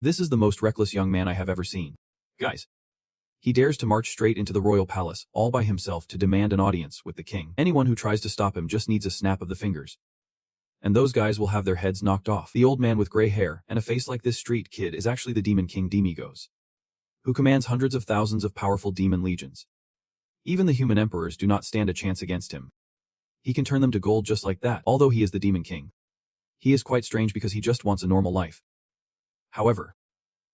This is the most reckless young man I have ever seen. Guys. He dares to march straight into the royal palace, all by himself to demand an audience with the king. Anyone who tries to stop him just needs a snap of the fingers. And those guys will have their heads knocked off. The old man with gray hair and a face like this street kid is actually the demon king Demigos, who commands hundreds of thousands of powerful demon legions. Even the human emperors do not stand a chance against him. He can turn them to gold just like that, although he is the demon king. He is quite strange because he just wants a normal life. However,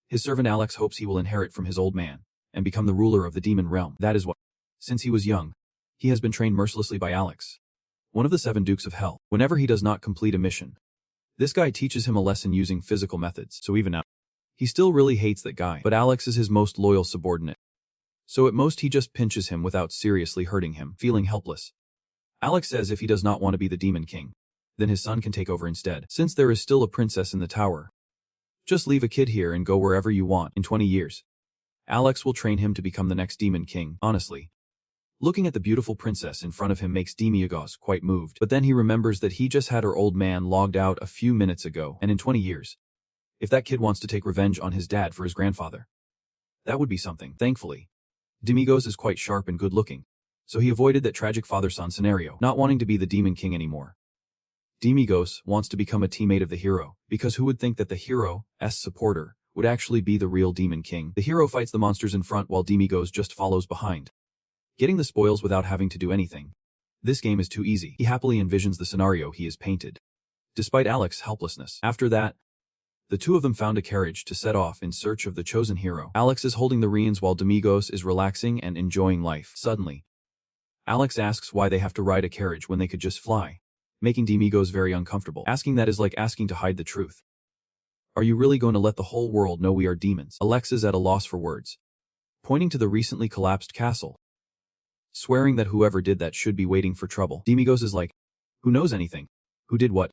his servant Alex hopes he will inherit from his old man and become the ruler of the demon realm. That is why, since he was young, he has been trained mercilessly by Alex, one of the 7 dukes of hell. Whenever he does not complete a mission, this guy teaches him a lesson using physical methods. So even now, he still really hates that guy, but Alex is his most loyal subordinate. So at most he just pinches him without seriously hurting him, feeling helpless. Alex says if he does not want to be the demon king, then his son can take over instead. Since there is still a princess in the tower, just leave a kid here and go wherever you want. In 20 years, Alex will train him to become the next demon king. Honestly, looking at the beautiful princess in front of him makes Demigos quite moved, but then he remembers that he just had her old man logged out a few minutes ago, and in 20 years, if that kid wants to take revenge on his dad for his grandfather, that would be something. Thankfully, Demigos is quite sharp and good-looking, so he avoided that tragic father-son scenario, not wanting to be the demon king anymore. Demigos wants to become a teammate of the hero, because who would think that the hero's supporter would actually be the real demon king? The hero fights the monsters in front while Demigos just follows behind, getting the spoils without having to do anything. This game is too easy. He happily envisions the scenario he has painted, despite Alex's helplessness. After that, the two of them found a carriage to set off in search of the chosen hero. Alex is holding the reins while Demigos is relaxing and enjoying life. Suddenly, Alex asks why they have to ride a carriage when they could just fly, making Demigos very uncomfortable. Asking that is like asking to hide the truth. Are you really going to let the whole world know we are demons? Alex is at a loss for words, pointing to the recently collapsed castle, swearing that whoever did that should be waiting for trouble. Demigos is like, who knows anything? Who did what?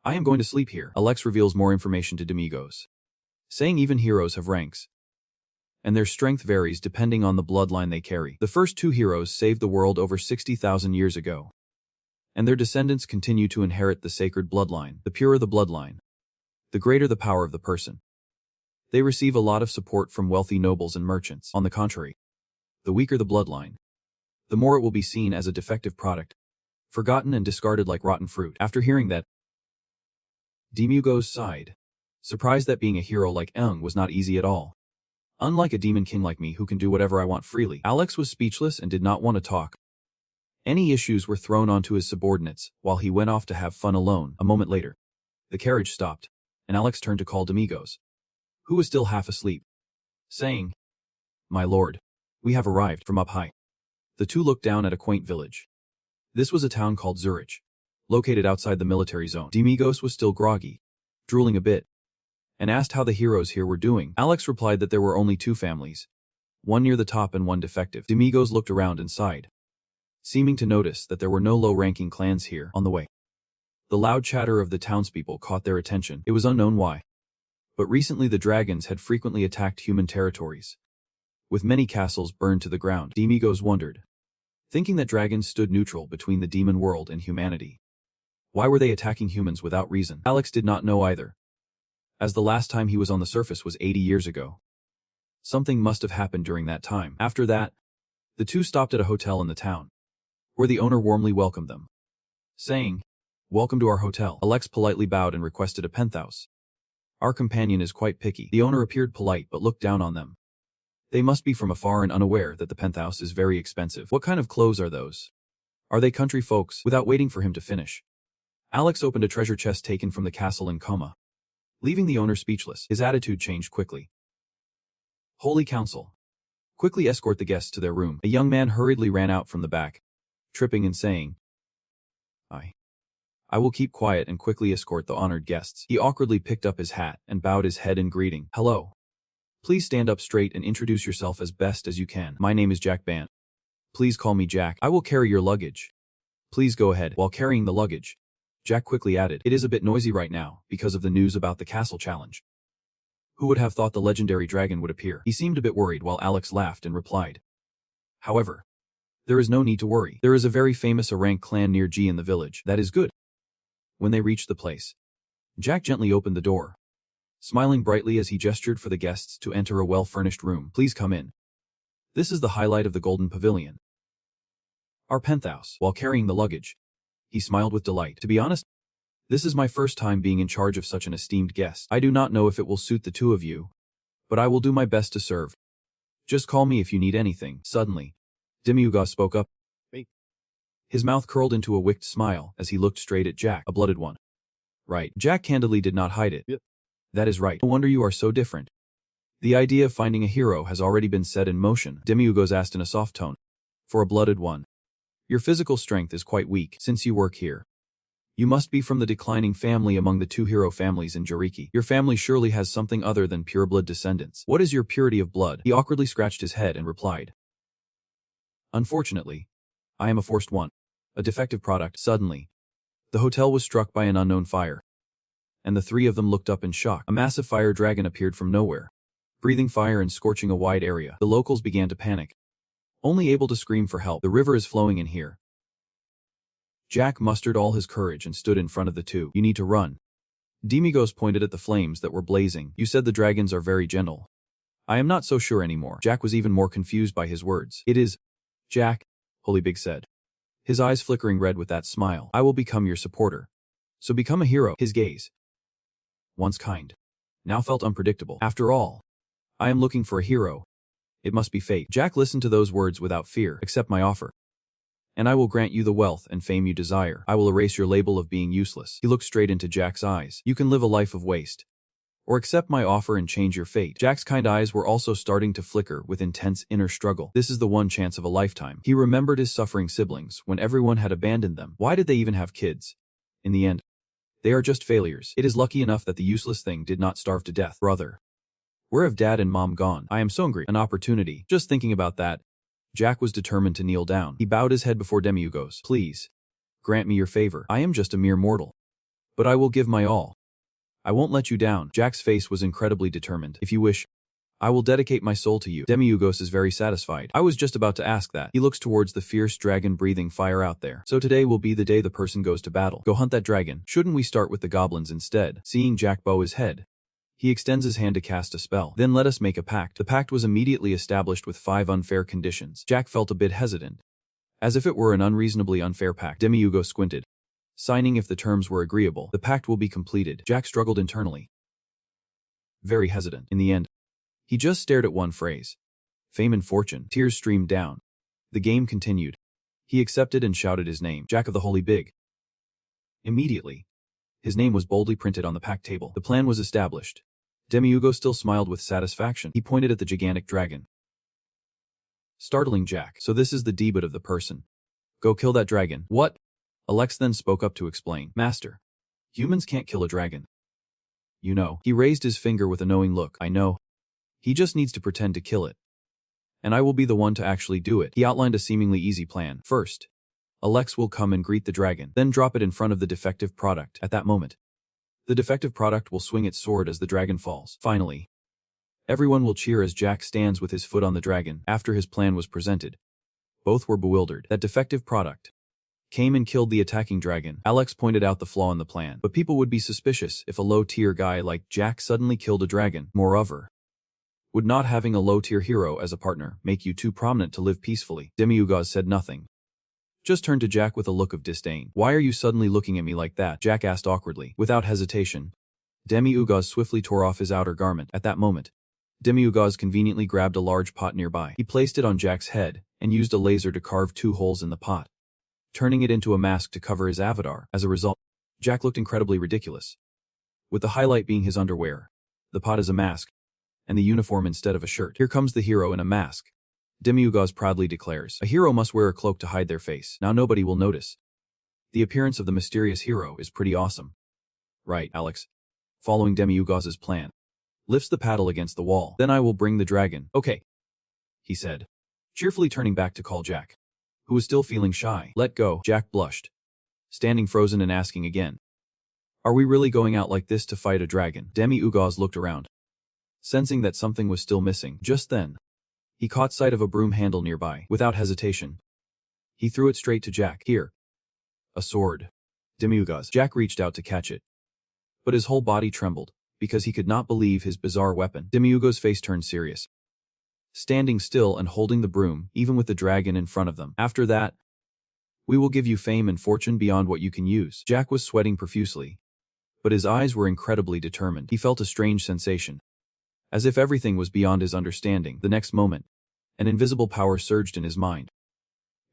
I am going to sleep here. Alex reveals more information to Demigos, saying even heroes have ranks, and their strength varies depending on the bloodline they carry. The first 2 heroes saved the world over 60,000 years ago, and their descendants continue to inherit the sacred bloodline. The purer the bloodline, the greater the power of the person. They receive a lot of support from wealthy nobles and merchants. On the contrary, the weaker the bloodline, the more it will be seen as a defective product, forgotten and discarded like rotten fruit. After hearing that, Demigos sighed, surprised that being a hero like Eng was not easy at all. Unlike a demon king like me who can do whatever I want freely. Alex was speechless and did not want to talk. Any issues were thrown onto his subordinates while he went off to have fun alone. A moment later, the carriage stopped, and Alex turned to call Demigos, who was still half asleep, saying, "My lord, we have arrived." From up high, the two looked down at a quaint village. This was a town called Zurich, located outside the military zone. Demigos was still groggy, drooling a bit, and asked how the heroes here were doing. Alex replied that there were only 2 families, one near the top and one defective. Demigos looked around and sighed, seeming to notice that there were no low-ranking clans here. On the way, the loud chatter of the townspeople caught their attention. It was unknown why, but recently the dragons had frequently attacked human territories, with many castles burned to the ground. Demigos wondered, thinking that dragons stood neutral between the demon world and humanity. Why were they attacking humans without reason? Alex did not know either, as the last time he was on the surface was 80 years ago. Something must have happened during that time. After that, the two stopped at a hotel in the town, where the owner warmly welcomed them, saying, "Welcome to our hotel." Alex politely bowed and requested a penthouse. "Our companion is quite picky." The owner appeared polite but looked down on them. They must be from afar and unaware that the penthouse is very expensive. What kind of clothes are those? Are they country folks? Without waiting for him to finish, Alex opened a treasure chest taken from the castle in Coma, leaving the owner speechless. His attitude changed quickly. "Holy Council, quickly escort the guests to their room." A young man hurriedly ran out from the back, tripping and saying, I will keep quiet and quickly escort the honored guests." He awkwardly picked up his hat and bowed his head in greeting. "Hello. Please stand up straight and introduce yourself as best as you can." "My name is Jack Bant. Please call me Jack. I will carry your luggage." "Please go ahead." While carrying the luggage, Jack quickly added, "It is a bit noisy right now because of the news about the castle challenge. Who would have thought the legendary dragon would appear?" He seemed a bit worried while Alex laughed and replied, "However, there is no need to worry. There is a very famous Sss-Rank clan near G in the village." "That is good." When they reached the place, Jack gently opened the door, smiling brightly as he gestured for the guests to enter a well-furnished room. Please come in. This is the highlight of the Golden Pavilion. Our penthouse. While carrying the luggage, he smiled with delight. To be honest, this is my first time being in charge of such an esteemed guest. I do not know if it will suit the two of you, but I will do my best to serve. Just call me if you need anything. Suddenly, Demiuga spoke up. Wait. His mouth curled into a wicked smile as he looked straight at Jack, a blooded one. Right. Jack candidly did not hide it. Yep. That is right. No wonder you are so different. The idea of finding a hero has already been set in motion, Demiugos asked in a soft tone. For a blooded one. Your physical strength is quite weak since you work here. You must be from the declining family among the two hero families in Jiriki. Your family surely has something other than pureblood descendants. What is your purity of blood? He awkwardly scratched his head and replied. Unfortunately, I am a forced one. A defective product. Suddenly, the hotel was struck by an unknown fire, and the three of them looked up in shock. A massive fire dragon appeared from nowhere, breathing fire and scorching a wide area. The locals began to panic, only able to scream for help. The river is flowing in here. Jack mustered all his courage and stood in front of the two. You need to run. Demigos pointed at the flames that were blazing. You said the dragons are very gentle. I am not so sure anymore. Jack was even more confused by his words. It is, Jack, Holy Big said, his eyes flickering red with that smile. I will become your supporter. So become a hero. His gaze, once kind, now felt unpredictable. After all, I am looking for a hero. It must be fate. Jack listened to those words without fear. Accept my offer, and I will grant you the wealth and fame you desire. I will erase your label of being useless. He looked straight into Jack's eyes. You can live a life of waste, or accept my offer and change your fate. Jack's kind eyes were also starting to flicker with intense inner struggle. This is the one chance of a lifetime. He remembered his suffering siblings when everyone had abandoned them. Why did they even have kids? In the end, they are just failures. It is lucky enough that the useless thing did not starve to death. Brother, where have Dad and Mom gone? I am so hungry. An opportunity. Just thinking about that, Jack was determined to kneel down. He bowed his head before Demiugos. Please, grant me your favor. I am just a mere mortal, but I will give my all. I won't let you down. Jack's face was incredibly determined. If you wish, I will dedicate my soul to you. Demiugos is very satisfied. I was just about to ask that. He looks towards the fierce dragon breathing fire out there. So today will be the day the person goes to battle. Go hunt that dragon. Shouldn't we start with the goblins instead? Seeing Jack bow his head, he extends his hand to cast a spell. Then let us make a pact. The pact was immediately established with 5 unfair conditions. Jack felt a bit hesitant, as if it were an unreasonably unfair pact. Demiugos squinted, signing if the terms were agreeable. The pact will be completed. Jack struggled internally, very hesitant. In the end, he just stared at one phrase. Fame and fortune. Tears streamed down. The game continued. He accepted and shouted his name. Jack of the Holy Big. Immediately, his name was boldly printed on the pact table. The plan was established. Demiugo still smiled with satisfaction. He pointed at the gigantic dragon, startling Jack. So this is the debut of the person. Go kill that dragon. What? Alex then spoke up to explain. Master, humans can't kill a dragon. You know. He raised his finger with a knowing look. I know. He just needs to pretend to kill it, and I will be the one to actually do it. He outlined a seemingly easy plan. First, Alex will come and greet the dragon, then drop it in front of the defective product. At that moment, the defective product will swing its sword as the dragon falls. Finally, everyone will cheer as Jack stands with his foot on the dragon. After his plan was presented, both were bewildered. That defective product came and killed the attacking dragon. Alex pointed out the flaw in the plan, but people would be suspicious if a low-tier guy like Jack suddenly killed a dragon. Moreover, would not having a low-tier hero as a partner make you too prominent to live peacefully? Demiugos said nothing, just turned to Jack with a look of disdain. Why are you suddenly looking at me like that? Jack asked awkwardly. Without hesitation, Demiugos swiftly tore off his outer garment. At that moment, Demiugos conveniently grabbed a large pot nearby. He placed it on Jack's head and used a laser to carve 2 holes in the pot, turning it into a mask to cover his avatar. As a result, Jack looked incredibly ridiculous, with the highlight being his underwear. The pot is a mask, and the uniform instead of a shirt. Here comes the hero in a mask, Demiugos proudly declares. A hero must wear a cloak to hide their face. Now nobody will notice. The appearance of the mysterious hero is pretty awesome. Right, Alex. Following Demiugos's plan, lifts the paddle against the wall. Then I will bring the dragon. Okay, he said, cheerfully turning back to call Jack, who was still feeling shy. Let go. Jack blushed, standing frozen and asking again. Are we really going out like this to fight a dragon? Demiugos looked around, sensing that something was still missing. Just then, he caught sight of a broom handle nearby. Without hesitation, he threw it straight to Jack. Here. A sword. Demiugos. Jack reached out to catch it, but his whole body trembled. because he could not believe his bizarre weapon. Demiurgo's face turned serious, standing still and holding the broom, even with the dragon in front of them. After that, we will give you fame and fortune beyond what you can use. Jack was sweating profusely, but his eyes were incredibly determined. He felt a strange sensation, as if everything was beyond his understanding. The next moment, an invisible power surged in his mind,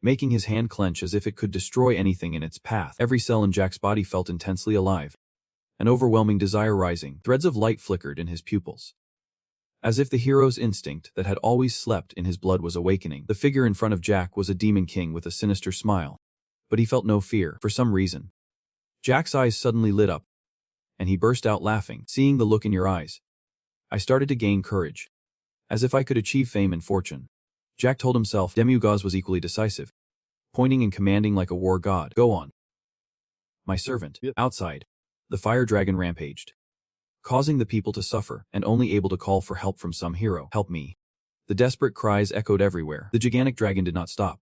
making his hand clench as if it could destroy anything in its path. Every cell in Jack's body felt intensely alive, an overwhelming desire rising. Threads of light flickered in his pupils, as if the hero's instinct that had always slept in his blood was awakening. The figure in front of Jack was a demon king with a sinister smile, but he felt no fear. For some reason, Jack's eyes suddenly lit up, and he burst out laughing. Seeing the look in your eyes, I started to gain courage, as if I could achieve fame and fortune. Jack told himself. Demiurge was equally decisive, pointing and commanding like a war god. Go on, my servant. Yep. Outside, the fire dragon rampaged, causing the people to suffer, and only able to call for help from some hero. Help me. The desperate cries echoed everywhere. The gigantic dragon did not stop,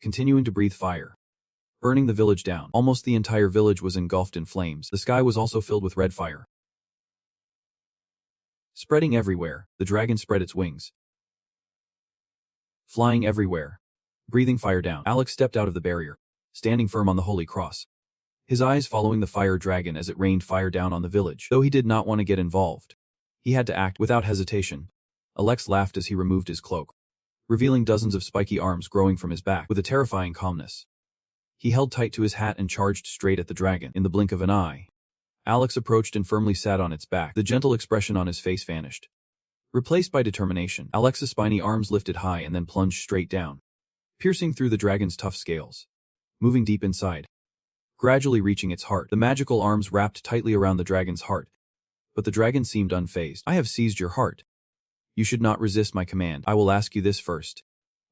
continuing to breathe fire, burning the village down. Almost the entire village was engulfed in flames. The sky was also filled with red fire, spreading everywhere. The dragon spread its wings, flying everywhere, breathing fire down. Alex stepped out of the barrier, standing firm on the holy cross, his eyes following the fire dragon as it rained fire down on the village. Though he did not want to get involved, he had to act. Without hesitation, Alex laughed as he removed his cloak, revealing dozens of spiky arms growing from his back. With a terrifying calmness, he held tight to his hat and charged straight at the dragon. In the blink of an eye, Alex approached and firmly sat on its back. The gentle expression on his face vanished, replaced by determination. Alex's spiny arms lifted high and then plunged straight down, piercing through the dragon's tough scales, moving deep inside, gradually reaching its heart. The magical arms wrapped tightly around the dragon's heart, but the dragon seemed unfazed. I have seized your heart. You should not resist my command. I will ask you this first.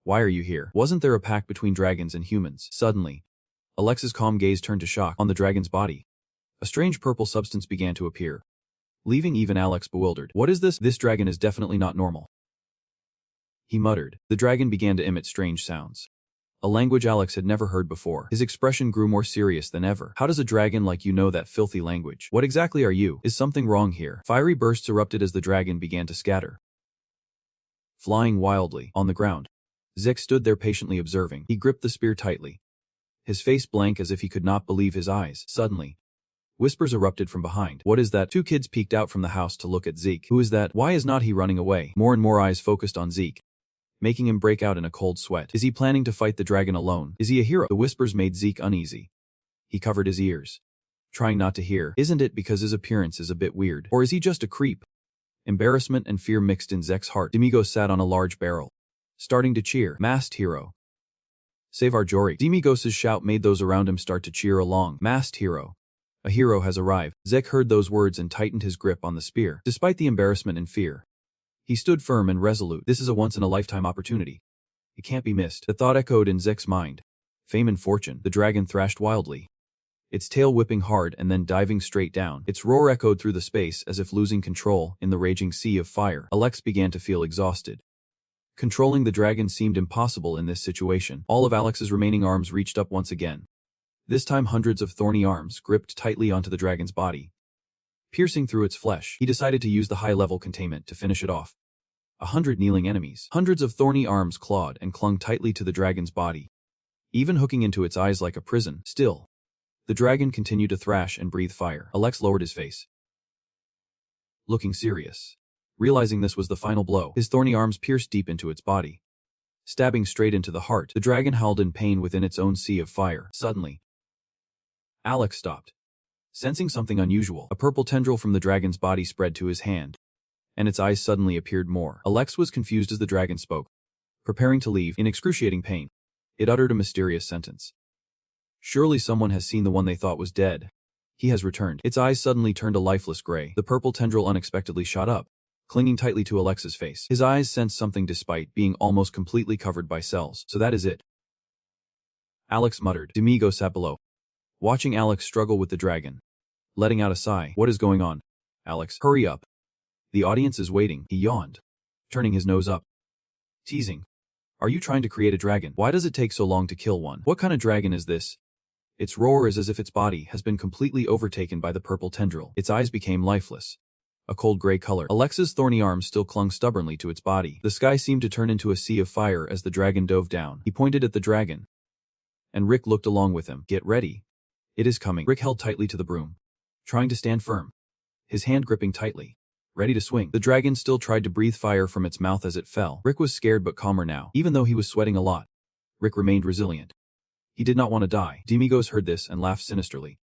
Why are you here? Wasn't there a pact between dragons and humans? Suddenly, Alex's calm gaze turned to shock. On the dragon's body, a strange purple substance began to appear, leaving even Alex bewildered. What is this? This dragon is definitely not normal, he muttered. The dragon began to emit strange sounds, a language Alex had never heard before. His expression grew more serious than ever. How does a dragon like you know that filthy language? What exactly are you? Is something wrong here? Fiery bursts erupted as the dragon began to scatter, flying wildly. On the ground, Zek stood there patiently observing. He gripped the spear tightly, his face blank as if he could not believe his eyes. Suddenly, whispers erupted from behind. What is that? Two kids peeked out from the house to look at Zeke. Who is that? Why is not he running away? More and more eyes focused on Zeke, making him break out in a cold sweat. Is he planning to fight the dragon alone? Is he a hero? The whispers made Zeke uneasy. He covered his ears, trying not to hear. Isn't it because his appearance is a bit weird? Or is he just a creep? Embarrassment and fear mixed in Zek's heart. Demiurge sat on a large barrel, starting to cheer. Masked hero, save our Jory. Demiurge's shout made those around him start to cheer along. Masked hero, a hero has arrived. Zek heard those words and tightened his grip on the spear. Despite the embarrassment and fear, he stood firm and resolute. This is a once-in-a-lifetime opportunity. It can't be missed. The thought echoed in Zek's mind. Fame and fortune. The dragon thrashed wildly, its tail whipping hard and then diving straight down. Its roar echoed through the space as if losing control in the raging sea of fire. Alex began to feel exhausted. Controlling the dragon seemed impossible in this situation. All of Alex's remaining arms reached up once again. This time hundreds of thorny arms gripped tightly onto the dragon's body, piercing through its flesh. He decided to use the high-level containment to finish it off. 100 kneeling enemies. Hundreds of thorny arms clawed and clung tightly to the dragon's body, even hooking into its eyes like a prison. Still, the dragon continued to thrash and breathe fire. Alex lowered his face, looking serious. Realizing this was the final blow, his thorny arms pierced deep into its body, stabbing straight into the heart. The dragon howled in pain within its own sea of fire. Suddenly, Alex stopped, sensing something unusual. A purple tendril from the dragon's body spread to his hand, and its eyes suddenly appeared more. Alex was confused as the dragon spoke, preparing to leave. In excruciating pain, it uttered a mysterious sentence. Surely someone has seen the one they thought was dead. He has returned. Its eyes suddenly turned a lifeless gray. The purple tendril unexpectedly shot up, clinging tightly to Alex's face. His eyes sensed something despite being almost completely covered by cells. So that is it, Alex muttered. Demiurge sat below, watching Alex struggle with the dragon, letting out a sigh. What is going on? Alex, hurry up. The audience is waiting. He yawned, turning his nose up. Teasing. Are you trying to create a dragon? Why does it take so long to kill one? What kind of dragon is this? Its roar is as if its body has been completely overtaken by the purple tendril. Its eyes became lifeless, a cold gray color. Alex's thorny arms still clung stubbornly to its body. The sky seemed to turn into a sea of fire as the dragon dove down. He pointed at the dragon, and Rick looked along with him. Get ready. It is coming. Rick held tightly to the broom, trying to stand firm, his hand gripping tightly, ready to swing. The dragon still tried to breathe fire from its mouth as it fell. Rick was scared but calmer now. Even though he was sweating a lot, Rick remained resilient. He did not want to die. Demigos heard this and laughed sinisterly.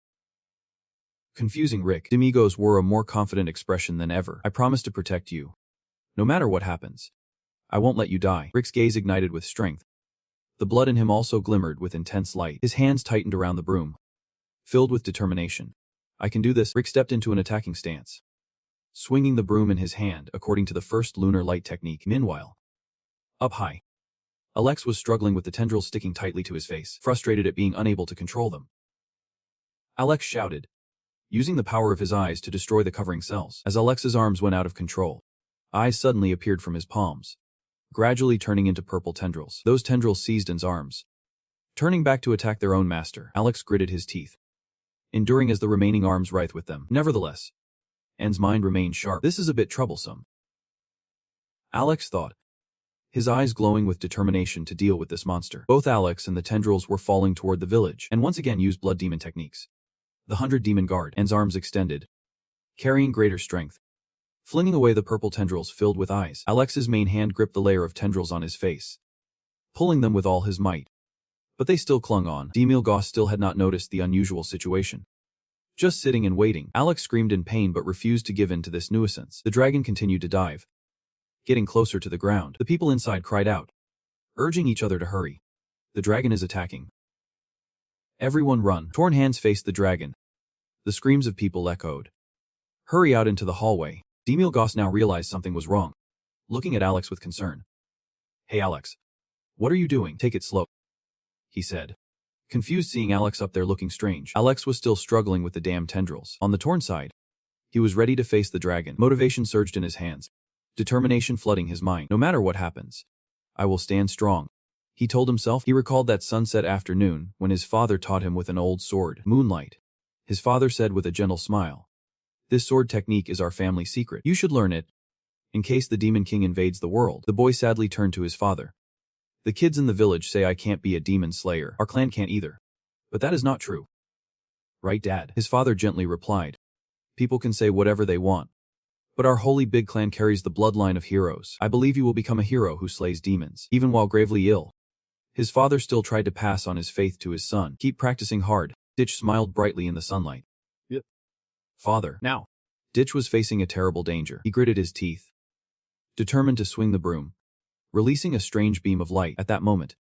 Confusing Rick, Demigos wore a more confident expression than ever. I promise to protect you. No matter what happens, I won't let you die. Rick's gaze ignited with strength. The blood in him also glimmered with intense light. His hands tightened around the broom, filled with determination. I can do this. Rick stepped into an attacking stance, swinging the broom in his hand according to the first lunar light technique. Meanwhile, up high, Alex was struggling with the tendrils sticking tightly to his face, frustrated at being unable to control them. Alex shouted, using the power of his eyes to destroy the covering cells. As Alex's arms went out of control, eyes suddenly appeared from his palms, gradually turning into purple tendrils. Those tendrils seized N's arms, turning back to attack their own master. Alex gritted his teeth, enduring as the remaining arms writhed with them. Nevertheless, N's mind remained sharp. This is a bit troublesome, Alex thought, his eyes glowing with determination to deal with this monster. Both Alex and the tendrils were falling toward the village, and once again used blood demon techniques. The 100 demon guard, N's arms extended, carrying greater strength, flinging away the purple tendrils filled with eyes. Alex's main hand gripped the layer of tendrils on his face, pulling them with all his might. But they still clung on. Demigos still had not noticed the unusual situation. Just sitting and waiting, Alex screamed in pain but refused to give in to this nuisance. The dragon continued to dive, getting closer to the ground. The people inside cried out, urging each other to hurry. The dragon is attacking. Everyone run. Torn hands faced the dragon. The screams of people echoed. Hurry out into the hallway. Demigos now realized something was wrong, looking at Alex with concern. Hey Alex, what are you doing? Take it slow, he said, confused seeing Alex up there looking strange. Alex was still struggling with the damn tendrils. On the torn side, he was ready to face the dragon. Motivation surged in his hands, determination flooding his mind. No matter what happens, I will stand strong, he told himself. He recalled that sunset afternoon when his father taught him with an old sword, Moonlight. His father said with a gentle smile, this sword technique is our family secret. You should learn it, in case the Demon King invades the world. The boy sadly turned to his father. The kids in the village say I can't be a demon slayer. Our clan can't either. But that is not true. Right, Dad? His father gently replied. People can say whatever they want, but our holy big clan carries the bloodline of heroes. I believe you will become a hero who slays demons, even while gravely ill. His father still tried to pass on his faith to his son. Keep practicing hard. Ditch smiled brightly in the sunlight. Yep. Father. Now. Ditch was facing a terrible danger. He gritted his teeth, determined to swing the broom, releasing a strange beam of light. At that moment,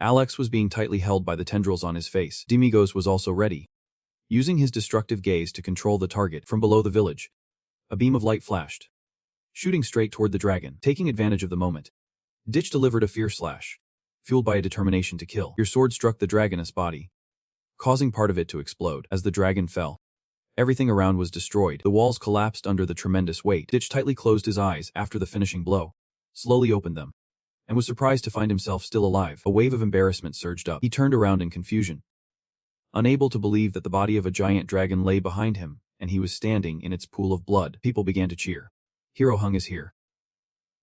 Alex was being tightly held by the tendrils on his face. Demigos was also ready, using his destructive gaze to control the target. From below the village, a beam of light flashed, shooting straight toward the dragon. Taking advantage of the moment, Ditch delivered a fierce slash, fueled by a determination to kill. Your sword struck the dragon's body, causing part of it to explode. As the dragon fell, everything around was destroyed. The walls collapsed under the tremendous weight. Ditch tightly closed his eyes after the finishing blow, slowly opened them, and was surprised to find himself still alive. A wave of embarrassment surged up. He turned around in confusion, unable to believe that the body of a giant dragon lay behind him, and he was standing in its pool of blood. People began to cheer. Hero Hung is here.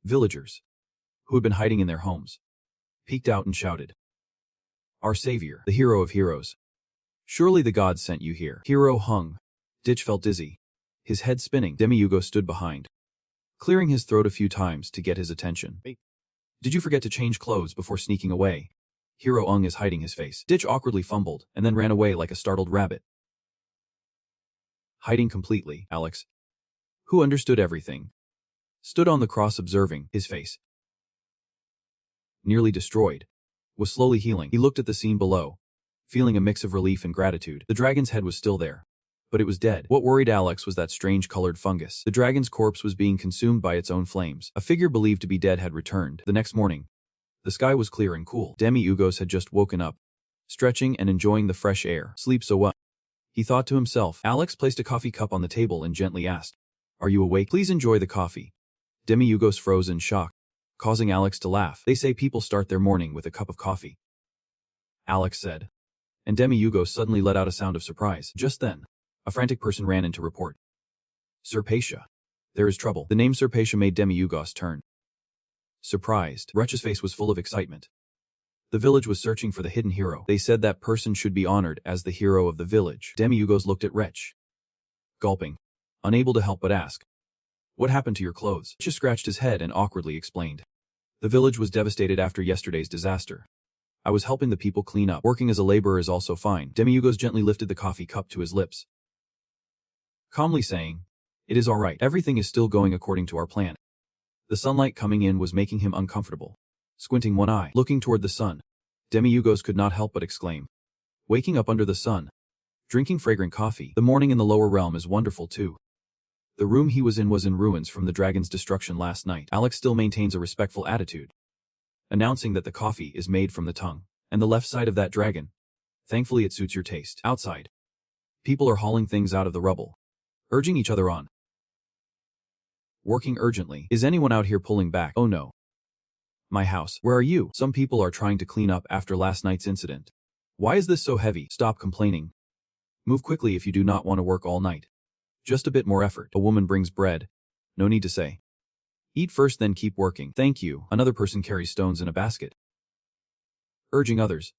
Villagers, who had been hiding in their homes, peeked out and shouted, our savior, the hero of heroes. Surely the gods sent you here. Hero Hung. Ditch felt dizzy, his head spinning. Demigos stood behind, clearing his throat a few times to get his attention. Did you forget to change clothes before sneaking away? Hero Hung is hiding his face. Ditch awkwardly fumbled and then ran away like a startled rabbit. Hiding completely, Alex, who understood everything, stood on the cross observing. His face, nearly destroyed, was slowly healing. He looked at the scene below, feeling a mix of relief and gratitude. The dragon's head was still there, but it was dead. What worried Alex was that strange colored fungus. The dragon's corpse was being consumed by its own flames. A figure believed to be dead had returned. The next morning, the sky was clear and cool. Demigos had just woken up, stretching and enjoying the fresh air. Sleep so well, he thought to himself. Alex placed a coffee cup on the table and gently asked, are you awake? Please enjoy the coffee. Demigos froze in shock, causing Alex to laugh. They say people start their morning with a cup of coffee, Alex said, and Demigos suddenly let out a sound of surprise. Just then, a frantic person ran in to report. Sir Pasha, There is trouble. The name Serpatia made Demiurgos turn. Surprised, Wretch's face was full of excitement. The village was searching for the hidden hero. They said that person should be honored as the hero of the village. Demiurgos looked at Wretch, gulping, unable to help but ask, "What happened to your clothes?" Wretch scratched his head and awkwardly explained. The village was devastated after yesterday's disaster. I was helping the people clean up. Working as a laborer is also fine. Demiurgos gently lifted the coffee cup to his lips, calmly saying, "It is all right. Everything is still going according to our plan." The sunlight coming in was making him uncomfortable. Squinting one eye, looking toward the sun, Demiurgos could not help but exclaim, "Waking up under the sun, drinking fragrant coffee. The morning in the lower realm is wonderful too." The room he was in ruins from the dragon's destruction last night. Alex still maintains a respectful attitude, announcing that the coffee is made from the tongue and the left side of that dragon. Thankfully it suits your taste. Outside, people are hauling things out of the rubble, urging each other on. Working urgently. Is anyone out here pulling back? Oh no. My house. Where are you? Some people are trying to clean up after last night's incident. Why is this so heavy? Stop complaining. Move quickly if you do not want to work all night. Just a bit more effort. A woman brings bread. No need to say. Eat first then keep working. Thank you. Another person carries stones in a basket, urging others,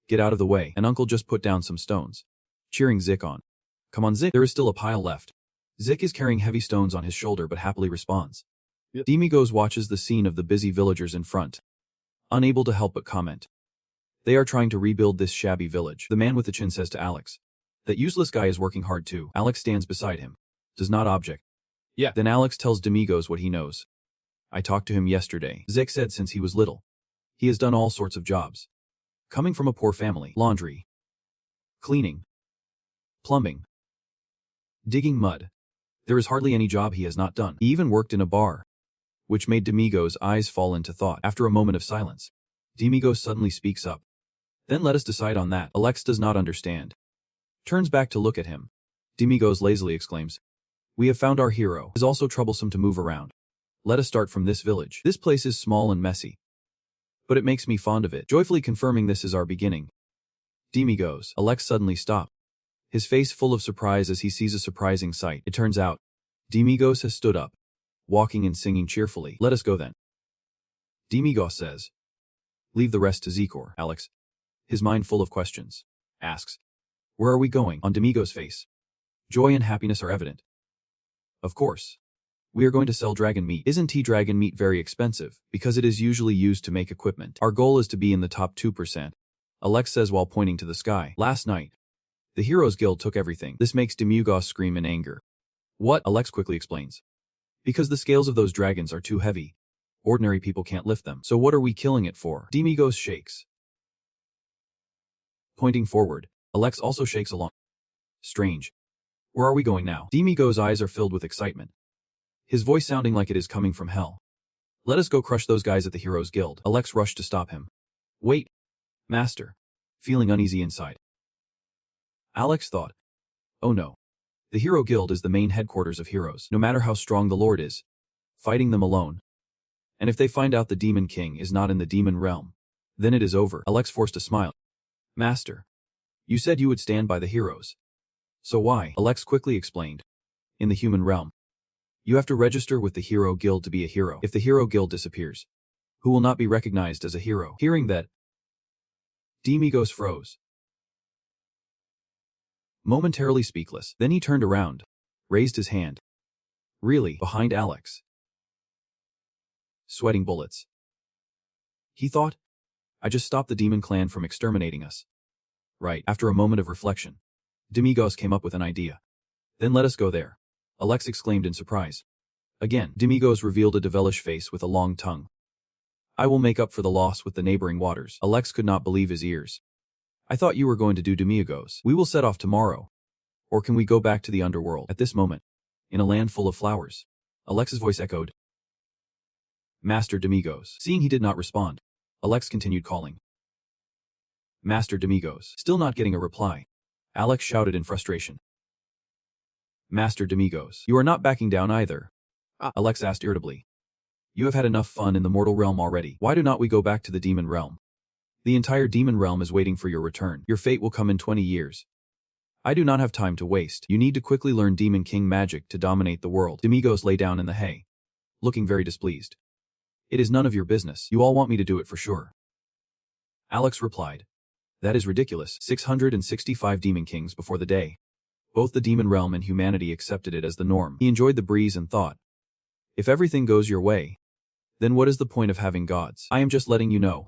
"Get out of the way." An uncle just put down some stones, cheering Zik on. "Come on Zik, there is still a pile left." Zik is carrying heavy stones on his shoulder but happily responds. Yep. Demiurgos watches the scene of the busy villagers in front, unable to help but comment. They are trying to rebuild this shabby village. The man with the chin says to Alex, "That useless guy is working hard too." Alex stands beside him, does not object. Yeah. Then Alex tells Demiurgos what he knows. "I talked to him yesterday." Zik said since he was little, he has done all sorts of jobs. Coming from a poor family, laundry, cleaning, plumbing, digging mud. There is hardly any job he has not done. He even worked in a bar, which made Demiurgos' eyes fall into thought. After a moment of silence, Demiurgos suddenly speaks up. "Then let us decide on that." Alex does not understand, turns back to look at him. Demiurgos lazily exclaims, "We have found our hero. It is also troublesome to move around. Let us start from this village. This place is small and messy, but it makes me fond of it." Joyfully confirming this is our beginning. Demiurgos. Alex suddenly stopped, his face full of surprise as he sees a surprising sight. It turns out, Demiurgos has stood up, walking and singing cheerfully. "Let us go then." Demiurgos says, "Leave the rest to Zikor." Alex, his mind full of questions, asks, "Where are we going?" On Demiurgos' face, joy and happiness are evident. "Of course. We are going to sell dragon meat." "Isn't dragon meat very expensive?" "Because it is usually used to make equipment. Our goal is to be in the top 2%. Alex says while pointing to the sky. "Last night, the Heroes Guild took everything." This makes Demiurgos scream in anger. "What?" Alex quickly explains. "Because the scales of those dragons are too heavy. Ordinary people can't lift them. So what are we killing it for?" Demiurgos shakes, pointing forward. Alex also shakes along. "Strange. Where are we going now?" Demiurgos' eyes are filled with excitement, his voice sounding like it is coming from hell. "Let us go crush those guys at the Heroes Guild." Alex rushed to stop him. "Wait, master." Feeling uneasy inside, Alex thought, "Oh no. The Hero Guild is the main headquarters of heroes. No matter how strong the Lord is, fighting them alone. And if they find out the Demon King is not in the demon realm, then it is over." Alex forced a smile. "Master, you said you would stand by the heroes. So why?" Alex quickly explained. "In the human realm, you have to register with the Hero Guild to be a hero. If the Hero Guild disappears, who will not be recognized as a hero?" Hearing that, Demiurgos froze, momentarily speechless. Then he turned around, raised his hand. Really, behind Alex, sweating bullets. He thought, "I just stopped the demon clan from exterminating us." Right. After a moment of reflection, Demiurgos came up with an idea. "Then let us go there." Alex exclaimed in surprise. Again, Demiurgos revealed a devilish face with a long tongue. "I will make up for the loss with the neighboring waters." Alex could not believe his ears. "I thought you were going to do Demiurgos. We will set off tomorrow. Or can we go back to the underworld?" At this moment, in a land full of flowers, Alex's voice echoed, "Master Demiurgos." Seeing he did not respond, Alex continued calling, "Master Demiurgos." Still not getting a reply, Alex shouted in frustration, "Master Demiurgos, you are not backing down either." Alex asked irritably, "You have had enough fun in the mortal realm already. Why do not we go back to the demon realm? The entire demon realm is waiting for your return. Your fate will come in 20 years. I do not have time to waste. You need to quickly learn Demon King magic to dominate the world. Demigos lay down in the hay, looking very displeased. It is none of your business. You all want me to do it for sure. Alex replied. That is ridiculous. 665 Demon Kings before the day. Both the demon realm and humanity accepted it as the norm. He enjoyed the breeze and thought, if everything goes your way, then what is the point of having gods? I am just letting you know.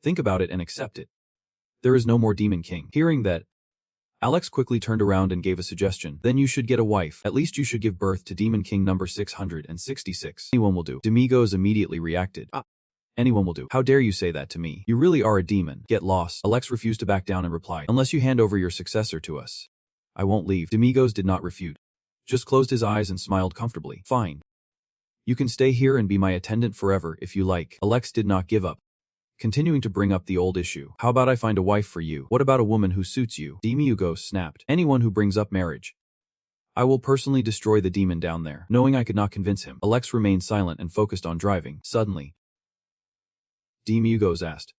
Think about it and accept it. There is no more Demon King. Hearing that, Alex quickly turned around and gave a suggestion. Then you should get a wife. At least you should give birth to Demon King number 666. Anyone will do. Demigos immediately reacted. Anyone will do. How dare you say that to me? You really are a demon. Get lost. Alex refused to back down and replied, unless you hand over your successor to us, I won't leave. Demigos did not refute. Just closed his eyes and smiled comfortably. Fine. You can stay here and be my attendant forever if you like. Alex did not give up, continuing to bring up the old issue. How about I find a wife for you? What about a woman who suits you? Demigos snapped. Anyone who brings up marriage. I will personally destroy the demon down there. Knowing I could not convince him, Alex remained silent and focused on driving. Suddenly, Demigos asked,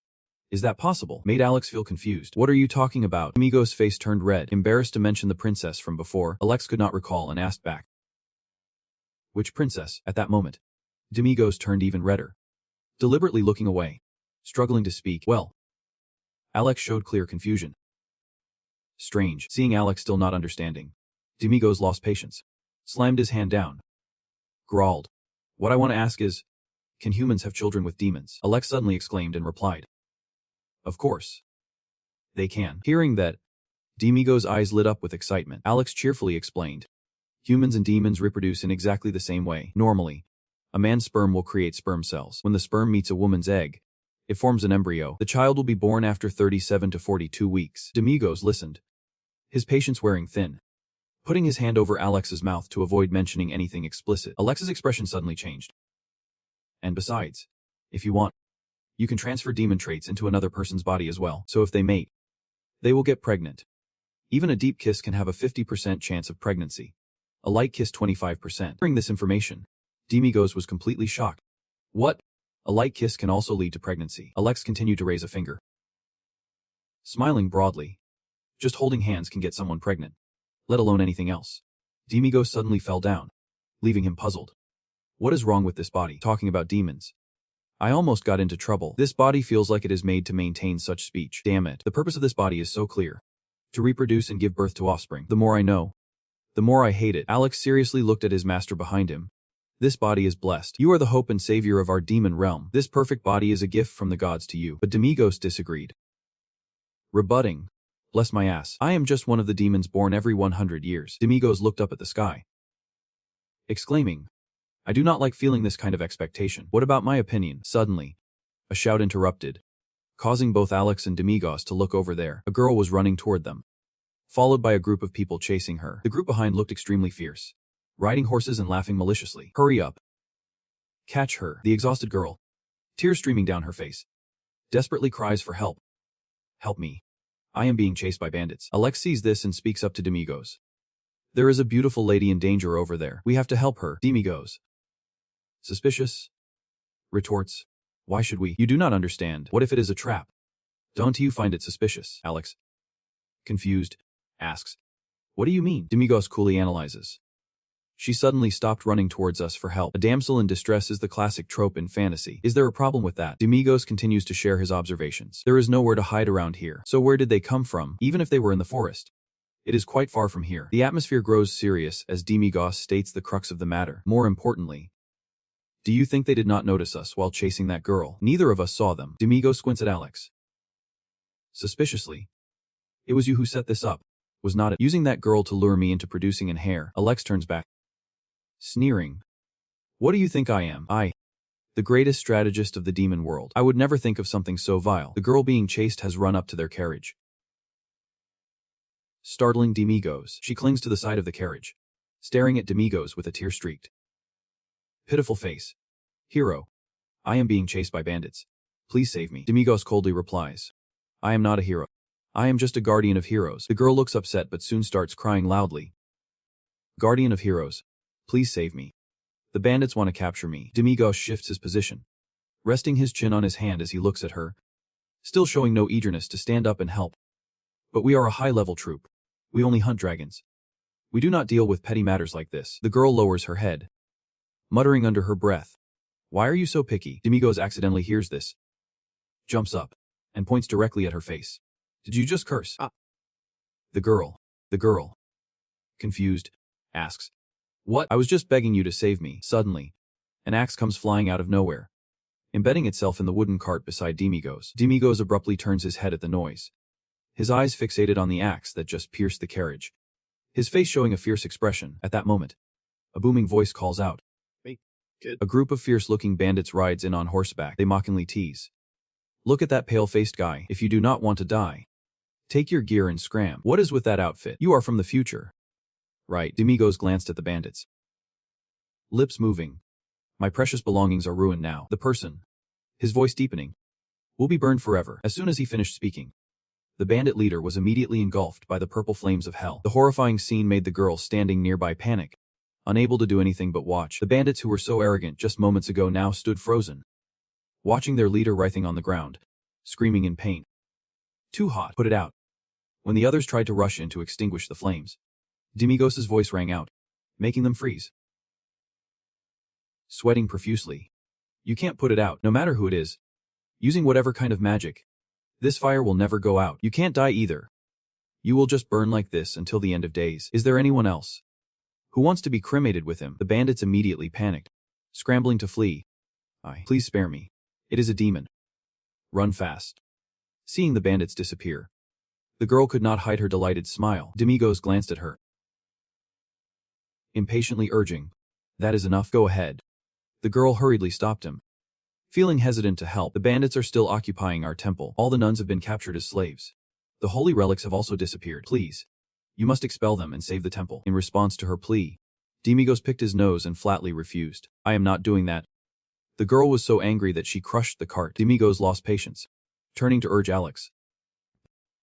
is that possible? Made Alex feel confused. What are you talking about? Demigos' face turned red, embarrassed to mention the princess from before. Alex could not recall and asked back, which princess? At that moment, Demigos turned even redder, deliberately looking away, struggling to speak. Well, Alex showed clear confusion. Strange. Seeing Alex still not understanding, Demigos lost patience, slammed his hand down, growled. What I want to ask is, can humans have children with demons? Alex suddenly exclaimed and replied, of course. They can. Hearing that, Demigos' eyes lit up with excitement. Alex cheerfully explained, humans and demons reproduce in exactly the same way. Normally, a man's sperm will create sperm cells. When the sperm meets a woman's egg, it forms an embryo. The child will be born after 37 to 42 weeks. Demigos listened, his patience wearing thin, putting his hand over Alex's mouth to avoid mentioning anything explicit. Alex's expression suddenly changed. And besides, if you want, you can transfer demon traits into another person's body as well. So if they mate, they will get pregnant. Even a deep kiss can have a 50% chance of pregnancy. A light kiss 25%. Hearing this information, Demigos was completely shocked. What? A light kiss can also lead to pregnancy. Alex continued to raise a finger, smiling broadly. Just holding hands can get someone pregnant, let alone anything else. Demigos suddenly fell down, leaving him puzzled. What is wrong with this body? Talking about demons, I almost got into trouble. This body feels like it is made to maintain such speech. Damn it. The purpose of this body is so clear. To reproduce and give birth to offspring. The more I know, the more I hate it. Alex seriously looked at his master behind him. This body is blessed. You are the hope and savior of our demon realm. This perfect body is a gift from the gods to you. But Demigos disagreed, rebutting, bless my ass. I am just one of the demons born every 100 years. Demigos looked up at the sky, exclaiming, I do not like feeling this kind of expectation. What about my opinion? Suddenly, a shout interrupted, causing both Alex and Demigos to look over there. A girl was running toward them, followed by a group of people chasing her. The group behind looked extremely fierce, riding horses and laughing maliciously. Hurry up. Catch her. The exhausted girl, tears streaming down her face, desperately cries for help. Help me. I am being chased by bandits. Alex sees this and speaks up to Demigos. There is a beautiful lady in danger over there. We have to help her. Demigos, suspicious, retorts, why should we? You do not understand. What if it is a trap? Don't you find it suspicious? Alex, confused, asks, what do you mean? Demigos coolly analyzes. She suddenly stopped running towards us for help. A damsel in distress is the classic trope in fantasy. Is there a problem with that? Demigos continues to share his observations. There is nowhere to hide around here. So where did they come from? Even if they were in the forest, it is quite far from here. The atmosphere grows serious as Demigos states the crux of the matter. More importantly, do you think they did not notice us while chasing that girl? Neither of us saw them. Demigos squints at Alex, suspiciously. It was you who set this up, was not it? Using that girl to lure me into producing an heir. Alex turns back, sneering. What do you think I am? The greatest strategist of the demon world. I would never think of something so vile. The girl being chased has run up to their carriage, startling Demigos. She clings to the side of the carriage, staring at Demigos with a tear-streaked, pitiful face. Hero, I am being chased by bandits. Please save me. Demigos coldly replies, I am not a hero. I am just a guardian of heroes. The girl looks upset but soon starts crying loudly. Guardian of heroes, please save me. The bandits want to capture me. Demigos shifts his position, resting his chin on his hand as he looks at her, still showing no eagerness to stand up and help. But we are a high-level troop. We only hunt dragons. We do not deal with petty matters like this. The girl lowers her head, muttering under her breath. Why are you so picky? Demigos accidentally hears this, jumps up, and points directly at her face. Did you just curse? The girl, confused, asks. What? I was just begging you to save me. Suddenly, an axe comes flying out of nowhere, embedding itself in the wooden cart beside Demigos. Demigos abruptly turns his head at the noise, his eyes fixated on the axe that just pierced the carriage, his face showing a fierce expression. At that moment, a booming voice calls out. Hey, kid. A group of fierce-looking bandits rides in on horseback. They mockingly tease. Look at that pale-faced guy. If you do not want to die, take your gear and scram. What is with that outfit? You are from the future. Right. Demigos glanced at the bandits, lips moving. My precious belongings are ruined now. The person, his voice deepening, will be burned forever. As soon as he finished speaking, the bandit leader was immediately engulfed by the purple flames of hell. The horrifying scene made the girl standing nearby panic, unable to do anything but watch. The bandits who were so arrogant just moments ago now stood frozen, watching their leader writhing on the ground, screaming in pain. Too hot. Put it out. When the others tried to rush in to extinguish the flames, Demigos' voice rang out, making them freeze, sweating profusely. You can't put it out, no matter who it is, using whatever kind of magic. This fire will never go out. You can't die either. You will just burn like this until the end of days. Is there anyone else who wants to be cremated with him? The bandits immediately panicked, scrambling to flee. Please spare me. It is a demon. Run fast. Seeing the bandits disappear, the girl could not hide her delighted smile. Demigos glanced at her, impatiently urging, that is enough, go ahead. The girl hurriedly stopped him, feeling hesitant to help. The bandits are still occupying our temple. All the nuns have been captured as slaves. The holy relics have also disappeared. Please, you must expel them and save the temple. In response to her plea, Demigos picked his nose and flatly refused. I am not doing that. The girl was so angry that she crushed the cart. Demigos lost patience, turning to urge Alex.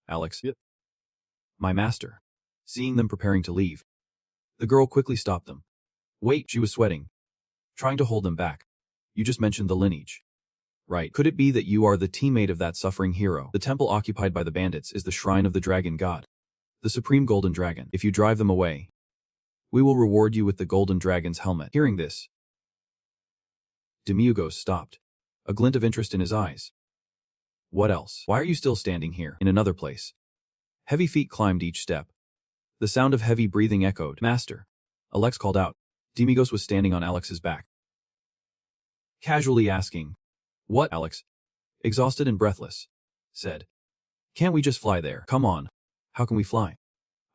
Alex? Yep. My master. Seeing them preparing to leave, the girl quickly stopped them. Wait, she was sweating, trying to hold them back. You just mentioned the lineage. Right. Could it be that you are the teammate of that suffering hero? The temple occupied by the bandits is the shrine of the dragon god, the supreme golden dragon. If you drive them away, we will reward you with the golden dragon's helmet. Hearing this, Demigos stopped, a glint of interest in his eyes. What else? Why are you still standing here? In another place, heavy feet climbed each step. The sound of heavy breathing echoed. Master, Alex called out. Demigos was standing on Alex's back, casually asking, what? Alex, exhausted and breathless, said, can't we just fly there? Come on. How can we fly?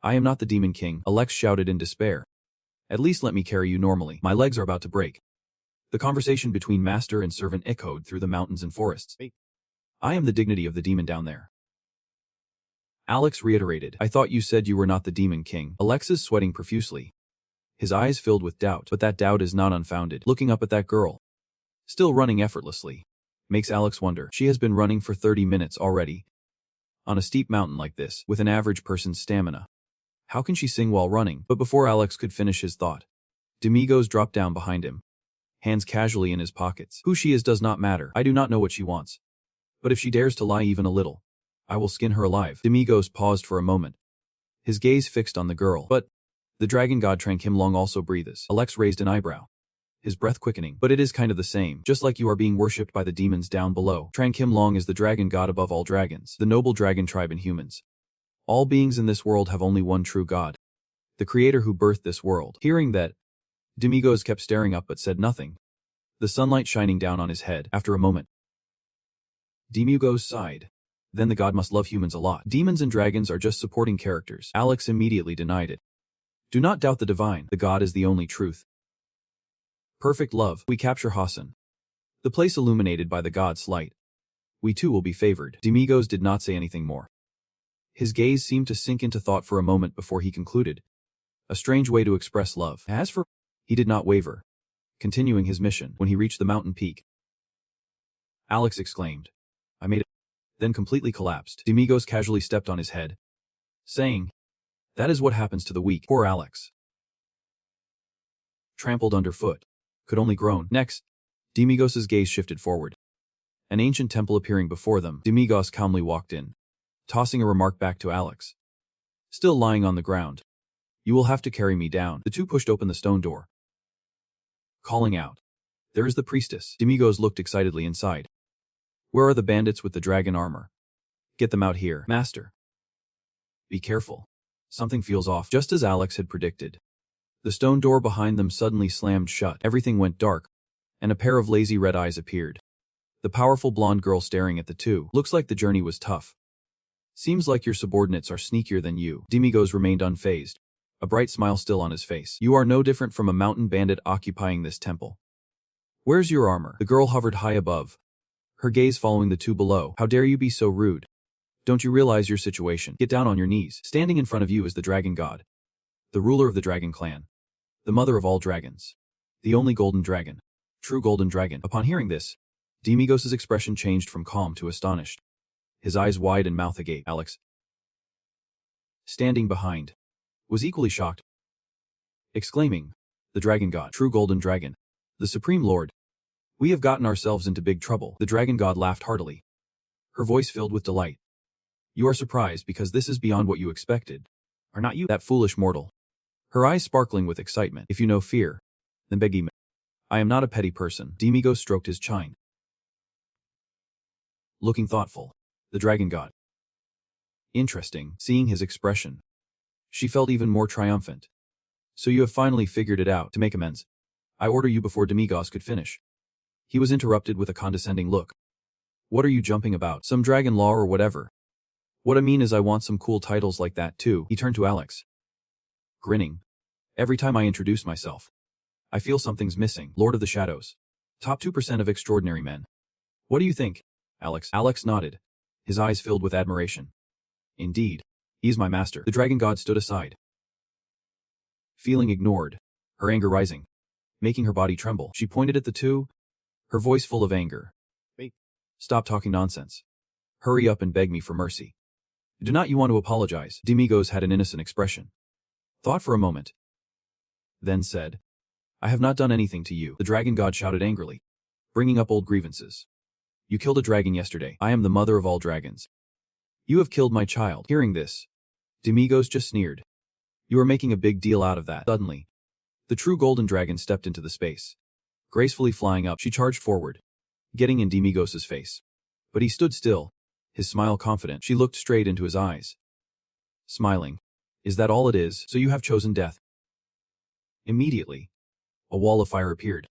I am not the Demon King, Alex shouted in despair. At least let me carry you normally. My legs are about to break. The conversation between master and servant echoed through the mountains and forests. I am the dignity of the demon down there. Alex reiterated. I thought you said you were not the Demon King. Alex is sweating profusely, his eyes filled with doubt, but that doubt is not unfounded. Looking up at that girl, still running effortlessly, makes Alex wonder. She has been running for 30 minutes already, on a steep mountain like this, with an average person's stamina. How can she sing while running? But before Alex could finish his thought, Demigos dropped down behind him, hands casually in his pockets. Who she is does not matter. I do not know what she wants, but if she dares to lie even a little, I will skin her alive. Demigos paused for a moment, his gaze fixed on the girl. But the dragon god Trank Him Long also breathes. Alex raised an eyebrow, his breath quickening. But it is kind of the same. Just like you are being worshipped by the demons down below. Trank Him Long is the dragon god above all dragons, the noble dragon tribe and humans. All beings in this world have only one true god, the creator who birthed this world. Hearing that, Demigos kept staring up but said nothing, the sunlight shining down on his head. After a moment, Demigos sighed. Then the god must love humans a lot. Demons and dragons are just supporting characters. Alex immediately denied it. Do not doubt the divine. The god is the only truth. Perfect love. We capture Hassan, the place illuminated by the god's light. We too will be favored. Demigos did not say anything more. His gaze seemed to sink into thought for a moment before he concluded. A strange way to express love. As for... He did not waver, continuing his mission. When he reached the mountain peak, Alex exclaimed, I made it. Then completely collapsed. Demigos casually stepped on his head, saying, that is what happens to the weak. Poor Alex, trampled underfoot, could only groan. Next, Demigos' gaze shifted forward, an ancient temple appearing before them. Demigos calmly walked in, tossing a remark back to Alex. still lying on the ground. You will have to carry me down. The two pushed open the stone door, calling out, "There is the priestess." Demigos looked excitedly inside. "Where are the bandits with the dragon armor? Get them out here, master." "Be careful. Something feels off." Just as Alex had predicted, the stone door behind them suddenly slammed shut. Everything went dark, and a pair of lazy red eyes appeared. The powerful blonde girl staring at the two. "Looks like the journey was tough. Seems like your subordinates are sneakier than you." Demigos remained unfazed, a bright smile still on his face. "You are no different from a mountain bandit occupying this temple. Where's your armor?" The girl hovered high above, her gaze following the two below. "How dare you be so rude? Don't you realize your situation? Get down on your knees." Standing in front of you is the dragon god, the ruler of the dragon clan, the mother of all dragons, the only golden dragon, true golden dragon. Upon hearing this, Demigos' expression changed from calm to astonished, his eyes wide and mouth agape. Alex, standing behind, was equally shocked, exclaiming, "The dragon god, true golden dragon, the supreme lord. We have gotten ourselves into big trouble." The dragon god laughed heartily, her voice filled with delight. "You are surprised because this is beyond what you expected, are not you, that foolish mortal?" Her eyes sparkling with excitement. "If you know fear, then beg me. I am not a petty person." Demigos stroked his chin, looking thoughtful. The dragon god. Interesting. Seeing his expression, she felt even more triumphant. "So you have finally figured it out. To make amends, I order you." Before Demigos could finish, he was interrupted with a condescending look. "What are you jumping about? Some dragon law or whatever? What I mean is I want some cool titles like that too." He turned to Alex, grinning. "Every time I introduce myself, I feel something's missing. Lord of the Shadows. Top 2% of extraordinary men. What do you think, Alex?" Alex nodded, his eyes filled with admiration. "Indeed. He's my master." The dragon god stood aside, feeling ignored, her anger rising, making her body tremble. She pointed at the two, her voice full of anger. "Wait. Stop talking nonsense. Hurry up and beg me for mercy. Do not you want to apologize?" Demigos had an innocent expression, thought for a moment, then said, "I have not done anything to you." The dragon god shouted angrily, bringing up old grievances. "You killed a dragon yesterday. I am the mother of all dragons. You have killed my child." Hearing this, Demigos just sneered. "You are making a big deal out of that." Suddenly, the true golden dragon stepped into the space. Gracefully flying up, she charged forward, getting in Demigos' face. But he stood still, his smile confident. She looked straight into his eyes, smiling. "Is that all it is? So you have chosen death?" Immediately, a wall of fire appeared,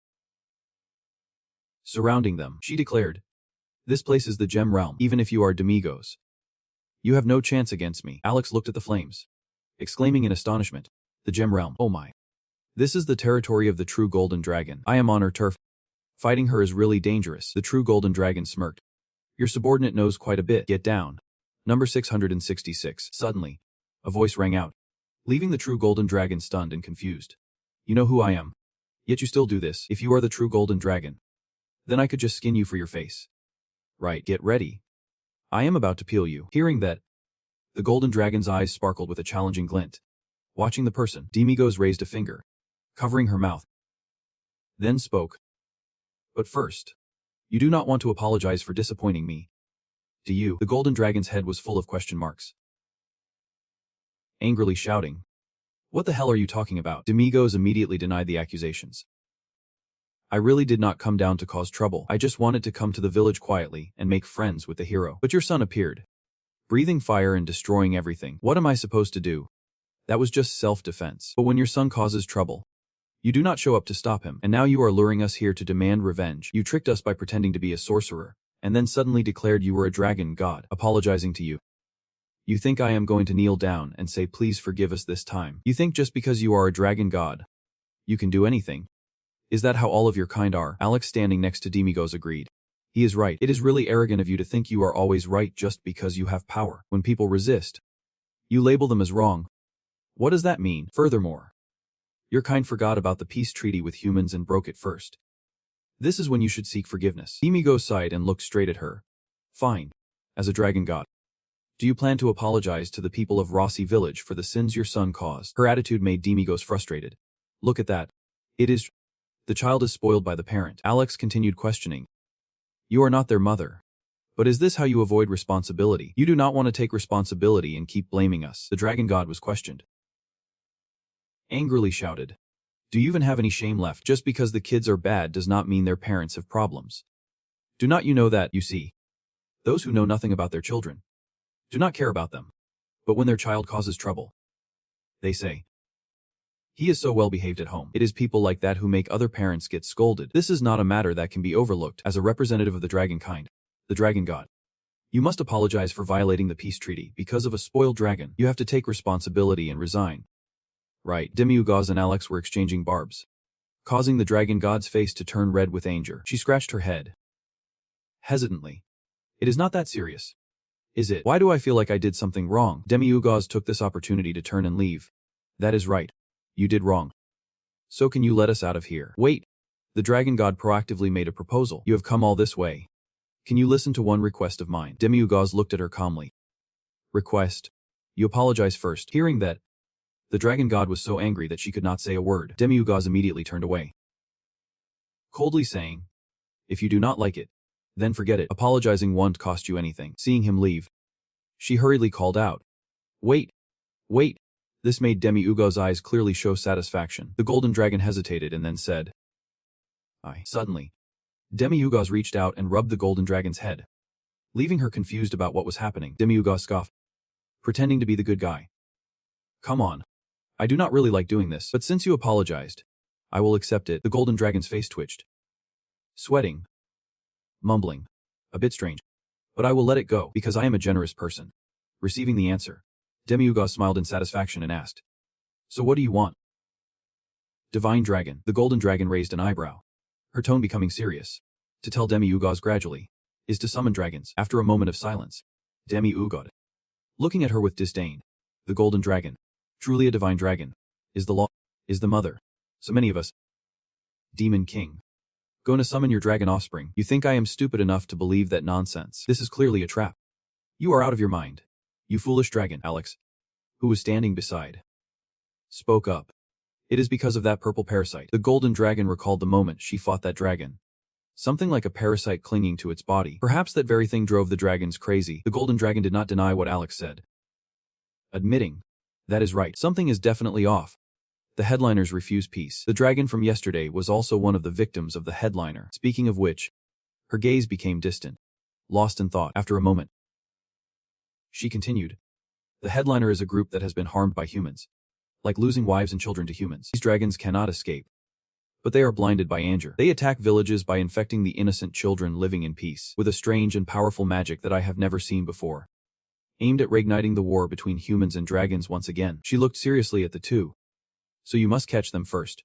surrounding them. She declared, "This place is the Gem Realm. Even if you are Demigos, you have no chance against me." Alex looked at the flames, exclaiming in astonishment, "The Gem Realm, oh my. This is the territory of the true golden dragon. I am on her turf. Fighting her is really dangerous." The true golden dragon smirked. "Your subordinate knows quite a bit. Get down." Number 666. Suddenly, a voice rang out, leaving the true golden dragon stunned and confused. "You know who I am. Yet you still do this. If you are the true golden dragon, then I could just skin you for your face. Right, get ready. I am about to peel you." Hearing that, the golden dragon's eyes sparkled with a challenging glint. Watching the person, Demigos raised a finger, covering her mouth, then spoke. "But first, you do not want to apologize for disappointing me, do you?" The golden dragon's head was full of question marks, angrily shouting, "What the hell are you talking about?" Demigos immediately denied the accusations. "I really did not come down to cause trouble. I just wanted to come to the village quietly and make friends with the hero. But your son appeared, breathing fire and destroying everything. What am I supposed to do? That was just self-defense. But when your son causes trouble, you do not show up to stop him. And now you are luring us here to demand revenge. You tricked us by pretending to be a sorcerer, and then suddenly declared you were a dragon god, apologizing to you. You think I am going to kneel down and say please forgive us this time? You think just because you are a dragon god, you can do anything? Is that how all of your kind are?" Alex, standing next to Demigos, agreed. "He is right. It is really arrogant of you to think you are always right just because you have power. When people resist, you label them as wrong. What does that mean? Furthermore, your kind forgot about the peace treaty with humans and broke it first. This is when you should seek forgiveness." Demigos sighed and looked straight at her. "Fine. As a dragon god, do you plan to apologize to the people of Rossi village for the sins your son caused?" Her attitude made Demigos frustrated. "Look at that. It is the child is spoiled by the parent." Alex continued questioning. "You are not their mother, But is this how you avoid responsibility? You do not want to take responsibility and keep blaming us. The dragon god was questioned. Angrily shouted. Do you even have any shame left? Just because the kids are bad does not mean their parents have problems. Do not you know that, you see? Those who know nothing about their children do not care about them. But when their child causes trouble, they say, he is so well behaved at home. It is people like that who make other parents get scolded. This is not a matter that can be overlooked. As a representative of the dragon kind, the dragon god, you must apologize for violating the peace treaty. Because of a spoiled dragon, you have to take responsibility and resign. Right. Demiugaz and Alex were exchanging barbs, causing the dragon god's face to turn red with anger. She scratched her head hesitantly. It is not that serious, is it? Why do I feel like I did something wrong? Demiugaz took this opportunity to turn and leave. That is right. You did wrong. So can you let us out of here? Wait. The dragon god proactively made a proposal. You have come all this way. Can you listen to one request of mine? Demiugaz looked at her calmly. Request? You apologize first. Hearing that, the dragon god was so angry that she could not say a word. Demiugaz immediately turned away, coldly saying, if you do not like it, then forget it. Apologizing won't cost you anything. Seeing him leave, she hurriedly called out, wait, wait. This made Demiugaz's eyes clearly show satisfaction. The golden dragon hesitated and then said, I. Suddenly, Demiugaz reached out and rubbed the golden dragon's head, leaving her confused about what was happening. Demiugaz scoffed, pretending to be the good guy. Come on. I do not really like doing this, but since you apologized, I will accept it. The golden dragon's face twitched, sweating, mumbling, a bit strange, but I will let it go because I am a generous person. Receiving the answer, Demiugaz smiled in satisfaction and asked, so what do you want? Divine dragon. The golden dragon raised an eyebrow, her tone becoming serious. To tell Demiugaz gradually is to summon dragons. After a moment of silence, Demiugaz, looking at her with disdain, the golden dragon, truly a divine dragon, is the law, is the mother. So many of us. Demon King. Going to summon your dragon offspring. You think I am stupid enough to believe that nonsense? This is clearly a trap. You are out of your mind. You foolish dragon. Alex, who was standing beside, spoke up. It is because of that purple parasite. The golden dragon recalled the moment she fought that dragon. Something like a parasite clinging to its body. Perhaps that very thing drove the dragons crazy. The golden dragon did not deny what Alex said, admitting, that is right. Something is definitely off. The headliners refuse peace. The dragon from yesterday was also one of the victims of the headliner. Speaking of which, her gaze became distant, lost in thought. After a moment, she continued, the headliner is a group that has been harmed by humans, like losing wives and children to humans. These dragons cannot escape, but they are blinded by anger. They attack villages by infecting the innocent children living in peace with a strange and powerful magic that I have never seen before, aimed at reigniting the war between humans and dragons once again. She looked seriously at the two. So you must catch them first,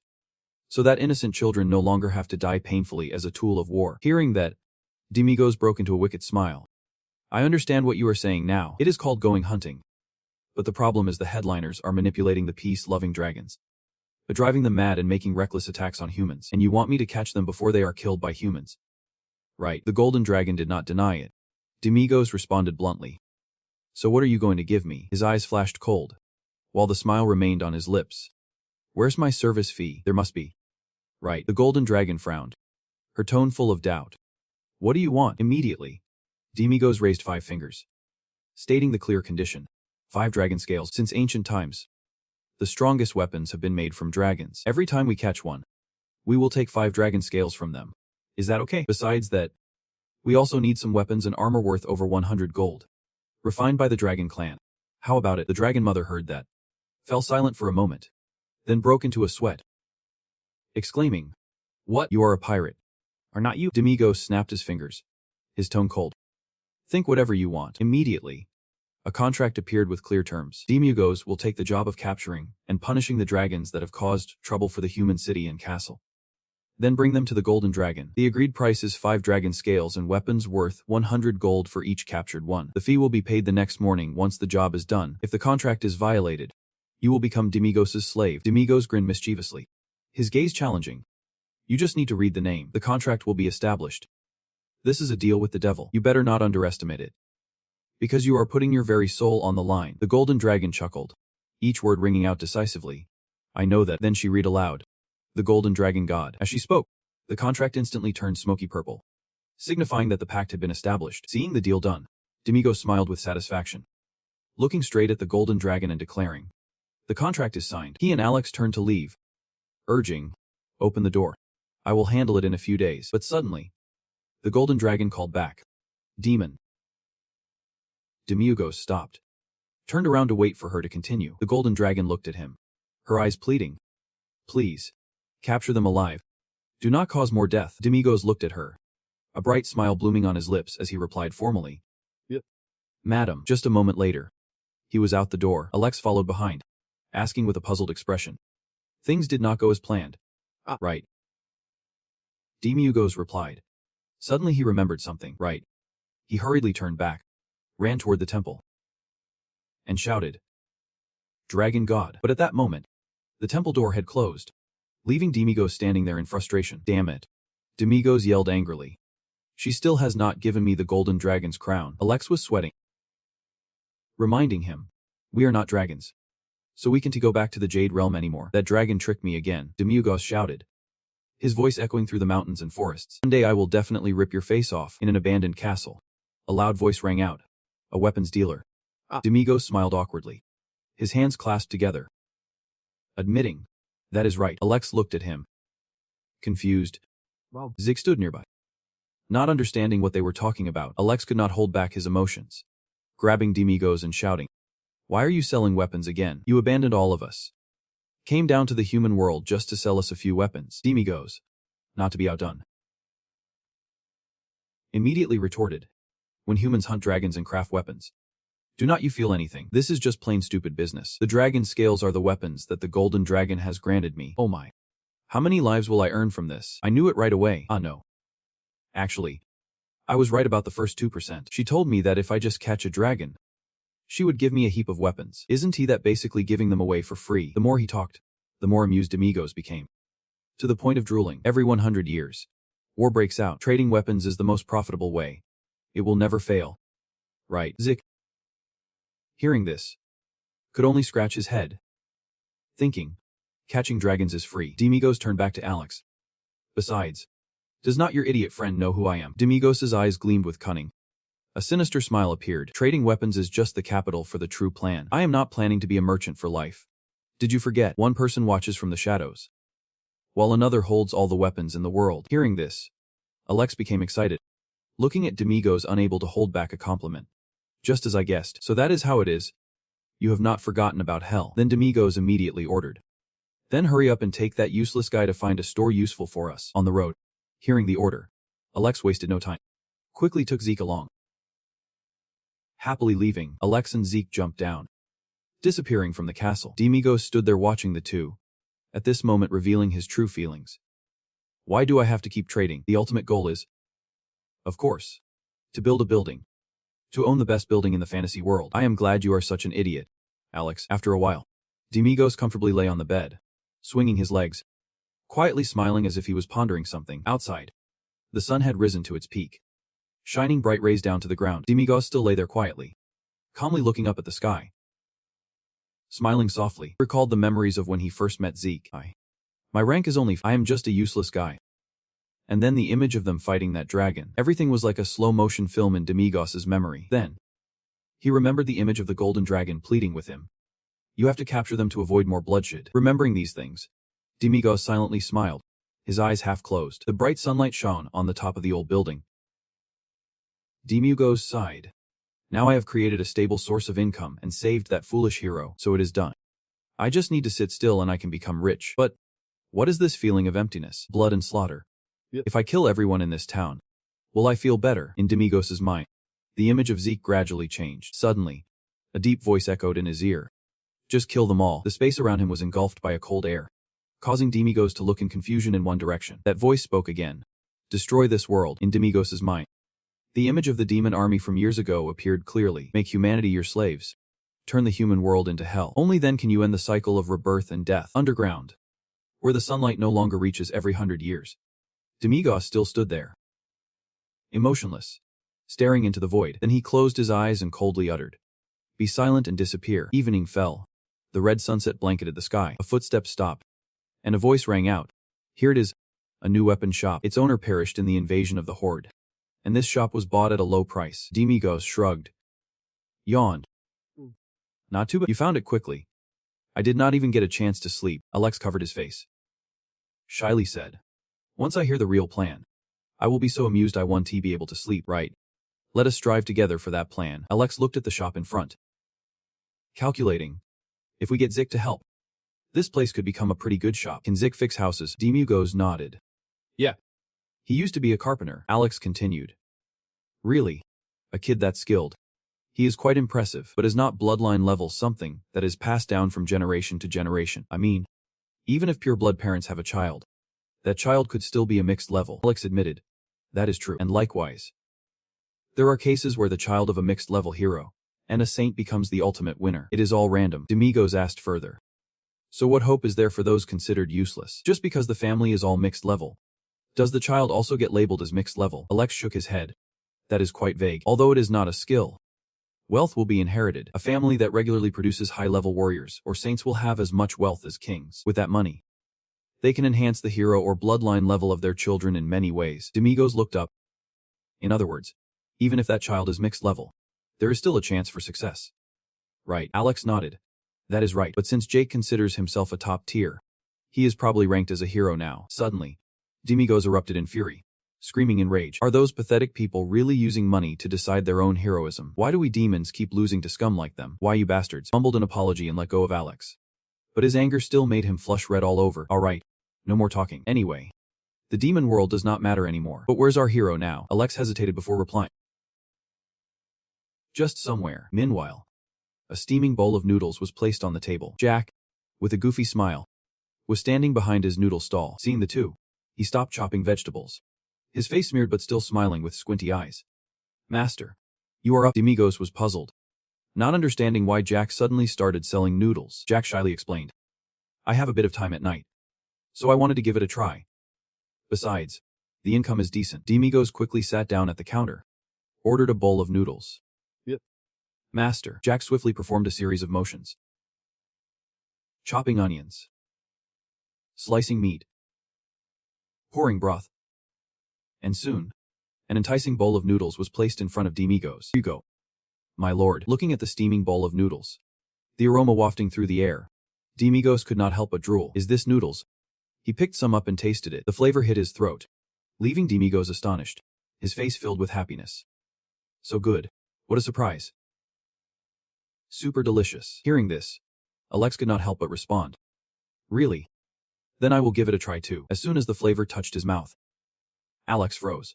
so that innocent children no longer have to die painfully as a tool of war. Hearing that, Demiugaz broke into a wicked smile. I understand what you are saying now. It is called going hunting. But the problem is the headliners are manipulating the peace-loving dragons, but driving them mad and making reckless attacks on humans. And you want me to catch them before they are killed by humans? Right. The golden dragon did not deny it. Demiugaz responded bluntly. So what are you going to give me? His eyes flashed cold, while the smile remained on his lips. Where's my service fee? There must be. Right. The golden dragon frowned, her tone full of doubt. What do you want? Immediately, Demiugaz raised 5 fingers, stating the clear condition. 5 dragon scales. Since ancient times, the strongest weapons have been made from dragons. Every time we catch one, we will take 5 dragon scales from them. Is that okay? Besides that, we also need some weapons and armor worth over 100 gold, refined by the dragon clan. How about it? The dragon mother heard that, fell silent for a moment, then broke into a sweat, exclaiming, what? You are a pirate, are not you? Demiugaz snapped his fingers, his tone cold. Think whatever you want. Immediately, a contract appeared with clear terms. Demiugaz will take the job of capturing and punishing the dragons that have caused trouble for the human city and castle. Then bring them to the golden dragon. The agreed price is 5 dragon scales and weapons worth 100 gold for each captured one. The fee will be paid the next morning once the job is done. If the contract is violated, you will become Demiugaz's slave. Demiugaz grinned mischievously, his gaze challenging. You just need to read the name. The contract will be established. This is a deal with the devil. You better not underestimate it, because you are putting your very soul on the line. The golden dragon chuckled, each word ringing out decisively. I know that. Then she read aloud. The golden dragon god. As she spoke, the contract instantly turned smoky purple, signifying that the pact had been established. Seeing the deal done, Demigos smiled with satisfaction, looking straight at the golden dragon and declaring, "The contract is signed." He and Alex turned to leave, urging, "Open the door. I will handle it in a few days." But suddenly, the golden dragon called back, "Demon." Demigos stopped, turned around to wait for her to continue. The golden dragon looked at him, her eyes pleading, "Please, capture them alive. Do not cause more death." Demigos looked at her, a bright smile blooming on his lips as he replied formally, "Yep, madam." Just a moment later, he was out the door. Alex followed behind, asking with a puzzled expression, "Things did not go as planned, right?" Demigos replied. Suddenly he remembered something, right? He hurriedly turned back, ran toward the temple, and shouted, "Dragon God." But at that moment, the temple door had closed, leaving Demigos standing there in frustration. "Damn it." Demigos yelled angrily. "She still has not given me the golden dragon's crown." Alex was sweating, reminding him, "We are not dragons, so we can't go back to the Jade Realm anymore." "That dragon tricked me again," Demigos shouted, his voice echoing through the mountains and forests. "One day I will definitely rip your face off." In an abandoned castle, a loud voice rang out, "A weapons dealer." Demigos smiled awkwardly, his hands clasped together, admitting, "That is right." Alex looked at him, confused. Wow. Zig stood nearby, not understanding what they were talking about. Alex could not hold back his emotions, grabbing Demigos and shouting, "Why are you selling weapons again? You abandoned all of us. Came down to the human world just to sell us a few weapons." Demigos, not to be outdone, immediately retorted, "When humans hunt dragons and craft weapons, do not you feel anything? This is just plain stupid business. The dragon scales are the weapons that the golden dragon has granted me. Oh my. How many lives will I earn from this? I knew it right away." No. Actually, I was right about the first 2%. She told me that if I just catch a dragon, she would give me a heap of weapons. Isn't he that basically giving them away for free? The more he talked, the more amused Demigos became, to the point of drooling. Every 100 years, war breaks out. Trading weapons is the most profitable way. It will never fail. Right? Zick, hearing this, could only scratch his head, thinking, catching dragons is free. Demigos turned back to Alex. "Besides, does not your idiot friend know who I am?" Demigos' eyes gleamed with cunning. A sinister smile appeared. "Trading weapons is just the capital for the true plan. I am not planning to be a merchant for life. Did you forget? One person watches from the shadows, while another holds all the weapons in the world." Hearing this, Alex became excited, looking at Demigos unable to hold back a compliment. "Just as I guessed. So that is how it is. You have not forgotten about hell." Then Demigos immediately ordered, "Then hurry up and take that useless guy to find a store useful for us on the road." Hearing the order, Alex wasted no time, quickly took Zeke along. Happily leaving, Alex and Zeke jumped down, disappearing from the castle. Demigos stood there watching the two, at this moment revealing his true feelings. "Why do I have to keep trading? The ultimate goal is, of course, to build a building. To own the best building in the fantasy world." "I am glad you are such an idiot, Alex." After a while, Demigos comfortably lay on the bed, swinging his legs, quietly smiling as if he was pondering something. Outside, the sun had risen to its peak, shining bright rays down to the ground. Demigos still lay there quietly, calmly looking up at the sky, smiling softly. Recalled the memories of when he first met Zeke. My rank is only I am just a useless guy." And then the image of them fighting that dragon. Everything was like a slow-motion film in Demigos' memory. Then, he remembered the image of the golden dragon pleading with him. "You have to capture them to avoid more bloodshed." Remembering these things, Demigos silently smiled, his eyes half closed. The bright sunlight shone on the top of the old building. Demigos sighed. "Now I have created a stable source of income and saved that foolish hero, so it is done. I just need to sit still and I can become rich. But what is this feeling of emptiness, blood and slaughter? If I kill everyone in this town, will I feel better?" In Demigos' mind, the image of Zeke gradually changed. Suddenly, a deep voice echoed in his ear. "Just kill them all." The space around him was engulfed by a cold air, causing Demigos to look in confusion in one direction. That voice spoke again. "Destroy this world." In Demigos' mind, the image of the demon army from years ago appeared clearly. "Make humanity your slaves. Turn the human world into hell. Only then can you end the cycle of rebirth and death." Underground, where the sunlight no longer reaches every 100 years, Demigos still stood there, emotionless, staring into the void. Then he closed his eyes and coldly uttered, "Be silent and disappear." Evening fell. The red sunset blanketed the sky. A footstep stopped, and a voice rang out. "Here it is, a new weapon shop. Its owner perished in the invasion of the Horde. And this shop was bought at a low price. Demigos shrugged. Yawned. Not too bad. You found it quickly. I did not even get a chance to sleep. Alex covered his face. Shyly said. Once I hear the real plan, I will be so amused I won't be able to sleep, right? Let us strive together for that plan. Alex looked at the shop in front. Calculating. If we get Zik to help, this place could become a pretty good shop. Can Zik fix houses? Demigos nodded. Yeah. He used to be a carpenter. Alex continued. Really? A kid that skilled? He is quite impressive, but is not bloodline level something that is passed down from generation to generation. I mean, even if pure blood parents have a child, that child could still be a mixed level. Alex admitted. That is true. And likewise, there are cases where the child of a mixed level hero and a saint becomes the ultimate winner. It is all random. Demigos asked further. So what hope is there for those considered useless? Just because the family is all mixed level, does the child also get labeled as mixed level? Alex shook his head. That is quite vague. Although it is not a skill, wealth will be inherited. A family that regularly produces high-level warriors or saints will have as much wealth as kings. With that money, they can enhance the hero or bloodline level of their children in many ways. Demigos looked up. In other words, even if that child is mixed level, there is still a chance for success. Right. Alex nodded. That is right. But since Jake considers himself a top tier, he is probably ranked as a hero now. Suddenly, Demigos erupted in fury, screaming in rage. Are those pathetic people really using money to decide their own heroism? Why do we demons keep losing to scum like them? Why you bastards? Mumbled an apology and let go of Alex. But his anger still made him flush red all over. All right. No more talking. Anyway, the demon world does not matter anymore. But where's our hero now? Alex hesitated before replying. Just somewhere. Meanwhile, a steaming bowl of noodles was placed on the table. Jack, with a goofy smile, was standing behind his noodle stall. Seeing the two, he stopped chopping vegetables, his face smeared but still smiling with squinty eyes. Master, you are up. Demigos was puzzled, not understanding why Jack suddenly started selling noodles. Jack shyly explained. I have a bit of time at night, so I wanted to give it a try. Besides, the income is decent. Demigos quickly sat down at the counter, ordered a bowl of noodles. Yep. Master. Jack swiftly performed a series of motions. Chopping onions, slicing meat, pouring broth. And soon, an enticing bowl of noodles was placed in front of Demigos. Here you go, my lord. Looking at the steaming bowl of noodles, the aroma wafting through the air, Demigos could not help but drool. Is this noodles? He picked some up and tasted it. The flavor hit his throat, leaving Demigos astonished, his face filled with happiness. So good. What a surprise. Super delicious. Hearing this, Alex could not help but respond. Really? Then I will give it a try too. As soon as the flavor touched his mouth, Alex froze,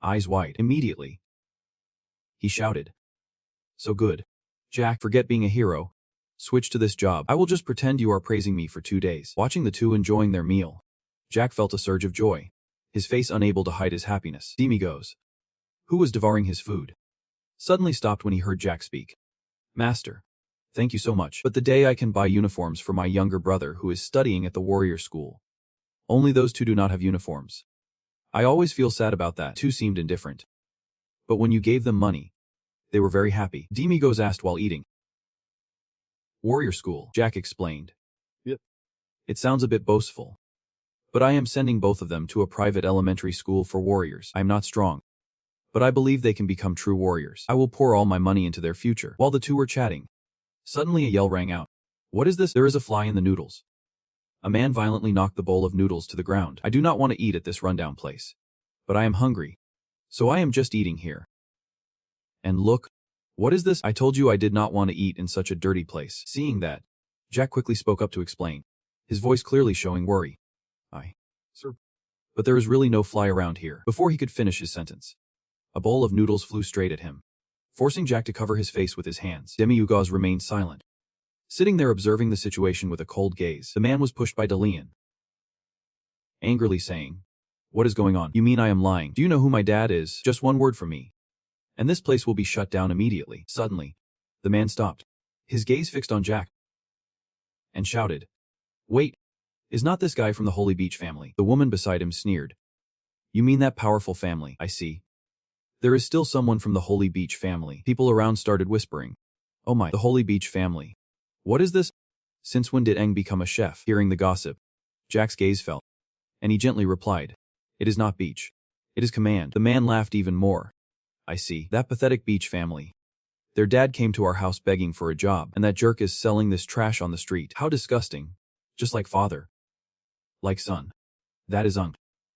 eyes wide. Immediately, he shouted. So good. Jack, forget being a hero. Switch to this job. I will just pretend you are praising me for 2 days. Watching the two enjoying their meal, Jack felt a surge of joy, his face unable to hide his happiness. Demigos, who was devouring his food, suddenly stopped when he heard Jack speak. Master, thank you so much. But the day I can buy uniforms for my younger brother who is studying at the warrior school. Only those two do not have uniforms. I always feel sad about that. Two seemed indifferent. But when you gave them money, they were very happy. Demigos asked while eating. Warrior school, Jack explained. Yep. It sounds a bit boastful, but I am sending both of them to a private elementary school for warriors. I am not strong, but I believe they can become true warriors. I will pour all my money into their future. While the two were chatting, suddenly a yell rang out. What is this? There is a fly in the noodles. A man violently knocked the bowl of noodles to the ground. I do not want to eat at this rundown place, but I am hungry, so I am just eating here. And look, what is this? I told you I did not want to eat in such a dirty place. Seeing that, Jack quickly spoke up to explain, his voice clearly showing worry. Sir. But there is really no fly around here. Before he could finish his sentence, a bowl of noodles flew straight at him, forcing Jack to cover his face with his hands. Demigos remained silent, sitting there observing the situation with a cold gaze. The man was pushed by Delian, angrily saying, What is going on? You mean I am lying? Do you know who my dad is? Just one word from me, and this place will be shut down immediately. Suddenly, the man stopped, his gaze fixed on Jack, and shouted, Wait, is not this guy from the Holy Beach family? The woman beside him sneered. You mean that powerful family? I see. There is still someone from the Holy Beach family. People around started whispering. Oh my, the Holy Beach family. What is this? Since when did Eng become a chef? Hearing the gossip, Jack's gaze fell, and he gently replied, It is not Beach. It is command. The man laughed even more. I see. That pathetic beach family. Their dad came to our house begging for a job, and that jerk is selling this trash on the street. How disgusting. Just like father. Like son. That is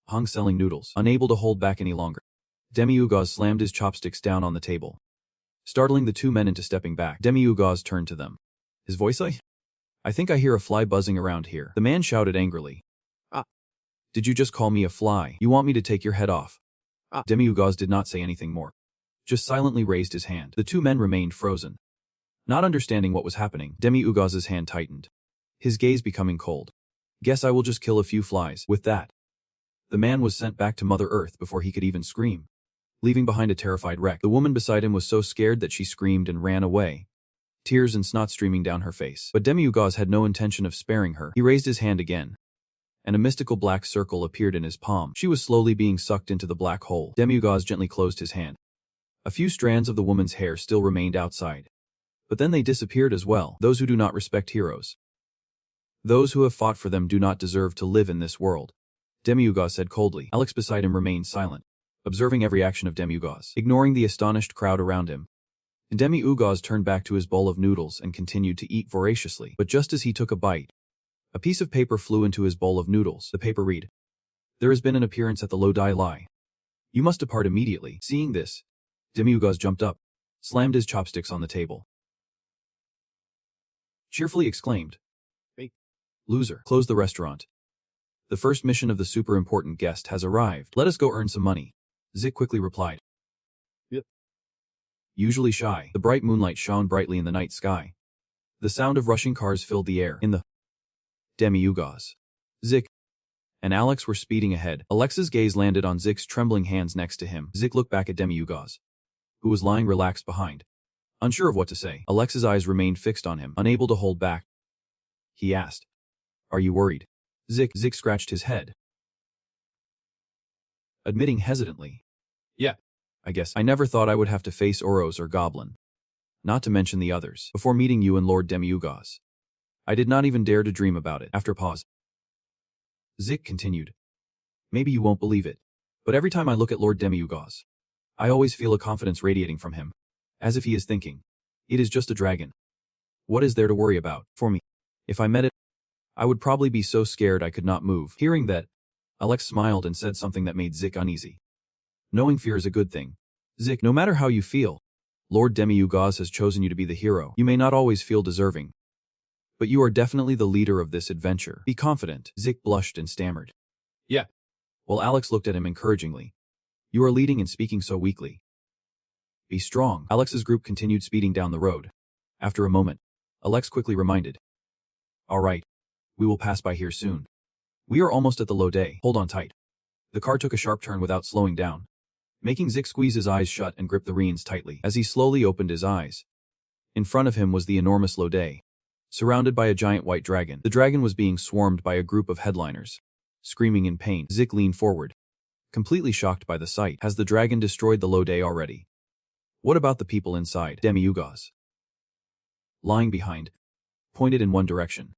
Hung selling noodles, unable to hold back any longer. Demi-Ugaz slammed his chopsticks down on the table, startling the two men into stepping back. Demi-Ugaz turned to them. His voice I think I hear a fly buzzing around here. The man shouted angrily. Ah. Did you just call me a fly? You want me to take your head off? Ah. Demi-Ugaz did not say anything more. Just silently raised his hand. The two men remained frozen. Not understanding what was happening, Demi-Ugaz's hand tightened, his gaze becoming cold. Guess I will just kill a few flies. With that, the man was sent back to Mother Earth before he could even scream, leaving behind a terrified wreck. The woman beside him was so scared that she screamed and ran away, tears and snot streaming down her face. But Demi-Ugaz had no intention of sparing her. He raised his hand again, and a mystical black circle appeared in his palm. She was slowly being sucked into the black hole. Demi-Ugaz gently closed his hand. A few strands of the woman's hair still remained outside, but then they disappeared as well. Those who do not respect heroes, those who have fought for them, do not deserve to live in this world, Demi-Ugaz said coldly. Alex beside him remained silent, observing every action of Demi-Ugaz, ignoring the astonished crowd around him. Demi-Ugaz turned back to his bowl of noodles and continued to eat voraciously. But just as he took a bite, a piece of paper flew into his bowl of noodles. The paper read, "There has been an appearance at the Lodi Lai. You must depart immediately." Seeing this, Demi-Ugaz jumped up, slammed his chopsticks on the table, cheerfully exclaimed, "Hey, loser, close the restaurant. The first mission of the super important guest has arrived. Let us go earn some money." Zik quickly replied. Yep. Usually shy, the bright moonlight shone brightly in the night sky. The sound of rushing cars filled the air. In the Demi-Ugaz, Zik, and Alex were speeding ahead. Alexa's gaze landed on Zik's trembling hands next to him. Zik looked back at Demi-Ugaz, who was lying relaxed behind, unsure of what to say. Alexa's eyes remained fixed on him, unable to hold back. He asked, "Are you worried?" Zik scratched his head, admitting hesitantly, "Yeah, I guess. I never thought I would have to face Oros or Goblin, not to mention the others, before meeting you and Lord Demi-Ugaz. I did not even dare to dream about it." After a pause, Zik continued, "Maybe you won't believe it, but every time I look at Lord Demi-Ugaz, I always feel a confidence radiating from him, as if he is thinking, it is just a dragon. What is there to worry about? For me, if I met it, I would probably be so scared I could not move." Hearing that, Alex smiled and said something that made Zik uneasy. "Knowing fear is a good thing. Zik, no matter how you feel, Lord Demi-Ugaz has chosen you to be the hero. You may not always feel deserving, but you are definitely the leader of this adventure. Be confident." Zik blushed and stammered, "Yeah." While Alex looked at him encouragingly. "You are leading and speaking so weakly. Be strong." Alex's group continued speeding down the road. After a moment, Alex quickly reminded, "All right, we will pass by here soon. We are almost at the Lodi. Hold on tight." The car took a sharp turn without slowing down, making Zik squeeze his eyes shut and grip the reins tightly. As he slowly opened his eyes, in front of him was the enormous Lodi, surrounded by a giant white dragon. The dragon was being swarmed by a group of headliners, screaming in pain. Zik leaned forward, completely shocked by the sight. Has the dragon destroyed the Lodi already? What about the people inside? Demi-Ugaz, lying behind, pointed in one direction,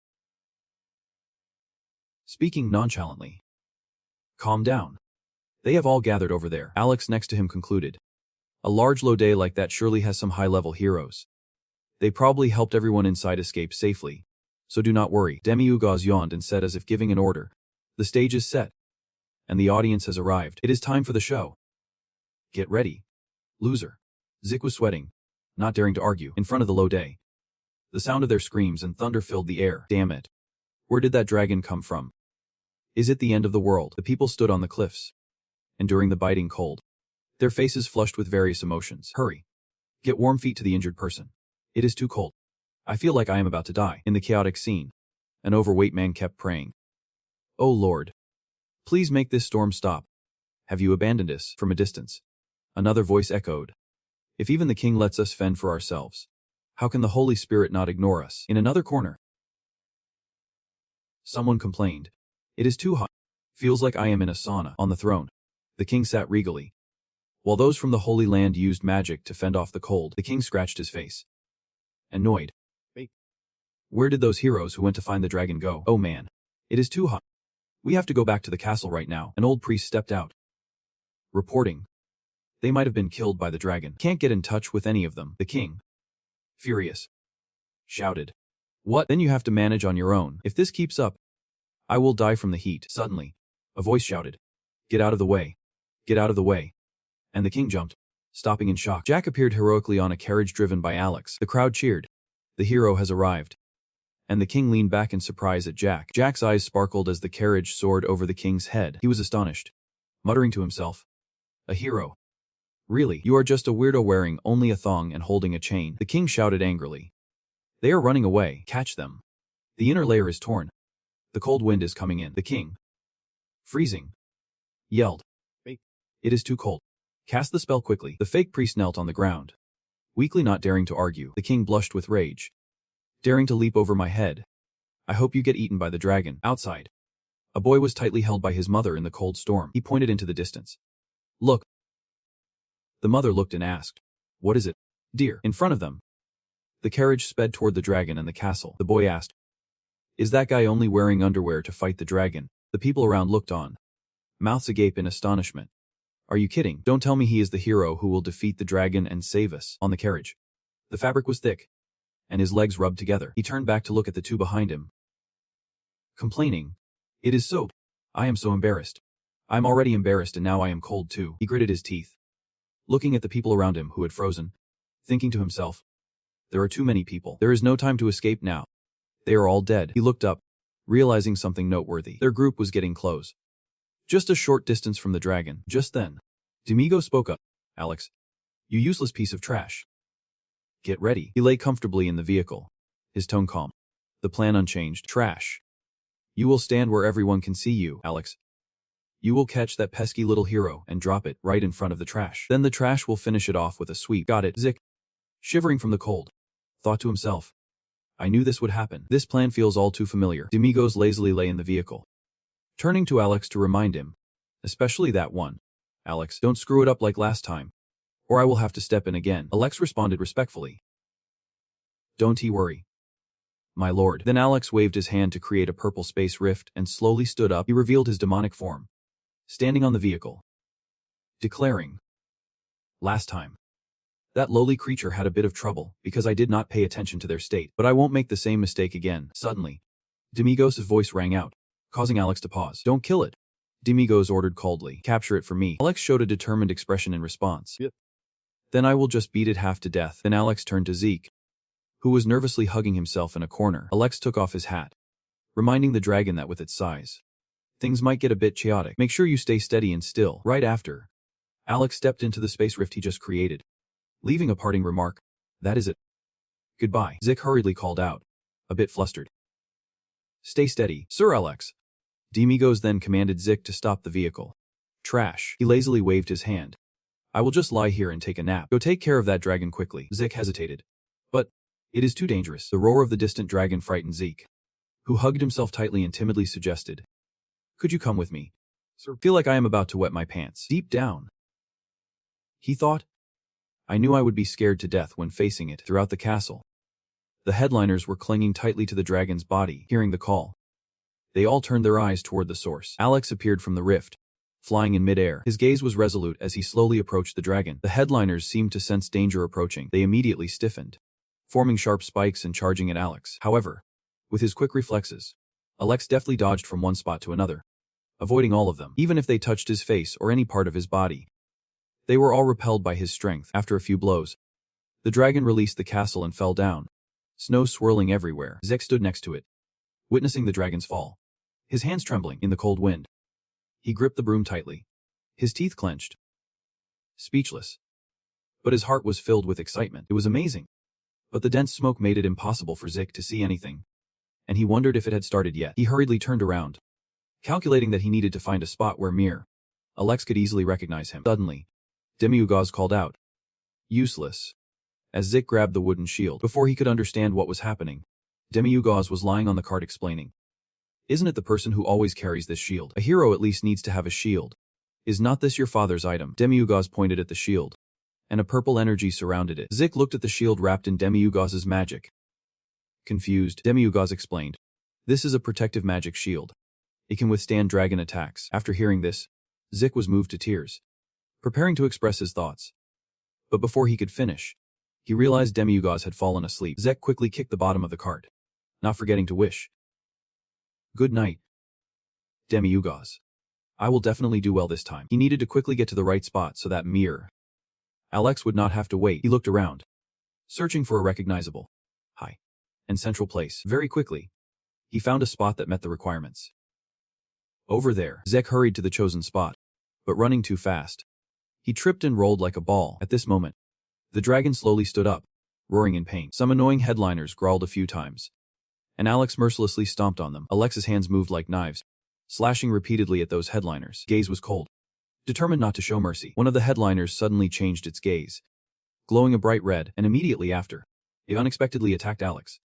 speaking nonchalantly. "Calm down. They have all gathered over there." Alex next to him concluded. "A large Lodi like that surely has some high-level heroes. They probably helped everyone inside escape safely, so do not worry." Demi-Ugaz yawned and said as if giving an order, "The stage is set, and the audience has arrived. It is time for the show. Get ready, loser." Zik was sweating, not daring to argue, in front of the Lodi. The sound of their screams and thunder filled the air. Damn it. Where did that dragon come from? Is it the end of the world? The people stood on the cliffs, enduring the biting cold, their faces flushed with various emotions. "Hurry. Get warm feet to the injured person. It is too cold. I feel like I am about to die." In the chaotic scene, an overweight man kept praying, "Oh Lord, please make this storm stop. Have you abandoned us?" From a distance, another voice echoed, "If even the king lets us fend for ourselves, how can the Holy Spirit not ignore us?" In another corner, someone complained, "It is too hot. Feels like I am in a sauna." On the throne, the king sat regally. While those from the Holy Land used magic to fend off the cold, the king scratched his face, annoyed. "Wait. Where did those heroes who went to find the dragon go? Oh man, it is too hot. We have to go back to the castle right now." An old priest stepped out, reporting. They might have been killed by the dragon. Can't get in touch with any of them. The king, furious, shouted. What? Then you have to manage on your own. If this keeps up, I will die from the heat. Suddenly, a voice shouted, Get out of the way. Get out of the way. And the king jumped, stopping in shock. Jack appeared heroically on a carriage driven by Alex. The crowd cheered. The hero has arrived. And the king leaned back in surprise at Jack. Jack's eyes sparkled as the carriage soared over the king's head. He was astonished, muttering to himself, A hero? Really? You are just a weirdo wearing only a thong and holding a chain. The king shouted angrily. They are running away. Catch them. The inner layer is torn. The cold wind is coming in. The king, freezing, yelled. It is too cold. Cast the spell quickly. The fake priest knelt on the ground, weakly not daring to argue. The king blushed with rage. Daring to leap over my head. I hope you get eaten by the dragon. Outside, a boy was tightly held by his mother in the cold storm. He pointed into the distance. Look. The mother looked and asked, What is it, dear? In front of them, the carriage sped toward the dragon and the castle. The boy asked, Is that guy only wearing underwear to fight the dragon? The people around looked on, mouths agape in astonishment. Are you kidding? Don't tell me he is the hero who will defeat the dragon and save us. On the carriage, the fabric was thick, and his legs rubbed together. He turned back to look at the two behind him, complaining, It is so. I am so embarrassed. I'm already embarrassed and now I am cold too. He gritted his teeth, looking at the people around him who had frozen, thinking to himself, There are too many people. There is no time to escape now. They are all dead. He looked up, realizing something noteworthy. Their group was getting close, just a short distance from the dragon. Just then, Demigo spoke up. Alex, you useless piece of trash. Get ready. He lay comfortably in the vehicle, his tone calm, the plan unchanged. Trash. You will stand where everyone can see you, Alex. You will catch that pesky little hero and drop it right in front of the trash. Then the trash will finish it off with a sweep. Got it. Zick, shivering from the cold, thought to himself, I knew this would happen. This plan feels all too familiar. Demigos lazily lay in the vehicle, turning to Alex to remind him, especially that one. Alex, don't screw it up like last time, or I will have to step in again. Alex responded respectfully. Don't he worry, my lord. Then Alex waved his hand to create a purple space rift and slowly stood up. He revealed his demonic form, standing on the vehicle, declaring, Last time, that lowly creature had a bit of trouble because I did not pay attention to their state, but I won't make the same mistake again. Suddenly, Demigos' voice rang out, causing Alex to pause. Don't kill it, Demigos ordered coldly. Capture it for me. Alex showed a determined expression in response. Yep. Then I will just beat it half to death. Then Alex turned to Zeke, who was nervously hugging himself in a corner. Alex took off his hat, reminding the dragon that with its size, things might get a bit chaotic. Make sure you stay steady and still. Right after, Alex stepped into the space rift he just created, leaving a parting remark. That is it. Goodbye. Zick hurriedly called out, a bit flustered. Stay steady, Sir Alex. Demigos then commanded Zick to stop the vehicle. Trash. He lazily waved his hand. I will just lie here and take a nap. Go take care of that dragon quickly. Zick hesitated. But it is too dangerous. The roar of the distant dragon frightened Zeke, who hugged himself tightly and timidly suggested, Could you come with me? Sir, feel like I am about to wet my pants. Deep down, he thought, I knew I would be scared to death when facing it. Throughout the castle, the headliners were clinging tightly to the dragon's body. Hearing the call, they all turned their eyes toward the source. Alex appeared from the rift, flying in midair. His gaze was resolute as he slowly approached the dragon. The headliners seemed to sense danger approaching. They immediately stiffened, forming sharp spikes and charging at Alex. However, with his quick reflexes, Alex deftly dodged from one spot to another, avoiding all of them. Even if they touched his face or any part of his body, they were all repelled by his strength. After a few blows, the dragon released the castle and fell down, snow swirling everywhere. Zek stood next to it, witnessing the dragon's fall, his hands trembling in the cold wind. He gripped the broom tightly, his teeth clenched, speechless. But his heart was filled with excitement. It was amazing. But the dense smoke made it impossible for Zik to see anything, and he wondered if it had started yet. He hurriedly turned around, calculating that he needed to find a spot where Alex could easily recognize him. Suddenly, Demiugaz called out, Useless, as Zik grabbed the wooden shield. Before he could understand what was happening, Demiugaz was lying on the cart explaining, Isn't it the person who always carries this shield? A hero at least needs to have a shield. Is not this your father's item? Demiugaz pointed at the shield, and a purple energy surrounded it. Zik looked at the shield wrapped in Demiugaz's magic. Confused, Demiugaz explained, This is a protective magic shield. It can withstand dragon attacks. After hearing this, Zik was moved to tears. preparing to express his thoughts. But before he could finish, he realized Demiugaz had fallen asleep. Zek quickly kicked the bottom of the cart, not forgetting to wish. Good night, Demiugaz. I will definitely do well this time. He needed to quickly get to the right spot so that Alex would not have to wait. He looked around, searching for a recognizable, high, and central place. Very quickly, he found a spot that met the requirements. Over there, Zek hurried to the chosen spot, but running too fast, he tripped and rolled like a ball. At this moment, the dragon slowly stood up, roaring in pain. Some annoying headliners growled a few times, and Alex mercilessly stomped on them. Alex's hands moved like knives, slashing repeatedly at those headliners. Gaze was cold, determined not to show mercy. One of the headliners suddenly changed its gaze, glowing a bright red, and immediately after, it unexpectedly attacked Alex,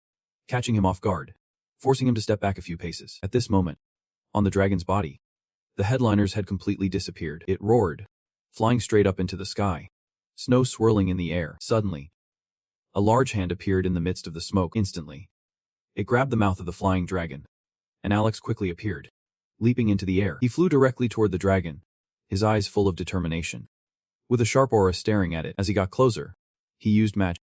catching him off guard, forcing him to step back a few paces. At this moment, on the dragon's body, the headliners had completely disappeared. It roared, flying straight up into the sky, snow swirling in the air. Suddenly, a large hand appeared in the midst of the smoke. Instantly, it grabbed the mouth of the flying dragon, and Alex quickly appeared, leaping into the air. He flew directly toward the dragon, his eyes full of determination, with a sharp aura staring at it. As he got closer, he used magic,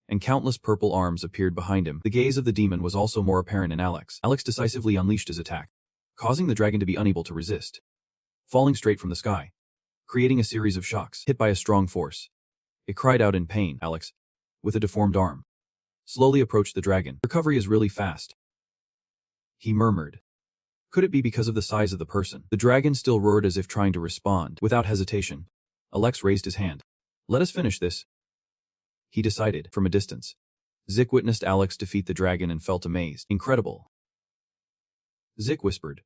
and countless purple arms appeared behind him. The gaze of the demon was also more apparent in Alex. Alex decisively unleashed his attack, causing the dragon to be unable to resist, falling straight from the sky, creating a series of shocks. Hit by a strong force, it cried out in pain. Alex, with a deformed arm, slowly approached the dragon. Recovery is really fast, he murmured. Could it be because of the size of the person? The dragon still roared as if trying to respond. Without hesitation, Alex raised his hand. Let us finish this, he decided. From a distance, Zik witnessed Alex defeat the dragon and felt amazed. Incredible, Zik whispered,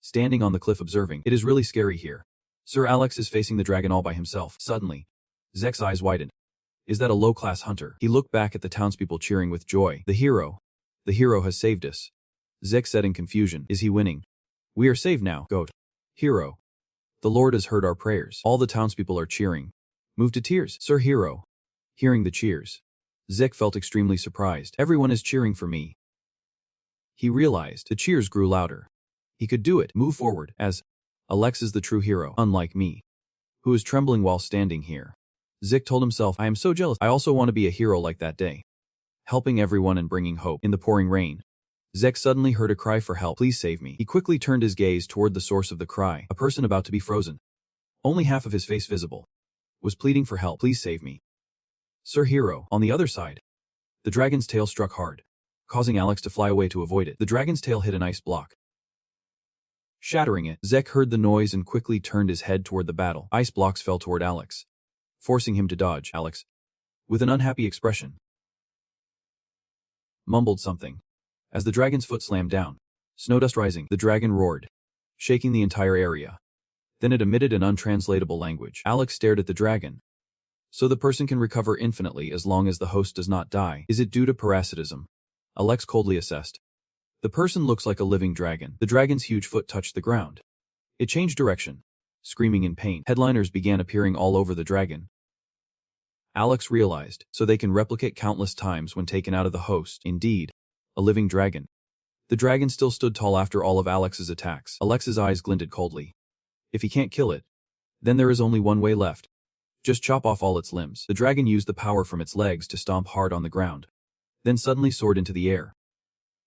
standing on the cliff observing. It is really scary here. Sir Alex is facing the dragon all by himself. Suddenly, Zek's eyes widened. Is that a low-class hunter? He looked back at the townspeople cheering with joy. The hero has saved us, Zek said in confusion. Is he winning? We are saved now, goat. Hero, the Lord has heard our prayers. All the townspeople are cheering, moved to tears. Sir Hero. Hearing the cheers, Zek felt extremely surprised. Everyone is cheering for me. He realized the cheers grew louder. He could do it. Move forward, as Alex is the true hero, unlike me, who is trembling while standing here. Zik told himself, I am so jealous. I also want to be a hero like that day, helping everyone and bringing hope. In the pouring rain, Zek suddenly heard a cry for help. Please save me. He quickly turned his gaze toward the source of the cry. A person about to be frozen, only half of his face visible, was pleading for help. Please save me, Sir Hero. On the other side, the dragon's tail struck hard, causing Alex to fly away to avoid it. The dragon's tail hit an ice block, shattering it. Zek heard the noise and quickly turned his head toward the battle. Ice blocks fell toward Alex, forcing him to dodge. Alex, with an unhappy expression, mumbled something as the dragon's foot slammed down. Snowdust rising, the dragon roared, shaking the entire area. Then it emitted an untranslatable language. Alex stared at the dragon. So the person can recover infinitely as long as the host does not die. Is it due to parasitism? Alex coldly assessed. The person looks like a living dragon. The dragon's huge foot touched the ground. It changed direction, screaming in pain. Headliners began appearing all over the dragon. Alex realized, so they can replicate countless times when taken out of the host. Indeed, a living dragon. The dragon still stood tall after all of Alex's attacks. Alex's eyes glinted coldly. If he can't kill it, then there is only one way left. Just chop off all its limbs. The dragon used the power from its legs to stomp hard on the ground, then suddenly soared into the air,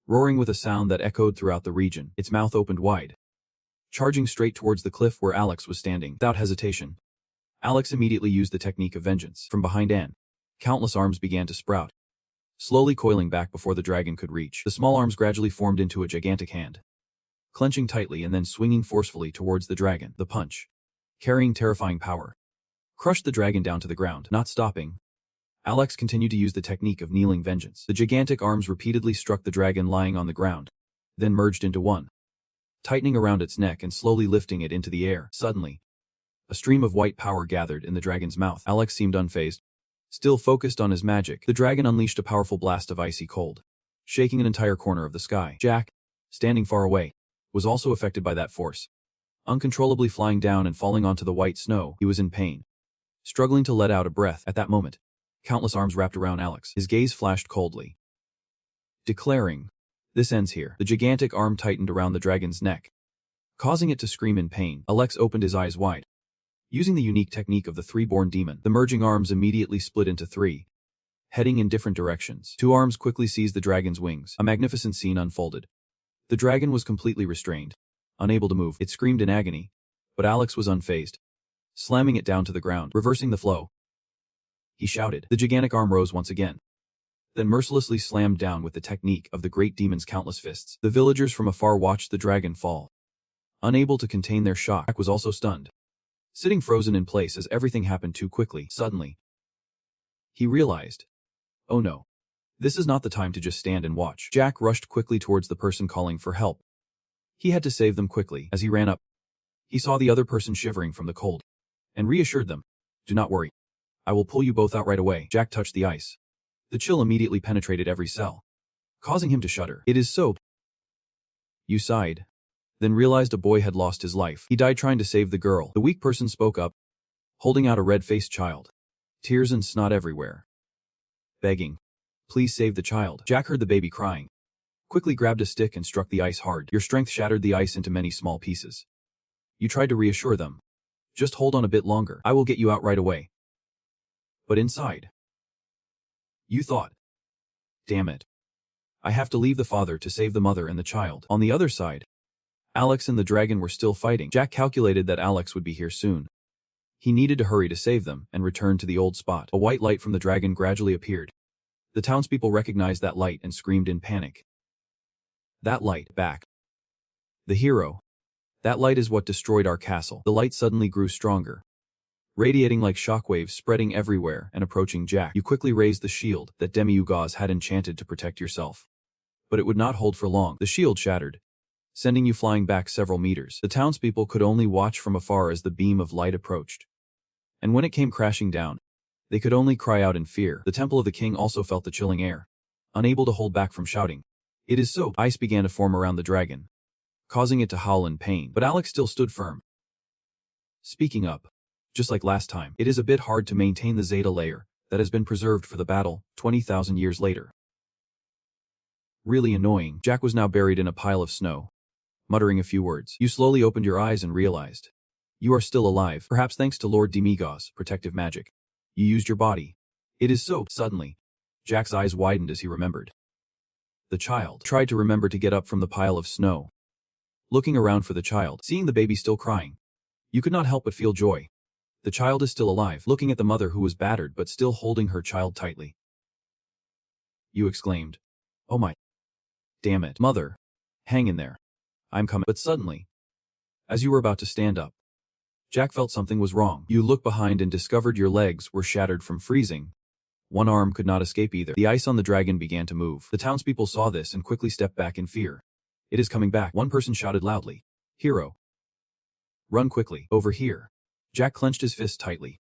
roaring with a sound that echoed throughout the region. Its mouth opened wide, charging straight towards the cliff where Alex was standing. Without hesitation, Alex immediately used the technique of vengeance. From behind countless arms began to sprout, slowly coiling back before the dragon could reach. The small arms gradually formed into a gigantic hand, clenching tightly and then swinging forcefully towards the dragon. The punch, carrying terrifying power, crushed the dragon down to the ground. Not stopping, Alex continued to use the technique of kneeling vengeance. The gigantic arms repeatedly struck the dragon lying on the ground, then merged into one, tightening around its neck and slowly lifting it into the air. Suddenly, a stream of white power gathered in the dragon's mouth. Alex seemed unfazed, still focused on his magic. The dragon unleashed a powerful blast of icy cold, shaking an entire corner of the sky. Jack, standing far away, was also affected by that force. Uncontrollably flying down and falling onto the white snow, he was in pain, struggling to let out a breath. At that moment, countless arms wrapped around Alex. His gaze flashed coldly, declaring, "This ends here." The gigantic arm tightened around the dragon's neck, causing it to scream in pain. Alex opened his eyes wide, Using the unique technique of the three-born demon, the merging arms immediately split into three, heading in different directions. Two arms quickly seized the dragon's wings. A magnificent scene unfolded. The dragon was completely restrained, unable to move. It screamed in agony, but Alex was unfazed, slamming it down to the ground, reversing the flow. He shouted. The gigantic arm rose once again, then mercilessly slammed down with the technique of the great demon's countless fists. The villagers from afar watched the dragon fall, unable to contain their shock. Jack was also stunned, sitting frozen in place as everything happened too quickly. Suddenly, he realized, oh no, this is not the time to just stand and watch. Jack rushed quickly towards the person calling for help. He had to save them quickly. As he ran up, he saw the other person shivering from the cold, and reassured them, do not worry, I will pull you both out right away. Jack touched the ice. The chill immediately penetrated every cell, causing him to shudder. It is so. You sighed, then realized a boy had lost his life. He died trying to save the girl. The weak person spoke up, holding out a red-faced child, tears and snot everywhere, begging, please save the child. Jack heard the baby crying, quickly grabbed a stick and struck the ice hard. Your strength shattered the ice into many small pieces. You tried to reassure them. Just hold on a bit longer. I will get you out right away. But inside, you thought, damn it, I have to leave the father to save the mother and the child. On the other side, Alex and the dragon were still fighting. Jack calculated that Alex would be here soon. He needed to hurry to save them and return to the old spot. A white light from the dragon gradually appeared. The townspeople recognized that light and screamed in panic. That light, back. The hero. That light is what destroyed our castle. The light suddenly grew stronger, radiating like shockwaves spreading everywhere and approaching Jack. You quickly raised the shield that Demi-Ugaz had enchanted to protect yourself. But it would not hold for long. The shield shattered, sending you flying back several meters. The townspeople could only watch from afar as the beam of light approached. And when it came crashing down, they could only cry out in fear. The temple of the king also felt the chilling air, unable to hold back from shouting. It is so. Ice began to form around the dragon, causing it to howl in pain. But Alex still stood firm, speaking up. Just like last time, it is a bit hard to maintain the Zeta layer that has been preserved for the battle 20,000 years later. Really annoying. Jack was now buried in a pile of snow, muttering a few words. You slowly opened your eyes and realized you are still alive, perhaps thanks to Lord Demi-Ugaz's protective magic. You used your body. It is so. Suddenly, Jack's eyes widened as he remembered. The child tried to remember to get up from the pile of snow, looking around for the child, seeing the baby still crying. You could not help but feel joy. The child is still alive, looking at the mother who was battered but still holding her child tightly. You exclaimed, oh my. Damn it, mother. Hang in there. I'm coming. But suddenly, as you were about to stand up, Jack felt something was wrong. You looked behind and discovered your legs were shattered from freezing. One arm could not escape either. The ice on the dragon began to move. The townspeople saw this and quickly stepped back in fear. It is coming back. One person shouted loudly, hero. Run quickly. Over here. Jack clenched his fist tightly,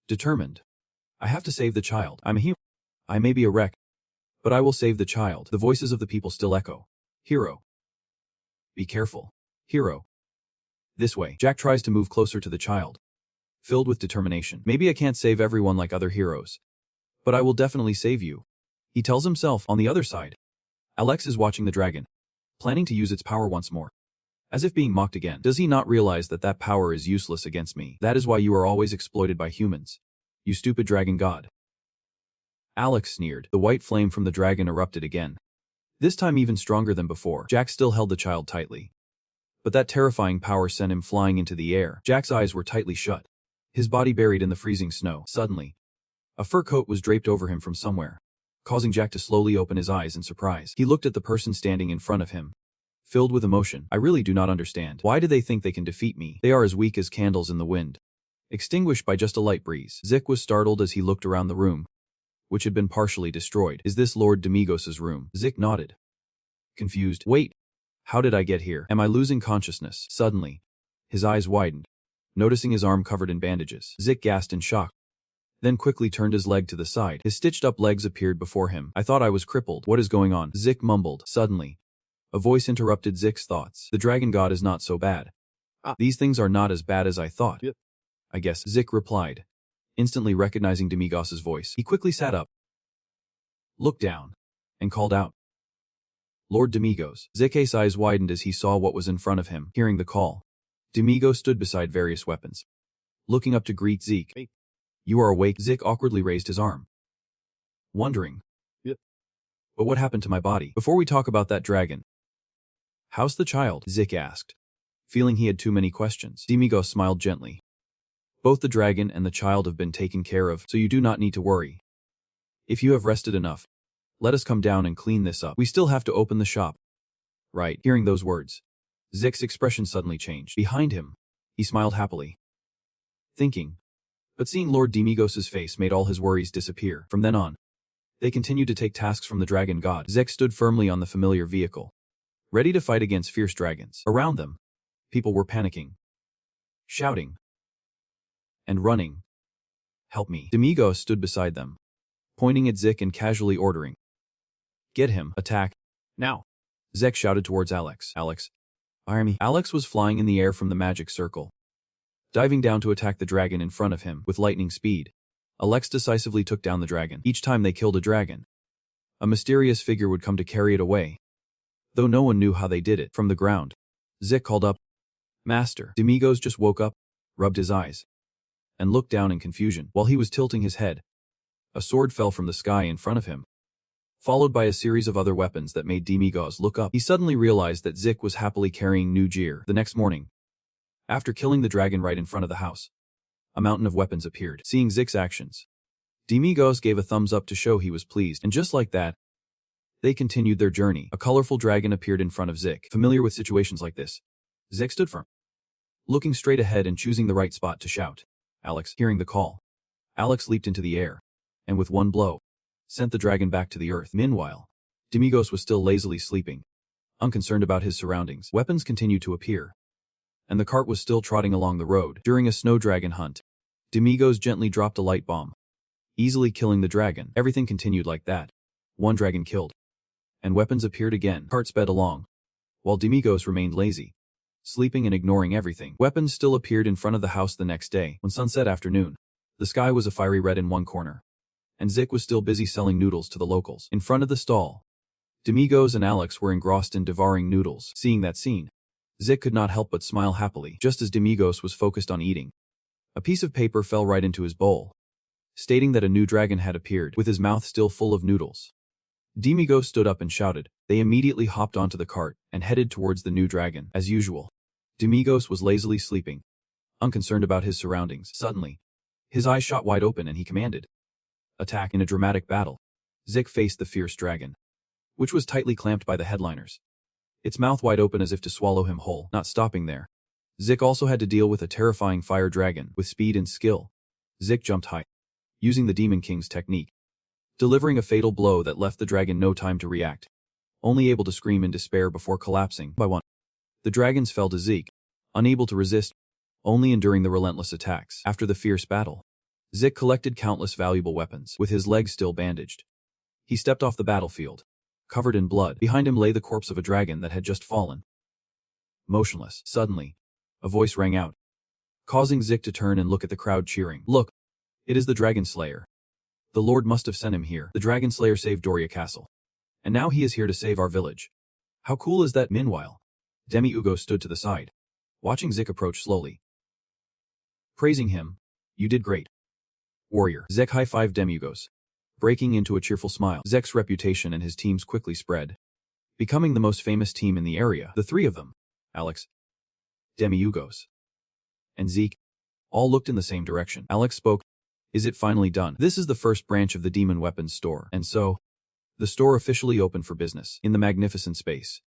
determined. I have to save the child. I'm a hero. I may be a wreck, but I will save the child. The voices of the people still echo. Hero. Be careful. Hero. This way. Jack tries to move closer to the child, filled with determination. Maybe I can't save everyone like other heroes, but I will definitely save you, he tells himself. On the other side, Alex is watching the dragon, planning to use its power once more. As if being mocked again. Does he not realize that that power is useless against me? That is why you are always exploited by humans, you stupid dragon god. Alex sneered. The white flame from the dragon erupted again, this time even stronger than before. Jack still held the child tightly, but that terrifying power sent him flying into the air. Jack's eyes were tightly shut, his body buried in the freezing snow. Suddenly, a fur coat was draped over him from somewhere, causing Jack to slowly open his eyes in surprise. He looked at the person standing in front of him, filled with emotion. I really do not understand. Why do they think they can defeat me? They are as weak as candles in the wind, extinguished by just a light breeze. Zik was startled as he looked around the room, which had been partially destroyed. Is this Lord Demi-Ugaz's room? Zik nodded, confused. Wait, how did I get here? Am I losing consciousness? Suddenly, his eyes widened, noticing his arm covered in bandages. Zik gasped in shock, then quickly turned his leg to the side. His stitched-up legs appeared before him. I thought I was crippled. What is going on? Zik mumbled. Suddenly, a voice interrupted Zik's thoughts. The dragon god is not so bad. These things are not as bad as I thought. Yep. I guess, Zik replied, instantly recognizing Demi-Ugaz's voice. He quickly sat up, looked down, and called out, Lord Demi-Ugaz. Zik's eyes widened as he saw what was in front of him. Hearing the call, Demi-Ugaz stood beside various weapons, looking up to greet Zeke. Hey. You are awake? Zeke awkwardly raised his arm, wondering. Yeah. But what happened to my body? Before we talk about that dragon. How's the child? Zeke asked, feeling he had too many questions. Demigos smiled gently. Both the dragon and the child have been taken care of, so you do not need to worry. If you have rested enough, let us come down and clean this up. We still have to open the shop. Right. Hearing those words, Zeke's expression suddenly changed. Behind him, he smiled happily, thinking. But seeing Lord Demigos' face made all his worries disappear. From then on, they continued to take tasks from the dragon god. Zeke stood firmly on the familiar vehicle, ready to fight against fierce dragons. Around them, people were panicking, shouting, and running. Help me. Demigos stood beside them, pointing at Zeke and casually ordering. Get him. Attack. Now. Zeke shouted towards Alex. Alex. Fire me. Alex was flying in the air from the magic circle, diving down to attack the dragon in front of him with lightning speed. Alex decisively took down the dragon. Each time they killed a dragon, a mysterious figure would come to carry it away. Though no one knew how they did it. From the ground, Zeke called up, Master. Demigos just woke up, rubbed his eyes, and looked down in confusion. While he was tilting his head, a sword fell from the sky in front of him, followed by a series of other weapons that made Demigos look up. He suddenly realized that Zeke was happily carrying new gear. The next morning, after killing the dragon right in front of the house, a mountain of weapons appeared. Seeing Zeke's actions, Demigos gave a thumbs up to show he was pleased, and just like that, they continued their journey. A colorful dragon appeared in front of Zeke. Familiar with situations like this, Zeke stood firm, looking straight ahead and choosing the right spot to shout. Alex. Hearing the call, Alex leaped into the air, and with one blow, sent the dragon back to the earth. Meanwhile, Demigos was still lazily sleeping, unconcerned about his surroundings. Weapons continued to appear, and the cart was still trotting along the road. During a snow dragon hunt, Demigos gently dropped a light bomb, easily killing the dragon. Everything continued like that. One dragon killed, and weapons appeared again. Cart sped along, while Demigos remained lazy, sleeping and ignoring everything. Weapons still appeared in front of the house the next day. When sunset afternoon, the sky was a fiery red in one corner, and Zeke was still busy selling noodles to the locals. In front of the stall, Demigos and Alex were engrossed in devouring noodles. Seeing that scene, Zeke could not help but smile happily. Just as Demigos was focused on eating, a piece of paper fell right into his bowl, stating that a new dragon had appeared. With his mouth still full of noodles, Demigos stood up and shouted. They immediately hopped onto the cart and headed towards the new dragon. As usual, Demigos was lazily sleeping, unconcerned about his surroundings. Suddenly, his eyes shot wide open and he commanded, Attack. In a dramatic battle, Zeke faced the fierce dragon, which was tightly clamped by the headliners, its mouth wide open as if to swallow him whole. Not stopping there, Zeke also had to deal with a terrifying fire dragon. With speed and skill, Zeke jumped high, using the Demon King's technique, delivering a fatal blow that left the dragon no time to react, only able to scream in despair before collapsing. By one, the dragons fell to Zeke, unable to resist, only enduring the relentless attacks. After the fierce battle, Zeke collected countless valuable weapons. With his legs still bandaged, he stepped off the battlefield, covered in blood. Behind him lay the corpse of a dragon that had just fallen, motionless. Suddenly, a voice rang out, causing Zeke to turn and look at the crowd cheering. Look, it is the Dragon Slayer. The Lord must have sent him here. The Dragon Slayer saved Doria Castle, and now he is here to save our village. How cool is that? Meanwhile, Demi-Ugo stood to the side, watching Zeke approach slowly, praising him. You did great, warrior. Zeke high-fived Demi-Ugos, breaking into a cheerful smile. Zeke's reputation and his teams quickly spread, becoming the most famous team in the area. The three of them, Alex, Demi-Ugos, and Zeke, all looked in the same direction. Alex spoke. Is it finally done? This is the first branch of the Demon Weapons store, and so, the store officially opened for business. In the magnificent space,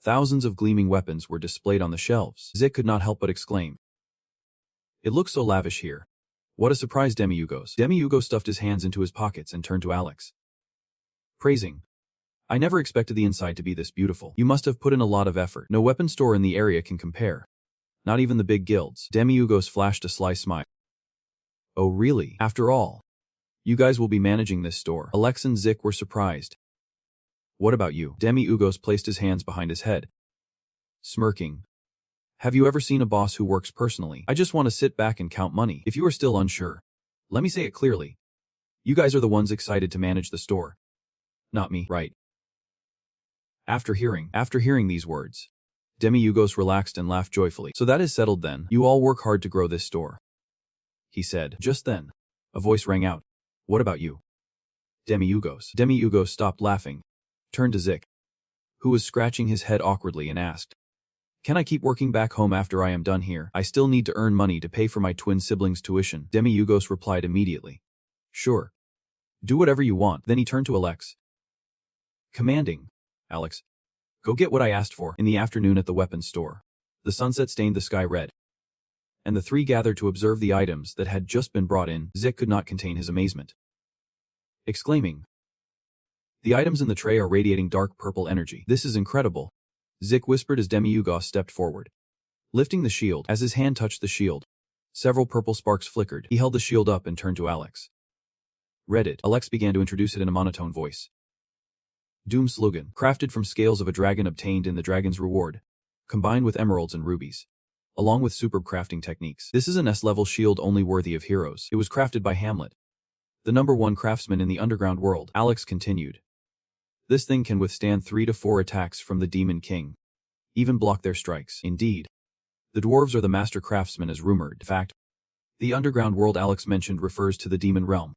thousands of gleaming weapons were displayed on the shelves. Zeke could not help but exclaim. It looks so lavish here. What a surprise. Demi-Ugos. Demi-Ugo stuffed his hands into his pockets and turned to Alex, praising. I never expected the inside to be this beautiful. You must have put in a lot of effort. No weapon store in the area can compare. Not even the big guilds. Demi-Ugos flashed a sly smile. Oh really? After all, you guys will be managing this store. Alex and Zeke were surprised. What about you? Demi-Ugos placed his hands behind his head, smirking. Have you ever seen a boss who works personally? I just want to sit back and count money. If you are still unsure, let me say it clearly. You guys are the ones excited to manage the store, not me, right? After hearing these words, Demi-Ugos relaxed and laughed joyfully. So that is settled then. You all work hard to grow this store. he said. Just then, a voice rang out. What about you? Demi-Ugos. Demi-Ugos stopped laughing, turned to Zik, who was scratching his head awkwardly, and asked, Can I keep working back home after I am done here? I still need to earn money to pay for my twin siblings' tuition. Demi-Ugos replied immediately. Sure. Do whatever you want. Then he turned to Alex, commanding, Alex, go get what I asked for. In the afternoon at the weapons store, the sunset stained the sky red, and the three gathered to observe the items that had just been brought in. Zik could not contain his amazement, exclaiming, The items in the tray are radiating dark purple energy. This is incredible, Zik whispered as Demi-Ugos stepped forward, lifting the shield. As his hand touched the shield, several purple sparks flickered. He held the shield up and turned to Alex. Read it. Alex began to introduce it in a monotone voice. Doom slogan, crafted from scales of a dragon obtained in the dragon's reward, combined with emeralds and rubies, along with superb crafting techniques. This is an S-level shield only worthy of heroes. It was crafted by Hamlet, the #1 craftsman in the underground world. Alex continued. This thing can withstand 3 to 4 attacks from the Demon King, even block their strikes. Indeed, the dwarves are the master craftsmen as rumored. In fact, the underground world Alex mentioned refers to the demon realm,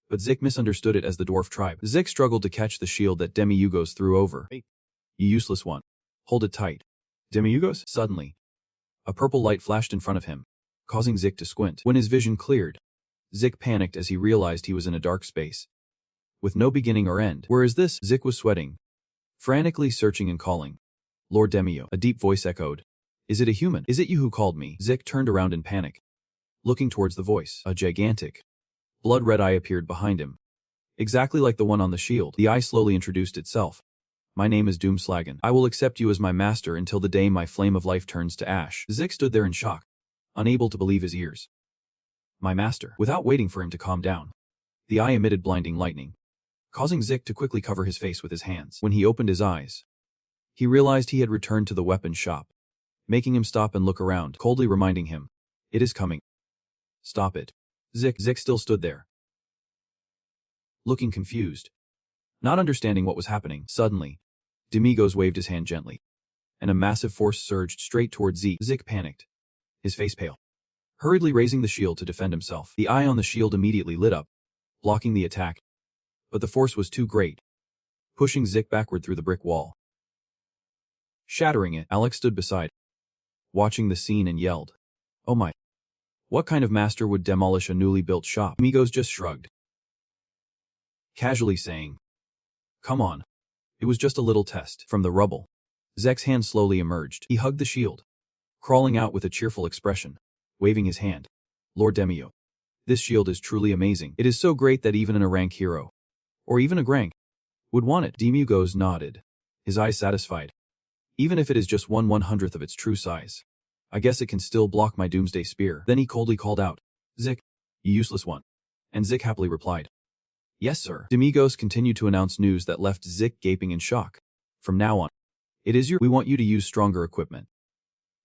but Zik misunderstood it as the dwarf tribe. Zik struggled to catch the shield that Demi-Ugos threw over. Hey, you useless one. Hold it tight. Demi-Ugos? Suddenly, a purple light flashed in front of him, causing Zik to squint. When his vision cleared, Zik panicked as he realized he was in a dark space, with no beginning or end. Where is this? Zik was sweating, frantically searching and calling. Lord Demio. A deep voice echoed. Is it a human? Is it you who called me? Zik turned around in panic, looking towards the voice. A gigantic, blood-red eye appeared behind him, exactly like the one on the shield. The eye slowly introduced itself. My name is Doomslagan. I will accept you as my master until the day my flame of life turns to ash. Zik stood there in shock, unable to believe his ears. My master. Without waiting for him to calm down, the eye emitted blinding lightning, causing Zik to quickly cover his face with his hands. When he opened his eyes, he realized he had returned to the weapon shop, making him stop and look around, coldly reminding him, It is coming. Stop it. Zik still stood there, looking confused, not understanding what was happening. Suddenly, Demi-Ugos waved his hand gently, and a massive force surged straight towards Zik. Zik panicked, his face pale, hurriedly raising the shield to defend himself. The eye on the shield immediately lit up, blocking the attack, but the force was too great, pushing Zik backward through the brick wall, shattering it. Alex stood beside, watching the scene, and yelled, Oh my. What kind of master would demolish a newly built shop? Demi-Ugos just shrugged, casually saying, Come on. It was just a little test. From the rubble, Zek's hand slowly emerged. He hugged the shield, crawling out with a cheerful expression, waving his hand. Lord Demio. This shield is truly amazing. It is so great that even a rank hero, or even a Grank, would want it. Demi-Ugos nodded, his eyes satisfied. Even if it is just 1/100th of its true size, I guess it can still block my doomsday spear. Then he coldly called out, Zik, you useless one. And Zik happily replied, Yes, sir. Demi-Ugos continued to announce news that left Zik gaping in shock. From now on, we want you to use stronger equipment.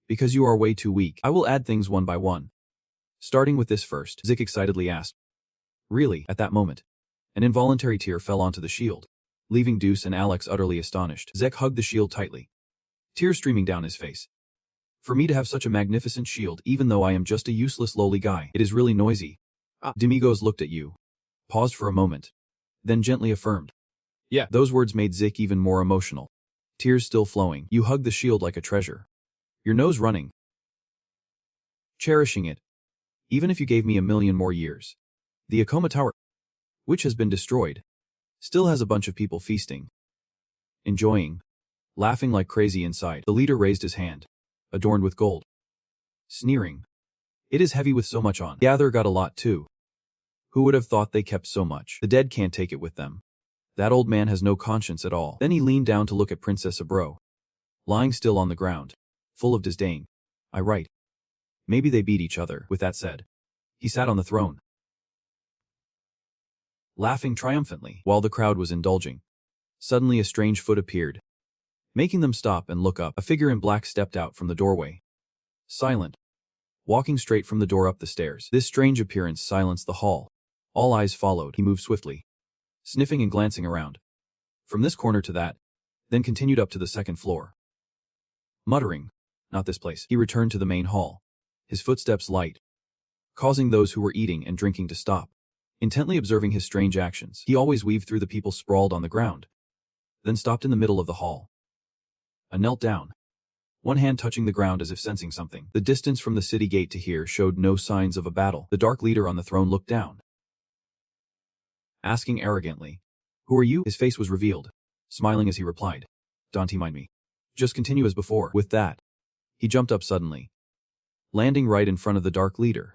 Because you are way too weak. I will add things one by one. Starting with this first, Zik excitedly asked. Really? At that moment, an involuntary tear fell onto the shield, leaving Deuce and Alex utterly astonished. Zik hugged the shield tightly, tears streaming down his face. For me to have such a magnificent shield, even though I am just a useless lowly guy, it is really noisy. Demi-Ugos looked at you, paused for a moment, then gently affirmed. Yeah. Those words made Zik even more emotional, tears still flowing. You hugged the shield like a treasure, your nose running, cherishing it, even if you gave me 1,000,000 more years. The Akoma Tower, which has been destroyed, still has a bunch of people feasting, enjoying, laughing like crazy inside. The leader raised his hand, adorned with gold, sneering. It is heavy with so much on. The other got a lot too. Who would have thought they kept so much? The dead can't take it with them. That old man has no conscience at all. Then he leaned down to look at Princess Abro, lying still on the ground, full of disdain. I right. Maybe they beat each other. With that said, he sat on the throne, laughing triumphantly. While the crowd was indulging, suddenly a strange foot appeared, making them stop and look up. A figure in black stepped out from the doorway, silent, walking straight from the door up the stairs. This strange appearance silenced the hall. All eyes followed. He moved swiftly, sniffing and glancing around, from this corner to that, then continued up to the second floor. Muttering, Not this place. He returned to the main hall, his footsteps light, causing those who were eating and drinking to stop. Intently observing his strange actions, he always weaved through the people sprawled on the ground, then stopped in the middle of the hall. Knelt down, one hand touching the ground as if sensing something. The distance from the city gate to here showed no signs of a battle. The dark leader on the throne looked down, asking arrogantly, "Who are you?" His face was revealed, smiling as he replied, "Don't mind me. Just continue as before." With that, he jumped up suddenly, landing right in front of the dark leader,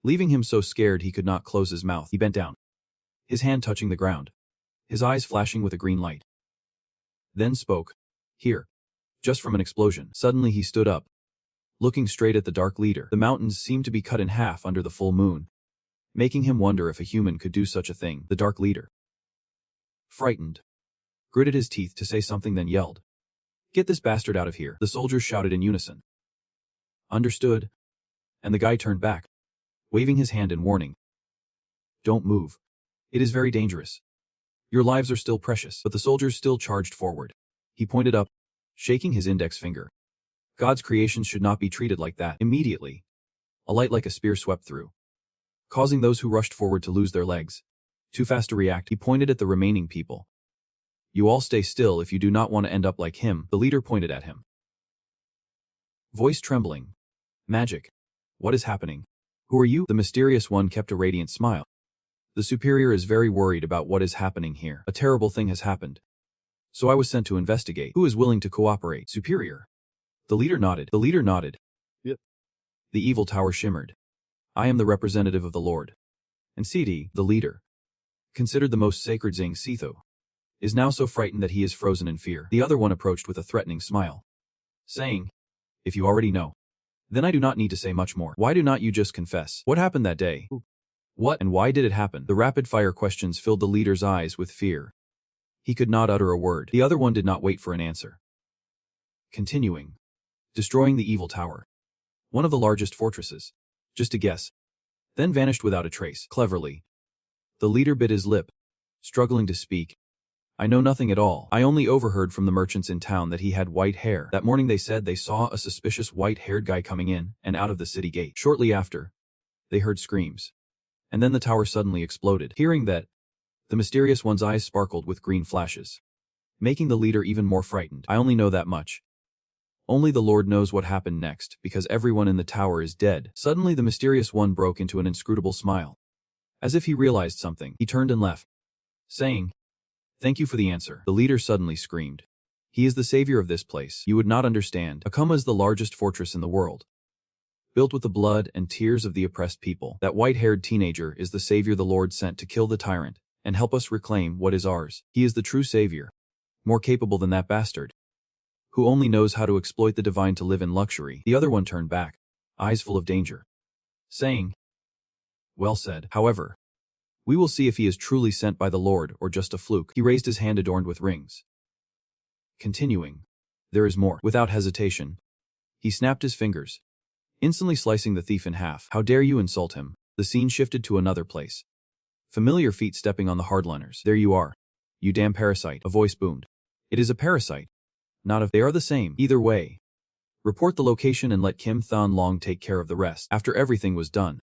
leaving him so scared he could not close his mouth. He bent down, his hand touching the ground, his eyes flashing with a green light. Then spoke, "Here." Just from an explosion. Suddenly he stood up, looking straight at the dark leader. The mountains seemed to be cut in half under the full moon, making him wonder if a human could do such a thing. The dark leader, frightened, gritted his teeth to say something, then yelled, "Get this bastard out of here." The soldiers shouted in unison, "Understood," and the guy turned back, waving his hand in warning. "Don't move. It is very dangerous. Your lives are still precious." But the soldiers still charged forward. He pointed up, shaking his index finger. "God's creations should not be treated like that." Immediately, a light like a spear swept through, causing those who rushed forward to lose their legs. Too fast to react, he pointed at the remaining people. "You all stay still if you do not want to end up like him." The leader pointed at him, voice trembling. "Magic. What is happening? Who are you?" The mysterious one kept a radiant smile. "The superior is very worried about what is happening here. A terrible thing has happened. So I was sent to investigate. Who is willing to cooperate?" "Superior." The leader nodded. Yep. The evil tower shimmered. "I am the representative of the Lord. And CD, the leader, considered the most sacred Zing Sitho, is now so frightened that he is frozen in fear." The other one approached with a threatening smile, saying, "If you already know, then I do not need to say much more. Why do not you just confess? What happened that day? What and why did it happen?" The rapid-fire questions filled the leader's eyes with fear. He could not utter a word. The other one did not wait for an answer. Continuing, "Destroying the evil tower, one of the largest fortresses. Just a guess." Then vanished without a trace. Cleverly, the leader bit his lip, struggling to speak. "I know nothing at all. I only overheard from the merchants in town that he had white hair. That morning they said they saw a suspicious white-haired guy coming in and out of the city gate. Shortly after, they heard screams. And then the tower suddenly exploded." Hearing that, the mysterious one's eyes sparkled with green flashes, making the leader even more frightened. "I only know that much. Only the Lord knows what happened next, because everyone in the tower is dead." Suddenly the mysterious one broke into an inscrutable smile. As if he realized something, he turned and left, saying, "Thank you for the answer." The leader suddenly screamed, "He is the savior of this place. You would not understand. Akuma is the largest fortress in the world, built with the blood and tears of the oppressed people. That white-haired teenager is the savior the Lord sent to kill the tyrant and help us reclaim what is ours. He is the true savior, more capable than that bastard, who only knows how to exploit the divine to live in luxury." The other one turned back, eyes full of danger, saying, "Well said. However, we will see if he is truly sent by the Lord or just a fluke." He raised his hand adorned with rings. Continuing, "There is more." Without hesitation, he snapped his fingers, instantly slicing the thief in half. "How dare you insult him?" The scene shifted to another place. Familiar feet stepping on the hardliners. "There you are, you damn parasite," a voice boomed. "It is a parasite, not a—" "They are the same. Either way, report the location and let Kim Thun Long take care of the rest." After everything was done,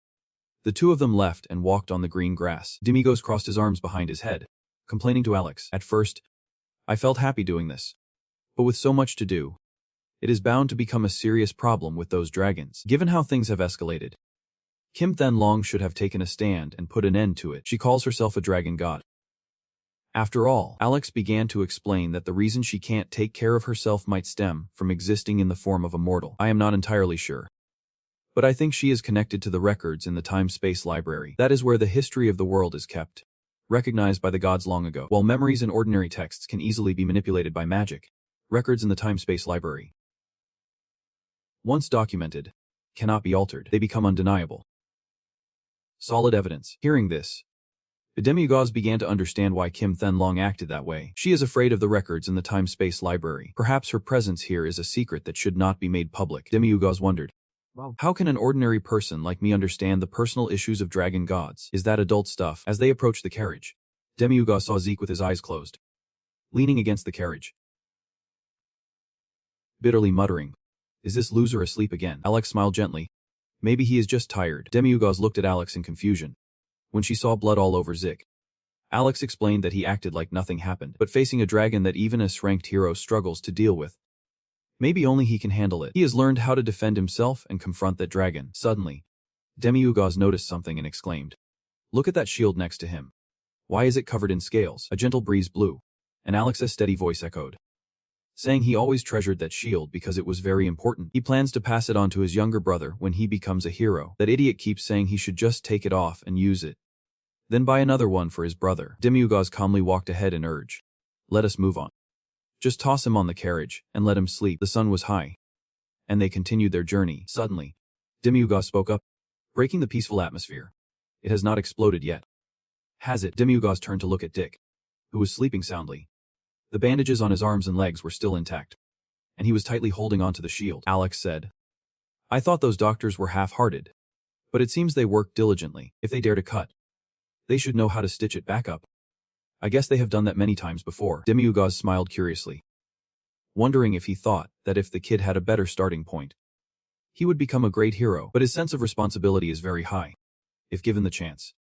the two of them left and walked on the green grass. Demigos crossed his arms behind his head, complaining to Alex, "At first, I felt happy doing this. But with so much to do, it is bound to become a serious problem with those dragons. Given how things have escalated, Kim Thun Long should have taken a stand and put an end to it. She calls herself a dragon god. After all, Alex began to explain that the reason she can't take care of herself might stem from existing in the form of a mortal. I am not entirely sure, but I think she is connected to the records in the time-space library. That is where the history of the world is kept, recognized by the gods long ago. While memories and ordinary texts can easily be manipulated by magic, records in the time-space library, once documented, cannot be altered. They become undeniable, solid evidence. Hearing this, the demigods began to understand why Kim Thun Long acted that way. She is afraid of the records in the time-space library. Perhaps her presence here is a secret that should not be made public. Demigods wondered, how can an ordinary person like me understand the personal issues of dragon gods? Is that adult stuff? As they approached the carriage, Demiuga saw Zeke with his eyes closed, leaning against the carriage, bitterly muttering, "Is this loser asleep again?" Alex smiled gently, Maybe he is just tired. Demiugaz looked at Alex in confusion. When she saw blood all over Zik, Alex explained that he acted like nothing happened, but facing a dragon that even a S-ranked hero struggles to deal with. Maybe only he can handle it. He has learned how to defend himself and confront that dragon. Suddenly, Demiugaz noticed something and exclaimed, "Look at that shield next to him. Why is it covered in scales?" A gentle breeze blew, and Alex's steady voice echoed, saying he always treasured that shield because it was very important. He plans to pass it on to his younger brother when he becomes a hero. That idiot keeps saying he should just take it off and use it, then buy another one for his brother. Demiugaz calmly walked ahead and urged, "Let us move on. Just toss him on the carriage and let him sleep." The sun was high, and they continued their journey. Suddenly, Demiugaz spoke up, breaking the peaceful atmosphere. "It has not exploded yet, has it?" Demiugaz turned to look at Dick, who was sleeping soundly. The bandages on his arms and legs were still intact, and he was tightly holding onto the shield. Alex said, "I thought those doctors were half-hearted, but it seems they worked diligently. If they dare to cut, they should know how to stitch it back up. I guess they have done that many times before." Demiugaz smiled curiously, wondering if he thought that if the kid had a better starting point, he would become a great hero. But his sense of responsibility is very high. If given the chance,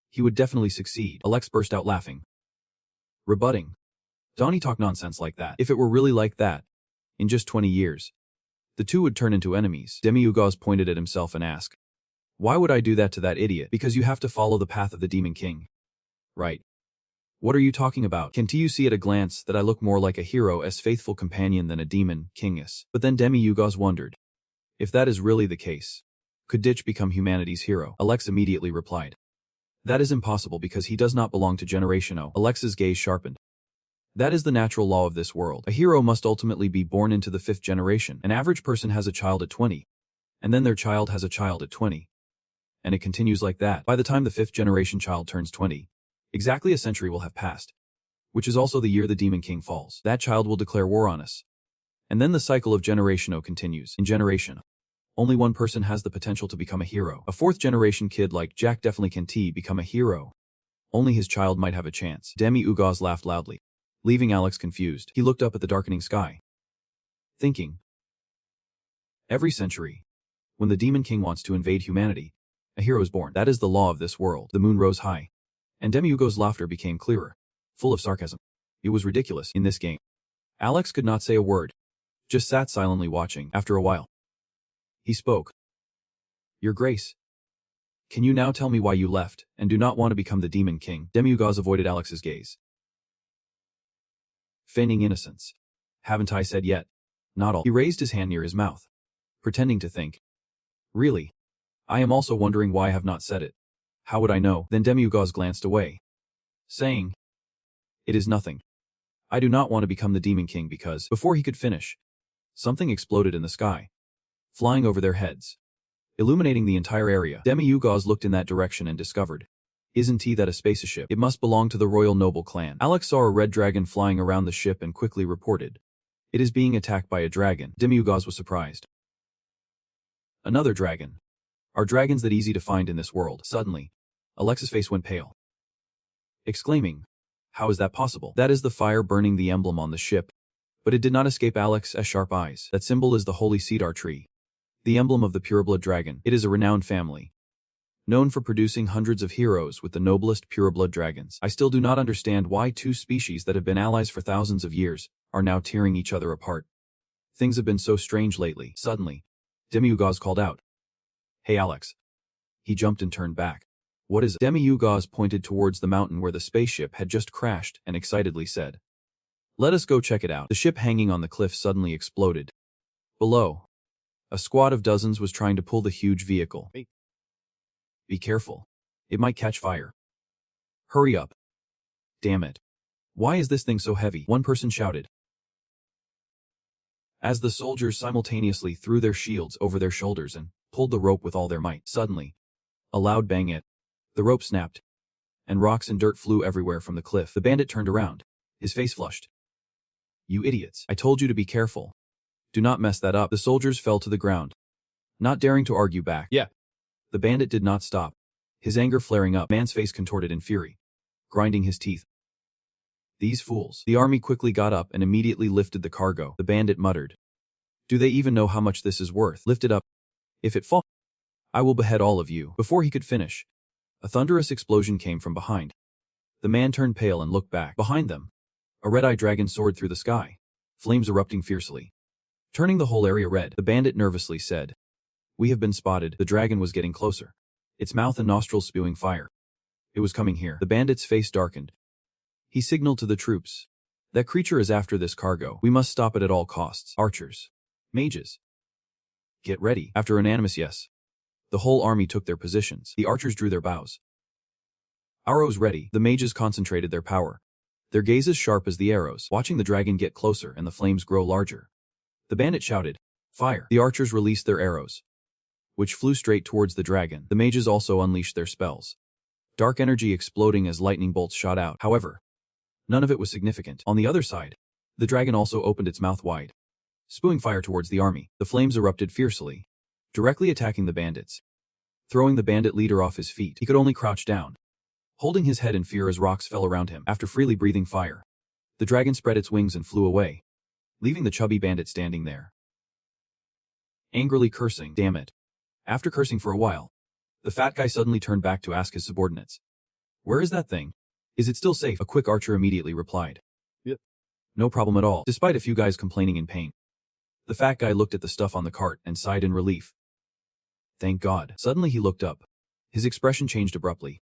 he would definitely succeed. Alex burst out laughing, rebutting, "Donnie talk nonsense like that. If it were really like that, in just 20 years, the two would turn into enemies." Demiugaz pointed at himself and asked, "Why would I do that to that idiot?" "Because you have to follow the path of the Demon King. Right. What are you talking about? Can't you see at a glance that I look more like a hero as faithful companion than a demon kingus?" But then Demiugaz wondered, if that is really the case, could Ditch become humanity's hero? Alex immediately replied, "That is impossible because he does not belong to Generation O." Alex's gaze sharpened. "That is the natural law of this world. A hero must ultimately be born into the 5th generation. An average person has a child at 20, and then their child has a child at 20. And it continues like that. By the time the 5th generation child turns 20, exactly a century will have passed, which is also the year the Demon King falls. That child will declare war on us. And then the cycle of Generation O continues. In Generation, only one person has the potential to become a hero. A 4th generation kid like Jack definitely can become a hero. Only his child might have a chance." Demiugaz laughed loudly, leaving Alex confused. He looked up at the darkening sky, thinking, every century, when the Demon King wants to invade humanity, a hero is born. That is the law of this world. The moon rose high, and Demiugaz's laughter became clearer, full of sarcasm. It was ridiculous. In this game, Alex could not say a word, just sat silently watching. After a while, he spoke. "Your Grace, can you now tell me why you left and do not want to become the Demon King?" Demiugaz avoided Alex's gaze, feigning innocence. "Haven't I said yet? Not all." He raised his hand near his mouth, pretending to think. "Really? I am also wondering why I have not said it. How would I know?" Then Demiugaz glanced away, saying, "It is nothing. I do not want to become the Demon King because..." Before he could finish, something exploded in the sky, flying over their heads, illuminating the entire area. Demiugaz looked in that direction and discovered, "Isn't that a spaceship? It must belong to the Royal Noble clan." Alex saw a red dragon flying around the ship and quickly reported, "It is being attacked by a dragon." Demiugaz was surprised. "Another dragon? Are dragons that easy to find in this world?" Suddenly, Alex's face went pale, exclaiming, "How is that possible?" "That is the fire burning the emblem on the ship." But it did not escape Alex's sharp eyes. "That symbol is the holy cedar tree, the emblem of the pureblood dragon. It is a renowned family, known for producing hundreds of heroes with the noblest pureblood dragons. I still do not understand why two species that have been allies for thousands of years are now tearing each other apart. Things have been so strange lately." Suddenly, Demiugaz called out, "Hey Alex." He jumped and turned back. "What is it?" Demiugaz pointed towards the mountain where the spaceship had just crashed and excitedly said, "Let us go check it out." The ship hanging on the cliff suddenly exploded. Below, a squad of dozens was trying to pull the huge vehicle. "Be careful. It might catch fire. Hurry up. Damn it. Why is this thing so heavy?" one person shouted, as the soldiers simultaneously threw their shields over their shoulders and pulled the rope with all their might. Suddenly, a loud bang hit. The rope snapped, and rocks and dirt flew everywhere from the cliff. The bandit turned around, his face flushed. "You idiots. I told you to be careful. Do not mess that up." The soldiers fell to the ground, not daring to argue back. "Yeah." The bandit did not stop, his anger flaring up. Man's face contorted in fury, grinding his teeth. "These fools." The army quickly got up and immediately lifted the cargo. The bandit muttered, "Do they even know how much this is worth? Lift it up. If it falls, I will behead all of you. Before he could finish, a thunderous explosion came from behind. The man turned pale and looked back. Behind them, a red-eyed dragon soared through the sky, flames erupting fiercely. Turning the whole area red, the bandit nervously said, "We have been spotted." The dragon was getting closer, its mouth and nostrils spewing fire. It was coming here. The bandit's face darkened. He signaled to the troops. "That creature is after this cargo. We must stop it at all costs. Archers. Mages. Get ready." After an unanimous yes, the whole army took their positions. The archers drew their bows. Arrows ready. The mages concentrated their power, their gazes sharp as the arrows, watching the dragon get closer and the flames grow larger. The bandit shouted, "Fire!" The archers released their arrows, which flew straight towards the dragon. The mages also unleashed their spells, dark energy exploding as lightning bolts shot out. However, none of it was significant. On the other side, the dragon also opened its mouth wide, spewing fire towards the army. The flames erupted fiercely, directly attacking the bandits, throwing the bandit leader off his feet. He could only crouch down, holding his head in fear as rocks fell around him. After freely breathing fire, the dragon spread its wings and flew away, leaving the chubby bandit standing there, angrily cursing. Damn it. After cursing for a while, the fat guy suddenly turned back to ask his subordinates, "Where is that thing? Is it still safe?" A quick archer immediately replied, "Yep. No problem at all," despite a few guys complaining in pain. The fat guy looked at the stuff on the cart and sighed in relief. Thank God. Suddenly he looked up. His expression changed abruptly.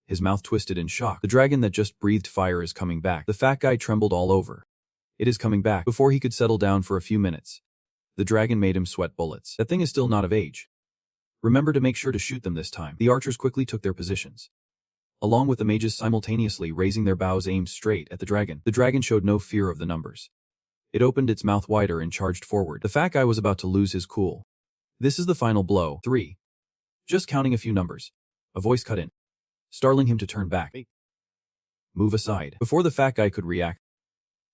His mouth twisted in shock. The dragon that just breathed fire is coming back. The fat guy trembled all over. It is coming back. Before he could settle down for a few minutes, the dragon made him sweat bullets. That thing is still not of age. Remember to make sure to shoot them this time. The archers quickly took their positions, along with the mages simultaneously raising their bows aimed straight at the dragon. The dragon showed no fear of the numbers. It opened its mouth wider and charged forward. The fat guy was about to lose his cool. "This is the final blow." 3. Just counting a few numbers, a voice cut in, startling him to turn back. "Move aside." Before the fat guy could react,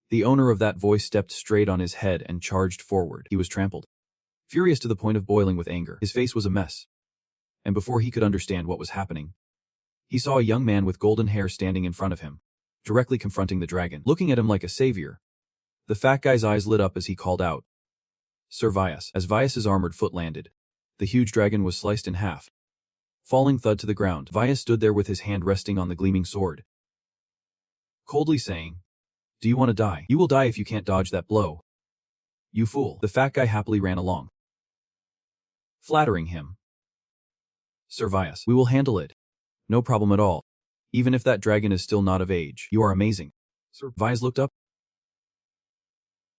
the owner of that voice stepped straight on his head and charged forward. He was trampled, furious to the point of boiling with anger. His face was a mess, and before he could understand what was happening, he saw a young man with golden hair standing in front of him, directly confronting the dragon, looking at him like a savior. The fat guy's eyes lit up as he called out, "Sir Vyas." As Vyas's armored foot landed, the huge dragon was sliced in half, falling thud to the ground. Vyas stood there with his hand resting on the gleaming sword, coldly saying, "Do you want to die? You will die if you can't dodge that blow. You fool." The fat guy happily ran along, flattering him. "Sir Vyas, we will handle it. No problem at all. Even if that dragon is still not of age. You are amazing." Sir Vyas looked up,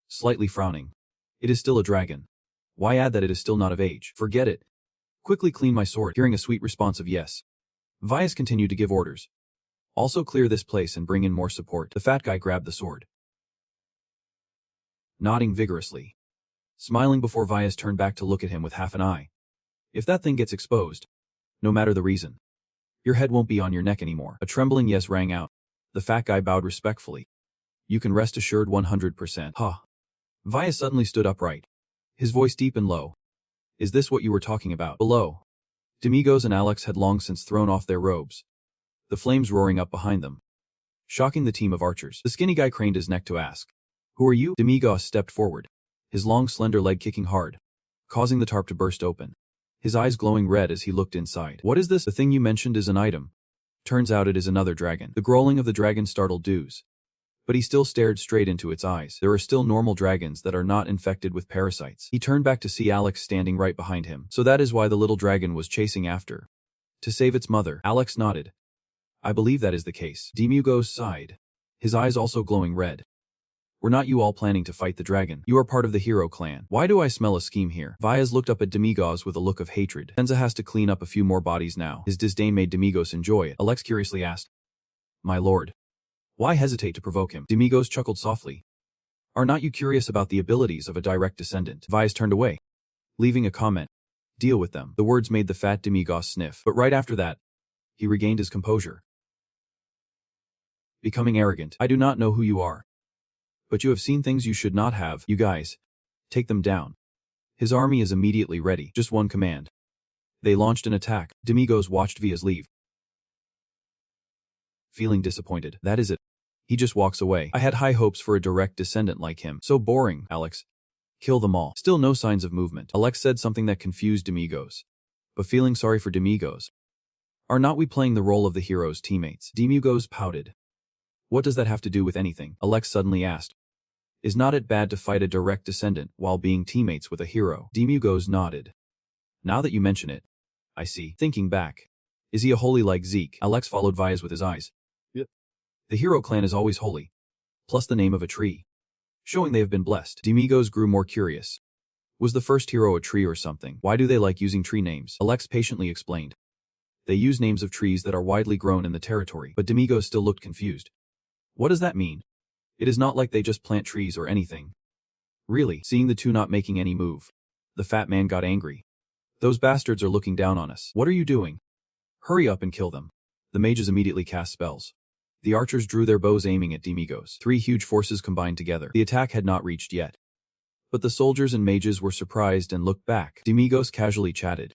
slightly frowning. "It is still a dragon. Why add that it is still not of age? Forget it. Quickly clean my sword." Hearing a sweet response of yes, Vyas continued to give orders. "Also clear this place and bring in more support." The fat guy grabbed the sword, nodding vigorously, smiling before Vyas turned back to look at him with half an eye. "If that thing gets exposed, no matter the reason, your head won't be on your neck anymore." A trembling yes rang out. The fat guy bowed respectfully. "You can rest assured 100%. Huh. Vyas suddenly stood upright, his voice deep and low. "Is this what you were talking about?" Below, Demigos and Alex had long since thrown off their robes, the flames roaring up behind them, shocking the team of archers. The skinny guy craned his neck to ask, "Who are you?" Demigos stepped forward, his long slender leg kicking hard, causing the tarp to burst open, his eyes glowing red as he looked inside. "What is this?" "The thing you mentioned is an item. Turns out it is another dragon." The growling of the dragon startled Dews, but he still stared straight into its eyes. There are still normal dragons that are not infected with parasites. He turned back to see Alex standing right behind him. "So that is why the little dragon was chasing after, to save its mother." Alex nodded. "I believe that is the case." Demigos sighed, his eyes also glowing red. "Were not you all planning to fight the dragon? You are part of the hero clan. Why do I smell a scheme here?" Vyas looked up at Demigos with a look of hatred. "Tenza has to clean up a few more bodies now." His disdain made Demigos enjoy it. Alex curiously asked, "My lord, why hesitate to provoke him?" Demigos chuckled softly. "Are not you curious about the abilities of a direct descendant?" Vyas turned away, leaving a comment, "Deal with them." The words made the fat Demigos sniff, but right after that, he regained his composure, becoming arrogant. "I do not know who you are, but you have seen things you should not have. You guys, take them down." His army is immediately ready. Just one command. They launched an attack. Demigos watched Vyas leave, feeling disappointed. "That is it. He just walks away. I had high hopes for a direct descendant like him. So boring, Alex. Kill them all." Still no signs of movement. Alex said something that confused Demigos, but feeling sorry for Demigos. Are not we playing the role of the hero's teammates? Demigos pouted. What does that have to do with anything? Alex suddenly asked. Is not it bad to fight a direct descendant while being teammates with a hero? Demigos nodded. Now that you mention it, I see. Thinking back. Is he a holy like Zeke? Alex followed Vias with his eyes. Yep. The hero clan is always holy. Plus the name of a tree. Showing they have been blessed. Demigos grew more curious. Was the first hero a tree or something? Why do they like using tree names? Alex patiently explained. They use names of trees that are widely grown in the territory, but Demigos still looked confused. What does that mean? It is not like they just plant trees or anything. Really, seeing the two not making any move. The fat man got angry. Those bastards are looking down on us. What are you doing? Hurry up and kill them. The mages immediately cast spells. The archers drew their bows aiming at Demigos. 3 huge forces combined together. The attack had not reached yet. But the soldiers and mages were surprised and looked back. Demigos casually chatted.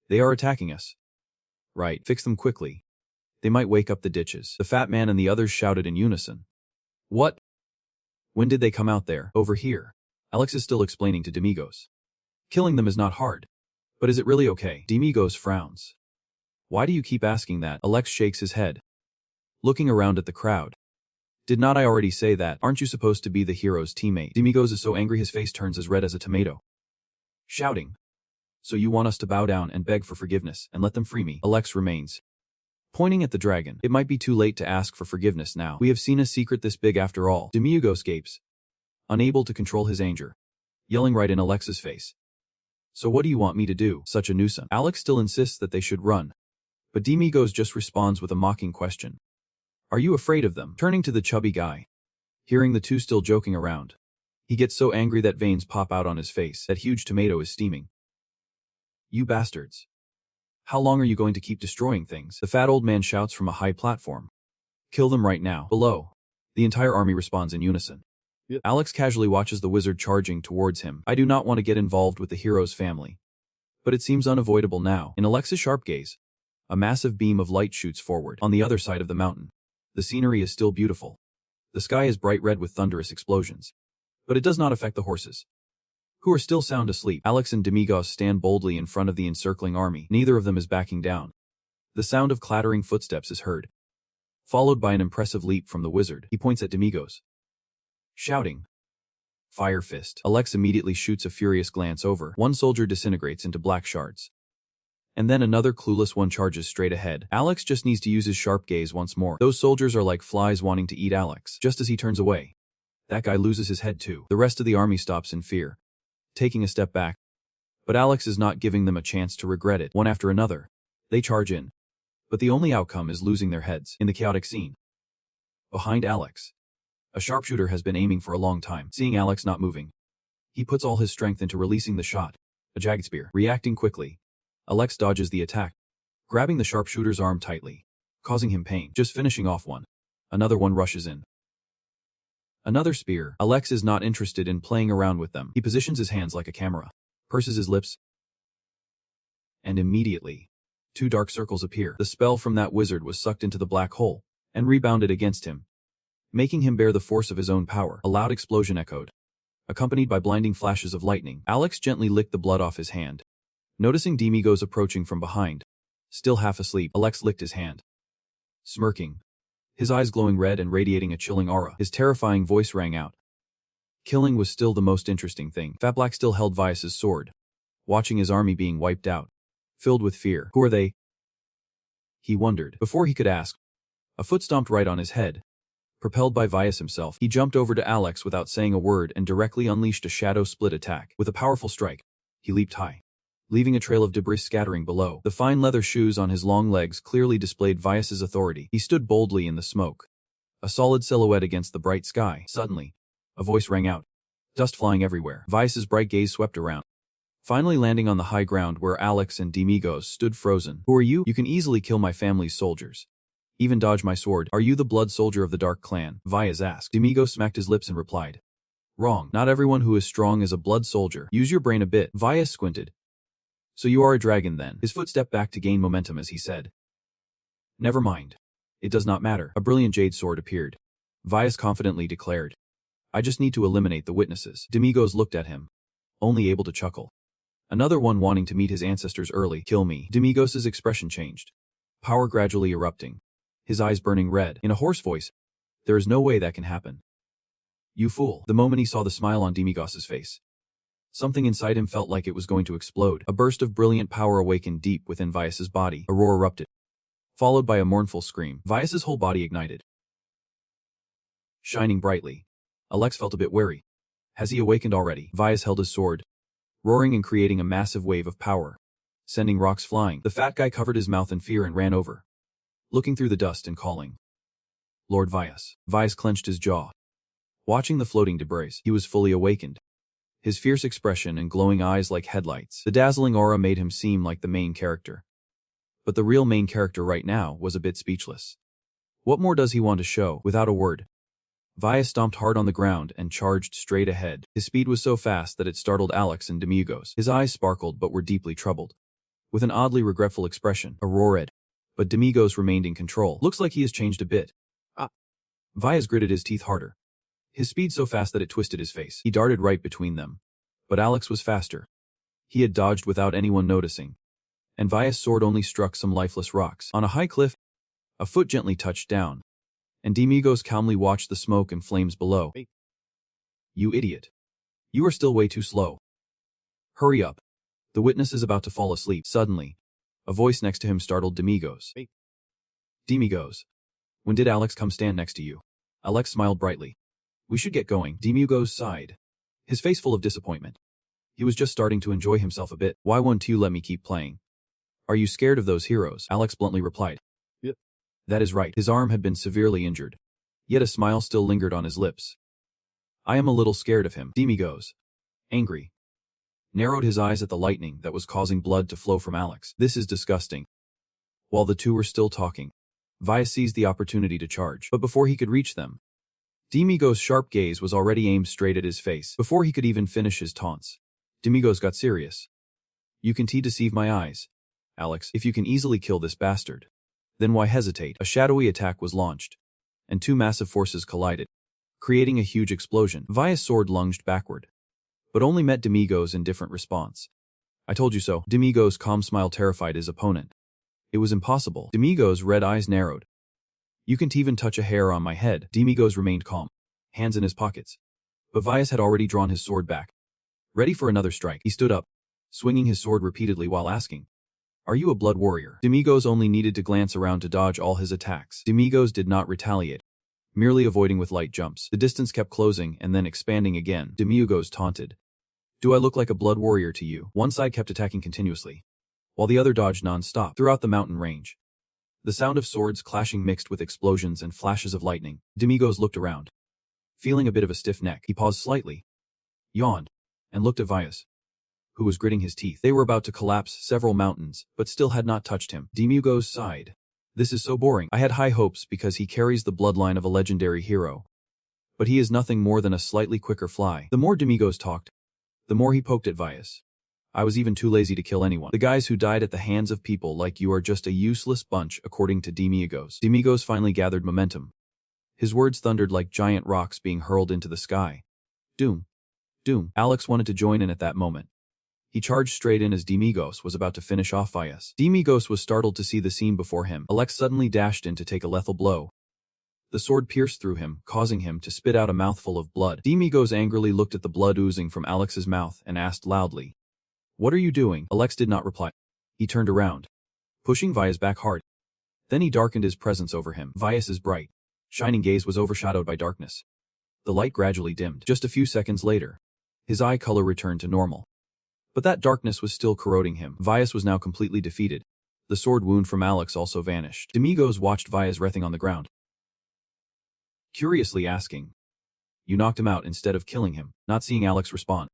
They are attacking us. Right, fix them quickly. They might wake up the ditches. The fat man and the others shouted in unison. What? When did they come out there? Over here. Alex is still explaining to Demigos. Killing them is not hard. But is it really okay? Demigos frowns. Why do you keep asking that? Alex shakes his head. Looking around at the crowd. Did not I already say that? Aren't you supposed to be the hero's teammate? Demigos is so angry his face turns as red as a tomato. Shouting. So you want us to bow down and beg for forgiveness and let them free me? Alex remains. Pointing at the dragon. It might be too late to ask for forgiveness now. We have seen a secret this big after all. Demigos gapes. Unable to control his anger. Yelling right in Alex's face. So what do you want me to do? Such a nuisance. Alex still insists that they should run. But Demigos just responds with a mocking question. Are you afraid of them? Turning to the chubby guy. Hearing the two still joking around. He gets so angry that veins pop out on his face. That huge tomato is steaming. You bastards. How long are you going to keep destroying things? The fat old man shouts from a high platform. Kill them right now. Below. The entire army responds in unison. Yep. Alex casually watches the wizard charging towards him. I do not want to get involved with the hero's family. But it seems unavoidable now. In Alex's sharp gaze, a massive beam of light shoots forward. On the other side of the mountain, the scenery is still beautiful. The sky is bright red with thunderous explosions. But it does not affect the horses, who are still sound asleep. Alex and Demigos stand boldly in front of the encircling army. Neither of them is backing down. The sound of clattering footsteps is heard, followed by an impressive leap from the wizard. He points at Demigos, shouting, Fire Fist. Alex immediately shoots a furious glance over. One soldier disintegrates into black shards. And then another clueless one charges straight ahead. Alex just needs to use his sharp gaze once more. Those soldiers are like flies wanting to eat Alex. Just as he turns away, that guy loses his head too. The rest of the army stops in fear, taking a step back. But Alex is not giving them a chance to regret it. One after another, they charge in. But the only outcome is losing their heads. In the chaotic scene, behind Alex, a sharpshooter has been aiming for a long time. Seeing Alex not moving, he puts all his strength into releasing the shot. A jagged spear. Reacting quickly, Alex dodges the attack, grabbing the sharpshooter's arm tightly, causing him pain. Just finishing off one, another one rushes in. Another spear. Alex is not interested in playing around with them. He positions his hands like a camera, purses his lips, and immediately, 2 dark circles appear. The spell from that wizard was sucked into the black hole and rebounded against him, making him bear the force of his own power. A loud explosion echoed, accompanied by blinding flashes of lightning. Alex gently licked the blood off his hand. Noticing Demigos approaching from behind, still half asleep, Alex licked his hand, smirking, his eyes glowing red and radiating a chilling aura. His terrifying voice rang out. Killing was still the most interesting thing. Fat Black still held Vias's sword, watching his army being wiped out, filled with fear. Who are they? He wondered. Before he could ask, a foot stomped right on his head. Propelled by Vias himself, he jumped over to Alex without saying a word and directly unleashed a shadow split attack. With a powerful strike, he leaped high, leaving a trail of debris scattering below. The fine leather shoes on his long legs clearly displayed Vias's authority. He stood boldly in the smoke, a solid silhouette against the bright sky. Suddenly, a voice rang out, dust flying everywhere. Vias's bright gaze swept around, finally landing on the high ground where Alex and Demigos stood frozen. Who are you? You can easily kill my family's soldiers, even dodge my sword. Are you the blood soldier of the Dark Clan? Vias asked. Demigos smacked his lips and replied, Wrong. Not everyone who is strong is a blood soldier. Use your brain a bit. Vias squinted. So you are a dragon then? His foot stepped back to gain momentum as he said, Never mind. It does not matter. A brilliant jade sword appeared. Vias confidently declared, I just need to eliminate the witnesses. Demigos looked at him, only able to chuckle. Another one wanting to meet his ancestors early. Kill me. Demigos' expression changed. Power gradually erupting. His eyes burning red. In a hoarse voice, there is no way that can happen. You fool. The moment he saw the smile on Demigos' face, something inside him felt like it was going to explode. A burst of brilliant power awakened deep within Vyas's body. A roar erupted, followed by a mournful scream. Vyas's whole body ignited, shining brightly. Alex felt a bit wary. Has he awakened already? Vyas held his sword, roaring and creating a massive wave of power, sending rocks flying. The fat guy covered his mouth in fear and ran over, looking through the dust and calling, Lord Vyas. Vyas clenched his jaw, watching the floating debris. He was fully awakened. His fierce expression and glowing eyes like headlights. The dazzling aura made him seem like the main character. But the real main character right now was a bit speechless. What more does he want to show? Without a word, Vyas stomped hard on the ground and charged straight ahead. His speed was so fast that it startled Alex and Demigos. His eyes sparkled but were deeply troubled. With an oddly regretful expression, a roared. But Demigos remained in control. Looks like he has changed a bit. Vyas gritted his teeth harder. His speed so fast that it twisted his face. He darted right between them. But Alex was faster. He had dodged without anyone noticing. And Vyas' sword only struck some lifeless rocks. On a high cliff, a foot gently touched down. And Demigos calmly watched the smoke and flames below. You idiot. You are still way too slow. Hurry up. The witness is about to fall asleep. Suddenly, a voice next to him startled Demigos. Demigos. When did Alex come stand next to you? Alex smiled brightly. We should get going. Demigos sighed, his face full of disappointment. He was just starting to enjoy himself a bit. Why won't you let me keep playing? Are you scared of those heroes? Alex bluntly replied. Yep. That is right. His arm had been severely injured, yet a smile still lingered on his lips. I am a little scared of him. Demigos, angry, narrowed his eyes at the lightning that was causing blood to flow from Alex. This is disgusting. While the two were still talking, Vyas seized the opportunity to charge. But before he could reach them, Demigos' sharp gaze was already aimed straight at his face. Before he could even finish his taunts, Demigos got serious. You can deceive my eyes, Alex. If you can easily kill this bastard, then why hesitate? A shadowy attack was launched, and two massive forces collided, creating a huge explosion. Vyas' sword lunged backward, but only met Demigos' indifferent response. I told you so. Demigos' calm smile terrified his opponent. It was impossible. Demigos' red eyes narrowed. You can't even touch a hair on my head. Demigos remained calm, hands in his pockets. But Vyas had already drawn his sword back, ready for another strike. He stood up, swinging his sword repeatedly while asking, Are you a blood warrior? Demigos only needed to glance around to dodge all his attacks. Demigos did not retaliate, merely avoiding with light jumps. The distance kept closing and then expanding again. Demigos taunted. Do I look like a blood warrior to you? One side kept attacking continuously, while the other dodged non-stop. Throughout the mountain range, the sound of swords clashing mixed with explosions and flashes of lightning. Demigos looked around. Feeling a bit of a stiff neck, he paused slightly, yawned, and looked at Vyas, who was gritting his teeth. They were about to collapse several mountains, but still had not touched him. Demigos sighed. This is so boring. I had high hopes because he carries the bloodline of a legendary hero. But he is nothing more than a slightly quicker fly. The more Demigos talked, the more he poked at Vyas. I was even too lazy to kill anyone. The guys who died at the hands of people like you are just a useless bunch, according to Demigos. Demigos finally gathered momentum. His words thundered like giant rocks being hurled into the sky. Doom. Doom. Alex wanted to join in at that moment. He charged straight in as Demigos was about to finish off Vyas. Demigos was startled to see the scene before him. Alex suddenly dashed in to take a lethal blow. The sword pierced through him, causing him to spit out a mouthful of blood. Demigos angrily looked at the blood oozing from Alex's mouth and asked loudly, What are you doing? Alex did not reply. He turned around, pushing Vyas back hard. Then he darkened his presence over him. Vyas's bright, shining gaze was overshadowed by darkness. The light gradually dimmed. Just a few seconds later, his eye color returned to normal. But that darkness was still corroding him. Vyas was now completely defeated. The sword wound from Alex also vanished. Demigos watched Vyas writhing on the ground, curiously asking, You knocked him out instead of killing him. Not seeing Alex respond,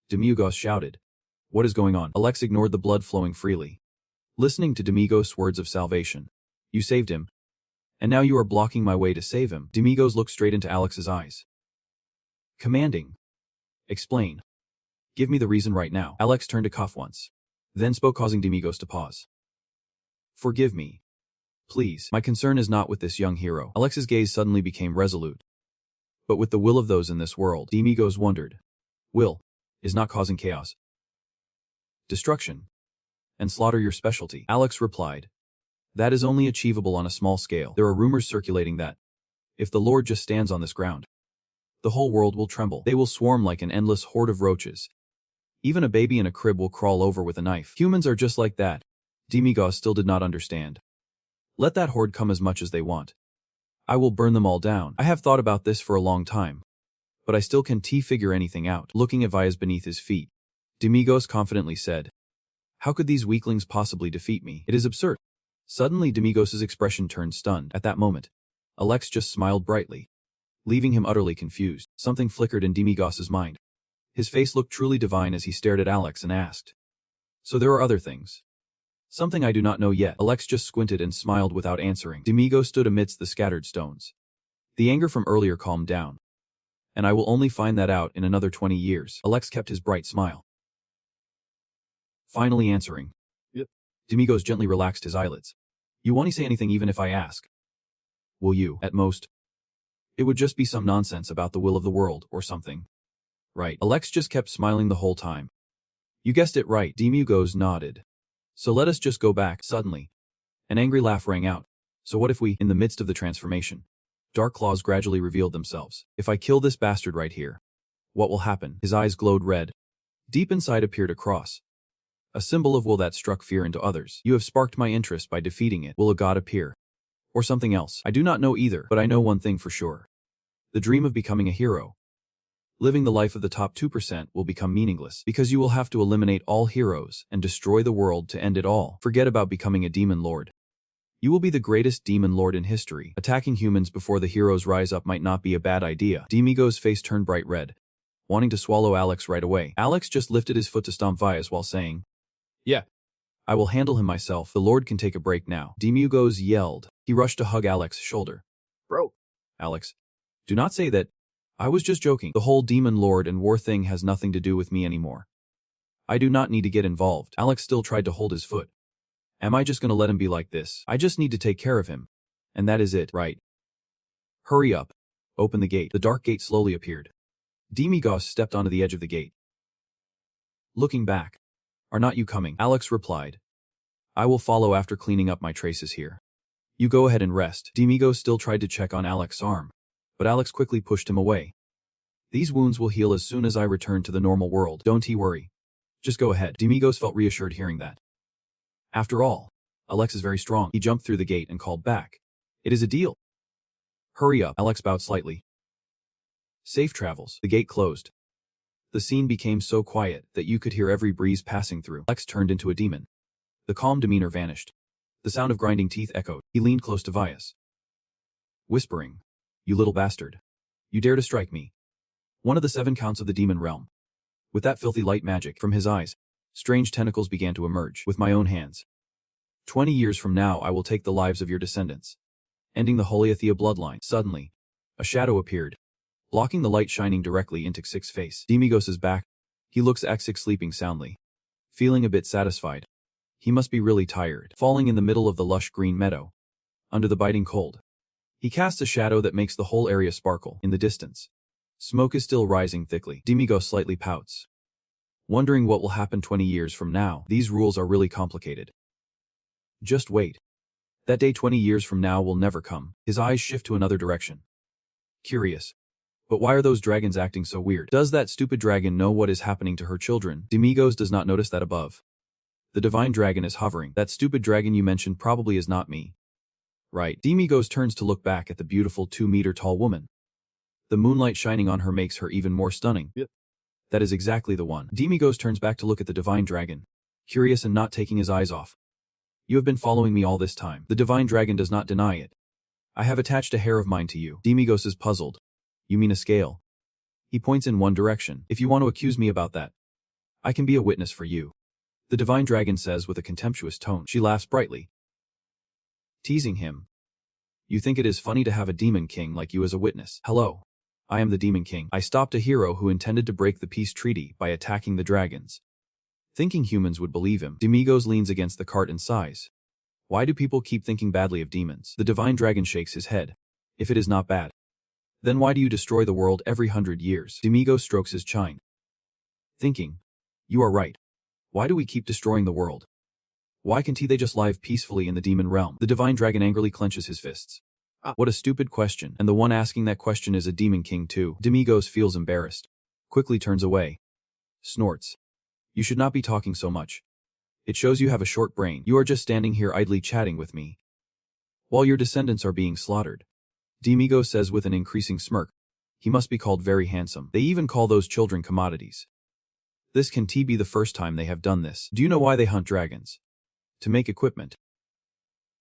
Demigos shouted, What is going on? Alex ignored the blood flowing freely, listening to Demigos' words of salvation. You saved him, and now you are blocking my way to save him. Demigos looked straight into Alex's eyes, commanding, Explain. Give me the reason right now. Alex turned to cough once, then spoke, causing Demigos to pause. Forgive me. Please. My concern is not with this young hero. Alex's gaze suddenly became resolute, but with the will of those in this world. Demigos wondered. Will is not causing chaos. destruction, and slaughter your specialty. Alex replied, that is only achievable on a small scale. There are rumors circulating that, if the Lord just stands on this ground, the whole world will tremble. They will swarm like an endless horde of roaches. Even a baby in a crib will crawl over with a knife. Humans are just like that. Demigos still did not understand. Let that horde come as much as they want. I will burn them all down. I have thought about this for a long time, but I still can't figure anything out. Looking at Vias beneath his feet, Demigos confidently said, how could these weaklings possibly defeat me? It is absurd. Suddenly Demigos's expression turned stunned. At that moment, Alex just smiled brightly, leaving him utterly confused. Something flickered in Demigos's mind. His face looked truly divine as he stared at Alex and asked, so there are other things? Something I do not know yet. Alex just squinted and smiled without answering. Demigos stood amidst the scattered stones. The anger from earlier calmed down. And I will only find that out in another 20 years. Alex kept his bright smile, finally answering. Yep. Demigos gently relaxed his eyelids. You won't say anything even if I ask? Will you, at most? It would just be some nonsense about the will of the world or something. Right. Alex just kept smiling the whole time. You guessed it right. Demigos nodded. So let us just go back. Suddenly, an angry laugh rang out. So what if we, in the midst of the transformation, dark claws gradually revealed themselves. If I kill this bastard right here, what will happen? His eyes glowed red. Deep inside appeared a cross, a symbol of will that struck fear into others. You have sparked my interest by defeating it. Will a god appear? Or something else? I do not know either, but I know one thing for sure. The dream of becoming a hero, living the life of the top 2%, will become meaningless because you will have to eliminate all heroes and destroy the world to end it all. Forget about becoming a demon lord. You will be the greatest demon lord in history. Attacking humans before the heroes rise up might not be a bad idea. Demigos' face turned bright red, wanting to swallow Alex right away. Alex just lifted his foot to stomp Vias while saying, yeah, I will handle him myself. The lord can take a break now. Demigos yelled. He rushed to hug Alex's shoulder. Bro. Alex, do not say that. I was just joking. The whole demon lord and war thing has nothing to do with me anymore. I do not need to get involved. Alex still tried to hold his foot. Am I just gonna let him be like this? I just need to take care of him. And that is it, right? Hurry up. Open the gate. The dark gate slowly appeared. Demigos stepped onto the edge of the gate. Looking back. Are not you coming? Alex replied. I will follow after cleaning up my traces here. You go ahead and rest. Demigos still tried to check on Alex's arm, but Alex quickly pushed him away. These wounds will heal as soon as I return to the normal world. Don't worry. Just go ahead. Demigos felt reassured hearing that. After all, Alex is very strong. He jumped through the gate and called back. It is a deal. Hurry up. Alex bowed slightly. Safe travels. The gate closed. The scene became so quiet that you could hear every breeze passing through. Alex turned into a demon. The calm demeanor vanished. The sound of grinding teeth echoed. He leaned close to Vias, whispering, you little bastard. You dare to strike me. One of the 7 counts of the demon realm. With that filthy light magic from his eyes, strange tentacles began to emerge. With my own hands. 20 years from now I will take the lives of your descendants, ending the Holiathea bloodline. Suddenly, a shadow appeared, blocking the light shining directly into Xix's face. Demigos is back. He looks at Xix sleeping soundly, feeling a bit satisfied. He must be really tired. Falling in the middle of the lush green meadow, under the biting cold, he casts a shadow that makes the whole area sparkle. In the distance, smoke is still rising thickly. Demigos slightly pouts, wondering what will happen 20 years from now. These rules are really complicated. Just wait. That day 20 years from now will never come. His eyes shift to another direction. Curious. But why are those dragons acting so weird? Does that stupid dragon know what is happening to her children? Demigos does not notice that above. The divine dragon is hovering. That stupid dragon you mentioned probably is not me. Right. Demigos turns to look back at the beautiful 2-meter-tall woman. The moonlight shining on her makes her even more stunning. Yep. That is exactly the one. Demigos turns back to look at the divine dragon, curious and not taking his eyes off. You have been following me all this time. The divine dragon does not deny it. I have attached a hair of mine to you. Demigos is puzzled. You mean a scale? He points in one direction. If you want to accuse me about that, I can be a witness for you. The divine dragon says with a contemptuous tone. She laughs brightly, teasing him. You think it is funny to have a demon king like you as a witness? Hello. I am the demon king. I stopped a hero who intended to break the peace treaty by attacking the dragons. Thinking humans would believe him, Demigos leans against the cart and sighs. Why do people keep thinking badly of demons? The divine dragon shakes his head. If it is not bad, then why do you destroy the world every 100 years? Demigos strokes his chin, thinking, you are right. Why do we keep destroying the world? Why can't they just live peacefully in the demon realm? The divine dragon angrily clenches his fists. What a stupid question, and the one asking that question is a demon king too. Demigos feels embarrassed. Quickly turns away. Snorts. You should not be talking so much. It shows you have a short brain. You are just standing here idly chatting with me, while your descendants are being slaughtered. Demigo says with an increasing smirk. He must be called very handsome. They even call those children commodities. This can be the first time they have done this. Do you know why they hunt dragons? To make equipment.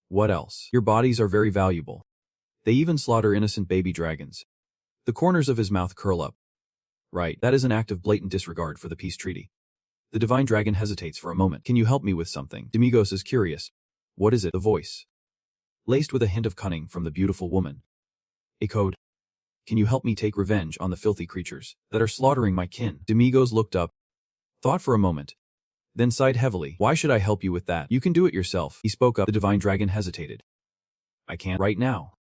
What else? Your bodies are very valuable. They even slaughter innocent baby dragons. The corners of his mouth curl up. Right, that is an act of blatant disregard for the peace treaty. The divine dragon hesitates for a moment. Can you help me with something? Demigos is curious. What is it? The voice, laced with a hint of cunning from the beautiful woman. A code. Can you help me take revenge on the filthy creatures that are slaughtering my kin? Demigos looked up, thought for a moment, then sighed heavily. Why should I help you with that? You can do it yourself. He spoke up. The divine dragon hesitated. I can't right now.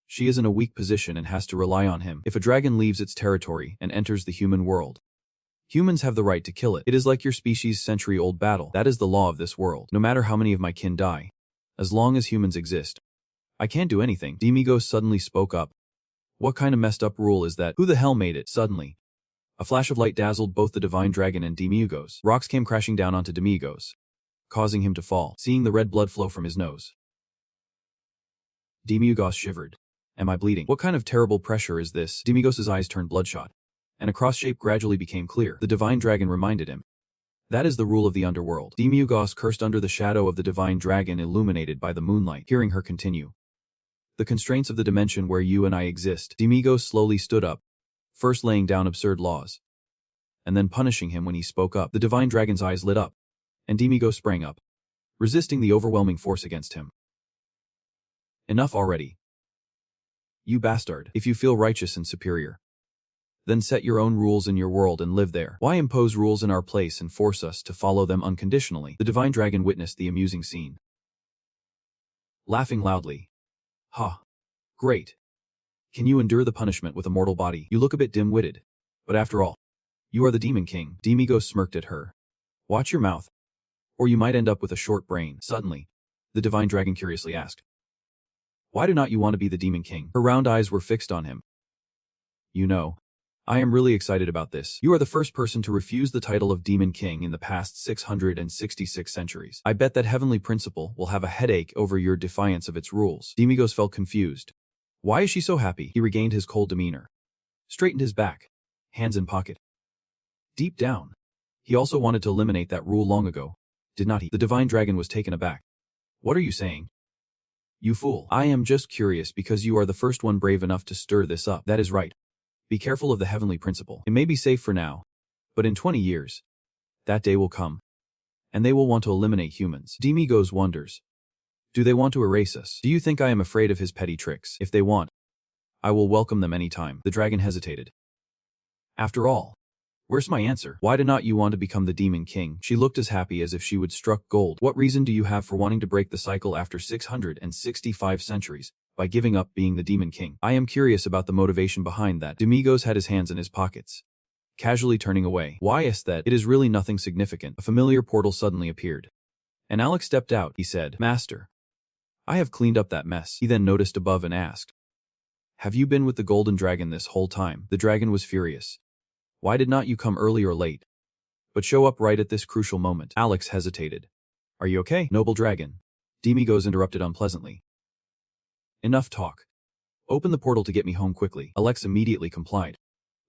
She is in a weak position and has to rely on him. If a dragon leaves its territory and enters the human world, humans have the right to kill it. It is like your species' century-old battle. That is the law of this world. No matter how many of my kin die, as long as humans exist, I can't do anything. Demigos suddenly spoke up. What kind of messed up rule is that? Who the hell made it? Suddenly, a flash of light dazzled both the divine dragon and Demigos. Rocks came crashing down onto Demigos, causing him to fall, seeing the red blood flow from his nose. Demigos shivered. Am I bleeding? What kind of terrible pressure is this? Demigos' eyes turned bloodshot, and a cross shape gradually became clear. The divine dragon reminded him. That is the rule of the underworld. Demigos cursed under the shadow of the divine dragon illuminated by the moonlight. Hearing her continue. The constraints of the dimension where you and I exist. Demigos slowly stood up, first laying down absurd laws, and then punishing him when he spoke up. The divine dragon's eyes lit up, and Demigos sprang up, resisting the overwhelming force against him. Enough already. You bastard. If you feel righteous and superior, then set your own rules in your world and live there. Why impose rules in our place and force us to follow them unconditionally? The divine dragon witnessed the amusing scene, laughing loudly. Ha! Great. Can you endure the punishment with a mortal body? You look a bit dim-witted. But after all, you are the demon king. Demigos smirked at her. Watch your mouth, or you might end up with a short brain. Suddenly, the divine dragon curiously asked. Why do not you want to be the demon king? Her round eyes were fixed on him. You know, I am really excited about this. You are the first person to refuse the title of demon king in the past 666 centuries. I bet that heavenly principle will have a headache over your defiance of its rules. Demigos felt confused. Why is she so happy? He regained his cold demeanor, straightened his back, hands in pocket. Deep down, he also wanted to eliminate that rule long ago, did not he? The divine dragon was taken aback. What are you saying? You fool. I am just curious because you are the first one brave enough to stir this up. That is right. Be careful of the heavenly principle. It may be safe for now, but in 20 years, that day will come, and they will want to eliminate humans. Demigos wonders. Do they want to erase us? Do you think I am afraid of his petty tricks? If they want, I will welcome them anytime. The dragon hesitated. After all, where's my answer? Why do not you want to become the demon king? She looked as happy as if she would struck gold. What reason do you have for wanting to break the cycle after 665 centuries by giving up being the demon king? I am curious about the motivation behind that. Demigos had his hands in his pockets, casually turning away. Why is that? It is really nothing significant. A familiar portal suddenly appeared, and Alex stepped out. He said, Master, I have cleaned up that mess. He then noticed above and asked, Have you been with the golden dragon this whole time? The dragon was furious. Why did not you come early or late, but show up right at this crucial moment? Alex hesitated. Are you okay, noble dragon? Demigos interrupted unpleasantly. Enough talk. Open the portal to get me home quickly. Alex immediately complied,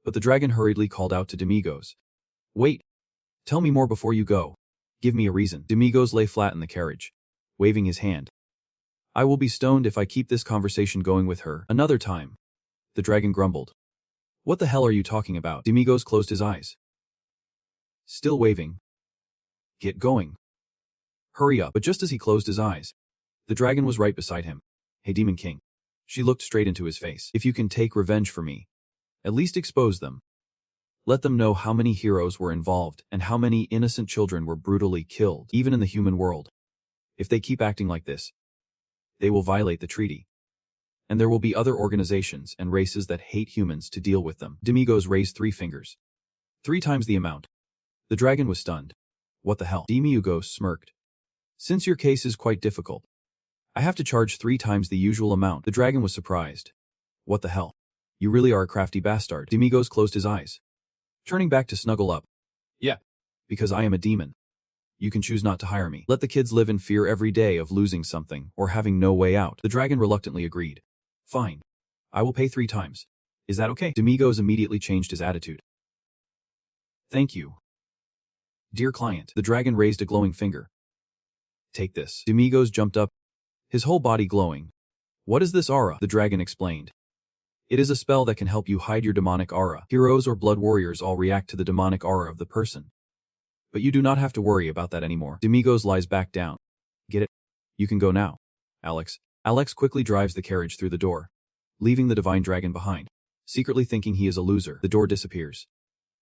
but the dragon hurriedly called out to Demigos. Wait. Tell me more before you go. Give me a reason. Demigos lay flat in the carriage, waving his hand. I will be stoned if I keep this conversation going with her. Another time. The dragon grumbled. What the hell are you talking about? Demigos closed his eyes, still waving. Get going. Hurry up. But just as he closed his eyes, the dragon was right beside him. Hey, Demon King. She looked straight into his face. If you can take revenge for me, at least expose them. Let them know how many heroes were involved and how many innocent children were brutally killed, even in the human world. If they keep acting like this, they will violate the treaty. And there will be other organizations and races that hate humans to deal with them. Demigos raised 3 fingers. 3 times the amount. The dragon was stunned. What the hell? Demiurgo smirked. Since your case is quite difficult, I have to charge 3 times the usual amount. The dragon was surprised. What the hell? You really are a crafty bastard. Demiurgo closed his eyes, turning back to snuggle up. Yeah. Because I am a demon. You can choose not to hire me. Let the kids live in fear every day of losing something or having no way out. The dragon reluctantly agreed. Fine. I will pay 3 times. Is that okay? Demiurgo immediately changed his attitude. Thank you. Dear client, the dragon raised a glowing finger. Take this. Demiurgo jumped up, his whole body glowing. What is this aura? The dragon explained. It is a spell that can help you hide your demonic aura. Heroes or blood warriors all react to the demonic aura of the person. But you do not have to worry about that anymore. Demiurgo lies back down. Get it? You can go now. Alex. Alex quickly drives the carriage through the door, leaving the divine dragon behind. Secretly thinking he is a loser, the door disappears,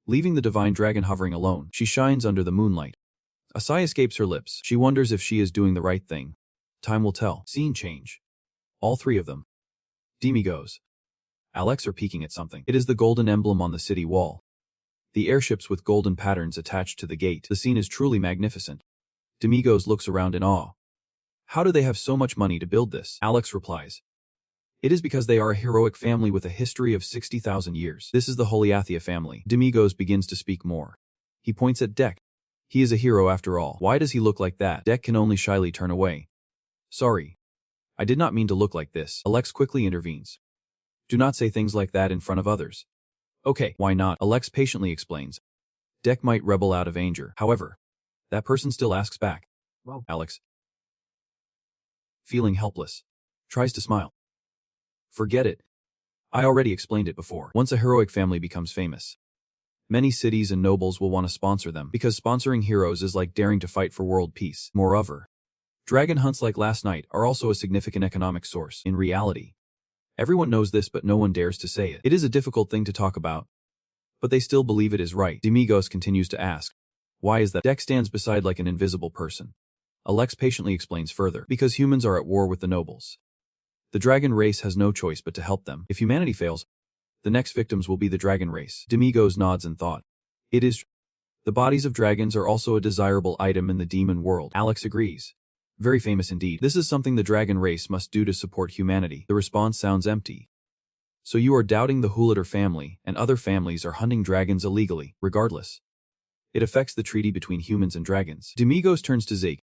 leaving the divine dragon hovering alone. She shines under the moonlight. A sigh escapes her lips. She wonders if she is doing the right thing. Time will tell. Scene change. All 3 of them. Demiurgos. Alex are peeking at something. It is the golden emblem on the city wall. The airships with golden patterns attached to the gate. The scene is truly magnificent. Demiurgos looks around in awe. How do they have so much money to build this? Alex replies. It is because they are a heroic family with a history of 60,000 years. This is the Holiathia family. Demiurgos begins to speak more. He points at Dek. He is a hero after all. Why does he look like that? Dek can only shyly turn away. Sorry. I did not mean to look like this. Alex quickly intervenes. Do not say things like that in front of others. Okay, why not? Alex patiently explains. Dek might rebel out of anger. However, that person still asks back. Well, Alex, feeling helpless, tries to smile. Forget it. I already explained it before. Once a heroic family becomes famous, many cities and nobles will want to sponsor them because sponsoring heroes is like daring to fight for world peace. Moreover, dragon hunts like last night are also a significant economic source. In reality, everyone knows this but no one dares to say it. It is a difficult thing to talk about, but they still believe it is right. Demiurgos continues to ask. Why is that? Dek stands beside like an invisible person. Alex patiently explains further. Because humans are at war with the nobles. The dragon race has no choice but to help them. If humanity fails, the next victims will be the dragon race. Demiurgos nods in thought. It is. The bodies of dragons are also a desirable item in the demon world. Alex agrees. Very famous indeed. This is something the dragon race must do to support humanity. The response sounds empty. So you are doubting the Hulater family and other families are hunting dragons illegally, regardless. It affects the treaty between humans and dragons. Demiurgos turns to Zik.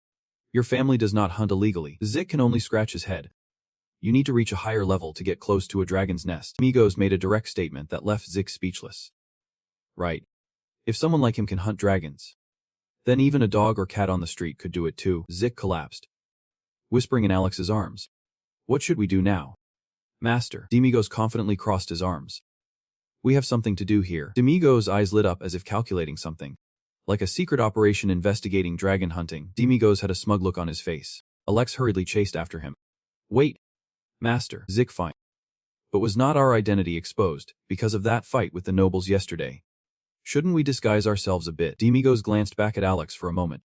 Your family does not hunt illegally. Zik can only scratch his head. You need to reach a higher level to get close to a dragon's nest. Demiurgos made a direct statement that left Zik speechless. Right. If someone like him can hunt dragons, then even a dog or cat on the street could do it too. Zik collapsed, whispering in Alex's arms. What should we do now? Master. Demiurgos confidently crossed his arms. We have something to do here. Demiurgos' eyes lit up as if calculating something. Like a secret operation investigating dragon hunting, Demiurgos had a smug look on his face. Alex hurriedly chased after him. Wait. Master. Zik fine. But was not our identity exposed because of that fight with the nobles yesterday? Shouldn't we disguise ourselves a bit? Demiurgos glanced back at Alex for a moment.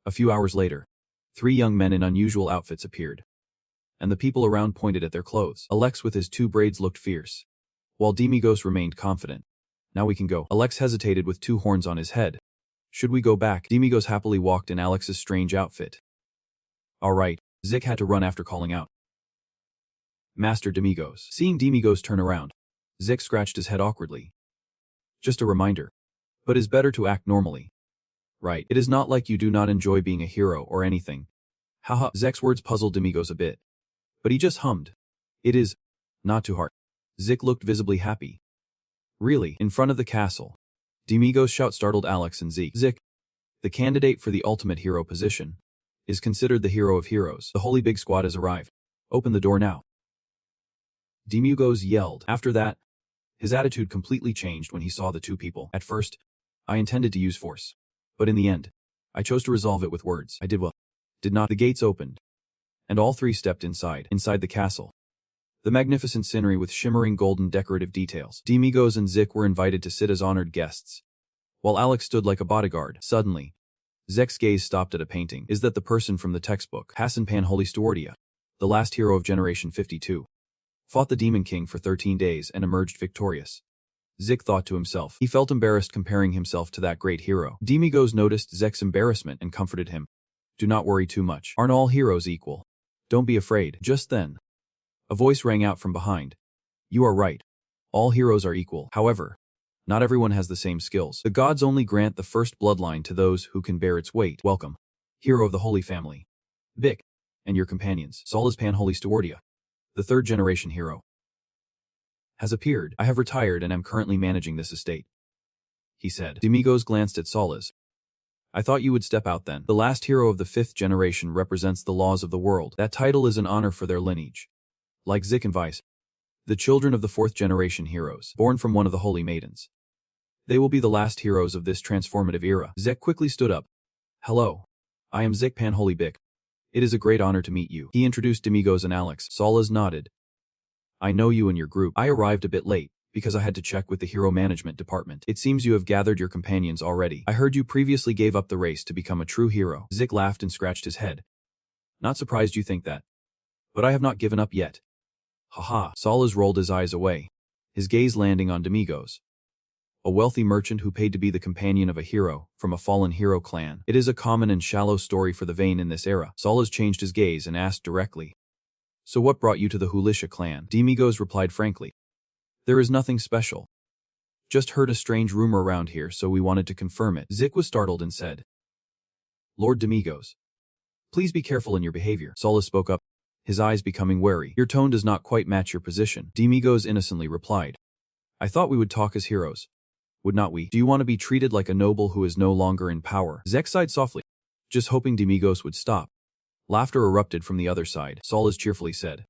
A few hours later, 3 young men in unusual outfits appeared, and the people around pointed at their clothes. Alex with his 2 braids looked fierce, while Demiurgos remained confident. Now we can go. Alex hesitated with 2 horns on his head. Should we go back? Demiurgos happily walked in Alex's strange outfit. All right. Zik had to run after calling out. Master Demiurgos. Seeing Demiurgos turn around, Zik scratched his head awkwardly. Just a reminder. But is better to act normally. Right. It is not like you do not enjoy being a hero or anything. Haha. Zek's words puzzled Demiurgos a bit. But he just hummed. It is not too hard. Zik looked visibly happy. Really? In front of the castle. Demiurgos' shout startled Alex and Zik. Zik, the candidate for the ultimate hero position, is considered the hero of heroes. The Holy Big Squad has arrived. Open the door now. Demiurgos yelled. After that, his attitude completely changed when he saw the 2 people. At first, I intended to use force. But in the end, I chose to resolve it with words. I did well. Did not. The gates opened, and all 3 stepped inside the castle. The magnificent scenery with shimmering golden decorative details. Demiurgos and Zik were invited to sit as honored guests, while Alex stood like a bodyguard. Suddenly, Zek's gaze stopped at a painting. Is that the person from the textbook? Hassanpan Holy Stuardia, the last hero of Generation 52, fought the Demon King for 13 days and emerged victorious. Zik thought to himself. He felt embarrassed comparing himself to that great hero. Demigos noticed Zek's embarrassment and comforted him. Do not worry too much. Aren't all heroes equal? Don't be afraid. Just then, a voice rang out from behind. You are right. All heroes are equal. However, not everyone has the same skills. The gods only grant the first bloodline to those who can bear its weight. Welcome, hero of the Holy Family, Bic, and your companions. Sola's Panholy Stewardia, the third-generation hero, has appeared. I have retired and am currently managing this estate, he said. Demigos glanced at Solas. I thought you would step out then. The last hero of the fifth generation represents the laws of the world. That title is an honor for their lineage. Like Zik and Vice, the children of the fourth-generation heroes, born from one of the holy maidens. They will be the last heroes of this transformative era. Zek quickly stood up. Hello. I am Zik Panholy Bic. It is a great honor to meet you. He introduced Demigos and Alex. Solas nodded. I know you and your group. I arrived a bit late, because I had to check with the hero management department. It seems you have gathered your companions already. I heard you previously gave up the race to become a true hero. Zik laughed and scratched his head. Not surprised you think that. But I have not given up yet. Haha. Solas rolled his eyes away, his gaze landing on Demigos, a wealthy merchant who paid to be the companion of a hero from a fallen hero clan. It is a common and shallow story for the vain in this era. Solas changed his gaze and asked directly. So what brought you to the Hulisha clan? Demigos replied frankly. There is nothing special. Just heard a strange rumor around here, so we wanted to confirm it. Zik was startled and said, Lord Demigos, please be careful in your behavior. Solas spoke up, his eyes becoming wary. Your tone does not quite match your position. Demigos innocently replied. I thought we would talk as heroes. Would not we? Do you want to be treated like a noble who is no longer in power? Zek sighed softly, just hoping Demigos would stop. Laughter erupted from the other side. Solas cheerfully said,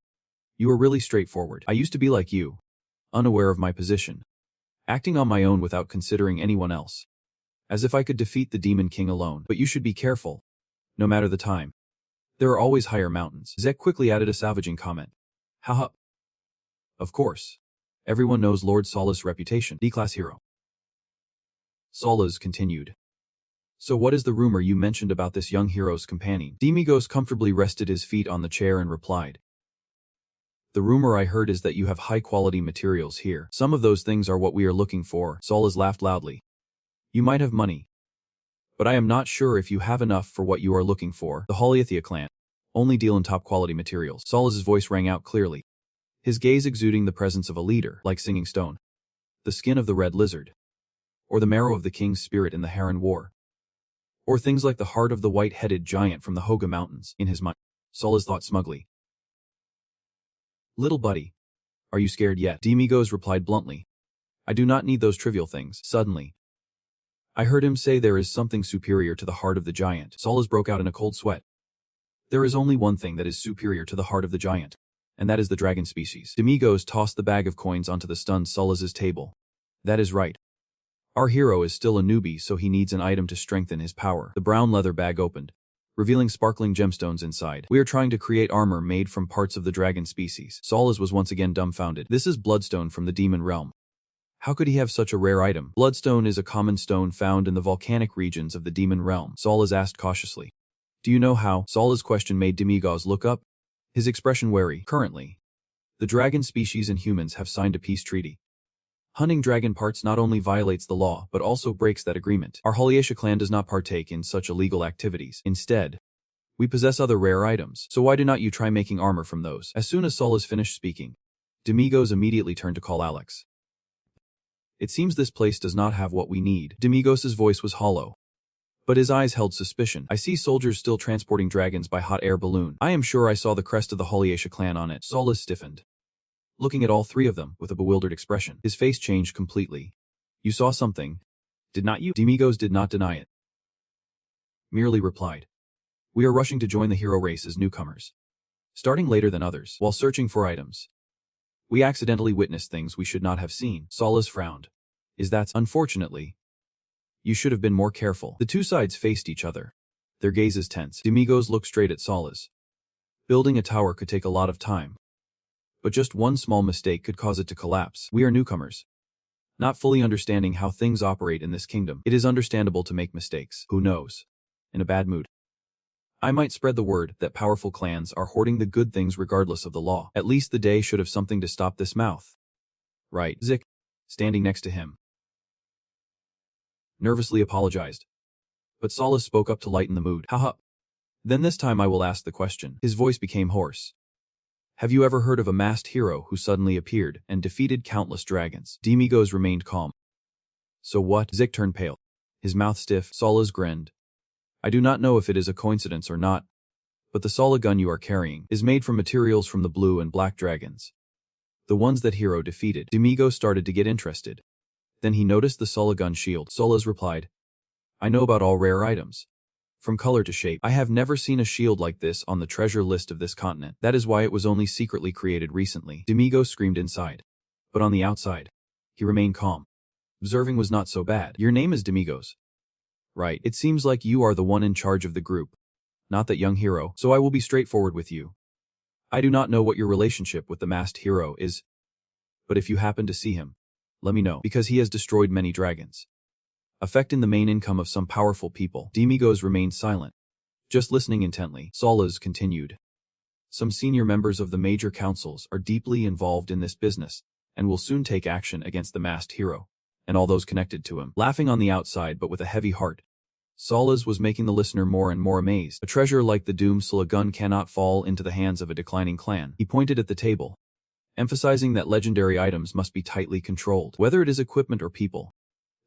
You are really straightforward. I used to be like you, unaware of my position, acting on my own without considering anyone else, as if I could defeat the Demon King alone. But you should be careful, no matter the time. There are always higher mountains. Zek quickly added a savaging comment. Haha. Of course. Everyone knows Lord Solas' reputation. D-class hero. Solas continued. So what is the rumor you mentioned about this young hero's companion? Demigos comfortably rested his feet on the chair and replied. The rumor I heard is that you have high-quality materials here. Some of those things are what we are looking for. Solas laughed loudly. You might have money, but I am not sure if you have enough for what you are looking for. The Holiathia clan only deal in top-quality materials. Solas' voice rang out clearly, his gaze exuding the presence of a leader, like Singing Stone, the skin of the red lizard, or the marrow of the king's spirit in the Heron War, or things like the heart of the white-headed giant from the Hoga Mountains. In his mind, Solas thought smugly. Little buddy, are you scared yet? Demigos replied bluntly. I do not need those trivial things. Suddenly, I heard him say there is something superior to the heart of the giant. Solas broke out in a cold sweat. There is only one thing that is superior to the heart of the giant, and that is the dragon species. Demigos tossed the bag of coins onto the stunned Solas' table. That is right. Our hero is still a newbie, so he needs an item to strengthen his power. The brown leather bag opened, revealing sparkling gemstones inside. We are trying to create armor made from parts of the dragon species. Solas was once again dumbfounded. This is bloodstone from the demon realm. How could he have such a rare item? Bloodstone is a common stone found in the volcanic regions of the demon realm. Solas asked cautiously. Do you know how? Solas' question made Demigos look up, his expression wary. Currently, the dragon species and humans have signed a peace treaty. Hunting dragon parts not only violates the law but also breaks that agreement. Our Holiathia clan does not partake in such illegal activities. Instead, we possess other rare items. So why do not you try making armor from those? As soon as Solas finished speaking, Demigos immediately turned to call Alex. It seems this place does not have what we need. Demigos' voice was hollow, but his eyes held suspicion. I see soldiers still transporting dragons by hot air balloon. I am sure I saw the crest of the Holiathia clan on it. Solas stiffened, looking at all three of them with a bewildered expression. His face changed completely. You saw something, did not you? Demigos did not deny it, merely replied. We are rushing to join the hero race as newcomers, starting later than others. While searching for items, we accidentally witnessed things we should not have seen. Solas frowned. Is that? Unfortunately, you should have been more careful. The two sides faced each other, their gazes tense. Demigos looked straight at Solas. Building a tower could take a lot of time, but just one small mistake could cause it to collapse. We are newcomers, not fully understanding how things operate in this kingdom. It is understandable to make mistakes. Who knows? In a bad mood, I might spread the word that powerful clans are hoarding the good things regardless of the law. At least the day should have something to stop this mouth. Right, Zik? standing next to him, nervously apologized. But Solace spoke up to lighten the mood. Haha. Then this time I will ask the question. His voice became hoarse. Have you ever heard of a masked hero who suddenly appeared and defeated countless dragons? Demigos remained calm. So what? Zik turned pale. His mouth stiff. Solace grinned. I do not know if it is a coincidence or not, but the Sala gun you are carrying is made from materials from the blue and black dragons, the ones that hero defeated. Demigo started to get interested. Then he noticed the Sala gun shield. Solace replied, I know about all rare items, from color to shape. I have never seen a shield like this on the treasure list of this continent. That is why it was only secretly created recently. Demigo screamed inside. But on the outside, he remained calm. Observing was not so bad. Your name is Demigos. Right. It seems like you are the one in charge of the group, not that young hero, so I will be straightforward with you. I do not know what your relationship with the masked hero is, but if you happen to see him, let me know, because he has destroyed many dragons, affecting the main income of some powerful people. Demigos remained silent, just listening intently. Solace continued. Some senior members of the major councils are deeply involved in this business and will soon take action against the masked hero and all those connected to him. Laughing on the outside but with a heavy heart, Solace was making the listener more and more amazed. A treasure like the Doom Sala gun cannot fall into the hands of a declining clan. He pointed at the table, emphasizing that legendary items must be tightly controlled, whether it is equipment or people.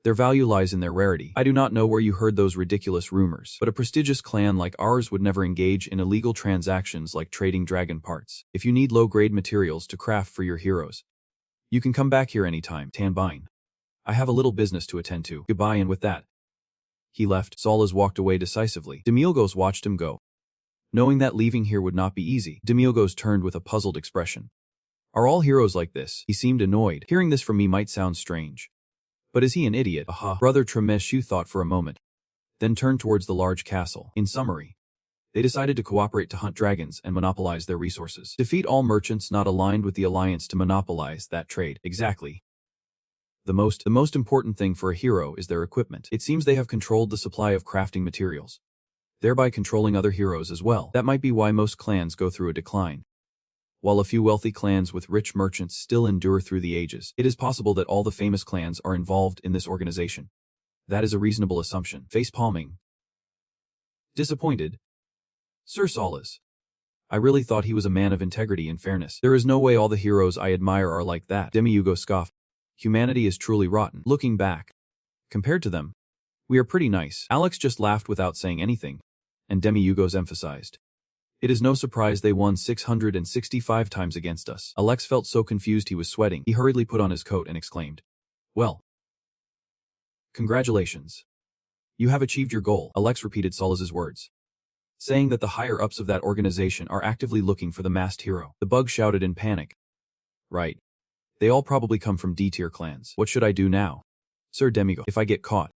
Their value lies in their rarity. I do not know where you heard those ridiculous rumors, but a prestigious clan like ours would never engage in illegal transactions like trading dragon parts. If you need low-grade materials to craft for your heroes, you can come back here anytime. Tanbine. I have a little business to attend to. Goodbye. And with that, he left. Solace walked away decisively. Demigos watched him go. Knowing that leaving here would not be easy, Demigos turned with a puzzled expression. Are all heroes like this? He seemed annoyed. Hearing this from me might sound strange, but is he an idiot? Aha. Brother Tremeshu thought for a moment, then turned towards the large castle. In summary, they decided to cooperate to hunt dragons and monopolize their resources. Defeat all merchants not aligned with the alliance to monopolize that trade. Exactly. The most important thing for a hero is their equipment. It seems they have controlled the supply of crafting materials, thereby controlling other heroes as well. That might be why most clans go through a decline, while a few wealthy clans with rich merchants still endure through the ages. It is possible that all the famous clans are involved in this organization. That is a reasonable assumption. Face palming. Disappointed. Sir Solace. I really thought he was a man of integrity and fairness. There is no way all the heroes I admire are like that. Demiugo scoffed. Humanity is truly rotten. Looking back, compared to them, we are pretty nice. Alex just laughed without saying anything, and Demiugos emphasized. It is no surprise they won 665 times against us. Alex felt so confused he was sweating. He hurriedly put on his coat and exclaimed, well, congratulations. You have achieved your goal. Alex repeated Solace's words, saying that the higher-ups of that organization are actively looking for the masked hero. The bug shouted in panic. Right. They all probably come from D-tier clans. What should I do now? Sir Demigo, if I get caught,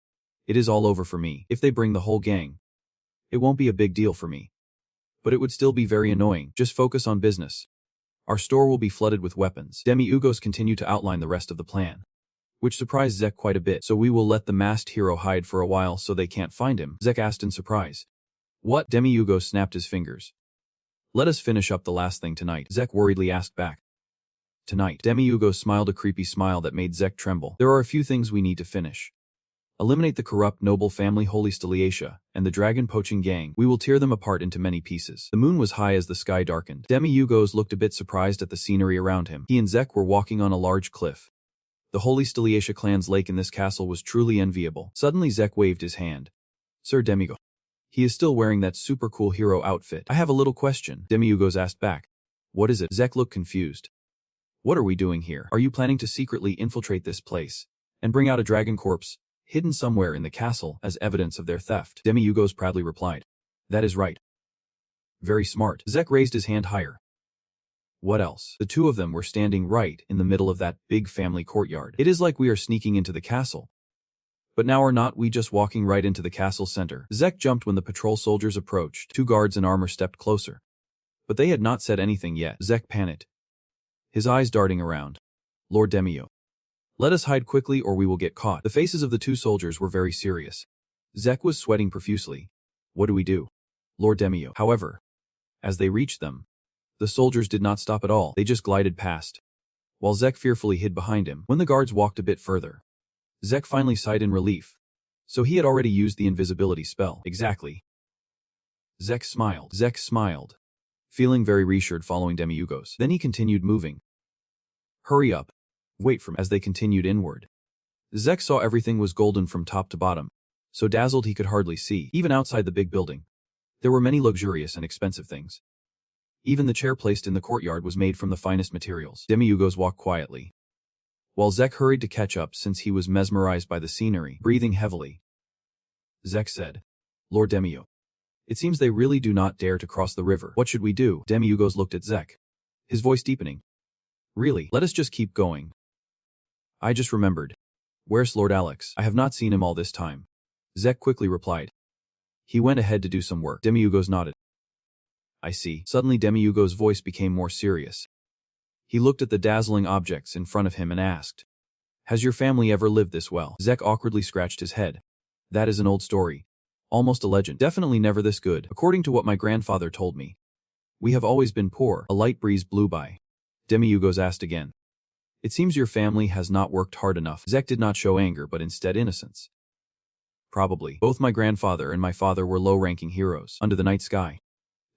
it is all over for me. If they bring the whole gang, it won't be a big deal for me, but it would still be very annoying. Just focus on business. Our store will be flooded with weapons. Demiugos continued to outline the rest of the plan, which surprised Zek quite a bit. So we will let the masked hero hide for a while so they can't find him? Zek asked in surprise. What? Demiugos snapped his fingers. Let us finish up the last thing tonight. Zek worriedly asked back. Tonight. Demiugos smiled a creepy smile that made Zek tremble. There are a few things we need to finish. Eliminate the corrupt noble family Holy Steliatia and the dragon poaching gang. We will tear them apart into many pieces. The moon was high as the sky darkened. Demiugos looked a bit surprised at the scenery around him. He and Zek were walking on a large cliff. The Holy Steliatia clan's lake in this castle was truly enviable. Suddenly Zek waved his hand. Sir Demigo. He is still wearing that super cool hero outfit. I have a little question. Demiugos asked back. What is it? Zek looked confused. What are we doing here? Are you planning to secretly infiltrate this place and bring out a dragon corpse hidden somewhere in the castle as evidence of their theft? Demiugos proudly replied. That is right. Very smart. Zek raised his hand higher. What else? The two of them were standing right in the middle of that big family courtyard. It is like we are sneaking into the castle. But now are not we just walking right into the castle center? Zek jumped when the patrol soldiers approached. Two guards in armor stepped closer, but they had not said anything yet. Zek panicked, his eyes darting around. Lord Demio. Let us hide quickly or we will get caught. The faces of the two soldiers were very serious. Zek was sweating profusely. What do we do? Lord Demio. However, as they reached them, the soldiers did not stop at all. They just glided past. while Zek fearfully hid behind him. When the guards walked a bit further, Zek finally sighed in relief. So he had already used the invisibility spell. Exactly. Zek smiled, feeling very reassured following Demiurgos. Then he continued moving. Hurry up. Wait for me. As they continued inward, Zek saw everything was golden from top to bottom, so dazzled he could hardly see. Even outside the big building, there were many luxurious and expensive things. Even the chair placed in the courtyard was made from the finest materials. Demiurgos walked quietly, while Zek hurried to catch up since he was mesmerized by the scenery. Breathing heavily, Zek said, Lord Demiurgos, it seems they really do not dare to cross the river. What should we do? Demiurgos looked at Zek, his voice deepening. Really, let us just keep going. I just remembered. Where's Lord Alex? I have not seen him all this time. Zek quickly replied. He went ahead to do some work. Demiurgos nodded. I see. Suddenly Demiurgos' voice became more serious. He looked at the dazzling objects in front of him and asked, has your family ever lived this well? Zek awkwardly scratched his head. That is an old story. Almost a legend. Definitely never this good. According to what my grandfather told me, we have always been poor. A light breeze blew by. Demiurgos asked again. It seems your family has not worked hard enough. Zek did not show anger but instead innocence. Probably. Both my grandfather and my father were low-ranking heroes under the night sky.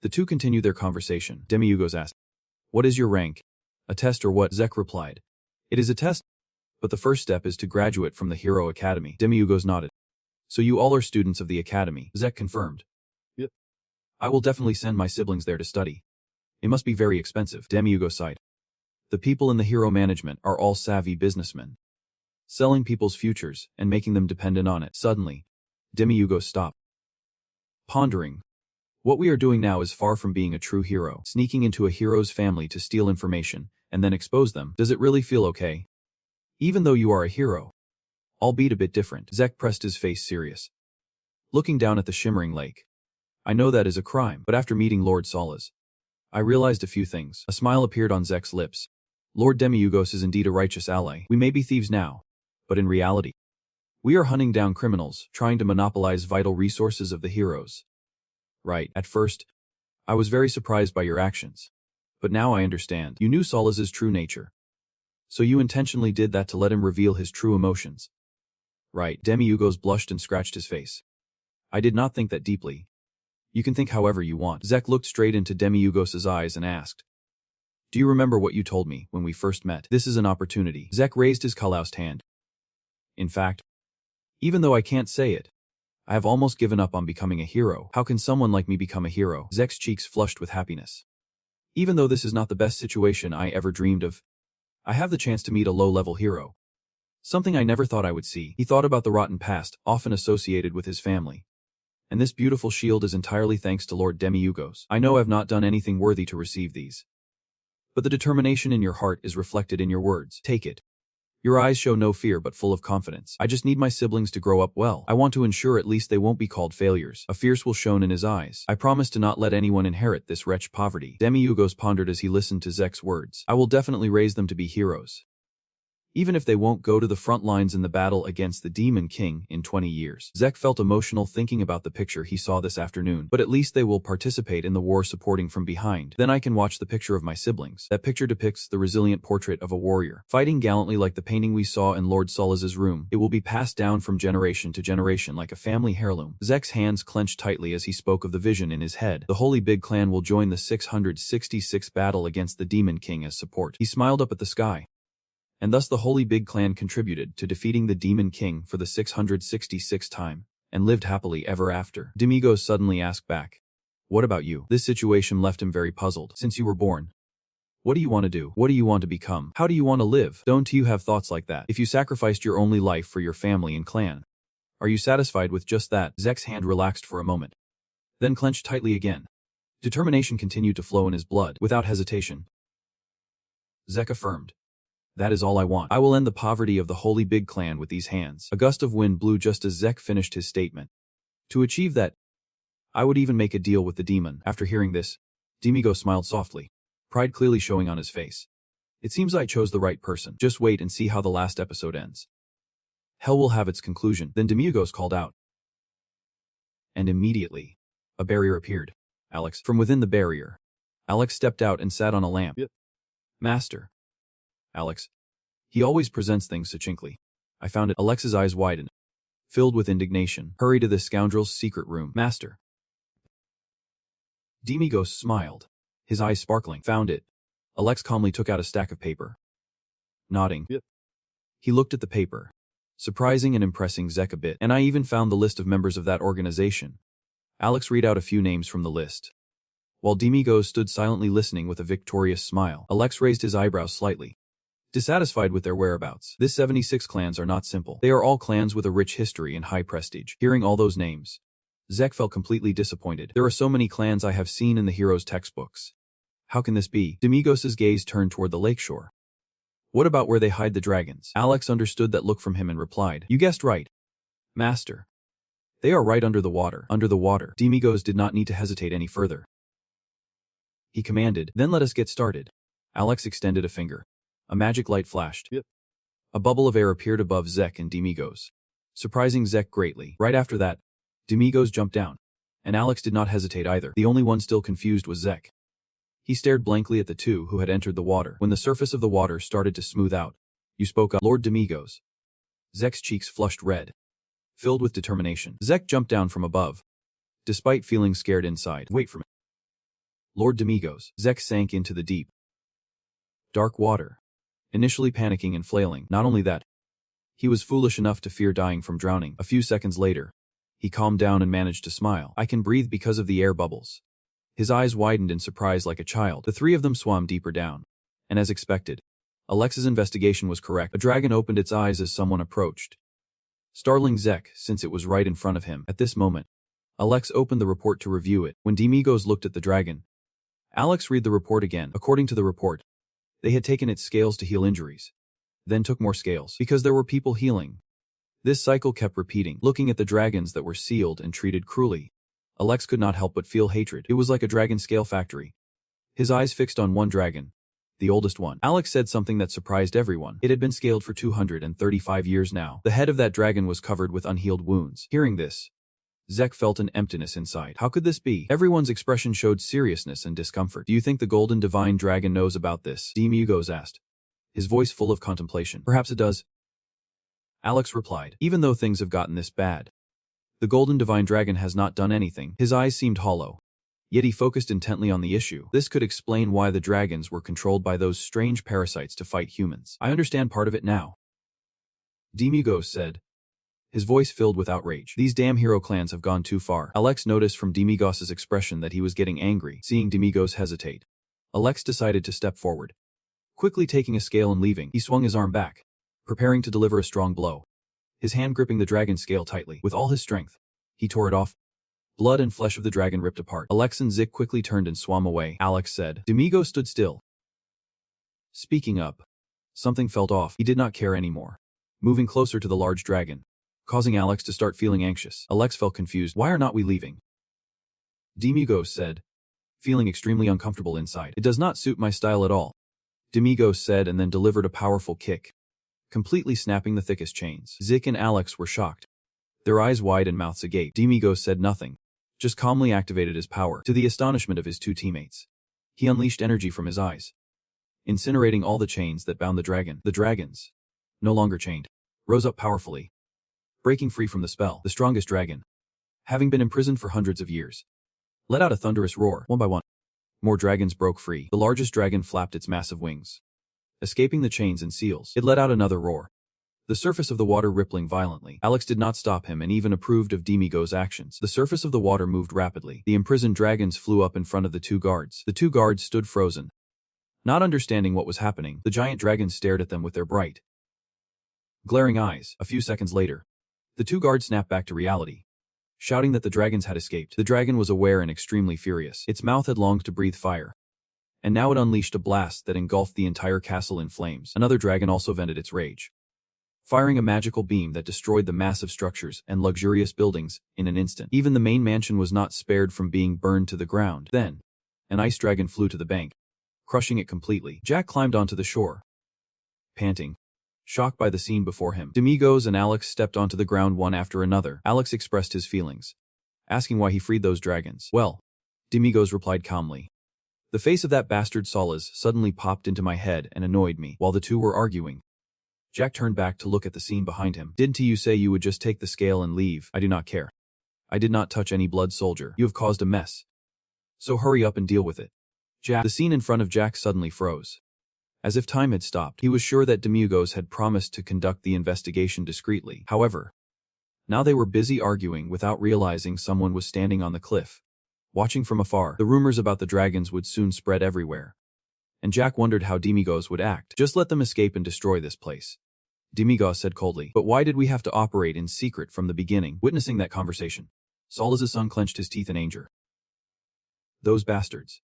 The two continued their conversation. Demiurgos asked, what is your rank? A test or what? Zek replied. It is a test, but the first step is to graduate from the Hero Academy. Demiurgos nodded. So you all are students of the academy? Zek confirmed. Yep. I will definitely send my siblings there to study. It must be very expensive. Demiurgos sighed. The people in the hero management are all savvy businessmen, selling people's futures and making them dependent on it. Suddenly, Demiurgos stopped, pondering. What we are doing now is far from being a true hero. Sneaking into a hero's family to steal information and then expose them. Does it really feel okay? Even though you are a hero, albeit a bit different. Zek pressed his face serious, looking down at the shimmering lake. I know that is a crime, but after meeting Lord Solas, I realized a few things. A smile appeared on Zek's lips. Lord Demiurgos is indeed a righteous ally. We may be thieves now, but in reality, we are hunting down criminals, trying to monopolize vital resources of the heroes. Right. At first, I was very surprised by your actions, but now I understand. You knew Solas's true nature, so you intentionally did that to let him reveal his true emotions. Right. Demiurgos blushed and scratched his face. I did not think that deeply. You can think however you want. Zek looked straight into Demiurgos' eyes and asked, do you remember what you told me when we first met? This is an opportunity. Zek raised his calloused hand. In fact, even though I can't say it, I have almost given up on becoming a hero. How can someone like me become a hero? Zek's cheeks flushed with happiness. Even though this is not the best situation I ever dreamed of, I have the chance to meet a low-level hero. Something I never thought I would see. He thought about the rotten past, often associated with his family. And this beautiful shield is entirely thanks to Lord Demiurgos. I know I've not done anything worthy to receive these, but the determination in your heart is reflected in your words. Take it. Your eyes show no fear but full of confidence. I just need my siblings to grow up well. I want to ensure at least they won't be called failures. A fierce will shone in his eyes. I promise to not let anyone inherit this wretched poverty. Demiurgos pondered as he listened to Zek's words. I will definitely raise them to be heroes, even if they won't go to the front lines in the battle against the Demon King in 20 years. Zek felt emotional thinking about the picture he saw this afternoon, but at least they will participate in the war supporting from behind. Then I can watch the picture of my siblings. That picture depicts the resilient portrait of a warrior, fighting gallantly like the painting we saw in Lord Solas's room. It will be passed down from generation to generation like a family heirloom. Zek's hands clenched tightly as he spoke of the vision in his head. The Holy Big Clan will join the 666th battle against the Demon King as support. He smiled up at the sky. And thus the Holy Big Clan contributed to defeating the Demon King for the 666th time, and lived happily ever after. Demiurgos suddenly asked back, what about you? This situation left him very puzzled. Since you were born, what do you want to do? What do you want to become? How do you want to live? Don't you have thoughts like that? If you sacrificed your only life for your family and clan, are you satisfied with just that? Zek's hand relaxed for a moment, then clenched tightly again. Determination continued to flow in his blood. Without hesitation, Zek affirmed, that is all I want. I will end the poverty of the Holy Big Clan with these hands. A gust of wind blew just as Zek finished his statement. To achieve that, I would even make a deal with the demon. After hearing this, Demiurgos smiled softly, pride clearly showing on his face. It seems I chose the right person. Just wait and see how the last episode ends. Hell will have its conclusion. Then Demiurgos called out. And immediately, a barrier appeared. Alex. From within the barrier, Alex stepped out and sat on a lamp. Yep. Master. Alex. He always presents things succinctly. I found it. Alex's eyes widened, filled with indignation. Hurry to this scoundrel's secret room, master. Demigos smiled, his eyes sparkling. Found it. Alex calmly took out a stack of paper. Nodding. Yep. He looked at the paper, surprising and impressing Zek a bit. And I even found the list of members of that organization. Alex read out a few names from the list. While Demigos stood silently listening with a victorious smile, Alex raised his eyebrows slightly, dissatisfied with their whereabouts. This 76 clans are not simple. They are all clans with a rich history and high prestige. Hearing all those names, Zek felt completely disappointed. There are so many clans I have seen in the hero's textbooks. How can this be? Demigos' gaze turned toward the lakeshore. What about where they hide the dragons? Alex understood that look from him and replied, You guessed right, master. They are right under the water. Under the water. Demigos did not need to hesitate any further. He commanded, Then let us get started. Alex extended a finger. A magic light flashed. Yep. A bubble of air appeared above Zek and Demigos, surprising Zek greatly. Right after that, Demigos jumped down, and Alex did not hesitate either. The only one still confused was Zek. He stared blankly at the two who had entered the water. When the surface of the water started to smooth out, You spoke up, Lord Demigos. Zek's cheeks flushed red, filled with determination. Zek jumped down from above, despite feeling scared inside. Wait for me. Lord Demigos. Zek sank into the deep, dark water, initially panicking and flailing. Not only that, he was foolish enough to fear dying from drowning. A few seconds later, he calmed down and managed to smile. I can breathe because of the air bubbles. His eyes widened in surprise like a child. The three of them swam deeper down, and as expected, Alex's investigation was correct. A dragon opened its eyes as someone approached, startling Zek since it was right in front of him. At this moment, Alex opened the report to review it. When Demigos looked at the dragon, Alex read the report again. According to the report, they had taken its scales to heal injuries, then took more scales because there were people healing. This cycle kept repeating. Looking at the dragons that were sealed and treated cruelly, Alex could not help but feel hatred. It was like a dragon scale factory. His eyes fixed on one dragon, the oldest one. Alex said something that surprised everyone. It had been scaled for 235 years now. The head of that dragon was covered with unhealed wounds. Hearing this, Zek felt an emptiness inside. How could this be? Everyone's expression showed seriousness and discomfort. Do you think the Golden Divine Dragon knows about this? Demigos asked, his voice full of contemplation. Perhaps it does. Alex replied, Even though things have gotten this bad, the Golden Divine Dragon has not done anything. His eyes seemed hollow, yet he focused intently on the issue. This could explain why the dragons were controlled by those strange parasites to fight humans. I understand part of it now, Demigos said, his voice filled with outrage. These damn hero clans have gone too far. Alex noticed from Demigos' expression that he was getting angry. Seeing Demigos hesitate, Alex decided to step forward. Quickly taking a scale and leaving, he swung his arm back, preparing to deliver a strong blow. His hand gripping the dragon scale tightly. With all his strength, he tore it off. Blood and flesh of the dragon ripped apart. Alex and Zik quickly turned and swam away. Alex said. Demigos stood still. Speaking up, something felt off. He did not care anymore. Moving closer to the large dragon, causing Alex to start feeling anxious. Alex felt confused. Why are not we leaving? Demigos said, feeling extremely uncomfortable inside. It does not suit my style at all, Demigos said and then delivered a powerful kick, completely snapping the thickest chains. Zik and Alex were shocked, their eyes wide and mouths agape. Demigos said nothing, just calmly activated his power. To the astonishment of his two teammates, he unleashed energy from his eyes, incinerating all the chains that bound the dragon. The dragons, no longer chained, rose up powerfully, breaking free from the spell. The strongest dragon, having been imprisoned for hundreds of years, let out a thunderous roar. One by one, more dragons broke free. The largest dragon flapped its massive wings, escaping the chains and seals. It let out another roar, the surface of the water rippling violently. Alex did not stop him and even approved of Demigos' actions. The surface of the water moved rapidly. The imprisoned dragons flew up in front of the two guards. The two guards stood frozen, not understanding what was happening. The giant dragons stared at them with their bright, glaring eyes. A few seconds later, the two guards snapped back to reality, shouting that the dragons had escaped. The dragon was aware and extremely furious. Its mouth had longed to breathe fire, and now it unleashed a blast that engulfed the entire castle in flames. Another dragon also vented its rage, firing a magical beam that destroyed the massive structures and luxurious buildings in an instant. Even the main mansion was not spared from being burned to the ground. Then, an ice dragon flew to the bank, crushing it completely. Jack climbed onto the shore, panting, shocked by the scene before him. Demigos and Alex stepped onto the ground one after another. Alex expressed his feelings, asking why he freed those dragons. Well, Demigos replied calmly, The face of that bastard Solas suddenly popped into my head and annoyed me while the two were arguing. Jack turned back to look at the scene behind him. Didn't you say you would just take the scale and leave? I do not care. I did not touch any blood, soldier. You have caused a mess. So hurry up and deal with it. Jack. The scene in front of Jack suddenly froze. As if time had stopped, he was sure that Demigos had promised to conduct the investigation discreetly. However, now they were busy arguing without realizing someone was standing on the cliff. Watching from afar, the rumors about the dragons would soon spread everywhere. And Jack wondered how Demigos would act. Just let them escape and destroy this place. Demigos said coldly. But why did we have to operate in secret from the beginning? Witnessing that conversation, Solas' son clenched his teeth in anger. Those bastards.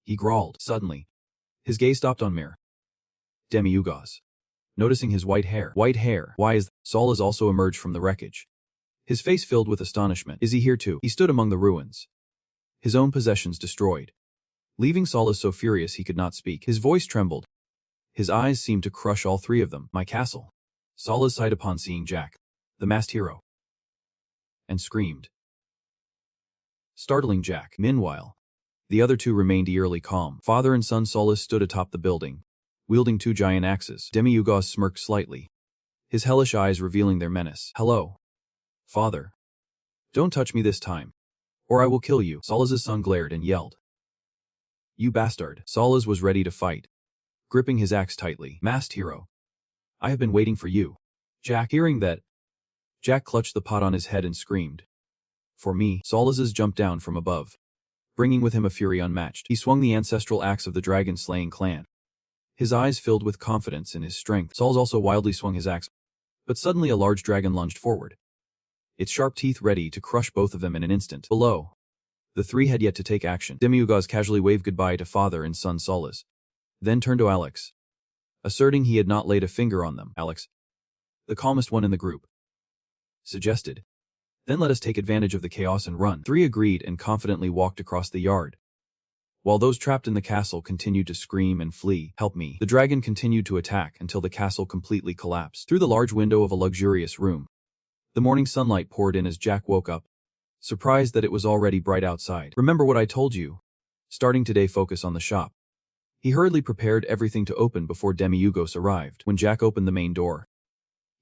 He growled. Suddenly, his gaze stopped on Mir. Demigos. Noticing his white hair. White hair. Why is Solas also emerged from the wreckage? His face filled with astonishment. Is he here too? He stood among the ruins. His own possessions destroyed. Leaving Solas so furious he could not speak. His voice trembled. His eyes seemed to crush all three of them. My castle. Solas sighed upon seeing Jack, the masked hero, and screamed, startling Jack. Meanwhile, the other two remained eerily calm. Father and son Solas stood atop the building, wielding two giant axes. Demigos smirked slightly, his hellish eyes revealing their menace. Hello, father. Don't touch me this time, or I will kill you. Solas' son glared and yelled. You bastard. Solas was ready to fight, gripping his axe tightly. Masked hero. I have been waiting for you. Jack. Hearing that, Jack clutched the pot on his head and screamed. For me. Solas jumped down from above, bringing with him a fury unmatched. He swung the ancestral axe of the dragon-slaying clan, his eyes filled with confidence in his strength. Solas also wildly swung his axe, but suddenly a large dragon lunged forward, its sharp teeth ready to crush both of them in an instant. Below, the three had yet to take action. Demigos casually waved goodbye to father and son Solas, then turned to Alex, asserting he had not laid a finger on them. Alex, the calmest one in the group, suggested. Then let us take advantage of the chaos and run. Three agreed and confidently walked across the yard, while those trapped in the castle continued to scream and flee. Help me. The dragon continued to attack until the castle completely collapsed. Through the large window of a luxurious room, the morning sunlight poured in as Jack woke up, surprised that it was already bright outside. Remember what I told you? Starting today, focus on the shop. He hurriedly prepared everything to open before Demigos arrived. When Jack opened the main door,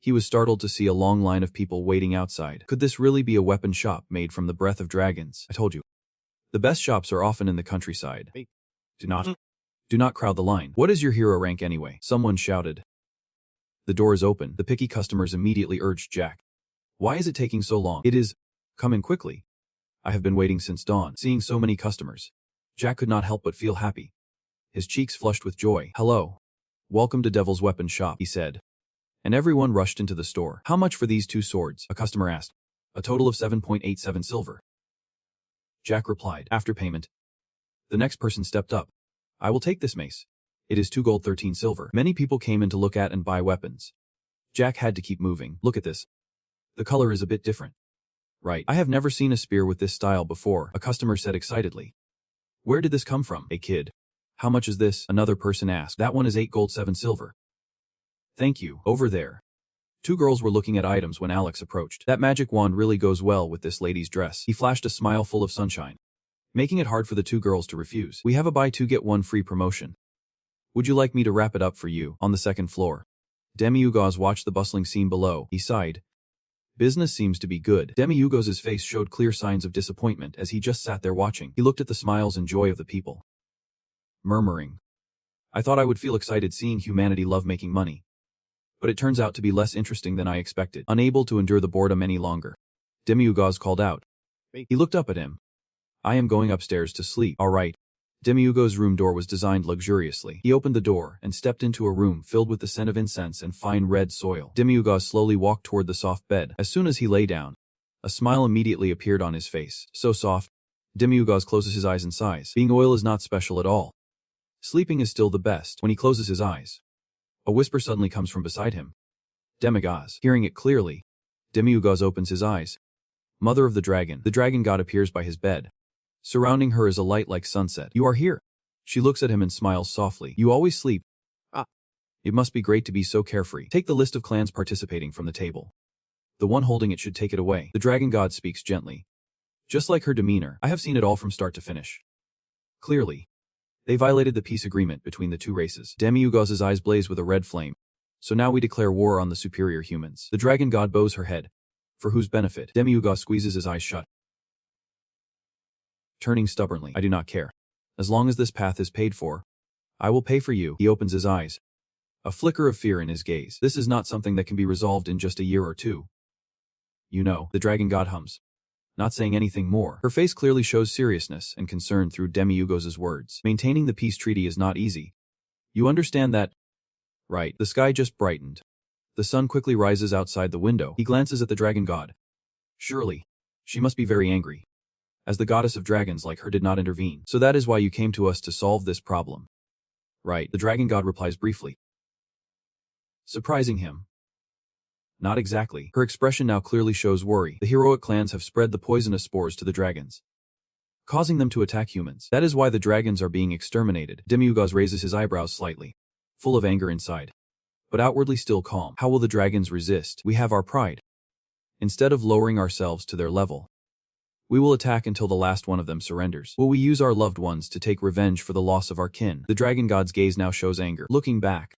he was startled to see a long line of people waiting outside. Could this really be a weapon shop made from the breath of dragons? I told you. The best shops are often in the countryside. Do not crowd the line. What is your hero rank anyway? Someone shouted. The door is open. The picky customers immediately urged Jack. Why is it taking so long? It is. Come in quickly. I have been waiting since dawn. Seeing so many customers, Jack could not help but feel happy. His cheeks flushed with joy. Hello. Welcome to Devil's Weapon Shop, he said. And everyone rushed into the store. How much for these two swords? A customer asked. A total of 7.87 silver. Jack replied. After payment. The next person stepped up. I will take this mace. It is 2 gold 13 silver. Many people came in to look at and buy weapons. Jack had to keep moving. Look at this. The color is a bit different. Right. I have never seen a spear with this style before, a customer said excitedly. Where did this come from? A kid. How much is this? Another person asked. That one is 8 gold 7 silver. Thank you. Over there. Two girls were looking at items when Alex approached. That magic wand really goes well with this lady's dress. He flashed a smile full of sunshine, making it hard for the two girls to refuse. We have a buy two get one free promotion. Would you like me to wrap it up for you? On the second floor, Demigos watched the bustling scene below. He sighed. Business seems to be good. Demigos' face showed clear signs of disappointment as he just sat there watching. He looked at the smiles and joy of the people, murmuring, I thought I would feel excited seeing humanity love making money. But it turns out to be less interesting than I expected. Unable to endure the boredom any longer, Demigos called out. He looked up at him. I am going upstairs to sleep. All right. Demigos' room door was designed luxuriously. He opened the door and stepped into a room filled with the scent of incense and fine red soil. Demigos slowly walked toward the soft bed. As soon as he lay down, a smile immediately appeared on his face. So soft. Demigos closes his eyes and sighs. Being oil is not special at all. Sleeping is still the best. When he closes his eyes, a whisper suddenly comes from beside him. Demigos. Hearing it clearly, Demigos opens his eyes. Mother of the dragon god appears by his bed. Surrounding her is a light like sunset. You are here. She looks at him and smiles softly. You always sleep. It must be great to be so carefree. Take the list of clans participating from the table. The one holding it should take it away. The dragon god speaks gently, just like her demeanor. I have seen it all from start to finish. Clearly, they violated the peace agreement between the two races. Demiugaz's eyes blaze with a red flame. So now we declare war on the superior humans. The dragon god bows her head. For whose benefit? Demiugaz squeezes his eyes shut. Turning stubbornly, I do not care. As long as this path is paid for, I will pay for you. He opens his eyes. A flicker of fear in his gaze. This is not something that can be resolved in just a year or two. You know, the dragon god hums. Not saying anything more. Her face clearly shows seriousness and concern through Demiugaz's words. Maintaining the peace treaty is not easy. You understand that? Right. The sky just brightened. The sun quickly rises outside the window. He glances at the dragon god. Surely, she must be very angry, as the goddess of dragons like her did not intervene. So that is why you came to us to solve this problem. Right. The dragon god replies briefly. Surprising him. Not exactly. Her expression now clearly shows worry. The heroic clans have spread the poisonous spores to the dragons, causing them to attack humans. That is why the dragons are being exterminated. Demiugaz raises his eyebrows slightly, full of anger inside, but outwardly still calm. How will the dragons resist? We have our pride. Instead of lowering ourselves to their level, we will attack until the last one of them surrenders. Will we use our loved ones to take revenge for the loss of our kin? The dragon god's gaze now shows anger. Looking back,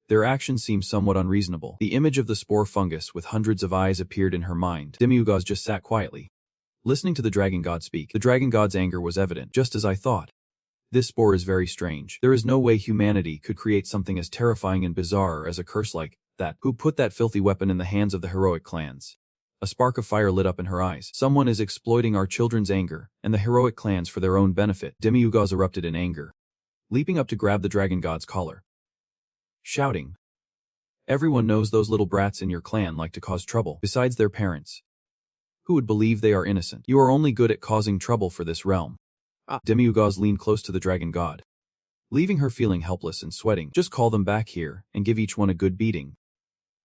their actions seem somewhat unreasonable. The image of the spore fungus with hundreds of eyes appeared in her mind. Demiugaz just sat quietly, listening to the dragon god speak. The dragon god's anger was evident, just as I thought. This spore is very strange. There is no way humanity could create something as terrifying and bizarre as a curse like that. Who put that filthy weapon in the hands of the heroic clans? A spark of fire lit up in her eyes. Someone is exploiting our children's anger and the heroic clans for their own benefit. Demiugaz erupted in anger, leaping up to grab the dragon god's collar, shouting, "Everyone knows those little brats in your clan like to cause trouble, besides their parents. Who would believe they are innocent? You are only good at causing trouble for this realm." Demiugaz leaned close to the dragon god, leaving her feeling helpless and sweating. Just call them back here and give each one a good beating.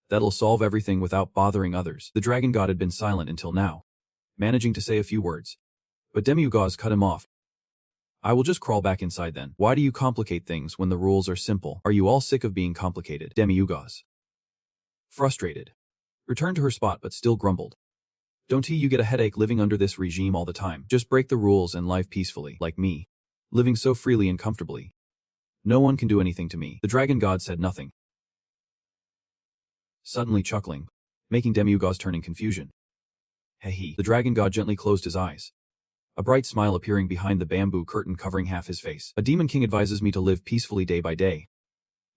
That'll solve everything without bothering others. The dragon god had been silent until now, managing to say a few words, but Demiugaz cut him off. I will just crawl back inside then. Why do you complicate things when the rules are simple? Are you all sick of being complicated? Demiugaz, frustrated, returned to her spot but still grumbled. Don't you get a headache living under this regime all the time? Just break the rules and live peacefully, like me, living so freely and comfortably. No one can do anything to me. The dragon god said nothing, suddenly chuckling, making Demiugaz turn in confusion. Hehe. The dragon god gently closed his eyes, a bright smile appearing behind the bamboo curtain covering half his face. A demon king advises me to live peacefully day by day.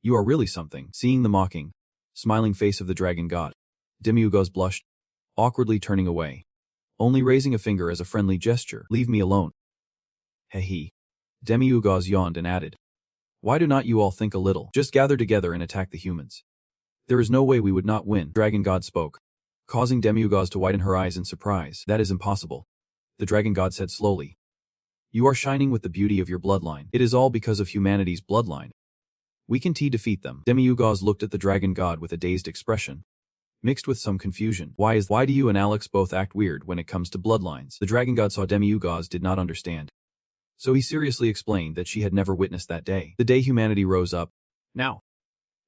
You are really something. Seeing the mocking, smiling face of the dragon god, Demiugaz blushed, awkwardly turning away, only raising a finger as a friendly gesture. Leave me alone. Hehe. Demiugaz yawned and added, why do not you all think a little? Just gather together and attack the humans. There is no way we would not win. Dragon god spoke, causing Demiugaz to widen her eyes in surprise. That is impossible. The dragon god said slowly. You are shining with the beauty of your bloodline. It is all because of humanity's bloodline. We can defeat them. Demiugaz looked at the dragon god with a dazed expression, mixed with some confusion. Why do you and Alex both act weird when it comes to bloodlines? The dragon god saw Demiugaz did not understand, so he seriously explained that she had never witnessed that day. The day humanity rose up. Now,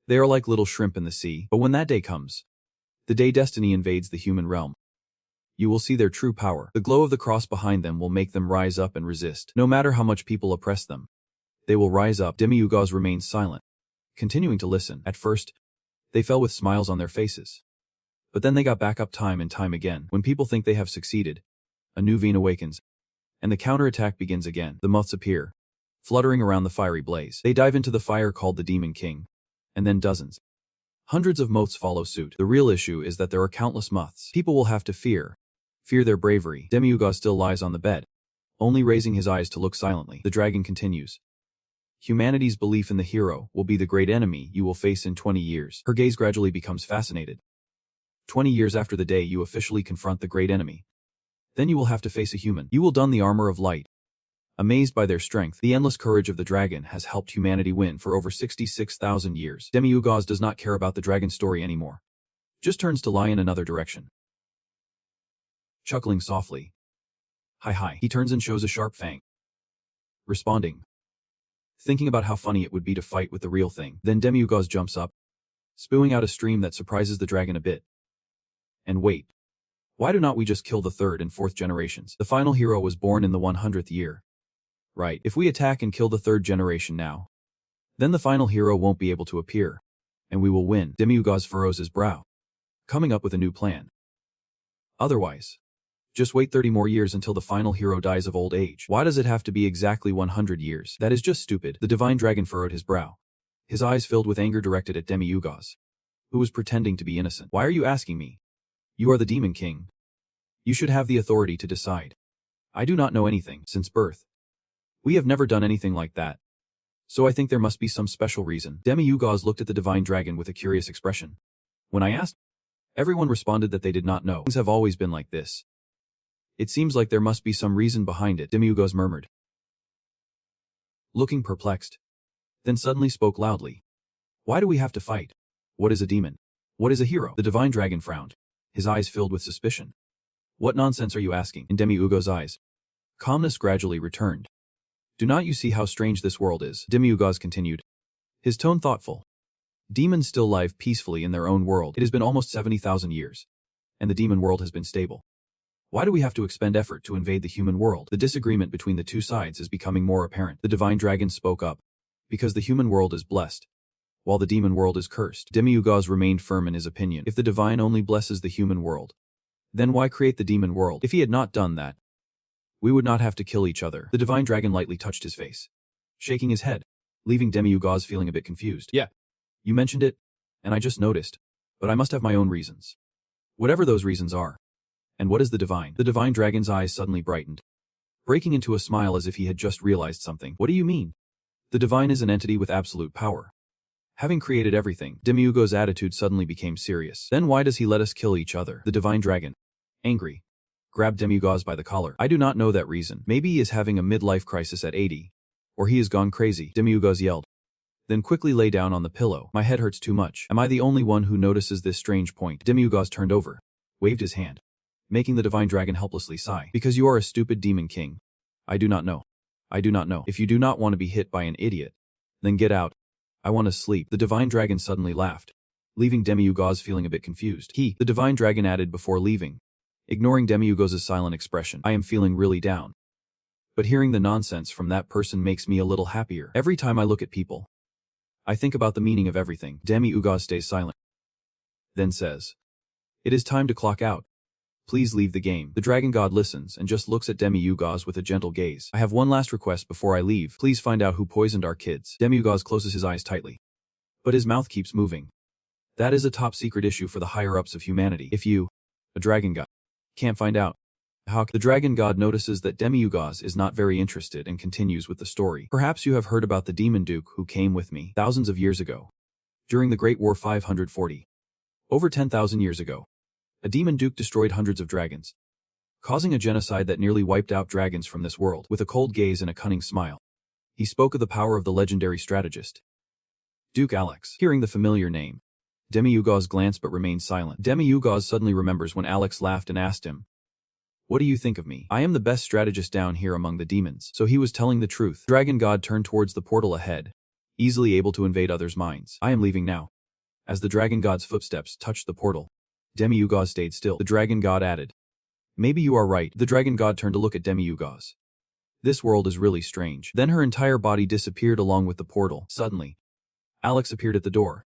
they are like little shrimp in the sea, but when that day comes, the day destiny invades the human realm, you will see their true power. The glow of the cross behind them will make them rise up and resist. No matter how much people oppress them, they will rise up. Demiugaz remained silent, continuing to listen. At first, they fell with smiles on their faces, but then they got back up time and time again. When people think they have succeeded, a new vein awakens, and the counterattack begins again. The moths appear, fluttering around the fiery blaze. They dive into the fire called the Demon King, and then dozens, hundreds of moths follow suit. The real issue is that there are countless moths. People will have to fear their bravery. Demiugaz still lies on the bed, only raising his eyes to look silently. The dragon continues. Humanity's belief in the hero will be the great enemy you will face in 20 years. Her gaze gradually becomes fascinated. 20 years after the day you officially confront the great enemy, then you will have to face a human. You will don the armor of light. Amazed by their strength, the endless courage of the dragon has helped humanity win for over 66,000 years. Demiugaz does not care about the dragon story anymore, just turns to lie in another direction. Chuckling softly. Hi. He turns and shows a sharp fang, responding, thinking about how funny it would be to fight with the real thing. Then Demiugaz jumps up, spewing out a stream that surprises the dragon a bit. And wait. Why do not we just kill the third and fourth generations? The final hero was born in the 100th year. Right, if we attack and kill the third generation now, then the final hero won't be able to appear, and we will win. Demiugaz furrows his brow, coming up with a new plan. Otherwise, just wait 30 more years until the final hero dies of old age. Why does it have to be exactly 100 years? That is just stupid. The divine dragon furrowed his brow, his eyes filled with anger directed at Demiugaz, who was pretending to be innocent. Why are you asking me? You are the demon king. You should have the authority to decide. I do not know anything since birth. We have never done anything like that. So I think there must be some special reason. Demiugaz looked at the divine dragon with a curious expression. When I asked, everyone responded that they did not know. Things have always been like this. It seems like there must be some reason behind it, Demiugaz murmured, looking perplexed, then suddenly spoke loudly. Why do we have to fight? What is a demon? What is a hero? The divine dragon frowned, his eyes filled with suspicion. What nonsense are you asking? In Demiugaz's eyes, calmness gradually returned. Do not you see how strange this world is? Demiugaz continued, his tone thoughtful. Demons still live peacefully in their own world. It has been almost 70,000 years, and the demon world has been stable. Why do we have to expend effort to invade the human world? The disagreement between the two sides is becoming more apparent. The divine dragon spoke up. Because the human world is blessed, while the demon world is cursed. Demiugaz remained firm in his opinion. If the divine only blesses the human world, then why create the demon world? If he had not done that, we would not have to kill each other. The divine dragon lightly touched his face, shaking his head, leaving Demiugaz feeling a bit confused. Yeah, you mentioned it, and I just noticed, but I must have my own reasons. Whatever those reasons are. And what is the divine? The divine dragon's eyes suddenly brightened, breaking into a smile as if he had just realized something. What do you mean? The divine is an entity with absolute power, having created everything. Demiugaz's attitude suddenly became serious. Then why does he let us kill each other? The divine dragon, angry, grabbed Demiugaz by the collar. I do not know that reason. Maybe he is having a midlife crisis at 80. Or he has gone crazy, Demiugaz yelled, then quickly lay down on the pillow. My head hurts too much. Am I the only one who notices this strange point? Demiugaz turned over, waved his hand, making the divine dragon helplessly sigh. Because you are a stupid demon king. I do not know. I do not know. If you do not want to be hit by an idiot, then get out. I want to sleep. The divine dragon suddenly laughed, leaving Demiugaz feeling a bit confused. The divine dragon added before leaving, ignoring Demiugaz's silent expression. I am feeling really down. But hearing the nonsense from that person makes me a little happier. Every time I look at people, I think about the meaning of everything. Demiugaz stays silent, then says, it is time to clock out. Please leave the game. The dragon god listens and just looks at Demiugaz with a gentle gaze. I have one last request before I leave. Please find out who poisoned our kids. Demiugaz closes his eyes tightly, but his mouth keeps moving. That is a top secret issue for the higher-ups of humanity. If you, a dragon god, can't find out, how the dragon god notices that Demiugaz is not very interested and continues with the story. Perhaps you have heard about the demon duke who came with me thousands of years ago, during the Great War 540. Over 10,000 years ago, a demon duke destroyed hundreds of dragons, causing a genocide that nearly wiped out dragons from this world. With a cold gaze and a cunning smile, he spoke of the power of the legendary strategist, Duke Alex. Hearing the familiar name, Demiugaz glanced but remained silent. Demiugaz suddenly remembers when Alex laughed and asked him, what do you think of me? I am the best strategist down here among the demons. So he was telling the truth. Dragon god turned towards the portal ahead, easily able to invade others' minds. I am leaving now. As the dragon god's footsteps touched the portal, Demiugaz stayed still. The dragon god added, maybe you are right. The dragon god turned to look at Demiugaz. This world is really strange. Then her entire body disappeared along with the portal. Suddenly, Alex appeared at the door,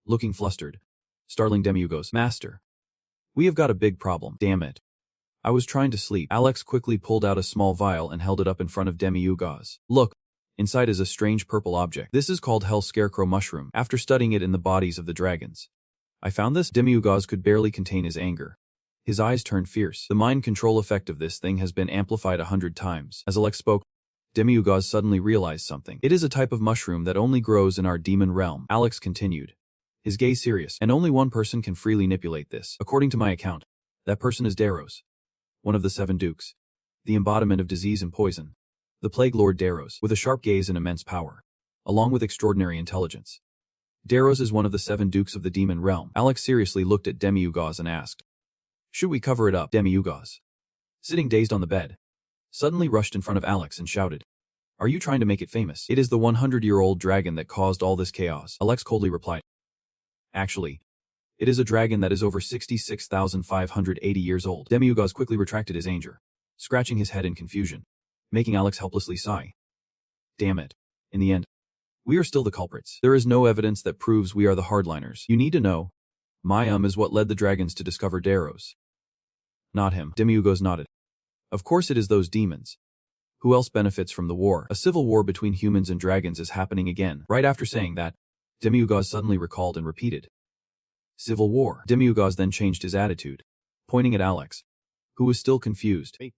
looking flustered, startling Demiugaz. Master, we have got a big problem. Damn it. I was trying to sleep. Alex quickly pulled out a small vial and held it up in front of Demiugaz. Look, inside is a strange purple object. This is called Hell Scarecrow Mushroom. After studying it in the bodies of the dragons, I found this. Demiugaz could barely contain his anger. His eyes turned fierce. The mind control effect of this thing has been amplified 100 times. As Alex spoke, Demiugaz suddenly realized something. It is a type of mushroom that only grows in our demon realm. Alex continued, his gaze serious, and only one person can freely manipulate this. According to my account, that person is Daros, one of the 7 dukes, the embodiment of disease and poison, the plague lord Daros, with a sharp gaze and immense power, along with extraordinary intelligence. Daros is one of the 7 dukes of the demon realm. Alex seriously looked at Demiugaz and asked, should we cover it up? Demiugaz, sitting dazed on the bed, suddenly rushed in front of Alex and shouted, are you trying to make it famous? It is the 100-year-old dragon that caused all this chaos. Alex coldly replied, actually, it is a dragon that is over 66,580 years old. Demiugaz quickly retracted his anger, scratching his head in confusion. making Alex helplessly sigh. Damn it. In the end, we are still the culprits. There is no evidence that proves we are the hardliners. You need to know, my is what led the dragons to discover Daros. Not him. Demiugos nodded. Of course it is those demons. Who else benefits from the war? A civil war between humans and dragons is happening again. Right after saying that, Demiugos suddenly recalled and repeated. Civil war. Demiugos then changed his attitude, pointing at Alex, who was still confused. Hey.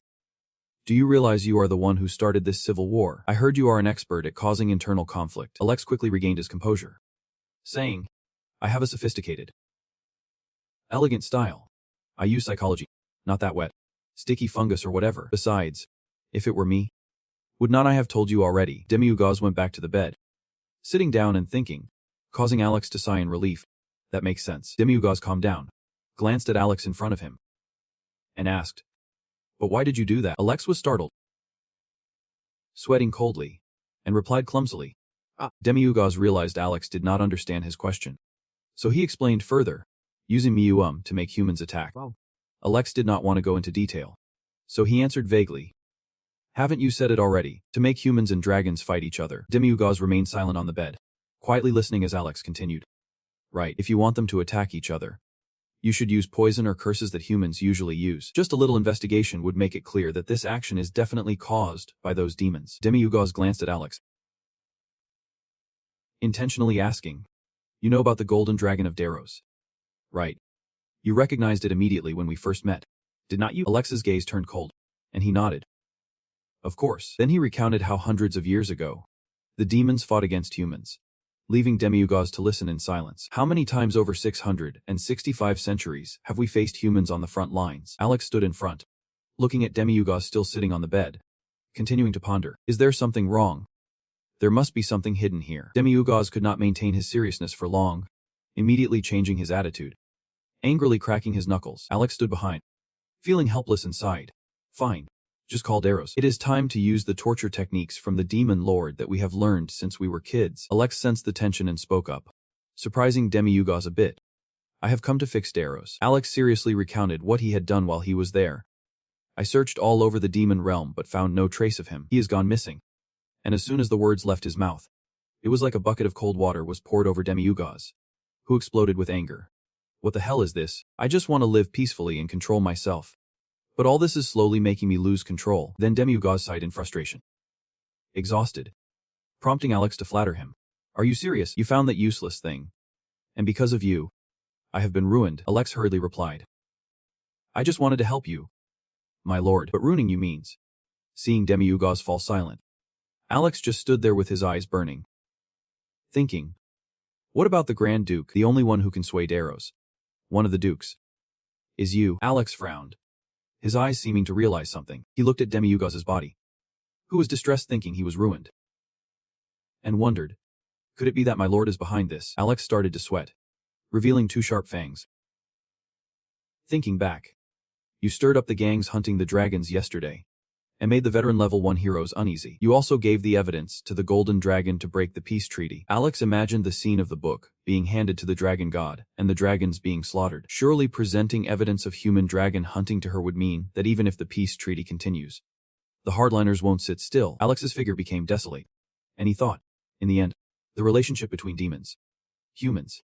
Do you realize you are the one who started this civil war? I heard you are an expert at causing internal conflict. Alex quickly regained his composure, saying, I have a sophisticated, elegant style. I use psychology, not that wet, sticky fungus or whatever. Besides, if it were me, would not I have told you already? Demiugos went back to the bed, sitting down and thinking, causing Alex to sigh in relief. That makes sense. Demiugos calmed down, glanced at Alex in front of him, and asked, but why did you do that? Alex was startled, sweating coldly, and replied clumsily. Demiugos realized Alex did not understand his question, so he explained further, using mium to make humans attack. Wow. Alex did not want to go into detail, so he answered vaguely. Haven't you said it already? To make humans and dragons fight each other. Demiugos remained silent on the bed, quietly listening as Alex continued. Right, if you want them to attack each other, you should use poison or curses that humans usually use. Just a little investigation would make it clear that this action is definitely caused by those demons. Demiugos glanced at Alex, intentionally asking, you know about the golden dragon of Daros? Right. You recognized it immediately when we first met, did not you? Alex's gaze turned cold, and he nodded. Of course. Then he recounted how hundreds of years ago, the demons fought against humans, leaving Demiugos to listen in silence. How many times over 665 centuries have we faced humans on the front lines? Alex stood in front, looking at Demiugos still sitting on the bed, continuing to ponder. Is there something wrong? There must be something hidden here. Demiugos could not maintain his seriousness for long, immediately changing his attitude, angrily cracking his knuckles. Alex stood behind, feeling helpless and sighed. Fine. Just call Daros. It is time to use the torture techniques from the demon lord that we have learned since we were kids. Alex sensed the tension and spoke up, surprising Demiugos a bit. I have come to fix Daros. Alex seriously recounted what he had done while he was there. I searched all over the demon realm but found no trace of him. He has gone missing. And as soon as the words left his mouth, it was like a bucket of cold water was poured over Demiugos, who exploded with anger. What the hell is this? I just want to live peacefully and control myself. But all this is slowly making me lose control. Then Demiugos sighed in frustration, exhausted, prompting Alex to flatter him. Are you serious? You found that useless thing. And because of you, I have been ruined. Alex hurriedly replied. I just wanted to help you, my lord. But ruining you means. Seeing Demiugos fall silent, Alex just stood there with his eyes burning, thinking, what about the Grand Duke, the only one who can sway Daros? One of the dukes is you. Alex frowned, his eyes seeming to realize something. He looked at Demiugos' body, who was distressed thinking he was ruined, and wondered, could it be that my lord is behind this? Alex started to sweat, revealing two sharp fangs. Thinking back, you stirred up the gangs hunting the dragons yesterday, and made the veteran level 1 heroes uneasy. You also gave the evidence to the golden dragon to break the peace treaty. Alex imagined the scene of the book being handed to the dragon god, and the dragons being slaughtered. Surely presenting evidence of human dragon hunting to her would mean that even if the peace treaty continues, the hardliners won't sit still. Alex's figure became desolate, and he thought, in the end, the relationship between demons, humans,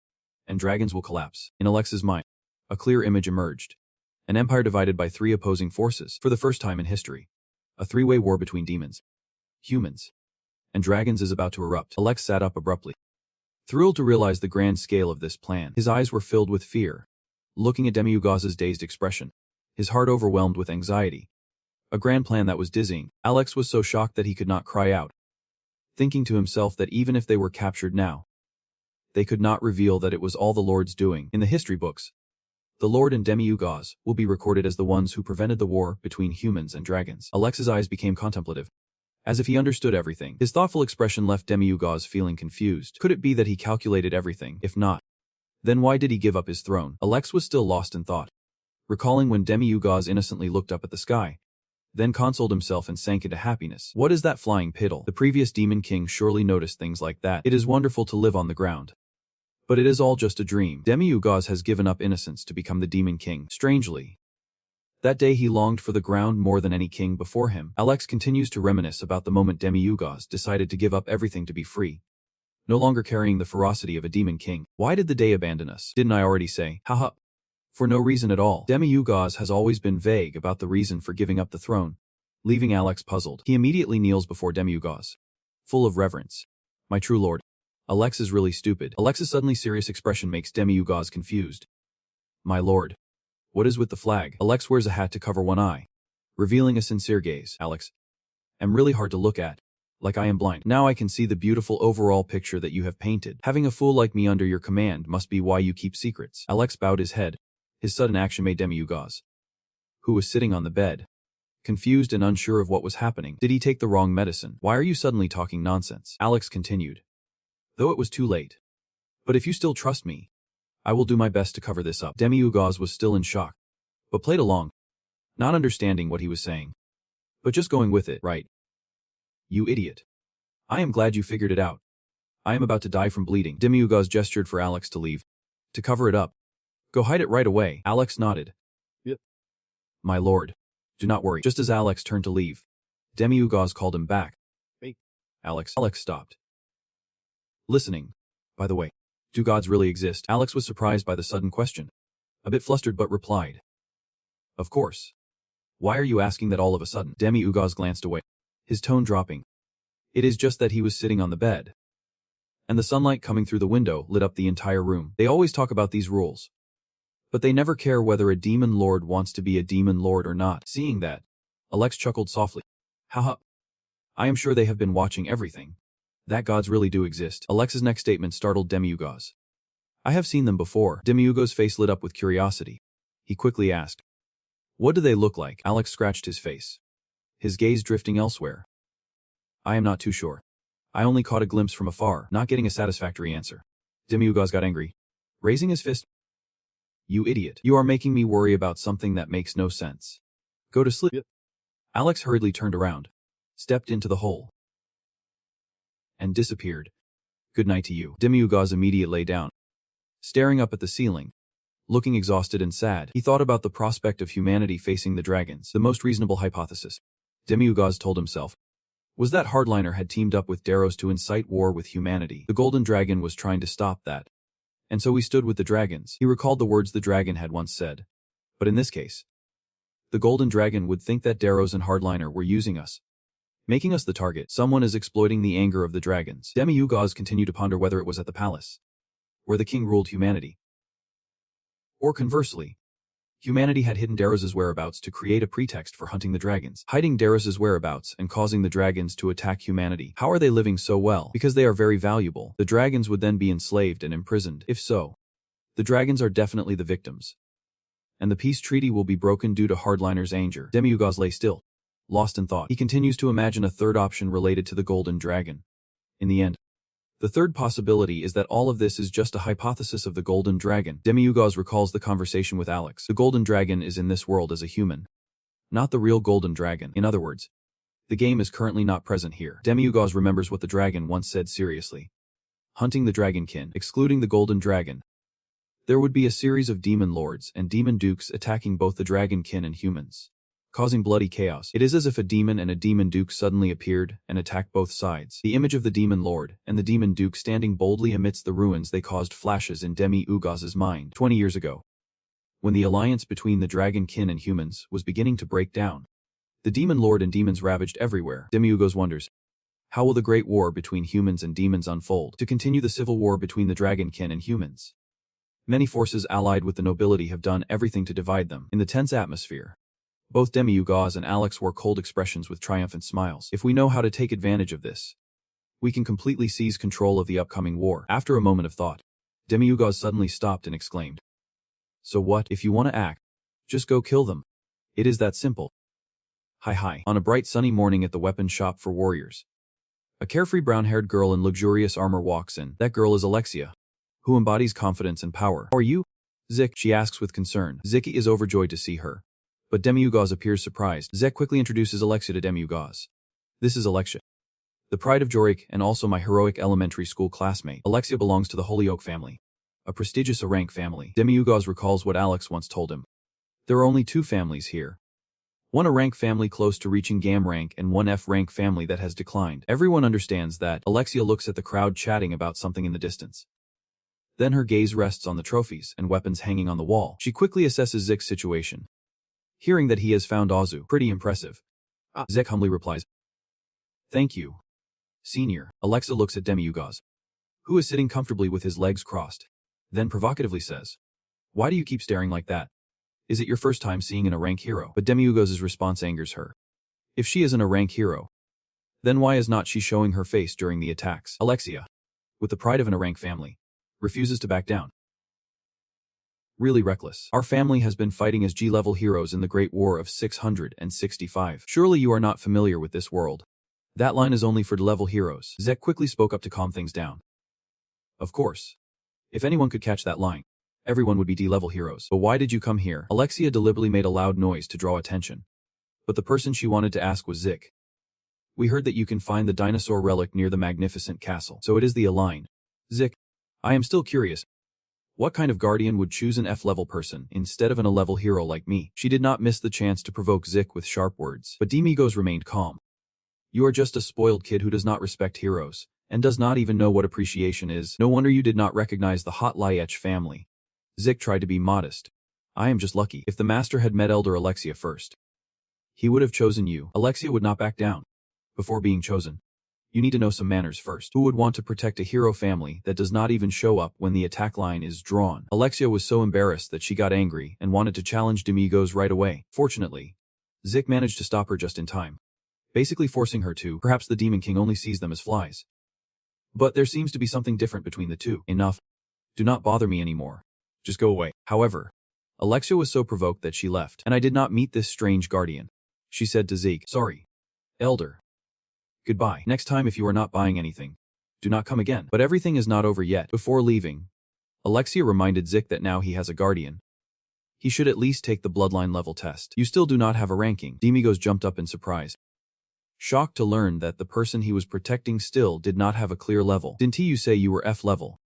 and dragons will collapse. In Alex's mind, a clear image emerged. An empire divided by 3 opposing forces for the first time in history. A 3-way war between demons, humans, and dragons is about to erupt. Alex sat up abruptly, thrilled to realize the grand scale of this plan. His eyes were filled with fear, looking at Demiugos' dazed expression, his heart overwhelmed with anxiety. A grand plan that was dizzying. Alex was so shocked that he could not cry out, thinking to himself that even if they were captured now, they could not reveal that it was all the Lord's doing. In the history books, the Lord and Demiugos will be recorded as the ones who prevented the war between humans and dragons. Alex's eyes became contemplative, as if he understood everything. His thoughtful expression left Demiugos feeling confused. Could it be that he calculated everything? If not, then why did he give up his throne? Alex was still lost in thought, recalling when Demiugos innocently looked up at the sky, then consoled himself and sank into happiness. What is that flying piddle? The previous demon king surely noticed things like that. It is wonderful to live on the ground, but it is all just a dream. Demiugos has given up innocence to become the demon king. Strangely, That day he longed for the ground more than any king before him. Alex continues to reminisce about the moment Demiurgos decided to give up everything to be free, no longer carrying the ferocity of a demon king. Why did the day abandon us? Didn't I already say? Haha. For no reason at all. Demiurgos has always been vague about the reason for giving up the throne, leaving Alex puzzled. He immediately kneels before Demiurgos, full of reverence. My true lord. Alex is really stupid. Alex's suddenly serious expression makes Demiurgos confused. My lord. What is with the flag? Alex wears a hat to cover one eye, revealing a sincere gaze. Alex. I'm really hard to look at. Like I am blind. Now I can see the beautiful overall picture that you have painted. Having a fool like me under your command must be why you keep secrets. Alex bowed his head. His sudden action made Demiurgos, who was sitting on the bed, confused and unsure of what was happening. Did he take the wrong medicine? Why are you suddenly talking nonsense? Alex continued, though it was too late. But if you still trust me, I will do my best to cover this up. Demiurgos was still in shock, but played along, not understanding what he was saying, but just going with it. Right. You idiot. I am glad you figured it out. I am about to die from bleeding. Demiurgos gestured for Alex to leave, to cover it up. Go hide it right away. Alex nodded. Yep. My lord. Do not worry. Just as Alex turned to leave, Demiurgos called him back. Hey. Alex stopped. Listening. By the way, do gods really exist? Alex was surprised by the sudden question. A bit flustered but replied. Of course. Why are you asking that all of a sudden? Demiurgos glanced away, his tone dropping. It is just that he was sitting on the bed, and the sunlight coming through the window lit up the entire room. They always talk about these rules, but they never care whether a demon lord wants to be a demon lord or not. Seeing that, Alex chuckled softly. Haha. I am sure they have been watching everything. That gods really do exist. Alex's next statement startled Demiurgos. I have seen them before. Demiurgos' face lit up with curiosity. He quickly asked, what do they look like? Alex scratched his face, his gaze drifting elsewhere. I am not too sure. I only caught a glimpse from afar. Not getting a satisfactory answer, Demiurgos got angry, raising his fist. You idiot. You are making me worry about something that makes no sense. Go to sleep. Yep. Alex hurriedly turned around, stepped into the hole, and disappeared. Good night to you. Demiurgos immediately lay down, staring up at the ceiling, looking exhausted and sad. He thought about the prospect of humanity facing the dragons. The most reasonable hypothesis, Demiurgos told himself, was that Hardliner had teamed up with Daros to incite war with humanity. The Golden Dragon was trying to stop that, and so he stood with the dragons. He recalled the words the dragon had once said. But in this case, the Golden Dragon would think that Daros and Hardliner were using us, making us the target. Someone is exploiting the anger of the dragons. Demiurgos continued to ponder whether it was at the palace, where the king ruled humanity, or conversely, humanity had hidden Daros's whereabouts to create a pretext for hunting the dragons. Hiding Daros's whereabouts and causing the dragons to attack humanity. How are they living so well? Because they are very valuable. The dragons would then be enslaved and imprisoned. If so, the dragons are definitely the victims, and the peace treaty will be broken due to Hardliner's anger. Demiurgos lay still, lost in thought. He continues to imagine a third option related to the Golden Dragon. In the end, the third possibility is that all of this is just a hypothesis of the Golden Dragon. Demiurgos recalls the conversation with Alex. The Golden Dragon is in this world as a human, not the real Golden Dragon. In other words, the game is currently not present here. Demiurgos remembers what the dragon once said seriously. Hunting the Dragonkin, excluding the Golden Dragon, there would be a series of demon lords and demon dukes attacking both the Dragonkin and humans, causing bloody chaos. It is as if a demon and a demon duke suddenly appeared and attacked both sides. The image of the demon lord and the demon duke standing boldly amidst the ruins they caused flashes in Demiurgos' mind. 20 years ago, when the alliance between the Dragonkin and humans was beginning to break down, the demon lord and demons ravaged everywhere. Demiurgos wonders, how will the great war between humans and demons unfold? To continue the civil war between the Dragonkin and humans, many forces allied with the nobility have done everything to divide them. In the tense atmosphere, both Demiurgos and Alex wore cold expressions with triumphant smiles. If we know how to take advantage of this, we can completely seize control of the upcoming war. After a moment of thought, Demiurgos suddenly stopped and exclaimed, so what? If you want to act, just go kill them. It is that simple. Hi. On a bright sunny morning at the weapon shop for warriors, a carefree brown-haired girl in luxurious armor walks in. That girl is Alexia, who embodies confidence and power. How are you, Zik? She asks with concern. Ziki is overjoyed to see her, but Demiurgos appears surprised. Zek quickly introduces Alexia to Demiurgos. This is Alexia, the pride of Jorik and also my heroic elementary school classmate. Alexia belongs to the Holyoke family, a prestigious Sss-Rank family. Demiurgos recalls what Alex once told him. There are only 2 families here. One A rank family close to reaching GAM rank and one F rank family that has declined. Everyone understands that. Alexia looks at the crowd chatting about something in the distance. Then her gaze rests on the trophies and weapons hanging on the wall. She quickly assesses Zek's situation. Hearing that he has found Azu pretty impressive, Zek humbly replies, "Thank you, Senior." Alexa looks at Demiugaz, who is sitting comfortably with his legs crossed, then provocatively says, "Why do you keep staring like that? Is it your first time seeing an A rank hero?" But Demiugaz's response angers her. If she isn't a rank hero, then why is not she showing her face during the attacks? Alexia, with the pride of an A rank family, refuses to back down. Really reckless. Our family has been fighting as G-level heroes in the Great War of 665. Surely you are not familiar with this world. That line is only for D-level heroes. Zek quickly spoke up to calm things down. Of course. If anyone could catch that line, everyone would be D-level heroes. But why did you come here? Alexia deliberately made a loud noise to draw attention. But the person she wanted to ask was Zik. We heard that you can find the dinosaur relic near the magnificent castle. So it is the Align. Zik, I am still curious. What kind of guardian would choose an F-level person instead of an A-level hero like me? She did not miss the chance to provoke Zik with sharp words, but Demigos remained calm. You are just a spoiled kid who does not respect heroes, and does not even know what appreciation is. No wonder you did not recognize the Hot Liech family. Zik tried to be modest. I am just lucky. If the master had met Elder Alexia first, he would have chosen you. Alexia would not back down. Before being chosen, you need to know some manners first. Who would want to protect a hero family that does not even show up when the attack line is drawn? Alexia was so embarrassed that she got angry and wanted to challenge Demigos right away. Fortunately, Zik managed to stop her just in time, basically forcing her to. Perhaps the Demon King only sees them as flies. But there seems to be something different between the two. Enough. Do not bother me anymore. Just go away. However, Alexia was so provoked that she left, and I did not meet this strange guardian. She said to Zeke, "Sorry, Elder. Goodbye. Next time if you are not buying anything, do not come again." But everything is not over yet. Before leaving, Alexia reminded Zik that now he has a guardian, he should at least take the bloodline level test. You still do not have a ranking. Demigos jumped up in surprise, shocked to learn that the person he was protecting still did not have a clear level. Didn't you say you were F level?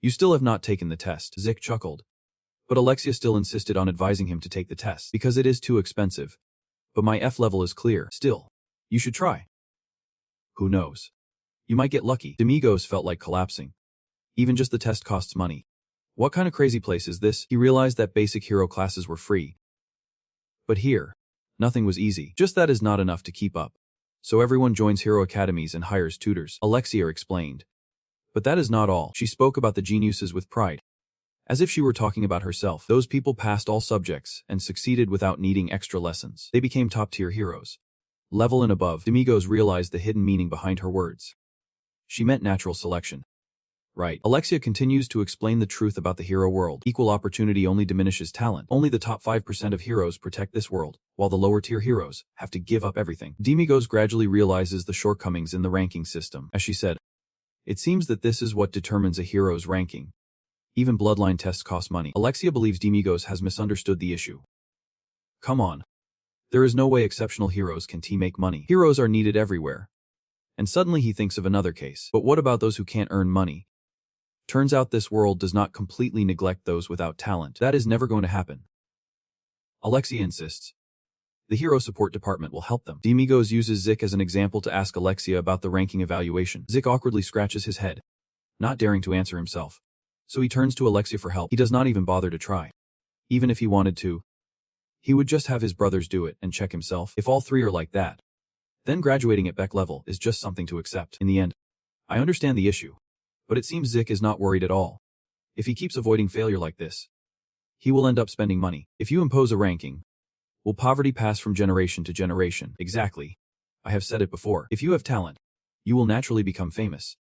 You still have not taken the test. Zik chuckled. But Alexia still insisted on advising him to take the test because it is too expensive. But my F level is clear. Still, you should try. Who knows? You might get lucky. Demigos felt like collapsing. Even just the test costs money. What kind of crazy place is this? He realized that basic hero classes were free. But here, nothing was easy. Just that is not enough to keep up. So everyone joins hero academies and hires tutors, Alexia explained. But that is not all. She spoke about the geniuses with pride, as if she were talking about herself. Those people passed all subjects and succeeded without needing extra lessons. They became top-tier heroes. Level and above. Demigos realized the hidden meaning behind her words. She meant natural selection. Right. Alexia continues to explain the truth about the hero world. Equal opportunity only diminishes talent. Only the top 5% of heroes protect this world, while the lower-tier heroes have to give up everything. Demigos gradually realizes the shortcomings in the ranking system. As she said, it seems that this is what determines a hero's ranking. Even bloodline tests cost money. Alexia believes Demigos has misunderstood the issue. Come on. There is no way exceptional heroes can make money. Heroes are needed everywhere. And suddenly he thinks of another case. But what about those who can't earn money? Turns out this world does not completely neglect those without talent. That is never going to happen. Alexia insists. The hero support department will help them. Demigos uses Zik as an example to ask Alexia about the ranking evaluation. Zik awkwardly scratches his head, not daring to answer himself. So he turns to Alexia for help. He does not even bother to try. Even if he wanted to, he would just have his brothers do it and check himself. If all three are like that, then graduating at Beck level is just something to accept. In the end, I understand the issue, but it seems Zik is not worried at all. If he keeps avoiding failure like this, he will end up spending money. If you impose a ranking, will poverty pass from generation to generation? Exactly. I have said it before. If you have talent, you will naturally become famous.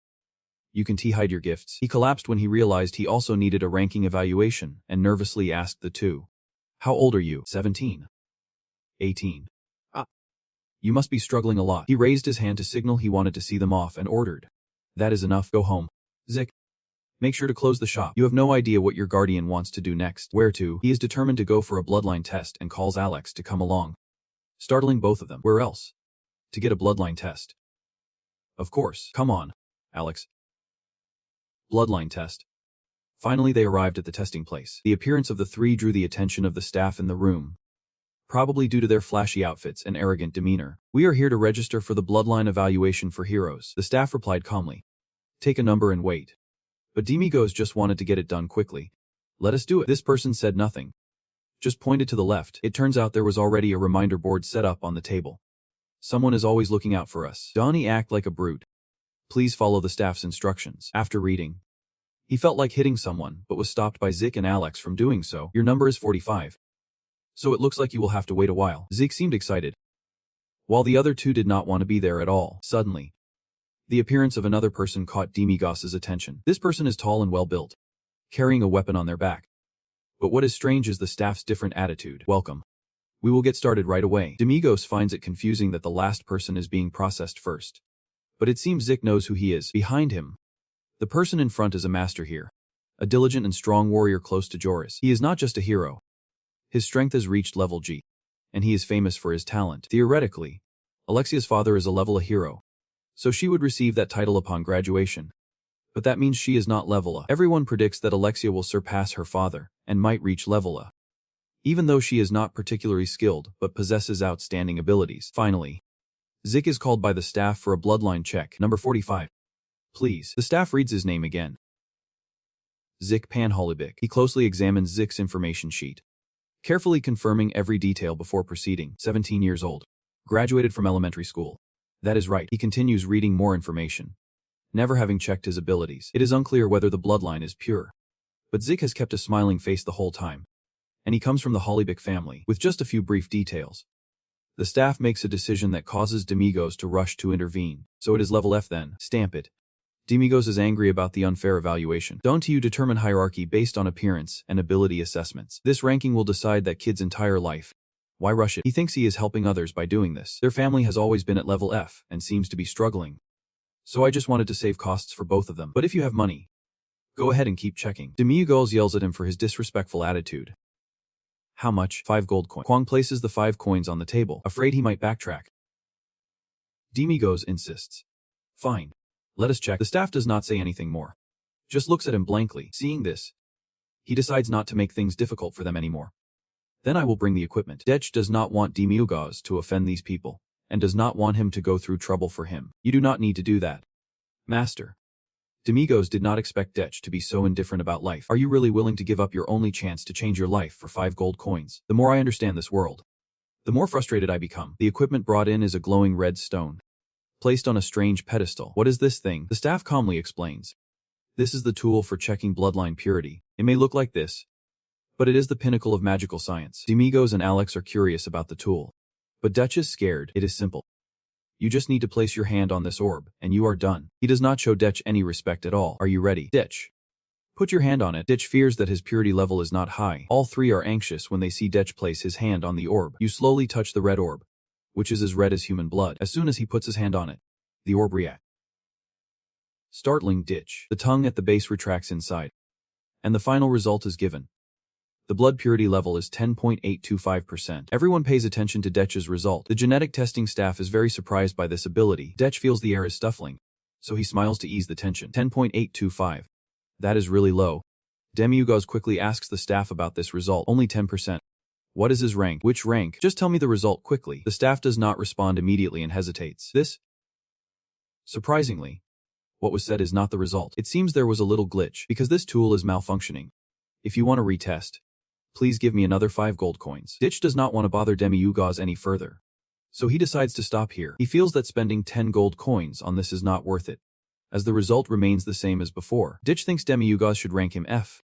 You can hide your gifts. He collapsed when he realized he also needed a ranking evaluation and nervously asked the two. How old are you? 17. 18. You must be struggling a lot. He raised his hand to signal he wanted to see them off and ordered. That is enough. Go home. Zik, make sure to close the shop. You have no idea what your guardian wants to do next. Where to? He is determined to go for a bloodline test and calls Alex to come along, startling both of them. Where else? To get a bloodline test. Of course. Come on, Alex. Bloodline test. Finally they arrived at the testing place. The appearance of the three drew the attention of the staff in the room, probably due to their flashy outfits and arrogant demeanor. "We are here to register for the bloodline evaluation for heroes," the staff replied calmly. "Take a number and wait." But Demigos just wanted to get it done quickly. "Let us do it." This person said nothing, just pointed to the left. It turns out there was already a reminder board set up on the table. "Someone is always looking out for us. Donnie, act like a brute. Please follow the staff's instructions." After reading, he felt like hitting someone, but was stopped by Zik and Alex from doing so. "Your number is 45. So it looks like you will have to wait a while." Zik seemed excited, while the other two did not want to be there at all. Suddenly, the appearance of another person caught Demigos's attention. This person is tall and well-built, carrying a weapon on their back. But what is strange is the staff's different attitude. "Welcome. We will get started right away." Demigos finds it confusing that the last person is being processed first. But it seems Zik knows who he is. Behind him, the person in front is a master here, a diligent and strong warrior close to Joris. He is not just a hero. His strength has reached level G, and he is famous for his talent. Theoretically, Alexia's father is a level A hero, so she would receive that title upon graduation. But that means she is not level A. Everyone predicts that Alexia will surpass her father, and might reach level A, even though she is not particularly skilled but possesses outstanding abilities. Finally, Zik is called by the staff for a bloodline check. "Number 45. Please." The staff reads his name again. Zik Panholibik. He closely examines Zik's information sheet, carefully confirming every detail before proceeding. 17 years old. Graduated from elementary school. That is right. He continues reading more information, never having checked his abilities. It is unclear whether the bloodline is pure, but Zik has kept a smiling face the whole time, and he comes from the Holibik family. With just a few brief details, the staff makes a decision that causes Demigos to rush to intervene. "So it is level F then. Stamp it." Demigos is angry about the unfair evaluation. "Don't you determine hierarchy based on appearance and ability assessments? This ranking will decide that kid's entire life. Why rush it?" He thinks he is helping others by doing this. Their family has always been at level F and seems to be struggling. "So I just wanted to save costs for both of them. But if you have money, go ahead and keep checking." Demigos yells at him for his disrespectful attitude. "How much?" 5 gold coins. Kwang places the 5 coins on the table, afraid he might backtrack. Demigos insists. "Fine. Let us check." The staff does not say anything more, just looks at him blankly. Seeing this, he decides not to make things difficult for them anymore. "Then I will bring the equipment." Dech does not want Demigos to offend these people, and does not want him to go through trouble for him. "You do not need to do that, Master." Demigos did not expect Dech to be so indifferent about life. "Are you really willing to give up your only chance to change your life for 5 gold coins? The more I understand this world, the more frustrated I become." The equipment brought in is a glowing red stone, placed on a strange pedestal. "What is this thing?" The staff calmly explains. "This is the tool for checking bloodline purity. It may look like this, but it is the pinnacle of magical science." Demigos and Alex are curious about the tool, but Dutch is scared. "It is simple. You just need to place your hand on this orb, and you are done." He does not show Dech any respect at all. "Are you ready?" "Dech, put your hand on it." Dech fears that his purity level is not high. All three are anxious when they see Dech place his hand on the orb. You slowly touch the red orb, which is as red as human blood. As soon as he puts his hand on it, the orb reacts. Startling Ditch. The tongue at the base retracts inside, and the final result is given. The blood purity level is 10.825%. Everyone pays attention to Detch's result. The genetic testing staff is very surprised by this ability. Detch feels the air is stifling, so he smiles to ease the tension. 10.825. That is really low. Demigos quickly asks the staff about this result. Only 10%. What is his rank? Which rank? Just tell me the result quickly. The staff does not respond immediately and hesitates. Surprisingly, what was said is not the result. It seems there was a little glitch, because this tool is malfunctioning. If you want to retest, please give me another 5 gold coins. Ditch does not want to bother Demigos any further, so he decides to stop here. He feels that spending 10 gold coins on this is not worth it, as the result remains the same as before. Ditch thinks Demigos should rank him F,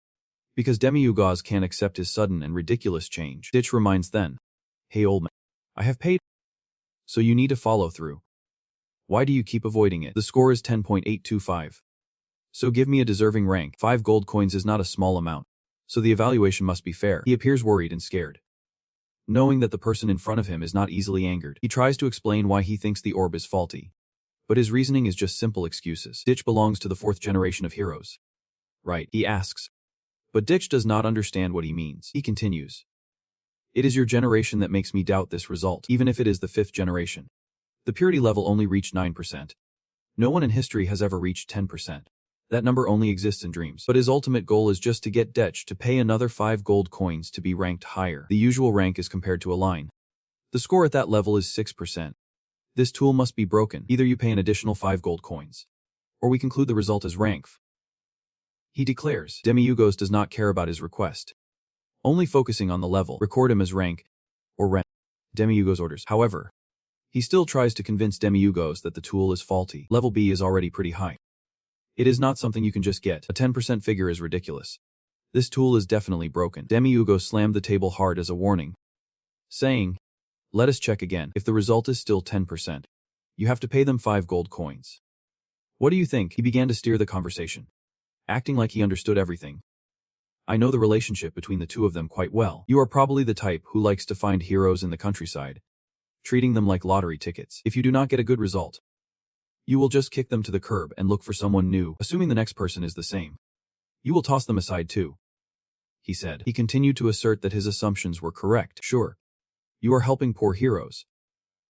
because Demigos can't accept his sudden and ridiculous change. Ditch reminds then, "Hey old man, I have paid, so you need to follow through. Why do you keep avoiding it?" The score is 10.825. So give me a deserving rank. 5 gold coins is not a small amount, so the evaluation must be fair. He appears worried and scared, knowing that the person in front of him is not easily angered. He tries to explain why he thinks the orb is faulty, but his reasoning is just simple excuses. Ditch belongs to the 4th generation of heroes, right? He asks. But Ditch does not understand what he means. He continues. It is your generation that makes me doubt this result, even if it is the 5th generation. The purity level only reached 9%. No one in history has ever reached 10%. That number only exists in dreams. But his ultimate goal is just to get Detch to pay another 5 gold coins to be ranked higher. The usual rank is compared to a line. The score at that level is 6%. This tool must be broken. Either you pay an additional 5 gold coins, or we conclude the result as rank. He declares. Demiugos does not care about his request, only focusing on the level. Record him as rank, or rank. Demiugos orders. However, he still tries to convince Demiugos that the tool is faulty. Level B is already pretty high. It is not something you can just get. A 10% figure is ridiculous. This tool is definitely broken. Demiugos slammed the table hard as a warning, saying, "Let us check again. If the result is still 10%, you have to pay them 5 gold coins. What do you think?" He began to steer the conversation, acting like he understood everything. "I know the relationship between the two of them quite well. You are probably the type who likes to find heroes in the countryside, treating them like lottery tickets. If you do not get a good result, you will just kick them to the curb and look for someone new, assuming the next person is the same. You will toss them aside too," he said. He continued to assert that his assumptions were correct. "Sure, you are helping poor heroes,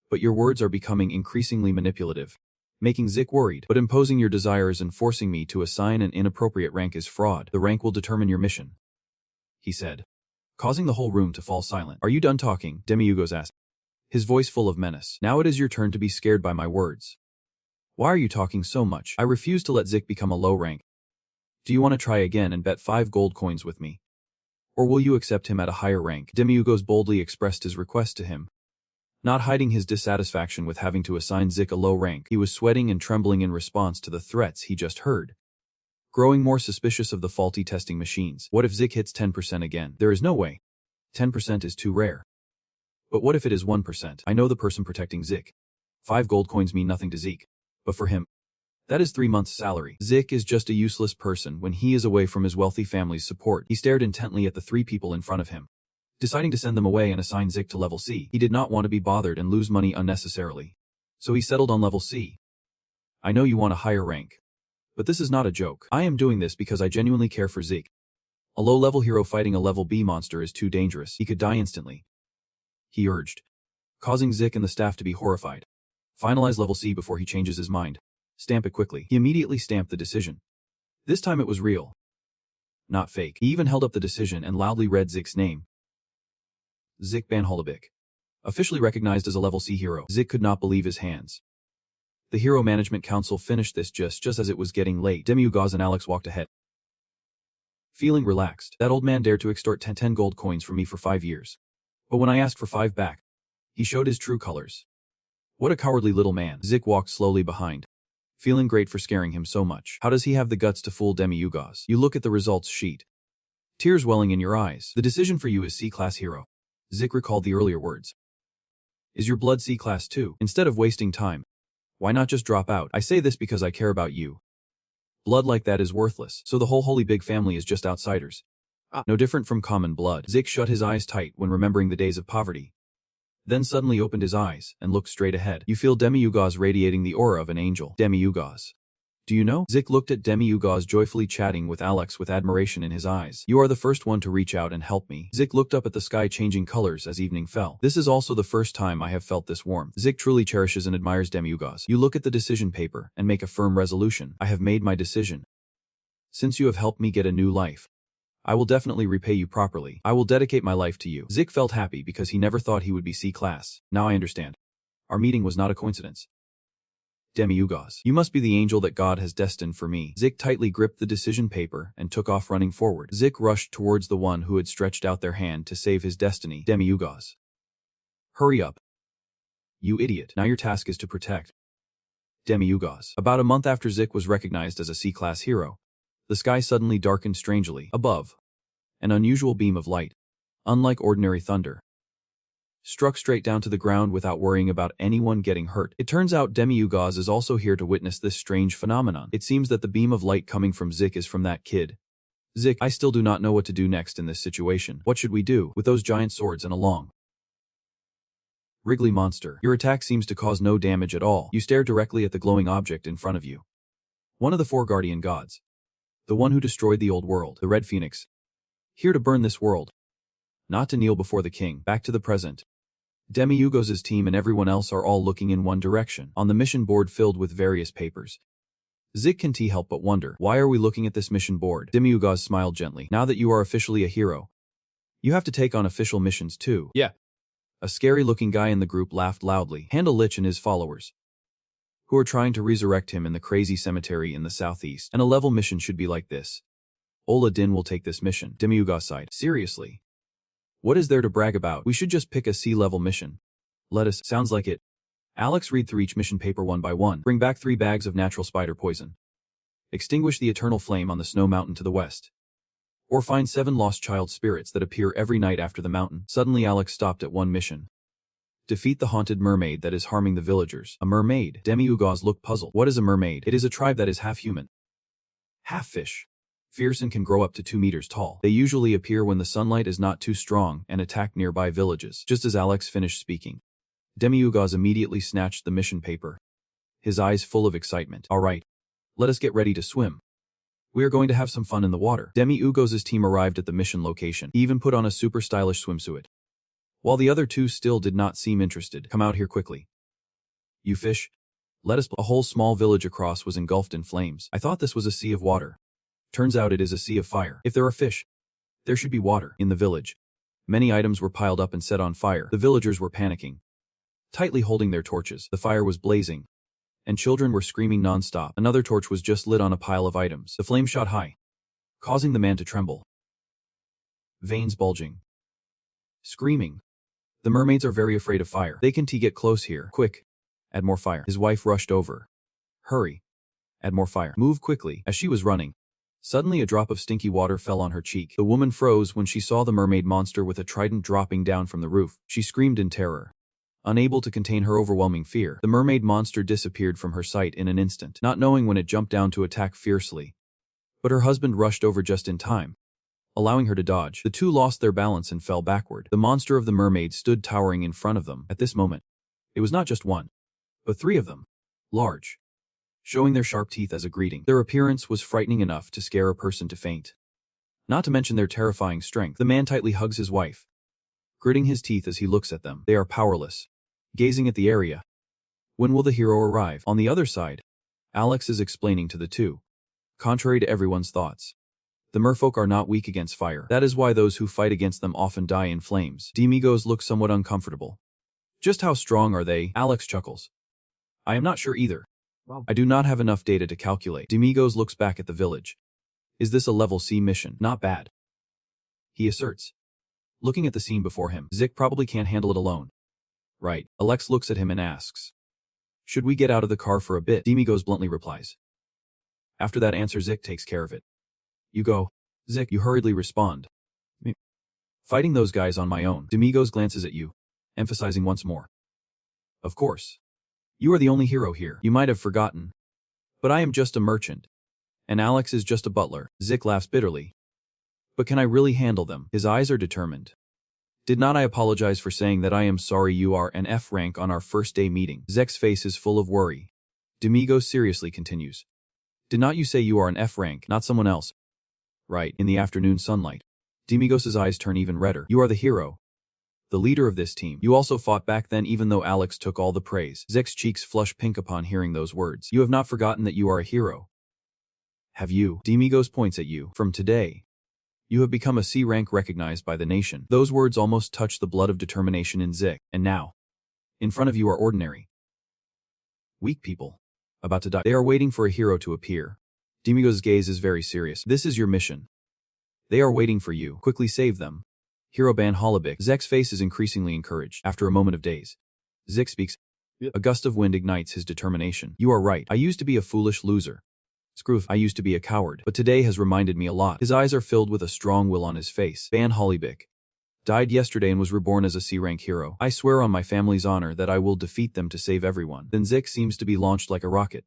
but your words are becoming increasingly manipulative, making Zik worried. But imposing your desires and forcing me to assign an inappropriate rank is fraud. The rank will determine your mission," he said, causing the whole room to fall silent. "Are you done talking?" Demiugos asked, his voice full of menace. "Now it is your turn to be scared by my words. Why are you talking so much? I refuse to let Zik become a low rank. Do you want to try again and bet 5 gold coins with me? Or will you accept him at a higher rank?" Demiugos boldly expressed his request to him, not hiding his dissatisfaction with having to assign Zik a low rank. He was sweating and trembling in response to the threats he just heard, growing more suspicious of the faulty testing machines. What if Zik hits 10% again? There is no way. 10% is too rare. But what if it is 1%? I know the person protecting Zik. 5 gold coins mean nothing to Zik, but for him, that is 3 months' salary. Zik is just a useless person when he is away from his wealthy family's support. He stared intently at the 3 people in front of him, deciding to send them away and assign Zik to level C. He did not want to be bothered and lose money unnecessarily, so he settled on level C. "I know you want a higher rank, but this is not a joke. I am doing this because I genuinely care for Zik. A low-level hero fighting a level B monster is too dangerous. He could die instantly," he urged, causing Zik and the staff to be horrified. "Finalize level C before he changes his mind. Stamp it quickly." He immediately stamped the decision. This time it was real, not fake. He even held up the decision and loudly read Zik's name. Zik Banholabik. Officially recognized as a level C hero. Zik could not believe his hands. The Hero Management Council finished this just as it was getting late. Demiugos and Alex walked ahead, feeling relaxed. That old man dared to extort 10 gold coins from me for 5 years. But when I asked for 5 back, he showed his true colors. What a cowardly little man. Zik walked slowly behind, feeling great for scaring him so much. How does he have the guts to fool Demiugos? You look at the results sheet, tears welling in your eyes. The decision for you is C-class hero. Zik recalled the earlier words. Is your blood C-class too? Instead of wasting time, why not just drop out? I say this because I care about you. Blood like that is worthless, so the whole holy big family is just outsiders. No different from common blood. Zik shut his eyes tight when remembering the days of poverty, then suddenly opened his eyes and looked straight ahead. You feel Demiugos radiating the aura of an angel. Demiugos. Do you know? Zik looked at Demiugos joyfully chatting with Alex with admiration in his eyes. You are the first one to reach out and help me. Zik looked up at the sky changing colors as evening fell. This is also the first time I have felt this warmth. Zik truly cherishes and admires Demiugos. You look at the decision paper and make a firm resolution. I have made my decision. Since you have helped me get a new life, I will definitely repay you properly. I will dedicate my life to you. Zik felt happy because he never thought he would be C-class. Now I understand. Our meeting was not a coincidence. Demiugos. You must be the angel that God has destined for me. Zik tightly gripped the decision paper and took off running forward. Zik rushed towards the one who had stretched out their hand to save his destiny. Demiugos. Hurry up. You idiot. Now your task is to protect Demiugos. About a month after Zik was recognized as a C-class hero, the sky suddenly darkened strangely. Above, an unusual beam of light, unlike ordinary thunder, struck straight down to the ground without worrying about anyone getting hurt. It turns out Demiugos is also here to witness this strange phenomenon. It seems that the beam of light coming from Zik is from that kid. Zik, I still do not know what to do next in this situation. What should we do with those giant swords and a long wriggly monster? Your attack seems to cause no damage at all. You stare directly at the glowing object in front of you. One of the 4 guardian gods. The one who destroyed the old world, the Red Phoenix. Here to burn this world, not to kneel before the king. Back to the present. Demiugos' team and everyone else are all looking in one direction. On the mission board filled with various papers, Zik can't help but wonder, why are we looking at this mission board? Demiugaz smiled gently. Now that you are officially a hero, you have to take on official missions too. Yeah. A scary-looking guy in the group laughed loudly. Handle Lich and his followers, who are trying to resurrect him in the crazy cemetery in the southeast. And a level mission should be like this. Ola Din will take this mission. Demiugaz sighed. Seriously? What is there to brag about? We should just pick a C-level mission. Let us. Sounds like it. Alex, read through each mission paper one by one. Bring back 3 bags of natural spider poison. Extinguish the eternal flame on the snow mountain to the west. Or find 7 lost child spirits that appear every night after the mountain. Suddenly Alex stopped at one mission. Defeat the haunted mermaid that is harming the villagers. A mermaid? Demiugaz looked puzzled. What is a mermaid? It is a tribe that is half human, half fish. Fierce and can grow up to 2 meters tall. They usually appear when the sunlight is not too strong and attack nearby villages. Just as Alex finished speaking, Demiugaz immediately snatched the mission paper, his eyes full of excitement. All right, let us get ready to swim. We are going to have some fun in the water. Demiugaz's team arrived at the mission location. He even put on a super stylish swimsuit. While the other 2 still did not seem interested. Come out here quickly. You fish? Let us. A whole small village across was engulfed in flames. I thought this was a sea of water. Turns out it is a sea of fire. If there are fish, there should be water. In the village, many items were piled up and set on fire. The villagers were panicking, tightly holding their torches. The fire was blazing, and children were screaming non-stop. Another torch was just lit on a pile of items. The flame shot high, causing the man to tremble, veins bulging, screaming. The mermaids are very afraid of fire. They can get close here. Quick, add more fire. His wife rushed over. Hurry, add more fire. Move quickly. As she was running, suddenly a drop of stinky water fell on her cheek. The woman froze when she saw the mermaid monster with a trident dropping down from the roof. She screamed in terror. Unable to contain her overwhelming fear, the mermaid monster disappeared from her sight in an instant, not knowing when it jumped down to attack fiercely. But her husband rushed over just in time, allowing her to dodge. The 2 lost their balance and fell backward. The monster of the mermaid stood towering in front of them. At this moment, it was not just 1, but 3 of them, large, showing their sharp teeth as a greeting. Their appearance was frightening enough to scare a person to faint. Not to mention their terrifying strength. The man tightly hugs his wife, gritting his teeth as he looks at them. They are powerless, gazing at the area. When will the hero arrive? On the other side, Alex is explaining to the 2. Contrary to everyone's thoughts, the merfolk are not weak against fire. That is why those who fight against them often die in flames. Demiugaz looks somewhat uncomfortable. Just how strong are they? Alex chuckles. I am not sure either. I do not have enough data to calculate. Demiugaz looks back at the village. Is this a level C mission? Not bad, he asserts, looking at the scene before him. Zik probably can't handle it alone. Right. Alex looks at him and asks, should we get out of the car for a bit? Demiugaz bluntly replies. After that answer, Zik takes care of it. You go, Zik, you hurriedly respond. Me. Fighting those guys on my own. Demiugaz glances at you, emphasizing once more. Of course. You are the only hero here. You might have forgotten. But I am just a merchant. And Alex is just a butler. Zik laughs bitterly. But can I really handle them? His eyes are determined. Did not I apologize for saying that I am sorry you are an F rank on our first day meeting? Zek's face is full of worry. Demiugaz seriously continues. Did not you say you are an F rank, not someone else? Right, in the afternoon sunlight. Demiugaz's eyes turn even redder. You are the hero, the leader of this team. You also fought back then even though Alex took all the praise. Zek's cheeks flush pink upon hearing those words. You have not forgotten that you are a hero, have you? Demiugaz points at you. From today, you have become a C rank recognized by the nation. Those words almost touch the blood of determination in Zik. And now, in front of you are ordinary, weak people, about to die. They are waiting for a hero to appear. Demiugaz's gaze is very serious. This is your mission. They are waiting for you. Quickly save them. Hero Ban Holibik. Zek's face is increasingly encouraged. After a moment of daze, Zik speaks. A gust of wind ignites his determination. You are right. I used to be a foolish loser. Scroof, I used to be a coward. But today has reminded me a lot. His eyes are filled with a strong will on his face. Ban Holibik died yesterday and was reborn as a C-rank hero. I swear on my family's honor that I will defeat them to save everyone. Then Zik seems to be launched like a rocket,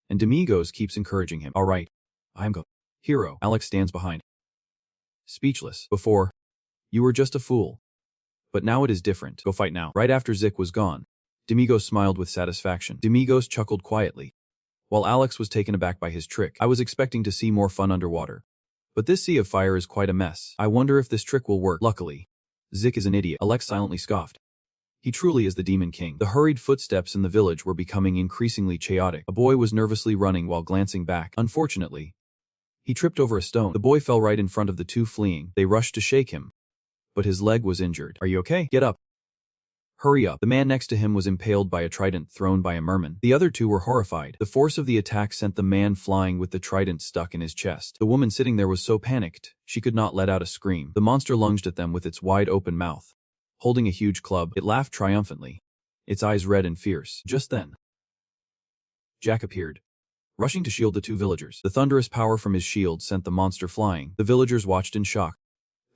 and Demiugaz keeps encouraging him. All right, I'm go. Hero. Alex stands behind, speechless. Before, you were just a fool. But now it is different. Go fight now. Right after Zik was gone, Demiugaz smiled with satisfaction. Demiugaz chuckled quietly, while Alex was taken aback by his trick. I was expecting to see more fun underwater, but this sea of fire is quite a mess. I wonder if this trick will work. Luckily, Zik is an idiot. Alex silently scoffed. He truly is the Demon King. The hurried footsteps in the village were becoming increasingly chaotic. A boy was nervously running while glancing back. Unfortunately, he tripped over a stone. The boy fell right in front of the two fleeing. They rushed to shake him, but his leg was injured. Are you okay? Get up. Hurry up. The man next to him was impaled by a trident thrown by a merman. The other two were horrified. The force of the attack sent the man flying with the trident stuck in his chest. The woman sitting there was so panicked, she could not let out a scream. The monster lunged at them with its wide open mouth. Holding a huge club, it laughed triumphantly, its eyes red and fierce. Just then, Jack appeared, rushing to shield the two villagers. The thunderous power from his shield sent the monster flying. The villagers watched in shock,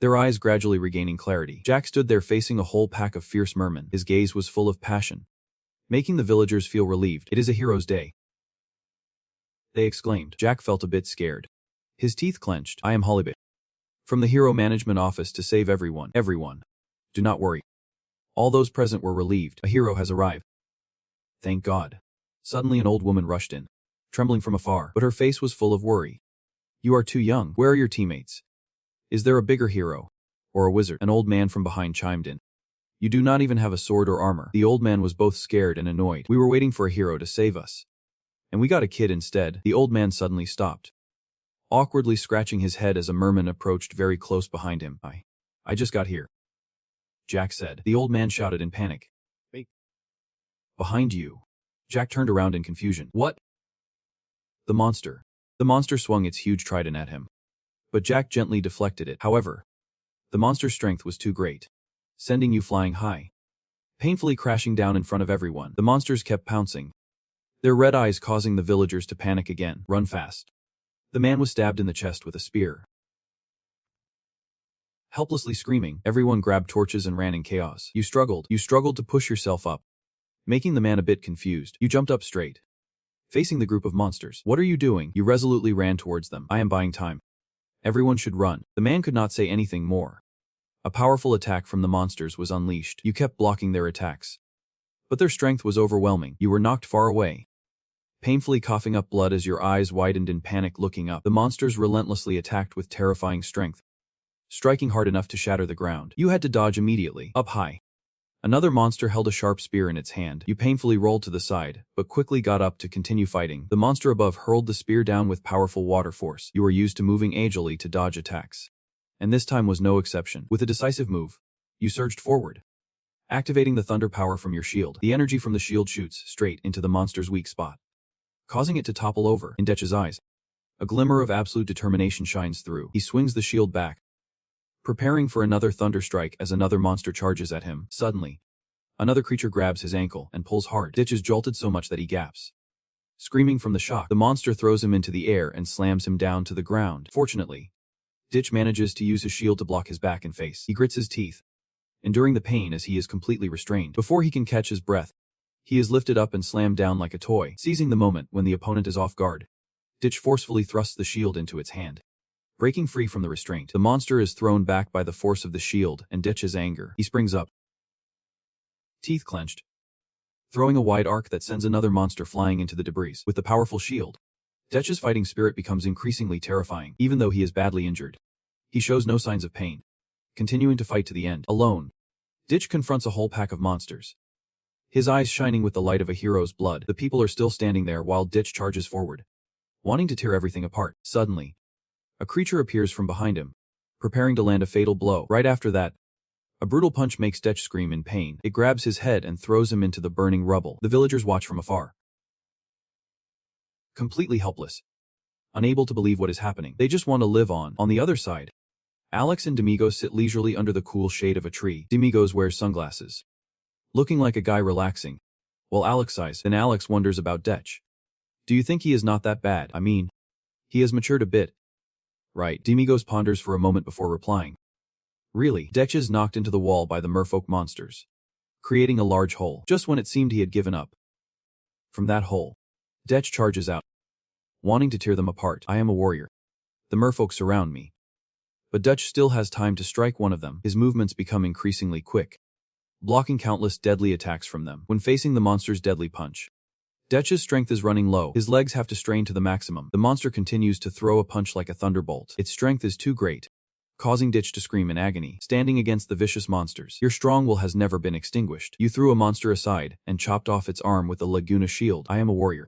their eyes gradually regaining clarity. Jack stood there facing a whole pack of fierce mermen. His gaze was full of passion, making the villagers feel relieved. It is a hero's day, they exclaimed. Jack felt a bit scared. His teeth clenched. I am Hollybit, from the Hero Management Office to save everyone. Everyone. Do not worry. All those present were relieved. A hero has arrived. Thank God. Suddenly an old woman rushed in, trembling from afar, but her face was full of worry. You are too young. Where are your teammates? Is there a bigger hero? Or a wizard? An old man from behind chimed in. You do not even have a sword or armor. The old man was both scared and annoyed. We were waiting for a hero to save us, and we got a kid instead. The old man suddenly stopped, awkwardly scratching his head as a merman approached very close behind him. I just got here, Jack said. The old man shouted in panic. Wait. Behind you. Jack turned around in confusion. What? The monster. The monster swung its huge trident at him, but Jack gently deflected it. However, the monster's strength was too great, sending you flying high, painfully crashing down in front of everyone. The monsters kept pouncing, their red eyes causing the villagers to panic again. Run fast. The man was stabbed in the chest with a spear. Helplessly screaming, everyone grabbed torches and ran in chaos. You struggled to push yourself up, making the man a bit confused. You jumped up straight, facing the group of monsters. What are you doing? You resolutely ran towards them. I am buying time. Everyone should run. The man could not say anything more. A powerful attack from the monsters was unleashed. You kept blocking their attacks, but their strength was overwhelming. You were knocked far away, painfully coughing up blood as your eyes widened in panic. Looking up, the monsters relentlessly attacked with terrifying strength, striking hard enough to shatter the ground. You had to dodge immediately. Up high, another monster held a sharp spear in its hand. You painfully rolled to the side, but quickly got up to continue fighting. The monster above hurled the spear down with powerful water force. You were used to moving agilely to dodge attacks, and this time was no exception. With a decisive move, you surged forward, activating the thunder power from your shield. The energy from the shield shoots straight into the monster's weak spot, causing it to topple over. In Detch's eyes, a glimmer of absolute determination shines through. He swings the shield back, preparing for another thunder strike as another monster charges at him. Suddenly, another creature grabs his ankle and pulls hard. Ditch is jolted so much that he gasps, screaming from the shock. The monster throws him into the air and slams him down to the ground. Fortunately, Ditch manages to use his shield to block his back and face. He grits his teeth, enduring the pain as he is completely restrained. Before he can catch his breath, he is lifted up and slammed down like a toy. Seizing the moment when the opponent is off guard, Ditch forcefully thrusts the shield into its hand. Breaking free from the restraint, the monster is thrown back by the force of the shield and Ditch's anger. He springs up, teeth clenched, throwing a wide arc that sends another monster flying into the debris. With the powerful shield, Ditch's fighting spirit becomes increasingly terrifying. Even though he is badly injured, he shows no signs of pain, continuing to fight to the end. Alone, Ditch confronts a whole pack of monsters, his eyes shining with the light of a hero's blood. The people are still standing there while Ditch charges forward, wanting to tear everything apart. Suddenly, a creature appears from behind him, preparing to land a fatal blow. Right after that, a brutal punch makes Ditch scream in pain. It grabs his head and throws him into the burning rubble. The villagers watch from afar, completely helpless, unable to believe what is happening. They just want to live on. On the other side, Alex and Domingos sit leisurely under the cool shade of a tree. Domingos wears sunglasses, looking like a guy relaxing, while Alex sighs. Then Alex wonders about Ditch. Do you think he is not that bad? I mean, he has matured a bit, right? Domingos ponders for a moment before replying. Really? Ditch is knocked into the wall by the merfolk monsters, creating a large hole. Just when it seemed he had given up, from that hole, Ditch charges out, wanting to tear them apart. I am a warrior. The merfolk surround me, but Ditch still has time to strike one of them. His movements become increasingly quick, blocking countless deadly attacks from them. When facing the monster's deadly punch, Ditch's strength is running low. His legs have to strain to the maximum. The monster continues to throw a punch like a thunderbolt. Its strength is too great, causing Ditch to scream in agony, standing against the vicious monsters. Your strong will has never been extinguished. You threw a monster aside and chopped off its arm with a Laguna shield. I am a warrior.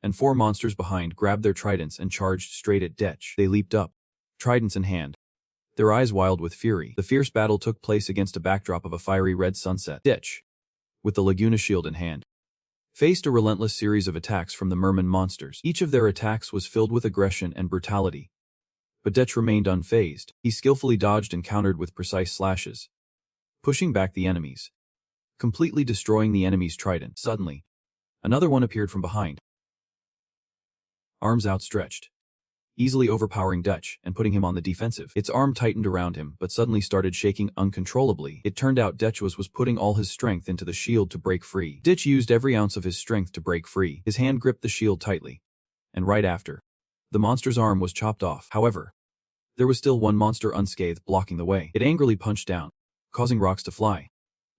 And 4 monsters behind grabbed their tridents and charged straight at Ditch. They leaped up, tridents in hand, their eyes wild with fury. The fierce battle took place against a backdrop of a fiery red sunset. Ditch, with the Laguna shield in hand, faced a relentless series of attacks from the merman monsters. Each of their attacks was filled with aggression and brutality. But Ditch remained unfazed. He skillfully dodged and countered with precise slashes, pushing back the enemies, completely destroying the enemy's trident. Suddenly, another one appeared from behind, arms outstretched, easily overpowering Ditch and putting him on the defensive. Its arm tightened around him but suddenly started shaking uncontrollably. It turned out Ditch was putting all his strength into the shield to break free. Ditch used every ounce of his strength to break free. His hand gripped the shield tightly, and right after, the monster's arm was chopped off. However, there was still one monster unscathed blocking the way. It angrily punched down, causing rocks to fly,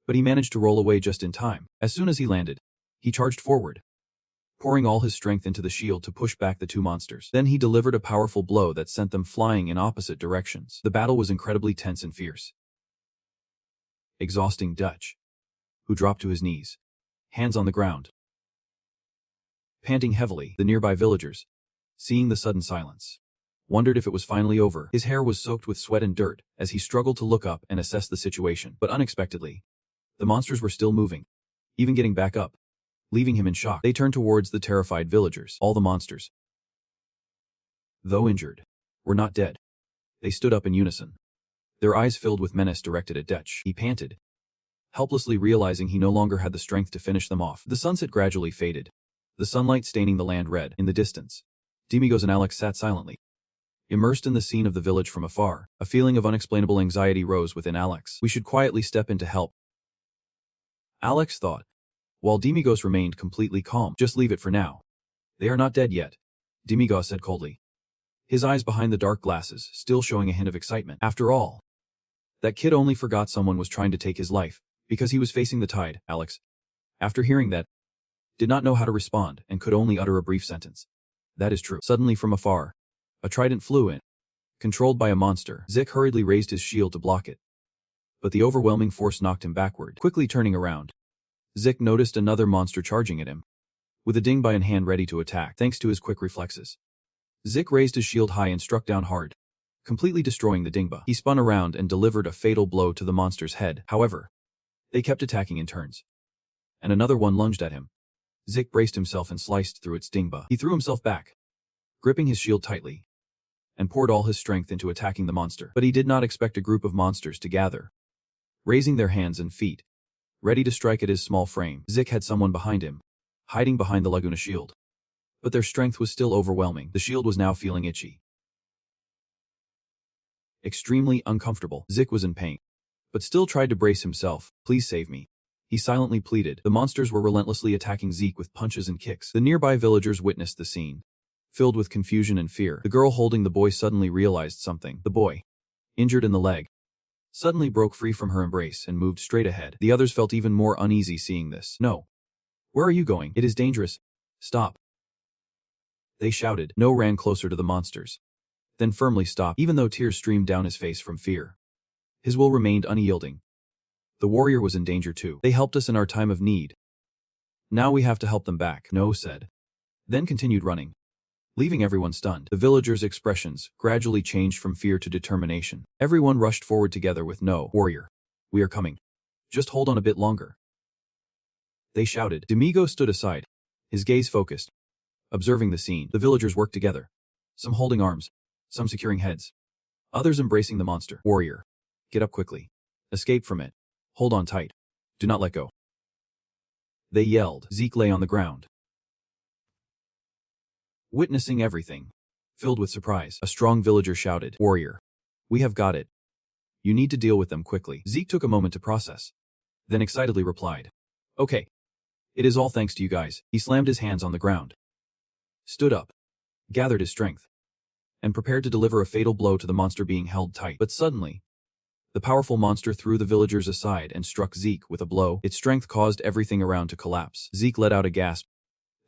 but he managed to roll away just in time. As soon as he landed, he charged forward, pouring all his strength into the shield to push back the 2 monsters. Then he delivered a powerful blow that sent them flying in opposite directions. The battle was incredibly tense and fierce, exhausting Ditch, who dropped to his knees, hands on the ground, panting heavily. The nearby villagers, seeing the sudden silence, wondered if it was finally over. His hair was soaked with sweat and dirt as he struggled to look up and assess the situation. But unexpectedly, the monsters were still moving, even getting back up, leaving him in shock. They turned towards the terrified villagers. All the monsters, though injured, were not dead. They stood up in unison, their eyes filled with menace directed at Ditch. He panted, helplessly realizing he no longer had the strength to finish them off. The sunset gradually faded, the sunlight staining the land red. In the distance, Demigos and Alex sat silently, immersed in the scene of the village from afar. A feeling of unexplainable anxiety rose within Alex. We should quietly step in to help, Alex thought, while Demigos remained completely calm. Just leave it for now. They are not dead yet, Demigos said coldly, his eyes behind the dark glasses still showing a hint of excitement. After all, that kid only forgot someone was trying to take his life because he was facing the tide. Alex, after hearing that, did not know how to respond and could only utter a brief sentence. That is true. Suddenly from afar, a trident flew in, controlled by a monster. Zik hurriedly raised his shield to block it, but the overwhelming force knocked him backward. Quickly turning around, Zik noticed another monster charging at him, with a dingba in hand ready to attack. Thanks to his quick reflexes, Zik raised his shield high and struck down hard, completely destroying the dingba. He spun around and delivered a fatal blow to the monster's head. However, they kept attacking in turns, and another one lunged at him. Zik braced himself and sliced through its dingba. He threw himself back, gripping his shield tightly, and poured all his strength into attacking the monster. But he did not expect a group of monsters to gather, raising their hands and feet, ready to strike at his small frame. Zik had someone behind him, hiding behind the Laguna shield. But their strength was still overwhelming. The shield was now feeling itchy, extremely uncomfortable. Zik was in pain, but still tried to brace himself. Please save me, he silently pleaded. The monsters were relentlessly attacking Zeke with punches and kicks. The nearby villagers witnessed the scene, filled with confusion and fear. The girl holding the boy suddenly realized something. The boy, injured in the leg, suddenly broke free from her embrace and moved straight ahead. The others felt even more uneasy seeing this. No. Where are you going? It is dangerous. Stop, they shouted. No ran closer to the monsters, then firmly stopped, even though tears streamed down his face from fear. His will remained unyielding. The warrior was in danger too. They helped us in our time of need. Now we have to help them back, No said, then continued running, leaving everyone stunned. The villagers' expressions gradually changed from fear to determination. Everyone rushed forward together with No, warrior, we are coming. Just hold on a bit longer, they shouted. Domingo stood aside, his gaze focused, observing the scene. The villagers worked together, some holding arms, some securing heads, others embracing the monster. Warrior, get up quickly. Escape from it. Hold on tight. Do not let go, they yelled. Zeke lay on the ground, witnessing everything, filled with surprise. A strong villager shouted, Warrior, we have got it. You need to deal with them quickly. Zeke took a moment to process, then excitedly replied, Okay. It is all thanks to you guys. He slammed his hands on the ground, stood up, gathered his strength, and prepared to deliver a fatal blow to the monster being held tight. But suddenly, the powerful monster threw the villagers aside and struck Zeke with a blow. Its strength caused everything around to collapse. Zeke let out a gasp,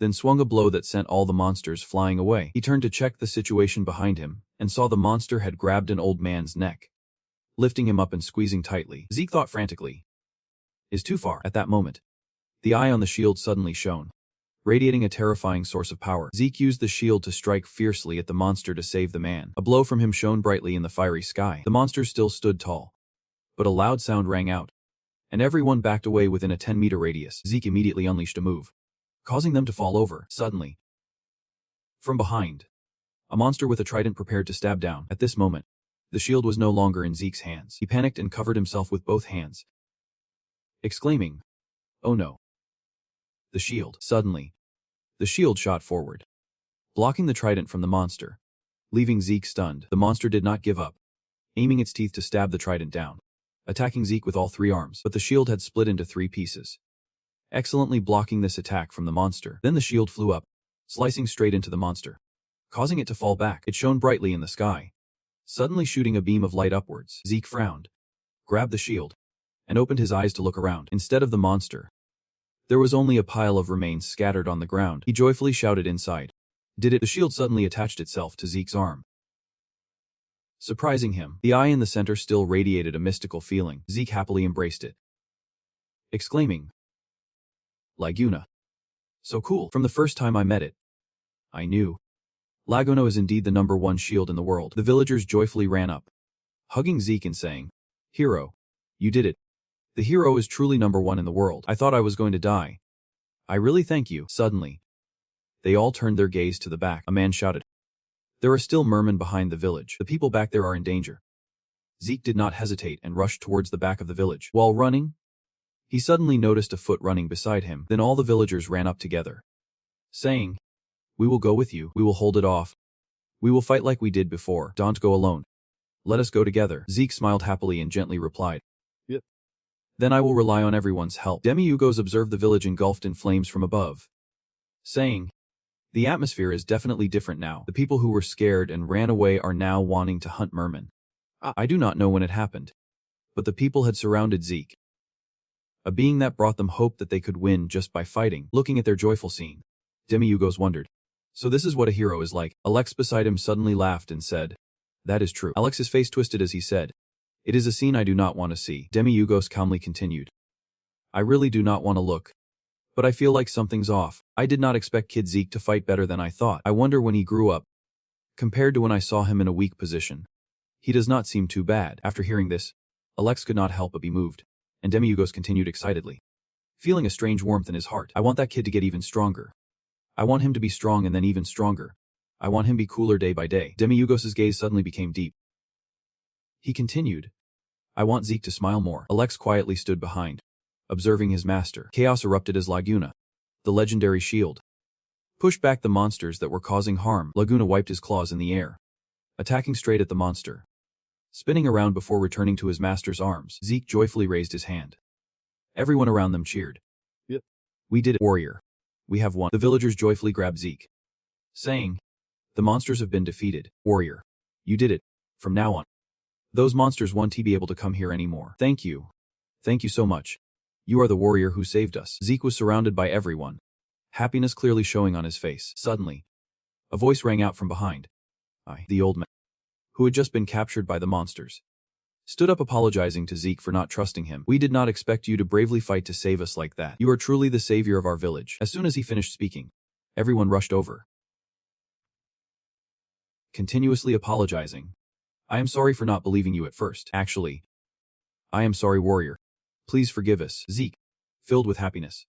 then swung a blow that sent all the monsters flying away. He turned to check the situation behind him, and saw the monster had grabbed an old man's neck, lifting him up and squeezing tightly. Zeke thought frantically. Is too far. At that moment, the eye on the shield suddenly shone, radiating a terrifying source of power. Zeke used the shield to strike fiercely at the monster to save the man. A blow from him shone brightly in the fiery sky. The monster still stood tall, but a loud sound rang out, and everyone backed away within a 10-meter radius. Zeke immediately unleashed a move, causing them to fall over. Suddenly, from behind, a monster with a trident prepared to stab down. At this moment, the shield was no longer in Zeke's hands. He panicked and covered himself with both hands, exclaiming, "Oh no." The shield. Suddenly, the shield shot forward, blocking the trident from the monster, leaving Zeke stunned. The monster did not give up, aiming its teeth to stab the trident down, attacking Zeke with all 3 arms, but the shield had split into 3 pieces, excellently blocking this attack from the monster. Then the shield flew up, slicing straight into the monster, causing it to fall back. It shone brightly in the sky, suddenly shooting a beam of light upwards. Zeke frowned, grabbed the shield, and opened his eyes to look around. Instead of the monster, there was only a pile of remains scattered on the ground. He joyfully shouted inside. Did it? The shield suddenly attached itself to Zeke's arm, surprising him. The eye in the center still radiated a mystical feeling. Zeke happily embraced it, exclaiming, "Laguna. So cool. From the first time I met it, I knew. Laguna is indeed the #1 shield in the world." The villagers joyfully ran up, hugging Zeke and saying, "Hero, you did it. The hero is truly #1 in the world. I thought I was going to die. I really thank you." Suddenly, they all turned their gaze to the back. A man shouted, "There are still mermen behind the village. The people back there are in danger." Zeke did not hesitate and rushed towards the back of the village. While running, he suddenly noticed a foot running beside him. Then all the villagers ran up together, saying, "We will go with you. We will hold it off. We will fight like we did before. Don't go alone. Let us go together." Zeke smiled happily and gently replied, "Yep. Then I will rely on everyone's help." Demi-Yugos observed the village engulfed in flames from above, saying, "The atmosphere is definitely different now. The people who were scared and ran away are now wanting to hunt mermen." I do not know when it happened, but the people had surrounded Zeke, a being that brought them hope that they could win just by fighting. Looking at their joyful scene, Demi-Yugos wondered, "So this is what a hero is like?" Alex beside him suddenly laughed and said, "That is true." Alex's face twisted as he said, "It is a scene I do not want to see." Demi-Yugos calmly continued, "I really do not want to look, but I feel like something's off. I did not expect Kid Zeke to fight better than I thought. I wonder when he grew up, compared to when I saw him in a weak position. He does not seem too bad." After hearing this, Alex could not help but be moved, and Demi-Yugos continued excitedly, feeling a strange warmth in his heart. "I want that kid to get even stronger. I want him to be strong and then even stronger. I want him to be cooler day by day." Demi-Yugos' gaze suddenly became deep. He continued, "I want Zeke to smile more." Alex quietly stood behind, observing his master. Chaos erupted as Laguna, the legendary shield, pushed back the monsters that were causing harm. Laguna wiped his claws in the air, attacking straight at the monster, spinning around before returning to his master's arms. Zeke joyfully raised his hand. Everyone around them cheered. "Yep. We did it, warrior. We have won." The villagers joyfully grabbed Zeke, saying, "The monsters have been defeated. Warrior, you did it. From now on, those monsters won't be able to come here anymore. Thank you. Thank you so much. You are the warrior who saved us." Zeke was surrounded by everyone, happiness clearly showing on his face. Suddenly, a voice rang out from behind. The old man, who had just been captured by the monsters, stood up apologizing to Zeke for not trusting him. "We did not expect you to bravely fight to save us like that. You are truly the savior of our village." As soon as he finished speaking, everyone rushed over, continuously apologizing. "I am sorry for not believing you at first. Actually, I am sorry, warrior. Please forgive us." Zeke, filled with happiness,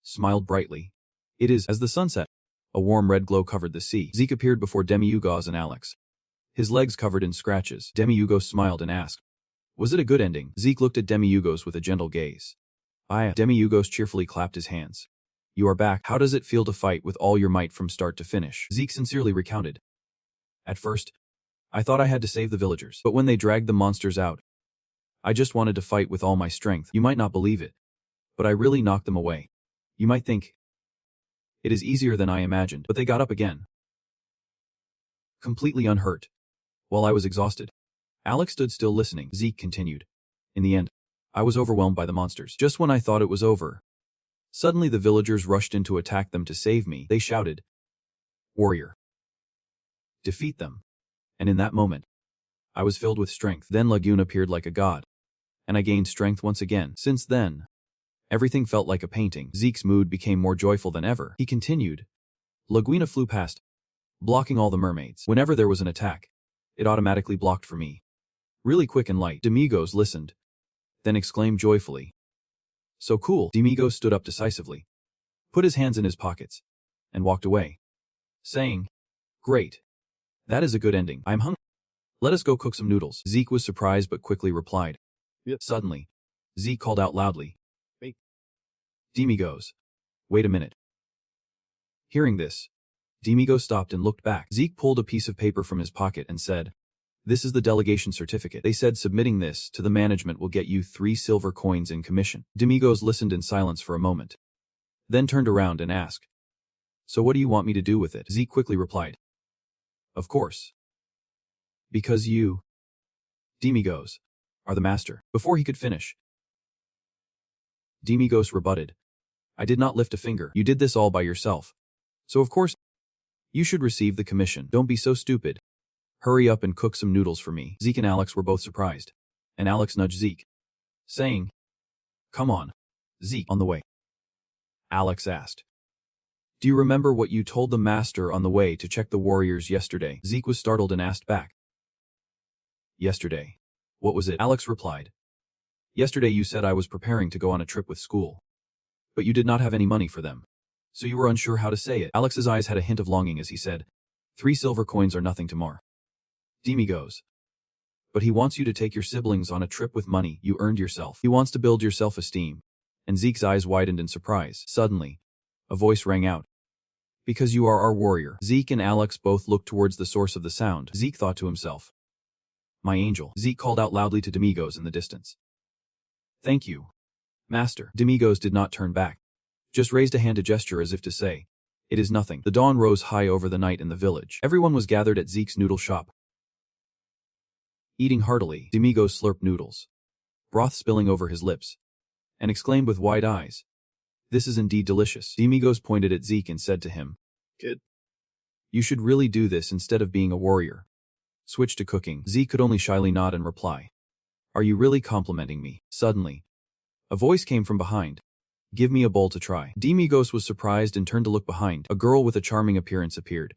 smiled brightly. It is as the sun set. A warm red glow covered the sea. Zeke appeared before Demi-Yugos and Alex, his legs covered in scratches. Demi-Yugos smiled and asked, "Was it a good ending?" Zeke looked at Demi-Yugos with a gentle gaze. Demi-Yugos cheerfully clapped his hands. "You are back. How does it feel to fight with all your might from start to finish?" Zeke sincerely recounted. "At first, I thought I had to save the villagers, but when they dragged the monsters out, I just wanted to fight with all my strength. You might not believe it, but I really knocked them away. You might think it is easier than I imagined, but they got up again, completely unhurt, while I was exhausted." Alex stood still listening. Zeke continued, "In the end, I was overwhelmed by the monsters. Just when I thought it was over, suddenly the villagers rushed in to attack them to save me. They shouted, 'Warrior, defeat them. And in that moment, I was filled with strength. Then Lagoon appeared like a god, and I gained strength once again. Since then, everything felt like a painting. Zeke's mood became more joyful than ever. He continued. Laguina flew past, blocking all the mermaids. Whenever there was an attack, it automatically blocked for me. Really quick and light. Demigos listened, then exclaimed joyfully. So cool. Demigos stood up decisively, put his hands in his pockets, and walked away, saying, Great. That is a good ending. I'm hungry. Let us go cook some noodles. Zeke was surprised but quickly replied. Yep. Suddenly, Zeke called out loudly. Wait. Demigos. Wait a minute. Hearing this, Demigo stopped and looked back. Zeke pulled a piece of paper from his pocket and said, This is the delegation certificate. They said submitting this to the management will get you 3 silver coins in commission. Demigos listened in silence for a moment, then turned around and asked, So what do you want me to do with it? Zeke quickly replied, Of course. Because you, Demigos, are the master. Before he could finish, Demigos rebutted, I did not lift a finger. You did this all by yourself. So of course, you should receive the commission. Don't be so stupid. Hurry up and cook some noodles for me. Zeke and Alex were both surprised, and Alex nudged Zeke, saying, Come on, Zeke. On the way, Alex asked, Do you remember what you told the master on the way to check the warriors yesterday? Zeke was startled and asked back, Yesterday? What was it? Alex replied, Yesterday you said I was preparing to go on a trip with school, but you did not have any money for them, so you were unsure how to say it. Alex's eyes had a hint of longing as he said, 3 silver coins are nothing to Mar. Demigos. But he wants you to take your siblings on a trip with money you earned yourself. He wants to build your self-esteem. And Zeke's eyes widened in surprise. Suddenly, a voice rang out. Because you are our warrior. Zeke and Alex both looked towards the source of the sound. Zeke thought to himself, My angel. Zeke called out loudly to Demigos in the distance. Thank you, master. Demigos did not turn back, just raised a hand to gesture as if to say, It is nothing. The dawn rose high over the night in the village. Everyone was gathered at Zeke's noodle shop. Eating heartily, Demigos slurped noodles, broth spilling over his lips, and exclaimed with wide eyes, This is indeed delicious. Demigos pointed at Zeke and said to him, Kid, you should really do this instead of being a warrior. Switch to cooking. Zeke could only shyly nod and reply, Are you really complimenting me? Suddenly, a voice came from behind. Give me a bowl to try. Demigos was surprised and turned to look behind. A girl with a charming appearance appeared,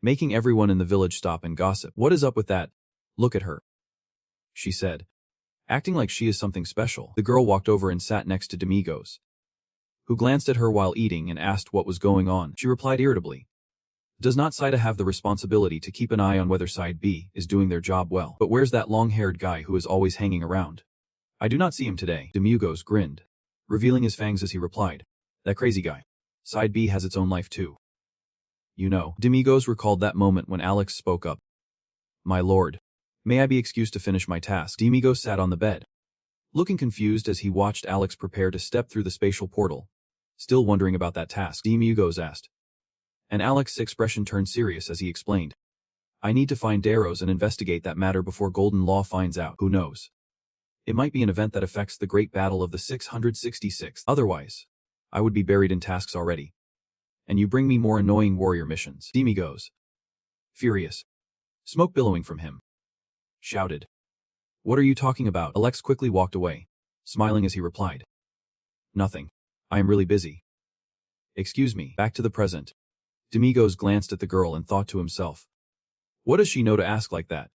making everyone in the village stop and gossip. What is up with that? Look at her, she said, acting like she is something special. The girl walked over and sat next to Demigos, who glanced at her while eating and asked what was going on. She replied irritably, Does not Side A have the responsibility to keep an eye on whether Side B is doing their job well? But where's that long-haired guy who is always hanging around? I do not see him today. Demigos grinned, revealing his fangs as he replied, That crazy guy. Side B has its own life too. You know. Demigos recalled that moment when Alex spoke up. My lord, may I be excused to finish my task? Demigos sat on the bed, looking confused as he watched Alex prepare to step through the spatial portal, still wondering about that task. Demigos asked, and Alex's expression turned serious as he explained, I need to find Darrows and investigate that matter before Golden Law finds out. Who knows? It might be an event that affects the great battle of the 666th. Otherwise, I would be buried in tasks already. And you bring me more annoying warrior missions. Demigos, furious, smoke billowing from him, shouted, What are you talking about? Alex quickly walked away, smiling as he replied, Nothing. I am really busy. Excuse me. Back to the present. Demigos glanced at the girl and thought to himself, What does she know to ask like that?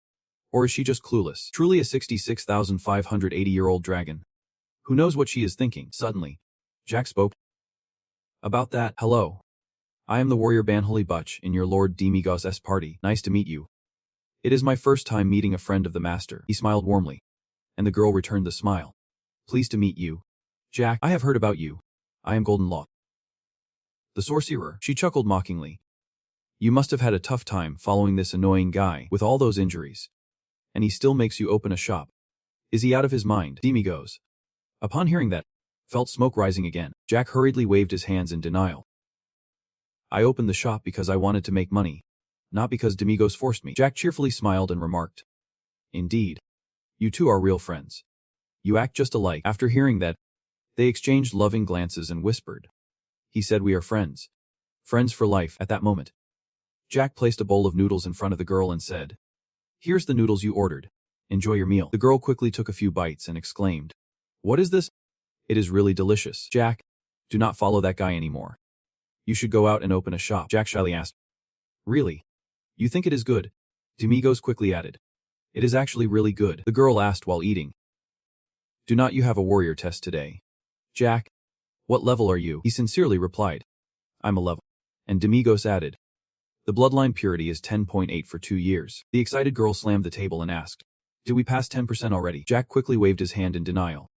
Or is she just clueless? Truly a 66,580-year-old dragon. Who knows what she is thinking? Suddenly, Jack spoke. About that, hello. I am the warrior Banholy Butch in your Lord Demigos' party. Nice to meet you. It is my first time meeting a friend of the master. He smiled warmly, and the girl returned the smile. Pleased to meet you, Jack. I have heard about you. I am Golden Law, the sorcerer. She chuckled mockingly. You must have had a tough time following this annoying guy with all those injuries. And he still makes you open a shop. Is he out of his mind? Demigos, upon hearing that, felt smoke rising again. Jack hurriedly waved his hands in denial. I opened the shop because I wanted to make money, not because Demigos forced me. Jack cheerfully smiled and remarked, Indeed. You two are real friends. You act just alike. After hearing that, they exchanged loving glances and whispered. He said we are friends. Friends for life. At that moment, Jack placed a bowl of noodles in front of the girl and said, "Here's the noodles you ordered. Enjoy your meal." The girl quickly took a few bites and exclaimed, "What is this? It is really delicious." "Jack, do not follow that guy anymore. You should go out and open a shop," Jack shyly asked. "Really? You think it is good?" Demigos quickly added. "It is actually really good," the girl asked while eating. "Do not you have a warrior test today?" "Jack, what level are you?" He sincerely replied, "I'm a level." And Demigos added, "The bloodline purity is 10.8 for 2 years. The excited girl slammed the table and asked, "Did we pass 10% already?" Jack quickly waved his hand in denial.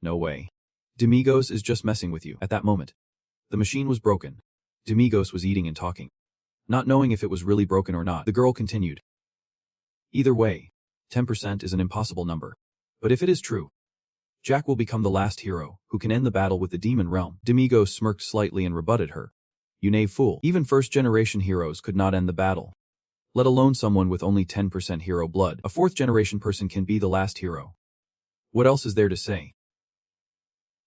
"No way. Demigos is just messing with you." At that moment, the machine was broken. Demigos was eating and talking. Not knowing if it was really broken or not, the girl continued, "Either way, 10% is an impossible number. But if it is true, Jack will become the last hero who can end the battle with the demon realm." Demigos smirked slightly and rebutted her. "You knave fool. Even first-generation heroes could not end the battle. Let alone someone with only 10% hero blood. A fourth-generation person can be the last hero. What else is there to say?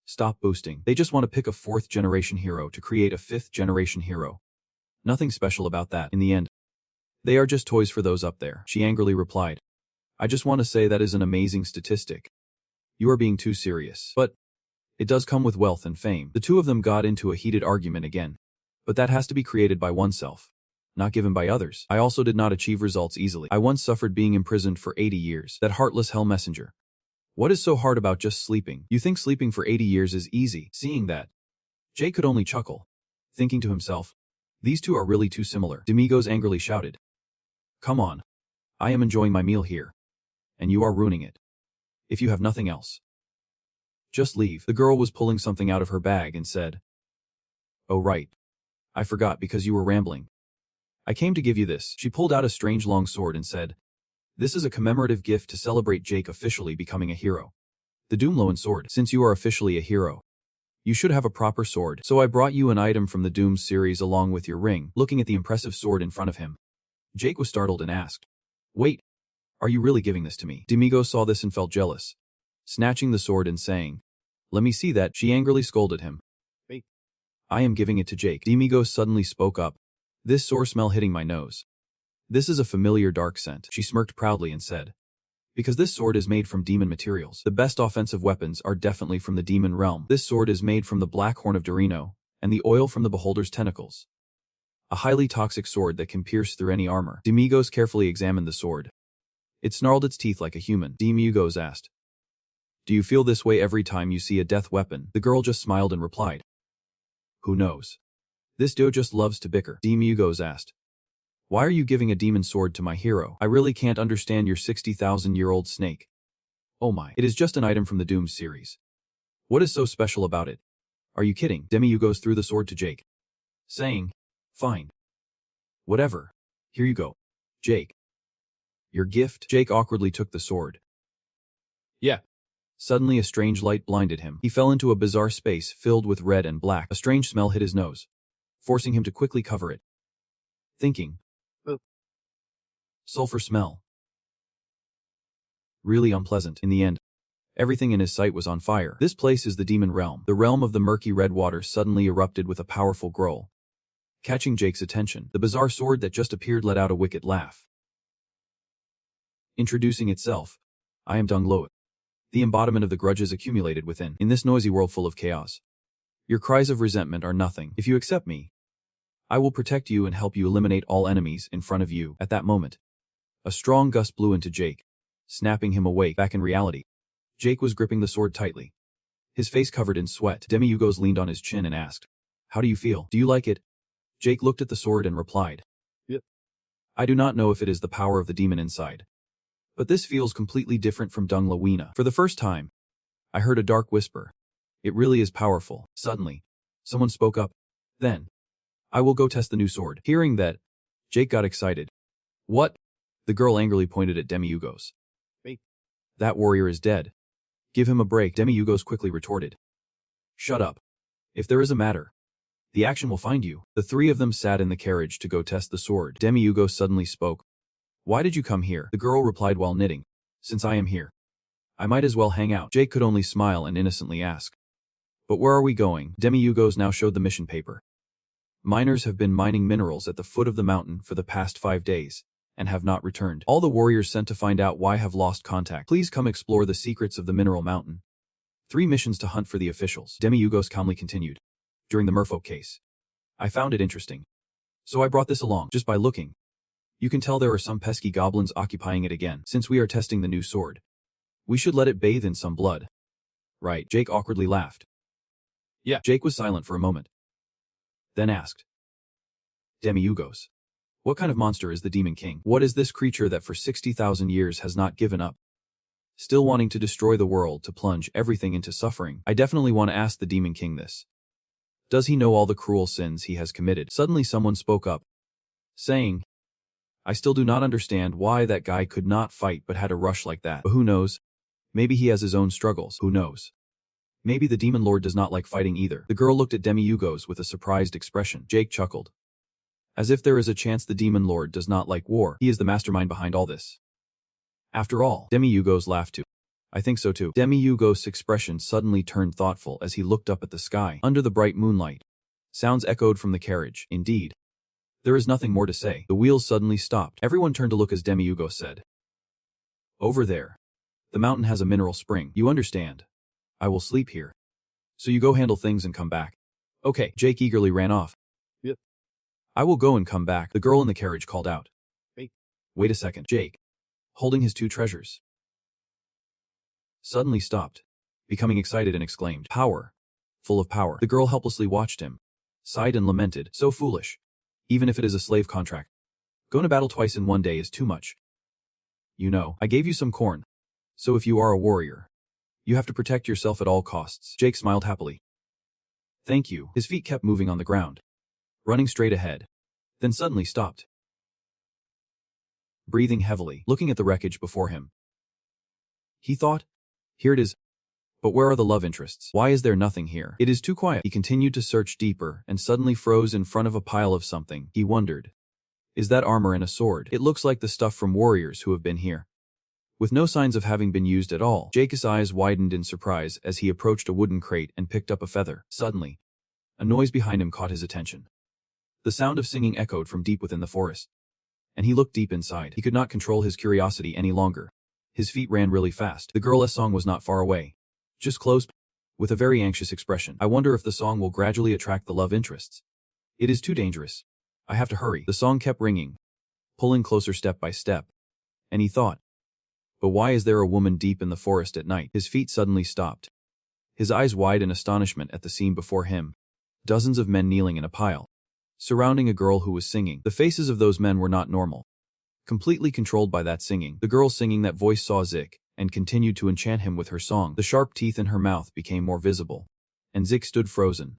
Stop boosting. They just want to pick a fourth-generation hero to create a fifth-generation hero. Nothing special about that in the end. They are just toys for those up there," she angrily replied. "I just want to say that is an amazing statistic. You are being too serious. But it does come with wealth and fame." The two of them got into a heated argument again. But that has to be created by oneself, not given by others. "I also did not achieve results easily. I once suffered being imprisoned for 80 years. That heartless hell messenger. What is so hard about just sleeping? You think sleeping for 80 years is easy?" Seeing that, Jake could only chuckle, thinking to himself, "These two are really too similar." Demigos angrily shouted, "Come on. I am enjoying my meal here. And you are ruining it. If you have nothing else, just leave." The girl was pulling something out of her bag and said, "Oh right. I forgot because you were rambling. I came to give you this." She pulled out a strange long sword and said, "This is a commemorative gift to celebrate Jake officially becoming a hero. The Doomloan sword. Since you are officially a hero, you should have a proper sword. So I brought you an item from the Doom series along with your ring." Looking at the impressive sword in front of him, Jake was startled and asked, "Wait, are you really giving this to me?" Demigos saw this and felt jealous. Snatching the sword and saying, "Let me see that," she angrily scolded him. "Wait, I am giving it to Jake." Demigos suddenly spoke up. "This sore smell hitting my nose. This is a familiar dark scent." She smirked proudly and said, "Because this sword is made from demon materials. The best offensive weapons are definitely from the demon realm. This sword is made from the black horn of Dorino, and the oil from the beholder's tentacles. A highly toxic sword that can pierce through any armor." Demigos carefully examined the sword. It snarled its teeth like a human. Demigos asked, "Do you feel this way every time you see a death weapon?" The girl just smiled and replied, "Who knows? This dude just loves to bicker." Demigos asked, "Why are you giving a demon sword to my hero? I really can't understand your 60,000-year-old snake." "Oh my, it is just an item from the Doom series. What is so special about it? Are you kidding?" Demigos threw the sword to Jake, saying, "Fine. Whatever. Here you go, Jake. Your gift." Jake awkwardly took the sword. "Yeah." Suddenly a strange light blinded him. He fell into a bizarre space filled with red and black. A strange smell hit his nose, forcing him to quickly cover it, thinking, sulfur smell. Really unpleasant. In the end, everything in his sight was on fire. This place is the demon realm. The realm of the murky red water suddenly erupted with a powerful growl. Catching Jake's attention, the bizarre sword that just appeared let out a wicked laugh. Introducing itself, "I am Dung Loat, the embodiment of the grudges accumulated within. In this noisy world full of chaos, your cries of resentment are nothing. If you accept me, I will protect you and help you eliminate all enemies in front of you." At that moment, a strong gust blew into Jake, snapping him awake. Back in reality, Jake was gripping the sword tightly, his face covered in sweat. Demigos leaned on his chin and asked, "How do you feel? Do you like it?" Jake looked at the sword and replied, "Yep. I do not know if it is the power of the demon inside, but this feels completely different from Dung Lawina." For the first time, I heard a dark whisper. "It really is powerful." Suddenly, someone spoke up. "Then, I will go test the new sword." Hearing that, Jake got excited. "What?" The girl angrily pointed at Demigos. "Wait. That warrior is dead. Give him a break." Demigos quickly retorted, "Shut up. If there is a matter, the action will find you." The three of them sat in the carriage to go test the sword. Demigos suddenly spoke. "Why did you come here?" The girl replied while knitting, "Since I am here, I might as well hang out." Jake could only smile and innocently ask, "But where are we going?" Demigos now showed the mission paper. Miners have been mining minerals at the foot of the mountain for the past 5 days and have not returned. All the warriors sent to find out why have lost contact. Please come explore the secrets of the mineral mountain. 3 missions to hunt for the officials. Demi-Yugos calmly continued. During the merfolk case, I found it interesting. So I brought this along. Just by looking, you can tell there are some pesky goblins occupying it again. Since we are testing the new sword, we should let it bathe in some blood. Right, Jake awkwardly laughed. Yeah. Jake was silent for a moment. Then asked. Demi-Yugos, what kind of monster is the Demon King? What is this creature that for 60,000 years has not given up? Still wanting to destroy the world, to plunge everything into suffering? I definitely want to ask the Demon King this. Does he know all the cruel sins he has committed? Suddenly someone spoke up, saying, I still do not understand why that guy could not fight but had a rush like that. But who knows? Maybe he has his own struggles. Who knows? Maybe the Demon Lord does not like fighting either. The girl looked at Demi-Yugos with a surprised expression. Jake chuckled. As if there is a chance the Demon Lord does not like war. He is the mastermind behind all this. After all, Demi-Yugos laughed too. I think so too. Demi-Yugos' expression suddenly turned thoughtful as he looked up at the sky. Under the bright moonlight, sounds echoed from the carriage. Indeed. There is nothing more to say. The wheels suddenly stopped. Everyone turned to look as Demi-Yugos said. Over there. The mountain has a mineral spring. You understand. I will sleep here. So you go handle things and come back. Okay. Jake eagerly ran off. Yep. I will go and come back. The girl in the carriage called out. Wait a second. Jake, holding his 2 treasures, suddenly stopped, becoming excited and exclaimed, Power. Full of power. The girl helplessly watched him, sighed and lamented. So foolish. Even if it is a slave contract. Going to battle twice in one day is too much. You know, I gave you some corn. So if you are a warrior, you have to protect yourself at all costs. Jake smiled happily. Thank you. His feet kept moving on the ground, running straight ahead, then suddenly stopped, breathing heavily, looking at the wreckage before him. He thought, here it is. But where are the love interests? Why is there nothing here? It is too quiet. He continued to search deeper and suddenly froze in front of a pile of something. He wondered. Is that armor and a sword? It looks like the stuff from warriors who have been here. With no signs of having been used at all, Jake's eyes widened in surprise as he approached a wooden crate and picked up a feather. Suddenly, a noise behind him caught his attention. The sound of singing echoed from deep within the forest. And he looked deep inside. He could not control his curiosity any longer. His feet ran really fast. The girl's song was not far away. Just close, with a very anxious expression. I wonder if the song will gradually attract the love interests. It is too dangerous. I have to hurry. The song kept ringing, pulling closer step by step. And he thought, but why is there a woman deep in the forest at night? His feet suddenly stopped, his eyes wide in astonishment at the scene before him. Dozens of men kneeling in a pile, surrounding a girl who was singing. The faces of those men were not normal. Completely controlled by that singing. The girl singing that voice saw Zik and continued to enchant him with her song. The sharp teeth in her mouth became more visible, and Zik stood frozen,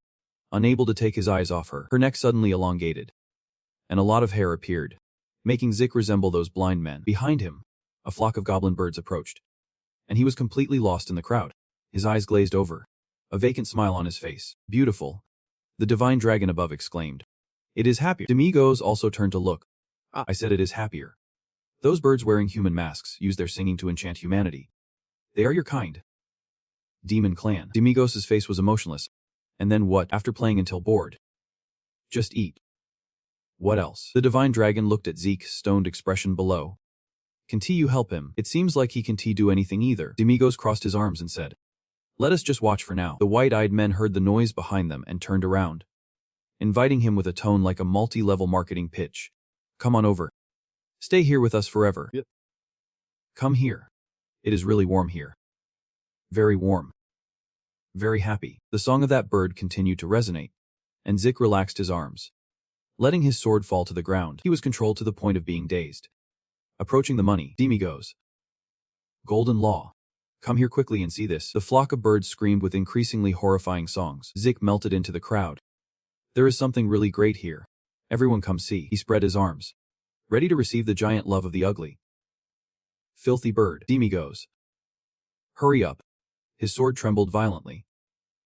unable to take his eyes off her. Her neck suddenly elongated, and a lot of hair appeared, making Zik resemble those blind men. Behind him, a flock of goblin birds approached, and he was completely lost in the crowd. His eyes glazed over, a vacant smile on his face. Beautiful, the divine dragon above exclaimed. It is happier. Demi-Yugos also turned to look. I said it is happier. Those birds wearing human masks use their singing to enchant humanity. They are your kind. Demon clan. Demi-Yugos' face was emotionless. And then what? After playing until bored. Just eat. What else? The divine dragon looked at Zeke's stoned expression below. Can you help him? It seems like he can do anything either. Demi-Yugos crossed his arms and said, let us just watch for now. The white-eyed men heard the noise behind them and turned around, inviting him with a tone like a multi-level marketing pitch. Come on over. Stay here with us forever. Yep. Come here. It is really warm here. Very warm. Very happy. The song of that bird continued to resonate, and Zik relaxed his arms, letting his sword fall to the ground. He was controlled to the point of being dazed. Approaching the money, Demi-Yugos. Golden Law. Come here quickly and see this. The flock of birds screamed with increasingly horrifying songs. Zik melted into the crowd. There is something really great here. Everyone come see. He spread his arms, ready to receive the giant love of the ugly, filthy bird. Demi-Yugos. Hurry up. His sword trembled violently,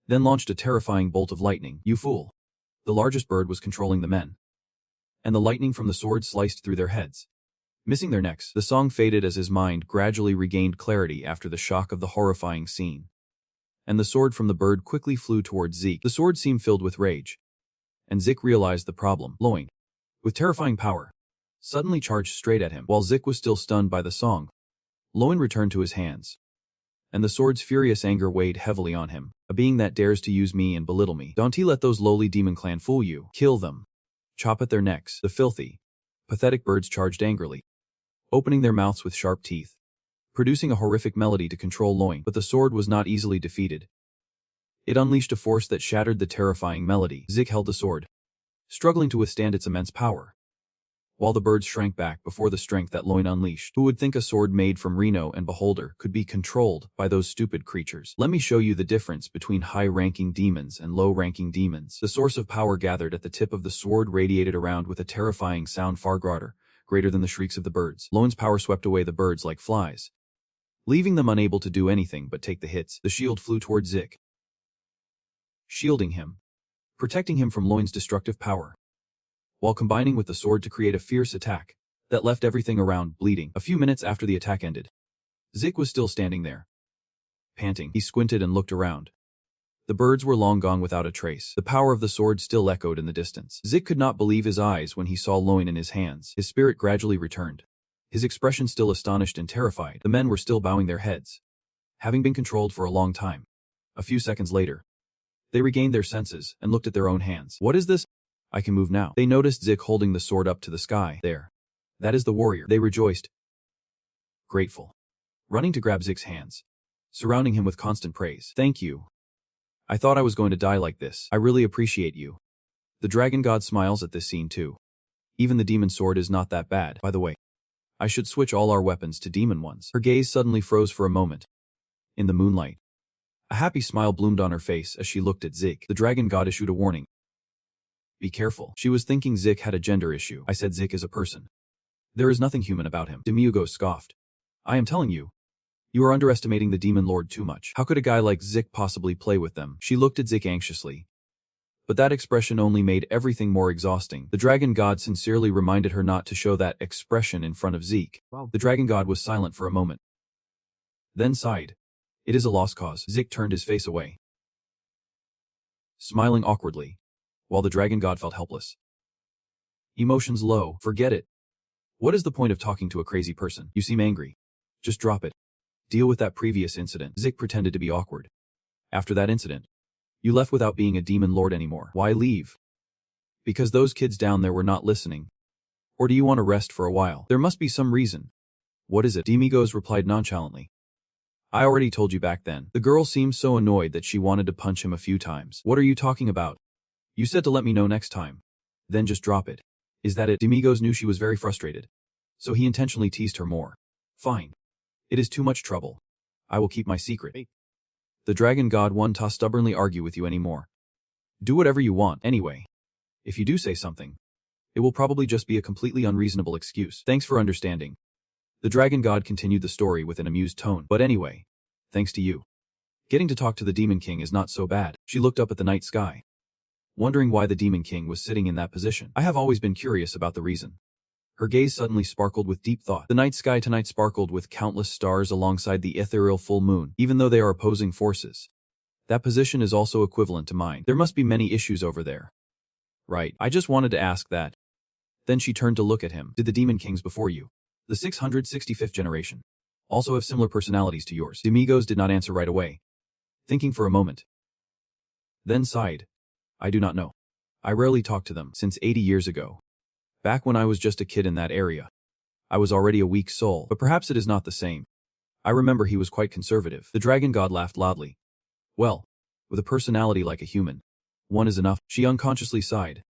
then launched a terrifying bolt of lightning. You fool. The largest bird was controlling the men, and the lightning from the sword sliced through their heads, missing their necks. The song faded as his mind gradually regained clarity after the shock of the horrifying scene, and the sword from the bird quickly flew towards Zeke. The sword seemed filled with rage, And Zik realized the problem. Loin, with terrifying power, suddenly charged straight at him. While Zik was still stunned by the song, Loin returned to his hands, and the sword's furious anger weighed heavily on him. A being that dares to use me and belittle me. Don't let those lowly demon clan fool you. Kill them. Chop at their necks. The filthy, pathetic birds charged angrily, opening their mouths with sharp teeth, producing a horrific melody to control Loin. But the sword was not easily defeated. It unleashed a force that shattered the terrifying melody. Zik held the sword, struggling to withstand its immense power, while the birds shrank back before the strength that Loin unleashed. Who would think a sword made from Reno and Beholder could be controlled by those stupid creatures? Let me show you the difference between high-ranking demons and low-ranking demons. The source of power gathered at the tip of the sword radiated around with a terrifying sound far greater than the shrieks of the birds. Loin's power swept away the birds like flies, leaving them unable to do anything but take the hits. The shield flew toward Zik, shielding him, protecting him from Loin's destructive power, while combining with the sword to create a fierce attack that left everything around bleeding. A few minutes after the attack ended, Zik was still standing there, panting. He squinted and looked around. The birds were long gone without a trace. The power of the sword still echoed in the distance. Zik could not believe his eyes when he saw Loin in his hands. His spirit gradually returned, his expression still astonished and terrified. The men were still bowing their heads, having been controlled for a long time. A few seconds later, they regained their senses and looked at their own hands. What is this? I can move now. They noticed Zik holding the sword up to the sky. There. That is the warrior. They rejoiced, grateful, running to grab Zik's hands, surrounding him with constant praise. Thank you. I thought I was going to die like this. I really appreciate you. The dragon god smiles at this scene too. Even the demon sword is not that bad. By the way, I should switch all our weapons to demon ones. Her gaze suddenly froze for a moment. In the moonlight, a happy smile bloomed on her face as she looked at Zik. The dragon god issued a warning. Be careful. She was thinking Zik had a gender issue. I said Zik is a person. There is nothing human about him. Demiurgo scoffed. I am telling you, you are underestimating the demon lord too much. How could a guy like Zik possibly play with them? She looked at Zik anxiously, but that expression only made everything more exhausting. The dragon god sincerely reminded her not to show that expression in front of Zik. Wow. The dragon god was silent for a moment, then sighed. It is a lost cause. Zik turned his face away, smiling awkwardly, while the dragon god felt helpless. Emotions low. Forget it. What is the point of talking to a crazy person? You seem angry. Just drop it. Deal with that previous incident. Zik pretended to be awkward. After that incident, you left without being a demon lord anymore. Why leave? Because those kids down there were not listening. Or do you want to rest for a while? There must be some reason. What is it? Demigos replied nonchalantly. I already told you back then. The girl seemed so annoyed that she wanted to punch him a few times. What are you talking about? You said to let me know next time. Then just drop it. Is that it? Demigos knew she was very frustrated, so he intentionally teased her more. Fine. It is too much trouble. I will keep my secret. The dragon god won't stubbornly argue with you anymore. Do whatever you want, anyway. If you do say something, it will probably just be a completely unreasonable excuse. Thanks for understanding. The dragon god continued the story with an amused tone. But anyway, thanks to you, getting to talk to the demon king is not so bad. She looked up at the night sky, wondering why the demon king was sitting in that position. I have always been curious about the reason. Her gaze suddenly sparkled with deep thought. The night sky tonight sparkled with countless stars alongside the ethereal full moon. Even though they are opposing forces, that position is also equivalent to mine. There must be many issues over there. Right, I just wanted to ask that. Then she turned to look at him. Did the demon kings before you, the 665th generation, also have similar personalities to yours? Demigos did not answer right away, thinking for a moment, then sighed. I do not know. I rarely talked to them. Since 80 years ago, back when I was just a kid in that area, I was already a weak soul, but perhaps it is not the same. I remember he was quite conservative. The dragon god laughed loudly. Well, with a personality like a human, one is enough. She unconsciously sighed,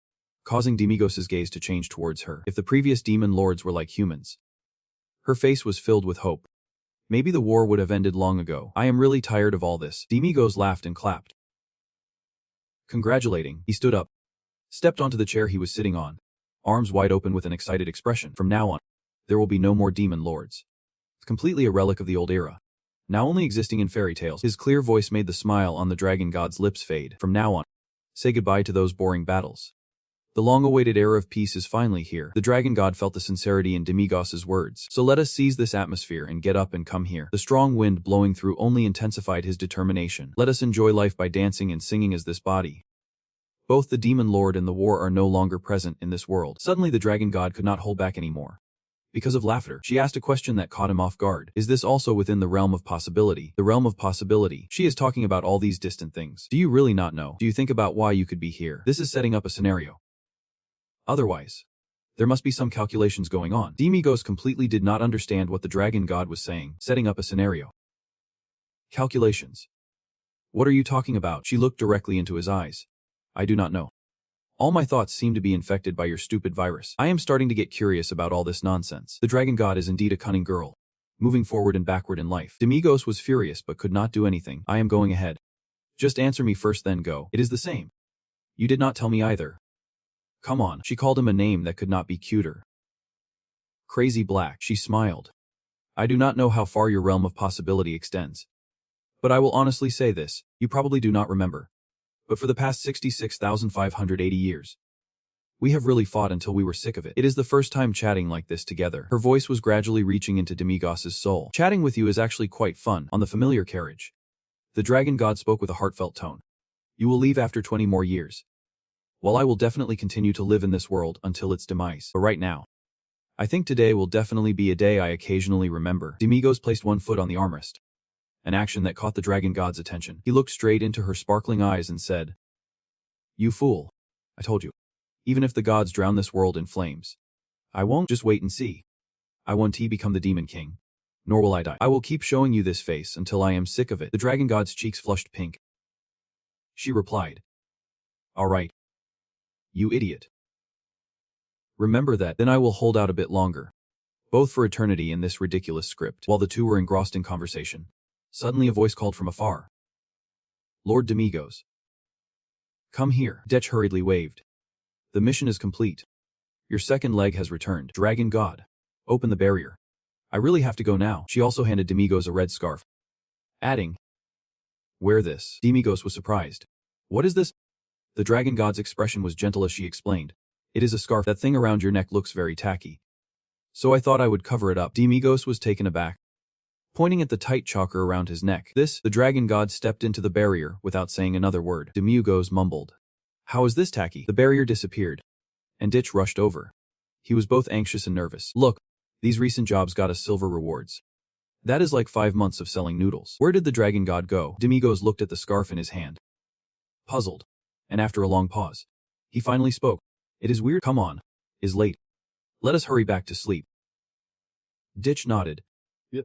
causing Demigos' gaze to change towards her. If the previous demon lords were like humans, her face was filled with hope. Maybe the war would have ended long ago. I am really tired of all this. Demigos laughed and clapped. Congratulating, he stood up, stepped onto the chair he was sitting on, arms wide open with an excited expression. From now on, there will be no more demon lords. Completely a relic of the old era, now only existing in fairy tales. His clear voice made the smile on the dragon god's lips fade. From now on, say goodbye to those boring battles. The long-awaited era of peace is finally here. The dragon god felt the sincerity in Demigos' words. So let us seize this atmosphere and get up and come here. The strong wind blowing through only intensified his determination. Let us enjoy life by dancing and singing as this body Both the demon lord and the war are no longer present in this world. Suddenly the dragon god could not hold back anymore. Because of laughter, she asked a question that caught him off guard. Is this also within the realm of possibility? The realm of possibility. She is talking about all these distant things. Do you really not know? Do you think about why you could be here? This is setting up a scenario. Otherwise, there must be some calculations going on. Demigos completely did not understand what the dragon god was saying, setting up a scenario. Calculations. What are you talking about? She looked directly into his eyes. I do not know. All my thoughts seem to be infected by your stupid virus. I am starting to get curious about all this nonsense. The dragon god is indeed a cunning girl, moving forward and backward in life. Demigos was furious but could not do anything. I am going ahead. Just answer me first then go. It is the same. You did not tell me either. Come on. She called him a name that could not be cuter. Crazy Black. She smiled. I do not know how far your realm of possibility extends. But I will honestly say this, you probably do not remember. But for the past 66,580 years, we have really fought until we were sick of it. It is the first time chatting like this together. Her voice was gradually reaching into Demigos's soul. Chatting with you is actually quite fun. On the familiar carriage, the dragon god spoke with a heartfelt tone. You will leave after 20 more years. While I will definitely continue to live in this world until its demise. But right now, I think today will definitely be a day I occasionally remember. Demigos placed one foot on the armrest. An action that caught the dragon god's attention. He looked straight into her sparkling eyes and said, You fool. I told you. Even if the gods drown this world in flames, I won't. Just wait and see. I won't become the demon king. Nor will I die. I will keep showing you this face until I am sick of it. The dragon god's cheeks flushed pink. She replied, All right. You idiot. Remember that, then I will hold out a bit longer. Both for eternity in this ridiculous script. While the two were engrossed in conversation, suddenly a voice called from afar. Lord Demigos. Come here. Detch hurriedly waved. The mission is complete. Your second leg has returned. Dragon God. Open the barrier. I really have to go now. She also handed Demigos a red scarf, adding, Wear this. Demigos was surprised. What is this? The dragon god's expression was gentle as she explained. It is a scarf. That thing around your neck looks very tacky. So I thought I would cover it up. Demigos was taken aback, pointing at the tight choker around his neck. The dragon god stepped into the barrier without saying another word. Demigos mumbled. How is this tacky? The barrier disappeared, and Ditch rushed over. He was both anxious and nervous. Look, these recent jobs got us silver rewards. That is like 5 months of selling noodles. Where did the dragon god go? Demigos looked at the scarf in his hand, puzzled, and after a long pause, he finally spoke. It is weird. Come on. Is late. Let us hurry back to sleep. Ditch nodded.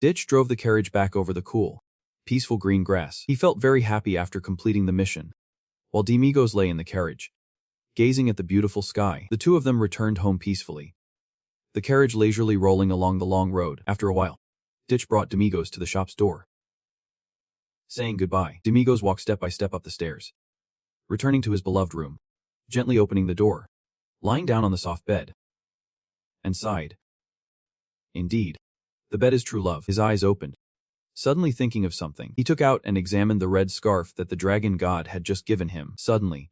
Ditch drove the carriage back over the cool, peaceful green grass. He felt very happy after completing the mission. While Demigos lay in the carriage, gazing at the beautiful sky, the two of them returned home peacefully, the carriage leisurely rolling along the long road. After a while, Ditch brought Demigos to the shop's door. Saying goodbye, Demigos walked step by step up the stairs, returning to his beloved room, gently opening the door, lying down on the soft bed, and sighed. Indeed, the bed is true love. His eyes opened. Suddenly thinking of something, he took out and examined the red scarf that the dragon god had just given him. Suddenly,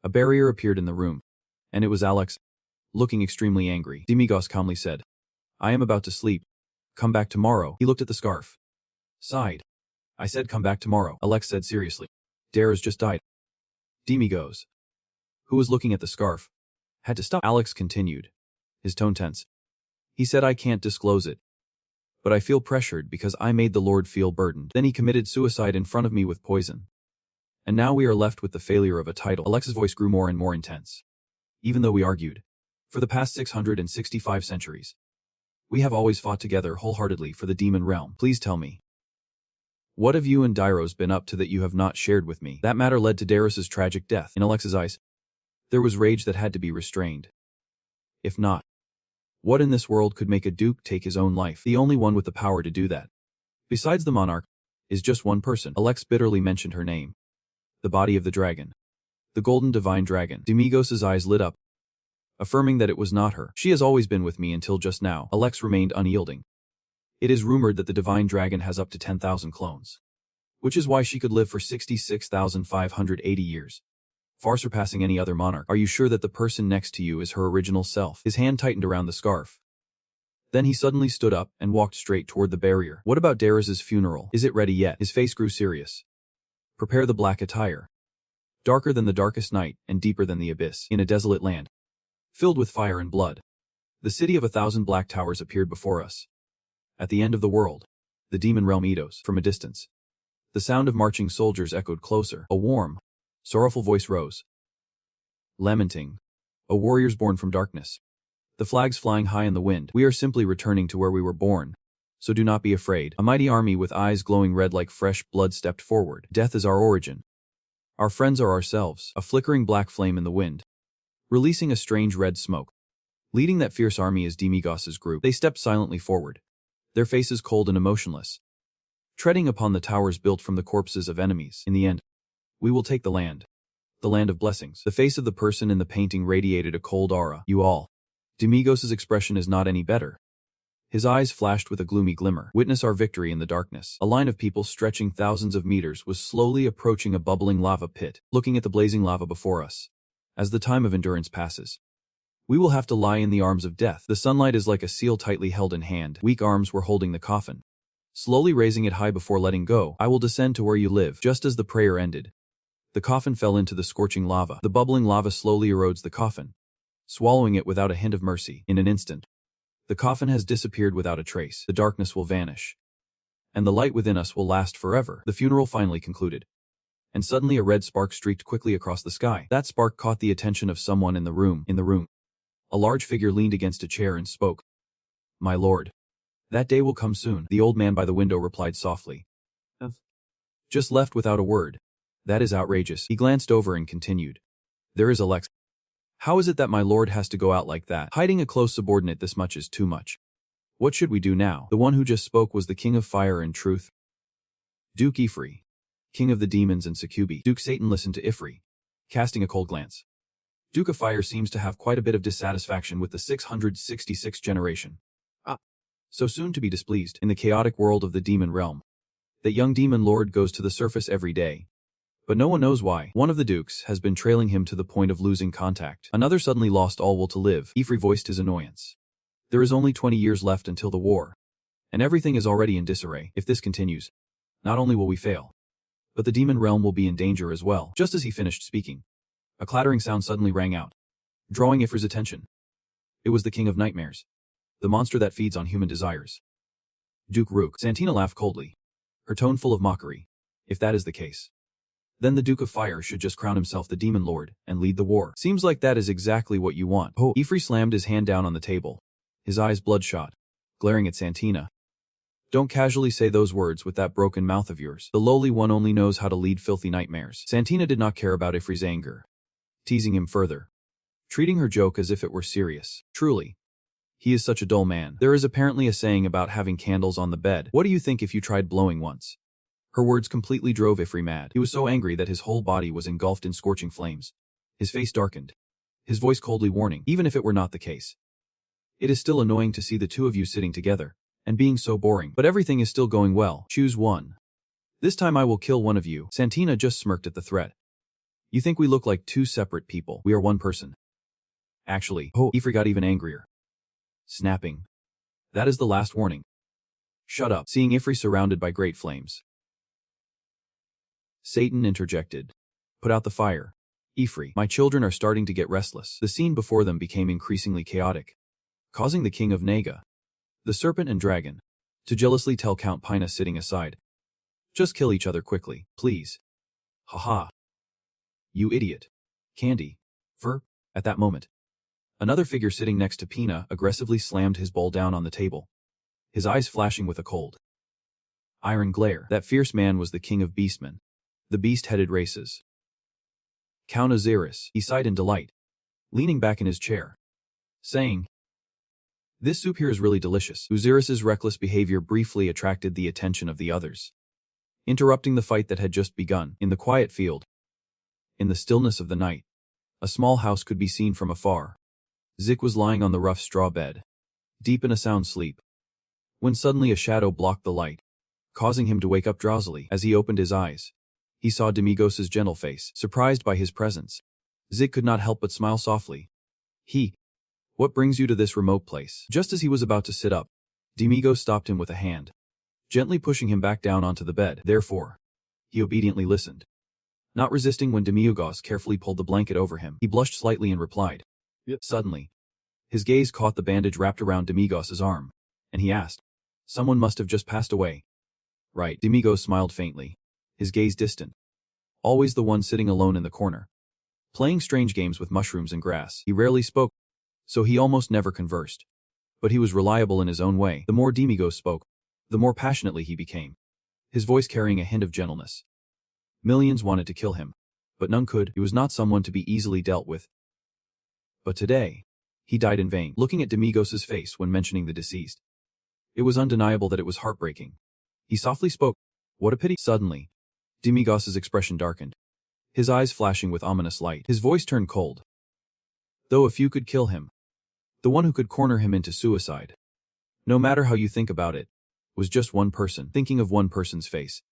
a barrier appeared in the room, and it was Alex, looking extremely angry. Demigos calmly said, I am about to sleep. Come back tomorrow. He looked at the scarf, sighed. I said come back tomorrow. Alex said seriously. Dara's just died. Demigos, who was looking at the scarf, had to stop. Alex continued, his tone tense. He said I can't disclose it, but I feel pressured because I made the Lord feel burdened. Then he committed suicide in front of me with poison. And now we are left with the failure of a title. Alex's voice grew more and more intense. Even though we argued, for the past 665 centuries, we have always fought together wholeheartedly for the demon realm. Please tell me, what have you and Dairos been up to that you have not shared with me? That matter led to Dairos' tragic death. In Alex's eyes, there was rage that had to be restrained. If not, what in this world could make a duke take his own life? The only one with the power to do that, besides the monarch, is just one person. Alex bitterly mentioned her name. The body of the dragon. The golden divine dragon. Demigos' eyes lit up, affirming that it was not her. She has always been with me until just now. Alex remained unyielding. It is rumored that the divine dragon has up to 10,000 clones, which is why she could live for 66,580 years. Far surpassing any other monarch. Are you sure that the person next to you is her original self? His hand tightened around the scarf. Then he suddenly stood up and walked straight toward the barrier. What about Darius' funeral? Is it ready yet? His face grew serious. Prepare the black attire. darker than the darkest night and deeper than the abyss, in a desolate land, filled with fire and blood. The city of 1,000 black towers appeared before us. At the end of the world, the demon realm Eidos, from a distance. The sound of marching soldiers echoed closer. A warm, sorrowful voice rose. Lamenting. O warriors born from darkness. The flags flying high in the wind. We are simply returning to where we were born. So do not be afraid. A mighty army with eyes glowing red like fresh blood stepped forward. Death is our origin. Our friends are ourselves. A flickering black flame in the wind, releasing a strange red smoke. Leading that fierce army is Demigos's group. They stepped silently forward, their faces cold and emotionless, treading upon the towers built from the corpses of enemies. In the end, we will take the land of blessings. The face of the person in the painting radiated a cold aura. You all. Demigos's expression is not any better. His eyes flashed with a gloomy glimmer. Witness our victory in the darkness. A line of people stretching thousands of meters was slowly approaching a bubbling lava pit, looking at the blazing lava before us. As the time of endurance passes, we will have to lie in the arms of death. The sunlight is like a seal tightly held in hand. Weak arms were holding the coffin, slowly raising it high before letting go. I will descend to where you live. Just as the prayer ended, the coffin fell into the scorching lava. The bubbling lava slowly erodes the coffin, swallowing it without a hint of mercy. In an instant, the coffin has disappeared without a trace. The darkness will vanish, and the light within us will last forever. The funeral finally concluded, and suddenly a red spark streaked quickly across the sky. That spark caught the attention of someone in the room. A large figure leaned against a chair and spoke. My lord. That day will come soon. The old man by the window replied softly. Just left without a word. That is outrageous. He glanced over and continued. There is Alex. How is it that my lord has to go out like that? Hiding a close subordinate this much is too much. What should we do now? The one who just spoke was the king of fire and truth, Duke Ifri, king of the demons and succubi. Duke Satan listened to Ifri, casting a cold glance. Duke of Fire seems to have quite a bit of dissatisfaction with the 666 generation. So soon to be displeased. In the chaotic world of the demon realm, that young demon lord goes to the surface every day, but no one knows why. One of the dukes has been trailing him to the point of losing contact. Another suddenly lost all will to live. Ifri voiced his annoyance. There is only 20 years left until the war, and everything is already in disarray. If this continues, not only will we fail, but the demon realm will be in danger as well. Just as he finished speaking, a clattering sound suddenly rang out, drawing Ifri's attention. It was the king of nightmares, the monster that feeds on human desires. Duke Rook. Santina laughed coldly, her tone full of mockery. If that is the case, then the Duke of Fire should just crown himself the demon lord and lead the war. Seems like that is exactly what you want. Oh. Ifri slammed his hand down on the table, his eyes bloodshot, glaring at Santina. Don't casually say those words with that broken mouth of yours. The lowly one only knows how to lead filthy nightmares. Santina did not care about Ifri's anger, teasing him further, treating her joke as if it were serious. Truly, he is such a dull man. There is apparently a saying about having candles on the bed. What do you think if you tried blowing once? Her words completely drove Ifri mad. He was so angry that his whole body was engulfed in scorching flames. His face darkened, his voice coldly warning. Even if it were not the case, it is still annoying to see the two of you sitting together and being so boring. But everything is still going well. Choose one. This time I will kill one of you. Santina just smirked at the threat. You think we look like two separate people? We are one person. Actually, Ifri got even angrier, snapping. That is the last warning. Shut up. Seeing Ifri surrounded by great flames, Satan interjected. Put out the fire. Ifri, my children are starting to get restless. The scene before them became increasingly chaotic, causing the king of Naga, the serpent and dragon, to jealously tell Count Pina sitting aside. Just kill each other quickly, please. Haha. You idiot. Candy. At that moment, another figure sitting next to Pina aggressively slammed his bowl down on the table, his eyes flashing with a cold iron glare. That fierce man was the king of beastmen, the beast-headed races. Count Osiris, he sighed in delight, leaning back in his chair, saying, this soup here is really delicious. Osiris's reckless behavior briefly attracted the attention of the others, interrupting the fight that had just begun. In the quiet field, in the stillness of the night, a small house could be seen from afar. Zik was lying on the rough straw bed, deep in a sound sleep, when suddenly a shadow blocked the light, causing him to wake up drowsily. As he opened his eyes, he saw Demigos's gentle face. Surprised by his presence, Zik could not help but smile softly. What brings you to this remote place? Just as he was about to sit up, Demigos stopped him with a hand, gently pushing him back down onto the bed. Therefore, he obediently listened. Not resisting when Demigos carefully pulled the blanket over him, he blushed slightly and replied. Yep. Suddenly, his gaze caught the bandage wrapped around Demigos's arm, and he asked, "Someone must have just passed away." Right. Demigos smiled faintly, his gaze distant. Always the one sitting alone in the corner, playing strange games with mushrooms and grass. He rarely spoke, so he almost never conversed. But he was reliable in his own way. The more Demigos spoke, the more passionately he became, his voice carrying a hint of gentleness. Millions wanted to kill him, but none could. He was not someone to be easily dealt with. But today, he died in vain. Looking at Demigos's face when mentioning the deceased, it was undeniable that it was heartbreaking. He softly spoke, "What a pity." Suddenly, Demigos's expression darkened, his eyes flashing with ominous light. His voice turned cold. Though a few could kill him, the one who could corner him into suicide, no matter how you think about it, was just one person. Thinking of one person's face,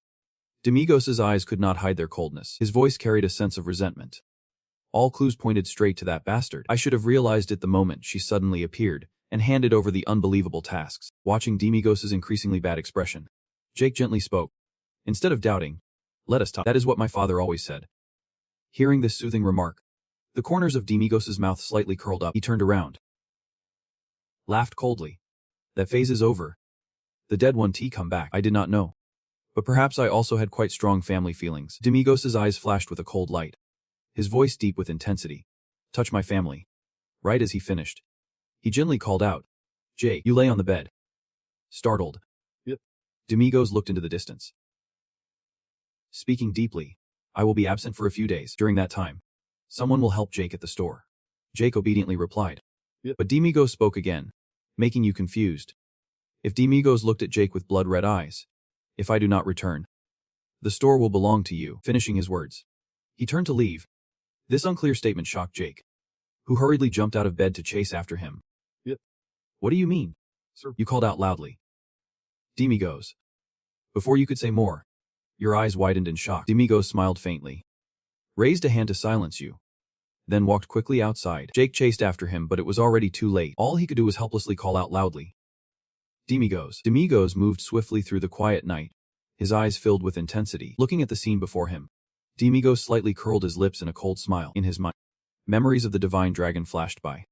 Demigos's eyes could not hide their coldness. His voice carried a sense of resentment. All clues pointed straight to that bastard. I should have realized it the moment she suddenly appeared and handed over the unbelievable tasks. Watching Demigos's increasingly bad expression, Jake gently spoke. Instead of doubting, "Let us talk. That is what my father always said." Hearing this soothing remark, the corners of Demigos's mouth slightly curled up. He turned around, laughed coldly. "That phase is over. The dead one come back. I did not know. But perhaps I also had quite strong family feelings." Demigos's eyes flashed with a cold light, his voice deep with intensity. "Touch my family." Right as he finished, he gently called out, "Jake, you lay on the bed." Startled, "Yep." Demigos looked into the distance. Speaking deeply, "I will be absent for a few days. During that time, someone will help Jake at the store." Jake obediently replied. Yep. But Demigos spoke again, making you confused. If Demigos looked at Jake with blood-red eyes, "If I do not return, the store will belong to you." Finishing his words, he turned to leave. This unclear statement shocked Jake, who hurriedly jumped out of bed to chase after him. Yep. "What do you mean, sir?" You called out loudly. Demigos. Before you could say more, your eyes widened in shock. Demigos smiled faintly, raised a hand to silence you, then walked quickly outside. Jake chased after him, but it was already too late. All he could do was helplessly call out loudly, "Demigos." Demigos moved swiftly through the quiet night, his eyes filled with intensity. Looking at the scene before him, Demigos slightly curled his lips in a cold smile. In his mind, memories of the divine dragon flashed by.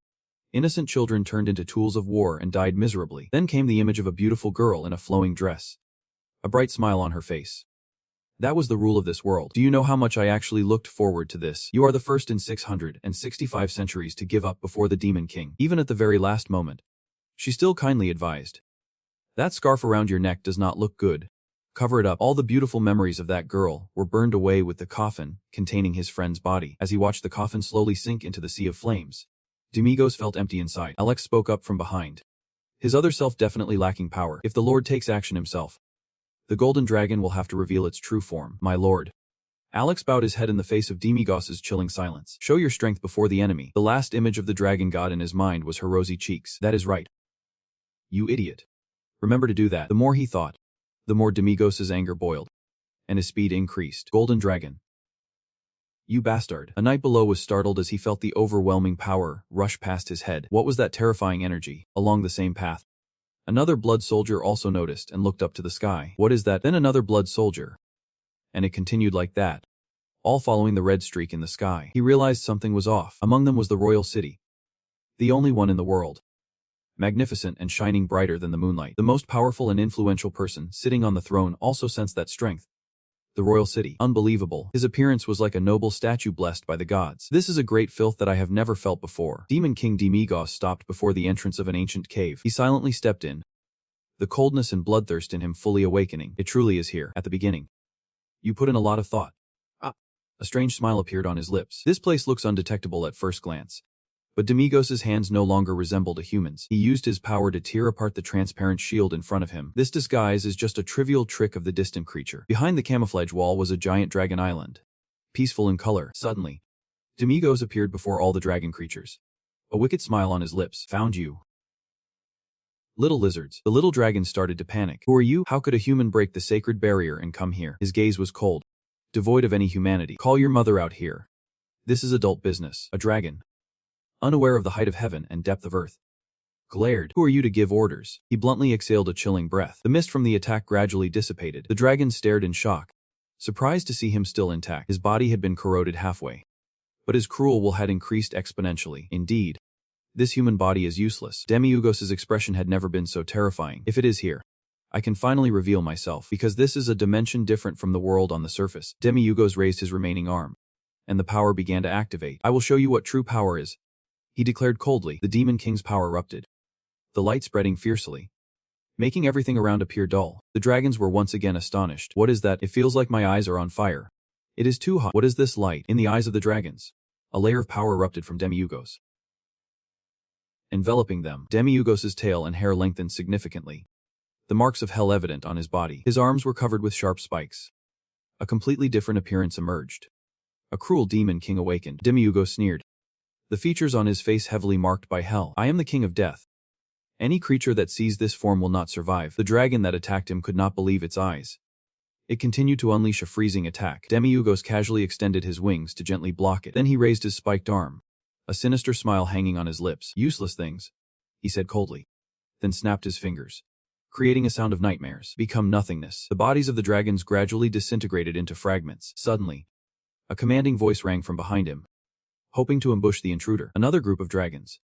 Innocent children turned into tools of war and died miserably. Then came the image of a beautiful girl in a flowing dress, a bright smile on her face. That was the rule of this world. Do you know how much I actually looked forward to this? You are the first in 665 centuries to give up before the Demon King. Even at the very last moment, she still kindly advised. That scarf around your neck does not look good. Cover it up. All the beautiful memories of that girl were burned away with the coffin containing his friend's body. As he watched the coffin slowly sink into the sea of flames, Demigos felt empty inside. Alex spoke up from behind, his other self definitely lacking power. If the Lord takes action himself, the golden dragon will have to reveal its true form. My lord. Alex bowed his head in the face of Demigos's chilling silence. Show your strength before the enemy. The last image of the dragon god in his mind was her rosy cheeks. That is right. You idiot. Remember to do that. The more he thought, the more Demigos's anger boiled, and his speed increased. Golden dragon. You bastard. A knight below was startled as he felt the overwhelming power rush past his head. What was that terrifying energy? Along the same path, another blood soldier also noticed and looked up to the sky. What is that? Then another blood soldier. And it continued like that, all following the red streak in the sky. He realized something was off. Among them was the royal city, the only one in the world, magnificent and shining brighter than the moonlight. The most powerful and influential person sitting on the throne also sensed that strength. The royal city. Unbelievable. His appearance was like a noble statue blessed by the gods. This is a great filth that I have never felt before. Demon King Demigos stopped before the entrance of an ancient cave. He silently stepped in, the coldness and bloodthirst in him fully awakening. It truly is here. At the beginning, you put in a lot of thought. A strange smile appeared on his lips. This place looks undetectable at first glance, but Demigos's hands no longer resembled a human's. He used his power to tear apart the transparent shield in front of him. This disguise is just a trivial trick of the distant creature. Behind the camouflage wall was a giant dragon island, peaceful in color. Suddenly, Demigos appeared before all the dragon creatures, a wicked smile on his lips. Found you. Little lizards. The little dragon started to panic. Who are you? How could a human break the sacred barrier and come here? His gaze was cold, devoid of any humanity. Call your mother out here. This is adult business. A dragon, unaware of the height of heaven and depth of earth, glared. Who are you to give orders? He bluntly exhaled a chilling breath. The mist from the attack gradually dissipated. The dragon stared in shock, Surprised to see him still intact, his body had been corroded halfway. But his cruel will had increased exponentially. Indeed, this human body is useless. Demiurgos's expression had never been so terrifying. If it is here, I can finally reveal myself, because this is a dimension different from the world on the surface. Demiurgos raised his remaining arm, and the power began to activate. I will show you what true power is, he declared coldly. The Demon King's power erupted, the light spreading fiercely, making everything around appear dull. The dragons were once again astonished. What is that? It feels like my eyes are on fire. It is too hot. What is this light? In the eyes of the dragons, a layer of power erupted from Demiurgos, enveloping them. Demiurgos's tail and hair lengthened significantly, the marks of hell evident on his body. His arms were covered with sharp spikes. A completely different appearance emerged. A cruel demon king awakened. Demiurgos sneered, the features on his face heavily marked by hell. I am the king of death. Any creature that sees this form will not survive. The dragon that attacked him could not believe its eyes. It continued to unleash a freezing attack. Demiurgos casually extended his wings to gently block it. Then he raised his spiked arm, a sinister smile hanging on his lips. Useless things, he said coldly, then snapped his fingers, creating a sound of nightmares. Become nothingness. The bodies of the dragons gradually disintegrated into fragments. Suddenly, a commanding voice rang from behind him, hoping to ambush the intruder. Another group of dragons,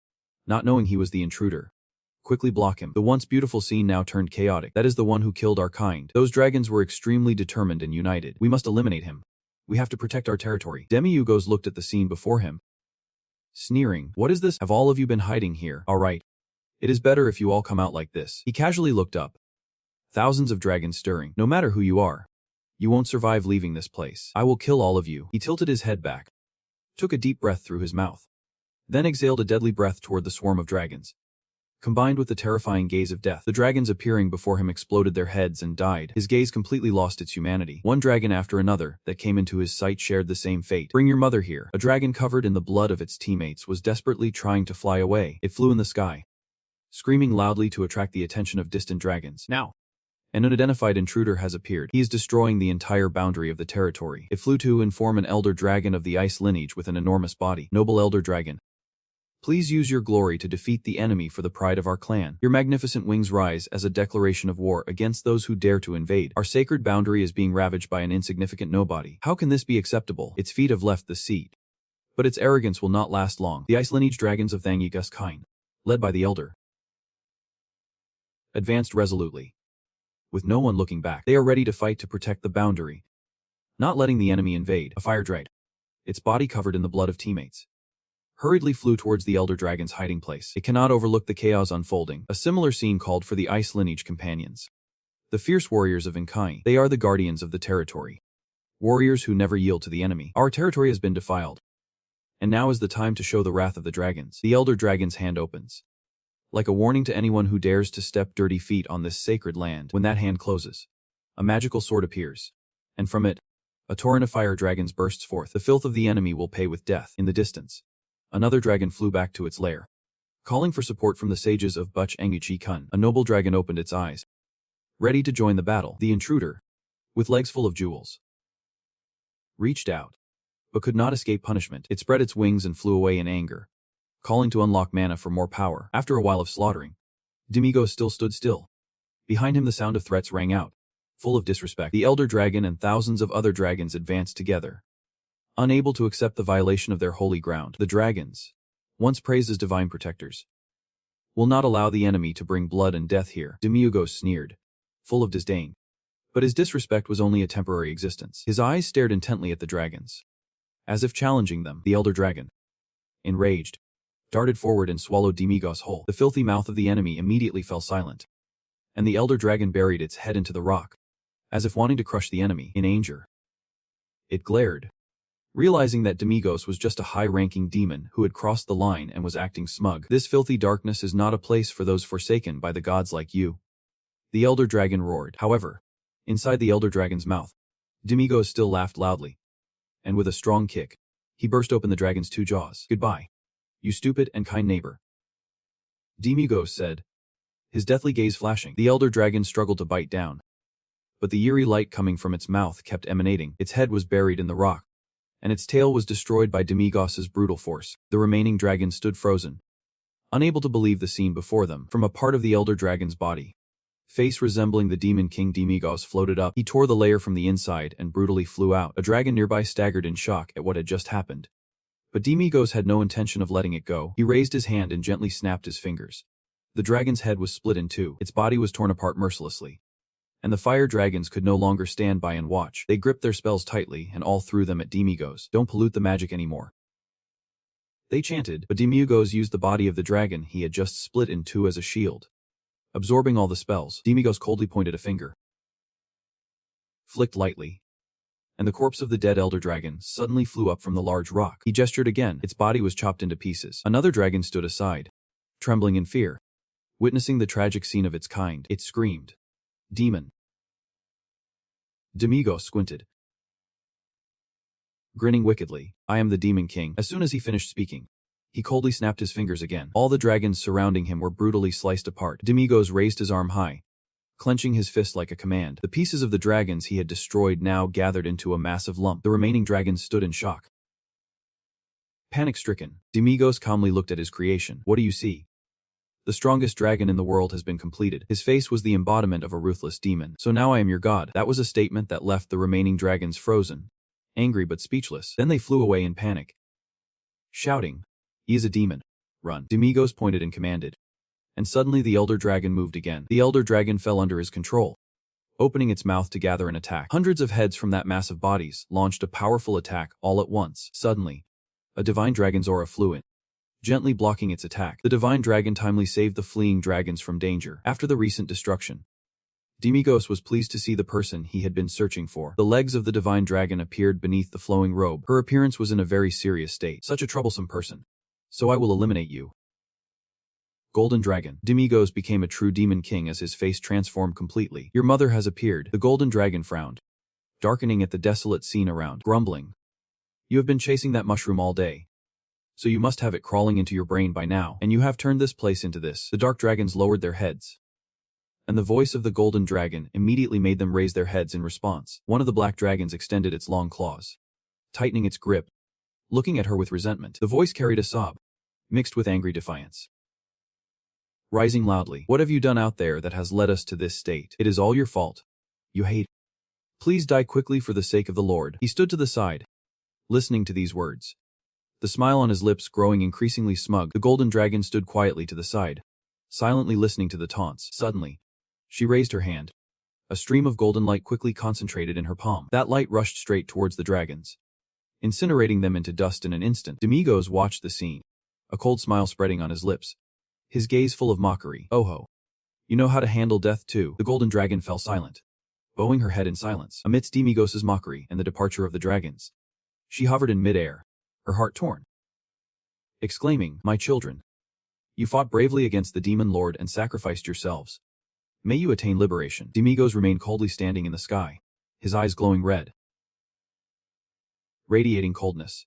not knowing he was the intruder, quickly block him. The once beautiful scene now turned chaotic. That is the one who killed our kind. Those dragons were extremely determined and united. We must eliminate him. We have to protect our territory. Demiurgos looked at the scene before him, sneering. What is this? Have all of you been hiding here? All right. It is better if you all come out like this. He casually looked up. Thousands of dragons stirring. No matter who you are, you won't survive leaving this place. I will kill all of you. He tilted his head back, took a deep breath through his mouth, then exhaled a deadly breath toward the swarm of dragons. Combined with the terrifying gaze of death, the dragons appearing before him exploded their heads and died. His gaze completely lost its humanity. One dragon after another that came into his sight shared the same fate. Bring your mother here. A dragon covered in the blood of its teammates was desperately trying to fly away. It flew in the sky, screaming loudly to attract the attention of distant dragons. Now, an unidentified intruder has appeared. He is destroying the entire boundary of the territory. It flew to inform an elder dragon of the ice lineage with an enormous body. Noble elder dragon, please use your glory to defeat the enemy for the pride of our clan. Your magnificent wings rise as a declaration of war against those who dare to invade. Our sacred boundary is being ravaged by an insignificant nobody. How can this be acceptable? Its feet have left the seat, but its arrogance will not last long. The ice lineage dragons of Thangyugas kind, led by the elder, advanced resolutely. With no one looking back, they are ready to fight to protect the boundary, not letting the enemy invade. A fire dragon, its body covered in the blood of teammates, hurriedly flew towards the elder dragon's hiding place. It cannot overlook the chaos unfolding. A similar scene called for the ice lineage companions, the fierce warriors of Inkai. They are the guardians of the territory, warriors who never yield to the enemy. Our territory has been defiled, and now is the time to show the wrath of the dragons. The elder dragon's hand opens, like a warning to anyone who dares to step dirty feet on this sacred land. When that hand closes, a magical sword appears, and from it, a torrent of fire dragons bursts forth. The filth of the enemy will pay with death. In the distance, another dragon flew back to its lair, calling for support from the sages of Buch Enguchi Kun. A noble dragon opened its eyes, ready to join the battle. The intruder, with legs full of jewels, reached out, but could not escape punishment. It spread its wings and flew away in anger, calling to unlock mana for more power. After a while of slaughtering, Demiurgos still stood still. Behind him the sound of threats rang out, full of disrespect. The elder dragon and thousands of other dragons advanced together, unable to accept the violation of their holy ground. The dragons, once praised as divine protectors, will not allow the enemy to bring blood and death here. Demiurgos sneered, full of disdain. But his disrespect was only a temporary existence. His eyes stared intently at the dragons, as if challenging them. The elder dragon, enraged, darted forward and swallowed Demiurgos whole. The filthy mouth of the enemy immediately fell silent, and the elder dragon buried its head into the rock, as if wanting to crush the enemy. In anger, it glared, realizing that Demiurgos was just a high-ranking demon who had crossed the line and was acting smug. This filthy darkness is not a place for those forsaken by the gods like you, the elder dragon roared. However, inside the elder dragon's mouth, Demiurgos still laughed loudly, and with a strong kick, he burst open the dragon's two jaws. Goodbye, you stupid and kind neighbor, Demiurgos said, his deathly gaze flashing. The elder dragon struggled to bite down, but the eerie light coming from its mouth kept emanating. Its head was buried in the rock, and its tail was destroyed by Demiurgos's brutal force. The remaining dragons stood frozen, unable to believe the scene before them. From a part of the elder dragon's body, face resembling the demon king Demigos floated up. He tore the layer from the inside and brutally flew out. A dragon nearby staggered in shock at what had just happened. But Demigos had no intention of letting it go. He raised his hand and gently snapped his fingers. The dragon's head was split in two. Its body was torn apart mercilessly. And the fire dragons could no longer stand by and watch. They gripped their spells tightly and all threw them at Demigos. Don't pollute the magic anymore, they chanted, but Demigos used the body of the dragon he had just split in two as a shield. Absorbing all the spells, Demigos coldly pointed a finger. Flicked lightly. And the corpse of the dead elder dragon suddenly flew up from the large rock. He gestured again. Its body was chopped into pieces. Another dragon stood aside, trembling in fear. Witnessing the tragic scene of its kind, it screamed, "Demon!" Demigos squinted, grinning wickedly. "I am the Demon King." As soon as he finished speaking, he coldly snapped his fingers again. All the dragons surrounding him were brutally sliced apart. Demigos raised his arm high, clenching his fist like a command. The pieces of the dragons he had destroyed now gathered into a massive lump. The remaining dragons stood in shock. Panic-stricken, Demigos calmly looked at his creation. "What do you see?" "The strongest dragon in the world has been completed." His face was the embodiment of a ruthless demon. "So now I am your god." That was a statement that left the remaining dragons frozen, angry but speechless. Then they flew away in panic, shouting, "He is a demon. Run." Demigos pointed and commanded. And suddenly the elder dragon moved again. The elder dragon fell under his control, opening its mouth to gather an attack. Hundreds of heads from that mass of bodies launched a powerful attack all at once. Suddenly, a divine dragon's aura flew in, gently blocking its attack. The divine dragon timely saved the fleeing dragons from danger. After the recent destruction, Demigos was pleased to see the person he had been searching for. The legs of the divine dragon appeared beneath the flowing robe. Her appearance was in a very serious state. "Such a troublesome person. So I will eliminate you." Golden Dragon. Demigos became a true demon king as his face transformed completely. "Your mother has appeared." The golden dragon frowned, darkening at the desolate scene around, grumbling, "You have been chasing that mushroom all day. So you must have it crawling into your brain by now, and you have turned this place into this." The dark dragons lowered their heads, and the voice of the golden dragon immediately made them raise their heads in response. One of the black dragons extended its long claws, tightening its grip, looking at her with resentment. The voice carried a sob, mixed with angry defiance. Rising loudly, "What have you done out there that has led us to this state? It is all your fault. You hate. Please die quickly for the sake of the Lord." He stood to the side, listening to these words, the smile on his lips growing increasingly smug. The golden dragon stood quietly to the side, silently listening to the taunts. Suddenly, she raised her hand. A stream of golden light quickly concentrated in her palm. That light rushed straight towards the dragons, incinerating them into dust in an instant. Demigos watched the scene, a cold smile spreading on his lips, his gaze full of mockery. "Oh ho. You know how to handle death too." The golden dragon fell silent, bowing her head in silence. Amidst Demigos' mockery and the departure of the dragons, she hovered in midair, her heart torn, exclaiming, "My children, you fought bravely against the demon lord and sacrificed yourselves. May you attain liberation." Demigos remained coldly standing in the sky, his eyes glowing red, radiating coldness,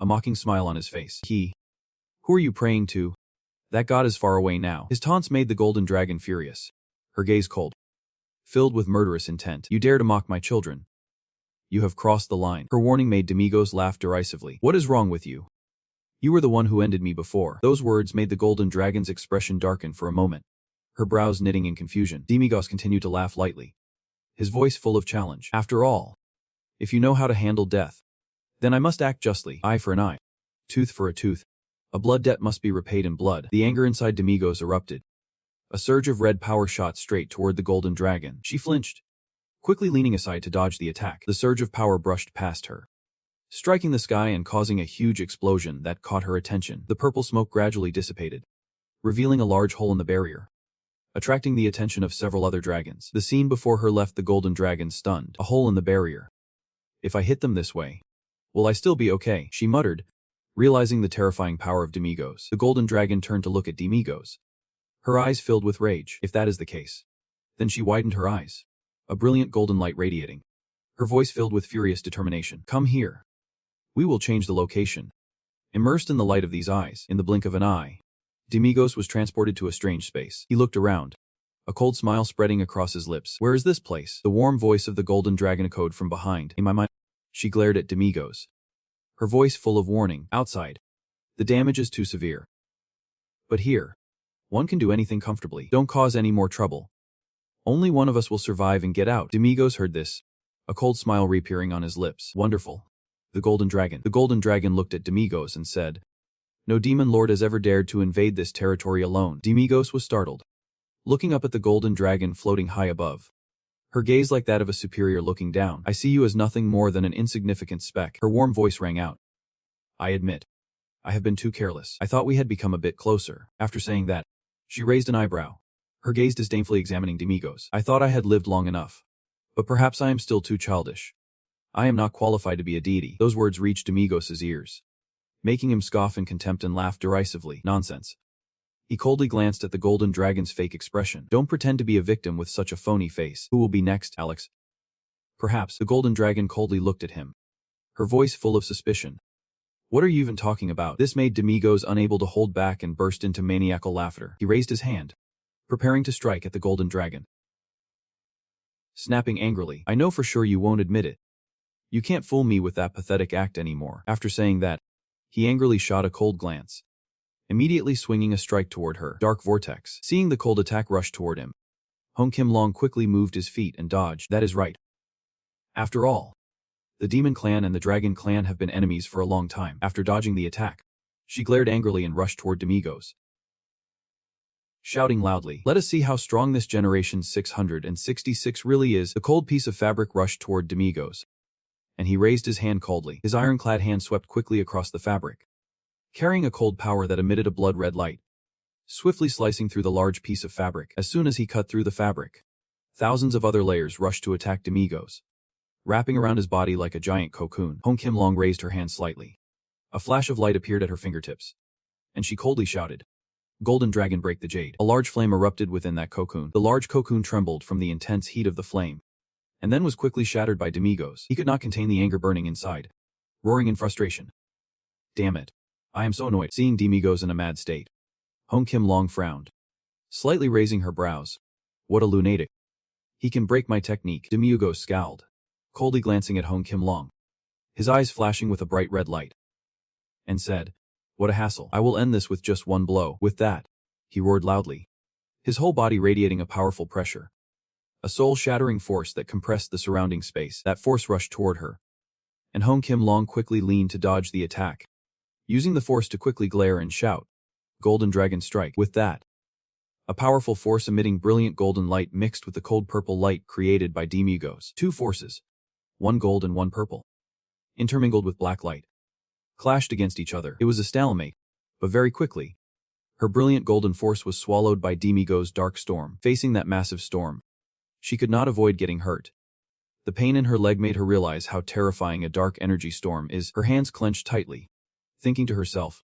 a mocking smile on his face. Who are you praying to? That god is far away now." His taunts made the golden dragon furious, her gaze cold, filled with murderous intent. "You dare to mock my children? You have crossed the line." Her warning made Demigos laugh derisively. "What is wrong with you? You were the one who ended me before." Those words made the golden dragon's expression darken for a moment, her brows knitting in confusion. Demigos continued to laugh lightly, his voice full of challenge. "After all, if you know how to handle death, then I must act justly. Eye for an eye, tooth for a tooth. A blood debt must be repaid in blood." The anger inside Demigos erupted. A surge of red power shot straight toward the golden dragon. She flinched, quickly leaning aside to dodge the attack. The surge of power brushed past her, striking the sky and causing a huge explosion that caught her attention. The purple smoke gradually dissipated, revealing a large hole in the barrier, attracting the attention of several other dragons. The scene before her left the golden dragon stunned. "A hole in the barrier. If I hit them this way, will I still be okay?" she muttered, realizing the terrifying power of Demigos. The golden dragon turned to look at Demigos, her eyes filled with rage. If that is the case, then she widened her eyes, a brilliant golden light radiating, her voice filled with furious determination. "Come here. We will change the location." Immersed in the light of these eyes, in the blink of an eye, Demigos was transported to a strange space. He looked around, a cold smile spreading across his lips. "Where is this place?" The warm voice of the golden dragon echoed from behind. "In my mind." She glared at Demigos, her voice full of warning. "Outside, the damage is too severe. But here, one can do anything comfortably. Don't cause any more trouble, Only one of us will survive and get out. Demigos heard this, a cold smile reappearing on his lips. Wonderful. The Golden Dragon. The Golden Dragon looked at Demigos and said, "No demon lord has ever dared to invade this territory alone." Demigos was startled, looking up at the Golden Dragon floating high above, her gaze like that of a superior looking down. "I see you as nothing more than an insignificant speck." Her warm voice rang out. "I admit, I have been too careless. I thought we had become a bit closer." After saying that, she raised an eyebrow, her gaze disdainfully examining Demigos. "I thought I had lived long enough. But perhaps I am still too childish. I am not qualified to be a deity." Those words reached Demigos' ears, making him scoff in contempt and laugh derisively. "Nonsense." He coldly glanced at the Golden Dragon's fake expression. "Don't pretend to be a victim with such a phony face. Who will be next, Alex?" "Perhaps." The Golden Dragon coldly looked at him, her voice full of suspicion. "What are you even talking about?" This made Demigos unable to hold back and burst into maniacal laughter. He raised his hand, preparing to strike at the Golden Dragon, snapping angrily, "I know for sure you won't admit it. You can't fool me with that pathetic act anymore." After saying that, he angrily shot a cold glance, immediately swinging a strike toward her. Dark Vortex. Seeing the cold attack rush toward him, Hong Kim Long quickly moved his feet and dodged. That is right. After all, the Demon Clan and the Dragon Clan have been enemies for a long time. After dodging the attack, she glared angrily and rushed toward Demigos, shouting loudly, "Let us see how strong this Generation 666 really is." The cold piece of fabric rushed toward Demigos, and he raised his hand coldly. His ironclad hand swept quickly across the fabric, carrying a cold power that emitted a blood-red light, swiftly slicing through the large piece of fabric. As soon as he cut through the fabric, thousands of other layers rushed to attack Demigos, wrapping around his body like a giant cocoon. Hong Kim Long raised her hand slightly. A flash of light appeared at her fingertips, and she coldly shouted, "Golden Dragon, break the jade." A large flame erupted within that cocoon. The large cocoon trembled from the intense heat of the flame, and then was quickly shattered by Demigos. He could not contain the anger burning inside, roaring in frustration, "Damn it. I am so annoyed." Seeing Demigos in a mad state, Hong Kim Long frowned, slightly raising her brows. "What a lunatic. He can break my technique." Demigos scowled, coldly glancing at Hong Kim Long, his eyes flashing with a bright red light, and said, "What a hassle. I will end this with just one blow." With that, he roared loudly, his whole body radiating a powerful pressure, a soul-shattering force that compressed the surrounding space. That force rushed toward her, and Hong Kim Long quickly leaned to dodge the attack, using the force to quickly glare and shout, "Golden Dragon, strike." With that, a powerful force emitting brilliant golden light mixed with the cold purple light created by Demigos. Two forces, one gold and one purple, intermingled with black light, clashed against each other. It was a stalemate, but very quickly, her brilliant golden force was swallowed by Demigos' dark storm. Facing that massive storm, she could not avoid getting hurt. The pain in her leg made her realize how terrifying a dark energy storm is. Her hands clenched tightly, thinking to herself,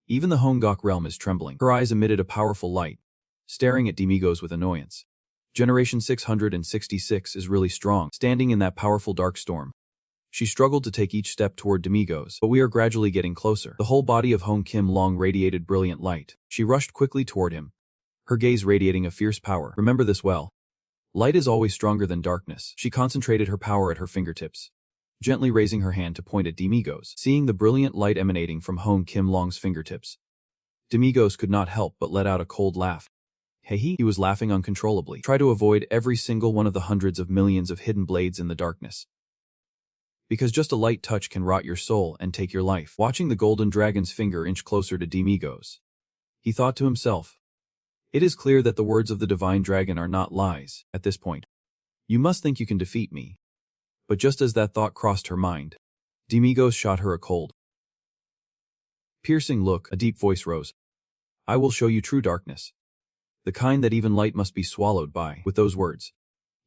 "Even the Hongok realm is trembling." Her eyes emitted a powerful light, staring at Demigos with annoyance. Generation 666 is really strong. Standing in that powerful dark storm, she struggled to take each step toward Demigos, but we are gradually getting closer. The whole body of Hong Kim Long radiated brilliant light. She rushed quickly toward him, her gaze radiating a fierce power. Remember this well. Light is always stronger than darkness. She concentrated her power at her fingertips, gently raising her hand to point at Demigos. Seeing the brilliant light emanating from Hong Kim Long's fingertips, Demigos could not help but let out a cold laugh. He was laughing uncontrollably. Try to avoid every single one of the hundreds of millions of hidden blades in the darkness, because just a light touch can rot your soul and take your life. Watching the Golden Dragon's finger inch closer to Demigos, he thought to himself, "It is clear that the words of the Divine Dragon are not lies. At this point, you must think you can defeat me." But just as that thought crossed her mind, Demigos shot her a cold, piercing look. A deep voice rose, "I will show you true darkness, the kind that even light must be swallowed by." With those words,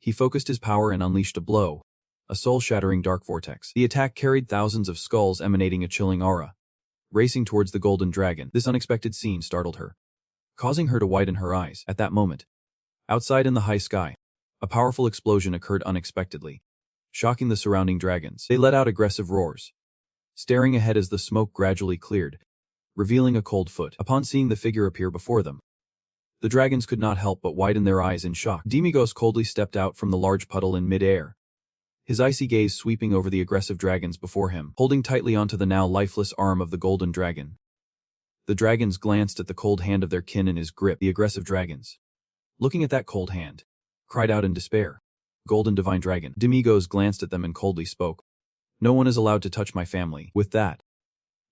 he focused his power and unleashed a blow, a soul-shattering dark vortex. The attack carried thousands of skulls emanating a chilling aura, racing towards the Golden Dragon. This unexpected scene startled her, causing her to widen her eyes. At that moment, outside in the high sky, a powerful explosion occurred unexpectedly, shocking the surrounding dragons. They let out aggressive roars, staring ahead as the smoke gradually cleared, revealing a cold foot. Upon seeing the figure appear before them, the dragons could not help but widen their eyes in shock. Demigos coldly stepped out from the large puddle in mid-air, his icy gaze sweeping over the aggressive dragons before him, holding tightly onto the now lifeless arm of the Golden Dragon. The dragons glanced at the cold hand of their kin in his grip. The aggressive dragons, looking at that cold hand, cried out in despair. Golden Divine Dragon. Demigos glanced at them and coldly spoke. No one is allowed to touch my family. With that,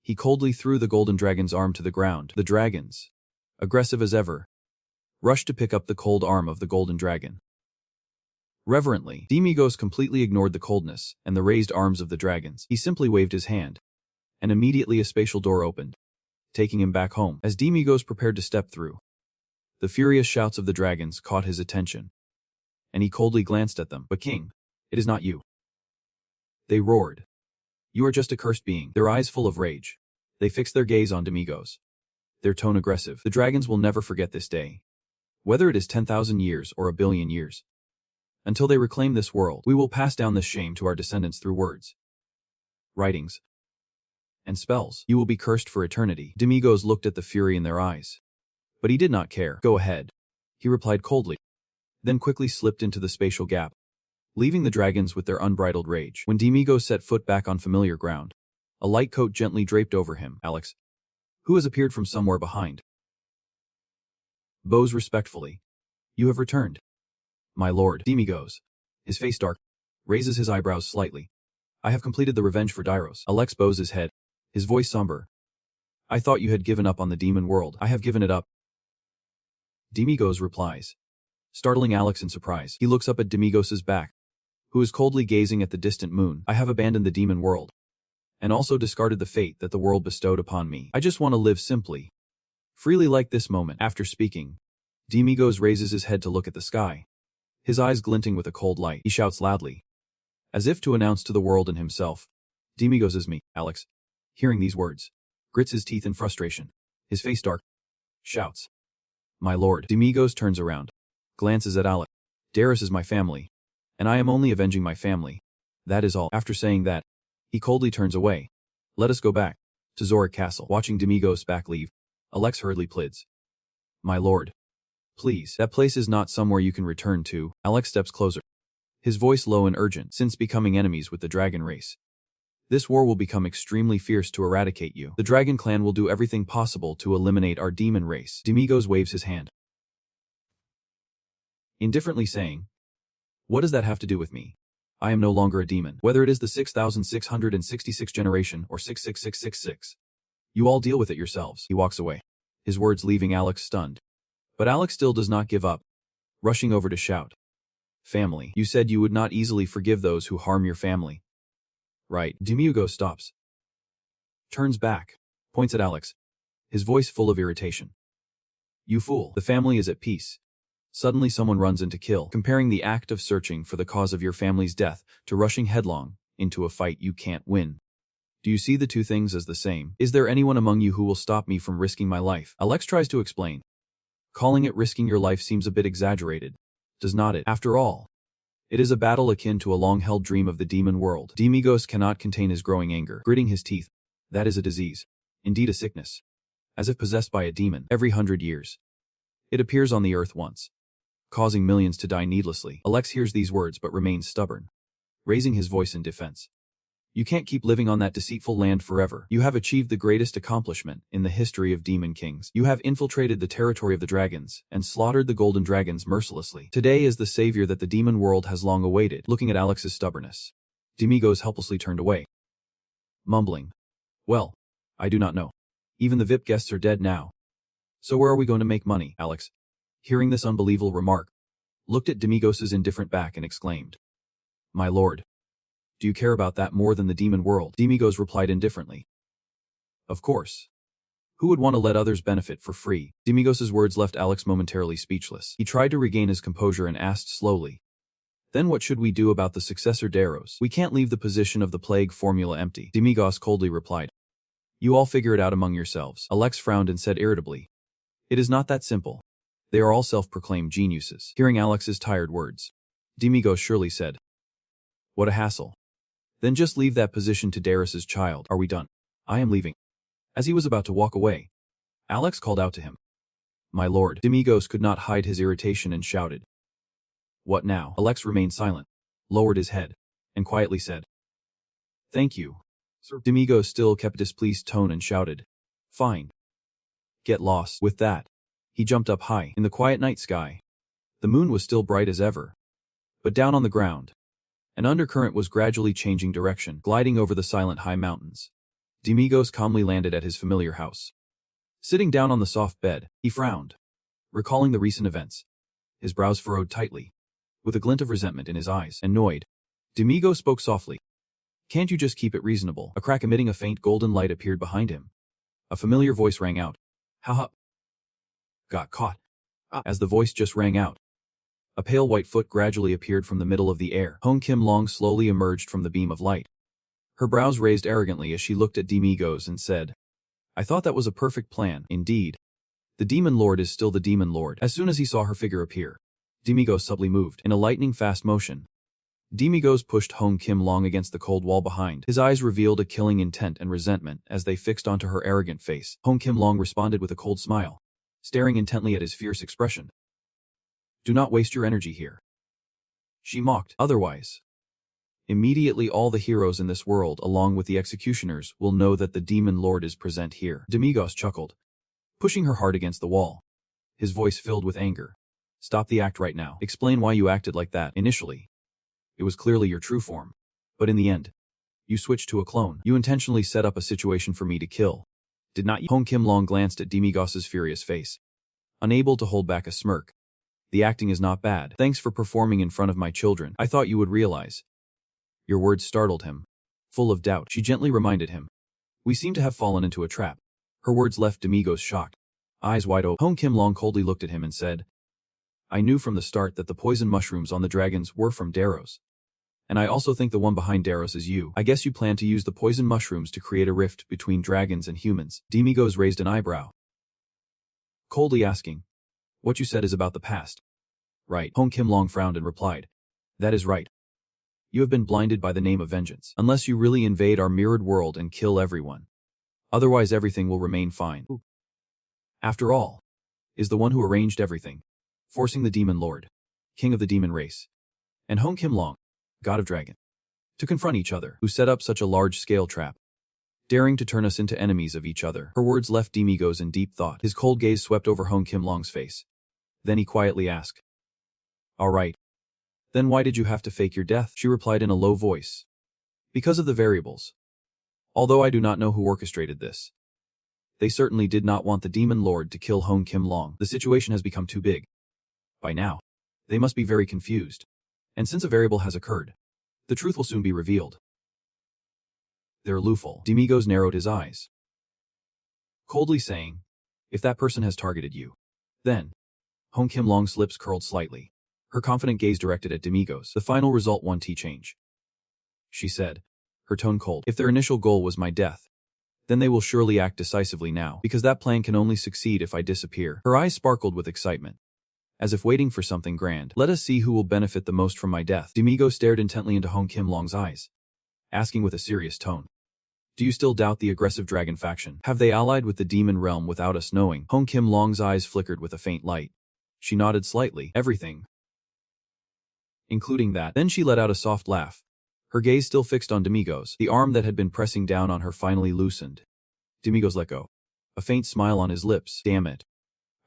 he coldly threw the Golden Dragon's arm to the ground. The dragons, aggressive as ever, rushed to pick up the cold arm of the Golden Dragon. Reverently, Demigos completely ignored the coldness and the raised arms of the dragons. He simply waved his hand, and immediately a spatial door opened, taking him back home. As Demigos prepared to step through, the furious shouts of the dragons caught his attention, and he coldly glanced at them. But King, it is not you. They roared. You are just a cursed being. Their eyes full of rage, they fixed their gaze on Demigos, their tone aggressive. The dragons will never forget this day. Whether it is 10,000 years or a billion years. Until they reclaim this world, we will pass down this shame to our descendants through words, writings, and spells. You will be cursed for eternity. Demigos looked at the fury in their eyes, but he did not care. Go ahead, he replied coldly, then quickly slipped into the spatial gap, leaving the dragons with their unbridled rage. When Demigos set foot back on familiar ground, a light coat gently draped over him. Alex, who has appeared from somewhere behind, bows respectfully. You have returned, my lord. Demigos, his face dark, raises his eyebrows slightly. I have completed the revenge for Dairos. Alex bows his head, his voice somber. I thought you had given up on the demon world. I have given it up. Demigos replies, startling Alex in surprise. He looks up at Demigos's back, who is coldly gazing at the distant moon. I have abandoned the demon world, and also discarded the fate that the world bestowed upon me. I just want to live simply, freely like this moment. After speaking, Demigos raises his head to look at the sky, his eyes glinting with a cold light. He shouts loudly, as if to announce to the world and himself, Demigos is me. Alex, hearing these words, grits his teeth in frustration, his face dark, shouts, my lord. Demigos turns around, glances at Alex. Dairos is my family, and I am only avenging my family. That is all. After saying that, he coldly turns away. Let us go back to Zorik Castle. Watching Demigos back leave, Alex hurriedly pleads, my lord, please, that place is not somewhere you can return to. Alex steps closer, his voice low and urgent. Since becoming enemies with the dragon race, this war will become extremely fierce to eradicate you. The dragon clan will do everything possible to eliminate our demon race. Demigos waves his hand, indifferently saying, what does that have to do with me? I am no longer a demon. Whether it is the 6,666 generation or 66666. You all deal with it yourselves. He walks away, his words leaving Alex stunned. But Alex still does not give up, rushing over to shout, family, you said you would not easily forgive those who harm your family. Right. Demigos stops, turns back, points at Alex, his voice full of irritation. You fool. The family is at peace. Suddenly someone runs in to kill, comparing the act of searching for the cause of your family's death to rushing headlong into a fight you can't win. Do you see the two things as the same? Is there anyone among you who will stop me from risking my life? Alex tries to explain. Calling it risking your life seems a bit exaggerated, does not it? After all, it is a battle akin to a long-held dream of the demon world. Demigos cannot contain his growing anger, gritting his teeth. That is a disease, indeed a sickness, as if possessed by a demon. Every 100 years, it appears on the earth once, causing millions to die needlessly. Alex hears these words but remains stubborn, raising his voice in defense. You can't keep living on that deceitful land forever. You have achieved the greatest accomplishment in the history of demon kings. You have infiltrated the territory of the dragons and slaughtered the golden dragons mercilessly. Today is the savior that the demon world has long awaited. Looking at Alex's stubbornness, Demigos helplessly turned away, mumbling, well, I do not know. Even the VIP guests are dead now. So where are we going to make money? Alex, hearing this unbelievable remark, looked at Demigos's indifferent back and exclaimed, my lord, do you care about that more than the demon world? Demigos replied indifferently, of course. Who would want to let others benefit for free? Demigos's words left Alex momentarily speechless. He tried to regain his composure and asked slowly, then what should we do about the successor Dairos? We can't leave the position of the plague formula empty. Demigos coldly replied, you all figure it out among yourselves. Alex frowned and said irritably, it is not that simple. They are all self-proclaimed geniuses. Hearing Alex's tired words, Demigos surely said, what a hassle. Then just leave that position to Dairos's child. Are we done? I am leaving. As he was about to walk away, Alex called out to him, my lord. Demigos could not hide his irritation and shouted, what now? Alex remained silent, lowered his head, and quietly said, thank you, sir. Demigos still kept a displeased tone and shouted, fine. Get lost. With that, he jumped up high in the quiet night sky. The moon was still bright as ever. But down on the ground, an undercurrent was gradually changing direction, gliding over the silent high mountains. Demigos calmly landed at his familiar house. Sitting down on the soft bed, he frowned, recalling the recent events. His brows furrowed tightly, with a glint of resentment in his eyes. Annoyed, Demigos spoke softly. "Can't you just keep it reasonable?" A crack emitting a faint golden light appeared behind him. A familiar voice rang out. "Haha. Got caught." As the voice just rang out, a pale white foot gradually appeared from the middle of the air. Hong Kim Long slowly emerged from the beam of light. Her brows raised arrogantly as she looked at Demigos and said, "I thought that was a perfect plan, indeed. The Demon Lord is still the Demon Lord." As soon as he saw her figure appear, Demigos subtly moved. In a lightning-fast motion, Demigos pushed Hong Kim Long against the cold wall behind. His eyes revealed a killing intent and resentment as they fixed onto her arrogant face. Hong Kim Long responded with a cold smile, staring intently at his fierce expression. "Do not waste your energy here," she mocked. "Otherwise, immediately all the heroes in this world along with the executioners will know that the Demon Lord is present here." Demigos chuckled, pushing her hard against the wall. His voice filled with anger. "Stop the act right now. Explain why you acted like that initially. It was clearly your true form. But in the end, you switched to a clone. You intentionally set up a situation for me to kill, did not you?" Hong Kim Long glanced at Demigos' furious face, unable to hold back a smirk. "The acting is not bad. Thanks for performing in front of my children. I thought you would realize." Your words startled him. Full of doubt, she gently reminded him. "We seem to have fallen into a trap." Her words left Demigos shocked, eyes wide open. Hong Kim Long coldly looked at him and said, "I knew from the start that the poison mushrooms on the dragons were from Daros. And I also think the one behind Daros is you. I guess you plan to use the poison mushrooms to create a rift between dragons and humans." Demigos raised an eyebrow, coldly asking, "What you said is about the past, right?" Hong Kim Long frowned and replied, "That is right. You have been blinded by the name of vengeance. Unless you really invade our mirrored world and kill everyone. Otherwise everything will remain fine. After all, is the one who arranged everything, forcing the Demon Lord, king of the demon race, and Hong Kim Long, god of dragon, to confront each other, who set up such a large-scale trap, daring to turn us into enemies of each other." Her words left Demigos in deep thought. His cold gaze swept over Hong Kim Long's face. Then he quietly asked, "All right. Then why did you have to fake your death?" She replied in a low voice, "Because of the variables. Although I do not know who orchestrated this. They certainly did not want the Demon Lord to kill Hong Kim Long. The situation has become too big. By now, they must be very confused. And since a variable has occurred, the truth will soon be revealed." "They're lawful." Demigos narrowed his eyes, coldly saying, "If that person has targeted you, then..." Hong Kim Long's lips curled slightly, her confident gaze directed at Demigos. "The final result 1T change," she said, her tone cold. "If their initial goal was my death, then they will surely act decisively now, because that plan can only succeed if I disappear." Her eyes sparkled with excitement, as if waiting for something grand. "Let us see who will benefit the most from my death." Demigos stared intently into Hong Kim Long's eyes, asking with a serious tone, "Do you still doubt the aggressive dragon faction? Have they allied with the demon realm without us knowing?" Hong Kim Long's eyes flickered with a faint light. She nodded slightly. "Everything. Including that." Then she let out a soft laugh, her gaze still fixed on Demigos. The arm that had been pressing down on her finally loosened. Demigos let go, a faint smile on his lips. "Damn it.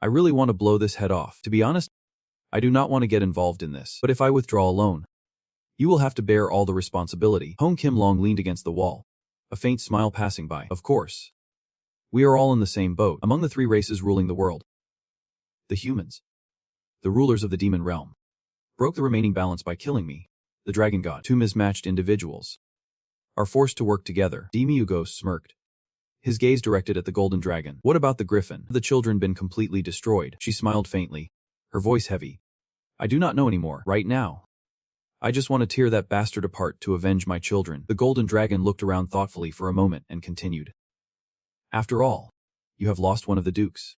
I really want to blow this head off. To be honest, I do not want to get involved in this. But if I withdraw alone, you will have to bear all the responsibility." Hong Kim Long leaned against the wall, a faint smile passing by. "Of course. We are all in the same boat. Among the three races ruling the world, the humans, the rulers of the demon realm, broke the remaining balance by killing me, the dragon god. Two mismatched individuals are forced to work together." Demigos smirked, his gaze directed at the golden dragon. "What about the griffin? Have the children been completely destroyed?" She smiled faintly, her voice heavy. "I do not know anymore. Right now, I just want to tear that bastard apart to avenge my children." The golden dragon looked around thoughtfully for a moment and continued. "After all, you have lost one of the dukes.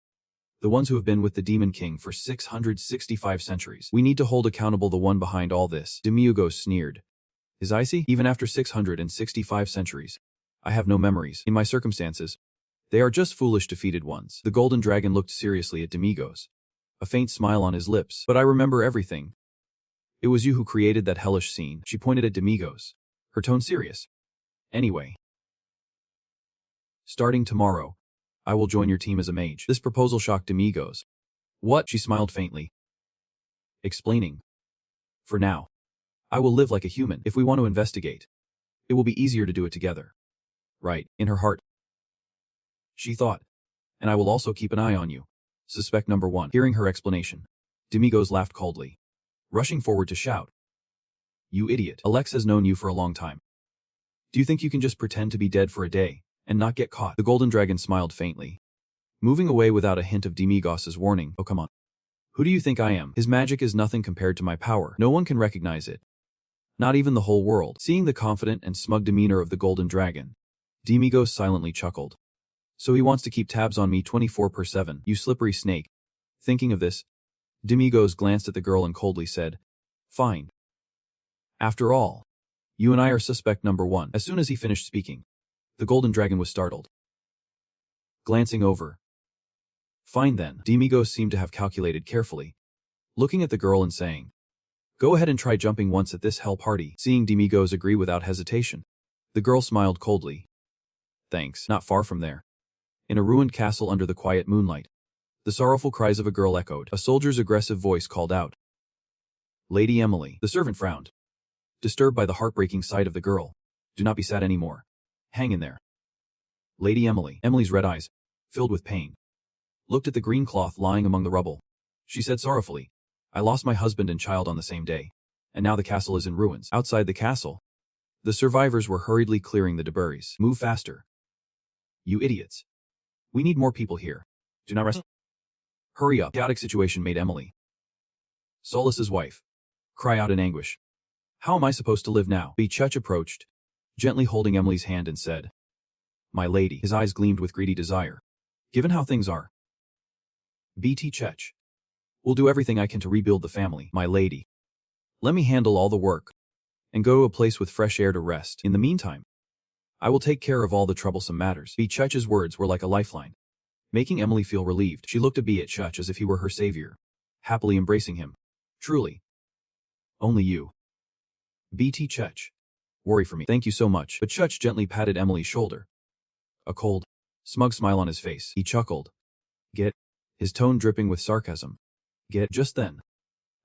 The ones who have been with the Demon King for 665 centuries. We need to hold accountable the one behind all this." Demigos sneered, his icy, "Even after 665 centuries, I have no memories. In my circumstances, they are just foolish defeated ones." The golden dragon looked seriously at Demigos, a faint smile on his lips. "But I remember everything. It was you who created that hellish scene." She pointed at Demigos, her tone serious. "Anyway, starting tomorrow, I will join your team as a mage." This proposal shocked Demigos. "What?" She smiled faintly. explaining. For now, I will live like a human. If we want to investigate, it will be easier to do it together. Right, in her heart, she thought. And I will also keep an eye on you. Suspect number 1. Hearing her explanation, Demigos laughed coldly, rushing forward to shout. You idiot. Alex has known you for a long time. Do you think you can just pretend to be dead for a day and not get caught? The golden dragon smiled faintly, moving away without a hint of Demigos's warning. Oh, come on. Who do you think I am? His magic is nothing compared to my power. No one can recognize it. Not even the whole world. Seeing the confident and smug demeanor of the golden dragon, Demigos silently chuckled. So he wants to keep tabs on me 24/7, you slippery snake. Thinking of this, Demigos glanced at the girl and coldly said, Fine. After all, you and I are suspect number 1. As soon as he finished speaking, the golden dragon was startled. Glancing over. Fine then. Demigos seemed to have calculated carefully, looking at the girl and saying, Go ahead and try jumping once at this hell party. Seeing Demigos agree without hesitation, the girl smiled coldly. Thanks. Not far from there, in a ruined castle under the quiet moonlight, the sorrowful cries of a girl echoed. A soldier's aggressive voice called out, Lady Emily. The servant frowned, disturbed by the heartbreaking sight of the girl. Do not be sad anymore. Hang in there. Lady Emily. Emily's red eyes, filled with pain, looked at the green cloth lying among the rubble. She said sorrowfully, I lost my husband and child on the same day, and now the castle is in ruins. Outside the castle, the survivors were hurriedly clearing the debris. Move faster. You idiots. We need more people here. Do not rest. Hurry up. Chaotic situation made Emily, Solus's wife, cry out in anguish. How am I supposed to live now? Chech approached, gently holding Emily's hand and said, My lady. His eyes gleamed with greedy desire. Given how things are, Chech will do everything I can to rebuild the family. My lady, let me handle all the work and go to a place with fresh air to rest. In the meantime, I will take care of all the troublesome matters. Chech's words were like a lifeline, making Emily feel relieved. She looked at Chech as if he were her savior, happily embracing him. Truly, only you, Chech, worry for me. Thank you so much. But Chech gently patted Emily's shoulder, a cold, smug smile on his face. He chuckled. Get, his tone dripping with sarcasm. Get. Just then,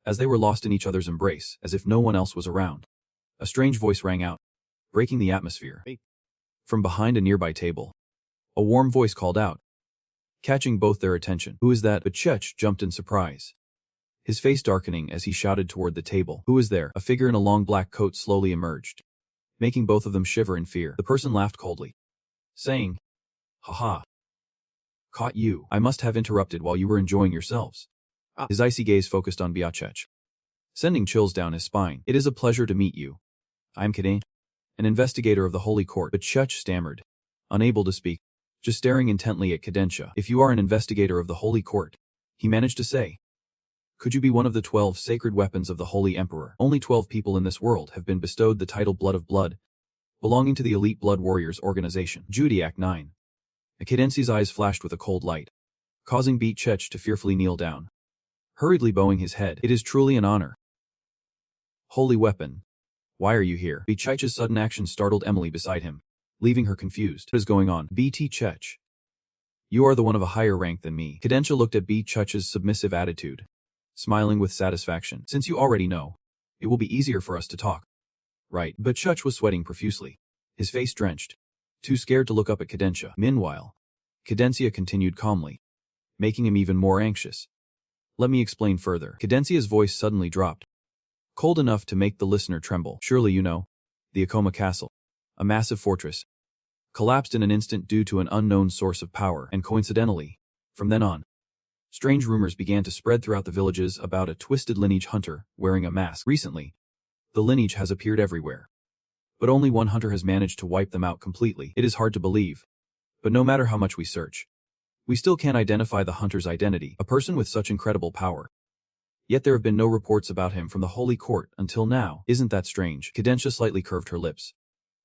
as they were lost in each other's embrace, as if no one else was around, a strange voice rang out, breaking the atmosphere. From behind a nearby table, a warm voice called out, catching both their attention. Who is that? But Chech jumped in surprise, his face darkening as he shouted toward the table. Who is there? A figure in a long black coat slowly emerged, making both of them shiver in fear. The person laughed coldly, saying, Haha. Caught you. I must have interrupted while you were enjoying yourselves. His icy gaze focused on Chech, sending chills down his spine. It is a pleasure to meet you. I'm Kade, an investigator of the Holy Court. But Chech stammered, unable to speak, just staring intently at Cadentia. If you are an investigator of the Holy Court, he managed to say, could you be one of the 12 sacred weapons of the Holy Emperor? Only 12 people in this world have been bestowed the title Blood of Blood, belonging to the elite Blood Warriors organization. Judy Act 9. Cadencia's eyes flashed with a cold light, causing Chech to fearfully kneel down, hurriedly bowing his head. It is truly an honor. Holy weapon. Why are you here? Chech's sudden action startled Emily beside him, leaving her confused. What is going on? Chech. You are the one of a higher rank than me. Cadentia looked at Chech's submissive attitude, smiling with satisfaction. Since you already know, it will be easier for us to talk. Right. But Chech was sweating profusely, his face drenched, too scared to look up at Cadentia. Meanwhile, Cadencia continued calmly, making him even more anxious. Let me explain further. Cadencia's voice suddenly dropped, cold enough to make the listener tremble. Surely you know, the Akoma Castle, a massive fortress, collapsed in an instant due to an unknown source of power, and coincidentally, from then on, strange rumors began to spread throughout the villages about a twisted lineage hunter wearing a mask. Recently, the lineage has appeared everywhere, but only one hunter has managed to wipe them out completely. It is hard to believe, but no matter how much we search, we still can't identify the hunter's identity, a person with such incredible power. Yet there have been no reports about him from the Holy Court until now. Isn't that strange? Cadentia slightly curved her lips,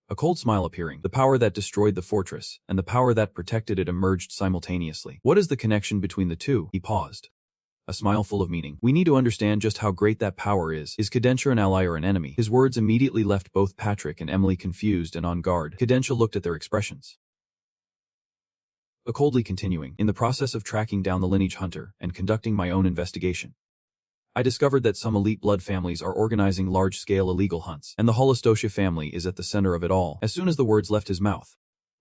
a cold smile appearing. The power that destroyed the fortress and the power that protected it emerged simultaneously. What is the connection between the two? He paused, a smile full of meaning. We need to understand just how great that power is. Is Cadentia an ally or an enemy? His words immediately left both Patrick and Emily confused and on guard. Cadentia looked at their expressions, coldly continuing, in the process of tracking down the lineage hunter and conducting my own investigation, I discovered that some elite blood families are organizing large-scale illegal hunts, and the Holostosha family is at the center of it all. As soon as the words left his mouth,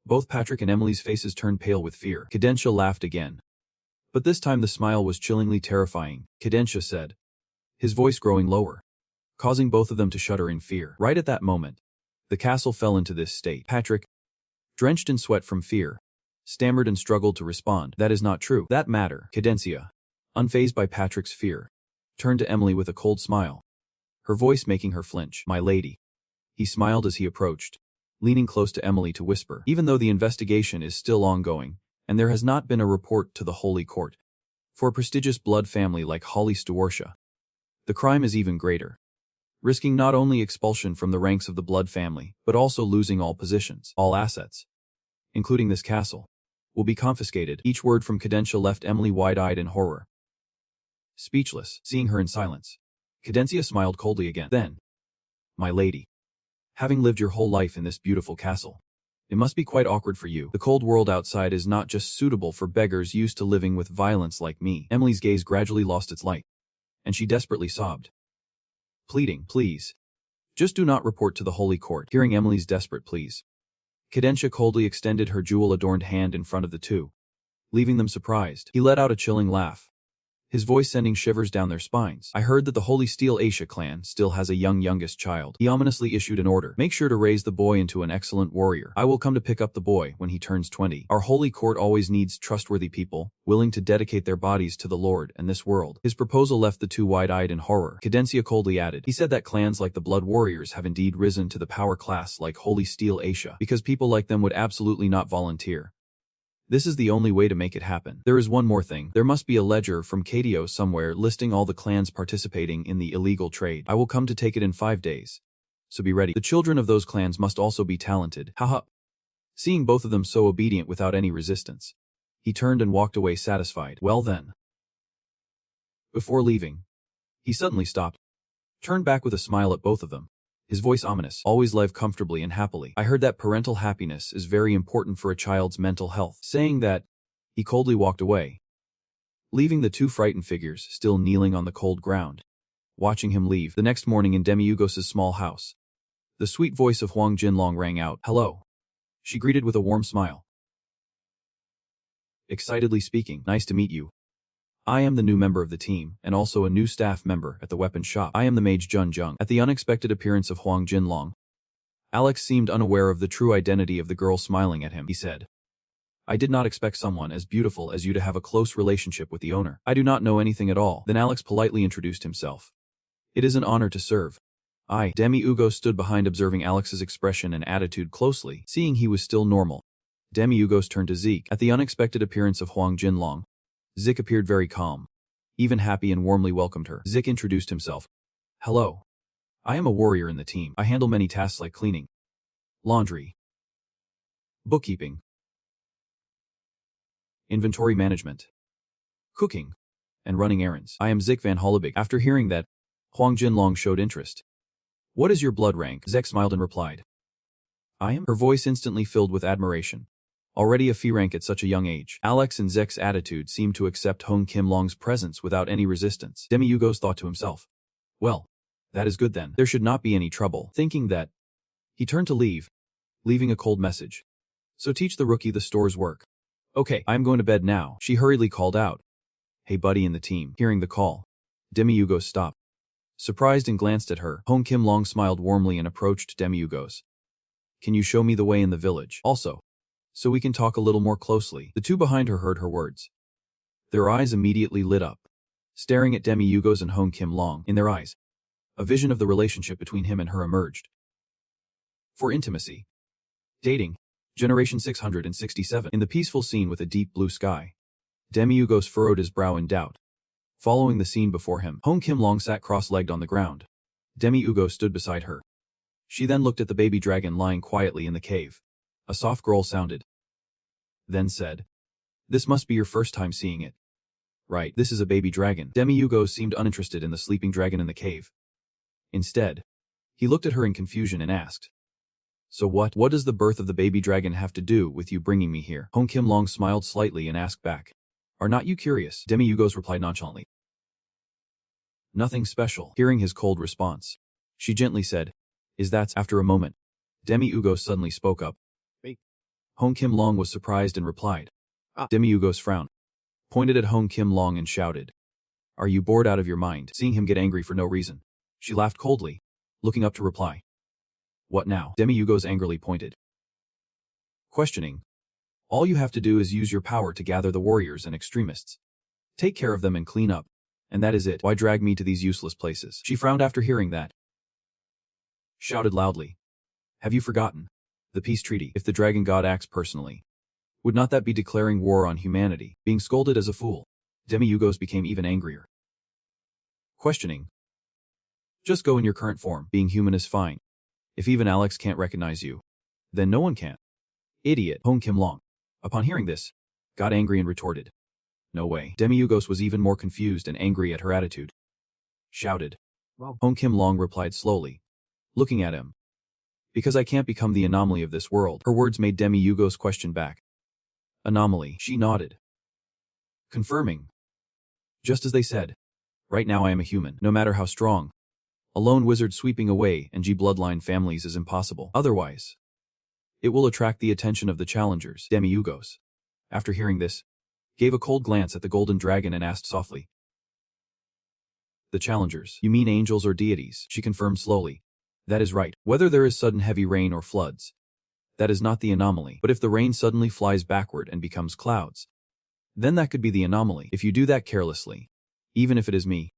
both Patrick and Emily's faces turned pale with fear. Cadentia laughed again. But this time the smile was chillingly terrifying. Cadentia said, his voice growing lower, causing both of them to shudder in fear. Right at that moment, the castle fell into this state. Patrick, drenched in sweat from fear, stammered and struggled to respond. That is not true. That matter. Cadencia, unfazed by Patrick's fear, turned to Emily with a cold smile, her voice making her flinch. My lady. He smiled as he approached, leaning close to Emily to whisper. Even though the investigation is still ongoing, and there has not been a report to the Holy Court, for a prestigious blood family like Holly Stewarsha, the crime is even greater, risking not only expulsion from the ranks of the blood family, but also losing all positions. All assets, including this castle, will be confiscated. Each word from Cadentia left Emily wide-eyed in horror. Speechless, seeing her in silence, Cadencia smiled coldly again. Then, my lady, having lived your whole life in this beautiful castle, it must be quite awkward for you. The cold world outside is not just suitable for beggars used to living with violence like me. Emily's gaze gradually lost its light, and she desperately sobbed, pleading, please, just do not report to the Holy Court. Hearing Emily's desperate pleas, Cadentia coldly extended her jewel-adorned hand in front of the two, leaving them surprised. He let out a chilling laugh, his voice sending shivers down their spines. I heard that the Holy Steel Asia clan still has a youngest child. He ominously issued an order. Make sure to raise the boy into an excellent warrior. I will come to pick up the boy when he turns 20. Our Holy Court always needs trustworthy people, willing to dedicate their bodies to the Lord and this world. His proposal left the two wide-eyed in horror. Cadencia coldly added, he said that clans like the Blood Warriors have indeed risen to the power class like Holy Steel Asia, because people like them would absolutely not volunteer. This is the only way to make it happen. There is one more thing. There must be a ledger from Kadio somewhere listing all the clans participating in the illegal trade. I will come to take it in 5 days, so be ready. The children of those clans must also be talented. Haha. Seeing both of them so obedient without any resistance, he turned and walked away satisfied. Well then. Before leaving, he suddenly stopped, turned back with a smile at both of them, his voice ominous. Always live comfortably and happily. I heard that parental happiness is very important for a child's mental health. Saying that, he coldly walked away, leaving the two frightened figures still kneeling on the cold ground, watching him leave. The next morning in Demiugos' small house, the sweet voice of Huang Jinlong rang out. Hello. She greeted with a warm smile, excitedly speaking. Nice to meet you. I am the new member of the team, and also a new staff member at the weapon shop. I am the mage Jun Jung. At the unexpected appearance of Huang Jinlong, Alex seemed unaware of the true identity of the girl smiling at him. He said, I did not expect someone as beautiful as you to have a close relationship with the owner. I do not know anything at all. Then Alex politely introduced himself. It is an honor to serve. Demi-Ugo stood behind observing Alex's expression and attitude closely. Seeing he was still normal, Demi-Ugos turned to Zeke. At the unexpected appearance of Huang Jinlong, Zik appeared very calm, even happy, and warmly welcomed her. Zik introduced himself. Hello. I am a warrior in the team. I handle many tasks like cleaning, laundry, bookkeeping, inventory management, cooking, and running errands. I am Zik van Hollebig. After hearing that, Huang Jinlong showed interest. What is your blood rank? Zik smiled and replied. I am. Her voice instantly filled with admiration. Already a fee rank at such a young age. Alex and Zek's attitude seemed to accept Hong Kim Long's presence without any resistance. Demi-Ugos thought to himself, well, that is good then. There should not be any trouble. Thinking that, he turned to leave, leaving a cold message. So teach the rookie the store's work. Okay, I'm going to bed now. She hurriedly called out. Hey buddy in the team. Hearing the call, Demi-Ugos stopped, surprised, and glanced at her. Hong Kim Long smiled warmly and approached Demi-Ugos. Can you show me the way in the village? Also, so we can talk a little more closely. The two behind her heard her words. Their eyes immediately lit up, staring at Demi-Ugos and Hong Kim Long. In their eyes, a vision of the relationship between him and her emerged. For intimacy, dating, Generation 667. In the peaceful scene with a deep blue sky, Demi-Ugos furrowed his brow in doubt. Following the scene before him, Hong Kim Long sat cross-legged on the ground. Demi-Ugos stood beside her. She then looked at the baby dragon lying quietly in the cave. A soft growl sounded, then said, this must be your first time seeing it. Right, this is a baby dragon. Demi-Ugos seemed uninterested in the sleeping dragon in the cave. Instead, he looked at her in confusion and asked, so what does the birth of the baby dragon have to do with you bringing me here? Hong Kim Long smiled slightly and asked back, are not you curious? Demi-Ugos replied nonchalantly, Nothing special. Hearing his cold response, she gently said, "Is that?" After a moment, Demi-Ugo suddenly spoke up. Me. Hong Kim Long was surprised and replied. Demi-Ugo's frown pointed at Hong Kim Long and shouted, "Are you bored out of your mind?" Seeing him get angry for no reason, she laughed coldly, looking up to reply. "What now?" Demi-Ugo's angrily pointed. Questioning. "All you have to do is use your power to gather the warriors and extremists. Take care of them and clean up. And that is it. Why drag me to these useless places?" She frowned after hearing that. Shouted loudly. "Have you forgotten the peace treaty? If the dragon god acts personally, would not that be declaring war on humanity?" Being scolded as a fool, Demi-Ugos became even angrier. Questioning. "Just go in your current form. Being human is fine. If even Alex can't recognize you, then no one can." Idiot. Hong Kim Long, upon hearing this, got angry and retorted. "No way." Demi-Ugos was even more confused and angry at her attitude. Shouted. Well, Hong Kim Long replied slowly, looking at him. "Because I can't become the anomaly of this world." Her words made Demi-Ugos question back. "Anomaly." She nodded, confirming. "Just as they said. Right now I am a human, no matter how strong. A lone wizard sweeping away NG bloodline families is impossible. Otherwise, it will attract the attention of the challengers." Demi-Ugos, after hearing this, gave a cold glance at the golden dragon and asked softly. "The challengers? You mean angels or deities?" She confirmed slowly. "That is right. Whether there is sudden heavy rain or floods, that is not the anomaly. But if the rain suddenly flies backward and becomes clouds, then that could be the anomaly. If you do that carelessly, even if it is me,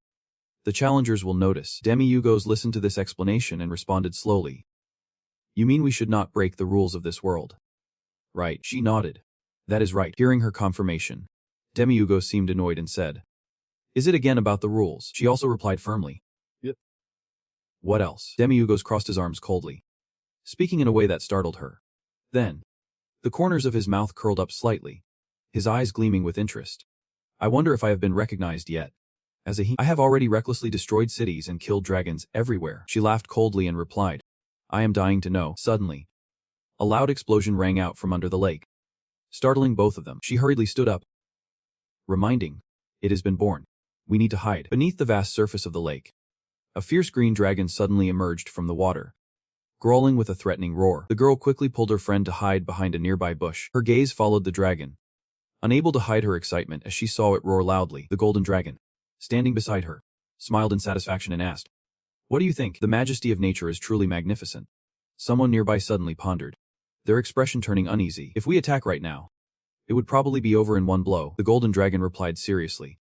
the challengers will notice." Demi-Ugos listened to this explanation and responded slowly. "You mean we should not break the rules of this world?" "Right." She nodded. "That is right." Hearing her confirmation, Demi-Ugos seemed annoyed and said, "Is it again about the rules?" She also replied firmly. Yep. "What else?" Demi-Ugos crossed his arms coldly, speaking in a way that startled her. Then, the corners of his mouth curled up slightly, his eyes gleaming with interest. "I wonder if I have been recognized yet. As I have already recklessly destroyed cities and killed dragons everywhere." She laughed coldly and replied, "I am dying to know." Suddenly, a loud explosion rang out from under the lake, startling both of them. She hurriedly stood up, reminding, "It has been born. We need to hide." Beneath the vast surface of the lake, a fierce green dragon suddenly emerged from the water, growling with a threatening roar. The girl quickly pulled her friend to hide behind a nearby bush. Her gaze followed the dragon, unable to hide her excitement as she saw it roar loudly. The golden dragon, standing beside her, smiled in satisfaction and asked, "What do you think? The majesty of nature is truly magnificent." Someone nearby suddenly pondered, their expression turning uneasy. "If we attack right now, it would probably be over in one blow." The golden dragon replied seriously,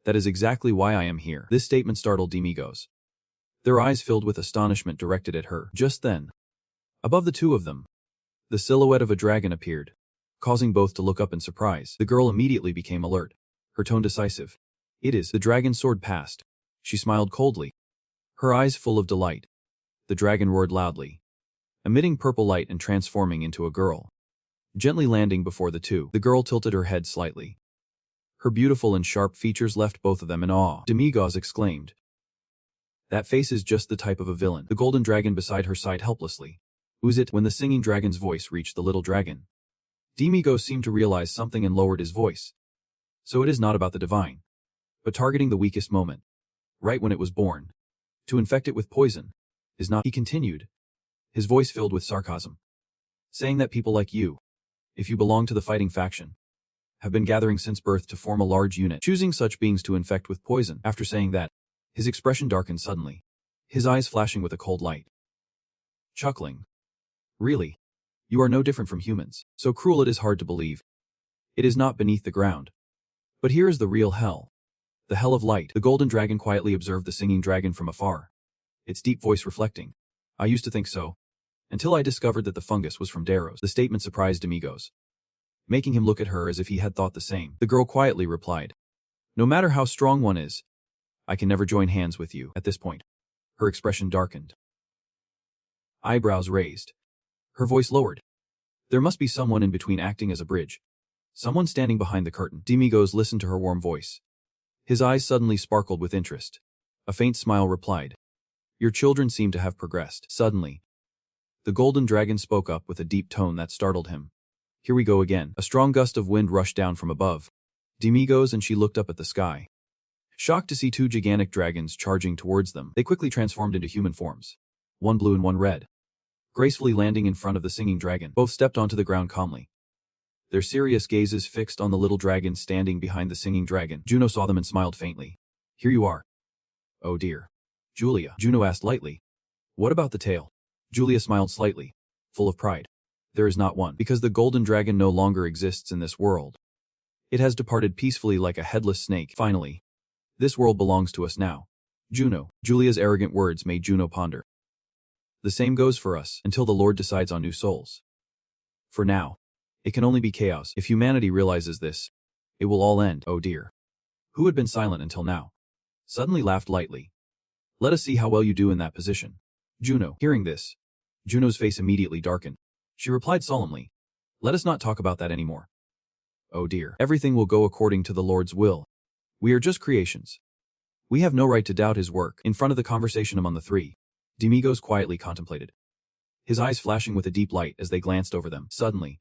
"That is exactly why I am here." This statement startled Demi-Ugos. Their eyes filled with astonishment directed at her. Just then, above the two of them, the silhouette of a dragon appeared, causing both to look up in surprise. The girl immediately became alert, her tone decisive. "It is." The dragon soared past. She smiled coldly, her eyes full of delight. The dragon roared loudly, emitting purple light and transforming into a girl, gently landing before the two. The girl tilted her head slightly. Her beautiful and sharp features left both of them in awe. Demi-Ugos exclaimed, "That face is just the type of a villain." The golden dragon beside her sighed helplessly. "Who's it?" When the singing dragon's voice reached the little dragon, Demi-Ugos seemed to realize something and lowered his voice. "So it is not about the divine, but targeting the weakest moment, right when it was born, to infect it with poison, is not," he continued, his voice filled with sarcasm, "saying that people like you, if you belong to the fighting faction, have been gathering since birth to form a large unit, choosing such beings to infect with poison." After saying that, his expression darkened suddenly, his eyes flashing with a cold light. Chuckling, "Really? You are no different from humans. So cruel it is hard to believe. It is not beneath the ground. But here is the real hell. The hell of light." The golden dragon quietly observed the singing dragon from afar, its deep voice reflecting, "I used to think so, until I discovered that the fungus was from Daros." The statement surprised Demi-Ugos, making him look at her as if he had thought the same. The girl quietly replied, "No matter how strong one is, I can never join hands with you." At this point, her expression darkened, eyebrows raised, her voice lowered. There must be someone in between acting as a bridge, someone standing behind the curtain. Demi-Ugos listened to her warm voice. His eyes suddenly sparkled with interest. A faint smile replied, "Your children seem to have progressed." Suddenly, the golden dragon spoke up with a deep tone that startled him. "Here we go again." A strong gust of wind rushed down from above Demi-Ugos and she looked up at the sky, Shocked to see two gigantic dragons charging towards them, they quickly transformed into human forms. One blue and one red. Gracefully landing in front of the singing dragon, both stepped onto the ground calmly. Their serious gazes fixed on the little dragon standing behind the singing dragon. Juno saw them and smiled faintly. Here you are. Oh dear. Julia, Juno asked lightly. What about the tail? Julia smiled slightly, full of pride. There is not one, because the golden dragon no longer exists in this world. It has departed peacefully like a headless snake. Finally, this world belongs to us now. Juno. Julia's arrogant words made Juno ponder. The same goes for us, until the Lord decides on new souls. For now, it can only be chaos. If humanity realizes this, it will all end. Oh dear. Who had been silent until now suddenly laughed lightly. Let us see how well you do in that position. Juno. Hearing this, Juno's face immediately darkened. She replied solemnly, let us not talk about that anymore. Oh dear. Everything will go according to the Lord's will. We are just creations. We have no right to doubt his work. In front of the conversation among the three, Demigos quietly contemplated, his eyes flashing with a deep light as they glanced over them. Suddenly,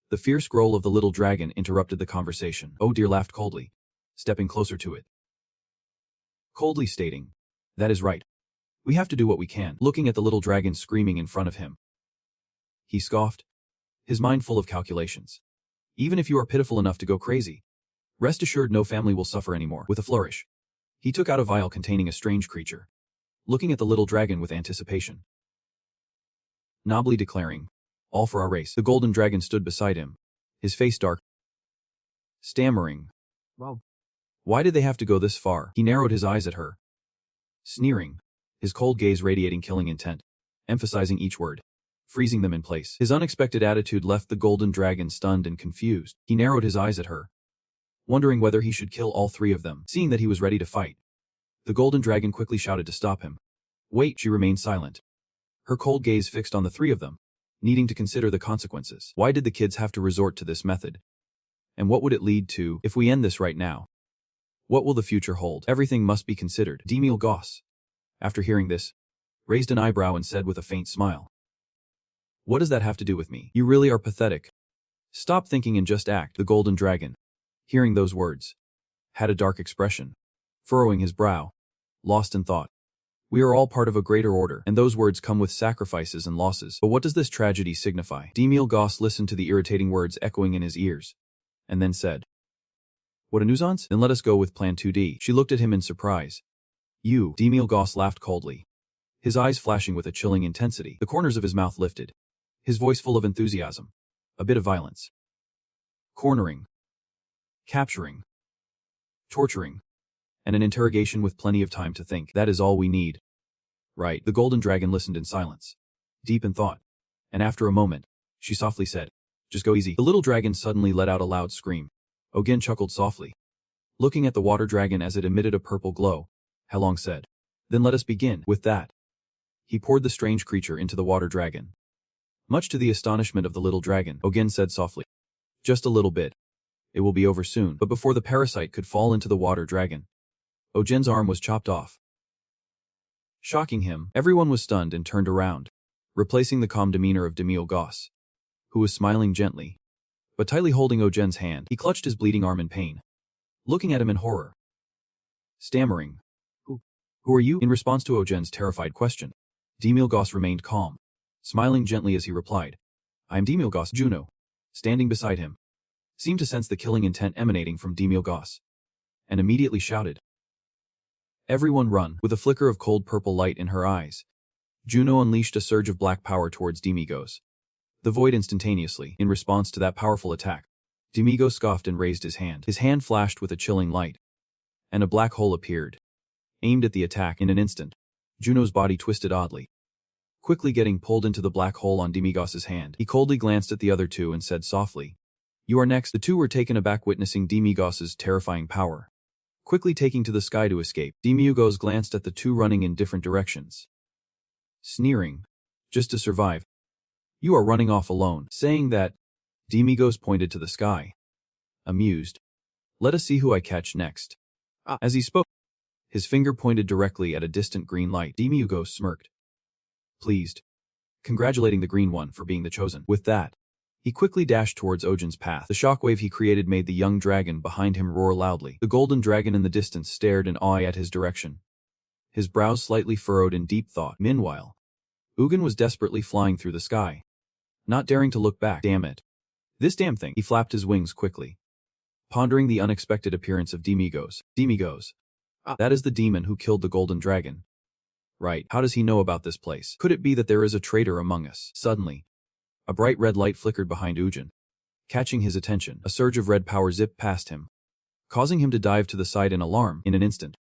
the fierce growl of the little dragon interrupted the conversation. Oh dear laughed coldly, stepping closer to it. Coldly stating, that is right. We have to do what we can. Looking at the little dragon screaming in front of him, he scoffed, his mind full of calculations. Even if you are pitiful enough to go crazy, rest assured no family will suffer anymore. With a flourish, he took out a vial containing a strange creature, looking at the little dragon with anticipation. Nobly declaring, all for our race. The golden dragon stood beside him, his face dark, stammering. Well, why did they have to go this far? He narrowed his eyes at her, sneering, his cold gaze radiating killing intent, emphasizing each word, freezing them in place. His unexpected attitude left the golden dragon stunned and confused. He narrowed his eyes at her, wondering whether he should kill all three of them. Seeing that he was ready to fight, the golden dragon quickly shouted to stop him. Wait. She remained silent, her cold gaze fixed on the three of them, needing to consider the consequences. Why did the kids have to resort to this method? And what would it lead to if we end this right now? What will the future hold? Everything must be considered. Demil Goss, after hearing this, raised an eyebrow and said with a faint smile, what does that have to do with me? You really are pathetic. Stop thinking and just act. The golden dragon, hearing those words, had a dark expression, furrowing his brow, lost in thought. We are all part of a greater order, and those words come with sacrifices and losses. But what does this tragedy signify? Demil Goss listened to the irritating words echoing in his ears, and then said, what a nuisance? Then let us go with Plan 2D. She looked at him in surprise. You. Demil Goss laughed coldly, his eyes flashing with a chilling intensity. The corners of his mouth lifted, his voice full of enthusiasm, a bit of violence. Cornering, capturing, torturing, and an interrogation with plenty of time to think. That is all we need. Right. The golden dragon listened in silence, deep in thought, and after a moment, she softly said, just go easy. The little dragon suddenly let out a loud scream. Ogin chuckled softly, looking at the water dragon as it emitted a purple glow. Halong said, then let us begin. With that, he poured the strange creature into the water dragon. Much to the astonishment of the little dragon, Ogin said softly, just a little bit. It will be over soon. But before the parasite could fall into the water dragon, Ogin's arm was chopped off. Shocking him, everyone was stunned and turned around, replacing the calm demeanor of Demil Goss, who was smiling gently, but tightly holding Ogin's hand. He clutched his bleeding arm in pain, looking at him in horror, stammering, Who are you? In response to Ogin's terrified question, Demil Goss remained calm, smiling gently as he replied, I am Demil Goss. Juno, standing beside him, seemed to sense the killing intent emanating from Demil Goss, and immediately shouted, everyone run. With a flicker of cold purple light in her eyes, Juno unleashed a surge of black power towards Demigos, the void instantaneously. In response to that powerful attack, Demigos scoffed and raised his hand. His hand flashed with a chilling light, and a black hole appeared, aimed at the attack. In an instant, Juno's body twisted oddly, quickly getting pulled into the black hole on Demigos's hand. He coldly glanced at the other two and said softly, you are next. The two were taken aback witnessing Demigos's terrifying power, quickly taking to the sky to escape. Demigos glanced at the two running in different directions, sneering, just to survive. You are running off alone. Saying that, Demigos pointed to the sky, amused. Let us see who I catch next. As he spoke, his finger pointed directly at a distant green light. Demigos smirked, pleased, congratulating the green one for being the chosen. With that, He quickly dashed towards Ojin's path. The shockwave he created made the young dragon behind him roar loudly. The golden dragon in the distance stared in awe at his direction, his brows slightly furrowed in deep thought. Meanwhile, Ugin was desperately flying through the sky, not daring to look back. Damn it. This damn thing. He flapped his wings quickly, pondering the unexpected appearance of Demigos. Demigos. Ah, that is the demon who killed the golden dragon. Right. How does he know about this place? Could it be that there is a traitor among us? Suddenly, a bright red light flickered behind Ujin. Catching his attention, a surge of red power zipped past him, causing him to dive to the side in alarm. In an instant,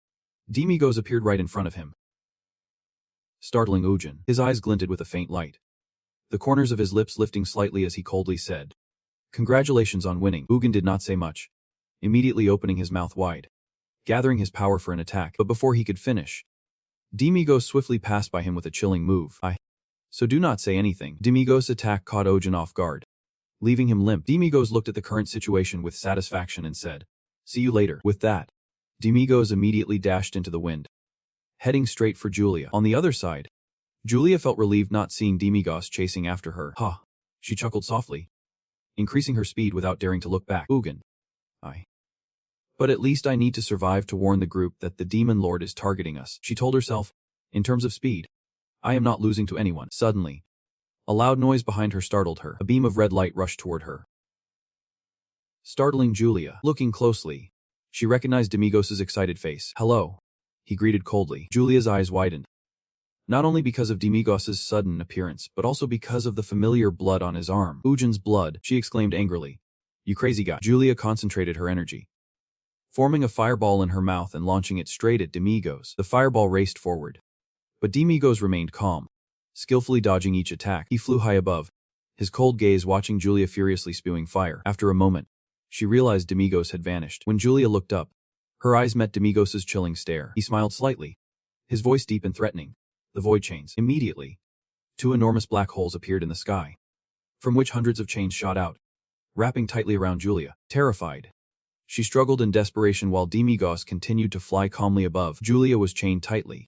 Demigos appeared right in front of him, startling Ujin. His eyes glinted with a faint light, the corners of his lips lifting slightly as he coldly said, "Congratulations on winning." Ugin did not say much, immediately opening his mouth wide, gathering his power for an attack. But before he could finish, Demigos swiftly passed by him with a chilling move. So do not say anything. Demigos' attack caught Ojin off guard, leaving him limp. Demigos looked at the current situation with satisfaction and said, "See you later." With that, Demigos immediately dashed into the wind, heading straight for Julia. On the other side, Julia felt relieved not seeing Demigos chasing after her. Ha! She chuckled softly, increasing her speed without daring to look back. Ugin. But at least I need to survive to warn the group that the demon lord is targeting us, she told herself. In terms of speed, I am not losing to anyone. Suddenly, a loud noise behind her startled her. A beam of red light rushed toward her, startling Julia. Looking closely, she recognized Demigos' excited face. "Hello," he greeted coldly. Julia's eyes widened, not only because of Demigos' sudden appearance, but also because of the familiar blood on his arm. Ujin's blood, she exclaimed angrily. "You crazy guy." Julia concentrated her energy, forming a fireball in her mouth and launching it straight at Demigos. The fireball raced forward, but Demigos remained calm, skillfully dodging each attack. He flew high above, his cold gaze watching Julia furiously spewing fire. After a moment, she realized Demigos had vanished. When Julia looked up, her eyes met Demigos' chilling stare. He smiled slightly, his voice deep and threatening. The void chains. Immediately, two enormous black holes appeared in the sky, from which hundreds of chains shot out, wrapping tightly around Julia. Terrified, she struggled in desperation while Demigos continued to fly calmly above. Julia was chained tightly,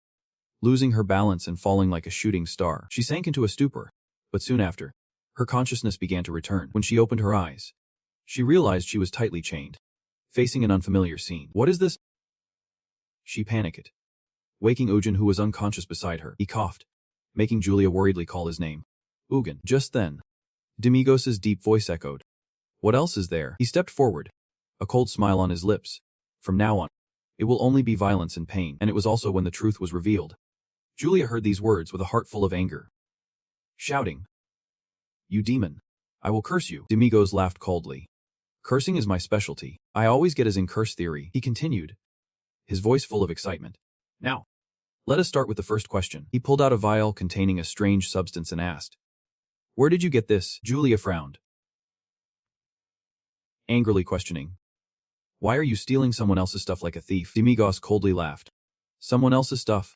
losing her balance and falling like a shooting star. She sank into a stupor, but soon after, her consciousness began to return. When she opened her eyes, she realized she was tightly chained, facing an unfamiliar scene. What is this? She panicked, waking Ujin, who was unconscious beside her. He coughed, making Julia worriedly call his name. Ugin. Just then, Demigos' deep voice echoed. What else is there? He stepped forward, a cold smile on his lips. From now on, it will only be violence and pain. And it was also when the truth was revealed. Julia heard these words with a heart full of anger, shouting, "You demon! I will curse you." Demigos laughed coldly. "Cursing is my specialty. I always get as in curse theory," he continued, his voice full of excitement. "Now, let us start with the first question." He pulled out a vial containing a strange substance and asked, "Where did you get this?" Julia frowned, angrily questioning, "Why are you stealing someone else's stuff like a thief?" Demigos coldly laughed. "Someone else's stuff?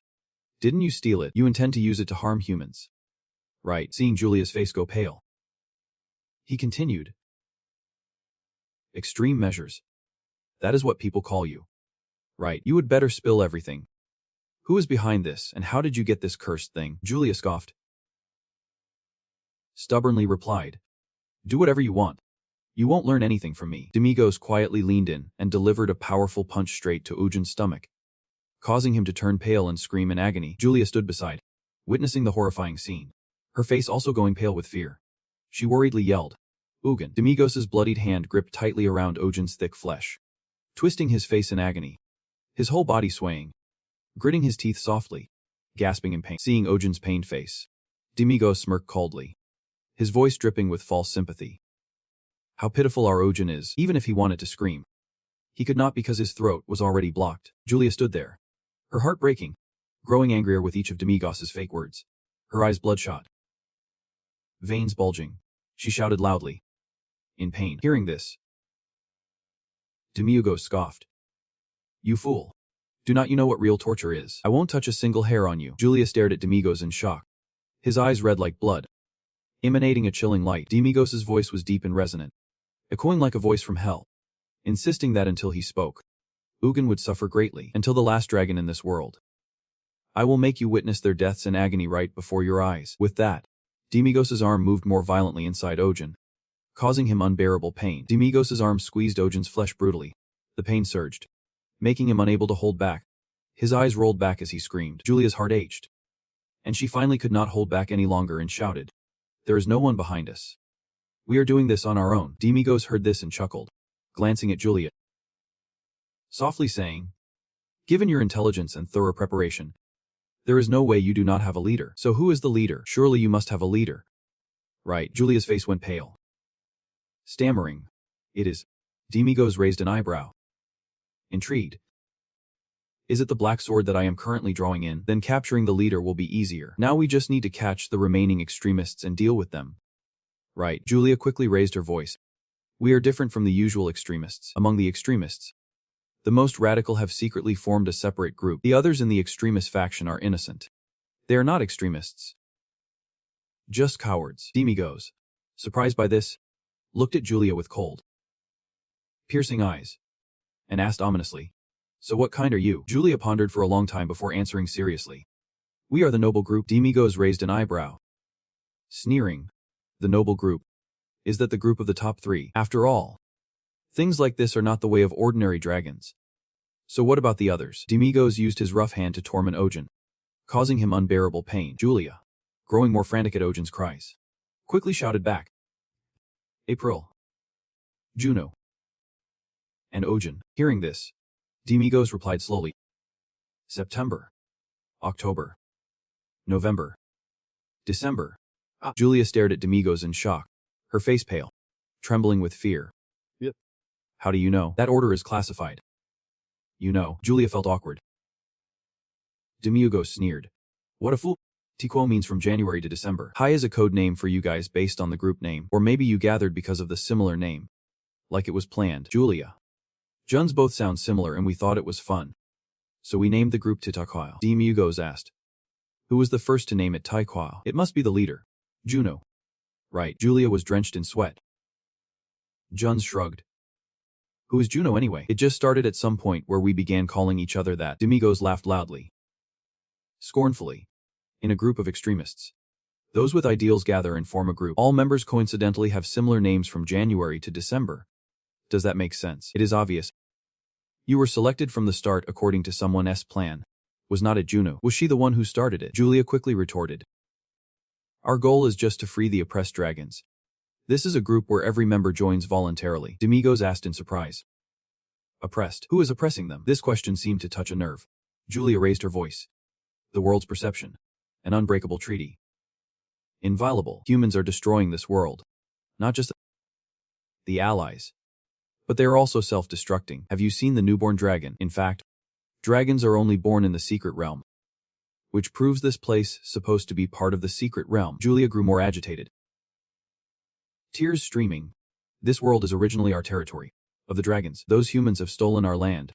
Didn't you steal it? You intend to use it to harm humans, right?" Seeing Julia's face go pale, he continued, "Extreme measures. That is what people call you, right? You would better spill everything. Who is behind this, and how did you get this cursed thing?" Julia scoffed, stubbornly replied, "Do whatever you want. You won't learn anything from me." Demigos quietly leaned in and delivered a powerful punch straight to Ujin's stomach, causing him to turn pale and scream in agony. Julia stood beside, witnessing the horrifying scene, her face also going pale with fear. She worriedly yelled, "Ugin!" Demigos' bloodied hand gripped tightly around Ujin's thick flesh, twisting his face in agony, his whole body swaying, gritting his teeth softly, gasping in pain. Seeing Ujin's pained face, Demigos smirked coldly, his voice dripping with false sympathy. How pitiful our Ujin is. Even if he wanted to scream, he could not because his throat was already blocked. Julia stood there, her heart breaking, growing angrier with each of Demigos' fake words, her eyes bloodshot, veins bulging. She shouted loudly, in pain. Hearing this, Demigos scoffed, "You fool. Do not you know what real torture is? I won't touch a single hair on you." Julia stared at Demigos in shock, his eyes red like blood, emanating a chilling light. Demigos' voice was deep and resonant, echoing like a voice from hell, insisting that until he spoke, Ugin would suffer greatly, until the last dragon in this world. I will make you witness their deaths in agony right before your eyes. With that, Demigos' arm moved more violently inside Ujin, causing him unbearable pain. Demigos' arm squeezed Ojin's flesh brutally. The pain surged, making him unable to hold back. His eyes rolled back as he screamed. Julia's heart ached, and she finally could not hold back any longer and shouted, "There is no one behind us. We are doing this on our own." Demigos heard this and chuckled, glancing at Julia, softly saying, "Given your intelligence and thorough preparation, there is no way you do not have a leader. So who is the leader? Surely you must have a leader." "Right." Julia's face went pale. Stammering, "It is." Demigos raised an eyebrow, intrigued. "Is it the black sword that I am currently drawing in? Then capturing the leader will be easier. Now we just need to catch the remaining extremists and deal with them." "Right." Julia quickly raised her voice. "We are different from the usual extremists. Among the extremists, the most radical have secretly formed a separate group. The others in the extremist faction are innocent. They are not extremists, just cowards." Demigos, surprised by this, looked at Julia with cold, piercing eyes, and asked ominously, "So what kind are you?" Julia pondered for a long time before answering seriously. "We are the noble group." Demigos raised an eyebrow, sneering. "The noble group? Is that the group of the top 3? After all, things like this are not the way of ordinary dragons. So what about the others?" Demigos used his rough hand to torment Ojin, causing him unbearable pain. Julia, growing more frantic at Ojin's cries, quickly shouted back, "April, Juno, and Ojin." Hearing this, Demigos replied slowly, "September, October, November, December." Julia stared at Demigos in shock, her face pale, trembling with fear. "Yep. How do you know? That order is classified." "You know." Julia felt awkward. Demigos sneered. "What a fool. Tiquo means from January to December. Hai is a code name for you guys based on the group name, or maybe you gathered because of the similar name. Like it was planned." "Julia, Juns both sound similar and we thought it was fun. So we named the group Titaquile." Demigos asked, "Who was the first to name it Taiquile?" "It must be the leader. Juno." "Right." Julia was drenched in sweat. Juns shrugged. "Who is Juno anyway? It just started at some point where we began calling each other that." Demigos laughed loudly, scornfully. "In a group of extremists, those with ideals gather and form a group. All members coincidentally have similar names from January to December. Does that make sense? It is obvious. You were selected from the start according to someone's plan. Was not it Juno? Was she the one who started it?" Julia quickly retorted. "Our goal is just to free the oppressed dragons. This is a group where every member joins voluntarily." Demigos asked in surprise. "Oppressed? Who is oppressing them?" This question seemed to touch a nerve. Julia raised her voice. "The world's perception. An unbreakable treaty. Inviolable. Humans are destroying this world. Not just the allies, but they are also self-destructing. Have you seen the newborn dragon? In fact, dragons are only born in the secret realm, which proves this place supposed to be part of the secret realm." Julia grew more agitated, tears streaming. "This world is originally our territory. Of the dragons, those humans have stolen our land,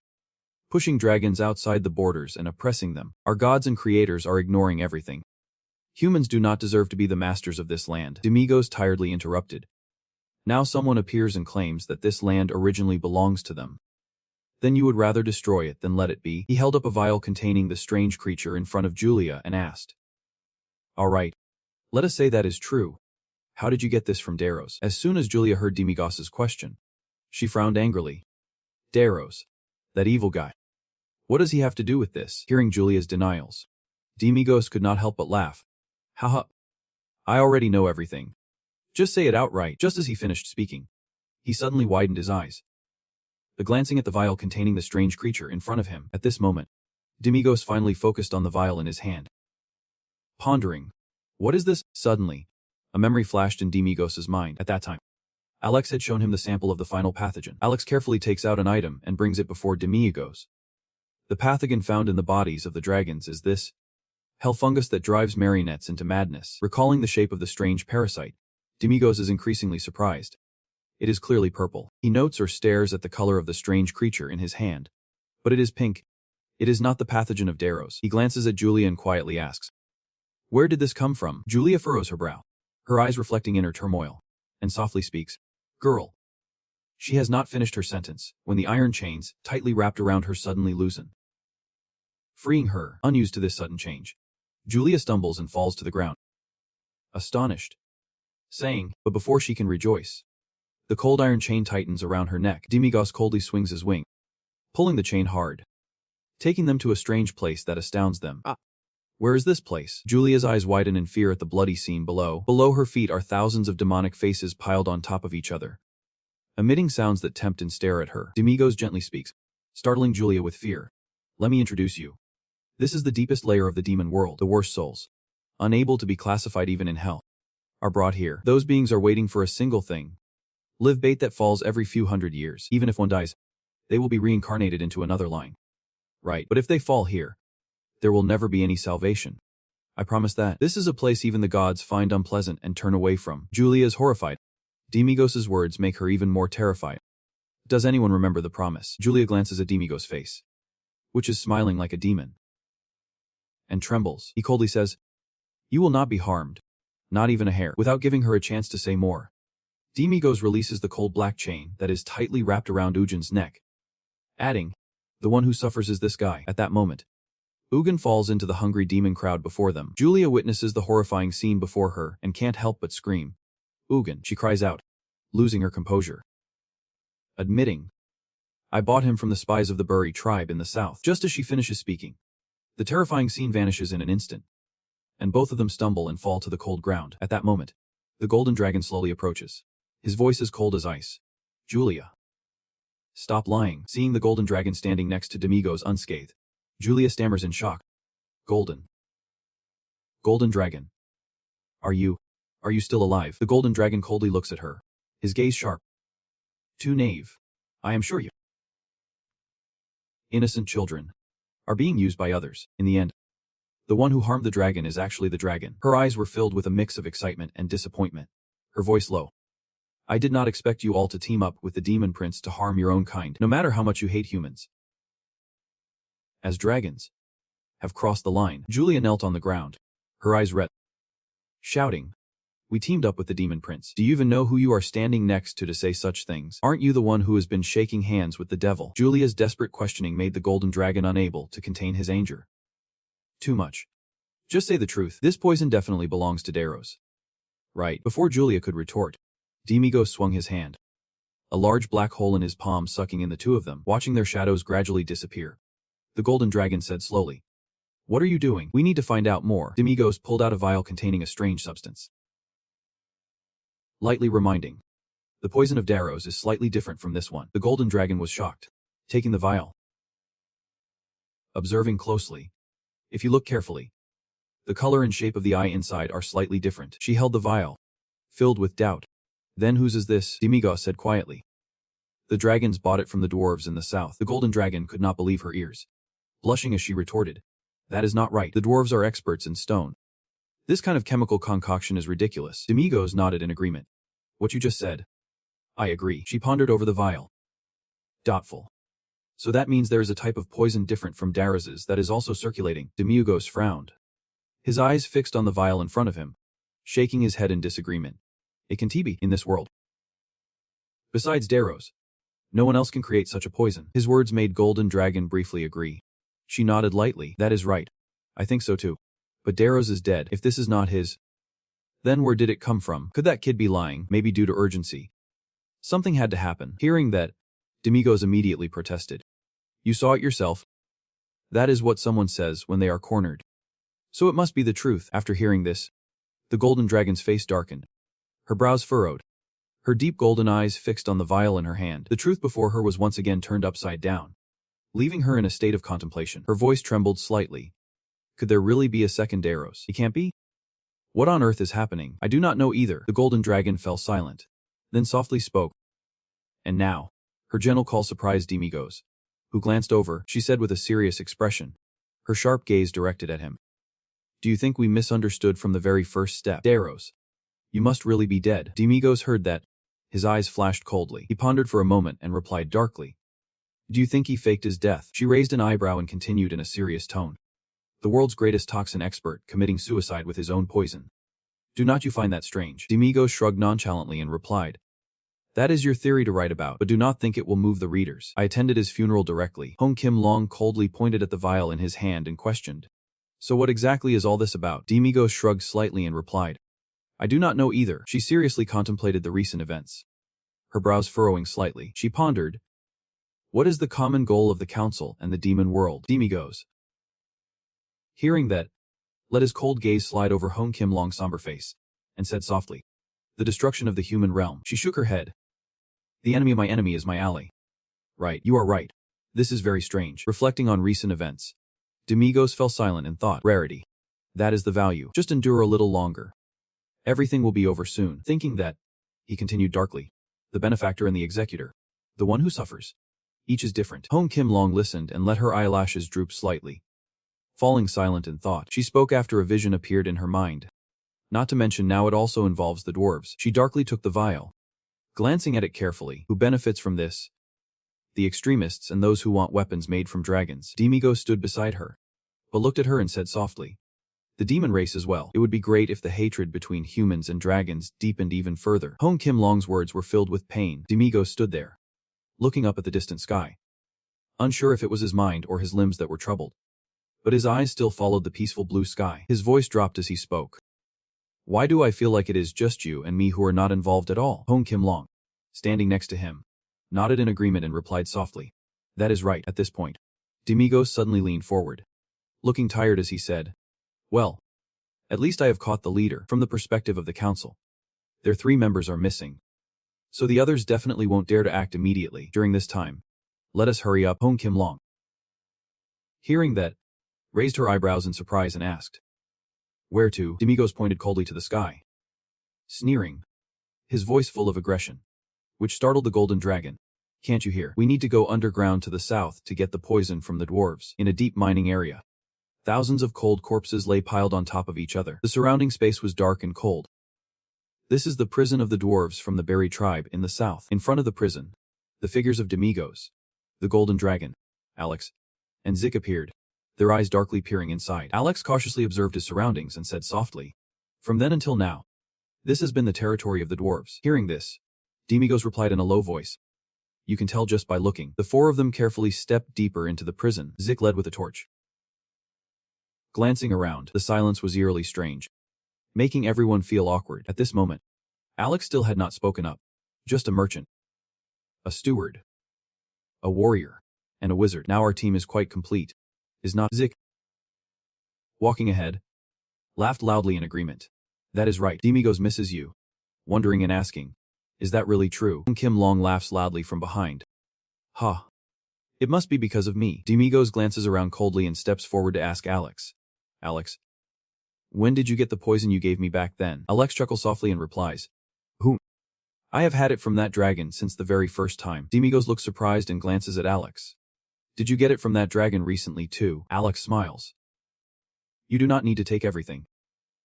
pushing dragons outside the borders and oppressing them. Our gods and creators are ignoring everything. Humans do not deserve to be the masters of this land." Demigos tiredly interrupted. "Now someone appears and claims that this land originally belongs to them. Then you would rather destroy it than let it be?" He held up a vial containing the strange creature in front of Julia and asked, "All right, let us say that is true. How did you get this from Daros?" As soon as Julia heard Demigos' question, she frowned angrily. "Daros? That evil guy. What does he have to do with this?" Hearing Julia's denials, Demigos could not help but laugh. "Haha. I already know everything. Just say it outright." Just as he finished speaking, he suddenly widened his eyes, glancing at the vial containing the strange creature in front of him. At this moment, Demigos finally focused on the vial in his hand, pondering. "What is this?" Suddenly, a memory flashed in Demigos' mind. At that time, Alex had shown him the sample of the final pathogen. Alex carefully takes out an item and brings it before Demigos. The pathogen found in the bodies of the dragons is this hell fungus that drives marionettes into madness. Recalling the shape of the strange parasite, Demigos is increasingly surprised. It is clearly purple. He notes or stares at the color of the strange creature in his hand. But it is pink. It is not the pathogen of Daros. He glances at Julia and quietly asks, "Where did this come from?" Julia furrows her brow, her eyes reflecting inner turmoil, and softly speaks, "Girl." She has not finished her sentence when the iron chains, tightly wrapped around her, suddenly loosen, freeing her. Unused to this sudden change, Julia stumbles and falls to the ground, astonished, saying, but before she can rejoice, The cold iron chain tightens around her neck. Demigos coldly swings his wing, pulling the chain hard, taking them to a strange place that astounds them. Where is this place? Julia's eyes widen in fear at the bloody scene below. Below her feet are thousands of demonic faces piled on top of each other, emitting sounds that tempt and stare at her. Demigos gently speaks, startling Julia with fear. Let me introduce you. This is the deepest layer of the demon world. The worst souls, unable to be classified even in hell, are brought here. Those beings are waiting for a single thing. Live bait that falls every few hundred years. Even if one dies, they will be reincarnated into another line. Right, but if they fall here, there will never be any salvation. I promise that. This is a place even the gods find unpleasant and turn away from. Julia is horrified. Demigos' words make her even more terrified. Does anyone remember the promise? Julia glances at Demigos' face, which is smiling like a demon, and trembles. He coldly says, "You will not be harmed. Not even a hair." Without giving her a chance to say more, Demigos releases the cold black chain that is tightly wrapped around Ujin's neck, adding, "The one who suffers is this guy." At that moment, Ugin falls into the hungry demon crowd before them. Julia witnesses the horrifying scene before her and can't help but scream. "Ugin," she cries out, losing her composure, admitting, "I bought him from the spies of the Buri tribe in the south." Just as she finishes speaking, the terrifying scene vanishes in an instant, and both of them stumble and fall to the cold ground. At that moment, the golden dragon slowly approaches. His voice is cold as ice. "Julia, stop lying." Seeing the golden dragon standing next to Demigos unscathed, Julia stammers in shock. Golden dragon. Are you still alive?" The golden dragon coldly looks at her, his gaze sharp. "Too naive. I am sure you innocent children are being used by others. In the end, the one who harmed the dragon is actually the dragon." Her eyes were filled with a mix of excitement and disappointment, her voice low. "I did not expect you all to team up with the demon prince to harm your own kind, no matter how much you hate humans. As dragons have crossed the line." Julia knelt on the ground, her eyes red, shouting, "We teamed up with the demon prince. Do you even know who you are standing next to say such things? Aren't you the one who has been shaking hands with the devil?" Julia's desperate questioning made the golden dragon unable to contain his anger. "Too much. Just say the truth. This poison definitely belongs to Daros, right?" Before Julia could retort, Demigos swung his hand, a large black hole in his palm sucking in the two of them, watching their shadows gradually disappear. The golden dragon said slowly, "What are you doing? We need to find out more." Demigos pulled out a vial containing a strange substance, lightly reminding, "The poison of Daros is slightly different from this one." The golden dragon was shocked, taking the vial, observing closely. "If you look carefully, the color and shape of the eye inside are slightly different." She held the vial, filled with doubt. "Then whose is this?" Demigos said quietly. "The dragons bought it from the dwarves in the south." The golden dragon could not believe her ears, blushing as she retorted, "That is not right. The dwarves are experts in stone. This kind of chemical concoction is ridiculous." Demigos nodded in agreement. "What you just said. I agree." She pondered over the vial, doubtful. "So that means there is a type of poison different from Daros's that is also circulating." Demigos frowned, his eyes fixed on the vial in front of him, shaking his head in disagreement. "It can be in this world. Besides Daros, no one else can create such a poison." His words made Golden Dragon briefly agree. She nodded lightly. "That is right. I think so too. But Daros is dead. If this is not his, then where did it come from? Could that kid be lying? Maybe due to urgency. Something had to happen." Hearing that, Demigos immediately protested. "You saw it yourself. That is what someone says when they are cornered. So it must be the truth." After hearing this, the golden dragon's face darkened, her brows furrowed, her deep golden eyes fixed on the vial in her hand. The truth before her was once again turned upside down, leaving her in a state of contemplation. Her voice trembled slightly. "Could there really be a second Daros? He can't be? What on earth is happening?" "I do not know either." The golden dragon fell silent, then softly spoke. "And now." Her gentle call surprised Demigos, who glanced over. She said with a serious expression, her sharp gaze directed at him, "Do you think we misunderstood from the very first step? Daros, you must really be dead." Demigos heard that. His eyes flashed coldly. He pondered for a moment and replied darkly, "Do you think he faked his death?" She raised an eyebrow and continued in a serious tone, "The world's greatest toxin expert committing suicide with his own poison. Do not you find that strange?" Demigos shrugged nonchalantly and replied, "That is your theory to write about, but do not think it will move the readers. I attended his funeral directly." Hong Kim Long coldly pointed at the vial in his hand and questioned, "So what exactly is all this about?" Demigos shrugged slightly and replied, "I do not know either." She seriously contemplated the recent events, her brows furrowing slightly. She pondered, what is the common goal of the council and the demon world? Demigos. Hearing that, let his cold gaze slide over Hong Kim Long's somber face, and said softly, the destruction of the human realm. She shook her head. The enemy of my enemy is my ally. Right, you are right. This is very strange. Reflecting on recent events, Demigos fell silent and thought, rarity. That is the value. Just endure a little longer. Everything will be over soon. Thinking that, he continued darkly, the benefactor and the executor, the one who suffers. Each is different. Hong Kim Long listened and let her eyelashes droop slightly. Falling silent in thought, she spoke after a vision appeared in her mind. Not to mention now it also involves the dwarves. She darkly took the vial, glancing at it carefully. Who benefits from this? The extremists and those who want weapons made from dragons. Demigos stood beside her, but looked at her and said softly, the demon race as well. It would be great if the hatred between humans and dragons deepened even further. Hong Kim Long's words were filled with pain. Demigos stood there, looking up at the distant sky, unsure if it was his mind or his limbs that were troubled. But his eyes still followed the peaceful blue sky. His voice dropped as he spoke. Why do I feel like it is just you and me who are not involved at all? Hong Kim Long, standing next to him, nodded in agreement and replied softly, that is right. At this point, Demigos suddenly leaned forward, looking tired as he said, well, at least I have caught the leader. From the perspective of the council, their 3 members are missing, so the others definitely won't dare to act immediately. During this time, let us hurry up. Hong Kim Long, hearing that, raised her eyebrows in surprise and asked, where to? Demigos pointed coldly to the sky, sneering, his voice full of aggression, which startled the golden dragon. Can't you hear? We need to go underground to the south to get the poison from the dwarves. In a deep mining area, thousands of cold corpses lay piled on top of each other. The surrounding space was dark and cold. This is the prison of the dwarves from the Berry tribe in the south. In front of the prison, the figures of Demigos, the golden dragon, Alex, and Zik appeared, their eyes darkly peering inside. Alex cautiously observed his surroundings and said softly, from then until now, this has been the territory of the dwarves. Hearing this, Demigos replied in a low voice, you can tell just by looking. The 4 of them carefully stepped deeper into the prison. Zik led with a torch. Glancing around, the silence was eerily strange, making everyone feel awkward. At this moment, Alex still had not spoken up. Just a merchant, a steward, a warrior, and a wizard. Now our team is quite complete, is not? Zik, walking ahead, laughed loudly in agreement. That is right. Demigos misses you. Wondering and asking, is that really true? Kim Long laughs loudly from behind. Ha. It must be because of me. Demigos glances around coldly and steps forward to ask Alex. Alex, when did you get the poison you gave me back then? Alex chuckles softly and replies, whom? I have had it from that dragon since the very first time. Demigos looks surprised and glances at Alex. Did you get it from that dragon recently too? Alex smiles. You do not need to take everything.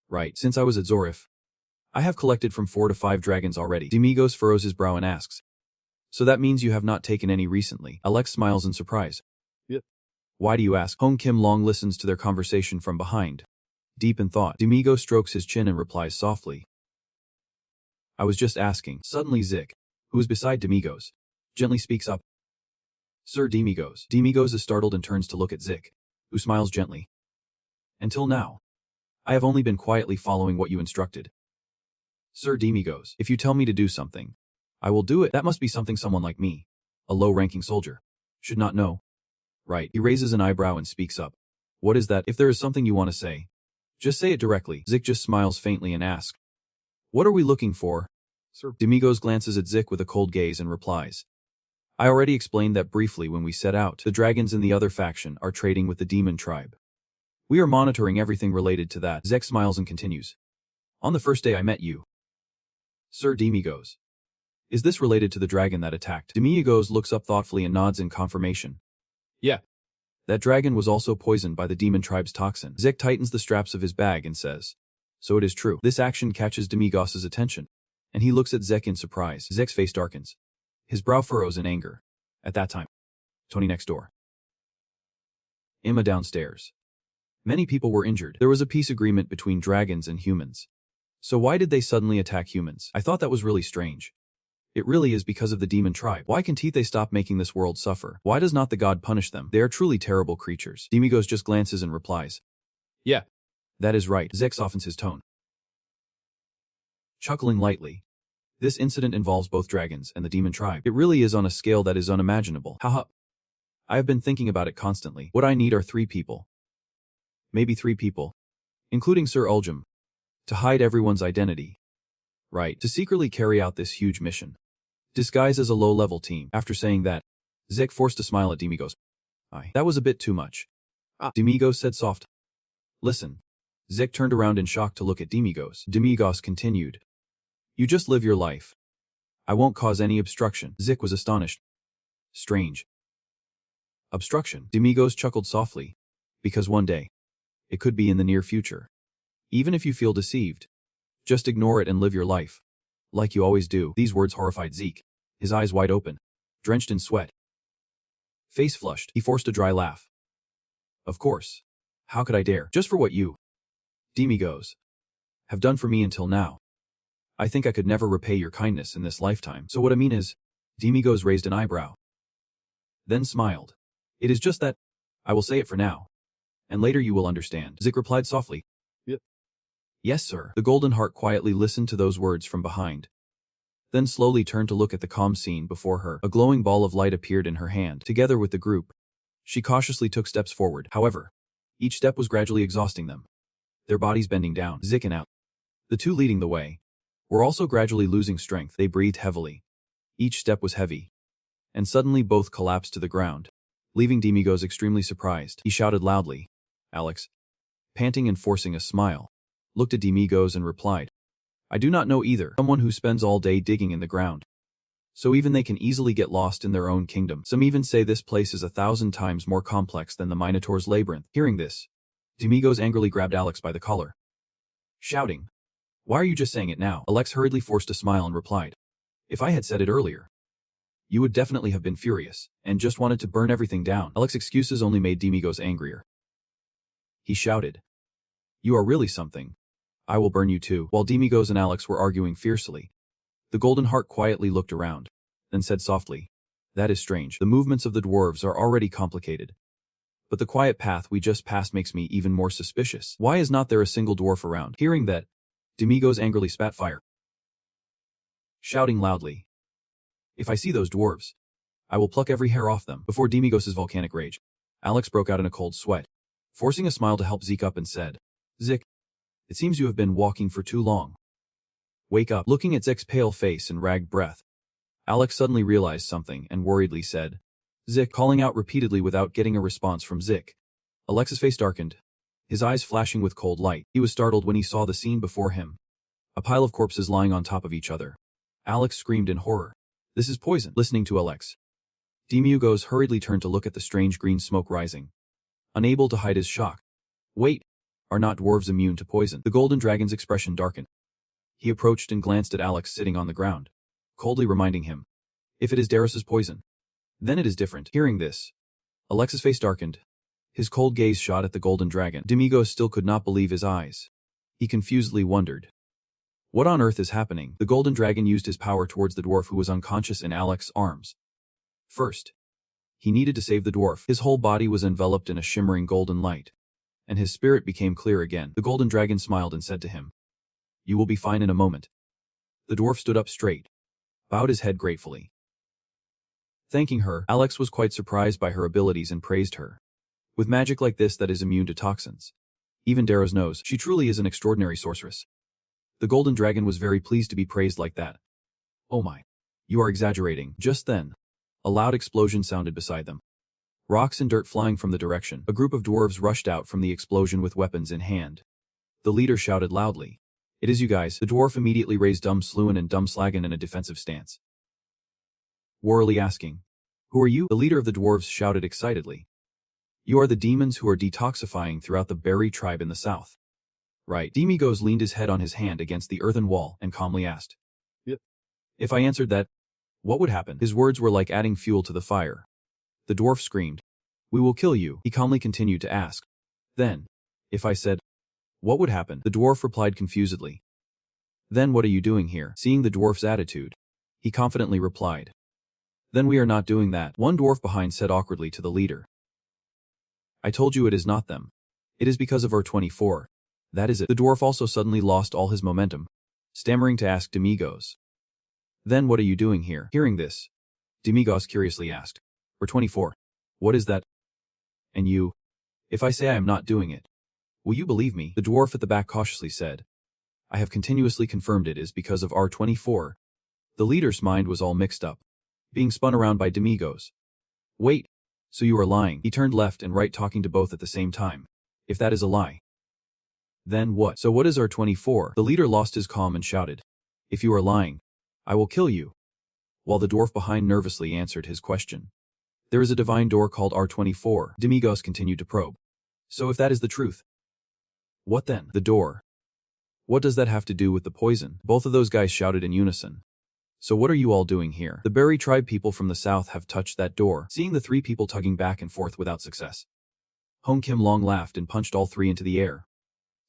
Right, since I was at Zorif, I have collected from 4 to 5 dragons already. Demigos furrows his brow and asks, so that means you have not taken any recently? Alex smiles in surprise. Yep. Why do you ask? Hong Kim Long listens to their conversation from behind, deep in thought. Demigos strokes his chin and replies softly, I was just asking. Suddenly Zik, who is beside Demigos, gently speaks up. Sir Demigos. Demigos is startled and turns to look at Zik, who smiles gently. Until now, I have only been quietly following what you instructed. Sir Demigos, if you tell me to do something, I will do it. That must be something someone like me, a low-ranking soldier, should not know. Right. He raises an eyebrow and speaks up. What is that? If there is something you want to say, just say it directly. Zik just smiles faintly and asks, what are we looking for? Sir Demigos glances at Zik with a cold gaze and replies, I already explained that briefly when we set out. The dragons in the other faction are trading with the demon tribe. We are monitoring everything related to that. Zik smiles and continues. On the first day I met you, Sir Demigos. Is this related to the dragon that attacked? Demigos looks up thoughtfully and nods in confirmation. Yeah. That dragon was also poisoned by the demon tribe's toxin. Zik tightens the straps of his bag and says, so it is true. This action catches Demigos' attention, and he looks at Zik in surprise. Zek's face darkens. His brow furrows in anger. At that time, Tony next door. Emma downstairs. Many people were injured. There was a peace agreement between dragons and humans. So why did they suddenly attack humans? I thought that was really strange. It really is because of the demon tribe. Why can't they stop making this world suffer? Why does not the god punish them? They are truly terrible creatures. Demigos just glances and replies, yeah, that is right. Zik softens his tone. Chuckling lightly, This incident involves both dragons and the demon tribe. It really is on a scale that is unimaginable. Haha. I have been thinking about it constantly. What I need are 3 people. Maybe 3 people. Including Sir Uljum. To hide everyone's identity. Right. To secretly carry out this huge mission. Disguised as a low-level team. After saying that, Zik forced a smile at Demigos. That was a bit too much. Demigos said soft. Listen. Zik turned around in shock to look at Demigos. Demigos continued. You just live your life. I won't cause any obstruction. Zik was astonished. Strange. Obstruction. Demigos chuckled softly. Because one day. It could be in the near future. Even if you feel deceived. Just ignore it and live your life. Like you always do. These words horrified Zeke. His eyes wide open. Drenched in sweat. Face flushed. He forced a dry laugh. Of course. How could I dare? Just for what you, Demigos, have done for me until now. I think I could never repay your kindness in this lifetime. So what I mean is, Demigos raised an eyebrow. Then smiled. It is just that, I will say it for now. And later you will understand. Zik replied softly. Yep. Yes, sir. The Golden Heart quietly listened to those words from behind. Then slowly turned to look at the calm scene before her. A glowing ball of light appeared in her hand. Together with the group, she cautiously took steps forward. However, each step was gradually exhausting them. Their bodies bending down, Zik and out. The 2 leading the way were also gradually losing strength. They breathed heavily. Each step was heavy. And suddenly both collapsed to the ground, leaving Demigos extremely surprised. He shouted loudly. Alex, panting and forcing a smile, looked at Demigos and replied. I do not know either. Someone who spends all day digging in the ground. So even they can easily get lost in their own kingdom. Some even say this place is 1,000 times more complex than the Minotaur's labyrinth. Hearing this, Demigos angrily grabbed Alex by the collar, shouting, Why are you just saying it now? Alex hurriedly forced a smile and replied, If I had said it earlier, you would definitely have been furious, and just wanted to burn everything down. Alex's excuses only made Demigos angrier. He shouted, You are really something. I will burn you too. While Demigos and Alex were arguing fiercely, the Golden Heart quietly looked around, then said softly, That is strange. The movements of the dwarves are already complicated. But the quiet path we just passed makes me even more suspicious. Why is not there a single dwarf around? Hearing that, Demigos angrily spat fire, shouting loudly, If I see those dwarves, I will pluck every hair off them. Before Demigos' volcanic rage, Alex broke out in a cold sweat, forcing a smile to help Zeke up and said, Zik, it seems you have been walking for too long. Wake up. Looking at Zek's pale face and ragged breath, Alex suddenly realized something and worriedly said, Zik, calling out repeatedly without getting a response from Zik. Alex's face darkened, his eyes flashing with cold light. He was startled when he saw the scene before him. A pile of corpses lying on top of each other. Alex screamed in horror. This is poison. Listening to Alex, Demigos hurriedly turned to look at the strange green smoke rising, unable to hide his shock. Wait, are not dwarves immune to poison? The golden dragon's expression darkened. He approached and glanced at Alex sitting on the ground, coldly reminding him, If it is Darius's poison, then it is different. Hearing this, Alex's face darkened. His cold gaze shot at the golden dragon. Demigos still could not believe his eyes. He confusedly wondered, what on earth is happening? The golden dragon used his power towards the dwarf who was unconscious in Alex's arms. First, he needed to save the dwarf. His whole body was enveloped in a shimmering golden light, and his spirit became clear again. The golden dragon smiled and said to him, You will be fine in a moment. The dwarf stood up straight, bowed his head gratefully. Thanking her, Alex was quite surprised by her abilities and praised her. With magic like this that is immune to toxins, even Darrow knows she truly is an extraordinary sorceress. The golden dragon was very pleased to be praised like that. Oh my. You are exaggerating. Just then, a loud explosion sounded beside them. Rocks and dirt flying from the direction. A group of dwarves rushed out from the explosion with weapons in hand. The leader shouted loudly, It is you guys. The dwarf immediately raised Dum Sluin and Dum Slagan in a defensive stance, warily asking, Who are you? The leader of the dwarves shouted excitedly, You are the demons who are detoxifying throughout the Berry tribe in the south. Right. Demigos leaned his head on his hand against the earthen wall and calmly asked, Yep. If I answered that, what would happen? His words were like adding fuel to the fire. The dwarf screamed, We will kill you. He calmly continued to ask, Then, if I said, what would happen? The dwarf replied confusedly, Then what are you doing here? Seeing the dwarf's attitude, he confidently replied, Then we are not doing that. One dwarf behind said awkwardly to the leader, I told you it is not them. It is because of our 24. That is it. The dwarf also suddenly lost all his momentum, stammering to ask Demigos, Then what are you doing here? Hearing this, Demigos curiously asked. We're 24. What is that? And you? If I say I am not doing it, will you believe me? The dwarf at the back cautiously said. I have continuously confirmed it is because of R24. The leader's mind was all mixed up, being spun around by Demigos. Wait, so you are lying? He turned left and right talking to both at the same time. If that is a lie, then what? So what is R24? The leader lost his calm and shouted. If you are lying, I will kill you. While the dwarf behind nervously answered his question. There is a divine door called R24. Demigos continued to probe. So if that is the truth, what then? The door. What does that have to do with the poison? Both of those guys shouted in unison. So what are you all doing here? The Berry tribe people from the south have touched that door, seeing the three people tugging back and forth without success. Hong Kim Long laughed and punched all three into the air,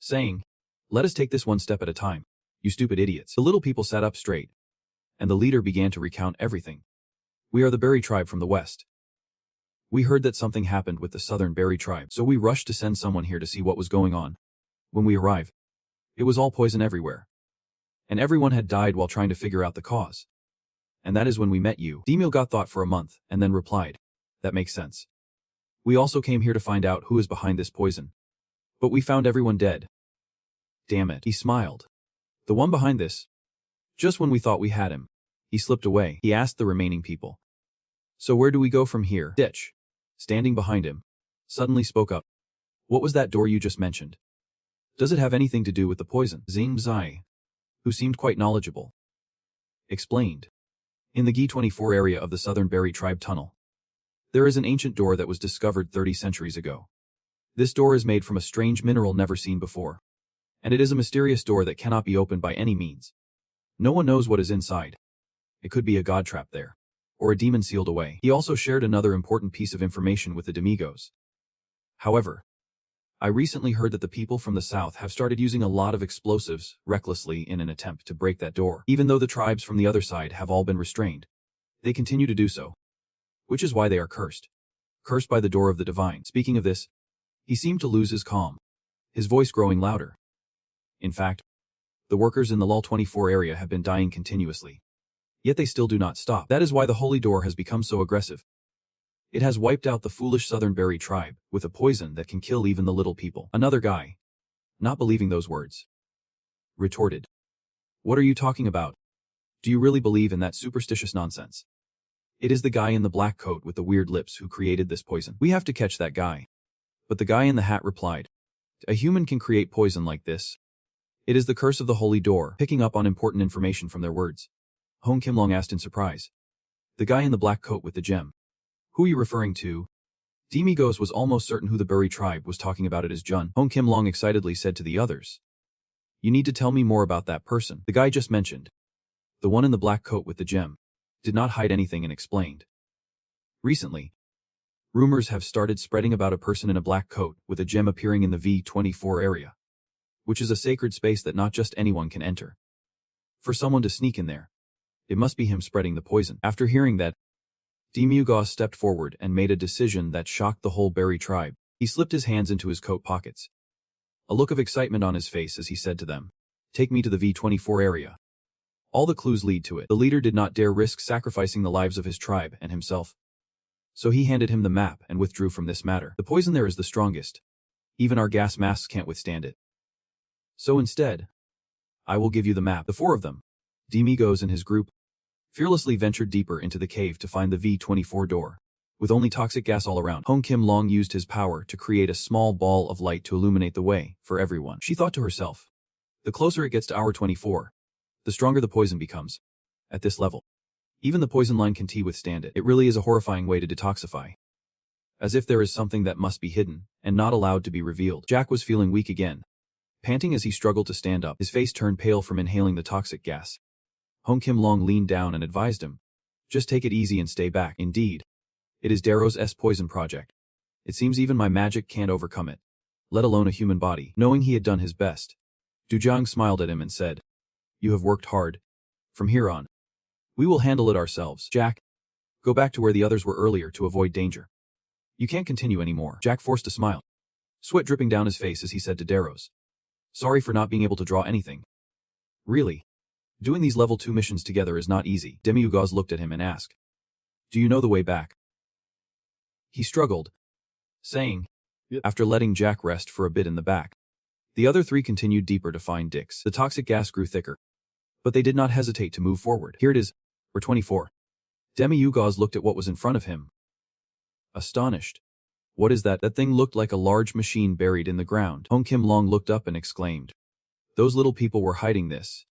saying, let us take this one step at a time, you stupid idiots. The little people sat up straight, and the leader began to recount everything. We are the Berry tribe from the west. We heard that something happened with the southern Berry tribe, so we rushed to send someone here to see what was going on. When we arrived, it was all poison everywhere. And everyone had died while trying to figure out the cause. And that is when we met you. Demil got thought for a month, and then replied, that makes sense. We also came here to find out who is behind this poison. But we found everyone dead. Damn it. He smiled. The one behind this. Just when we thought we had him, he slipped away. He asked the remaining people. So where do we go from here? Ditch, standing behind him, suddenly spoke up. What was that door you just mentioned? Does it have anything to do with the poison? Zing Zai, who seemed quite knowledgeable, explained. In the Gi-24 area of the Southern Berry Tribe Tunnel, there is an ancient door that was discovered 30 centuries ago. This door is made from a strange mineral never seen before, and it is a mysterious door that cannot be opened by any means. No one knows what is inside. It could be a god trap there, or a demon sealed away. He also shared another important piece of information with the Demigos. However, I recently heard that the people from the south have started using a lot of explosives recklessly in an attempt to break that door. Even though the tribes from the other side have all been restrained, they continue to do so, which is why they are cursed. Cursed by the door of the divine. Speaking of this, he seemed to lose his calm, his voice growing louder. In fact, the workers in the LOL-24 area have been dying continuously. Yet they still do not stop. That is why the holy door has become so aggressive. It has wiped out the foolish Southern Berry tribe with a poison that can kill even the little people. Another guy, not believing those words, retorted. What are you talking about? Do you really believe in that superstitious nonsense? It is the guy in the black coat with the weird lips who created this poison. We have to catch that guy. But the guy in the hat replied, a human can create poison like this. It is the curse of the holy door. Picking up on important information from their words, Hong Kim Long asked in surprise. The guy in the black coat with the gem. Who are you referring to? Demigos was almost certain who the Berry tribe was talking about it as Jun. Hong Kim Long excitedly said to the others. You need to tell me more about that person. The guy just mentioned, the one in the black coat with the gem, did not hide anything and explained. Recently, rumors have started spreading about a person in a black coat with a gem appearing in the V-24 area, which is a sacred space that not just anyone can enter. For someone to sneak in there, it must be him spreading the poison. After hearing that, Demigos stepped forward and made a decision that shocked the whole Berry tribe. He slipped his hands into his coat pockets, a look of excitement on his face as he said to them, take me to the V-24 area. All the clues lead to it. The leader did not dare risk sacrificing the lives of his tribe and himself, so he handed him the map and withdrew from this matter. The poison there is the strongest. Even our gas masks can't withstand it. So instead, I will give you the map. The four of them, Demigos and his group, fearlessly ventured deeper into the cave to find the V-24 door. With only toxic gas all around, Hong Kim Long used his power to create a small ball of light to illuminate the way for everyone. She thought to herself, the closer it gets to hour 24, the stronger the poison becomes. At this level, even the poison line can withstand it. It really is a horrifying way to detoxify. As if there is something that must be hidden and not allowed to be revealed. Jack was feeling weak again, panting as he struggled to stand up. His face turned pale from inhaling the toxic gas. Hong Kim Long leaned down and advised him, just take it easy and stay back. Indeed, it is Darrow's poison project. It seems even my magic can't overcome it, let alone a human body. Knowing he had done his best, Dujang smiled at him and said, you have worked hard. From here on, we will handle it ourselves. Jack, go back to where the others were earlier to avoid danger. You can't continue anymore. Jack forced a smile, sweat dripping down his face as he said to Darrows, sorry for not being able to draw anything. Really? Doing these level 2 missions together is not easy. Demiugaz looked at him and asked, "Do you know the way back?" He struggled, saying, "Yep," after letting Jack rest for a bit in the back. The other three continued deeper to find Dix. The toxic gas grew thicker, but they did not hesitate to move forward. "Here it is, or 24. Demiugaz looked at what was in front of him, astonished. "What is that?" That thing looked like a large machine buried in the ground. Hong Kim Long looked up and exclaimed, "Those little people were hiding this.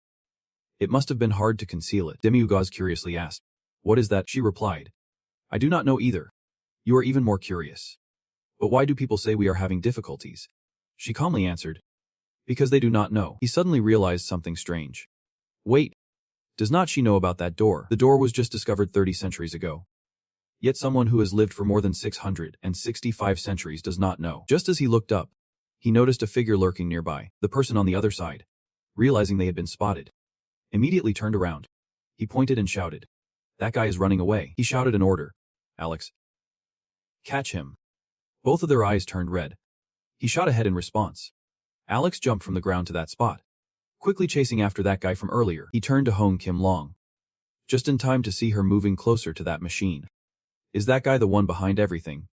It must have been hard to conceal it." Demiugaz curiously asked, "What is that?" She replied, "I do not know either. You are even more curious. But why do people say we are having difficulties?" She calmly answered, "Because they do not know." He suddenly realized something strange. Wait, does not she know about that door? The door was just discovered 30 centuries ago. Yet someone who has lived for more than 665 centuries does not know. Just as he looked up, he noticed a figure lurking nearby. The person on the other side, realizing they had been spotted, immediately turned around. He pointed and shouted, "That guy is running away." He shouted an order, "Alex, catch him." Both of their eyes turned red. He shot ahead in response. Alex jumped from the ground to that spot, quickly chasing after that guy from earlier. He turned to Hong Kim Long, just in time to see her moving closer to that machine. Is that guy the one behind everything?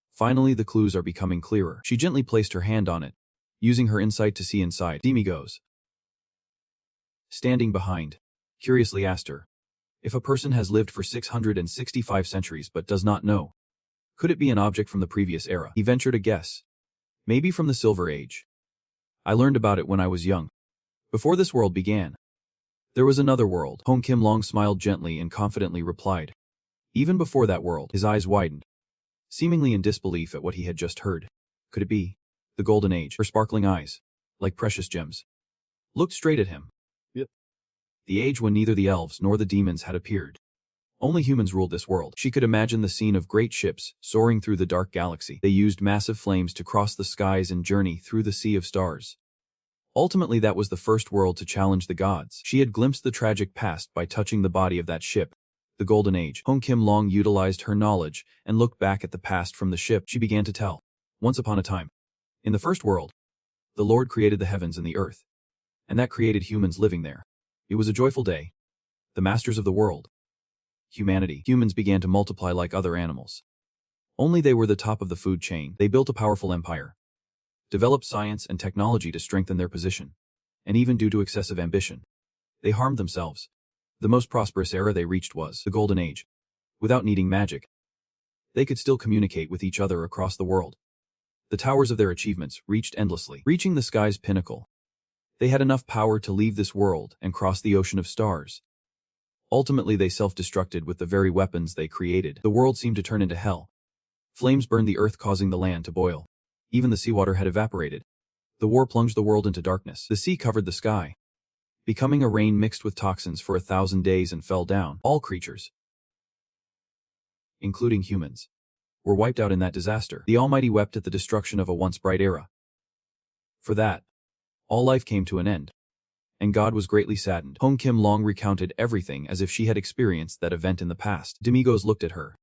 Finally, the clues are becoming clearer. She gently placed her hand on it, using her insight to see inside. Demiugaz, standing behind, curiously asked her, "If a person has lived for 665 centuries but does not know, could it be an object from the previous era?" He ventured a guess. "Maybe from the Silver Age. I learned about it when I was young, before this world began." "There was another world." Hong Kim Long smiled gently and confidently replied, "Even before that world." His eyes widened, seemingly in disbelief at what he had just heard. Could it be the Golden Age? Her sparkling eyes, like precious gems, looked straight at him. Yep. The age when neither the elves nor the demons had appeared. Only humans ruled this world. She could imagine the scene of great ships soaring through the dark galaxy. They used massive flames to cross the skies and journey through the sea of stars. Ultimately, that was the first world to challenge the gods. She had glimpsed the tragic past by touching the body of that ship. The Golden Age. Hong Kim Long utilized her knowledge and looked back at the past from the ship. She began to tell. Once upon a time, in the first world, the Lord created the heavens and the earth, and that created humans living there. It was a joyful day. The masters of the world, humanity, humans began to multiply like other animals. Only they were the top of the food chain. They built a powerful empire, developed science and technology to strengthen their position, and even due to excessive ambition, they harmed themselves. The most prosperous era they reached was the Golden Age. Without needing magic, they could still communicate with each other across the world. The towers of their achievements reached endlessly, reaching the sky's pinnacle. They had enough power to leave this world and cross the ocean of stars. Ultimately, they self-destructed with the very weapons they created. The world seemed to turn into hell. Flames burned the earth, causing the land to boil. Even the seawater had evaporated. The war plunged the world into darkness. The sea covered the sky, becoming a rain mixed with toxins for 1,000 days, and fell down. All creatures, including humans, were wiped out in that disaster. The Almighty wept at the destruction of a once bright era. For that, all life came to an end, and God was greatly saddened. Hong Kim Long recounted everything as if she had experienced that event in the past. Demiugaz looked at her,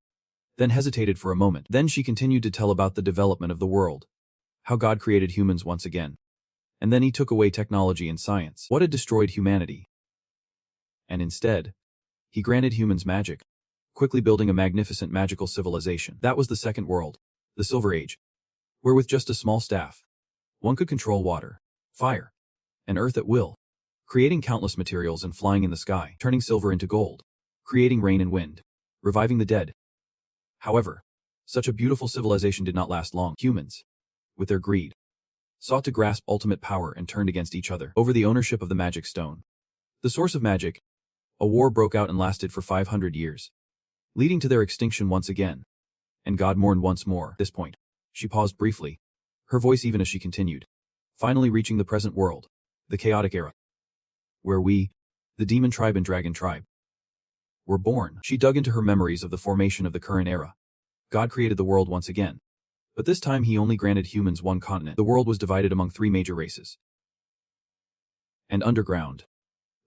then hesitated for a moment. Then she continued to tell about the development of the world, how God created humans once again, and then he took away technology and science, what had destroyed humanity, and instead, he granted humans magic, quickly building a magnificent magical civilization. That was the second world, the Silver Age, where with just a small staff, one could control water, fire, and earth at will, creating countless materials and flying in the sky, turning silver into gold, creating rain and wind, reviving the dead. However, such a beautiful civilization did not last long. Humans, with their greed, sought to grasp ultimate power and turned against each other over the ownership of the magic stone, the source of magic. A war broke out and lasted for 500 years, leading to their extinction once again. And God mourned once more. At this point, she paused briefly, her voice even as she continued, finally reaching the present world, the chaotic era, where we, the demon tribe and dragon tribe, were born. She dug into her memories of the formation of the current era. God created the world once again, but this time he only granted humans one continent. The world was divided among 3 major races. And underground,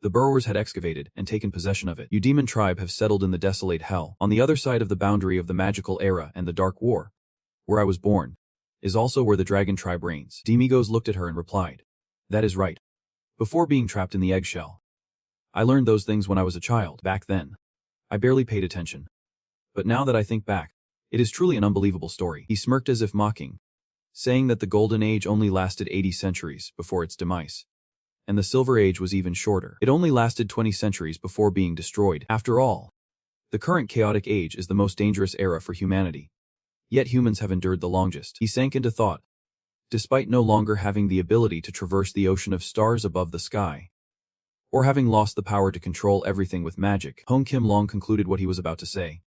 the burrowers had excavated and taken possession of it. You demon tribe have settled in the desolate hell. On the other side of the boundary of the magical era and the dark war, where I was born, is also where the dragon tribe reigns. Demiugaz looked at her and replied, "That is right. Before being trapped in the eggshell, I learned those things when I was a child. Back then, I barely paid attention. But now that I think back, it is truly an unbelievable story. He smirked as if mocking, saying that the Golden Age only lasted 80 centuries before its demise. And the Silver Age was even shorter. It only lasted 20 centuries before being destroyed. After all, the current chaotic age is the most dangerous era for humanity. Yet humans have endured the longest. He sank into thought, despite no longer having the ability to traverse the ocean of stars above the sky, or having lost the power to control everything with magic. Hong Kim Long concluded what he was about to say.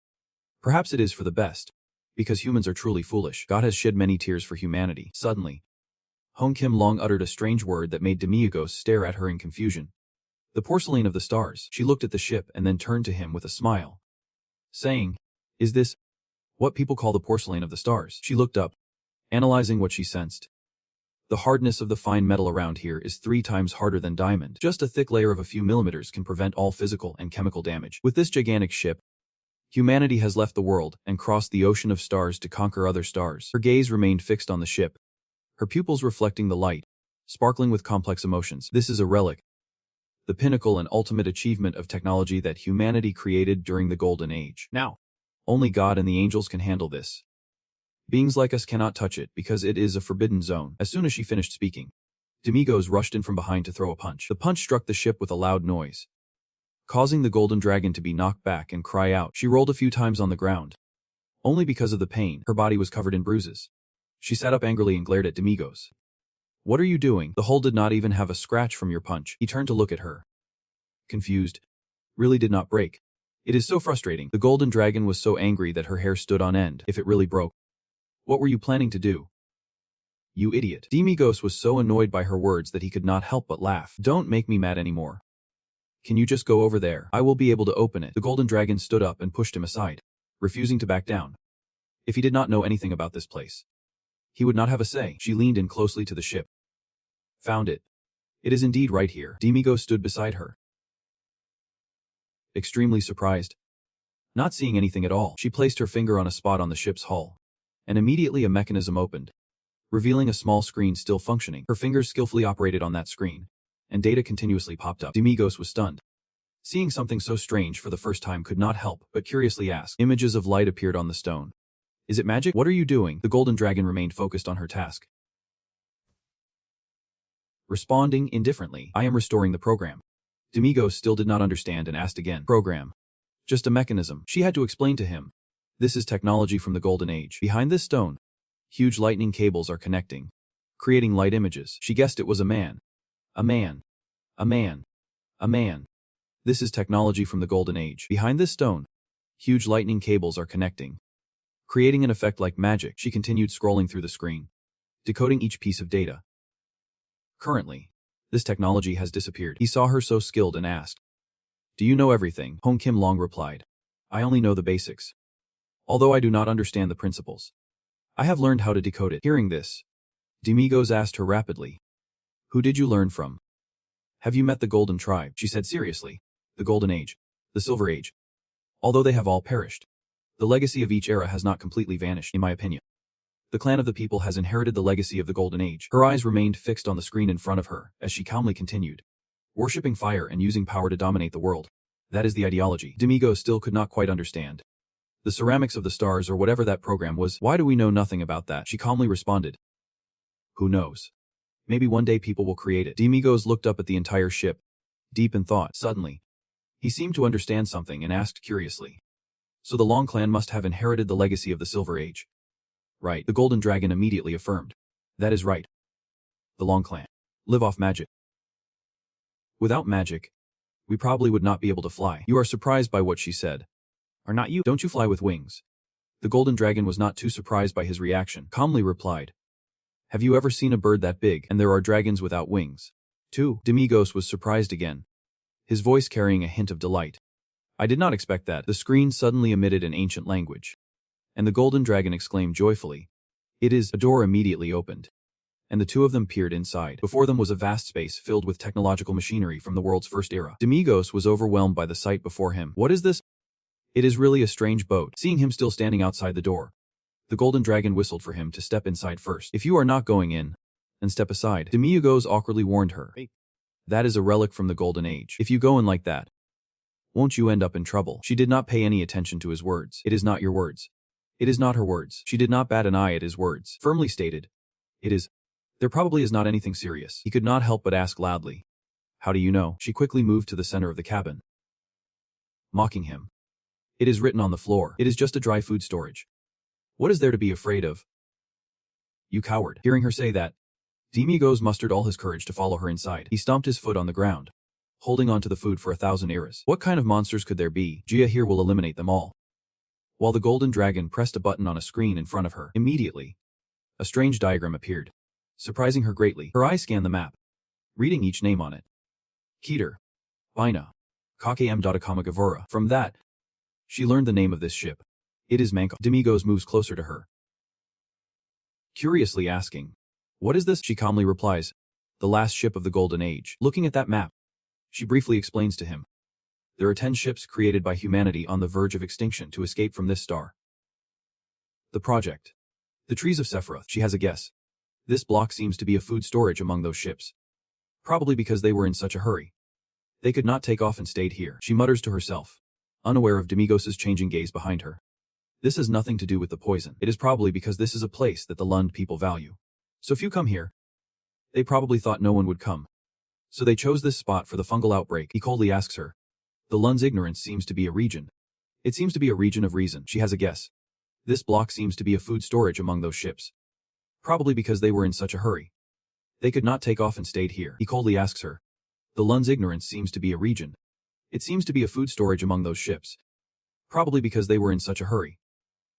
Perhaps it is for the best, because humans are truly foolish. God has shed many tears for humanity. Suddenly, Hong Kim Long uttered a strange word that made Demiurgos stare at her in confusion. The porcelain of the stars. She looked at the ship and then turned to him with a smile, saying, "Is this what people call the porcelain of the stars?" She looked up, analyzing what she sensed. The hardness of the fine metal around here is 3 times harder than diamond. Just a thick layer of a few millimeters can prevent all physical and chemical damage. With this gigantic ship, humanity has left the world and crossed the ocean of stars to conquer other stars. Her gaze remained fixed on the ship, her pupils reflecting the light, sparkling with complex emotions. This is a relic, the pinnacle and ultimate achievement of technology that humanity created during the Golden Age. Now, only God and the angels can handle this. Beings like us cannot touch it because it is a forbidden zone. As soon as she finished speaking, Demiurgos rushed in from behind to throw a punch. The punch struck the ship with a loud noise, causing the golden dragon to be knocked back and cry out. She rolled a few times on the ground. Only because of the pain, her body was covered in bruises. She sat up angrily and glared at Demiurgos. "What are you doing? The hull did not even have a scratch from your punch." He turned to look at her, confused. Really did not break. It is so frustrating. The golden dragon was so angry that her hair stood on end. If it really broke, what were you planning to do? You idiot. Demiurgos was so annoyed by her words that he could not help but laugh. "Don't make me mad anymore. Can you just go over there? I will be able to open it." The golden dragon stood up and pushed him aside, refusing to back down. If he did not know anything about this place, he would not have a say. She leaned in closely to the ship. "Found it. It is indeed right here." Demiurgos stood beside her, extremely surprised. Not seeing anything at all, she placed her finger on a spot on the ship's hull, and immediately a mechanism opened, revealing a small screen still functioning. Her fingers skillfully operated on that screen, and data continuously popped up. Demiurgos was stunned. Seeing something so strange for the first time could not help but curiously ask. Images of light appeared on the stone. "Is it magic? What are you doing?" The golden dragon remained focused on her task, responding indifferently. "I am restoring the program." Demiurgos still did not understand and asked again. "Program? Just a mechanism." She had to explain to him. "This is technology from the Golden Age. Behind this stone, huge lightning cables are connecting, creating light images." She guessed it was a man. A man. A man. A man. "This is technology from the Golden Age. Behind this stone, huge lightning cables are connecting, creating an effect like magic." She continued scrolling through the screen, decoding each piece of data. Currently, this technology has disappeared. He saw her so skilled and asked, "Do you know everything?" Hong Kim Long replied, "I only know the basics. Although I do not understand the principles, I have learned how to decode it." Hearing this, Demiurgos asked her rapidly, "Who did you learn from?" "Have you met the Golden Tribe?" She said seriously. "The Golden Age, the Silver Age. Although they have all perished, the legacy of each era has not completely vanished, in my opinion. The clan of the people has inherited the legacy of the Golden Age." Her eyes remained fixed on the screen in front of her as she calmly continued, "Worshipping fire and using power to dominate the world. That is the ideology." Demiurgos still could not quite understand. "The ceramics of the stars or whatever that program was, why do we know nothing about that?" She calmly responded. "Who knows? Maybe one day people will create it." Demiurgos looked up at the entire ship, deep in thought. Suddenly, he seemed to understand something and asked curiously, "So the Long clan must have inherited the legacy of the Silver Age?" "Right." The Golden Dragon immediately affirmed. "That is right. The Long clan live off magic. Without magic, we probably would not be able to fly." You are surprised by what she said. Are not you? Don't you fly with wings? The Golden Dragon was not too surprised by his reaction, calmly replied, "Have you ever seen a bird that big? And there are dragons without wings, too." Demiurgos was surprised again, his voice carrying a hint of delight. "I did not expect that." The screen suddenly emitted an ancient language, and the Golden Dragon exclaimed joyfully, "It is." A door immediately opened, and the two of them peered inside. Before them was a vast space filled with technological machinery from the world's first era. Demiurgos was overwhelmed by the sight before him. "What is this? It is really a strange boat." Seeing him still standing outside the door, the Golden Dragon whistled for him to step inside first. "If you are not going in, then step aside," Demiurgos awkwardly warned her. That is a relic from the Golden Age. If you go in like that, won't you end up in trouble? She did not pay any attention to his words. It is not your words. It is not her words. She did not bat an eye at his words. Firmly stated. It is. There probably is not anything serious. He could not help but ask loudly. How do you know? She quickly moved to the center of the cabin, mocking him. It is written on the floor. It is just a dry food storage. What is there to be afraid of? You coward. Hearing her say that, Demigos mustered all his courage to follow her inside. He stomped his foot on the ground, holding on to the food for 1,000 eras. What kind of monsters could there be? Jia here will eliminate them all. While the golden dragon pressed a button on a screen in front of her, immediately, a strange diagram appeared, surprising her greatly. Her eyes scanned the map, reading each name on it. Keter, Bina, Kakam Datakamagavura. From that, she learned the name of this ship. It is Manhwa. Demigos moves closer to her, curiously asking, what is this? She calmly replies, the last ship of the Golden Age. Looking at that map, she briefly explains to him. There are 10 ships created by humanity on the verge of extinction to escape from this star. The project. The trees of Sephiroth. She has a guess. This block seems to be a food storage among those ships. Probably because they were in such a hurry. They could not take off and stayed here. She mutters to herself, unaware of Demigos' changing gaze behind her. This has nothing to do with the poison. It is probably because this is a place that the Lund people value. So few come here. They probably thought no one would come. So they chose this spot for the fungal outbreak. He coldly asks her. The Lund's ignorance seems to be a region. It seems to be a region of reason. She has a guess. This block seems to be a food storage among those ships. Probably because they were in such a hurry. They could not take off and stayed here. He coldly asks her. The Lund's ignorance seems to be a region. It seems to be a food storage among those ships. Probably because they were in such a hurry.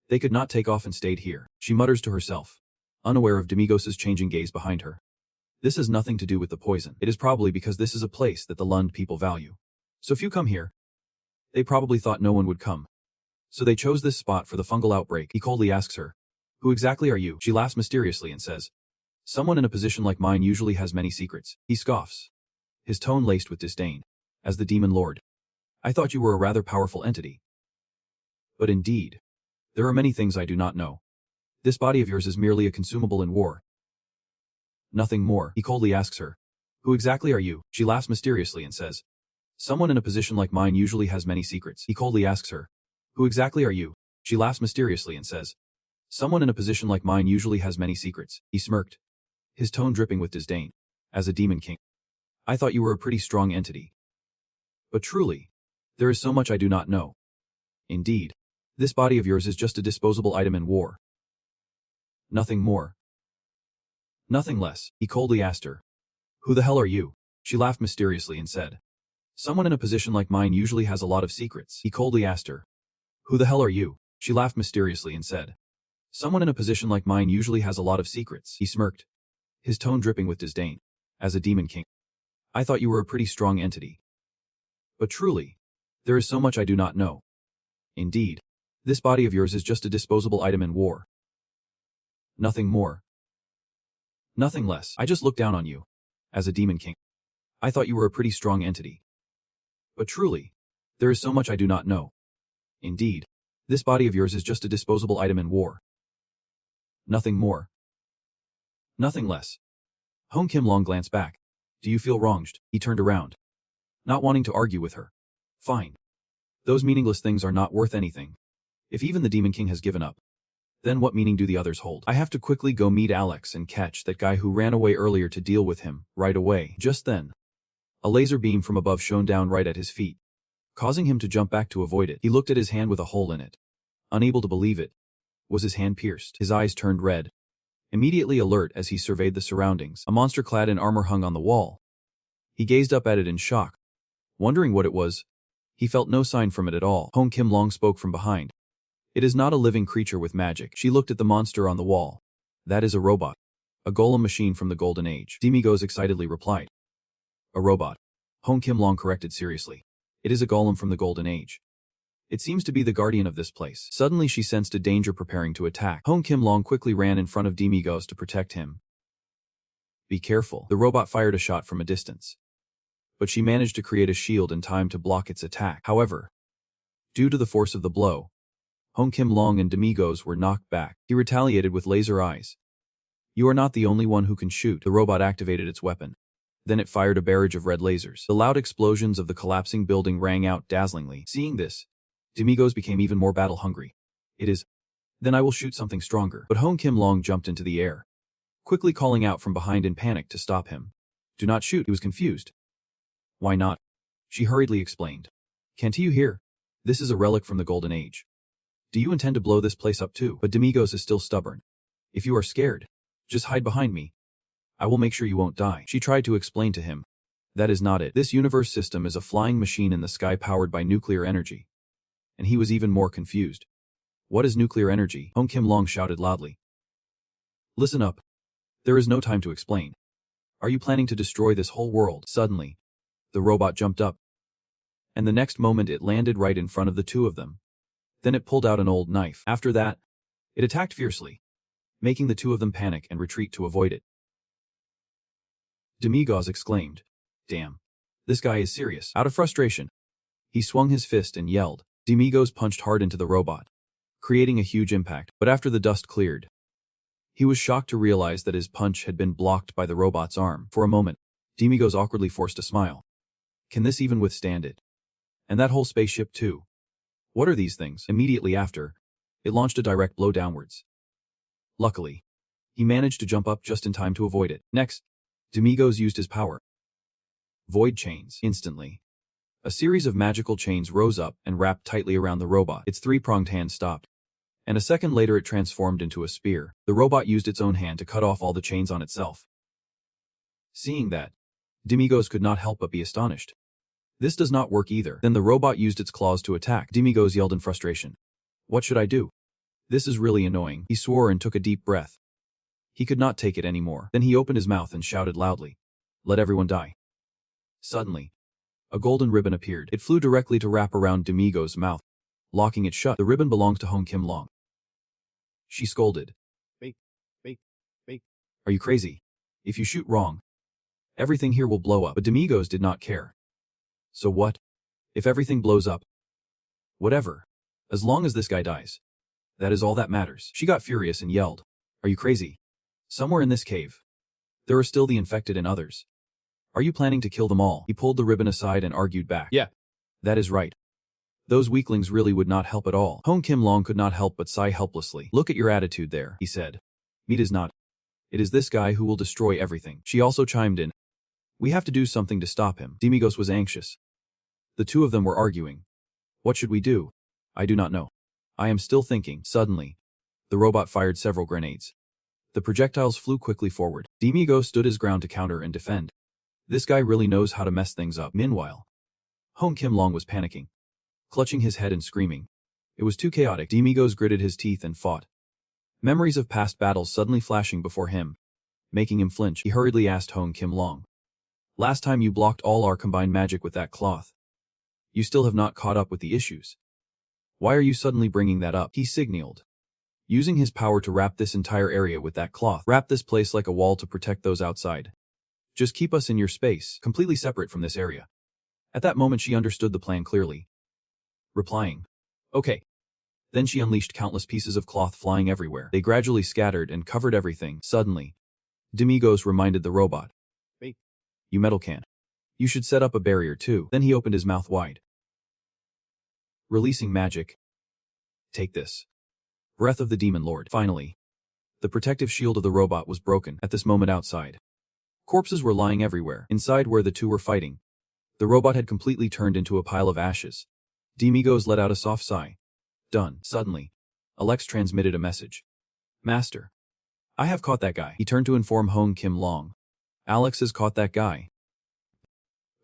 They could not take off and stayed here. She mutters to herself, unaware of Demigos' changing gaze behind her. This has nothing to do with the poison. It is probably because this is a place that the Lund people value. So few come here. They probably thought no one would come. So they chose this spot for the fungal outbreak. He coldly asks her. Who exactly are you? She laughs mysteriously and says. Someone in a position like mine usually has many secrets. He scoffs, his tone laced with disdain. As the demon lord. I thought you were a rather powerful entity. But indeed, there are many things I do not know. This body of yours is merely a consumable in war. Nothing more. He coldly asks her. Who exactly are you? She laughs mysteriously and says. Someone in a position like mine usually has many secrets. He coldly asks her. Who exactly are you? She laughs mysteriously and says. Someone in a position like mine usually has many secrets. He smirked, his tone dripping with disdain. As a demon king. I thought you were a pretty strong entity. But truly, there is so much I do not know. Indeed, this body of yours is just a disposable item in war. Nothing more. Nothing less. He coldly asked her. Who the hell are you? She laughed mysteriously and said. Someone in a position like mine usually has a lot of secrets. He coldly asked her. Who the hell are you? She laughed mysteriously and said. Someone in a position like mine usually has a lot of secrets. He smirked, his tone dripping with disdain. As a demon king. I thought you were a pretty strong entity. But truly, there is so much I do not know. Indeed, this body of yours is just a disposable item in war. Nothing more. Nothing less. I just looked down on you. As a demon king. I thought you were a pretty strong entity. But truly, there is so much I do not know. Indeed, this body of yours is just a disposable item in war. Nothing more. Nothing less. Hong Kim Long glanced back. Do you feel wronged? He turned around, not wanting to argue with her. Fine. Those meaningless things are not worth anything. If even the Demon King has given up, then what meaning do the others hold? I have to quickly go meet Alex and catch that guy who ran away earlier to deal with him, right away. Just then, a laser beam from above shone down right at his feet, causing him to jump back to avoid it. He looked at his hand with a hole in it. Unable to believe it. Was his hand pierced? His eyes turned red. Immediately alert as he surveyed the surroundings, a monster clad in armor hung on the wall. He gazed up at it in shock, wondering what it was. He felt no sign from it at all. Hong Kim Long spoke from behind. It is not a living creature with magic. She looked at the monster on the wall. That is a robot. A golem machine from the Golden Age. Demigos excitedly replied. A robot. Hong Kim Long corrected seriously. It is a golem from the Golden Age. It seems to be the guardian of this place. Suddenly she sensed a danger preparing to attack. Hong Kim Long quickly ran in front of Demigos to protect him. Be careful. The robot fired a shot from a distance. But she managed to create a shield in time to block its attack. However, due to the force of the blow, Hong Kim Long and Demigos were knocked back. He retaliated with laser eyes. You are not the only one who can shoot. The robot activated its weapon. Then it fired a barrage of red lasers. The loud explosions of the collapsing building rang out dazzlingly. Seeing this, Demigos became even more battle-hungry. It is. Then I will shoot something stronger. But Hong Kim Long jumped into the air, quickly calling out from behind in panic to stop him. Do not shoot. He was confused. Why not? She hurriedly explained. Can't you hear? This is a relic from the Golden Age. Do you intend to blow this place up too? But Demigos is still stubborn. If you are scared, just hide behind me. I will make sure you won't die. She tried to explain to him. That is not it. This universe system is a flying machine in the sky powered by nuclear energy. And he was even more confused. What is nuclear energy? Hong Kim Long shouted loudly. Listen up. There is no time to explain. Are you planning to destroy this whole world? Suddenly, the robot jumped up. And the next moment it landed right in front of the two of them. Then it pulled out an old knife. After that, it attacked fiercely, making the two of them panic and retreat to avoid it. Demigos exclaimed. Damn. This guy is serious. Out of frustration, he swung his fist and yelled. Demigos punched hard into the robot, creating a huge impact. But after the dust cleared, he was shocked to realize that his punch had been blocked by the robot's arm. For a moment, Demigos awkwardly forced a smile. Can this even withstand it? And that whole spaceship too. What are these things? Immediately after, it launched a direct blow downwards. Luckily, he managed to jump up just in time to avoid it. Next, Demigos used his power. Void chains. Instantly, a series of magical chains rose up and wrapped tightly around the robot. Its three-pronged hand stopped. And a second later it transformed into a spear. The robot used its own hand to cut off all the chains on itself. Seeing that, Demigos could not help but be astonished. This does not work either. Then the robot used its claws to attack. Demigos yelled in frustration. What should I do? This is really annoying. He swore and took a deep breath. He could not take it anymore. Then he opened his mouth and shouted loudly. Let everyone die. Suddenly, a golden ribbon appeared. It flew directly to wrap around Demigos' mouth, locking it shut. The ribbon belonged to Hong Kim Long. She scolded. Fake. Are you crazy? If you shoot wrong, everything here will blow up. But Demigos did not care. So what? If everything blows up? Whatever. As long as this guy dies. That is all that matters. She got furious and yelled. Are you crazy? Somewhere in this cave, there are still the infected and others. Are you planning to kill them all? He pulled the ribbon aside and argued back. Yeah. That is right. Those weaklings really would not help at all. Hong Kim Long could not help but sigh helplessly. Look at your attitude there, he said. It is not. It is this guy who will destroy everything. She also chimed in. We have to do something to stop him. Demigos was anxious. The two of them were arguing. What should we do? I do not know. I am still thinking. Suddenly, the robot fired several grenades. The projectiles flew quickly forward. Demigos stood his ground to counter and defend. This guy really knows how to mess things up. Meanwhile, Hong Kim Long was panicking, clutching his head and screaming. It was too chaotic. Demigos gritted his teeth and fought. Memories of past battles suddenly flashing before him, making him flinch. He hurriedly asked Hong Kim Long. Last time you blocked all our combined magic with that cloth. You still have not caught up with the issues. Why are you suddenly bringing that up? He signaled, using his power to wrap this entire area with that cloth. Wrap this place like a wall to protect those outside. Just keep us in your space, completely separate from this area. At that moment she understood the plan clearly, replying, okay. Then she unleashed countless pieces of cloth flying everywhere. They gradually scattered and covered everything. Suddenly, Demigos reminded the robot. Hey, you metal can. You should set up a barrier too. Then he opened his mouth wide, releasing magic. Take this. Breath of the Demon Lord. Finally, the protective shield of the robot was broken. At this moment outside, corpses were lying everywhere. Inside where the two were fighting, the robot had completely turned into a pile of ashes. Demigos let out a soft sigh. Done. Suddenly, Alex transmitted a message. Master, I have caught that guy. He turned to inform Hong Kim Long. Alex has caught that guy.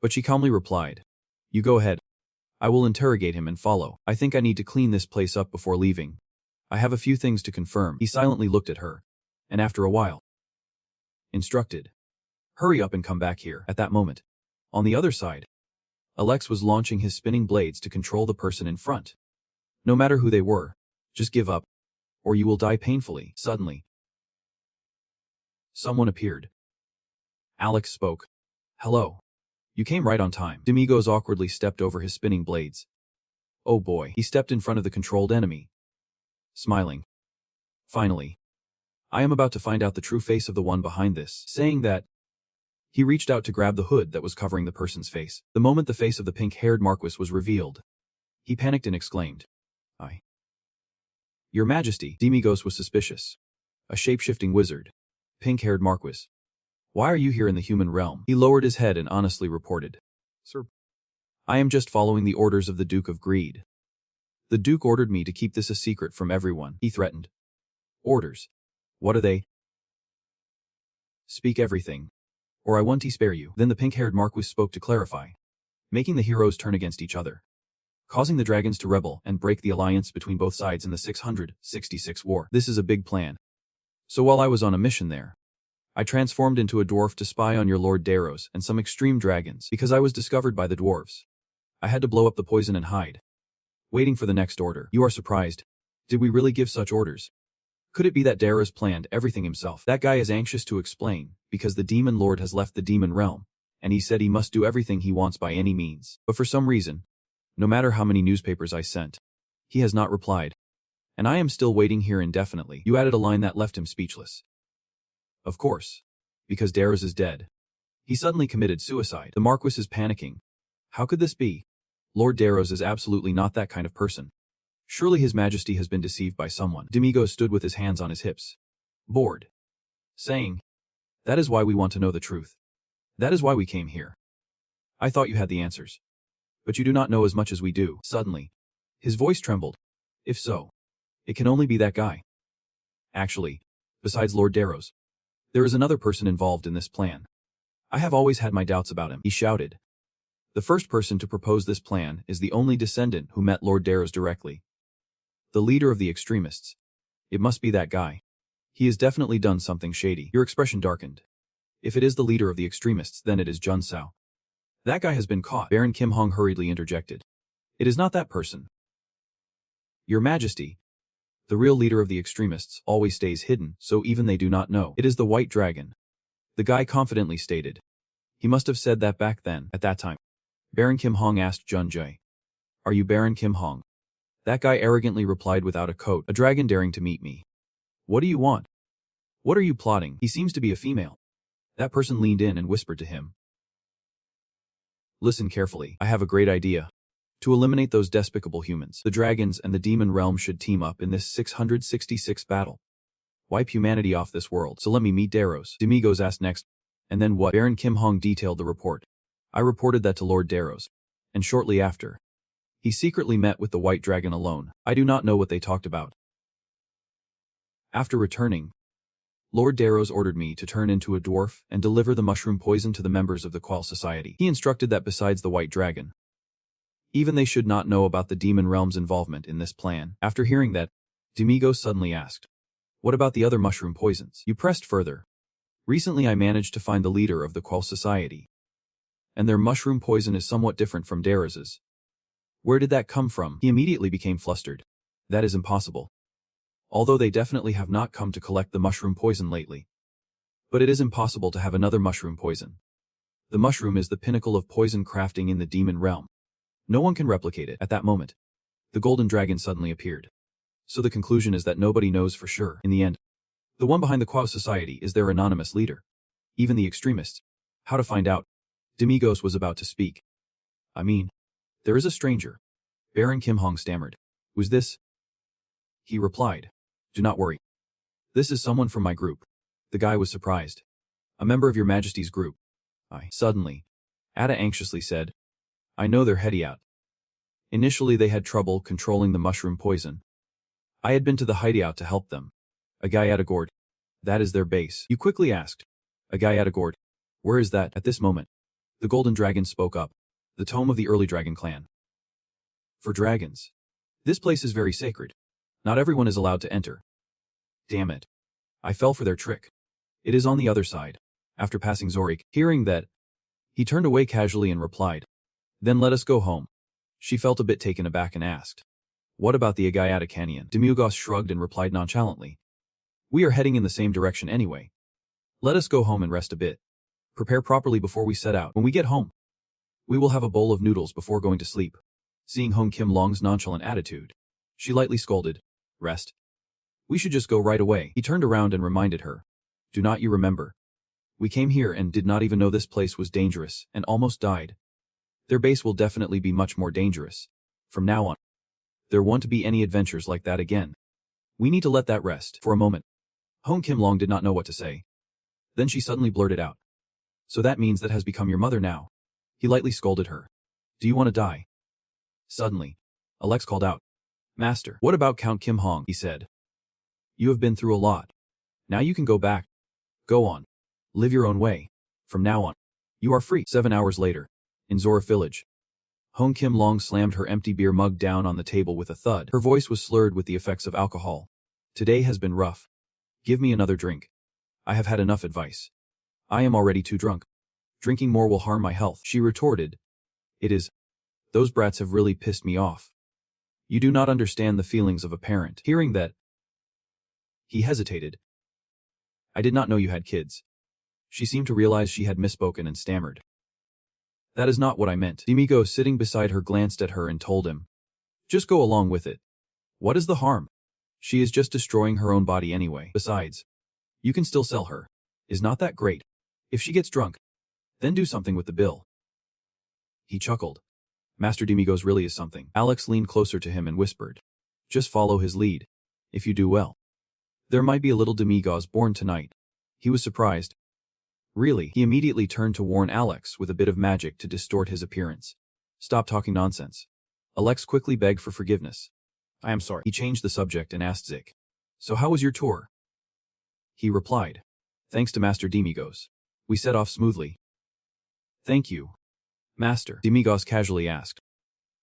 But she calmly replied. You go ahead. I will interrogate him and follow. I think I need to clean this place up before leaving. I have a few things to confirm. He silently looked at her, and after a while, instructed. Hurry up and come back here. At that moment, on the other side, Alex was launching his spinning blades to control the person in front. No matter who they were, just give up, or you will die painfully. Suddenly, someone appeared. Alex spoke. Hello. You came right on time. Demigos awkwardly stepped over his spinning blades. Oh boy. He stepped in front of the controlled enemy, smiling. Finally, I am about to find out the true face of the one behind this. Saying that, He reached out to grab the hood that was covering the person's face. The moment the face of the pink-haired Marquis was revealed, he panicked and exclaimed, Your Majesty. Demigos was suspicious. A shape-shifting wizard. Pink-haired Marquis. Why are you here in the human realm? He lowered his head and honestly reported, Sir, I am just following the orders of the Duke of Greed. The Duke ordered me to keep this a secret from everyone, he threatened. Orders? What are they? Speak everything, or I won't spare you. Then the pink-haired Marquis spoke to clarify, making the heroes turn against each other, causing the dragons to rebel and break the alliance between both sides in the 666 war. This is a big plan. So while I was on a mission there, I transformed into a dwarf to spy on your Lord Daros and some extreme dragons because I was discovered by the dwarves. I had to blow up the poison and hide, waiting for the next order. You are surprised. Did we really give such orders? Could it be that Daros planned everything himself? That guy is anxious to explain, because the demon lord has left the demon realm, and he said he must do everything he wants by any means. But for some reason, no matter how many newspapers I sent, he has not replied. And I am still waiting here indefinitely. You added a line that left him speechless. Of course. Because Daros is dead. He suddenly committed suicide. The Marquis is panicking. How could this be? Lord Daros is absolutely not that kind of person. Surely His Majesty has been deceived by someone. Demigos stood with his hands on his hips, bored, saying, That is why we want to know the truth. That is why we came here. I thought you had the answers. But you do not know as much as we do. Suddenly, his voice trembled. If so, it can only be that guy. Actually, besides Lord Daros, there is another person involved in this plan. I have always had my doubts about him, he shouted. The first person to propose this plan is the only descendant who met Lord Daros directly. The leader of the extremists. It must be that guy. He has definitely done something shady. Your expression darkened. If it is the leader of the extremists, then it is Jun Sao. That guy has been caught. Baron Kim Hong hurriedly interjected. It is not that person. Your Majesty. The real leader of the extremists always stays hidden, so even they do not know. It is the White Dragon. The guy confidently stated. He must have said that back then, at that time. Baron Kim Hong asked Jun Jae. Are you Baron Kim Hong? That guy arrogantly replied without a coat, a dragon daring to meet me. What do you want? What are you plotting? He seems to be a female. That person leaned in and whispered to him. Listen carefully, I have a great idea. To eliminate those despicable humans, the dragons and the demon realm should team up in this 666 battle. Wipe humanity off this world, so let me meet Daros. Demigos asked next. And then what? Baron Kim Hong detailed the report. I reported that to Lord Daros. And shortly after, he secretly met with the White Dragon alone. I do not know what they talked about. After returning, Lord Daros ordered me to turn into a dwarf and deliver the mushroom poison to the members of the Qual Society. He instructed that besides the White Dragon, even they should not know about the demon realm's involvement in this plan. After hearing that, Demigos suddenly asked, What about the other mushroom poisons? You pressed further. Recently I managed to find the leader of the Qual Society, and their mushroom poison is somewhat different from Daros's. Where did that come from? He immediately became flustered. That is impossible. Although they definitely have not come to collect the mushroom poison lately. But it is impossible to have another mushroom poison. The mushroom is the pinnacle of poison crafting in the demon realm. No one can replicate it. At that moment, the golden dragon suddenly appeared. So the conclusion is that nobody knows for sure. In the end, the one behind the Qual Society is their anonymous leader. Even the extremists. How to find out? Demigos was about to speak. I mean, there is a stranger. Baron Kim Hong stammered. Who's this? He replied. Do not worry. This is someone from my group. The guy was surprised. A member of your Majesty's group. Suddenly, Ada anxiously said. I know they're heady out. Initially they had trouble controlling the mushroom poison. I had been to the hideout to help them. A guy at a gourd. That is their base. You quickly asked. A guy at a gourd. Where is that? At this moment, the golden dragon spoke up. The tome of the early dragon clan. For dragons. This place is very sacred. Not everyone is allowed to enter. Damn it. I fell for their trick. It is on the other side. After passing Zorik, hearing that, he turned away casually and replied. Then let us go home. She felt a bit taken aback and asked. What about the Agayata Canyon? Demigos shrugged and replied nonchalantly. We are heading in the same direction anyway. Let us go home and rest a bit. Prepare properly before we set out. When we get home, we will have a bowl of noodles before going to sleep. Seeing Hong Kim Long's nonchalant attitude, she lightly scolded. Rest. We should just go right away. He turned around and reminded her. Do not you remember? We came here and did not even know this place was dangerous and almost died. Their base will definitely be much more dangerous. From now on, there won't be any adventures like that again. We need to let that rest for a moment. Hong Kim Long did not know what to say. Then she suddenly blurted out. So that means that has become your mother now. He lightly scolded her. Do you want to die? Suddenly, Alex called out. Master, what about Count Kim Hong? He said. You have been through a lot. Now you can go back. Go on. Live your own way. From now on, you are free. 7 hours later, in Zora Village, Hong Kim Long slammed her empty beer mug down on the table with a thud. Her voice was slurred with the effects of alcohol. Today has been rough. Give me another drink. I have had enough advice. I am already too drunk. Drinking more will harm my health, she retorted. It is. Those brats have really pissed me off. You do not understand the feelings of a parent. Hearing that, he hesitated. I did not know you had kids. She seemed to realize she had misspoken and stammered. That is not what I meant. Demigo, sitting beside her, glanced at her and told him. Just go along with it. What is the harm? She is just destroying her own body anyway. Besides, you can still sell her. Is not that great? If she gets drunk, then do something with the bill. He chuckled. Master Demigos really is something. Alex leaned closer to him and whispered. Just follow his lead. If you do well, there might be a little Demigos born tonight. He was surprised. Really, he immediately turned to warn Alex with a bit of magic to distort his appearance. Stop talking nonsense. Alex quickly begged for forgiveness. I am sorry. He changed the subject and asked Zik. So how was your tour? He replied. Thanks to Master Demigos. We set off smoothly. Thank you. Master, Demigos casually asked.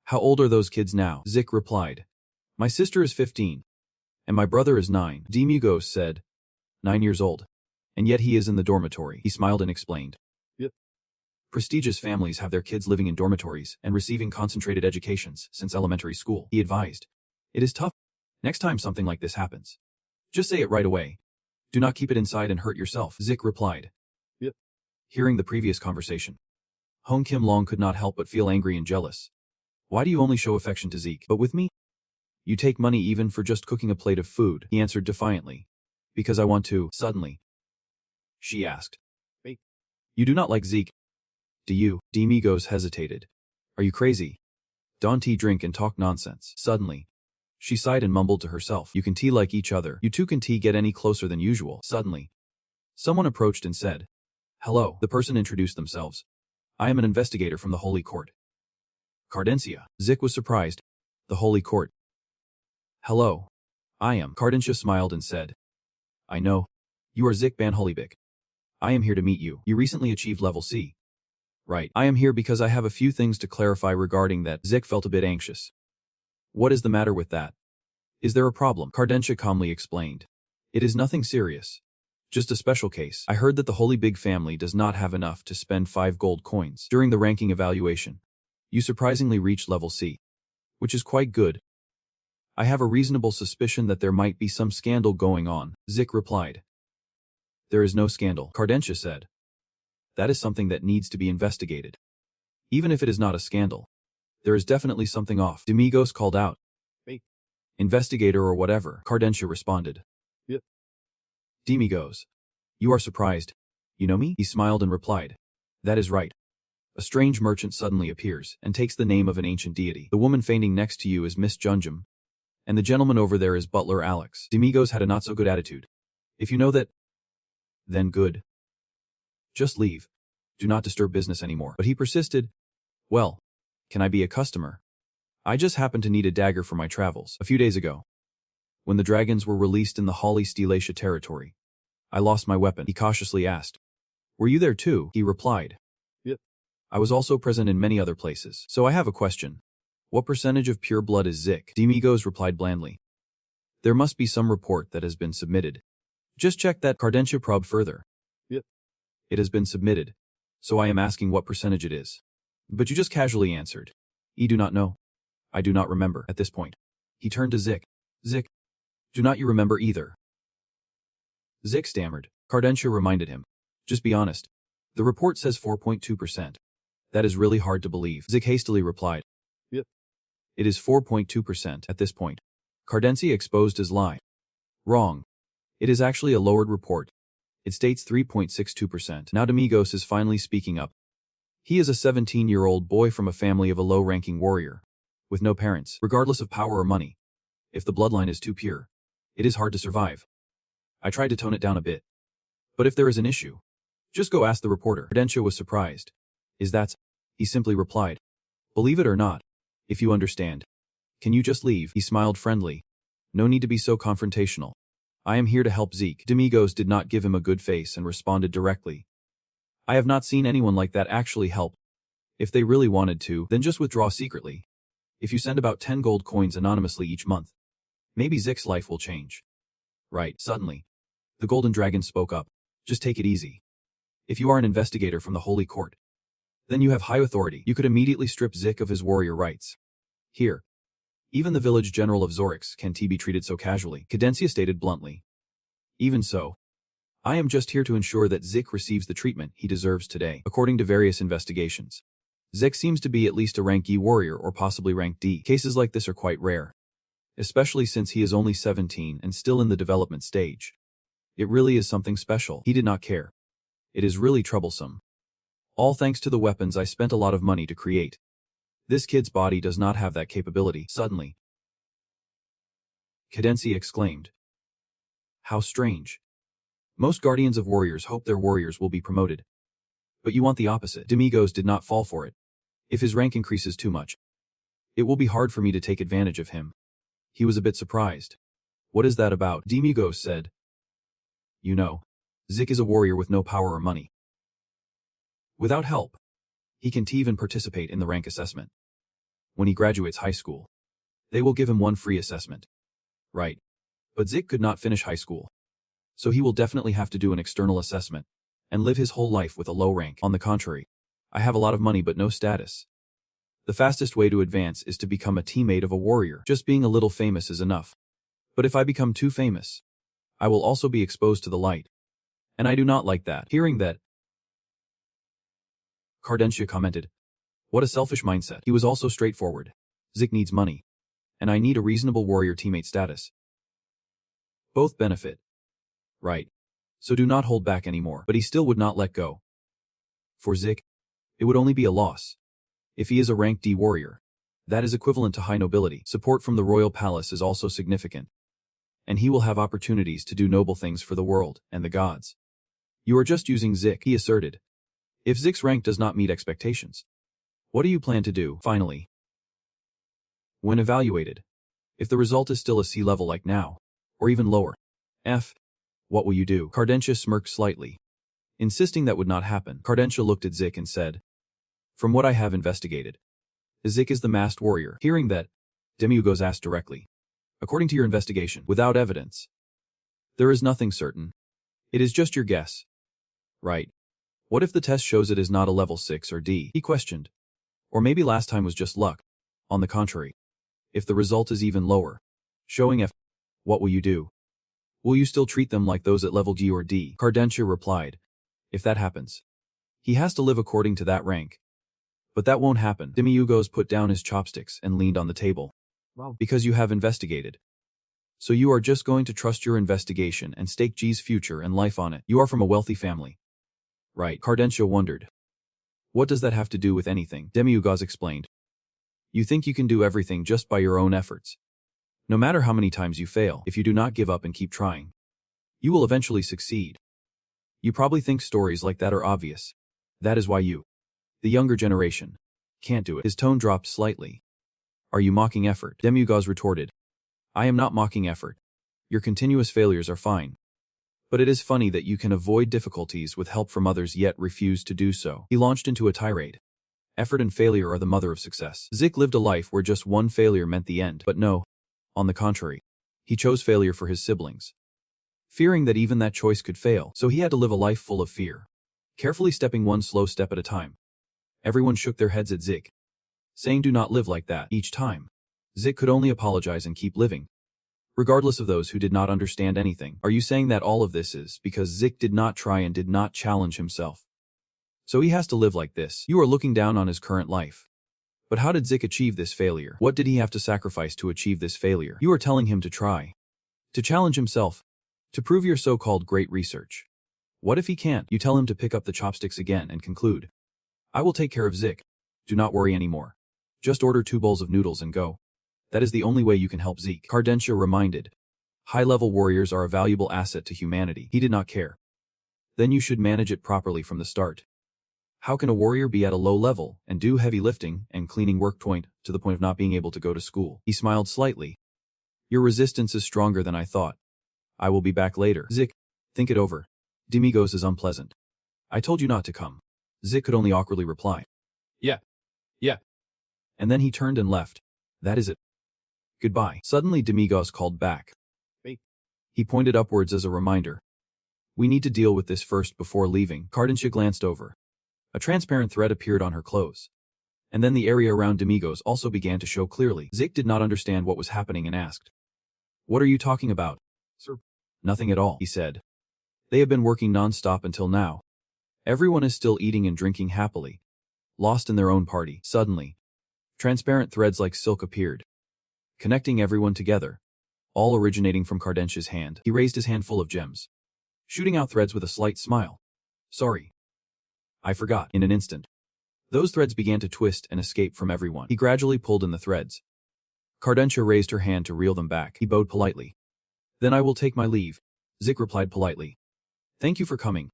How old are those kids now? Zik replied. My sister is 15. And my brother is 9. Demigos said. 9 years old. And yet he is in the dormitory. He smiled and explained. Yep. Prestigious families have their kids living in dormitories and receiving concentrated educations since elementary school, he advised. It is tough. Next time something like this happens, just say it right away. Do not keep it inside and hurt yourself, Zik replied. Yep. Hearing the previous conversation, Hong Kim Long could not help but feel angry and jealous. Why do you only show affection to Zeke, but with me? You take money even for just cooking a plate of food, he answered defiantly. Because I want to. Suddenly, she asked. Wait. You do not like Zeke? Do you? Demigos hesitated. Are you crazy? Don't drink and talk nonsense. Suddenly, she sighed and mumbled to herself. You can tea like each other. You two can tea get any closer than usual. Suddenly, someone approached and said, Hello. The person introduced themselves. I am an investigator from the Holy Court. Cardencia. Zik was surprised. The Holy Court. Hello. I am. Cardencia smiled and said. I know. You are Zik Ban Holibik. I am here to meet you. You recently achieved level C. Right. I am here because I have a few things to clarify regarding that. Zik felt a bit anxious. What is the matter with that? Is there a problem? Cardencia calmly explained. It is nothing serious. Just a special case. I heard that the Holy Big family does not have enough to spend 5 gold coins. During the ranking evaluation, you surprisingly reached level C, which is quite good. I have a reasonable suspicion that there might be some scandal going on, Zik replied. There is no scandal, Cardencia said. That is something that needs to be investigated. Even if it is not a scandal, there is definitely something off, Demigos called out. Wait. Investigator or whatever, Cardencia responded. Yep. Demigos. You are surprised. You know me? He smiled and replied. That is right. A strange merchant suddenly appears and takes the name of an ancient deity. The woman fainting next to you is Miss Junjum. And the gentleman over there is Butler Alex. Demigos had a not-so-good attitude. If you know that, then good. Just leave. Do not disturb business anymore. But he persisted. Well, can I be a customer? I just happened to need a dagger for my travels. A few days ago, when the dragons were released in the Holly Stelacia territory, I lost my weapon. He cautiously asked. Were you there too? He replied. Yep. I was also present in many other places. So I have a question. What percentage of pure blood is Zik? Demigos replied blandly. There must be some report that has been submitted. Just check that, Cardencia probed further. Yep. It has been submitted. So I am asking what percentage it is. But you just casually answered. I do not know. I do not remember at this point. He turned to Zik. Zik. Do not you remember either? Zik stammered. Cardencia reminded him. Just be honest. The report says 4.2%. That is really hard to believe. Zik hastily replied. Yep. It is 4.2% at this point. Cardencia exposed his lie. Wrong. It is actually a lowered report. It states 3.62%. Now Domingos is finally speaking up. He is a 17-year-old boy from a family of a low-ranking warrior, with no parents, regardless of power or money. If the bloodline is too pure, it is hard to survive. I tried to tone it down a bit. But if there is an issue, just go ask the reporter. Cardentia was surprised. Is that? He simply replied. Believe it or not, if you understand. Can you just leave? He smiled friendly. No need to be so confrontational. I am here to help Zeke. Domingos did not give him a good face and responded directly. I have not seen anyone like that actually help. If they really wanted to, then just withdraw secretly. If you send about 10 gold coins anonymously each month, maybe Zeke's life will change. Right. Suddenly, the Golden Dragon spoke up. Just take it easy. If you are an investigator from the Holy Court, then you have high authority. You could immediately strip Zeke of his warrior rights. Here, even the village general of Zorix can't be treated so casually, Cadencia stated bluntly. Even so, I am just here to ensure that Zeke receives the treatment he deserves today. According to various investigations, Zeke seems to be at least a rank E warrior or possibly rank D. Cases like this are quite rare, especially since he is only 17 and still in the development stage. It really is something special. He did not care. It is really troublesome. All thanks to the weapons I spent a lot of money to create. This kid's body does not have that capability. Suddenly, Cadencia exclaimed. How strange. Most guardians of warriors hope their warriors will be promoted. But you want the opposite. Domingos did not fall for it. If his rank increases too much, it will be hard for me to take advantage of him. He was a bit surprised. What is that about? Domingos said. You know, Zeke is a warrior with no power or money. Without help, he can't even participate in the rank assessment. When he graduates high school, they will give him one free assessment. Right. But Zeke could not finish high school. So he will definitely have to do an external assessment and live his whole life with a low rank. On the contrary, I have a lot of money but no status. The fastest way to advance is to become a teammate of a warrior. Just being a little famous is enough. But if I become too famous, I will also be exposed to the light. And I do not like that. Hearing that, Cardentia commented. What a selfish mindset. He was also straightforward. Zeke needs money. And I need a reasonable warrior teammate status. Both benefit. Right. So do not hold back anymore. But he still would not let go. For Zeke, it would only be a loss. If he is a rank D warrior, that is equivalent to high nobility. Support from the royal palace is also significant. And he will have opportunities to do noble things for the world and the gods. You are just using Zeke, he asserted. If Zeke's rank does not meet expectations, what do you plan to do? Finally, when evaluated, if the result is still a C level like now, or even lower, F, what will you do? Cardentia smirked slightly. Insisting that would not happen, Cardentia looked at Zeke and said, From what I have investigated, Zeke is the masked warrior. Hearing that, Domingos asked directly. According to your investigation, without evidence, there is nothing certain. It is just your guess. Right. What if the test shows it is not a level 6 or D? He questioned. Or maybe last time was just luck. On the contrary, if the result is even lower, showing F, what will you do? Will you still treat them like those at level G or D? Cardentia replied. If that happens, he has to live according to that rank. But that won't happen. Domingos put down his chopsticks and leaned on the table. Wow. Because you have investigated. So you are just going to trust your investigation and stake G's future and life on it. You are from a wealthy family. Right. Cardentia wondered. What does that have to do with anything? Domingos explained. You think you can do everything just by your own efforts. No matter how many times you fail, if you do not give up and keep trying, you will eventually succeed. You probably think stories like that are obvious. That is why you, the younger generation, can't do it. His tone dropped slightly. Are you mocking effort? Domingos retorted. I am not mocking effort. Your continuous failures are fine. But it is funny that you can avoid difficulties with help from others yet refuse to do so. He launched into a tirade. Effort and failure are the mother of success. Zeke lived a life where just one failure meant the end. But no. On the contrary, he chose failure for his siblings. Fearing that even that choice could fail, so he had to live a life full of fear. Carefully stepping one slow step at a time. Everyone shook their heads at Zeke, saying do not live like that. Each time, Zeke could only apologize and keep living. Regardless of those who did not understand anything. Are you saying that all of this is because Zeke did not try and did not challenge himself? So he has to live like this. You are looking down on his current life. But how did Zeke achieve this failure? What did he have to sacrifice to achieve this failure? You are telling him to try. To challenge himself. To prove your so-called great research. What if he can't? You tell him to pick up the chopsticks again and conclude. I will take care of Zik. Do not worry anymore. Just order 2 bowls of noodles and go. That is the only way you can help Zeke. Cardentia reminded. High-level warriors are a valuable asset to humanity. He did not care. Then you should manage it properly from the start. How can a warrior be at a low level and do heavy lifting and cleaning work to the point of not being able to go to school? He smiled slightly. Your resistance is stronger than I thought. I will be back later. Zik, think it over. Demigos is unpleasant. I told you not to come. Zik could only awkwardly reply. Yeah. And then he turned and left. That is it. Goodbye. Suddenly Demigos called back. Hey. He pointed upwards as a reminder. We need to deal with this first before leaving. Cardentia glanced over. A transparent thread appeared on her clothes. And then the area around Demigos also began to show clearly. Zik did not understand what was happening and asked. What are you talking about? Sir. Nothing at all, he said. They have been working non-stop until now. Everyone is still eating and drinking happily. Lost in their own party. Suddenly, transparent threads like silk appeared, connecting everyone together, all originating from Cardentia's hand. He raised his hand full of gems, shooting out threads with a slight smile. Sorry. I forgot. In an instant, those threads began to twist and escape from everyone. He gradually pulled in the threads. Cardentia raised her hand to reel them back. He bowed politely. Then I will take my leave. Zik replied politely. Thank you for coming.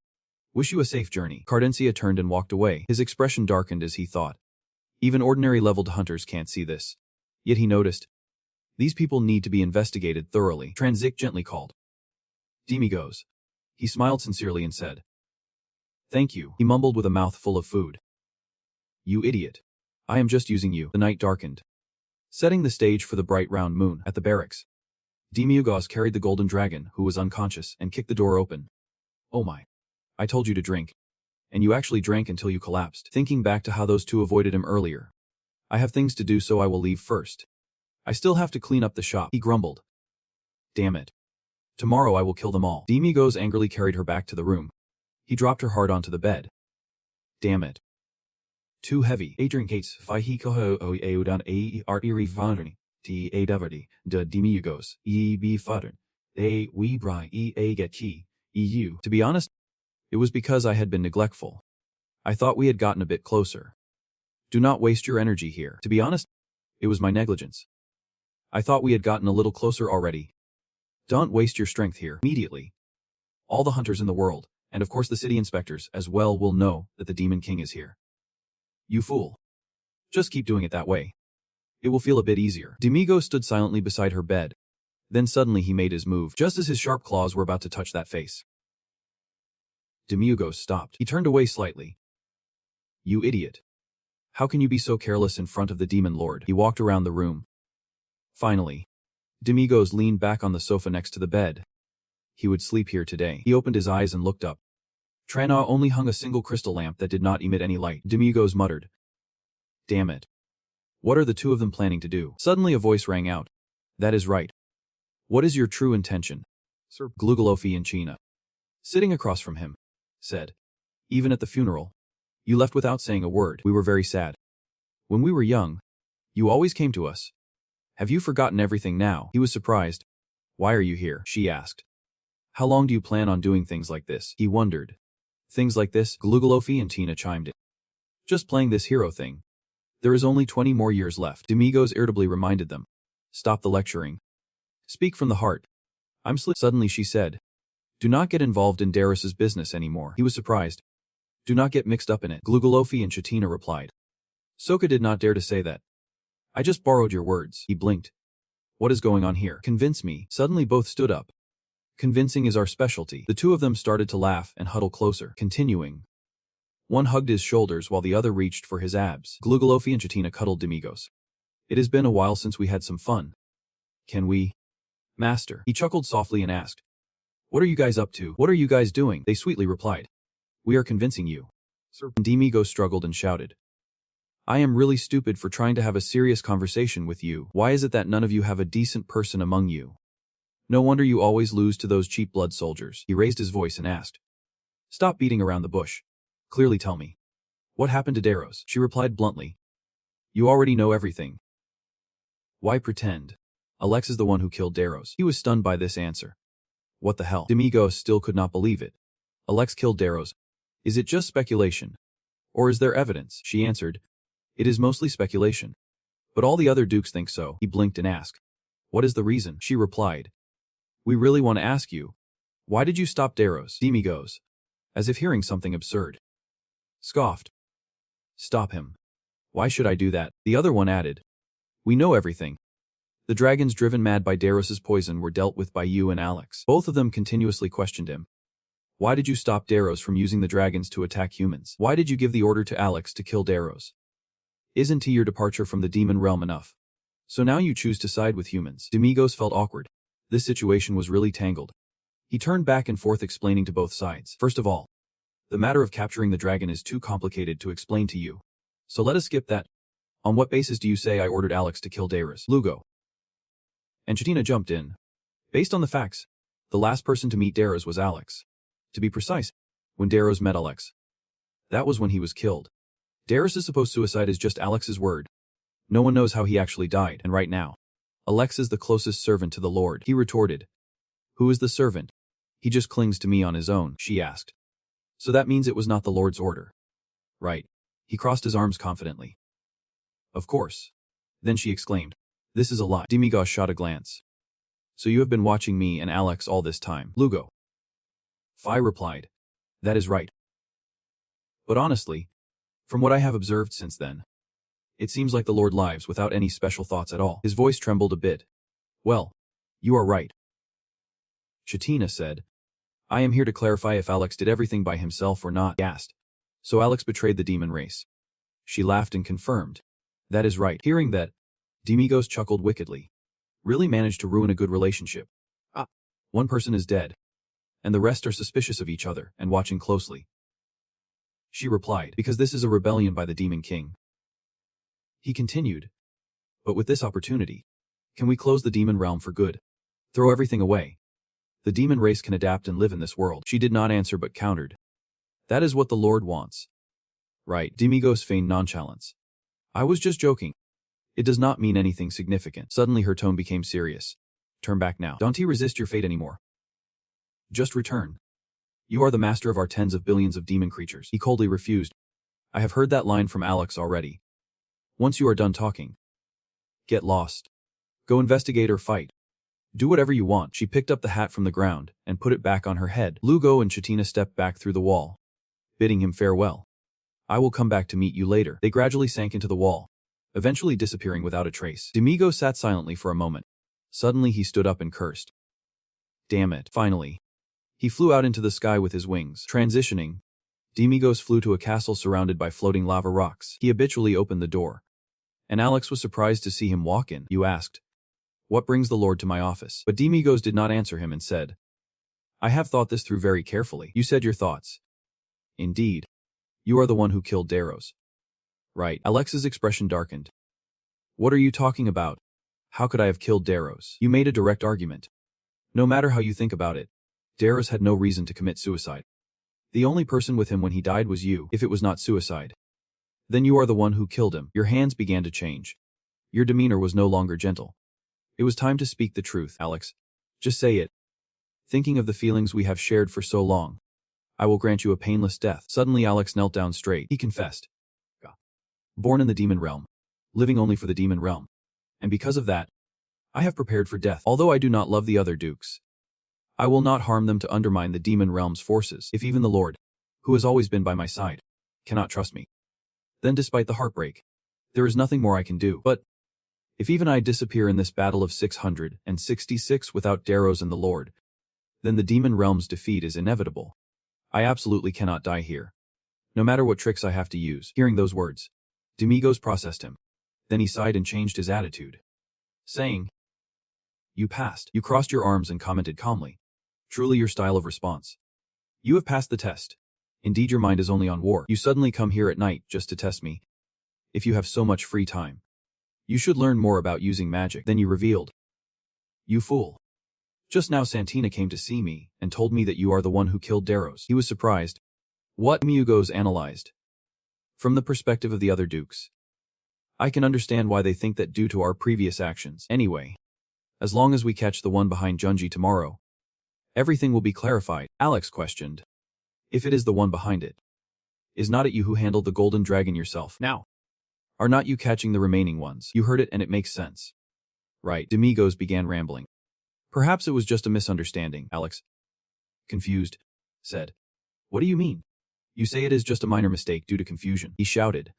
Wish you a safe journey. Cardentia turned and walked away. His expression darkened as he thought. Even ordinary leveled hunters can't see this. Yet he noticed. These people need to be investigated thoroughly. Zik gently called. Demigos. He smiled sincerely and said. Thank you. He mumbled with a mouth full of food. You idiot. I am just using you. The night darkened, setting the stage for the bright round moon. At the barracks, Demigos carried the golden dragon, who was unconscious, and kicked the door open. Oh my. I told you to drink. And you actually drank until you collapsed. Thinking back to how those two avoided him earlier. I have things to do, so I will leave first. I still have to clean up the shop, he grumbled. Damn it. Tomorrow I will kill them all. Demigos angrily carried her back to the room. He dropped her hard onto the bed. Damn it. Too heavy. Adrian Cates, Fihikoho Eudan A Artiri Vanderni, T A Davardi, de Demigos, E B Fadern, A Webri E A Get Key, EU. To be honest, it was because I had been neglectful. I thought we had gotten a bit closer. Do not waste your energy here. To be honest, it was my negligence. I thought we had gotten a little closer already. Don't waste your strength here. Immediately. All the hunters in the world, and of course the city inspectors as well, will know that the Demon King is here. You fool. Just keep doing it that way. It will feel a bit easier. Demigos stood silently beside her bed. Then suddenly he made his move, just as his sharp claws were about to touch that face. Demigos stopped. He turned away slightly. You idiot. How can you be so careless in front of the Demon Lord? He walked around the room. Finally, Demigos leaned back on the sofa next to the bed. He would sleep here today. He opened his eyes and looked up. Trana only hung a single crystal lamp that did not emit any light. Demigos muttered. Damn it. What are the two of them planning to do? Suddenly a voice rang out. That is right. What is your true intention? Sir Glugalofi and China, sitting across from him, said. Even at the funeral, you left without saying a word. We were very sad. When we were young, you always came to us. Have you forgotten everything now? He was surprised. Why are you here? She asked. How long do you plan on doing things like this? He wondered. Things like this? Glugalofi and Tina chimed in. Just playing this hero thing. There is only 20 more years left. Demigos irritably reminded them. Stop the lecturing. Speak from the heart. I'm Suddenly she said. Do not get involved in Darius's business anymore. He was surprised. Do not get mixed up in it. Glugalofi and Chatina replied. Soka did not dare to say that. I just borrowed your words. He blinked. What is going on here? Convince me. Suddenly both stood up. Convincing is our specialty. The two of them started to laugh and huddle closer, continuing. One hugged his shoulders while the other reached for his abs. Glugalofi and Chatina cuddled Demigos. It has been a while since we had some fun. Can we? Master. He chuckled softly and asked. What are you guys up to? What are you guys doing? They sweetly replied. We are convincing you. Sir. Demigos struggled and shouted. I am really stupid for trying to have a serious conversation with you. Why is it that none of you have a decent person among you? No wonder you always lose to those cheap blood soldiers. He raised his voice and asked. Stop beating around the bush. Clearly tell me. What happened to Daros? She replied bluntly. You already know everything. Why pretend? Alex is the one who killed Daros. He was stunned by this answer. What the hell? Demigos still could not believe it. Alex killed Darrows. Is it just speculation? Or is there evidence? She answered. It is mostly speculation. But all the other dukes think so. He blinked and asked. What is the reason? She replied. We really want to ask you. Why did you stop Darrows? Demi goes. As if hearing something absurd. Scoffed. Stop him. Why should I do that? The other one added. We know everything. The dragons driven mad by Darrow's poison were dealt with by you and Alex. Both of them continuously questioned him. Why did you stop Darrows from using the dragons to attack humans? Why did you give the order to Alex to kill Darrows? Isn't your departure from the demon realm enough? So now you choose to side with humans. Demigos felt awkward. This situation was really tangled. He turned back and forth explaining to both sides. First of all, the matter of capturing the dragon is too complicated to explain to you. So let us skip that. On what basis do you say I ordered Alex to kill Darrows? Lugo. And Chatina jumped in. Based on the facts, the last person to meet Darrows was Alex. To be precise, when Darrows met Alex. That was when he was killed. Darrows' supposed suicide is just Alex's word. No one knows how he actually died, and right now, Alex is the closest servant to the Lord. He retorted. Who is the servant? He just clings to me on his own, she asked. So that means it was not the Lord's order. Right. He crossed his arms confidently. Of course. Then she exclaimed. This is a lie. Demigos shot a glance. So you have been watching me and Alex all this time. Lugo. Phi replied. That is right. But honestly, from what I have observed since then, it seems like the Lord lives without any special thoughts at all. His voice trembled a bit. Well, you are right. Chatina said. I am here to clarify if Alex did everything by himself or not. He asked. So Alex betrayed the demon race. She laughed and confirmed. That is right. Hearing that, Demigos chuckled wickedly. Really managed to ruin a good relationship. One person is dead. And the rest are suspicious of each other and watching closely. She replied, because this is a rebellion by the Demon King. He continued. But with this opportunity, can we close the demon realm for good? Throw everything away. The demon race can adapt and live in this world. She did not answer but countered. That is what the Lord wants. Right. Demigos feigned nonchalance. I was just joking. It does not mean anything significant. Suddenly her tone became serious. Turn back now. Don't resist your fate anymore. Just return. You are the master of our tens of billions of demon creatures. He coldly refused. I have heard that line from Alex already. Once you are done talking, get lost. Go investigate or fight. Do whatever you want. She picked up the hat from the ground and put it back on her head. Lugo and Chatina stepped back through the wall, bidding him farewell. I will come back to meet you later. They gradually sank into the wall, eventually disappearing without a trace. Demigo sat silently for a moment. Suddenly he stood up and cursed. Damn it. Finally, he flew out into the sky with his wings. Transitioning, Demigos flew to a castle surrounded by floating lava rocks. He habitually opened the door, and Alex was surprised to see him walk in. You asked, what brings the Lord to my office? But Demigos did not answer him and said, I have thought this through very carefully. You said your thoughts. Indeed. You are the one who killed Darrows. Right. Alex's expression darkened. What are you talking about? How could I have killed Darrows? You made a direct argument. No matter how you think about it, Darrows had no reason to commit suicide. The only person with him when he died was you, if it was not suicide. Then you are the one who killed him. Your hands began to change. Your demeanor was no longer gentle. It was time to speak the truth, Alex. Just say it. Thinking of the feelings we have shared for so long, I will grant you a painless death. Suddenly Alex knelt down straight. He confessed. Born in the demon realm, living only for the demon realm. And because of that, I have prepared for death. Although I do not love the other dukes, I will not harm them to undermine the demon realm's forces. If even the Lord, who has always been by my side, cannot trust me, then despite the heartbreak, there is nothing more I can do. But if even I disappear in this battle of 666 without Darrows and the Lord, then the demon realm's defeat is inevitable. I absolutely cannot die here, no matter what tricks I have to use. Hearing those words, Demigos processed him. Then he sighed and changed his attitude, saying, You passed. You crossed your arms and commented calmly. Truly your style of response. You have passed the test. Indeed your mind is only on war. You suddenly come here at night just to test me. If you have so much free time, you should learn more about using magic. Then you revealed. You fool. Just now Santina came to see me and told me that you are the one who killed Darrows. He was surprised. What? Mugos analyzed. From the perspective of the other dukes, I can understand why they think that due to our previous actions. Anyway, as long as we catch the one behind Junji tomorrow, everything will be clarified. Alex questioned. If it is the one behind it, is not it you who handled the golden dragon yourself? Now, are not you catching the remaining ones? You heard it and it makes sense. Right, Demigos began rambling. Perhaps it was just a misunderstanding, Alex, confused, said. What do you mean? You say it is just a minor mistake due to confusion. He shouted.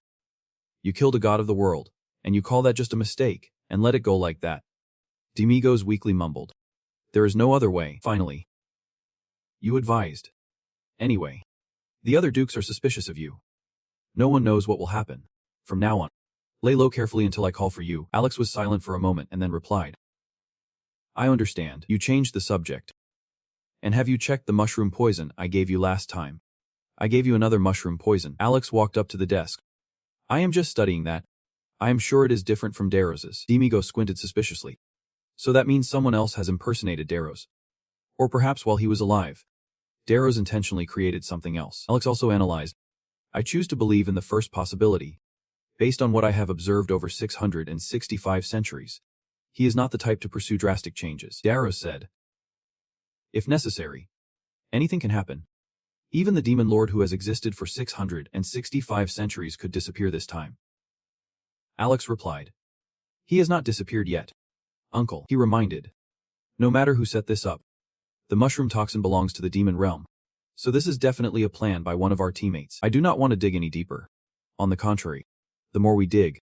You killed a god of the world, and you call that just a mistake, and let it go like that. Demigos weakly mumbled. There is no other way, finally. You advised. Anyway, the other dukes are suspicious of you. No one knows what will happen. From now on, lay low carefully until I call for you. Alex was silent for a moment and then replied. I understand. You changed the subject. And have you checked the mushroom poison I gave you last time? I gave you another mushroom poison. Alex walked up to the desk. I am just studying that. I am sure it is different from Darrow's. Demigo squinted suspiciously. So that means someone else has impersonated Darrow's. Or perhaps while he was alive, Darrow's intentionally created something else. Alex also analyzed. I choose to believe in the first possibility. Based on what I have observed over 665 centuries, he is not the type to pursue drastic changes. Darrow said. If necessary, anything can happen. Even the demon lord who has existed for 665 centuries could disappear this time. Alex replied. He has not disappeared yet. Uncle, he reminded. No matter who set this up, the mushroom toxin belongs to the demon realm. So this is definitely a plan by one of our teammates. I do not want to dig any deeper. On the contrary, the more we dig,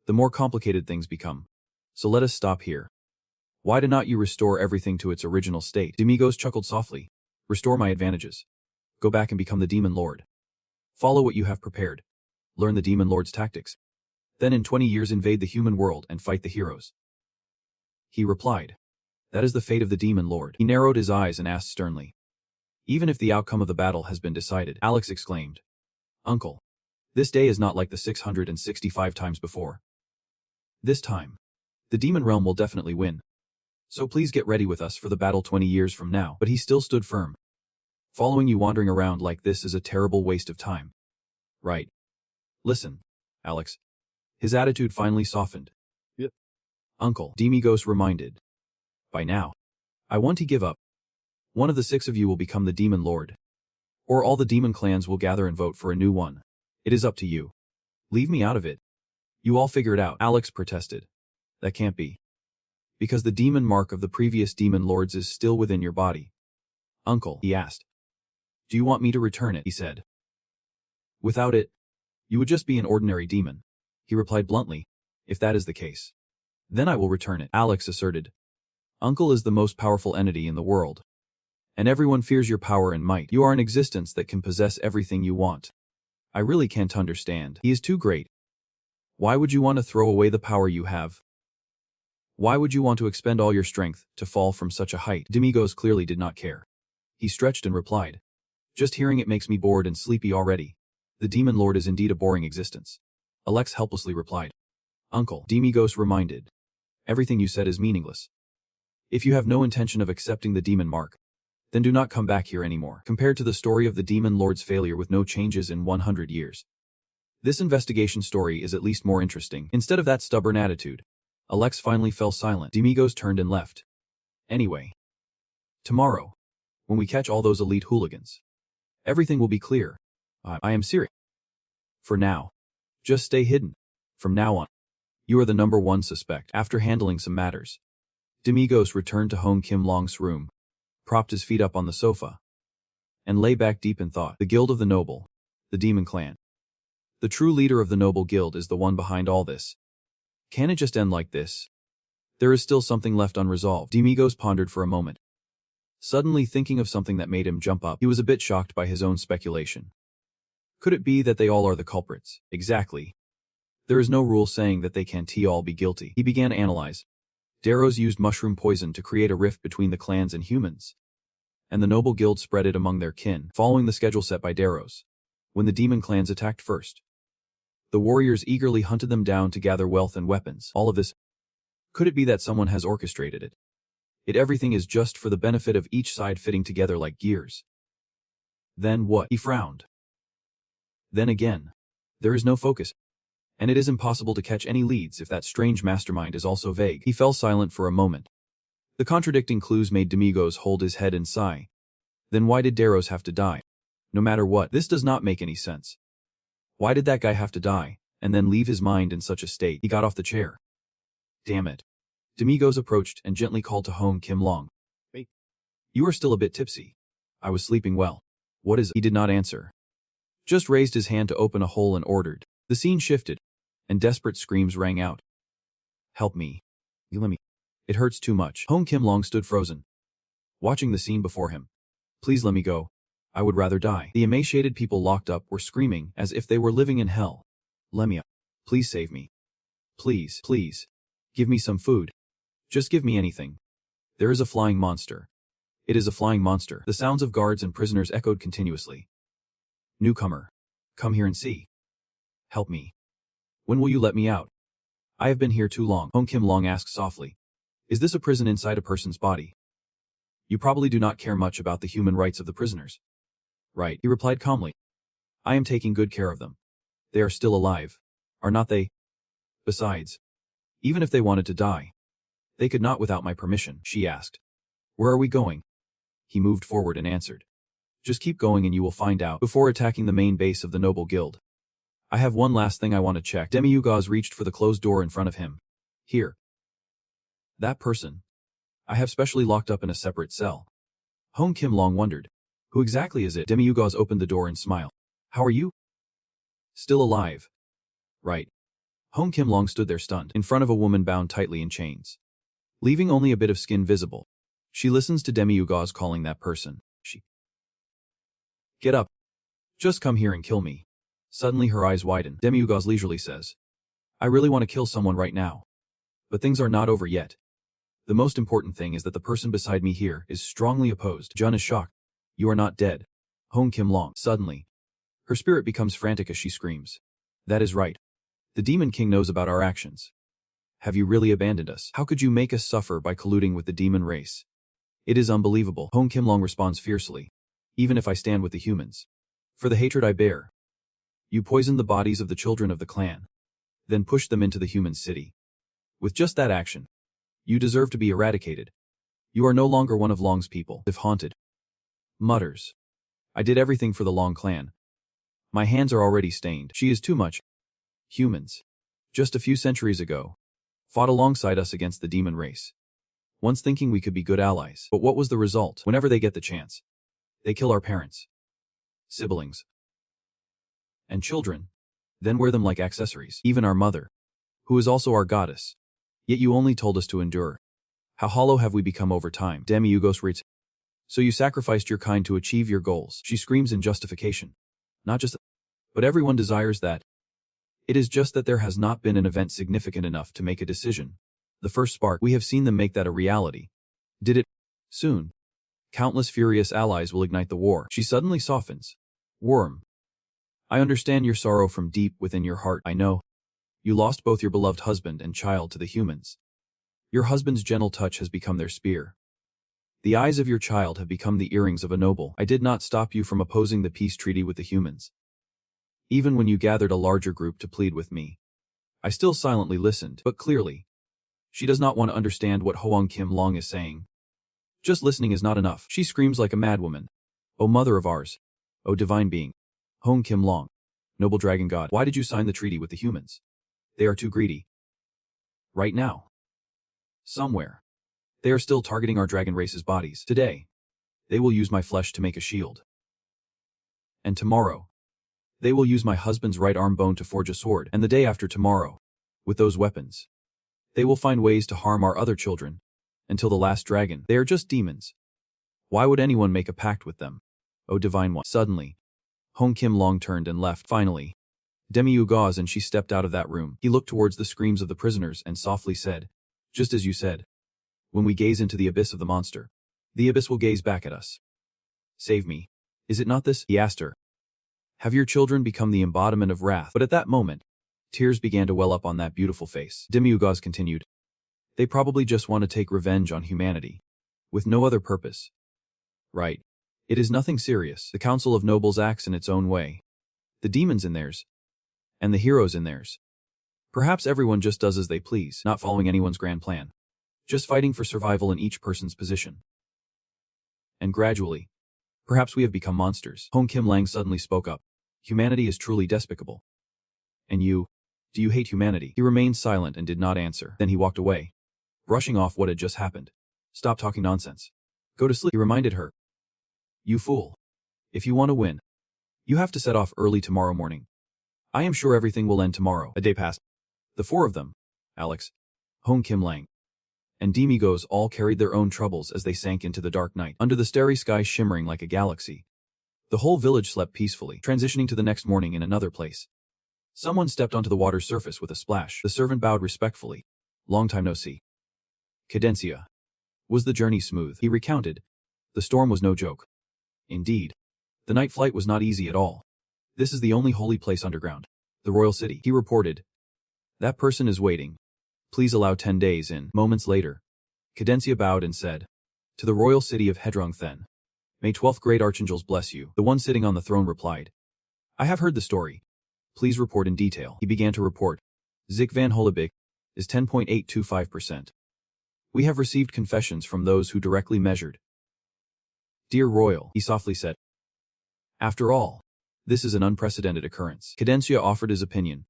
the more complicated things become. So let us stop here. Why do not you restore everything to its original state? Demigos chuckled softly. Restore my advantages. Go back and become the demon lord. Follow what you have prepared. Learn the demon lord's tactics. Then in 20 years invade the human world and fight the heroes. He replied. That is the fate of the demon lord. He narrowed his eyes and asked sternly. Even if the outcome of the battle has been decided, Alex exclaimed. Uncle, this day is not like the 665 times before. This time, the demon realm will definitely win. So please get ready with us for the battle 20 years from now. But he still stood firm. Following you wandering around like this is a terrible waste of time. Right. Listen, Alex. His attitude finally softened. Yep. Uncle, Demigos reminded. By now, I want to give up. One of the 6 of you will become the demon lord. Or all the demon clans will gather and vote for a new one. It is up to you. Leave me out of it. You all figure it out, Alex protested. That can't be. Because the demon mark of the previous demon lords is still within your body. Uncle, he asked. Do you want me to return it? He said. Without it, you would just be an ordinary demon. He replied bluntly. If that is the case, then I will return it, Alex asserted. Uncle is the most powerful entity in the world. And everyone fears your power and might. You are an existence that can possess everything you want. I really can't understand. He is too great. Why would you want to throw away the power you have? Why would you want to expend all your strength to fall from such a height? Demigos clearly did not care. He stretched and replied. Just hearing it makes me bored and sleepy already. The demon lord is indeed a boring existence. Alex helplessly replied. Uncle, Demigos reminded. Everything you said is meaningless. If you have no intention of accepting the demon mark, then do not come back here anymore. Compared to the story of the demon lord's failure with no changes in 100 years. This investigation story is at least more interesting. Instead of that stubborn attitude, Alex finally fell silent. Demigos turned and left. Anyway. Tomorrow, when we catch all those elite hooligans, everything will be clear. I am serious. For now, just stay hidden. From now on, you are the #1 suspect. After handling some matters, Demigos returned to Hong Kim Long's room, propped his feet up on the sofa, and lay back deep in thought. The Guild of the Noble, the Demon Clan. The true leader of the Noble Guild is the one behind all this. Can it just end like this? There is still something left unresolved. Demigos pondered for a moment, suddenly thinking of something that made him jump up. He was a bit shocked by his own speculation. Could it be that they all are the culprits? Exactly. There is no rule saying that they can't all be guilty. He began to analyze. Darrow's used mushroom poison to create a rift between the clans and humans, and the Noble Guild spread it among their kin, following the schedule set by Darrow's. When the demon clans attacked first, the warriors eagerly hunted them down to gather wealth and weapons. All of this. Could it be that someone has orchestrated it? Everything is just for the benefit of each side fitting together like gears. Then what? He frowned. Then again, there is no focus, and it is impossible to catch any leads if that strange mastermind is also vague. He fell silent for a moment. The contradicting clues made Demigos hold his head and sigh. Then why did Darrow's have to die? No matter what, this does not make any sense. Why did that guy have to die, and then leave his mind in such a state? He got off the chair. Damn it. Demigos approached and gently called to Hong Kim Long. Wait. You are still a bit tipsy. I was sleeping well. What is it? He did not answer. Just raised his hand to open a hole and ordered. The scene shifted, and desperate screams rang out. Help me. Let me. It hurts too much. Hong Kim Long stood frozen, watching the scene before him. Please let me go. I would rather die. The emaciated people locked up were screaming as if they were living in hell. Let me up. Please save me. Please, please. Give me some food. Just give me anything. There is a flying monster. It is a flying monster. The sounds of guards and prisoners echoed continuously. Newcomer. Come here and see. Help me. When will you let me out? I have been here too long. Hong Kim Long asked softly. Is this a prison inside a person's body? You probably do not care much about the human rights of the prisoners. Right, he replied calmly. I am taking good care of them. They are still alive, are not they? Besides, even if they wanted to die, they could not without my permission, she asked. Where are we going? He moved forward and answered. Just keep going and you will find out before attacking the main base of the Noble Guild. I have one last thing I want to check. Demi-Ugaz reached for the closed door in front of him. Here. That person. I have specially locked up in a separate cell. Hong Kim Long wondered. Who exactly is it? Demi-Ugaz opened the door and smiled. How are you? Still alive. Right. Hong Kim Long stood there stunned, in front of a woman bound tightly in chains, leaving only a bit of skin visible. She listens to Demi-Ugaz calling that person. She. Get up. Just come here and kill me. Suddenly her eyes widen. Demi-Ugaz leisurely says. I really want to kill someone right now. But things are not over yet. The most important thing is that the person beside me here is strongly opposed. Jun is shocked. You are not dead. Hong Kim Long. Suddenly, her spirit becomes frantic as she screams. That is right. The Demon King knows about our actions. Have you really abandoned us? How could you make us suffer by colluding with the demon race? It is unbelievable. Hong Kim Long responds fiercely. Even if I stand with the humans. For the hatred I bear. You poisoned the bodies of the children of the clan. Then pushed them into the human city. With just that action, you deserve to be eradicated. You are no longer one of Long's people, if haunted. Mutters. I did everything for the Long clan. My hands are already stained. She is too much. Humans, just a few centuries ago, fought alongside us against the demon race. Once thinking we could be good allies. But what was the result? Whenever they get the chance, they kill our parents, siblings, and children, then wear them like accessories. Even our mother, who is also our goddess. Yet you only told us to endure. How hollow have we become over time? Demi-Ugaz reads. So you sacrificed your kind to achieve your goals. She screams in justification. Not just, but everyone desires that. It is just that there has not been an event significant enough to make a decision. The first spark, we have seen them make that a reality. Did it? Soon. Countless furious allies will ignite the war. She suddenly softens. Worm. I understand your sorrow from deep within your heart. I know. You lost both your beloved husband and child to the humans. Your husband's gentle touch has become their spear. The eyes of your child have become the earrings of a noble. I did not stop you from opposing the peace treaty with the humans. Even when you gathered a larger group to plead with me, I still silently listened, but clearly, she does not want to understand what Hong Kim Long is saying. Just listening is not enough. She screams like a madwoman. O mother of ours. O divine being. Hong Kim Long. Noble dragon god. Why did you sign the treaty with the humans? They are too greedy. Right now. Somewhere. They are still targeting our dragon race's bodies. Today, they will use my flesh to make a shield. And tomorrow, they will use my husband's right arm bone to forge a sword. And the day after tomorrow, with those weapons, they will find ways to harm our other children. Until the last dragon. They are just demons. Why would anyone make a pact with them? O divine one. Suddenly, Hong Kim Long turned and left. Finally, Demi-Ugaz and she stepped out of that room. He looked towards the screams of the prisoners and softly said, just as you said. When we gaze into the abyss of the monster, the abyss will gaze back at us. Save me. Is it not this? He asked her. Have your children become the embodiment of wrath? But at that moment, tears began to well up on that beautiful face. Demi-Ugaz continued. They probably just want to take revenge on humanity. With no other purpose. Right. It is nothing serious. The Council of Nobles acts in its own way. The demons in theirs. And the heroes in theirs. Perhaps everyone just does as they please, not following anyone's grand plan. Just fighting for survival in each person's position. And gradually, Perhaps we have become monsters. Hong Kim Lang suddenly spoke up. Humanity is truly despicable. And you? Do you hate humanity? He remained silent and did not answer. Then he walked away, brushing off what had just happened. Stop talking nonsense. Go to sleep, he reminded her. You fool. If you want to win, you have to set off early tomorrow morning. I am sure everything will end tomorrow. A day passed. The four of them, Alex, Hong Kim Lang, and Demigos all carried their own troubles as they sank into the dark night, under the starry sky shimmering like a galaxy. The whole village slept peacefully, transitioning to the next morning in another place. Someone stepped onto the water's surface with a splash. The servant bowed respectfully. Long time no see. Cadencia. Was the journey smooth? He recounted. The storm was no joke. Indeed. The night flight was not easy at all. This is the only holy place underground. The royal city, he reported. That person is waiting. Please allow 10 days in. Moments later, Cadencia bowed and said, to the royal city of Hedrung Then. May 12th great archangels bless you. The one sitting on the throne replied. I have heard the story. Please report in detail. He began to report. Zik van Holebik is 10.825%. We have received confessions from those who directly measured. Dear Royal, he softly said. After all, this is an unprecedented occurrence. Cadencia offered his opinion.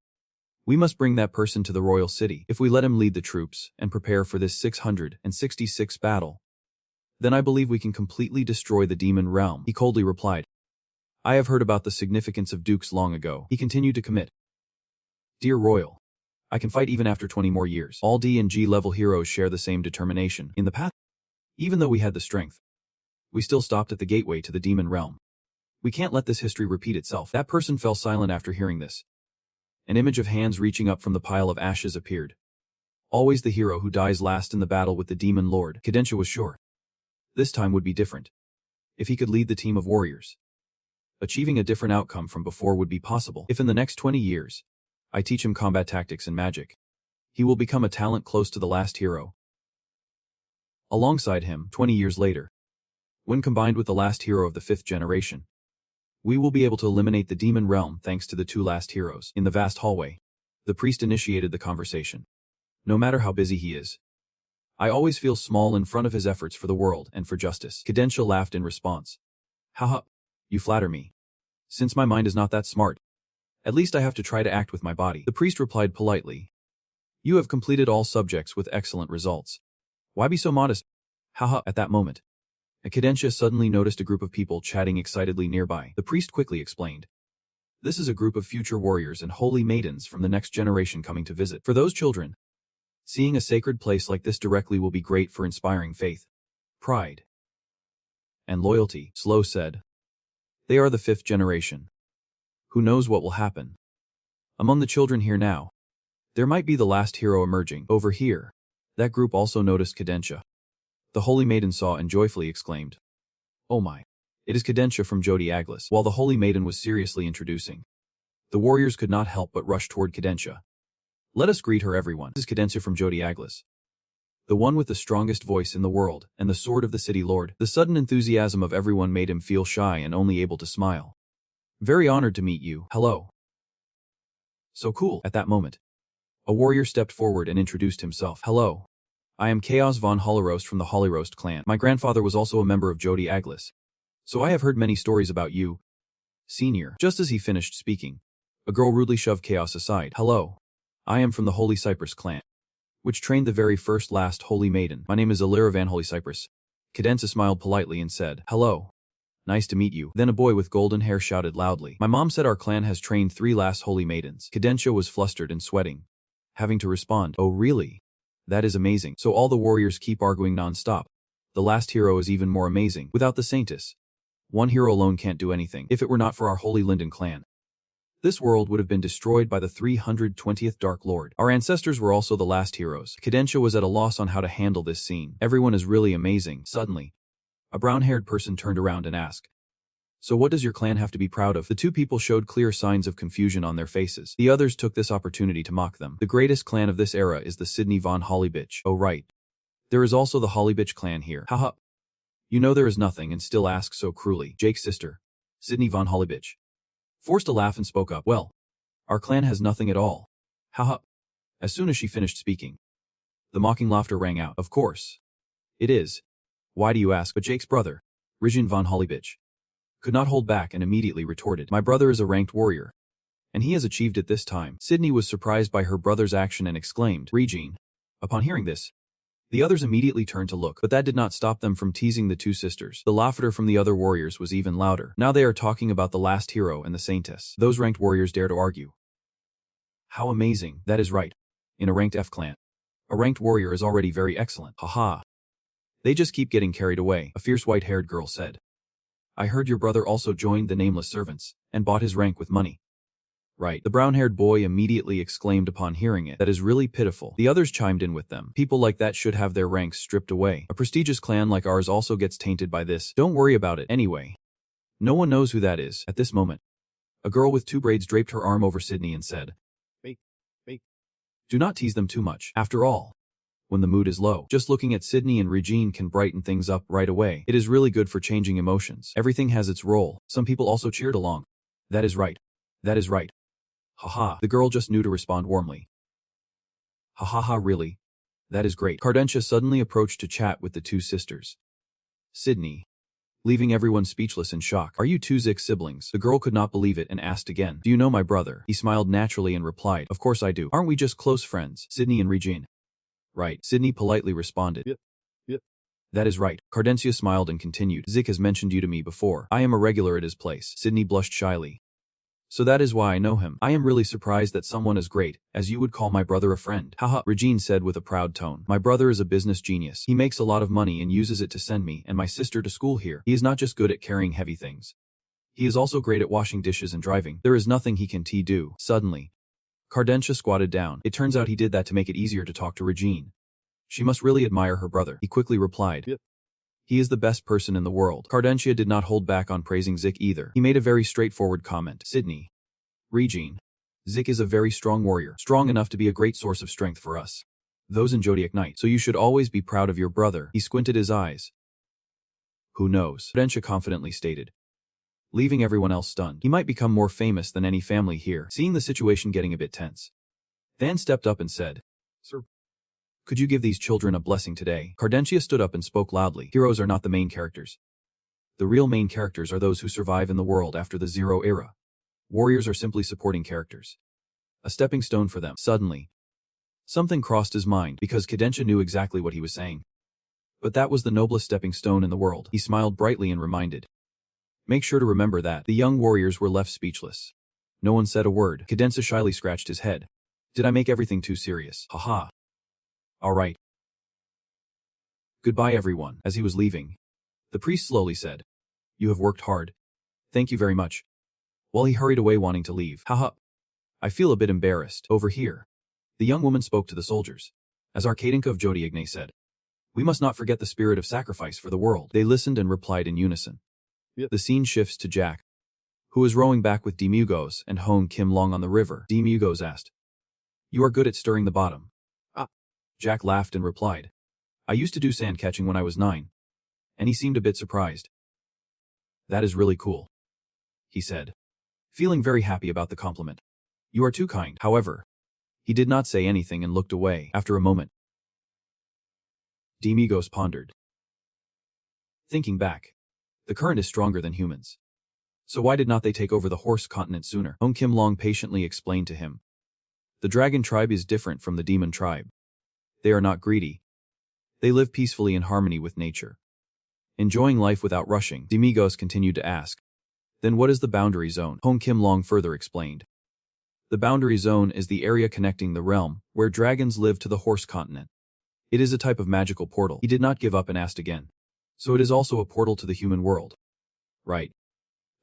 We must bring that person to the royal city. If we let him lead the troops and prepare for this 666 battle, then I believe we can completely destroy the demon realm. He coldly replied. I have heard about the significance of dukes long ago. He continued to commit. Dear Royal, I can fight even after 20 more years. All D and G level heroes share the same determination. In the past, even though we had the strength, we still stopped at the gateway to the demon realm. We can't let this history repeat itself. That person fell silent after hearing this. An image of hands reaching up from the pile of ashes appeared. Always the hero who dies last in the battle with the demon lord. Cadencia was sure. This time would be different. If he could lead the team of warriors, achieving a different outcome from before would be possible. If in the next 20 years, I teach him combat tactics and magic, he will become a talent close to the last hero. Alongside him, 20 years later, when combined with the last hero of the 5th generation, we will be able to eliminate the demon realm thanks to the 2 last heroes. In the vast hallway, the priest initiated the conversation. No matter how busy he is, I always feel small in front of his efforts for the world and for justice. Cadencia laughed in response. Haha, you flatter me. Since my mind is not that smart, at least I have to try to act with my body. The priest replied politely. You have completed all subjects with excellent results. Why be so modest? Haha, at that moment, Cadencia suddenly noticed a group of people chatting excitedly nearby. The priest quickly explained. This is a group of future warriors and holy maidens from the next generation coming to visit. For those children, seeing a sacred place like this directly will be great for inspiring faith, pride, and loyalty, Slow said. They are the 5th generation. Who knows what will happen? Among the children here now, there might be the last hero emerging. Over here, that group also noticed Cadencia. The holy maiden saw and joyfully exclaimed. Oh my. It is Cadencia from Jodi Aglis. While the holy maiden was seriously introducing, the warriors could not help but rush toward Cadencia. Let us greet her, everyone. This is Cadencia from Jodi Aglis, the one with the strongest voice in the world and the sword of the city lord. The sudden enthusiasm of everyone made him feel shy and only able to smile. Very honored to meet you. Hello. So cool. At that moment, a warrior stepped forward and introduced himself. Hello. I am Chaos von Holleroast from the Holleroast clan. My grandfather was also a member of Jodi Aglis, so I have heard many stories about you, Senior. Just as he finished speaking, a girl rudely shoved Chaos aside. Hello. I am from the Holy Cypress clan, which trained the very first last holy maiden. My name is Alira van Holy Cypress. Cadencia smiled politely and said, hello. Nice to meet you. Then a boy with golden hair shouted loudly. My mom said our clan has trained 3 last holy maidens. Cadencia was flustered and sweating, having to respond. Oh really? That is amazing. So all the warriors keep arguing non-stop. The last hero is even more amazing. Without the saintess, one hero alone can't do anything. If it were not for our holy Linden clan, this world would have been destroyed by the 320th Dark Lord. Our ancestors were also the last heroes. Cadencia was at a loss on how to handle this scene. Everyone is really amazing. Suddenly, a brown-haired person turned around and asked, so what does your clan have to be proud of? The 2 people showed clear signs of confusion on their faces. The others took this opportunity to mock them. The greatest clan of this era is the Sydney von Hollybitch. Oh right. There is also the Hollybitch clan here. Haha. You know there is nothing and still ask so cruelly. Jake's sister, Sydney von Hollybitch, forced a laugh and spoke up. Well, our clan has nothing at all. Haha. As soon as she finished speaking, the mocking laughter rang out. Of course. It is. Why do you ask? But Jake's brother, Rijin von Hollybitch, could not hold back and immediately retorted, "My brother is a ranked warrior. And he has achieved it this time." Sydney was surprised by her brother's action and exclaimed, "Regine." Upon hearing this, the others immediately turned to look, but that did not stop them from teasing the two sisters. The laughter from the other warriors was even louder. Now they are talking about the last hero and the saintess. Those ranked warriors dare to argue. How amazing. That is right. In a ranked F clan, a ranked warrior is already very excellent. Haha. They just keep getting carried away, a fierce white-haired girl said. I heard your brother also joined the Nameless Servants and bought his rank with money. Right. The brown-haired boy immediately exclaimed upon hearing it. That is really pitiful. The others chimed in with them. People like that should have their ranks stripped away. A prestigious clan like ours also gets tainted by this. Don't worry about it. Anyway, no one knows who that is. At this moment, a girl with 2 braids draped her arm over Sydney and said, Fake. Do not tease them too much. After all, when the mood is low, just looking at Sydney and Regine can brighten things up right away. It is really good for changing emotions. Everything has its role. Some people also cheered along. That is right. That is right. Haha, the girl just knew to respond warmly. Ha, really? That is great. Cardentia suddenly approached to chat with the two sisters. Sydney, leaving everyone speechless in shock. Are you two Zik siblings? The girl could not believe it and asked again. Do you know my brother? He smiled naturally and replied, Of course I do. Aren't we just close friends? Sydney and Regine. Right. Sydney politely responded. Yep. That is right. Cardentia smiled and continued. Zik has mentioned you to me before. I am a regular at his place. Sydney blushed shyly. So that is why I know him. I am really surprised that someone as great as you would call my brother a friend. Haha, Regine said with a proud tone. My brother is a business genius. He makes a lot of money and uses it to send me and my sister to school here. He is not just good at carrying heavy things. He is also great at washing dishes and driving. There is nothing he can do. Suddenly, Cardentia squatted down. It turns out he did that to make it easier to talk to Regine. She must really admire her brother. He quickly replied. Yep. He is the best person in the world. Cardentia did not hold back on praising Zik either. He made a very straightforward comment. Sydney, Regine, Zik is a very strong warrior, strong enough to be a great source of strength for us, those in Zodiac Knight. So you should always be proud of your brother. He squinted his eyes. Who knows? Cardentia confidently stated, leaving everyone else stunned. He might become more famous than any family here. Seeing the situation getting a bit tense, Dan stepped up and said, Sir, could you give these children a blessing today? Cardentia stood up and spoke loudly. Heroes are not the main characters. The real main characters are those who survive in the world after the Zero era. Warriors are simply supporting characters. A stepping stone for them. Suddenly, something crossed his mind because Cardentia knew exactly what he was saying. But that was the noblest stepping stone in the world. He smiled brightly and reminded. Make sure to remember that. The young warriors were left speechless. No one said a word. Cardentia shyly scratched his head. Did I make everything too serious? Haha. All right. Goodbye everyone. As he was leaving, the priest slowly said, You have worked hard. Thank you very much. While he hurried away wanting to leave. Haha. I feel a bit embarrassed. Over here. The young woman spoke to the soldiers. As Arcadenka of Jodiagne said, We must not forget the spirit of sacrifice for the world. They listened and replied in unison. Yep. The scene shifts to Jack, who is rowing back with Demugos and Hong Kim Long on the river. Demugos asked, You are good at stirring the bottom. Jack laughed and replied, I used to do sand catching when I was 9. And he seemed a bit surprised. That is really cool, he said, feeling very happy about the compliment. You are too kind. However, he did not say anything and looked away. After a moment, Demigos pondered. Thinking back, the current is stronger than humans. So why did not they take over the horse continent sooner? Hong Kim Long patiently explained to him. The dragon tribe is different from the demon tribe. They are not greedy. They live peacefully in harmony with nature, enjoying life without rushing. Demigos continued to ask. Then what is the boundary zone? Hong Kim Long further explained. The boundary zone is the area connecting the realm where dragons live to the horse continent. It is a type of magical portal. He did not give up and asked again. So it is also a portal to the human world. Right.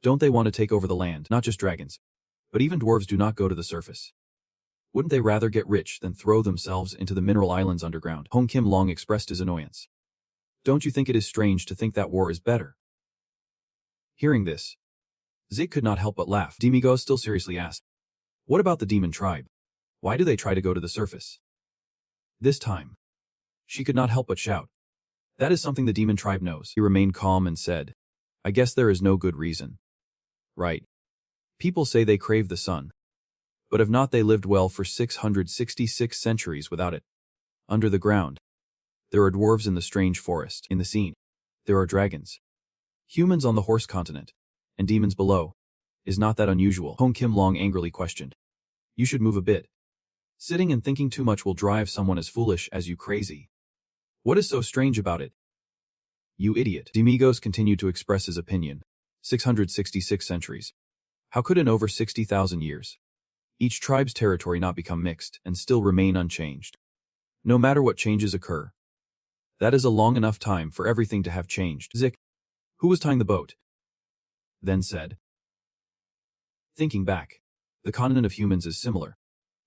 Don't they want to take over the land? Not just dragons, but even dwarves do not go to the surface. Wouldn't they rather get rich than throw themselves into the mineral islands underground? Hong Kim Long expressed his annoyance. Don't you think it is strange to think that war is better? Hearing this, Zik could not help but laugh. Demigos still seriously asked, What about the demon tribe? Why do they try to go to the surface? This time, she could not help but shout. That is something the demon tribe knows. He remained calm and said, I guess there is no good reason. Right. People say they crave the sun. But have not they lived well for 666 centuries without it? Under the ground, there are dwarves in the strange forest. In the scene, there are dragons. Humans on the horse continent. and demons below. Is not that unusual? Hong Kim Long angrily questioned. You should move a bit. Sitting and thinking too much will drive someone as foolish as you crazy. What is so strange about it? You idiot. Demigos continued to express his opinion. 666 centuries. How could in over 60,000 years each tribe's territory not become mixed and still remain unchanged? No matter what changes occur, that is a long enough time for everything to have changed. Zik, who was tying the boat, then said. Thinking back, the continent of humans is similar.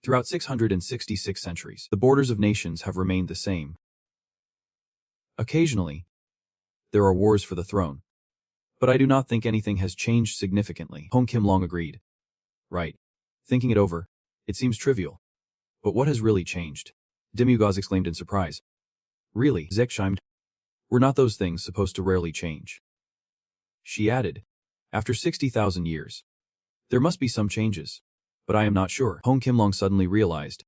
Throughout 666 centuries, the borders of nations have remained the same. Occasionally, there are wars for the throne. But I do not think anything has changed significantly. Hong Kim Long agreed. Right. Thinking it over, it seems trivial. But what has really changed? Demigos exclaimed in surprise. Really? Zek chimed. Were not those things supposed to rarely change? She added. After 60,000 years. There must be some changes. But I am not sure. Hong Kim Long suddenly realized.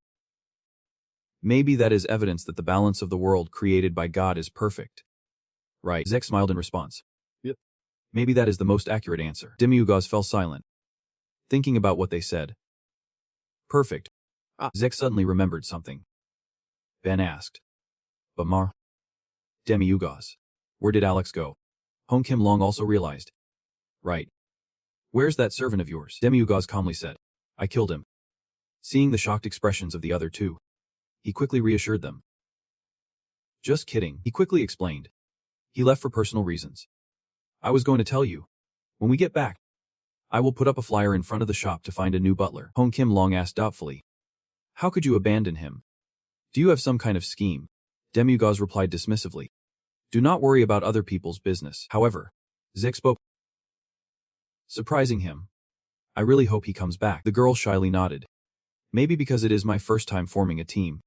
Maybe that is evidence that the balance of the world created by God is perfect. Right. Zek smiled in response. Yep. Maybe that is the most accurate answer. Demigos fell silent, thinking about what they said. Perfect. Zek suddenly remembered something. Ben asked. But Mar? Demigos. Where did Alex go? Hong Kim Long also realized. Right. Where's that servant of yours? Demigos calmly said. I killed him. Seeing the shocked expressions of the other two, he quickly reassured them. Just kidding, he quickly explained. He left for personal reasons. I was going to tell you. When we get back, I will put up a flyer in front of the shop to find a new butler. Hong Kim Long asked doubtfully. How could you abandon him? Do you have some kind of scheme? Demigos replied dismissively. Do not worry about other people's business. However, Zik spoke, surprising him. I really hope he comes back. The girl shyly nodded. Maybe because it is my first time forming a team.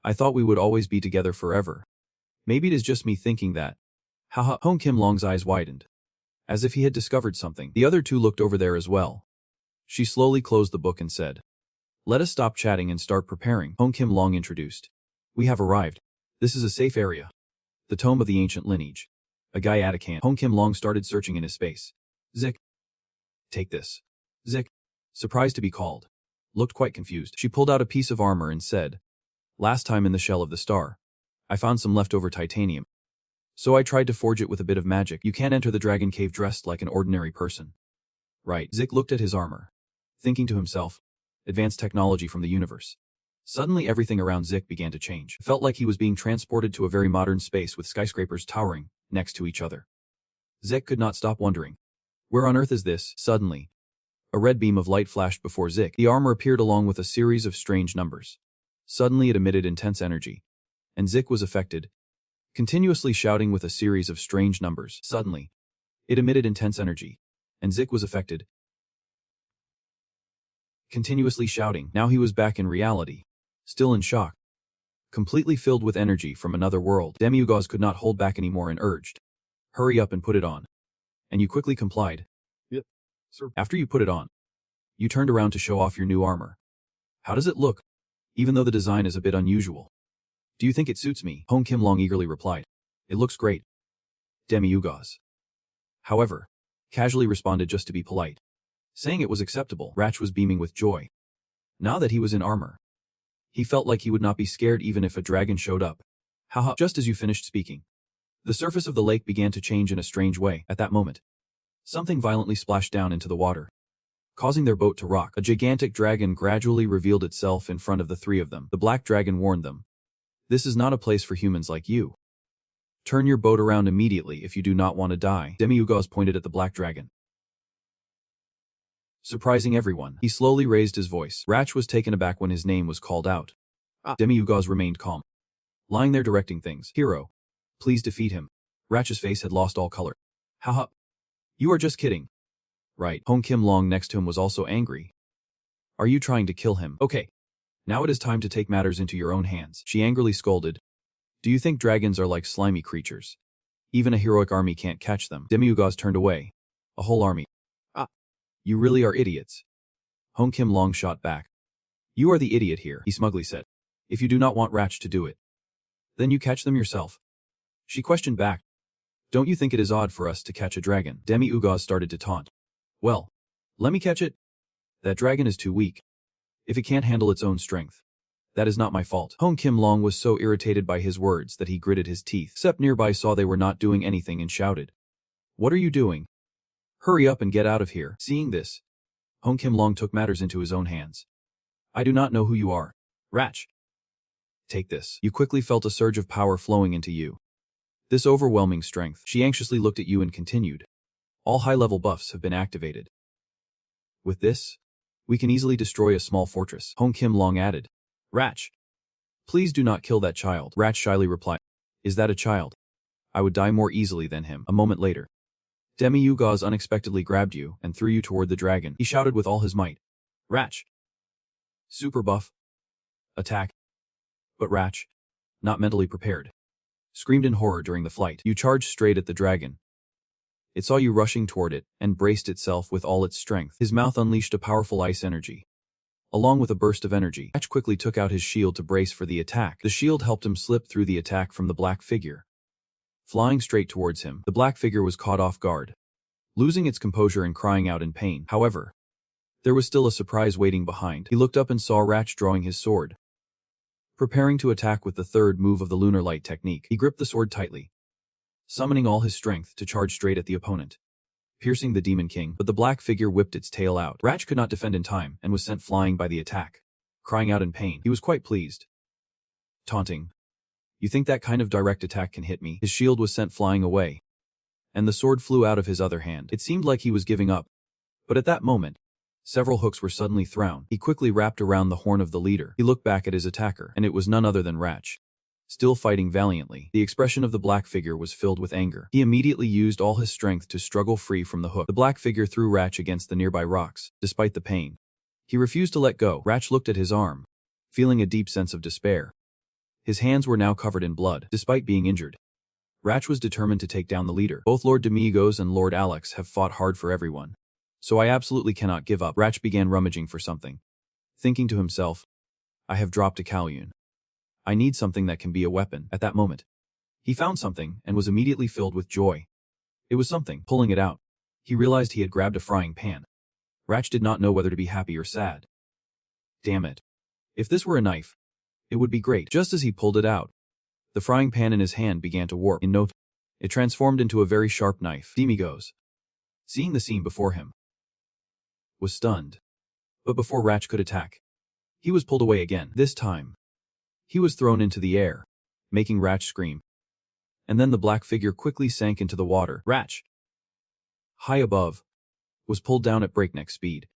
I thought we would always be together forever. Maybe it is just me thinking that. Haha. Hong Kim Long's eyes widened, as if he had discovered something. The other two looked over there as well. She slowly closed the book and said, let us stop chatting and start preparing. Hong Kim Long introduced. We have arrived. This is a safe area. The tome of the ancient lineage. A guy at a can. Hong Kim Long started searching in his space. Zik. Take this. Zik, surprised to be called, looked quite confused. She pulled out a piece of armor and said, last time in the shell of the star, I found some leftover titanium. So I tried to forge it with a bit of magic. You can't enter the dragon cave dressed like an ordinary person. Right. Zik looked at his armor, thinking to himself, advanced technology from the universe. Suddenly everything around Zik began to change. It felt like he was being transported to a very modern space with skyscrapers towering next to each other. Zik could not stop wondering, where on earth is this? Suddenly, a red beam of light flashed before Zik. The armor appeared along with a series of strange numbers. Suddenly it emitted intense energy, and Zik was affected, continuously shouting with a series of strange numbers. Suddenly, it emitted intense energy, and Zik was affected, continuously shouting. Now he was back in reality, still in shock, completely filled with energy from another world. Demigos could not hold back anymore and urged, hurry up and put it on. And you quickly complied. Yep, sir. After you put it on, you turned around to show off your new armor. How does it look? Even though the design is a bit unusual. Do you think it suits me? Hong Kim Long eagerly replied. It looks great. Demigos, however, casually responded just to be polite, saying it was acceptable. Ratch was beaming with joy. Now that he was in armor, he felt like he would not be scared even if a dragon showed up. Haha. Just as you finished speaking, the surface of the lake began to change in a strange way. At that moment, something violently splashed down into the water, causing their boat to rock. A gigantic dragon gradually revealed itself in front of the three of them. The black dragon warned them. This is not a place for humans like you. Turn your boat around immediately if you do not want to die. Demigos pointed at the black dragon, surprising everyone. He slowly raised his voice. Ratch was taken aback when his name was called out. Demigos remained calm, lying there directing things. Hero, please defeat him. Ratch's face had lost all color. Haha. You are just kidding. Right. Hong Kim Long next to him was also angry. Are you trying to kill him? Okay. Now it is time to take matters into your own hands. She angrily scolded. Do you think dragons are like slimy creatures? Even a heroic army can't catch them. Demigos turned away. A whole army. You really are idiots. Hong Kim Long shot back. You are the idiot here, he smugly said. If you do not want Ratch to do it, then you catch them yourself. She questioned back. Don't you think it is odd for us to catch a dragon? Demigos started to taunt. Well, let me catch it. That dragon is too weak. If it can't handle its own strength, that is not my fault. Hong Kim Long was so irritated by his words that he gritted his teeth. Sep nearby saw they were not doing anything and shouted, "What are you doing? Hurry up and get out of here." Seeing this, Hong Kim Long took matters into his own hands. "I do not know who you are. Ratch. Take this." You quickly felt a surge of power flowing into you. This overwhelming strength. She anxiously looked at you and continued, "All high-level buffs have been activated. With this, we can easily destroy a small fortress." Hong Kim Long added, "Ratch, please do not kill that child." Ratch shyly replied, "Is that a child? I would die more easily than him." A moment later, Demi-Ugaz unexpectedly grabbed you and threw you toward the dragon. He shouted with all his might, "Ratch! Super buff! Attack!" But Ratch, not mentally prepared, screamed in horror during the flight. You charged straight at the dragon. It saw you rushing toward it and braced itself with all its strength. His mouth unleashed a powerful ice energy. Along with a burst of energy, Ratch quickly took out his shield to brace for the attack. The shield helped him slip through the attack from the black figure. Flying straight towards him, the black figure was caught off guard, losing its composure and crying out in pain. However, there was still a surprise waiting behind. He looked up and saw Ratch drawing his sword, preparing to attack with the third move of the lunar light technique. He gripped the sword tightly, summoning all his strength to charge straight at the opponent, piercing the Demon King, but the black figure whipped its tail out. Ratch could not defend in time and was sent flying by the attack, crying out in pain. He was quite pleased, taunting, "You think that kind of direct attack can hit me?" His shield was sent flying away, and the sword flew out of his other hand. It seemed like he was giving up, but at that moment, several hooks were suddenly thrown. He quickly wrapped around the horn of the leader. He looked back at his attacker, and it was none other than Ratch, still fighting valiantly. The expression of the black figure was filled with anger. He immediately used all his strength to struggle free from the hook. The black figure threw Ratch against the nearby rocks. Despite the pain, he refused to let go. Ratch looked at his arm, feeling a deep sense of despair. His hands were now covered in blood. Despite being injured, Ratch was determined to take down the leader. Both Lord Demigos and Lord Alex have fought hard for everyone, so I absolutely cannot give up. Ratch began rummaging for something, thinking to himself, "I have dropped a Kalyun. I need something that can be a weapon." At that moment, he found something and was immediately filled with joy. It was something. Pulling it out, he realized he had grabbed a frying pan. Ratch did not know whether to be happy or sad. Damn it. If this were a knife, it would be great. Just as he pulled it out, the frying pan in his hand began to warp. In no time, it transformed into a very sharp knife. Demigos, seeing the scene before him, was stunned. But before Ratch could attack, he was pulled away again. This time, he was thrown into the air, making Ratch scream. And then the black figure quickly sank into the water. Ratch, high above, was pulled down at breakneck speed.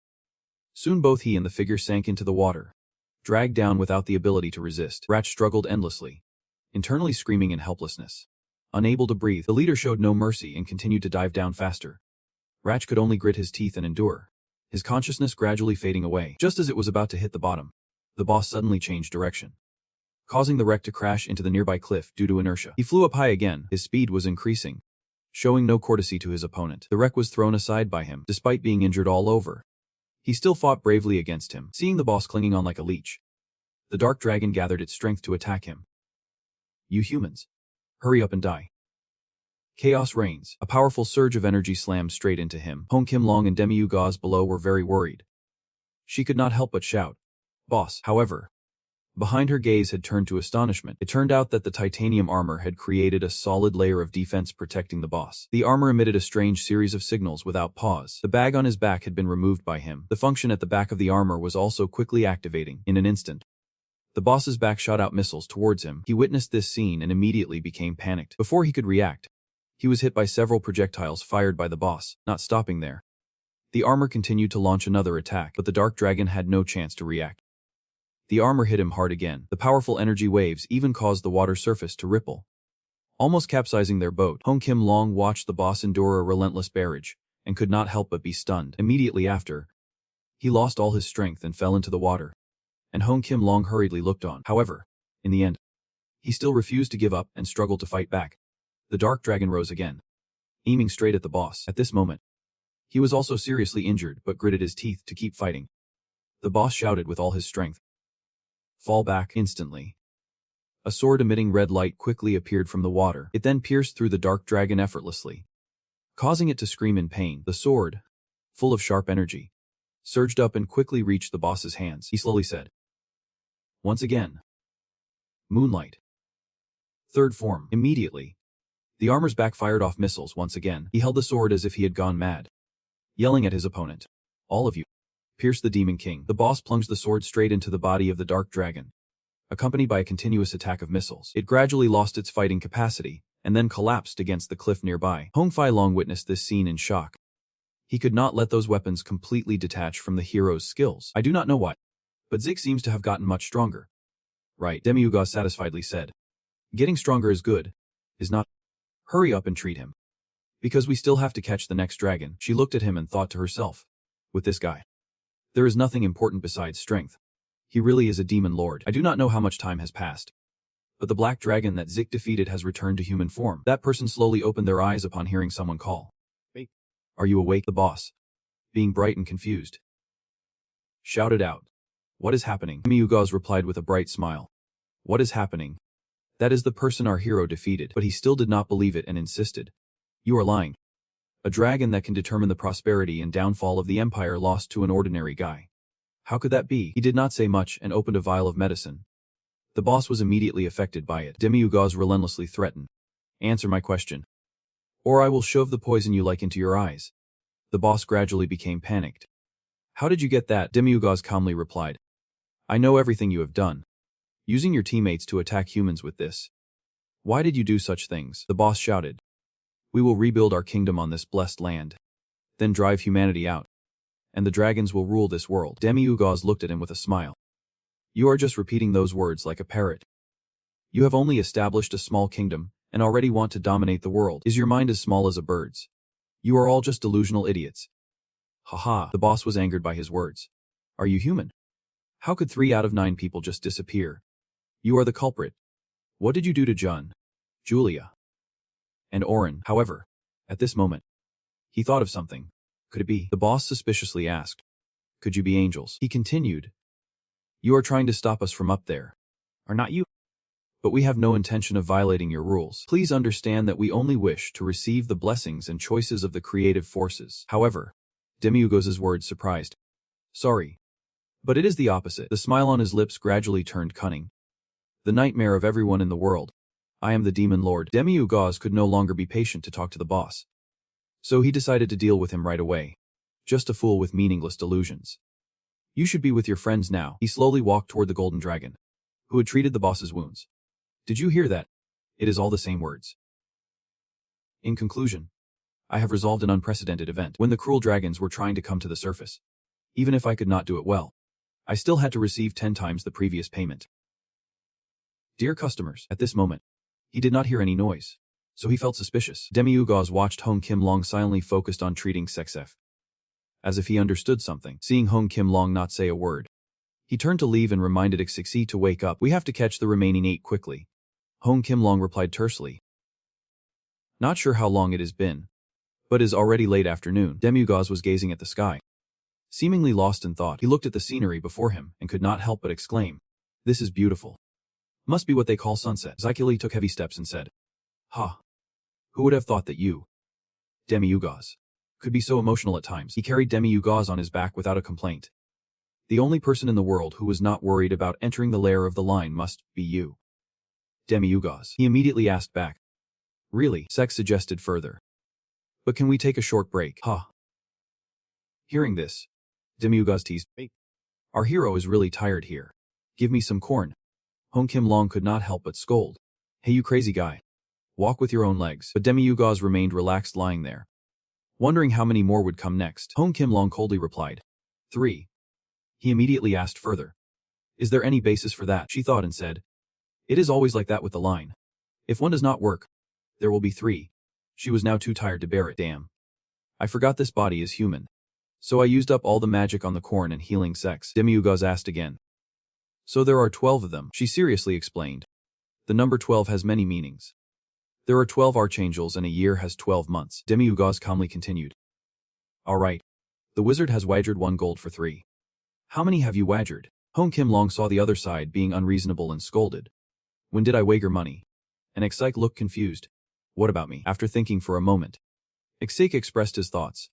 Soon both he and the figure sank into the water, dragged down without the ability to resist. Ratch struggled endlessly, internally screaming in helplessness. Unable to breathe, the leader showed no mercy and continued to dive down faster. Ratch could only grit his teeth and endure, his consciousness gradually fading away. Just as it was about to hit the bottom, the boss suddenly changed direction, causing the wreck to crash into the nearby cliff due to inertia. He flew up high again. His speed was increasing, showing no courtesy to his opponent. The wreck was thrown aside by him. Despite being injured all over, he still fought bravely against him. Seeing the boss clinging on like a leech, the dark dragon gathered its strength to attack him. "You humans, hurry up and die." Chaos reigns. A powerful surge of energy slammed straight into him. Hong Kim Long and Demi-Ugaz below were very worried. She could not help but shout, "Boss!" However, behind her gaze had turned to astonishment. It turned out that the titanium armor had created a solid layer of defense protecting the boss. The armor emitted a strange series of signals without pause. The bag on his back had been removed by him. The function at the back of the armor was also quickly activating. In an instant, the boss's back shot out missiles towards him. He witnessed this scene and immediately became panicked. Before he could react, he was hit by several projectiles fired by the boss. Not stopping there, the armor continued to launch another attack, but the dark dragon had no chance to react. The armor hit him hard again. The powerful energy waves even caused the water surface to ripple, almost capsizing their boat. Hong Kim Long watched the boss endure a relentless barrage and could not help but be stunned. Immediately after, he lost all his strength and fell into the water, and Hong Kim Long hurriedly looked on. However, in the end, he still refused to give up and struggled to fight back. The dark dragon rose again, aiming straight at the boss. At this moment, he was also seriously injured but gritted his teeth to keep fighting. The boss shouted with all his strength, "Fall back!" Instantly, a sword emitting red light quickly appeared from the water. It then pierced through the dark dragon effortlessly, causing it to scream in pain. The sword, full of sharp energy, surged up and quickly reached the boss's hands. He slowly said, "Once again. Moonlight. Third form." Immediately, the armor's back fired off missiles once again. He held the sword as if he had gone mad, yelling at his opponent, "All of you, pierce the Demon King." The boss plunged the sword straight into the body of the dark dragon, accompanied by a continuous attack of missiles. It gradually lost its fighting capacity, and then collapsed against the cliff nearby. Hong Fei Long witnessed this scene in shock. He could not let those weapons completely detach from the hero's skills. "I do not know why, but Zig seems to have gotten much stronger." "Right," Demiugaz satisfiedly said. "Getting stronger is good, is not. Hurry up and treat him. Because we still have to catch the next dragon." She looked at him and thought to herself, "With this guy, there is nothing important besides strength. He really is a demon lord." I do not know how much time has passed, but the black dragon that Zik defeated has returned to human form. That person slowly opened their eyes upon hearing someone call, "Hey, are you awake?" The boss, being bright and confused, shouted out, "What is happening?" Demiugaz replied with a bright smile, "What is happening? That is the person our hero defeated." But he still did not believe it and insisted, "You are lying. A dragon that can determine the prosperity and downfall of the empire lost to an ordinary guy. How could that be?" He did not say much and opened a vial of medicine. The boss was immediately affected by it. Demiugaz relentlessly threatened, "Answer my question, or I will shove the poison you like into your eyes." The boss gradually became panicked. "How did you get that?" Demiugaz calmly replied, "I know everything you have done, using your teammates to attack humans with this." "Why did you do such things?" The boss shouted. "We will rebuild our kingdom on this blessed land, then drive humanity out, and the dragons will rule this world." Demiugaz looked at him with a smile. "You are just repeating those words like a parrot. You have only established a small kingdom, and already want to dominate the world. Is your mind as small as a bird's? You are all just delusional idiots." "Haha." The boss was angered by his words. "Are you human? How could 3 out of 9 people just disappear? You are the culprit. What did you do to Jun, Julia, and Oren?" However, at this moment, he thought of something. "Could it be?" the boss suspiciously asked. "Could you be angels?" He continued. "You are trying to stop us from up there, are not you? But we have no intention of violating your rules. Please understand that we only wish to receive the blessings and choices of the creative forces." However, Demiugaz's words surprised. "Sorry, but it is the opposite." The smile on his lips gradually turned cunning. "The nightmare of everyone in the world. I am the demon lord." Demiugaz could no longer be patient to talk to the boss, so he decided to deal with him right away. Just a fool with meaningless delusions. "You should be with your friends now." He slowly walked toward the golden dragon, who had treated the boss's wounds. "Did you hear that? It is all the same words." In conclusion, I have resolved an unprecedented event. When the cruel dragons were trying to come to the surface, even if I could not do it well, I still had to receive 10 times the previous payment. Dear customers, at this moment, he did not hear any noise, so he felt suspicious. Demiugaz watched Hong Kim Long silently focused on treating Sexef, as if he understood something. Seeing Hong Kim Long not say a word, he turned to leave and reminded Ixixi to wake up. "We have to catch the remaining 8 quickly." Hong Kim Long replied tersely. "Not sure how long it has been, but it is already late afternoon." Demiugaz was gazing at the sky. Seemingly lost in thought, he looked at the scenery before him and could not help but exclaim, "This is beautiful. Must be what they call sunset." Zykili took heavy steps and said, "Ha! Who would have thought that you, Demiugaz, could be so emotional at times?" He carried Demiugaz on his back without a complaint. "The only person in the world who was not worried about entering the lair of the lion must be you, Demiugaz." He immediately asked back, "Really?" Sex suggested further, "But can we take a short break?" "Ha!" Hearing this, Demiugaz teased, "Hey, our hero is really tired here. Give me some corn." Hong Kim Long could not help but scold, "Hey you crazy guy. Walk with your own legs." But Demiugaz remained relaxed lying there, wondering how many more would come next. Hong Kim Long coldly replied, 3. He immediately asked further, "Is there any basis for that?" She thought and said, "It is always like that with the line. If one does not work, there will be 3. She was now too tired to bear it. "Damn. I forgot this body is human. So I used up all the magic on the corn and healing sex." Demiugaz asked again. "So there are 12 of them," she seriously explained. "The number 12 has many meanings. There are 12 archangels and a year has 12 months." Demiugaz calmly continued. "All right. The wizard has wagered 1 gold for 3. How many have you wagered?" Hong Kim Long saw the other side being unreasonable and scolded. "When did I wager money?" And Ixik looked confused. "What about me?" After thinking for a moment, Ixik expressed his thoughts.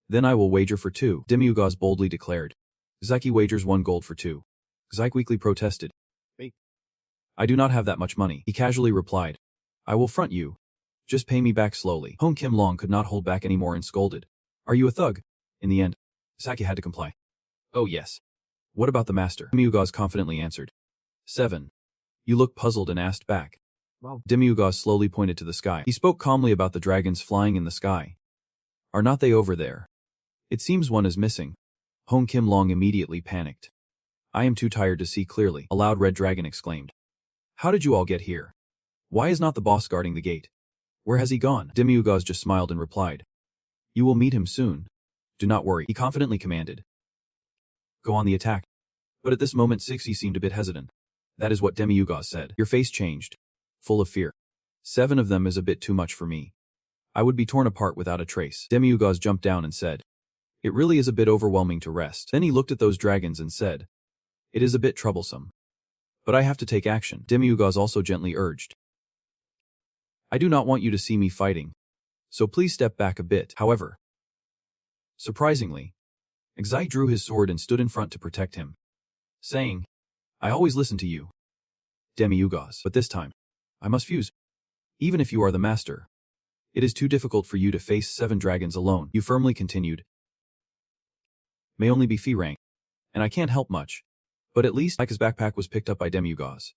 Then I will wager for 2, Demiugaz boldly declared. Zaki wagers 1 gold for 2. Zyke weakly protested. I do not have that much money, he casually replied. I will front you. Just pay me back slowly. Hong Kim Long could not hold back anymore and scolded. Are you a thug? In the end, Zaki had to comply. Oh yes. What about the master? Demiugaz confidently answered. 7. You look puzzled and asked back. Wow. Demiugaz slowly pointed to the sky. He spoke calmly about the dragons flying in the sky. Are not they over there? It seems one is missing. Hong Kim Long immediately panicked. I am too tired to see clearly, a loud red dragon exclaimed. How did you all get here? Why is not the boss guarding the gate? Where has he gone? Demiugaz just smiled and replied. You will meet him soon. Do not worry, he confidently commanded. Go on the attack. But at this moment Sixi seemed a bit hesitant. That is what Demiugaz said. Your face changed. Full of fear. 7 of them is a bit too much for me. I would be torn apart without a trace. Demiugaz jumped down and said. It really is a bit overwhelming to rest. Then he looked at those dragons and said. It is a bit troublesome. But I have to take action. Demiugaz also gently urged. I do not want you to see me fighting. So please step back a bit. However, surprisingly, Xai drew his sword and stood in front to protect him, saying, I always listen to you, Demiugaz, but this time, I must fuse. Even if you are the master, it is too difficult for you to face 7 dragons alone, you firmly continued. May only be Sss-Rank, and I can't help much, but at least Ika's backpack was picked up by Demiugaz.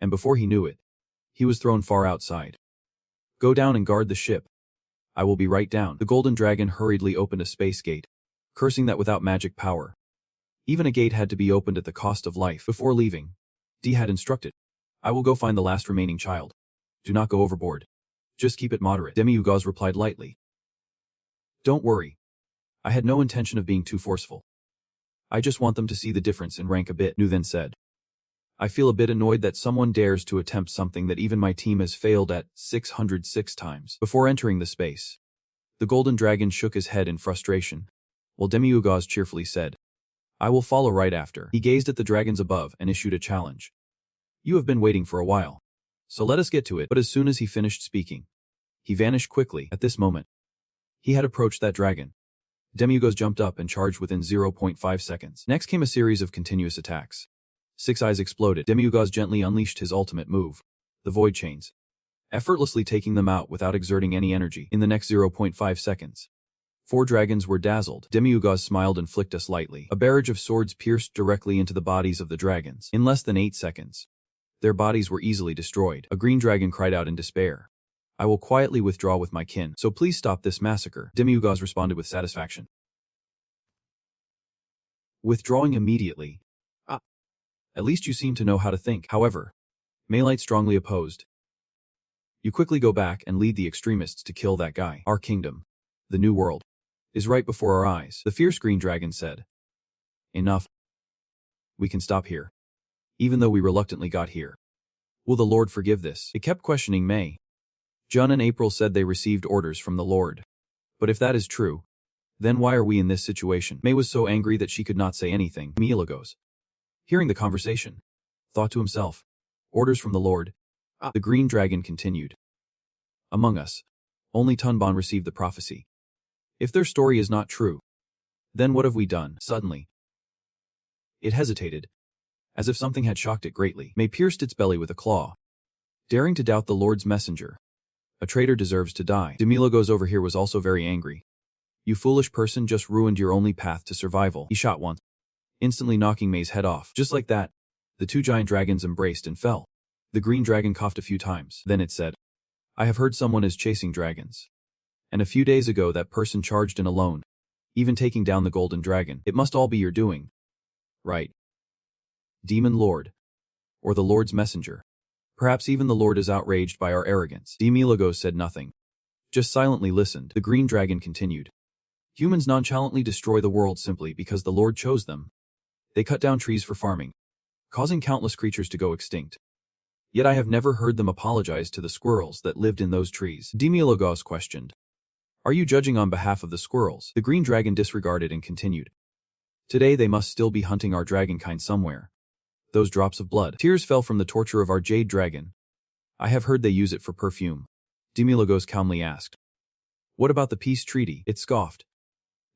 And before he knew it, he was thrown far outside. Go down and guard the ship. I will be right down. The golden dragon hurriedly opened a space gate, cursing that without magic power, even a gate had to be opened at the cost of life. Before leaving, D had instructed, I will go find the last remaining child. Do not go overboard. Just keep it moderate. Demiugaz replied lightly. Don't worry. I had no intention of being too forceful. I just want them to see the difference in rank a bit, Nu then said. I feel a bit annoyed that someone dares to attempt something that even my team has failed at 606 times. Before entering the space, the golden dragon shook his head in frustration, while Demiugaz cheerfully said, I will follow right after. He gazed at the dragons above and issued a challenge. You have been waiting for a while, so let us get to it. But as soon as he finished speaking, he vanished quickly. At this moment, he had approached that dragon. Demiugaz jumped up and charged within 0.5 seconds. Next came a series of continuous attacks. 6 eyes exploded. Demiugaz gently unleashed his ultimate move, the void chains, effortlessly taking them out without exerting any energy. In the next 0.5 seconds, 4 dragons were dazzled. Demiugaz smiled and flicked us lightly. A barrage of swords pierced directly into the bodies of the dragons. In less than 8 seconds, their bodies were easily destroyed. A green dragon cried out in despair. I will quietly withdraw with my kin, so please stop this massacre. Demiugaz responded with satisfaction. Withdrawing immediately. At least you seem to know how to think. However, Maylight strongly opposed. You quickly go back and lead the extremists to kill that guy. Our kingdom, the new world, is right before our eyes. The fierce green dragon said. Enough. We can stop here. Even though we reluctantly got here. Will the Lord forgive this? It kept questioning May. Jun and April said they received orders from the Lord. But if that is true, then why are we in this situation? May was so angry that she could not say anything. Mielagos, hearing the conversation, thought to himself, orders from the Lord. The green dragon continued. Among us, only Tunbon received the prophecy. If their story is not true, then what have we done? Suddenly, it hesitated, as if something had shocked it greatly. May pierced its belly with a claw, daring to doubt the Lord's messenger. A traitor deserves to die. Demilagos over here was also very angry. You foolish person just ruined your only path to survival. He shot once, instantly knocking May's head off. Just like that, the 2 giant dragons embraced and fell. The green dragon coughed a few times. Then it said, I have heard someone is chasing dragons. And a few days ago that person charged in alone, even taking down the golden dragon. It must all be your doing. Right. Demon Lord. Or the Lord's messenger. Perhaps even the Lord is outraged by our arrogance. Demilagos said nothing, just silently listened. The green dragon continued. Humans nonchalantly destroy the world simply because the Lord chose them. They cut down trees for farming, causing countless creatures to go extinct. Yet I have never heard them apologize to the squirrels that lived in those trees. Demilagos questioned. Are you judging on behalf of the squirrels? The green dragon disregarded and continued. Today they must still be hunting our dragonkind somewhere. Those drops of blood. Tears fell from the torture of our jade dragon. I have heard they use it for perfume. Demilagos calmly asked. What about the peace treaty? It scoffed.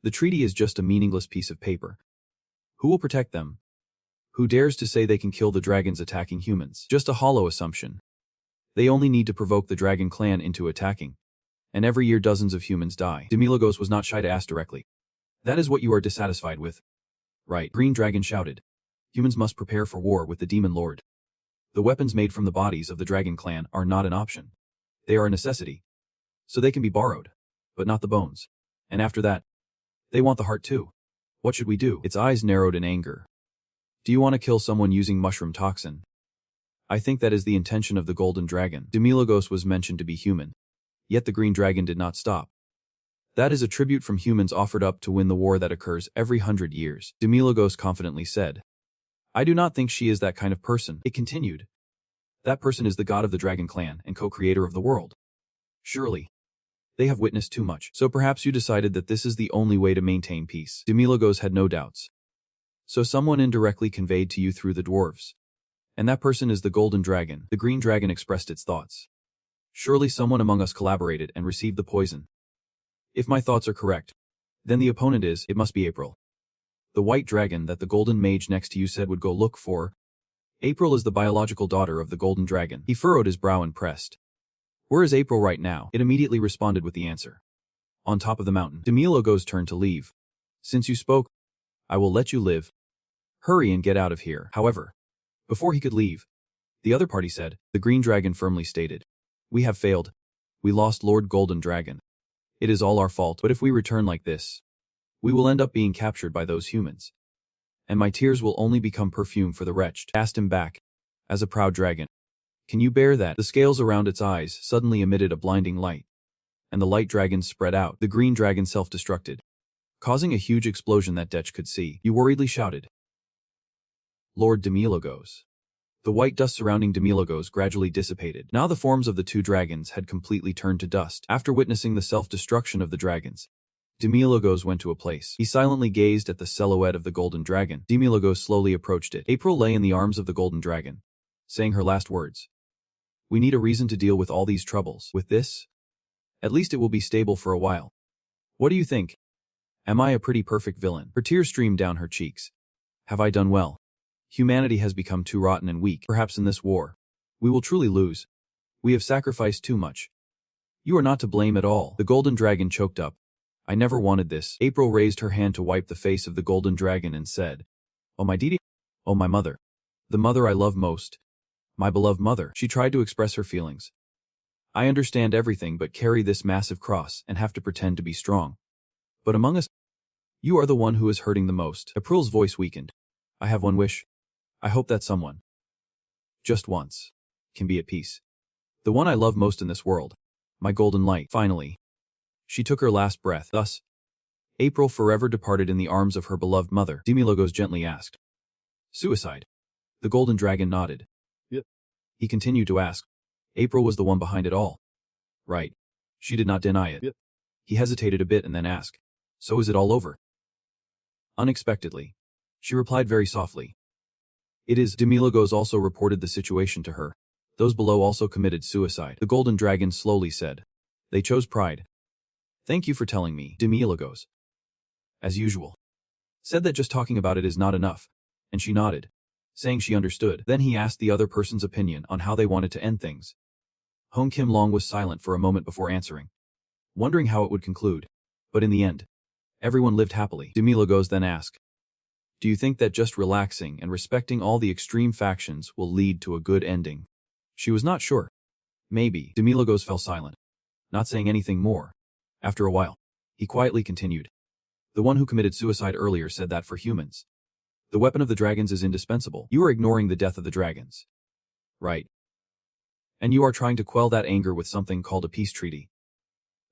The treaty is just a meaningless piece of paper. Who will protect them? Who dares to say they can kill the dragons attacking humans? Just a hollow assumption. They only need to provoke the dragon clan into attacking. And every year dozens of humans die. Demilogos was not shy to ask directly. That is what you are dissatisfied with? Right. Green Dragon shouted. Humans must prepare for war with the Demon Lord. The weapons made from the bodies of the dragon clan are not an option. They are a necessity. So they can be borrowed. But not the bones. And after that, they want the heart too. What should we do? Its eyes narrowed in anger. Do you want to kill someone using mushroom toxin? I think that is the intention of the golden dragon. Demilogos was mentioned to be human. Yet the green dragon did not stop. That is a tribute from humans offered up to win the war that occurs every 100 years, Demilogos confidently said. I do not think she is that kind of person, it continued. That person is the god of the dragon clan and co-creator of the world. Surely. They have witnessed too much, so perhaps you decided that this is the only way to maintain peace. Demilogos had no doubts. So someone indirectly conveyed to you through the dwarves. And that person is the golden dragon. The green dragon expressed its thoughts. Surely someone among us collaborated and received the poison. If my thoughts are correct, then the opponent it must be April. The white dragon that the golden mage next to you said would go look for. April is the biological daughter of the golden dragon. He furrowed his brow and pressed. Where is April right now? It immediately responded with the answer. On top of the mountain. Demilogos turned to leave. Since you spoke, I will let you live. Hurry and get out of here. However, before he could leave, the other party said, the green dragon firmly stated. We have failed. We lost Lord Golden Dragon. It is all our fault, but if we return like this, we will end up being captured by those humans. And my tears will only become perfume for the wretched. Cast him back. As a proud dragon. Can you bear that? The scales around its eyes suddenly emitted a blinding light. And the light dragons spread out. The green dragon self-destructed, causing a huge explosion that Detch could see. You worriedly shouted. Lord Demilogos. The white dust surrounding Demilogos gradually dissipated. Now the forms of the two dragons had completely turned to dust. After witnessing the self-destruction of the dragons, Demilogos went to a place. He silently gazed at the silhouette of the golden dragon. Demilogos slowly approached it. April lay in the arms of the golden dragon, saying her last words. We need a reason to deal with all these troubles. With this, at least it will be stable for a while. What do you think? Am I a pretty perfect villain? Her tears streamed down her cheeks. Have I done well? Humanity has become too rotten and weak. Perhaps in this war, we will truly lose. We have sacrificed too much. You are not to blame at all. The golden dragon choked up. I never wanted this. April raised her hand to wipe the face of the golden dragon and said, Oh my deity. Oh my mother. The mother I love most. My beloved mother. She tried to express her feelings. I understand everything but carry this massive cross and have to pretend to be strong. But among us, you are the one who is hurting the most. April's voice weakened. I have one wish. I hope that someone, just once, can be at peace. The one I love most in this world. My golden light. Finally, she took her last breath. Thus, April forever departed in the arms of her beloved mother. Demilogos gently asked. Suicide. The golden dragon nodded. Yep. He continued to ask. April was the one behind it all. Right. She did not deny it. Yep. He hesitated a bit and then asked. So is it all over? Unexpectedly, she replied very softly. It is. Demilogos also reported the situation to her. Those below also committed suicide. The golden dragon slowly said. They chose pride. Thank you for telling me, Demilogos. As usual. Said that just talking about it is not enough. And she nodded, saying she understood. Then he asked the other person's opinion on how they wanted to end things. Hong Kim Long was silent for a moment before answering, wondering how it would conclude. But in the end, everyone lived happily. Demilogos then asked. Do you think that just relaxing and respecting all the extreme factions will lead to a good ending? She was not sure. Maybe. Demilogos fell silent, not saying anything more. After a while, he quietly continued. The one who committed suicide earlier said that for humans, the weapon of the dragons is indispensable. You are ignoring the death of the dragons. Right. And you are trying to quell that anger with something called a peace treaty.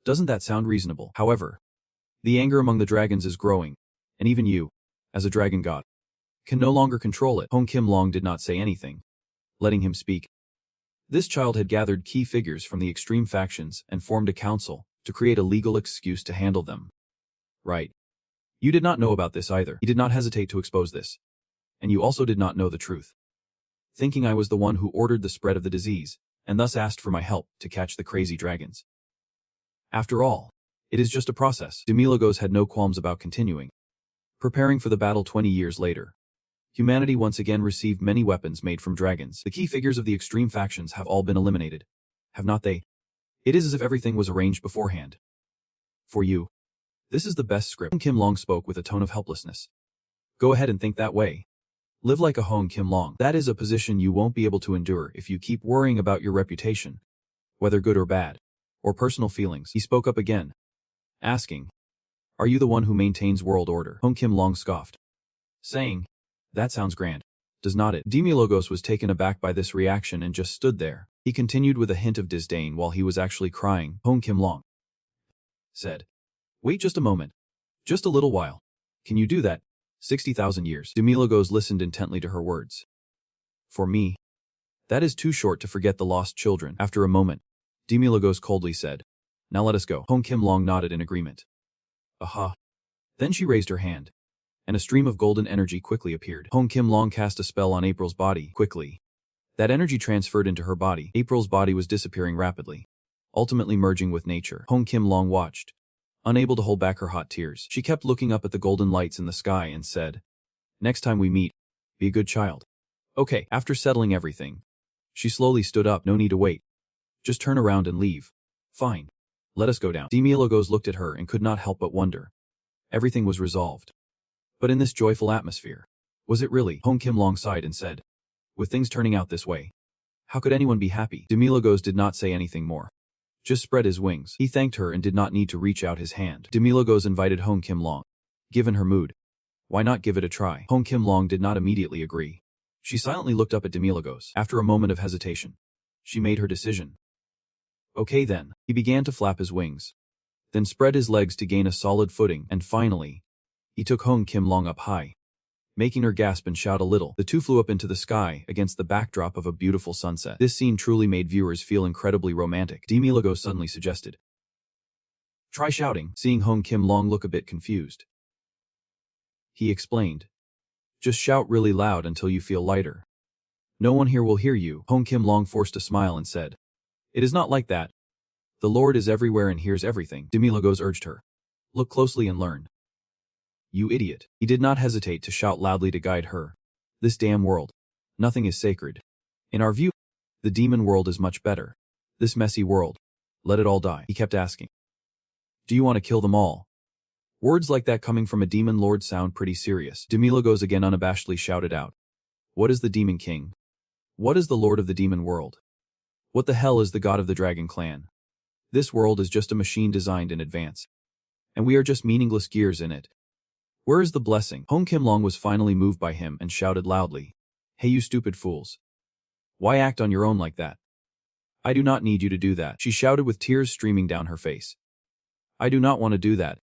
Doesn't that sound reasonable? However, the anger among the dragons is growing, and even you, as a dragon god, can no longer control it. Hong Kim Long did not say anything, letting him speak. This child had gathered key figures from the extreme factions and formed a council to create a legal excuse to handle them. Right. You did not know about this either. He did not hesitate to expose this. And you also did not know the truth. Thinking I was the one who ordered the spread of the disease, and thus asked for my help to catch the crazy dragons. After all, It is just a process. Demilogos had no qualms about continuing. Preparing for the battle 20 years later. Humanity once again received many weapons made from dragons. The key figures of the extreme factions have all been eliminated. Have not they? It is as if everything was arranged beforehand. For you. This is the best script. Kim Long spoke with a tone of helplessness. Go ahead and think that way. Live like a Hong Kim Long. That is a position you won't be able to endure if you keep worrying about your reputation, whether good or bad, or personal feelings. He spoke up again, asking, are you the one who maintains world order? Hong Kim Long scoffed, saying, that sounds grand. Does not it? Demilogos was taken aback by this reaction and just stood there. He continued with a hint of disdain while he was actually crying. Hong Kim Long said, wait just a moment. Just a little while. Can you do that? 60,000 years. Demilogos listened intently to her words. For me, that is too short to forget the lost children. After a moment, Demilogos coldly said, now let us go. Hong Kim Long nodded in agreement. Aha. Then she raised her hand, and a stream of golden energy quickly appeared. Hong Kim Long cast a spell on April's body. Quickly, that energy transferred into her body. April's body was disappearing rapidly, ultimately merging with nature. Hong Kim Long watched, unable to hold back her hot tears. She kept looking up at the golden lights in the sky and said, next time we meet, be a good child. Okay. After settling everything, she slowly stood up. No need to wait. Just turn around and leave. Fine. Let us go down. Demilogos looked at her and could not help but wonder. Everything was resolved. But in this joyful atmosphere, was it really? Hong Kim Long sighed and said, with things turning out this way, how could anyone be happy? Demilogos did not say anything more. Just spread his wings. He thanked her and did not need to reach out his hand. Demilogos invited Hong Kim Long. Given her mood, why not give it a try? Hong Kim Long did not immediately agree. She silently looked up at Demilogos. After a moment of hesitation, she made her decision. Okay then. He began to flap his wings, then spread his legs to gain a solid footing, and finally, he took Hong Kim Long up high, making her gasp and shout a little. The two flew up into the sky against the backdrop of a beautiful sunset. This scene truly made viewers feel incredibly romantic. Demilogos suddenly suggested, try shouting. Seeing Hong Kim Long look a bit confused, he explained, just shout really loud until you feel lighter. No one here will hear you. Hong Kim Long forced a smile and said, it is not like that. The Lord is everywhere and hears everything. Demilogos urged her, look closely and learn. You idiot. He did not hesitate to shout loudly to guide her. This damn world. Nothing is sacred. In our view, the demon world is much better. This messy world. Let it all die. He kept asking, do you want to kill them all? Words like that coming from a demon lord sound pretty serious. Demilogos again unabashedly shouted out, what is the demon king? What is the lord of the demon world? What the hell is the god of the dragon clan? This world is just a machine designed in advance, and we are just meaningless gears in it. Where is the blessing? Hong Kim Long was finally moved by him and shouted loudly, hey you stupid fools. Why act on your own like that? I do not need you to do that. She shouted with tears streaming down her face. I do not want to do that.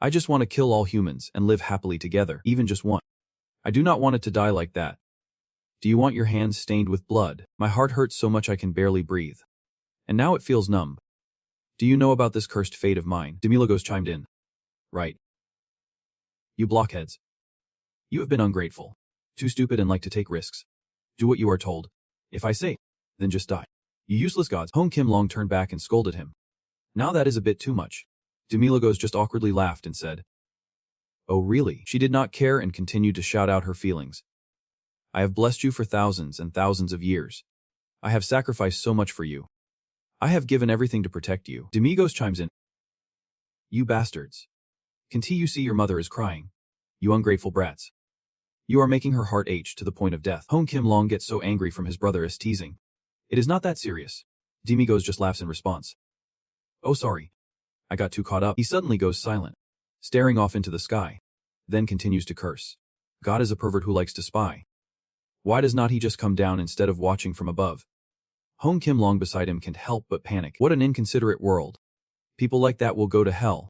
I just want to kill all humans and live happily together, even just one. I do not want it to die like that. Do you want your hands stained with blood? My heart hurts so much I can barely breathe. And now it feels numb. Do you know about this cursed fate of mine? Demilogos chimed in. Right. You blockheads. You have been ungrateful, too stupid and like to take risks. Do what you are told. If I say, then just die. You useless gods. Hong Kim Long turned back and scolded him. Now that is a bit too much. Demilogos just awkwardly laughed and said, oh really? She did not care and continued to shout out her feelings. I have blessed you for thousands and thousands of years. I have sacrificed so much for you. I have given everything to protect you. Demilogos chimes in. You bastards. Can't you see your mother is crying? You ungrateful brats. You are making her heart ache to the point of death. Hong Kim Long gets so angry from his brother's teasing. It is not that serious. Demilogos just laughs in response. Oh sorry. I got too caught up. He suddenly goes silent, staring off into the sky, then continues to curse. God is a pervert who likes to spy. Why does not he just come down instead of watching from above? Hong Kim Long beside him can't help but panic. What an inconsiderate world. People like that will go to hell.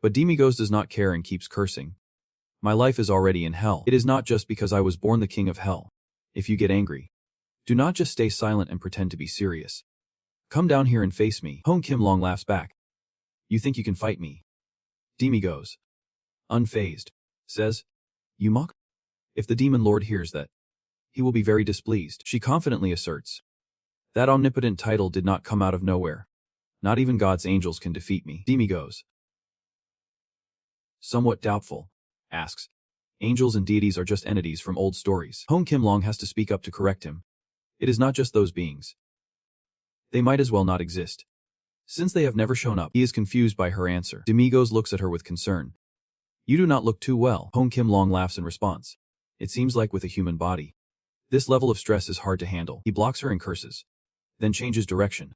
But Demilogos does not care and keeps cursing. My life is already in hell. It is not just because I was born the king of hell. If you get angry, do not just stay silent and pretend to be serious. Come down here and face me. Hong Kim Long laughs back. You think you can fight me? Demilogos, unfazed, says, you mock? If the demon lord hears that, he will be very displeased. She confidently asserts. That omnipotent title did not come out of nowhere. Not even God's angels can defeat me. Demilogos, Somewhat doubtful. Asks. Angels and deities are just entities from old stories. Hong Kim-long has to speak up to correct him. It is not just those beings. They might as well not exist. Since they have never shown up, he is confused by her answer. Demigos looks at her with concern. You do not look too well. Hong Kim-long laughs in response. It seems like with a human body. This level of stress is hard to handle. He blocks her and curses. Then changes direction.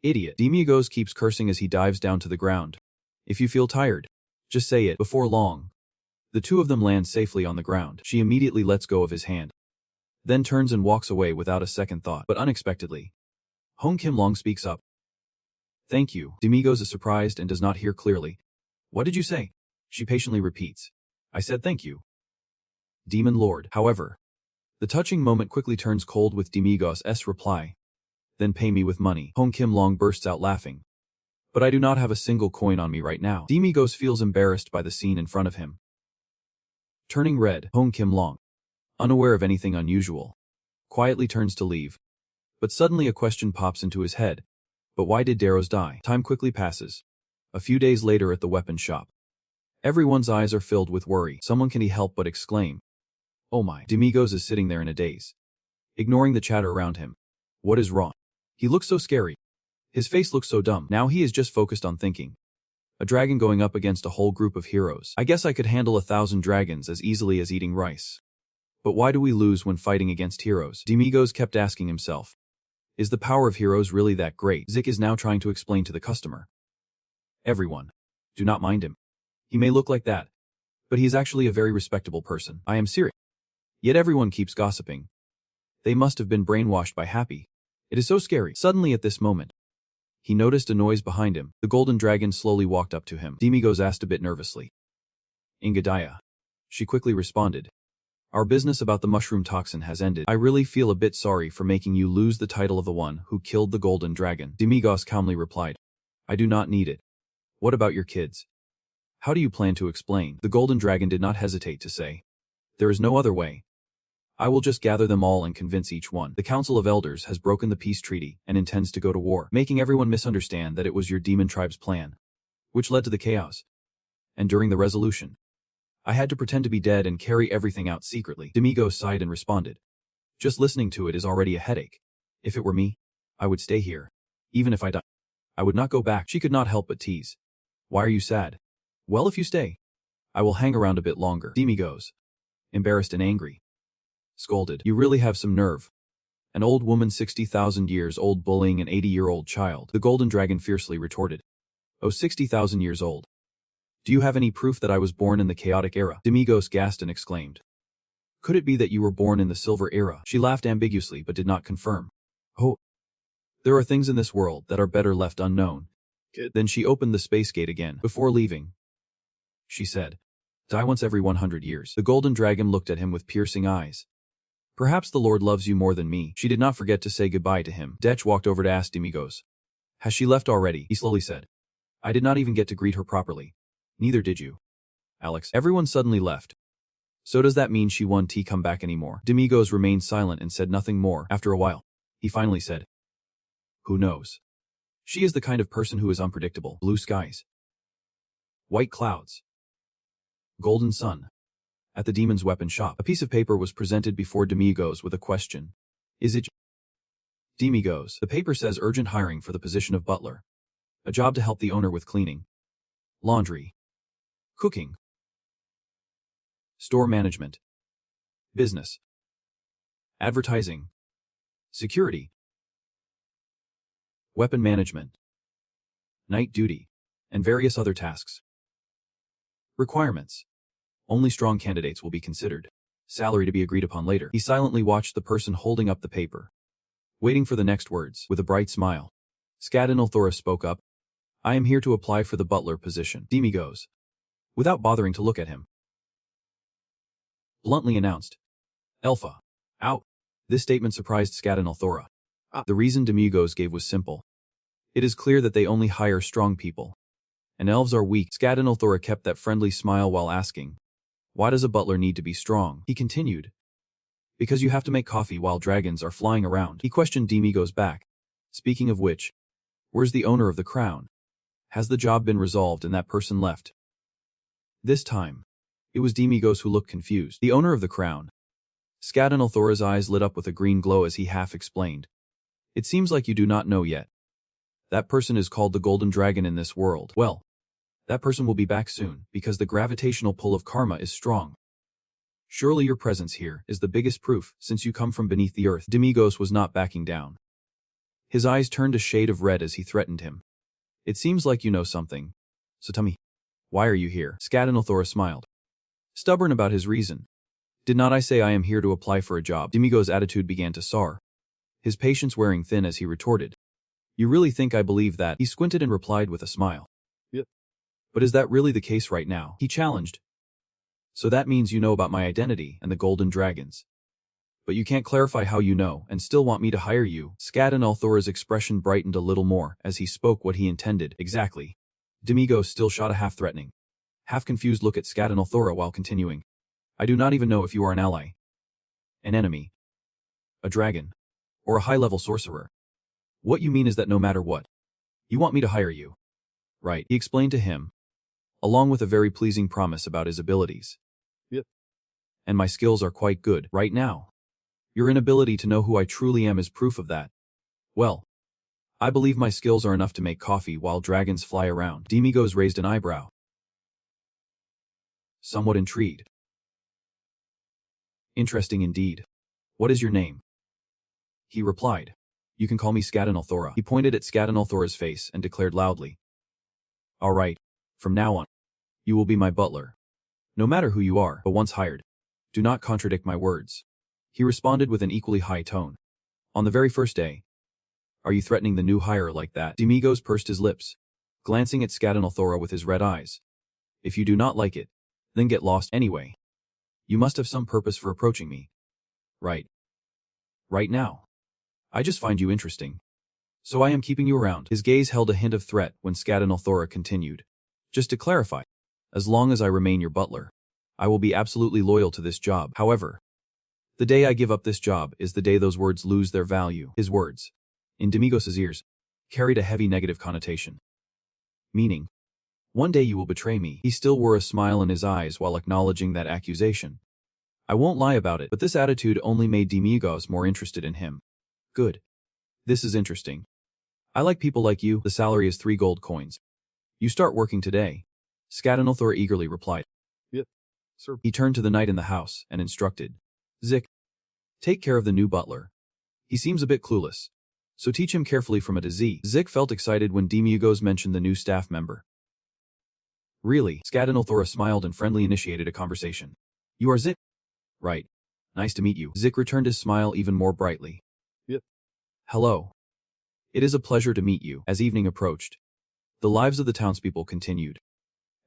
Idiot. Demigos keeps cursing as he dives down to the ground. If you feel tired, just say it. Before long, the two of them land safely on the ground. She immediately lets go of his hand. Then turns and walks away without a second thought. But unexpectedly, Hong Kim-long speaks up. Thank you. Demigos is surprised and does not hear clearly. What did you say? She patiently repeats. I said thank you. Demon Lord. However, the touching moment quickly turns cold with Demigos' reply. Then pay me with money. Hong Kim-long bursts out laughing. But I do not have a single coin on me right now. Demigos feels embarrassed by the scene in front of him. Turning red, Hong Kim-long, unaware of anything unusual, quietly turns to leave. But suddenly a question pops into his head. But why did Daros die? Time quickly passes. A few days later at the weapon shop. Everyone's eyes are filled with worry. Someone can help but exclaim. Oh my. Demigos is sitting there in a daze, ignoring the chatter around him. What is wrong? He looks so scary. His face looks so dumb. Now he is just focused on thinking. A dragon going up against a whole group of heroes. I guess I could handle 1,000 dragons as easily as eating rice. But why do we lose when fighting against heroes? Demigos kept asking himself. Is the power of heroes really that great? Zik is now trying to explain to the customer. Everyone, do not mind him. He may look like that, but he is actually a very respectable person. I am serious. Yet everyone keeps gossiping. They must have been brainwashed by Happy. It is so scary. Suddenly at this moment, he noticed a noise behind him. The golden dragon slowly walked up to him. Demigos asked a bit nervously. Ingadaya. She quickly responded. Our business about the mushroom toxin has ended. I really feel a bit sorry for making you lose the title of the one who killed the golden dragon. Demigos calmly replied. I do not need it. What about your kids? How do you plan to explain? The golden dragon did not hesitate to say. There is no other way. I will just gather them all and convince each one. The Council of Elders has broken the peace treaty and intends to go to war, making everyone misunderstand that it was your demon tribe's plan, which led to the chaos. And during the resolution, I had to pretend to be dead and carry everything out secretly. Demigos sighed and responded. Just listening to it is already a headache. If it were me, I would stay here. Even if I die, I would not go back. She could not help but tease. Why are you sad? Well, if you stay, I will hang around a bit longer. Demigos, embarrassed and angry, scolded. You really have some nerve. An old woman 60,000 years old bullying an 80-year-old child. The golden dragon fiercely retorted. Oh, 60,000 years old. Do you have any proof that I was born in the chaotic era? Demigos gasped and exclaimed. Could it be that you were born in the silver era? She laughed ambiguously but did not confirm. Oh, there are things in this world that are better left unknown. Then she opened the space gate again. Before leaving, she said, die once every 100 years. The golden dragon looked at him with piercing eyes. Perhaps the Lord loves you more than me. She did not forget to say goodbye to him. Detch walked over to ask Demigos. Has she left already? He slowly said. I did not even get to greet her properly. Neither did you. Alex. Everyone suddenly left. So does that mean she won't come back anymore? Demigos remained silent and said nothing more. After a while, he finally said. Who knows? She is the kind of person who is unpredictable. Blue skies. White clouds. Golden sun. At the demon's weapon shop, a piece of paper was presented before Demigos with a question. Is it Demigos? The paper says urgent hiring for the position of butler. A job to help the owner with cleaning, laundry, cooking, store management, business, advertising, security, weapon management, night duty, and various other tasks. Requirements. Only strong candidates will be considered. Salary to be agreed upon later. He silently watched the person holding up the paper, waiting for the next words. With a bright smile, Skadinalthora spoke up. I am here to apply for the butler position. Demigos, without bothering to look at him, bluntly announced. Alpha. Out. This statement surprised Skadinalthora. The reason Demigos gave was simple. It is clear that they only hire strong people, and elves are weak. Skadinalthora kept that friendly smile while asking. Why does a butler need to be strong? He continued. Because you have to make coffee while dragons are flying around. He questioned Demigos back. Speaking of which, where's the owner of the crown? Has the job been resolved and that person left? This time, it was Demigos who looked confused. The owner of the crown. Skadinalthora's eyes lit up with a green glow as he half explained. It seems like you do not know yet. That person is called the Golden Dragon in this world. Well, that person will be back soon, because the gravitational pull of karma is strong. Surely your presence here is the biggest proof, since you come from beneath the earth. Demigos was not backing down. His eyes turned a shade of red as he threatened him. It seems like you know something. So tell me, why are you here? Skadinalthora smiled. Stubborn about his reason. Did not I say I am here to apply for a job? Demigos' attitude began to sour, his patience wearing thin as he retorted. You really think I believe that? He squinted and replied with a smile. Yep. But is that really the case right now? He challenged. So that means you know about my identity and the Golden Dragons. But you can't clarify how you know and still want me to hire you. Skadinalthora's expression brightened a little more as he spoke what he intended. Exactly. Demigos still shot a half-threatening, half-confused look at Skadinalthora while continuing. I do not even know if you are an ally, an enemy, a dragon, or a high-level sorcerer. What you mean is that no matter what, you want me to hire you. Right, he explained to him, along with a very pleasing promise about his abilities. Yep. And my skills are quite good right now. Your inability to know who I truly am is proof of that. Well, I believe my skills are enough to make coffee while dragons fly around. Demigos raised an eyebrow, somewhat intrigued. Interesting indeed. What is your name? He replied. You can call me Skadinalthora. He pointed at Skadinalthora's face and declared loudly. All right, from now on, you will be my butler. No matter who you are, but once hired, do not contradict my words. He responded with an equally high tone. On the very first day. Are you threatening the new hire like that? Demigos pursed his lips, glancing at Skadinalthora with his red eyes. If you do not like it, then get lost anyway. You must have some purpose for approaching me. Right. Right now. I just find you interesting. So I am keeping you around. His gaze held a hint of threat when Skadinalthora continued. Just to clarify, as long as I remain your butler, I will be absolutely loyal to this job. However, the day I give up this job is the day those words lose their value. His words, in Demigos' ears, carried a heavy negative connotation. Meaning, one day you will betray me. He still wore a smile in his eyes while acknowledging that accusation. I won't lie about it, but this attitude only made Demigos more interested in him. Good. This is interesting. I like people like you. The salary is 3 gold coins. You start working today. Skadinalthora eagerly replied. Yep, sir. He turned to the knight in the house and instructed. Zik, take care of the new butler. He seems a bit clueless, so teach him carefully from A to Z. Zik felt excited when Demigos mentioned the new staff member. Really? Skadinalthora smiled and friendly initiated a conversation. You are Zik? Right. Nice to meet you. Zik returned his smile even more brightly. Yep. Hello. It is a pleasure to meet you. As evening approached, the lives of the townspeople continued.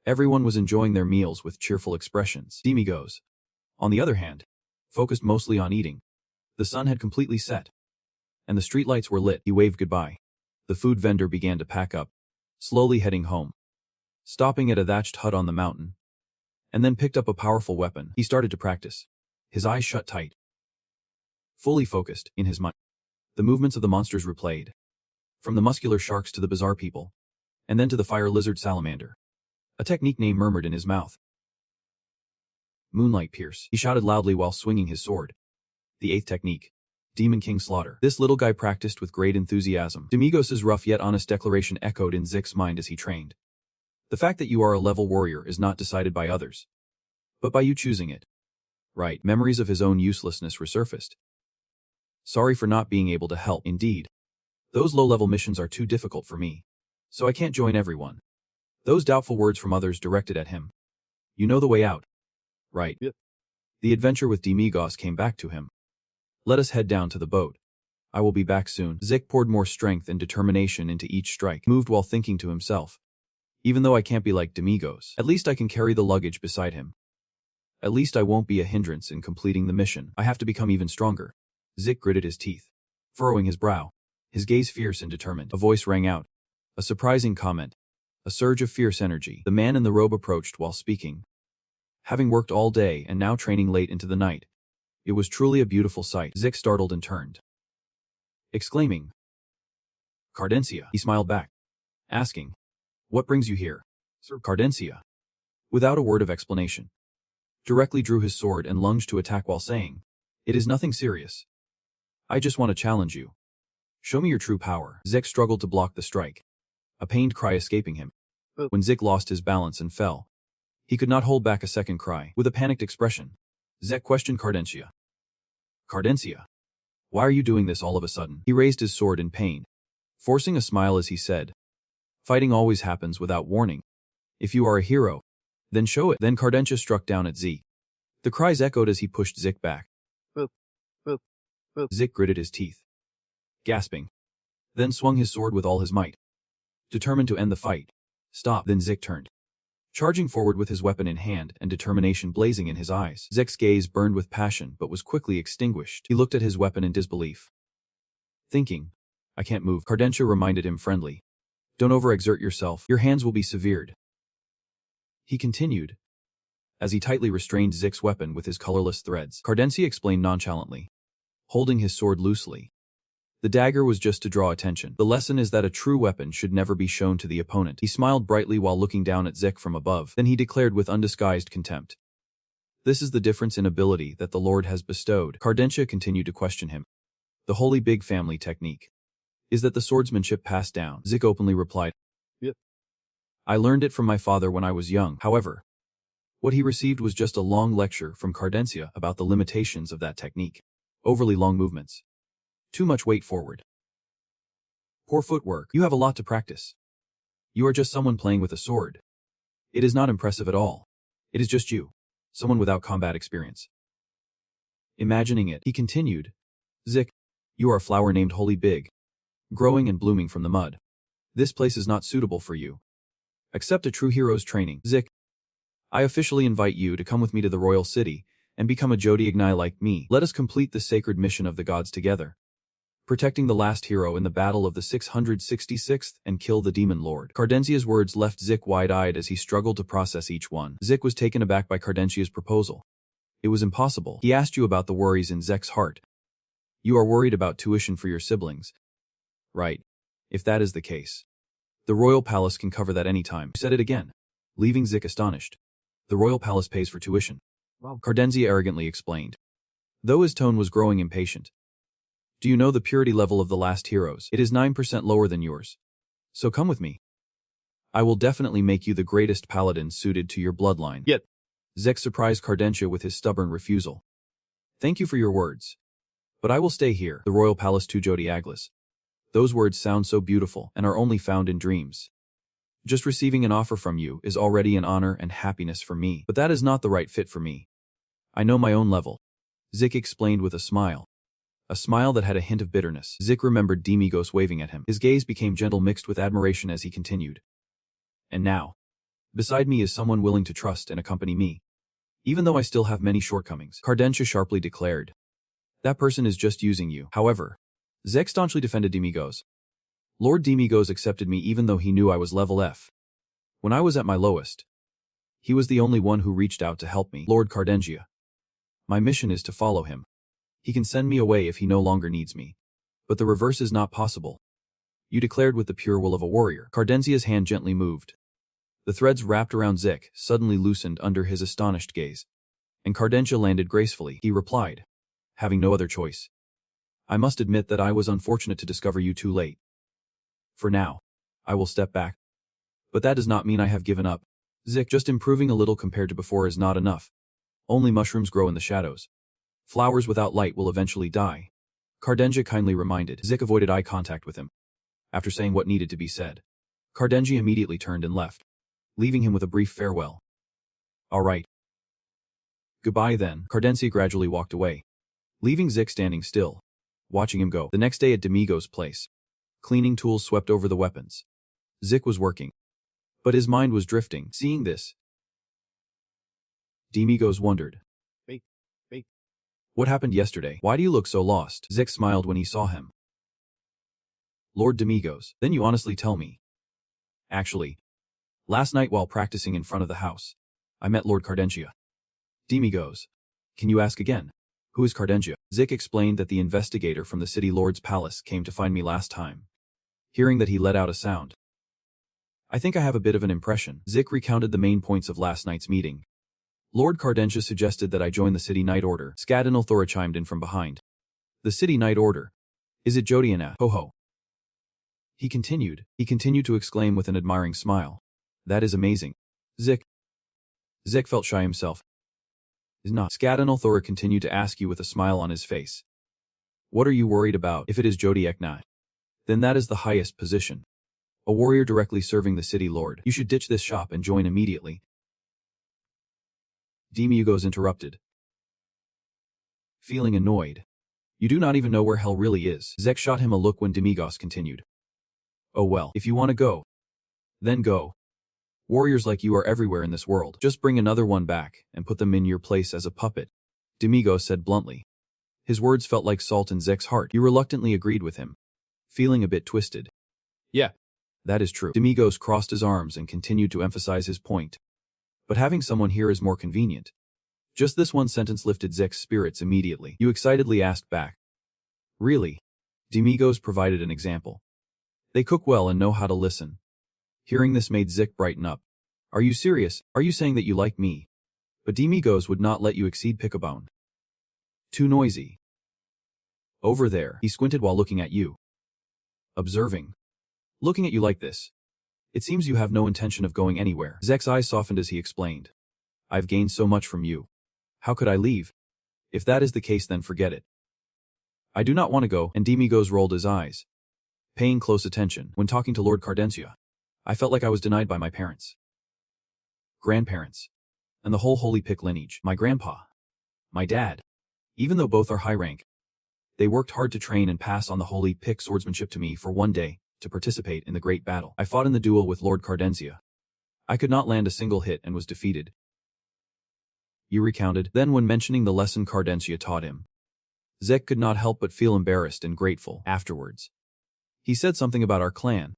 Everyone was enjoying their meals with cheerful expressions. Demigos, on the other hand, focused mostly on eating. The sun had completely set, and the streetlights were lit. He waved goodbye. The food vendor began to pack up, slowly heading home, stopping at a thatched hut on the mountain, and then picked up a powerful weapon. He started to practice, his eyes shut tight, fully focused in his mind. The movements of the monsters replayed, from the muscular sharks to the bizarre people, and then to the fire lizard salamander. A technique name murmured in his mouth. Moonlight Pierce. He shouted loudly while swinging his sword. The 8th technique. Demon King Slaughter. This little guy practiced with great enthusiasm. Demigos' rough yet honest declaration echoed in Zik's mind as he trained. The fact that you are a level warrior is not decided by others, but by you choosing it. Right. Memories of his own uselessness resurfaced. Sorry for not being able to help. Indeed. Those low-level missions are too difficult for me, so I can't join everyone. Those doubtful words from others directed at him. You know the way out. Right. Yep. The adventure with Demigos came back to him. Let us head down to the boat. I will be back soon. Zik poured more strength and determination into each strike, moved while thinking to himself. Even though I can't be like Demigos, at least I can carry the luggage beside him. At least I won't be a hindrance in completing the mission. I have to become even stronger. Zik gritted his teeth, furrowing his brow, his gaze fierce and determined. A voice rang out. A surprising comment. A surge of fierce energy. The man in the robe approached while speaking. Having worked all day and now training late into the night, it was truly a beautiful sight. Zik startled and turned, exclaiming, Cardencia. He smiled back, asking, What brings you here? Sir Cardencia. without a word of explanation. Directly drew his sword and lunged to attack while saying, "It is nothing serious. I just want to challenge you. Show me your true power." Zek struggled to block the strike, a pained cry escaping him. When Zek lost his balance and fell, he could not hold back a second cry. With a panicked expression, Zek questioned Cardentia. "Cardentia, why are you doing this all of a sudden?" He raised his sword in pain, forcing a smile as he said, "Fighting always happens without warning. If you are a hero, then show it." Then Cardentia struck down at Zeke. The cries echoed as he pushed Zik back. Zik gritted his teeth, gasping, then swung his sword with all his might, determined to end the fight. "Stop." Then Zik turned, charging forward with his weapon in hand and determination blazing in his eyes. Zek's gaze burned with passion but was quickly extinguished. He looked at his weapon in disbelief, thinking, "I can't move." Cardentia reminded him friendly, "Don't overexert yourself. Your hands will be severed." He continued, as he tightly restrained Zik's weapon with his colorless threads. Cardentia explained nonchalantly, holding his sword loosely. "The dagger was just to draw attention. The lesson is that a true weapon should never be shown to the opponent." He smiled brightly while looking down at Zik from above. Then he declared with undisguised contempt, "This is the difference in ability that the Lord has bestowed." Cardentia continued to question him. "The holy big family technique. Is that the swordsmanship passed down?" Zik openly replied, "Yep. I learned it from my father when I was young." However, what he received was just a long lecture from Cardentia about the limitations of that technique. Overly long movements. Too much weight forward. Poor footwork. You have a lot to practice. You are just someone playing with a sword. It is not impressive at all. It is just you, someone without combat experience. Imagining it, he continued, "Zik, you are a flower named Holy Big, growing and blooming from the mud. This place is not suitable for you. Accept a true hero's training. Zik, I officially invite you to come with me to the royal city and become a Jodi Ignai like me. Let us complete the sacred mission of the gods together, protecting the last hero in the battle of the 666th and kill the demon lord." Cardentia's words left Zik wide-eyed as he struggled to process each one. Zik was taken aback by Cardentia's proposal. It was impossible. He asked you about the worries in Zek's heart. "You are worried about tuition for your siblings. Right. If that is the case, the royal palace can cover that anytime." He said it again, leaving Zik astonished. "The royal palace pays for tuition," Cardentia arrogantly explained, though his tone was growing impatient. "Do you know the purity level of the last heroes? It is 9% lower than yours. So come with me. I will definitely make you the greatest paladin suited to your bloodline." Yet, Zek surprised Cardentia with his stubborn refusal. "Thank you for your words, but I will stay here, the royal palace to Jodi Aglas. Those words sound so beautiful and are only found in dreams. Just receiving an offer from you is already an honor and happiness for me, but that is not the right fit for me. I know my own level," Zik explained with a smile that had a hint of bitterness. Zik remembered Demigos waving at him. His gaze became gentle mixed with admiration as he continued. "And now, beside me is someone willing to trust and accompany me, even though I still have many shortcomings," Cardentia sharply declared. "That person is just using you." However, Zik staunchly defended Demigos. "Lord Demigos accepted me even though he knew I was level F. When I was at my lowest, he was the only one who reached out to help me. Lord Cardentia. My mission is to follow him. He can send me away if he no longer needs me. But the reverse is not possible. You declared with the pure will of a warrior." Cardentia's hand gently moved. The threads wrapped around Zik suddenly loosened under his astonished gaze, and Cardentia landed gracefully. He replied, having no other choice, "I must admit that I was unfortunate to discover you too late. For now, I will step back. But that does not mean I have given up. Zik, just improving a little compared to before is not enough. Only mushrooms grow in the shadows. Flowers without light will eventually die." Cardentia kindly reminded. Zik avoided eye contact with him. After saying what needed to be said, Cardentia immediately turned and left, leaving him with a brief farewell. "All right. Goodbye then." Cardentia gradually walked away, leaving Zik standing still, watching him go. The next day at Demigos' place, cleaning tools swept over the weapons. Zik was working, but his mind was drifting. Seeing this, Demigos wondered, "What happened yesterday? Why do you look so lost?" Zik smiled when he saw him. "Lord Demigos, then you honestly tell me." "Actually, last night while practicing in front of the house, I met Lord Cardentia." Demigos, "Can you ask again? Who is Cardentia?" Zik explained that the investigator from the city lord's palace came to find me last time. Hearing that, he let out a sound. I think I have a bit of an impression. Zik recounted the main points of last night's meeting. Lord Cardentia suggested that I join the City Knight Order. Scadinal Thora chimed in from behind. The City Knight Order. Is it Jodiana? Ho ho. He continued to exclaim with an admiring smile. That is amazing. Zik felt shy himself. Is not. Scadinal Thora continued to ask you with a smile on his face. What are you worried about? If it is Jodiak Knight, then that is the highest position. A warrior directly serving the city lord. You should ditch this shop and join immediately. Demigos interrupted. Feeling annoyed. You do not even know where hell really is. Zek shot him a look when Demigos continued. Oh well, if you want to go, then go. Warriors like you are everywhere in this world. Just bring another one back and put them in your place as a puppet, Demigos said bluntly. His words felt like salt in Zek's heart. You reluctantly agreed with him, feeling a bit twisted. Yeah, that is true. Demigos crossed his arms and continued to emphasize his point. But having someone here is more convenient. Just this one sentence lifted Zek's spirits immediately. You excitedly asked back. Really? Demigos provided an example. They cook well and know how to listen. Hearing this made Zik brighten up. Are you serious? Are you saying that you like me? But Demigos would not let you exceed Pickabone. Too noisy. Over there. He squinted while looking at you. Observing. Looking at you like this. It seems you have no intention of going anywhere. Zek's eyes softened as he explained. I've gained so much from you. How could I leave? If that is the case, then forget it. I do not want to go, and Demigos rolled his eyes. Paying close attention. When talking to Lord Cardentia, I felt like I was denied by my parents, grandparents, and the whole Holy Pick lineage. My grandpa, my dad, even though both are high rank, they worked hard to train and pass on the Holy Pick swordsmanship to me for one day to participate in the great battle. I fought in the duel with Lord Cardentia. I could not land a single hit and was defeated. You recounted. Then when mentioning the lesson Cardentia taught him, Zek could not help but feel embarrassed and grateful. Afterwards, he said something about our clan.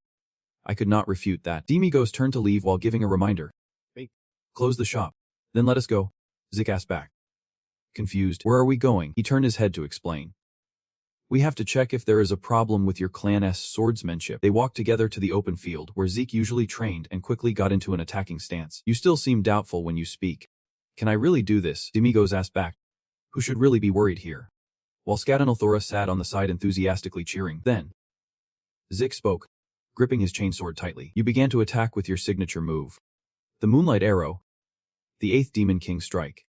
I could not refute that. Demigos turned to leave while giving a reminder. Wait. Close the shop. Then let us go. Zik asked back. Confused. Where are we going? He turned his head to explain. We have to check if there is a problem with your clan's swordsmanship. They walked together to the open field where Zeke usually trained and quickly got into an attacking stance. You still seem doubtful when you speak. Can I really do this? Demigos asked back. Who should really be worried here? While Scadinal Thora sat on the side enthusiastically cheering. Then Zik spoke, gripping his chainsword tightly. You began to attack with your signature move, the Moonlight Arrow, the 8th Demon King strike.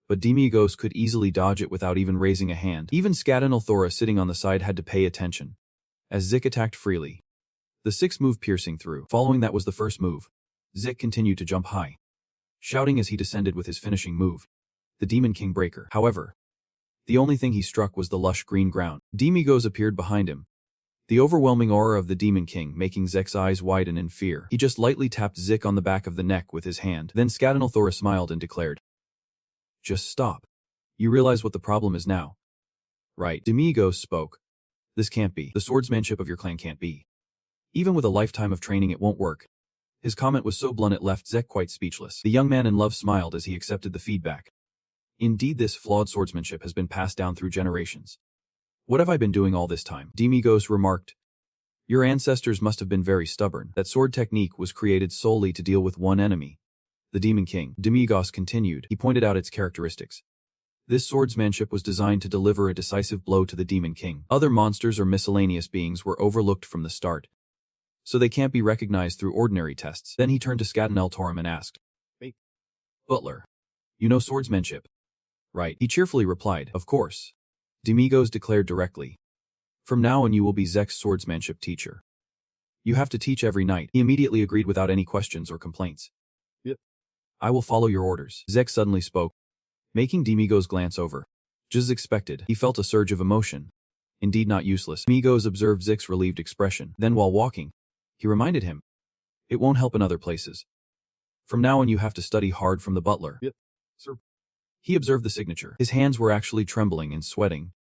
But Demigos could easily dodge it without even raising a hand. Even Scadinal Thora sitting on the side had to pay attention, as Zik attacked freely. The 6th move piercing through. Following that was the first move. Zik continued to jump high, shouting as he descended with his finishing move, the Demon King Breaker. However, the only thing he struck was the lush green ground. Demigos appeared behind him, the overwhelming aura of the Demon King making Zek's eyes widen in fear. He just lightly tapped Zik on the back of the neck with his hand. Then Scadinal Thora smiled and declared, just stop. You realize what the problem is now, right? Demigos spoke. This can't be. The swordsmanship of your clan can't be. Even with a lifetime of training it won't work. His comment was so blunt it left Zek quite speechless. The young man in love smiled as he accepted the feedback. Indeed, this flawed swordsmanship has been passed down through generations. What have I been doing all this time? Demigos remarked. Your ancestors must have been very stubborn. That sword technique was created solely to deal with one enemy, the Demon King. Demigos continued. He pointed out its characteristics. This swordsmanship was designed to deliver a decisive blow to the Demon King. Other monsters or miscellaneous beings were overlooked from the start, so they can't be recognized through ordinary tests. Then he turned to Scadinal Torum and asked, Wait, Butler, you know swordsmanship, right? He cheerfully replied, Of course. Demigos declared directly. From now on you will be Zek's swordsmanship teacher. You have to teach every night. He immediately agreed without any questions or complaints. Yep. I will follow your orders. Zek suddenly spoke, making Demigos glance over. Just as expected, he felt a surge of emotion. Indeed not useless. Demigos observed Zek's relieved expression. Then while walking, he reminded him, it won't help in other places. From now on you have to study hard from the butler. Yep, sir. He observed the signature. His hands were actually trembling and sweating.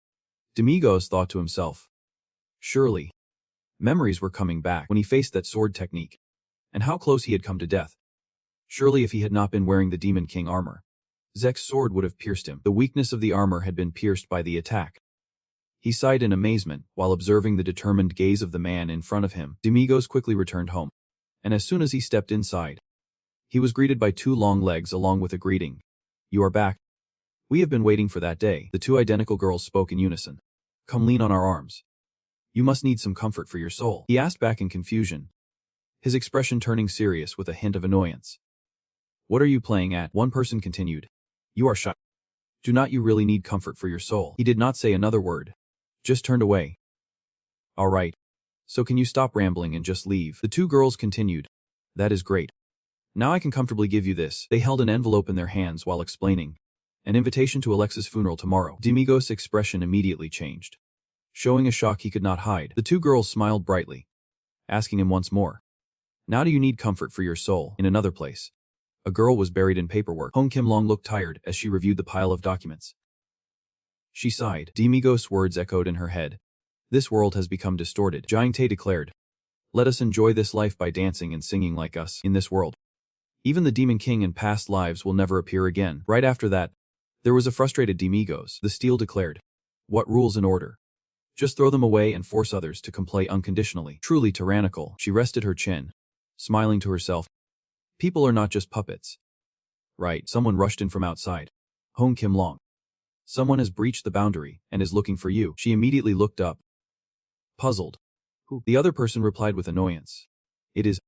Demigos thought to himself. Surely, memories were coming back when he faced that sword technique, and how close he had come to death. Surely if he had not been wearing the Demon King armor, Zek's sword would have pierced him. The weakness of the armor had been pierced by the attack. He sighed in amazement while observing the determined gaze of the man in front of him. Demigos quickly returned home, And as soon as he stepped inside, he was greeted by 2 long legs along with a greeting. "You are back. We have been waiting for that day." The 2 identical girls spoke in unison. "Come lean on our arms. You must need some comfort for your soul," he asked back in confusion, his expression turning serious with a hint of annoyance. "What are you playing at?" one person continued. "You are shy. Do not you really need comfort for your soul?" He did not say another word, just turned away. "All right. So can you stop rambling and just leave?" The 2 girls continued. "That is great. Now I can comfortably give you this." They held an envelope in their hands while explaining. "An invitation to Alex's funeral tomorrow." Demigos' expression immediately changed, showing a shock he could not hide. The 2 girls smiled brightly, asking him once more, "Now do you need comfort for your soul?" In another place, a girl was buried in paperwork. Hong Kim-long looked tired as she reviewed the pile of documents. She sighed. Demigos' words echoed in her head. "This world has become distorted." Jiang Tae declared, "Let us enjoy this life by dancing and singing like us in this world. Even the Demon King in past lives will never appear again." Right after that, there was a frustrated Demigos. The Steel declared, "What rules and order? Just throw them away and force others to comply unconditionally. Truly tyrannical." She rested her chin, smiling to herself. "People are not just puppets." Right, someone rushed in from outside. Hong Kim-long. "Someone has breached the boundary and is looking for you." She immediately looked up, puzzled. "Who?" The other person replied with annoyance. "It is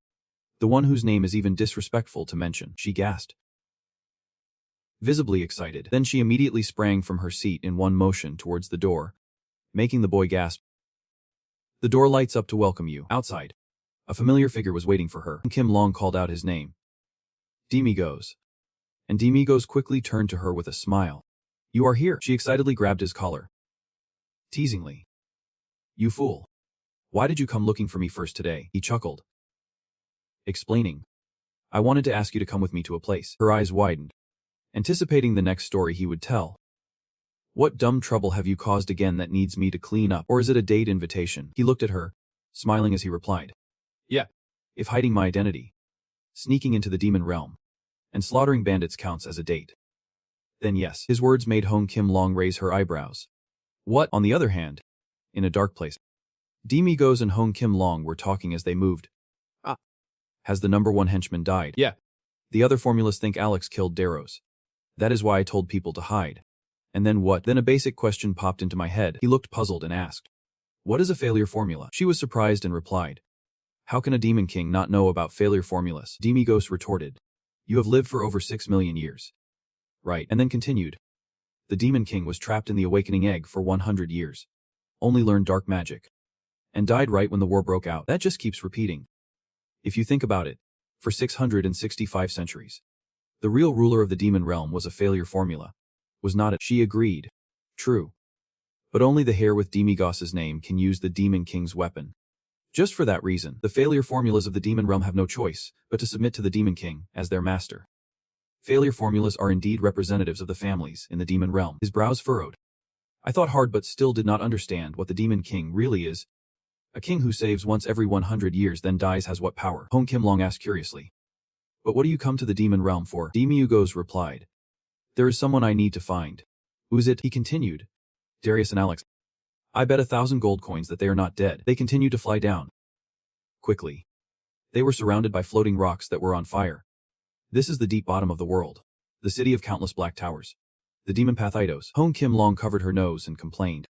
the one whose name is even disrespectful to mention." She gasped, visibly excited. Then she immediately sprang from her seat in one motion towards the door, making the boy gasp. "The door lights up to welcome you." Outside, a familiar figure was waiting for her. Kim Long called out his name. "Demigos." And Demigos quickly turned to her with a smile. "You are here." She excitedly grabbed his collar, teasingly. "You fool. Why did you come looking for me first today?" He chuckled, explaining, "I wanted to ask you to come with me to a place." Her eyes widened, anticipating the next story he would tell. "What dumb trouble have you caused again that needs me to clean up? Or is it a date invitation?" He looked at her, smiling as he replied, "Yeah. If hiding my identity, sneaking into the demon realm, and slaughtering bandits counts as a date, then yes." His words made Hong Kim-long raise her eyebrows. "What?" On the other hand, in a dark place, Demigos and Hong Kim-long were talking as they moved. "Ah. Has the number 1 henchman died?" "Yeah. The other formulas think Alex killed Daros. That is why I told people to hide." "And then what?" Then a basic question popped into my head. He looked puzzled and asked, "What is a failure formula?" She was surprised and replied, "How can a demon king not know about failure formulas?" Demigos retorted, "You have lived for over 6 million years. Right." And then continued, "The demon king was trapped in the awakening egg for 100 years. Only learned dark magic. And died right when the war broke out." That just keeps repeating. If you think about it, for 665 centuries, the real ruler of the demon realm was a failure formula. Was not it? She agreed. True. But only the hair with Demigos' name can use the demon king's weapon. Just for that reason, the failure formulas of the demon realm have no choice but to submit to the demon king as their master. Failure formulas are indeed representatives of the families in the demon realm. His brows furrowed. I thought hard but still did not understand what the demon king really is. A king who saves once every 100 years then dies has what power? Hong Kim-long asked curiously. But what do you come to the demon realm for? Demigos replied. There is someone I need to find. Who is it? He continued. Darius and Alex. I bet 1,000 gold coins that they are not dead. They continued to fly down. Quickly. They were surrounded by floating rocks that were on fire. This is the deep bottom of the world. The city of countless black towers. The demon path Idos. Hong Kim-long covered her nose and complained.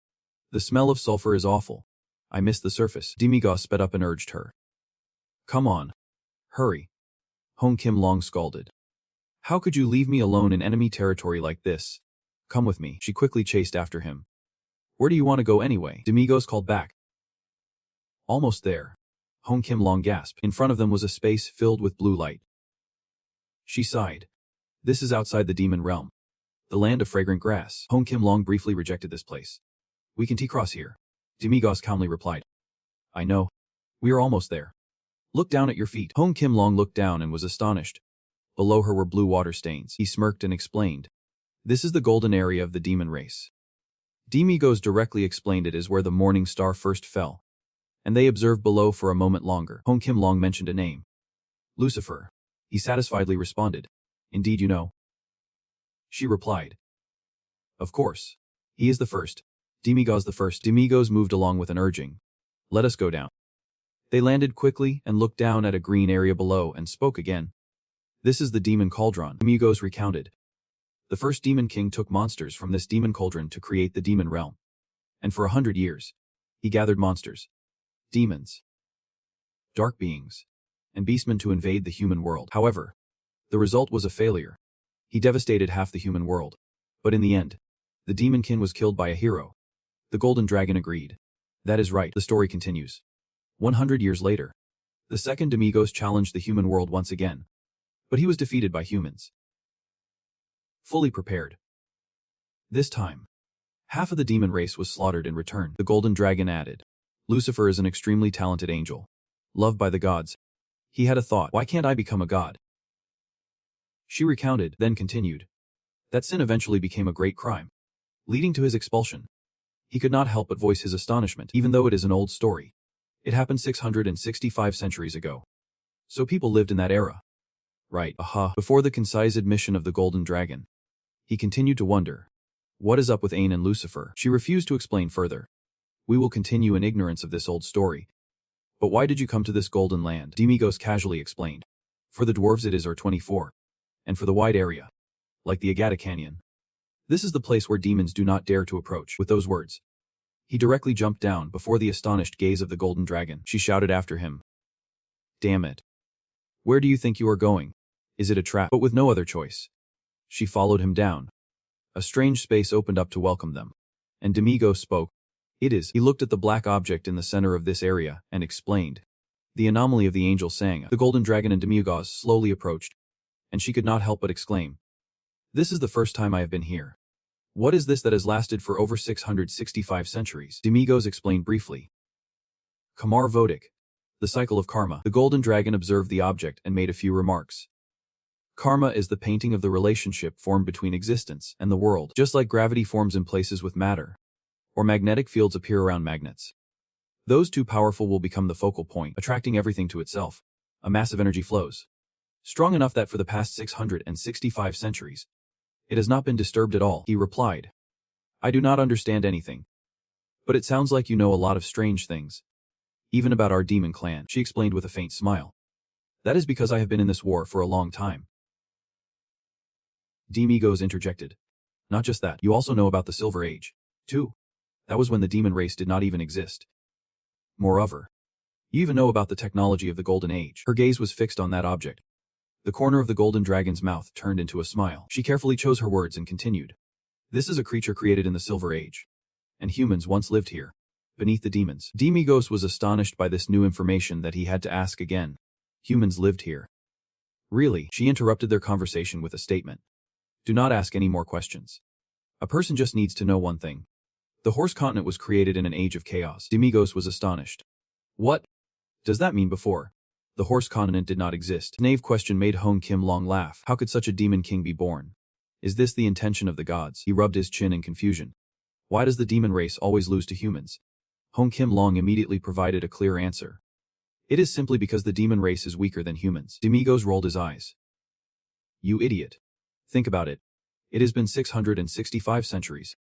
The smell of sulfur is awful. I missed the surface. Demigos sped up and urged her. Come on. Hurry. Hong Kim-long scalded. How could you leave me alone in enemy territory like this? Come with me. She quickly chased after him. Where do you want to go anyway? Demigos called back. Almost there. Hong Kim-long gasped. In front of them was a space filled with blue light. She sighed. This is outside the demon realm. The land of fragrant grass. Hong Kim-long briefly rejected this place. We can T-cross here. Demigos calmly replied. I know. We are almost there. Look down at your feet. Hong Kim-long looked down and was astonished. Below her were blue water stains. He smirked and explained. This is the golden area of the demon race. Demigos directly explained it as where the morning star first fell. And they observed below for a moment longer. Hong Kim-long mentioned a name. Lucifer. He satisfiedly responded. Indeed you know. She replied. Of course. He is the first. Demigos the first. Demigos moved along with an urging. Let us go down. They landed quickly and looked down at a green area below and spoke again. This is the demon cauldron, Amigos recounted. The first demon king took monsters from this demon cauldron to create the demon realm. And for 100 years, he gathered monsters, demons, dark beings, and beastmen to invade the human world. However, the result was a failure. He devastated half the human world. But in the end, the demon king was killed by a hero. The golden dragon agreed. That is right, the story continues. 100 years later, the second Amigos challenged the human world once again. But he was defeated by humans. Fully prepared. This time, half of the demon race was slaughtered in return. The golden dragon added. Lucifer is an extremely talented angel, loved by the gods. He had a thought, why can't I become a god? She recounted, then continued. That sin eventually became a great crime, leading to his expulsion. He could not help but voice his astonishment, even though it is an old story. It happened 665 centuries ago. So people lived in that era. Right, Before the concise admission of the golden dragon, he continued to wonder. What is up with Ain and Lucifer? She refused to explain further. We will continue in ignorance of this old story. But why did you come to this golden land? Demigos casually explained. For the dwarves it is 24. And for the wide area, like the Agata Canyon. This is the place where demons do not dare to approach. With those words, he directly jumped down before the astonished gaze of the golden dragon. She shouted after him. Damn it. Where do you think you are going? Is it a trap? But with no other choice, she followed him down. A strange space opened up to welcome them. And Demigos spoke. It is. He looked at the black object in the center of this area and explained. The anomaly of the angel sang. The golden dragon and Demigos slowly approached, and she could not help but exclaim. This is the first time I have been here. What is this that has lasted for over 665 centuries? Demigos explained briefly. Kamar Vodik. The cycle of karma. The golden dragon observed the object and made a few remarks. Karma is the painting of the relationship formed between existence and the world, just like gravity forms in places with matter, or magnetic fields appear around magnets. Those two powerful will become the focal point, attracting everything to itself. A massive energy flows, strong enough that for the past 665 centuries, it has not been disturbed at all, he replied. I do not understand anything. But it sounds like you know a lot of strange things. Even about our demon clan, she explained with a faint smile. That is because I have been in this war for a long time. Demigos interjected. Not just that, you also know about the Silver Age, too. That was when the demon race did not even exist. Moreover, you even know about the technology of the Golden Age. Her gaze was fixed on that object. The corner of the golden dragon's mouth turned into a smile. She carefully chose her words and continued. This is a creature created in the Silver Age. And humans once lived here, beneath the demons. Demigos was astonished by this new information that he had to ask again. Humans lived here. Really? She interrupted their conversation with a statement. Do not ask any more questions. A person just needs to know one thing. The horse continent was created in an age of chaos. Demigos was astonished. What does that mean before? The horse continent did not exist. Naive question made Hong Kim Long laugh. How could such a demon king be born? Is this the intention of the gods? He rubbed his chin in confusion. Why does the demon race always lose to humans? Hong Kim Long immediately provided a clear answer. It is simply because the demon race is weaker than humans. Demigos rolled his eyes. You idiot. Think about it. It has been 665 centuries.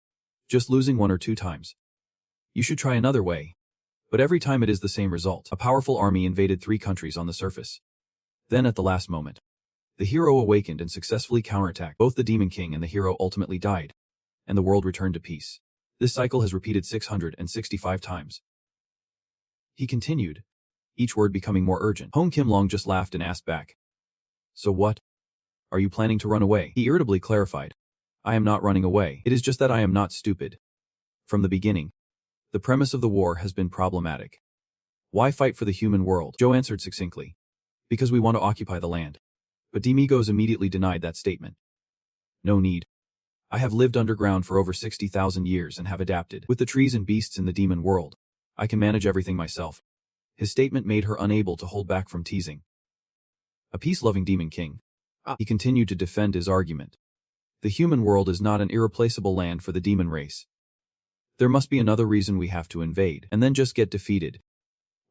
Just losing one or two times. You should try another way. But every time it is the same result. A powerful army invaded 3 countries on the surface. Then at the last moment, the hero awakened and successfully counterattacked. Both the demon king and the hero ultimately died, and the world returned to peace. This cycle has repeated 665 times. He continued, each word becoming more urgent. Hong Kim Long just laughed and asked back. So what? Are you planning to run away? He irritably clarified. I am not running away. It is just that I am not stupid. From the beginning, the premise of the war has been problematic. Why fight for the human world? Joe answered succinctly. Because we want to occupy the land. But Demigos immediately denied that statement. No need. I have lived underground for over 60,000 years and have adapted. With the trees and beasts in the demon world, I can manage everything myself. His statement made her unable to hold back from teasing. A peace-loving demon king. He continued to defend his argument. The human world is not an irreplaceable land for the demon race. There must be another reason we have to invade, and then just get defeated.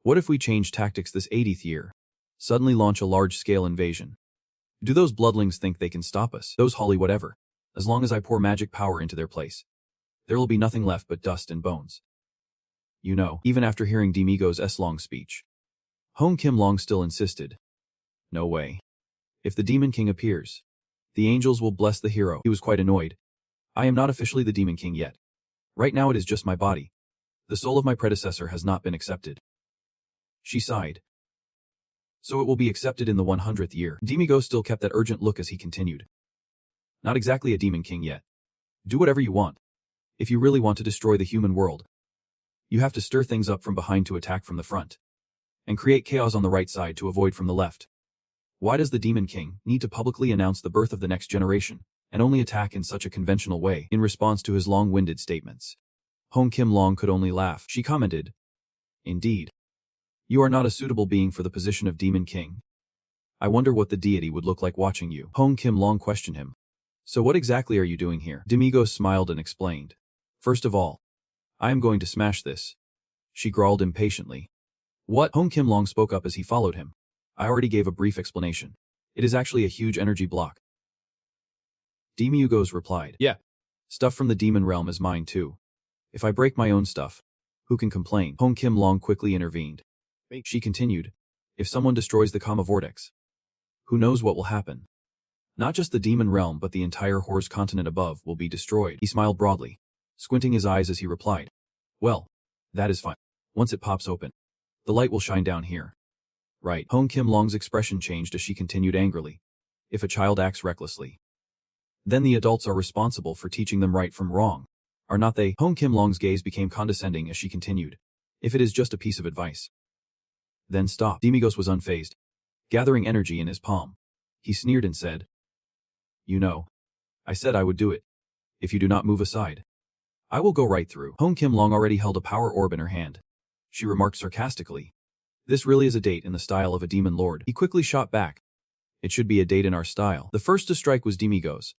What if we change tactics this 80th year? Suddenly launch a large-scale invasion. Do those bloodlings think they can stop us? Those Holly whatever. As long as I pour magic power into their place, there will be nothing left but dust and bones. You know, even after hearing Demigos' long speech, Hong Kim Long still insisted. No way. If the Demon King appears, the angels will bless the hero. He was quite annoyed. I am not officially the Demon King yet. Right now it is just my body. The soul of my predecessor has not been accepted. She sighed. So it will be accepted in the 100th year. Demigo still kept that urgent look as he continued. Not exactly a Demon King yet. Do whatever you want. If you really want to destroy the human world, you have to stir things up from behind to attack from the front, and create chaos on the right side to avoid from the left. Why does the Demon King need to publicly announce the birth of the next generation, and only attack in such a conventional way in response to his long-winded statements? Hong Kim Long could only laugh. She commented, Indeed. You are not a suitable being for the position of Demon King. I wonder what the deity would look like watching you. Hong Kim Long questioned him. So what exactly are you doing here? Demigo smiled and explained. First of all, I am going to smash this. She growled impatiently. What? Hong Kim Long spoke up as he followed him. I already gave a brief explanation. It is actually a huge energy block. Demiugos replied. Yeah. Stuff from the demon realm is mine too. If I break my own stuff, who can complain? Hong Kim Long quickly intervened. She continued. If someone destroys the Kama Vortex, who knows what will happen? Not just the demon realm but the entire Horse continent above will be destroyed. He smiled broadly, squinting his eyes as he replied. Well, that is fine. Once it pops open, the light will shine down here. Right. Hong Kim Long's expression changed as she continued angrily. If a child acts recklessly, then the adults are responsible for teaching them right from wrong. Are not they? Hong Kim Long's gaze became condescending as she continued. If it is just a piece of advice, then stop. Demigos was unfazed, gathering energy in his palm. He sneered and said, You know, I said I would do it. If you do not move aside, I will go right through. Hong Kim Long already held a power orb in her hand. She remarked sarcastically. This really is a date in the style of a demon lord. He quickly shot back. It should be a date in our style. The first to strike was Demigos.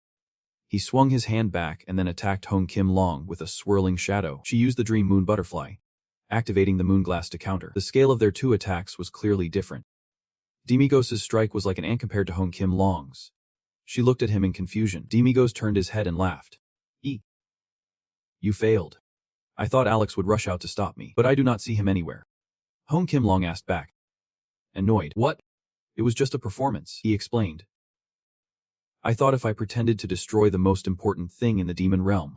He swung his hand back and then attacked Hong Kim Long with a swirling shadow. She used the Dream Moon Butterfly, activating the moon glass to counter. The scale of their two attacks was clearly different. Demigos' strike was like an ant compared to Hong Kim Long's. She looked at him in confusion. Demigos turned his head and laughed. You failed. I thought Alex would rush out to stop me, but I do not see him anywhere. Hong Kim Long asked back. Annoyed. What? It was just a performance, he explained. I thought if I pretended to destroy the most important thing in the demon realm,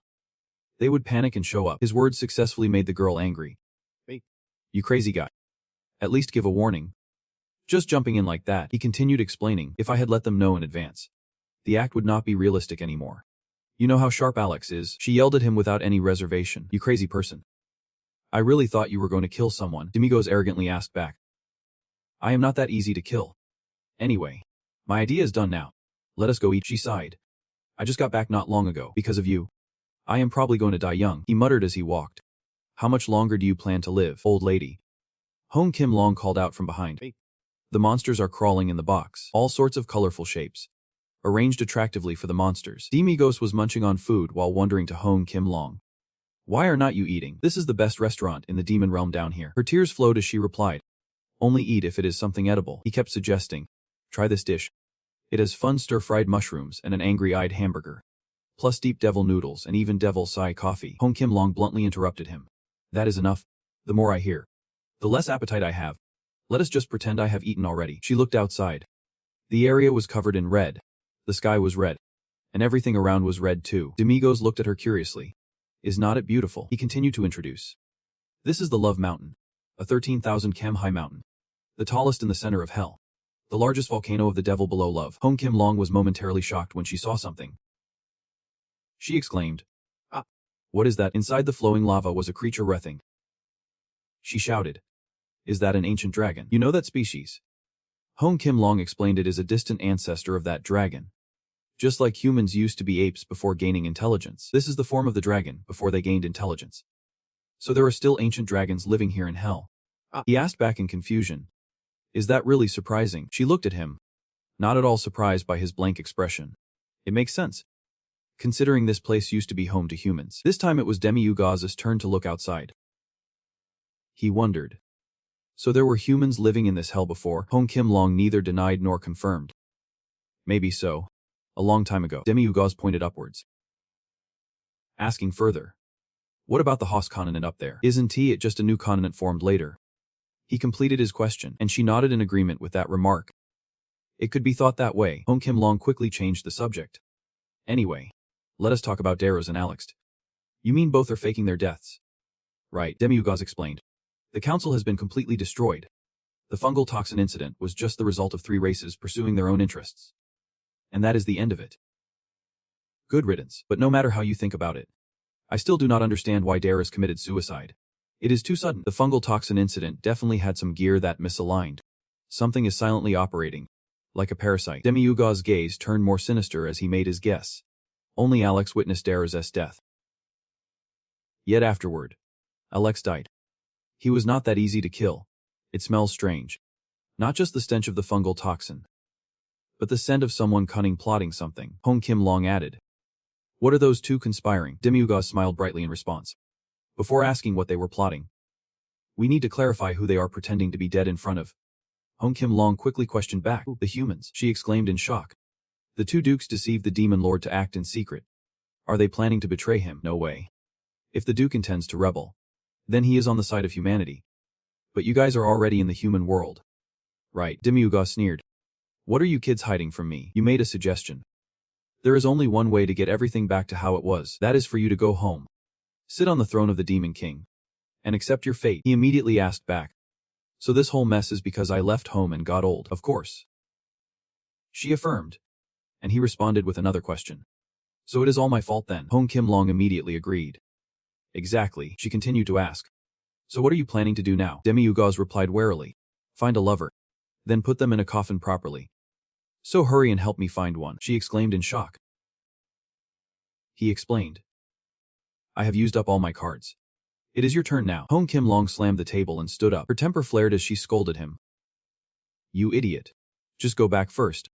they would panic and show up. His words successfully made the girl angry. Hey, you crazy guy. At least give a warning. Just jumping in like that, he continued explaining, if I had let them know in advance, the act would not be realistic anymore. You know how sharp Alex is. She yelled at him without any reservation. You crazy person. I really thought you were going to kill someone, Demigos arrogantly asked back. I am not that easy to kill. Anyway, my idea is done now. Let us go eat. She sighed. I just got back not long ago, because of you. I am probably going to die young, he muttered as he walked. How much longer do you plan to live, old lady? Hong Kim Long called out from behind. Hey. The monsters are crawling in the box, all sorts of colorful shapes, arranged attractively for the monsters. Demigos was munching on food while wondering to Hong Kim Long. Why are not you eating? This is the best restaurant in the demon realm down here. Her tears flowed as she replied. Only eat if it is something edible, he kept suggesting. Try this dish. It has fun stir-fried mushrooms and an angry-eyed hamburger, plus deep devil noodles and even devil sai coffee. Hong Kim Long bluntly interrupted him. That is enough. The more I hear, the less appetite I have. Let us just pretend I have eaten already. She looked outside. The area was covered in red. The sky was red. And everything around was red too. Demigos looked at her curiously. Is not it beautiful? He continued to introduce. This is the Love Mountain, a 13,000 km high mountain, the tallest in the center of hell, the largest volcano of the devil below love. Hong Kim Long was momentarily shocked when she saw something. She exclaimed. Ah! What is that? Inside the flowing lava was a creature writhing. She shouted. Is that an ancient dragon? You know that species? Hong Kim Long explained it is a distant ancestor of that dragon. Just like humans used to be apes before gaining intelligence. This is the form of the dragon before they gained intelligence. So there are still ancient dragons living here in hell. He asked back in confusion. Is that really surprising? She looked at him, not at all surprised by his blank expression. It makes sense, considering this place used to be home to humans. This time it was Demiugaz's turn to look outside. He wondered. So there were humans living in this hell before? Hong Kim Long neither denied nor confirmed. Maybe so. A long time ago. Demiugaz pointed upwards, asking further. What about the Hoss continent up there? Isn't it just a new continent formed later? He completed his question, and she nodded in agreement with that remark. It could be thought that way. Hong Kim Long quickly changed the subject. Anyway, let us talk about Daros and Alex. You mean both are faking their deaths? Right, Demiugaz explained. The council has been completely destroyed. The fungal toxin incident was just the result of 3 races pursuing their own interests. And that is the end of it. Good riddance, but no matter how you think about it, I still do not understand why Daros committed suicide. It is too sudden. The fungal toxin incident definitely had some gear that misaligned. Something is silently operating, like a parasite. Demiugaz's gaze turned more sinister as he made his guess. Only Alex witnessed Daros' death. Yet afterward, Alex died. He was not that easy to kill. It smells strange. Not just the stench of the fungal toxin, but the scent of someone cunning plotting something, Hong Kim Long added. What are those two conspiring? Demiugaz smiled brightly in response. Before asking what they were plotting, we need to clarify who they are pretending to be dead in front of. Hong Kim Long quickly questioned back. The humans, she exclaimed in shock. The 2 dukes deceived the demon lord to act in secret. Are they planning to betray him? No way. If the duke intends to rebel, then he is on the side of humanity. But you guys are already in the human world. Right, Demiugaz sneered. What are you kids hiding from me? You made a suggestion. There is only one way to get everything back to how it was. That is for you to go home. Sit on the throne of the Demon King. And accept your fate. He immediately asked back. So this whole mess is because I left home and got old. Of course. She affirmed. And he responded with another question. So it is all my fault then? Hong Kim Long immediately agreed. Exactly, she continued to ask. So what are you planning to do now? Demiugaz replied warily. Find a lover. Then put them in a coffin properly. So hurry and help me find one, she exclaimed in shock. He explained. I have used up all my cards. It is your turn now. Hong Kim Long slammed the table and stood up. Her temper flared as she scolded him. You idiot. Just go back first.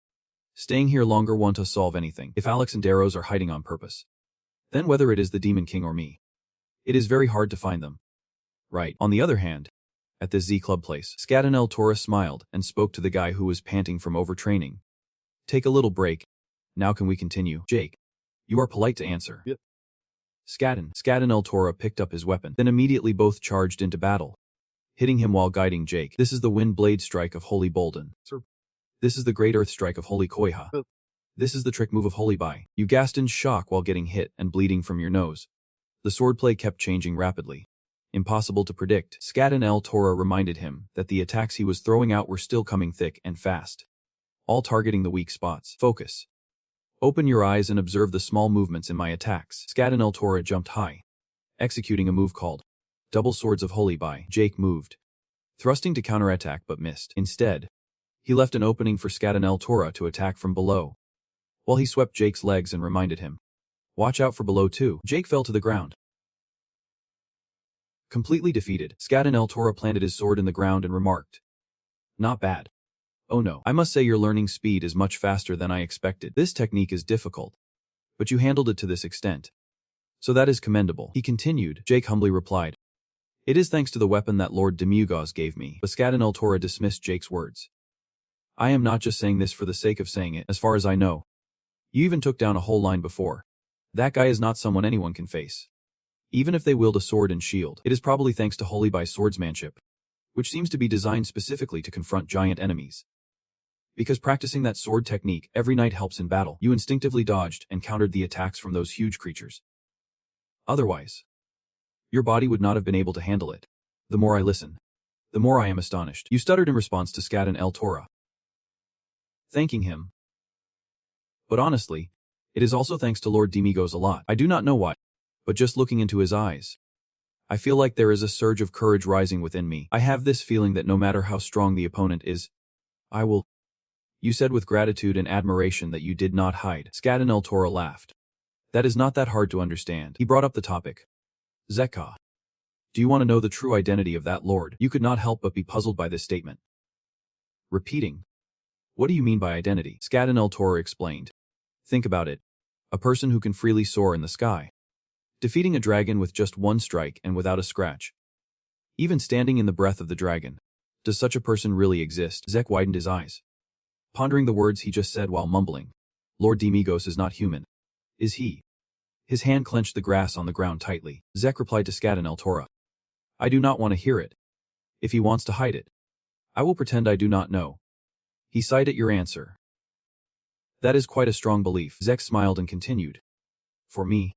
Staying here longer won't solve anything. If Alex and Daros are hiding on purpose, then whether it is the Demon King or me, it is very hard to find them. Right. On the other hand, at the Z Club place, Scadanel Tora smiled and spoke to the guy who was panting from overtraining. Take a little break. Now can we continue? Jake, you are polite to answer. Yep. Scadanel Tora picked up his weapon. Then immediately both charged into battle, hitting him while guiding Jake. This is the Wind Blade Strike of Holy Bolden. Sir. This is the Great Earth Strike of Holy Koiha. This is the trick move of Holy Bai. You gasped in shock while getting hit and bleeding from your nose. The swordplay kept changing rapidly. Impossible to predict. Scadanel Tora reminded him that the attacks he was throwing out were still coming thick and fast, all targeting the weak spots. Focus. Open your eyes and observe the small movements in my attacks. Scadanel Tora jumped high, executing a move called Double Swords of Holy Bai. Jake moved, thrusting to counterattack but missed. Instead, he left an opening for Scadanel Tora to attack from below, while he swept Jake's legs and reminded him, watch out for below too. Jake fell to the ground. Completely defeated, Scadanel Tora planted his sword in the ground and remarked, not bad. Oh no, I must say your learning speed is much faster than I expected. This technique is difficult, but you handled it to this extent, so that is commendable. He continued. Jake humbly replied, it is thanks to the weapon that Lord Demiugaz gave me. But Scadanel Tora dismissed Jake's words. I am not just saying this for the sake of saying it. As far as I know, you even took down a whole line before. That guy is not someone anyone can face. Even if they wield a sword and shield, it is probably thanks to Holy Bai swordsmanship, which seems to be designed specifically to confront giant enemies. Because practicing that sword technique every night helps in battle, you instinctively dodged and countered the attacks from those huge creatures. Otherwise, your body would not have been able to handle it. The more I listen, the more I am astonished. You stuttered in response to Scadanel Tora, thanking him. But honestly, it is also thanks to Lord Demiugaz a lot. I do not know why, but just looking into his eyes, I feel like there is a surge of courage rising within me. I have this feeling that no matter how strong the opponent is, I will. You said with gratitude and admiration that you did not hide. Scadanel Tora laughed. That is not that hard to understand. He brought up the topic. Zekka. Do you want to know the true identity of that lord? You could not help but be puzzled by this statement. Repeating. What do you mean by identity? Scadanel Tora explained. Think about it. A person who can freely soar in the sky, defeating a dragon with just one strike and without a scratch. Even standing in the breath of the dragon. Does such a person really exist? Zek widened his eyes, pondering the words he just said while mumbling. Lord Demiugaz is not human. Is he? His hand clenched the grass on the ground tightly. Zek replied to Scadanel Tora. I do not want to hear it. If he wants to hide it, I will pretend I do not know. He sighed at your answer. That is quite a strong belief. Zek smiled and continued. For me,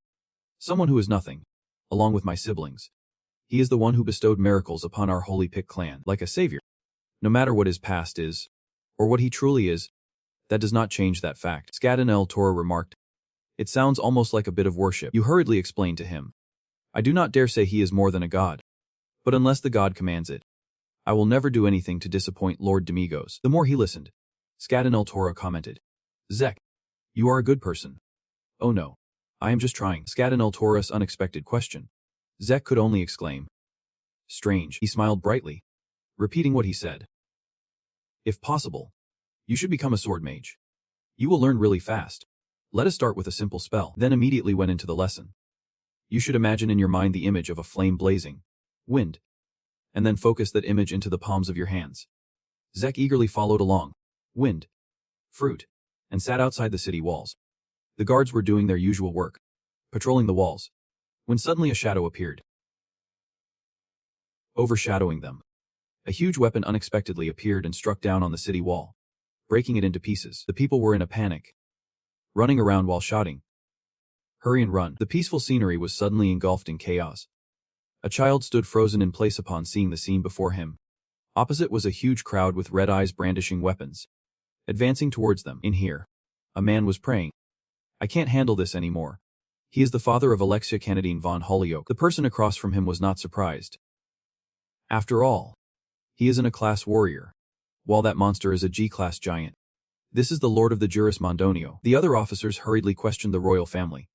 someone who is nothing, along with my siblings. He is the one who bestowed miracles upon our holy Pick clan, like a savior. No matter what his past is, or what he truly is, that does not change that fact. Scaden El Toro remarked. It sounds almost like a bit of worship. You hurriedly explained to him. I do not dare say he is more than a god. But unless the god commands it, I will never do anything to disappoint Lord Demigos. The more he listened, Scaden El Toro commented. Zek, you are a good person. Oh no. I am just trying. Scaden El Toro's unexpected question. Zek could only exclaim. Strange. He smiled brightly, repeating what he said. If possible, you should become a sword mage. You will learn really fast. Let us start with a simple spell, then immediately went into the lesson. You should imagine in your mind the image of a flame blazing, wind, and then focus that image into the palms of your hands. Zek eagerly followed along, wind, fruit, and sat outside the city walls. The guards were doing their usual work, patrolling the walls, when suddenly a shadow appeared, overshadowing them. A huge weapon unexpectedly appeared and struck down on the city wall, breaking it into pieces. The people were in a panic, running around while shouting, "Hurry and run!" The peaceful scenery was suddenly engulfed in chaos. A child stood frozen in place upon seeing the scene before him. Opposite was a huge crowd with red eyes brandishing weapons, advancing towards them. In here, a man was praying. I can't handle this anymore. He is the father of Alexia Canadine von Holyoke. The person across from him was not surprised. After all, he is an A-class warrior, while that monster is a G-class giant. This is the Lord of the Juris Mondonio. The other officers hurriedly questioned the royal family.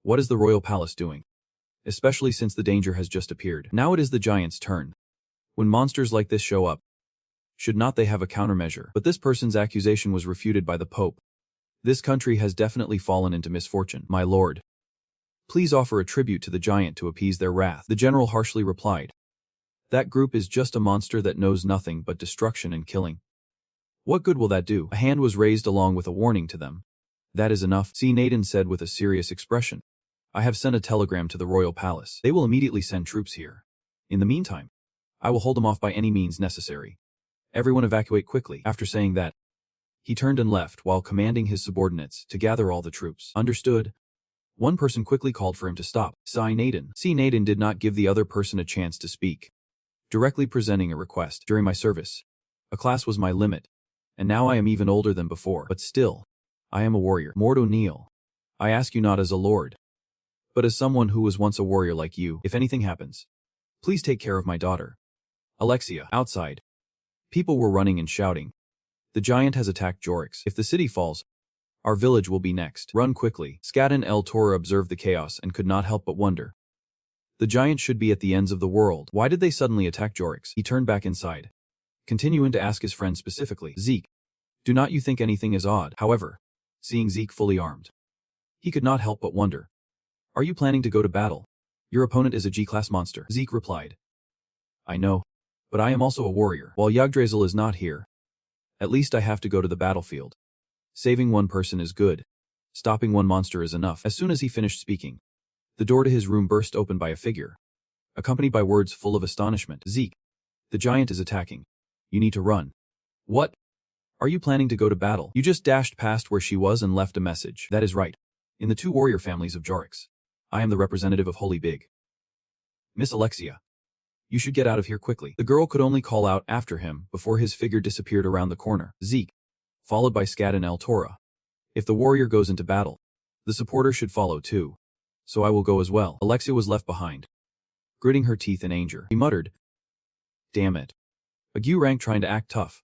What is the royal palace doing? Especially since the danger has just appeared. Now it is the giant's turn. When monsters like this show up, should not they have a countermeasure? But this person's accusation was refuted by the Pope. This country has definitely fallen into misfortune, my lord. Please offer a tribute to the giant to appease their wrath. The general harshly replied. That group is just a monster that knows nothing but destruction and killing. What good will that do? A hand was raised along with a warning to them. That is enough, C. Naden said with a serious expression. I have sent a telegram to the royal palace. They will immediately send troops here. In the meantime, I will hold them off by any means necessary. Everyone evacuate quickly. After saying that, he turned and left while commanding his subordinates to gather all the troops. Understood. One person quickly called for him to stop. C. Naden did not give the other person a chance to speak, directly presenting a request. During my service, a class was my limit, and now I am even older than before. But still, I am a warrior. Mord O'Neill, I ask you not as a lord, but as someone who was once a warrior like you. If anything happens, please take care of my daughter, Alexia. Outside, people were running and shouting. The giant has attacked Jorix. If the city falls, our village will be next. Run quickly. Scaden El Toro observed the chaos and could not help but wonder. The giant should be at the ends of the world. Why did they suddenly attack Jorix? He turned back inside, continuing to ask his friend specifically. Zeke, do not you think anything is odd? However, seeing Zeke fully armed, he could not help but wonder. Are you planning to go to battle? Your opponent is a G-class monster. Zeke replied. I know, but I am also a warrior. While Yggdrasil is not here, at least I have to go to the battlefield. Saving one person is good. Stopping one monster is enough. As soon as he finished speaking, the door to his room burst open by a figure, accompanied by words full of astonishment. Zeke, the giant is attacking. You need to run. What? Are you planning to go to battle? You just dashed past where she was and left a message. That is right. In the two warrior families of Jorix, I am the representative of Holy Big. Miss Alexia, you should get out of here quickly. The girl could only call out after him before his figure disappeared around the corner. Zeke, followed by Scaden El Toro. If the warrior goes into battle, the supporter should follow too. So I will go as well. Alexia was left behind, gritting her teeth in anger. He muttered, damn it. Agu Rank trying to act tough.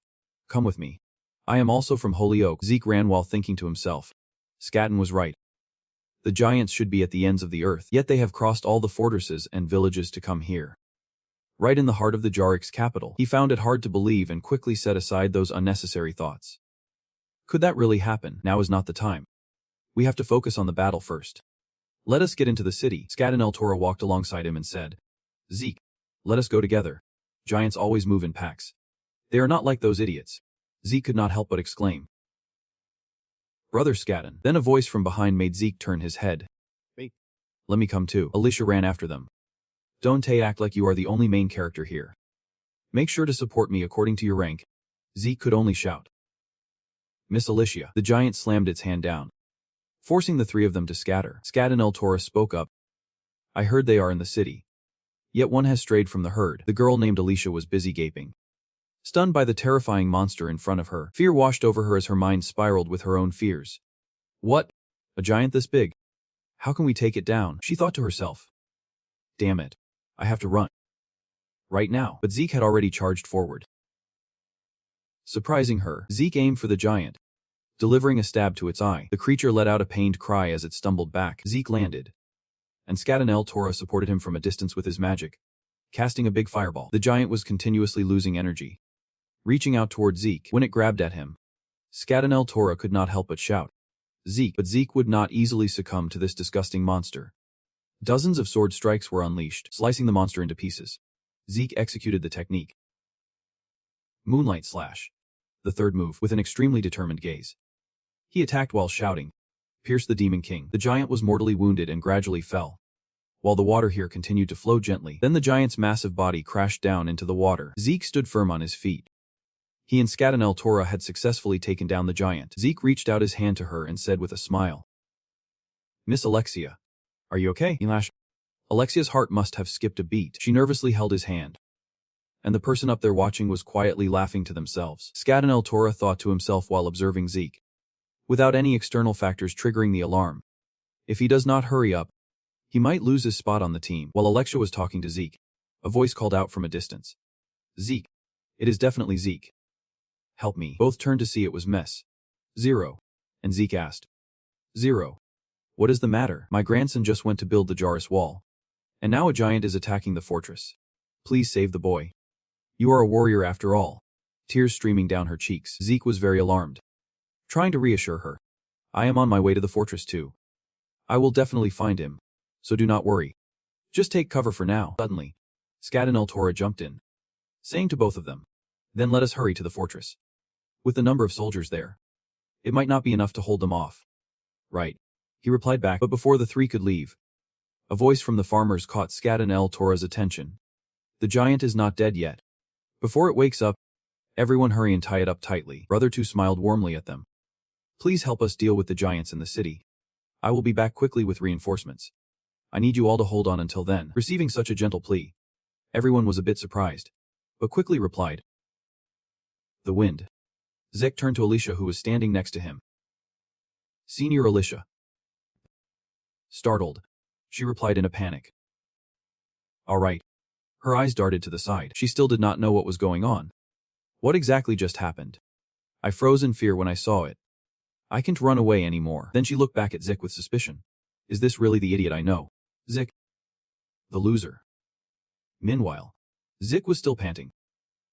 Come with me. I am also from Holyoke. Zeke ran while thinking to himself. Scaden was right. The giants should be at the ends of the earth, yet they have crossed all the fortresses and villages to come here. Right in the heart of the Jorix capital. He found it hard to believe and quickly set aside those unnecessary thoughts. Could that really happen? Now is not the time. We have to focus on the battle first. Let us get into the city. Scaden El Toro walked alongside him and said, Zeke, let us go together. Giants always move in packs. They are not like those idiots. Zeke could not help but exclaim. Brother Scaden. Then a voice from behind made Zeke turn his head. Wait. Let me come too. Alicia ran after them. Don't act like you are the only main character here. Make sure to support me according to your rank. Zeke could only shout. Miss Alicia. The giant slammed its hand down, forcing the three of them to scatter. Scat and El Toro spoke up. I heard they are in the city. Yet one has strayed from the herd. The girl named Alicia was busy gaping, stunned by the terrifying monster in front of her. Fear washed over her as her mind spiraled with her own fears. What? A giant this big? How can we take it down? She thought to herself. Damn it. I have to run. Right now. But Zeke had already charged forward. Surprising her, Zeke aimed for the giant, delivering a stab to its eye. The creature let out a pained cry as it stumbled back. Zeke landed, and Scat and El Toro supported him from a distance with his magic, casting a big fireball. The giant was continuously losing energy, reaching out toward Zeke. When it grabbed at him, Scat and El Toro could not help but shout, Zeke! But Zeke would not easily succumb to this disgusting monster. Dozens of sword strikes were unleashed, slicing the monster into pieces. Zeke executed the technique. Moonlight Slash, the third move, with an extremely determined gaze. He attacked while shouting, pierced the Demon King. The giant was mortally wounded and gradually fell, while the water here continued to flow gently. Then the giant's massive body crashed down into the water. Zeke stood firm on his feet. He and Scat and El Toro had successfully taken down the giant. Zeke reached out his hand to her and said with a smile, Miss Alexia, are you okay? Alexia's heart must have skipped a beat. She nervously held his hand, and the person up there watching was quietly laughing to themselves. Scat and El Toro thought to himself while observing Zeke, without any external factors triggering the alarm. If he does not hurry up, he might lose his spot on the team. While Alexia was talking to Zeke, a voice called out from a distance. Zeke. It is definitely Zeke. Help me. Both turned to see it was Mess. Zero. And Zeke asked. Zero. What is the matter? My grandson just went to build the Jarus wall, and now a giant is attacking the fortress. Please save the boy. You are a warrior after all. Tears streaming down her cheeks. Zeke was very alarmed, trying to reassure her. I am on my way to the fortress too. I will definitely find him, so do not worry. Just take cover for now. Suddenly, Scat and El Toro jumped in, saying to both of them, then let us hurry to the fortress. With the number of soldiers there, it might not be enough to hold them off. Right, he replied back, but before the three could leave, a voice from the farmers caught Scat and El Toro's attention. The giant is not dead yet. Before it wakes up, everyone hurry and tie it up tightly. Brother Two smiled warmly at them. Please help us deal with the giants in the city. I will be back quickly with reinforcements. I need you all to hold on until then. Receiving such a gentle plea, everyone was a bit surprised, but quickly replied. The wind. Zek turned to Alicia, who was standing next to him. Senior Alicia. Startled, she replied in a panic. All right. Her eyes darted to the side. She still did not know what was going on. What exactly just happened? I froze in fear when I saw it. I can't run away anymore. Then she looked back at Zik with suspicion. Is this really the idiot I know? Zik. The loser. Meanwhile, Zik was still panting,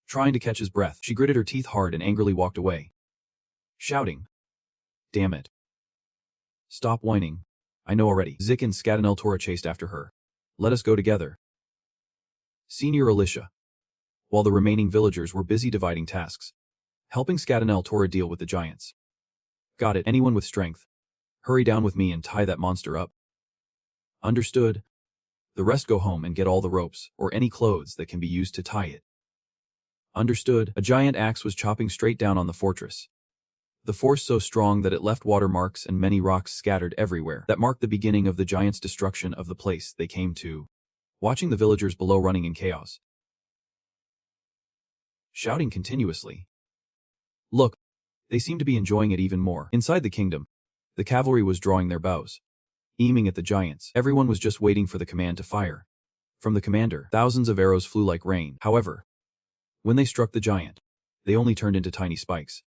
trying to catch his breath. She gritted her teeth hard and angrily walked away, shouting, Damn it. Stop whining. I know already. Zik and Scat and El Toro chased after her. Let us go together. Senior Alicia. While the remaining villagers were busy dividing tasks, helping Scat and El Toro deal with the giants. Got it. Anyone with strength, hurry down with me and tie that monster up. Understood. The rest go home and get all the ropes, or any clothes that can be used to tie it. Understood. A giant axe was chopping straight down on the fortress, the force so strong that it left watermarks and many rocks scattered everywhere that marked the beginning of the giant's destruction of the place they came to, watching the villagers below running in chaos, shouting continuously. Look, they seem to be enjoying it even more. Inside the kingdom, the cavalry was drawing their bows, aiming at the giants. Everyone was just waiting for the command to fire. From the commander, thousands of arrows flew like rain. However, when they struck the giant, they only turned into tiny spikes.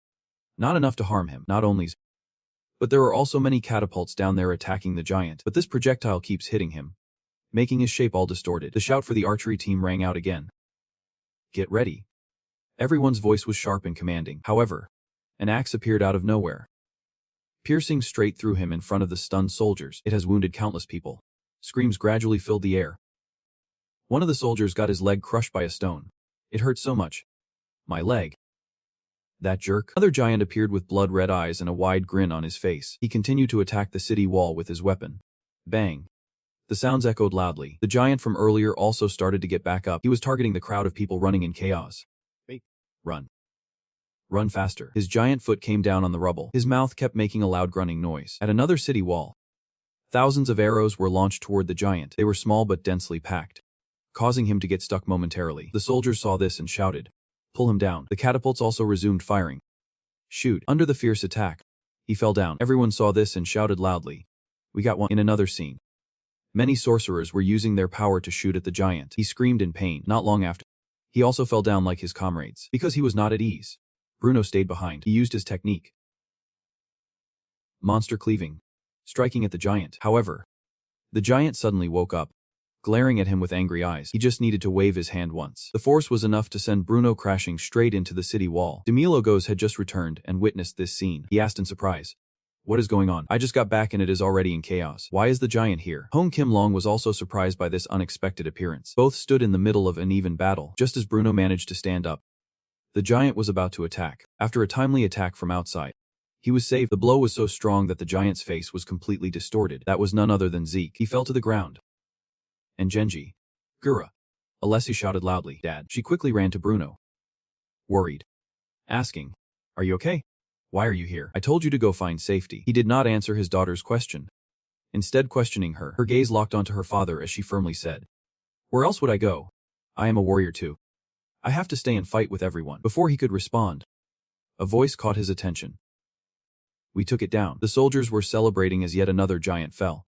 Not enough to harm him, not only, but there are also many catapults down there attacking the giant. But this projectile keeps hitting him, making his shape all distorted. The shout for the archery team rang out again. Get ready. Everyone's voice was sharp and commanding. However, an axe appeared out of nowhere, piercing straight through him in front of the stunned soldiers. It has wounded countless people. Screams gradually filled the air. One of the soldiers got his leg crushed by a stone. It hurt so much. My leg. That jerk. Another giant appeared with blood-red eyes and a wide grin on his face. He continued to attack the city wall with his weapon. Bang. The sounds echoed loudly. The giant from earlier also started to get back up. He was targeting the crowd of people running in chaos. Wait. Run. Run faster. His giant foot came down on the rubble. His mouth kept making a loud grunting noise. At another city wall, thousands of arrows were launched toward the giant. They were small but densely packed, causing him to get stuck momentarily. The soldiers saw this and shouted, "Pull him down." The catapults also resumed firing. Shoot. Under the fierce attack, he fell down. Everyone saw this and shouted loudly, "We got one." In another scene, many sorcerers were using their power to shoot at the giant. He screamed in pain. Not long after, he also fell down like his comrades. Because he was not at ease, Bruno stayed behind. He used his technique, monster cleaving, striking at the giant. However, the giant suddenly woke up, glaring at him with angry eyes. He just needed to wave his hand once. The force was enough to send Bruno crashing straight into the city wall. Demilogos had just returned and witnessed this scene. He asked in surprise, "What is going on?" "I just got back and it is already in chaos. Why is the giant here?" Hong Kim Long was also surprised by this unexpected appearance. Both stood in the middle of an even battle. Just as Bruno managed to stand up, the giant was about to attack. After a timely attack from outside, he was saved. The blow was so strong that the giant's face was completely distorted. That was none other than Zeke. He fell to the ground. And Genji. "Gura." Alessia shouted loudly, "Dad." She quickly ran to Bruno, worried, asking, "Are you okay? Why are you here? I told you to go find safety." He did not answer his daughter's question, instead questioning her. Her gaze locked onto her father as she firmly said, "Where else would I go? I am a warrior too. I have to stay and fight with everyone." Before he could respond, a voice caught his attention. "We took it down." The soldiers were celebrating as yet another giant fell.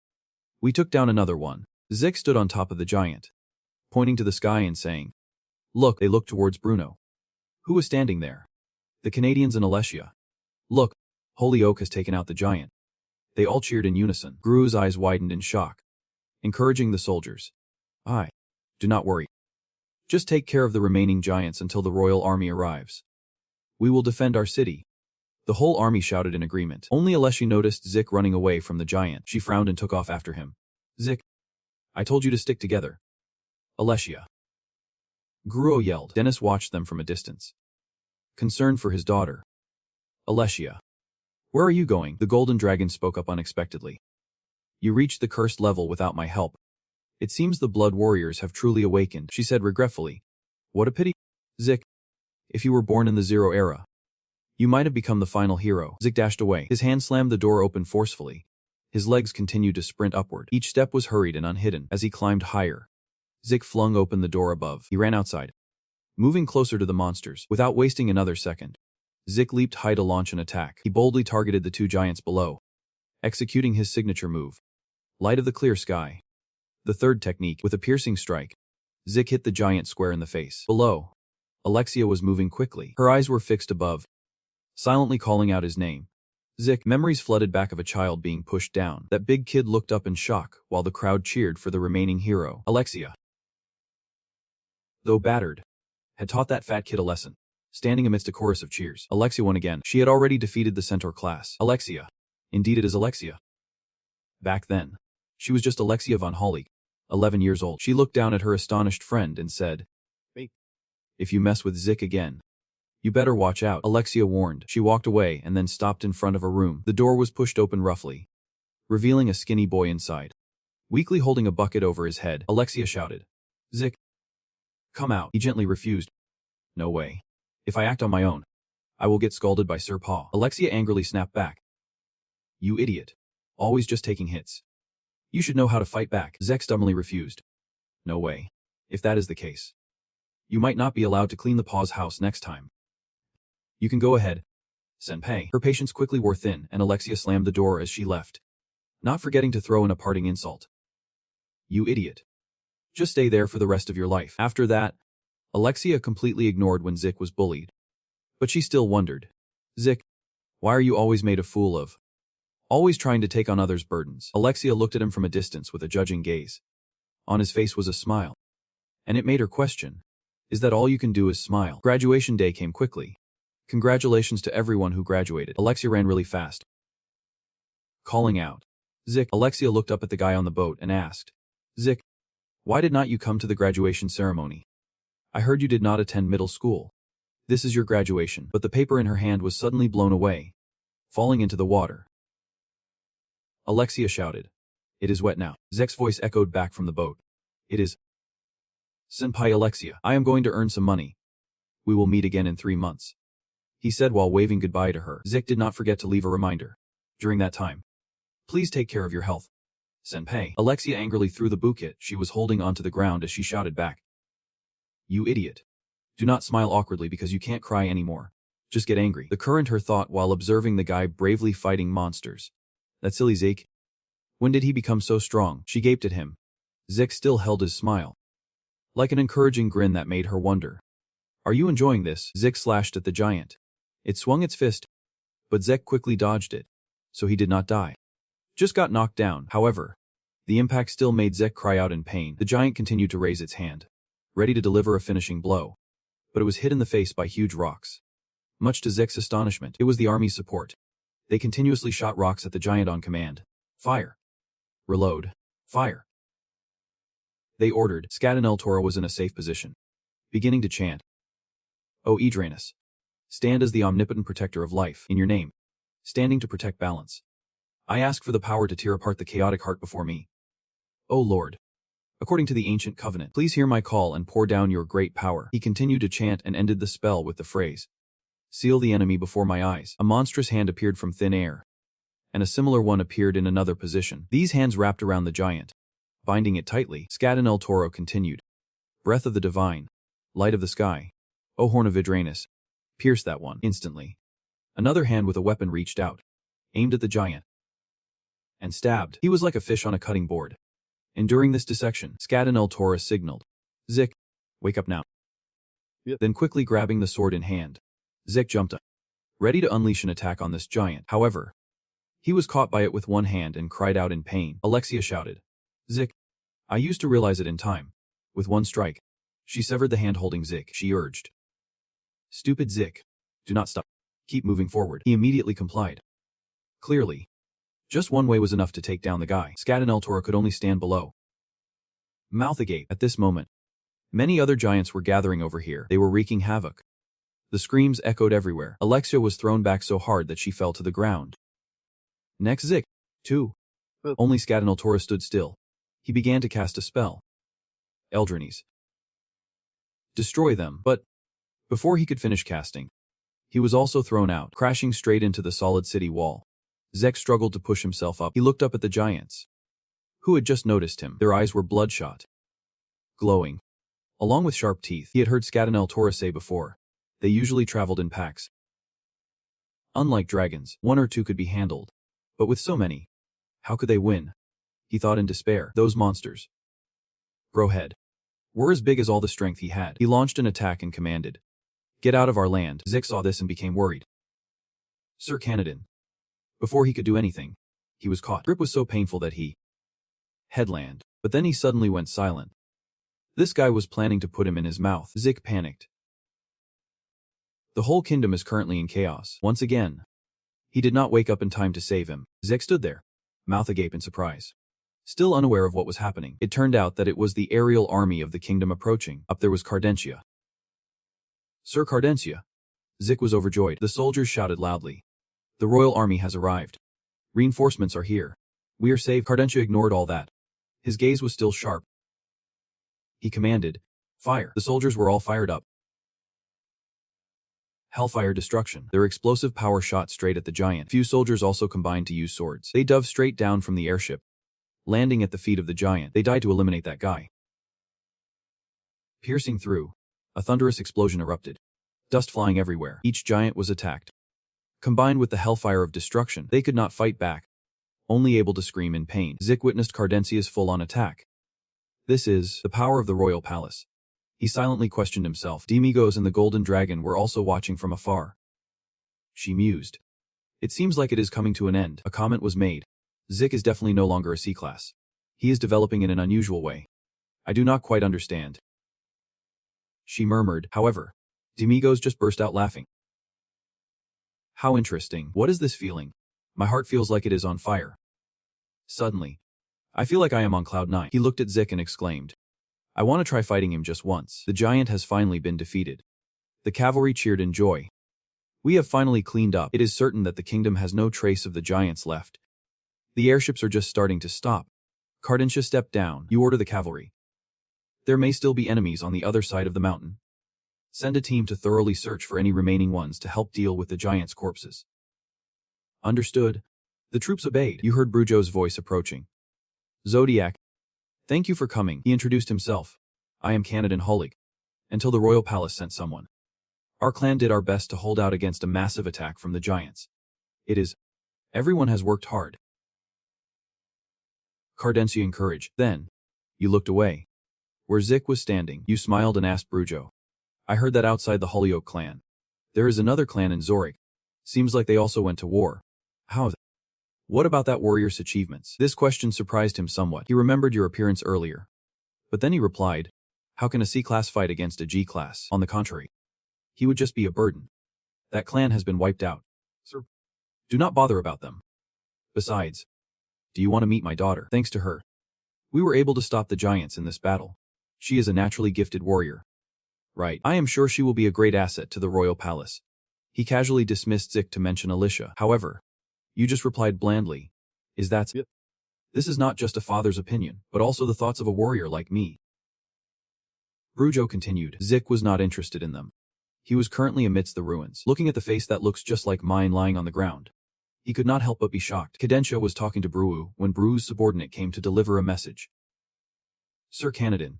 "We took down another one." Zik stood on top of the giant, pointing to the sky and saying, "Look." They looked towards Bruno, who was standing there. The Canadians and Alessia. "Look, Holy Oak has taken out the giant." They all cheered in unison. Gru's eyes widened in shock, encouraging the soldiers. Do not worry. Just take care of the remaining giants until the royal army arrives. We will defend our city." The whole army shouted in agreement. Only Alessia noticed Zik running away from the giant. She frowned and took off after him. "Zik, I told you to stick together." "Alessia." Gruo yelled. Dennis watched them from a distance, concerned for his daughter. "Alessia, where are you going?" The golden dragon spoke up unexpectedly. "You reached the cursed level without my help. It seems the blood warriors have truly awakened," she said regretfully. "What a pity. Zik, if you were born in the Zero era, you might have become the final hero." Zik dashed away. His hand slammed the door open forcefully. His legs continued to sprint upward. Each step was hurried and unhidden. As he climbed higher, Zik flung open the door above. He ran outside, moving closer to the monsters. Without wasting another second, Zik leaped high to launch an attack. He boldly targeted the two giants below, executing his signature move, Light of the Clear Sky. The third technique, with a piercing strike, Zik hit the giant square in the face. Below, Alessia was moving quickly. Her eyes were fixed above, silently calling out his name. Zik. Memories flooded back of a child being pushed down. That big kid looked up in shock, while the crowd cheered for the remaining hero. Alessia, though battered, had taught that fat kid a lesson. Standing amidst a chorus of cheers, Alessia won again. She had already defeated the Centaur class. Alessia. Indeed it is Alessia. Back then, she was just Alessia von Holly, 11 years old. She looked down at her astonished friend and said, "Wait. If you mess with Zik again, you better watch out," Alessia warned. She walked away and then stopped in front of a room. The door was pushed open roughly, revealing a skinny boy inside, weakly holding a bucket over his head. Alessia shouted, "Zik, come out." He gently refused. "No way. If I act on my own, I will get scalded by Sir Paw." Alessia angrily snapped back. "You idiot. Always just taking hits. You should know how to fight back." Zik stubbornly refused. "No way. If that is the case, you might not be allowed to clean the Paw's house next time. You can go ahead, Senpai." Her patience quickly wore thin and Alessia slammed the door as she left, not forgetting to throw in a parting insult. "You idiot. Just stay there for the rest of your life." After that, Alessia completely ignored when Zik was bullied. But she still wondered. "Zik, why are you always made a fool of? Always trying to take on others' burdens?" Alessia looked at him from a distance with a judging gaze. On his face was a smile, and it made her question, "Is that all you can do is smile?" Graduation day came quickly. Congratulations to everyone who graduated. Alessia ran really fast, calling out, "Zik." Alessia looked up at the guy on the boat and asked, "Zik, why did not you come to the graduation ceremony? I heard you did not attend middle school. This is your graduation." But the paper in her hand was suddenly blown away, falling into the water. Alessia shouted, It is wet now. Zek's voice echoed back from the boat. It is. Senpai Alexia, I am going to earn some money. We will meet again in 3 months. He said while waving goodbye to her. Zek did not forget to leave a reminder. During that time. Please take care of your health. Senpai. Alexia angrily threw the bouquet she was holding onto the ground as she shouted back. You idiot. Do not smile awkwardly because you can't cry anymore. Just get angry. The current her thought while observing the guy bravely fighting monsters. That silly Zeke. When did he become so strong? She gaped at him. Zek still held his smile. Like an encouraging grin that made her wonder. Are you enjoying this? Zek slashed at the giant. It swung its fist. But Zek quickly dodged it. So he did not die. Just got knocked down. However, the impact still made Zek cry out in pain. The giant continued to raise its hand, ready to deliver a finishing blow. But it was hit in the face by huge rocks. Much to Zek's astonishment, it was the army's support. They continuously shot rocks at the giant on command. Fire. Reload. Fire. They ordered. Scadan El Toro was in a safe position, beginning to chant. O Idranus. Stand as the omnipotent protector of life, in your name. Standing to protect balance. I ask for the power to tear apart the chaotic heart before me. O Lord. According to the ancient covenant, please hear my call and pour down your great power. He continued to chant and ended the spell with the phrase. Seal the enemy before my eyes. A monstrous hand appeared from thin air. And a similar one appeared in another position. These hands wrapped around the giant, binding it tightly. Scadan El Toro continued. Breath of the divine. Light of the sky. O horn of Idranus. Pierce that one. Instantly. Another hand with a weapon reached out, aimed at the giant, and stabbed. He was like a fish on a cutting board. And during this dissection, Scadan El Toro signaled. Zik, wake up now. Yep. Then quickly grabbing the sword in hand, Zik jumped up, ready to unleash an attack on this giant. However, he was caught by it with one hand and cried out in pain. Alexia shouted. Zik, I used to realize it in time. With one strike, she severed the hand holding Zik. She urged. Stupid Zik, do not stop. Keep moving forward. He immediately complied. Clearly, just one way was enough to take down the guy. Scadan El Toro could only stand below, mouth agape. At this moment, many other giants were gathering over here. They were wreaking havoc. The screams echoed everywhere. Alexia was thrown back so hard that she fell to the ground. Next Zik, too. Only Scadan El Toro stood still. He began to cast a spell. Eldranes. Destroy them, but before he could finish casting, he was also thrown out, crashing straight into the solid city wall. Zek struggled to push himself up. He looked up at the giants, who had just noticed him. Their eyes were bloodshot, glowing, along with sharp teeth. He had heard Scadan El Toro say before, they usually traveled in packs. Unlike dragons, one or two could be handled. But with so many, how could they win? He thought in despair. Those monsters, Brohead, were as big as all the strength he had. He launched an attack and commanded, get out of our land. Zik saw this and became worried. Sir Canadin. Before he could do anything, he was caught. Grip was so painful that he headland, but then he suddenly went silent. This guy was planning to put him in his mouth. Zik panicked. The whole kingdom is currently in chaos. Once again, he did not wake up in time to save him. Zik stood there, mouth agape in surprise, still unaware of what was happening. It turned out that it was the aerial army of the kingdom approaching. Up there was Cardentia. Sir Cardentia. Zik was overjoyed. The soldiers shouted loudly. The royal army has arrived. Reinforcements are here. We are saved. Cardentia ignored all that. His gaze was still sharp. He commanded, fire. The soldiers were all fired up. Hellfire destruction. Their explosive power shot straight at the giant. Few soldiers also combined to use swords. They dove straight down from the airship, landing at the feet of the giant. They died to eliminate that guy. Piercing through, a thunderous explosion erupted, dust flying everywhere. Each giant was attacked. Combined with the hellfire of destruction, they could not fight back, only able to scream in pain. Zik witnessed Cardensia's full-on attack. This is the power of the royal palace. He silently questioned himself. Demigos and the golden dragon were also watching from afar. She mused. It seems like it is coming to an end. A comment was made. Zik is definitely no longer a C-class. He is developing in an unusual way. I do not quite understand. She murmured. However, Demigos just burst out laughing. How interesting. What is this feeling? My heart feels like it is on fire. Suddenly, I feel like I am on cloud 9. He looked at Zik and exclaimed. I want to try fighting him just once. The giant has finally been defeated. The cavalry cheered in joy. We have finally cleaned up. It is certain that the kingdom has no trace of the giants left. The airships are just starting to stop. Cardentia stepped down. You order the cavalry. There may still be enemies on the other side of the mountain. Send a team to thoroughly search for any remaining ones to help deal with the giants' corpses. Understood. The troops obeyed. You heard Brujo's voice approaching. Zodiac. Thank you for coming. He introduced himself. I am Canadan Holig. Until the royal palace sent someone. Our clan did our best to hold out against a massive attack from the giants. It is. Everyone has worked hard. Cardentia encouraged. Then. You looked away. Where Zik was standing, you smiled and asked Brujo. I heard that outside the Hollyoak clan. There is another clan in Zorik. Seems like they also went to war. How? What about that warrior's achievements? This question surprised him somewhat. He remembered your appearance earlier. But then he replied, how can a C-class fight against a G-class? On the contrary. He would just be a burden. That clan has been wiped out. Sir, do not bother about them. Besides, do you want to meet my daughter? Thanks to her, we were able to stop the giants in this battle. She is a naturally gifted warrior. Right. I am sure she will be a great asset to the royal palace. He casually dismissed Zik to mention Alicia. However, you just replied blandly. Is that it? This is not just a father's opinion, but also the thoughts of a warrior like me. Brujo continued. Zik was not interested in them. He was currently amidst the ruins, looking at the face that looks just like mine lying on the ground. He could not help but be shocked. Cadentia was talking to Bruu when Bruu's subordinate came to deliver a message. Sir Canadan.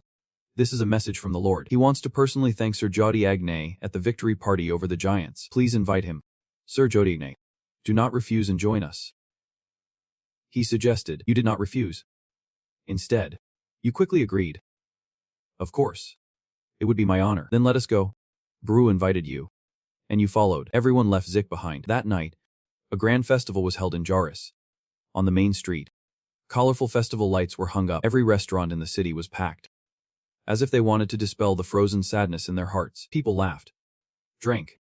This is a message from the Lord. He wants to personally thank Sir Jodiagne at the victory party over the giants. Please invite him. Sir Jodiagne. Do not refuse and join us. He suggested. You did not refuse. Instead, you quickly agreed. Of course. It would be my honor. Then let us go. Bruu invited you. And you followed. Everyone left Zik behind. That night, a grand festival was held in Jaris. On the main street, colorful festival lights were hung up. Every restaurant in the city was packed. As if they wanted to dispel the frozen sadness in their hearts, people laughed, drank,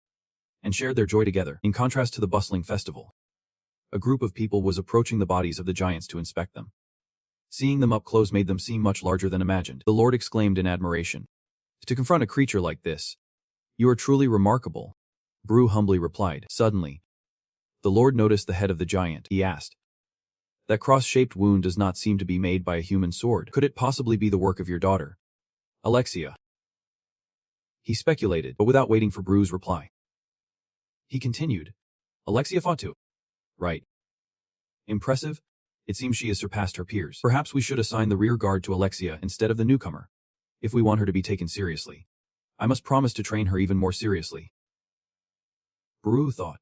and shared their joy together. In contrast to the bustling festival, a group of people was approaching the bodies of the giants to inspect them. Seeing them up close made them seem much larger than imagined. The Lord exclaimed in admiration. To confront a creature like this, you are truly remarkable, Bruu humbly replied. Suddenly, the Lord noticed the head of the giant. He asked, that cross-shaped wound does not seem to be made by a human sword. Could it possibly be the work of your daughter, Alexia? He speculated, but without waiting for Bruu's reply. He continued, Alexia fought too. Right. Impressive. It seems she has surpassed her peers. Perhaps we should assign the rear guard to Alexia instead of the newcomer. If we want her to be taken seriously, I must promise to train her even more seriously. Bruu thought,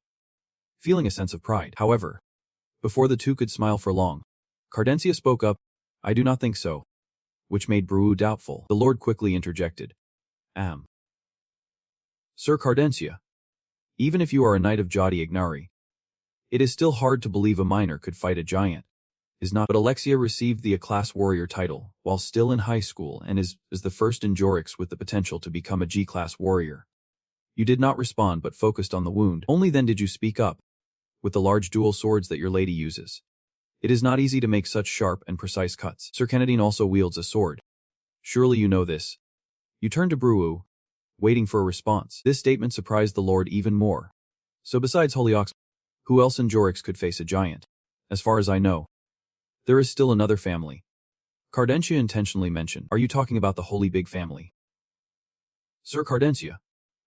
feeling a sense of pride. However, before the two could smile for long, Cardentia spoke up, I do not think so. Which made Bruu doubtful. The Lord quickly interjected. Sir Cardentia, even if you are a knight of Jadi Ignari, it is still hard to believe a minor could fight a giant. Is not, but Alexia received the A-class warrior title while still in high school and is the first in Jorix with the potential to become a G-class warrior. You did not respond but focused on the wound. Only then did you speak up. With the large dual swords that your lady uses, it is not easy to make such sharp and precise cuts. Sir Canadan also wields a sword. Surely you know this. You turned to Bruu, waiting for a response. This statement surprised the Lord even more. So besides Hollyoaks, who else in Jorix could face a giant? As far as I know, there is still another family. Cardentia intentionally mentioned. Are you talking about the Holy Big Family? Sir Cardentia,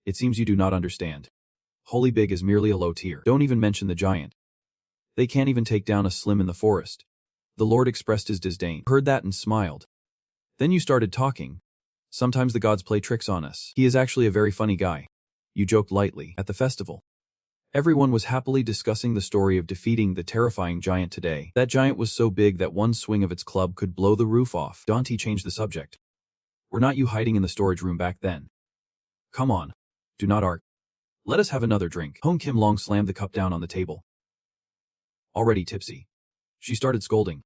it seems you do not understand. Holy Big is merely a low tier. Don't even mention the giant. They can't even take down a slim in the forest. The Lord expressed his disdain. Heard that and smiled. Then you started talking. Sometimes the gods play tricks on us. He is actually a very funny guy. You joked lightly. At the festival, everyone was happily discussing the story of defeating the terrifying giant today. That giant was so big that one swing of its club could blow the roof off. Dante changed the subject. Were not you hiding in the storage room back then? Come on. Do not argue. Let us have another drink. Hong Kim Long slammed the cup down on the table. Already tipsy, she started scolding.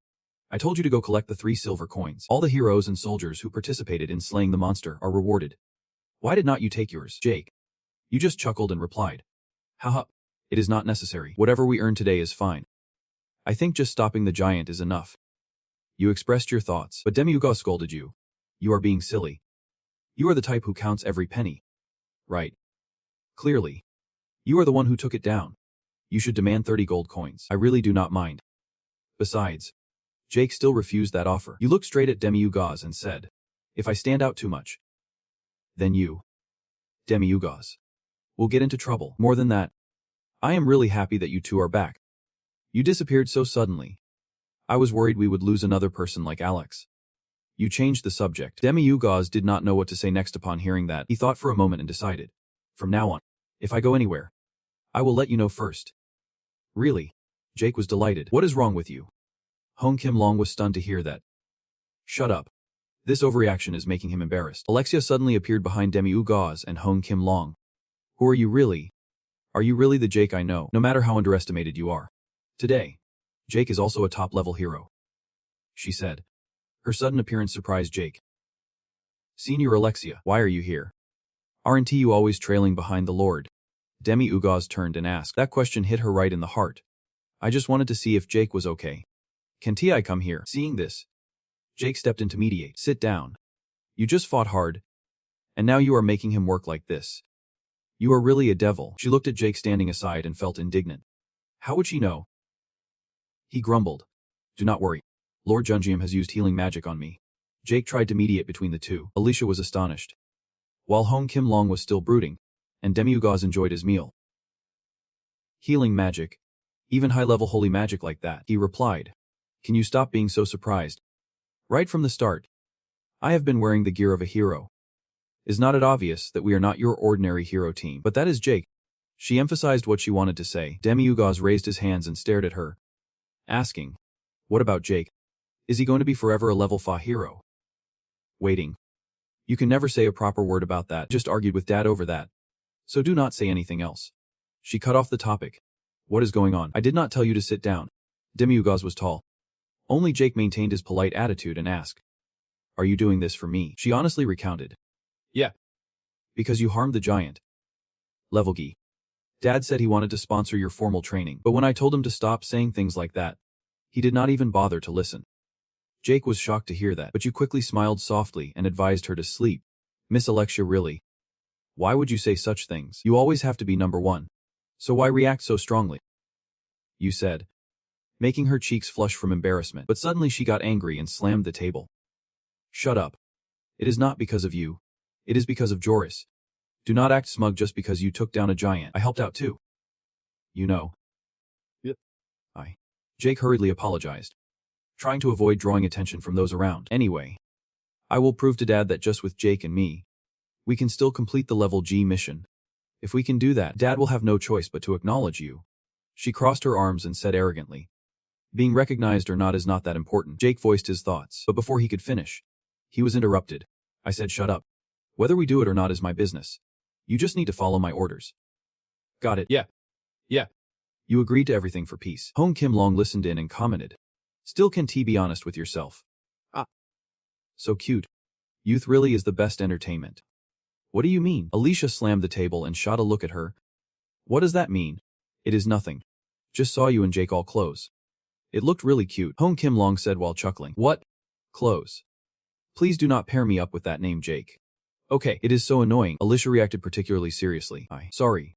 I told you to go collect the 3 silver coins. All the heroes and soldiers who participated in slaying the monster are rewarded. Why did not you take yours, Jake? You just chuckled and replied. Haha, it is not necessary. Whatever we earn today is fine. I think just stopping the giant is enough. You expressed your thoughts, but Demiuga scolded you. You are being silly. You are the type who counts every penny. Right. Clearly. You are the one who took it down. You should demand 30 gold coins. I really do not mind. Besides, Jake still refused that offer. You looked straight at Demi-Ugaz and said, "If I stand out too much, then you, Demi-Ugaz, will get into trouble. More than that, I am really happy that you two are back. You disappeared so suddenly. I was worried we would lose another person like Alex." You changed the subject. Demi-Ugaz did not know what to say next upon hearing that. He thought for a moment and decided, "From now on, if I go anywhere, I will let you know first." "Really?" Jake was delighted. "What is wrong with you?" Hong Kim-long was stunned to hear that. "Shut up. This overreaction is making him embarrassed." Alexia suddenly appeared behind Demi-Ugaz and Hong Kim-long. "Who are you really? Are you really the Jake I know, no matter how underestimated you are? Today, Jake is also a top-level hero," she said. Her sudden appearance surprised Jake. "Senior Alexia, why are you here? Aren't you always trailing behind the Lord?" Demi-Ugaz turned and asked. That question hit her right in the heart. "I just wanted to see if Jake was okay. Can't I come here?" Seeing this, Jake stepped in to mediate. "Sit down. You just fought hard, and now you are making him work like this. You are really a devil." She looked at Jake standing aside and felt indignant. How would she know? He grumbled. "Do not worry. Lord Junjiam has used healing magic on me." Jake tried to mediate between the two. Alicia was astonished, while Hong Kim-long was still brooding, and Demi-Ugaz enjoyed his meal. "Healing magic? Even high-level holy magic like that?" he replied. "Can you stop being so surprised? Right from the start, I have been wearing the gear of a hero. Is not it obvious that we are not your ordinary hero team?" "But that is Jake." She emphasized what she wanted to say. Demi-Ugaz raised his hands and stared at her, asking, "What about Jake? Is he going to be forever a level 5 hero?" "Waiting. You can never say a proper word about that. Just argued with Dad over that. So do not say anything else." She cut off the topic. "What is going on? I did not tell you to sit down." Demi-Ugaz was tall. Only Jake maintained his polite attitude and asked, "Are you doing this for me?" She honestly recounted. "Yeah. Because you harmed the giant. Level Gi. Dad said he wanted to sponsor your formal training, but when I told him to stop saying things like that, he did not even bother to listen." Jake was shocked to hear that, but you quickly smiled softly and advised her to sleep. "Miss Alexia, really? Why would you say such things? You always have to be number one. So why react so strongly?" You said, making her cheeks flush from embarrassment, but suddenly she got angry and slammed the table. "Shut up. It is not because of you. It is because of Joris. Do not act smug just because you took down a giant. I helped out too. You know." "Yep. Jake hurriedly apologized, trying to avoid drawing attention from those around. "Anyway, I will prove to Dad that just with Jake and me, we can still complete the level G mission. If we can do that, Dad will have no choice but to acknowledge you." She crossed her arms and said arrogantly, "Being recognized or not is not that important." Jake voiced his thoughts, but before he could finish, he was interrupted. "I said shut up. Whether we do it or not is my business. You just need to follow my orders." "Got it. Yeah. You agreed to everything for peace." Hong Kim-long listened in and commented, "Still can't be honest with yourself? Ah. So cute. Youth really is the best entertainment." "What do you mean?" Alicia slammed the table and shot a look at her. "What does that mean?" "It is nothing. Just saw you and Jake all clothes. It looked really cute," Hong Kim-long said while chuckling. "What? Clothes? Please do not pair me up with that name Jake. Okay, it is so annoying." Alicia reacted particularly seriously. Sorry.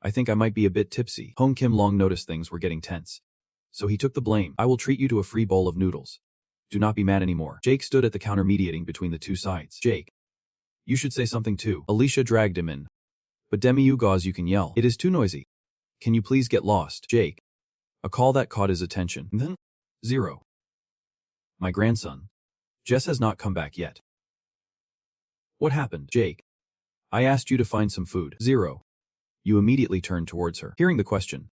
I think I might be a bit tipsy." Hong Kim-long noticed things were getting tense, so he took the blame. "I will treat you to a free bowl of noodles. Do not be mad anymore." Jake stood at the counter mediating between the two sides. "Jake, you should say something too." Alicia dragged him in. "But Demi-Ugaz, you can yell. It is too noisy. Can you please get lost?" Jake. A call that caught his attention. Then, 0. "My grandson. Jess has not come back yet." "What happened?" Jake. "I asked you to find some food." 0. You immediately turned towards her. Hearing the question,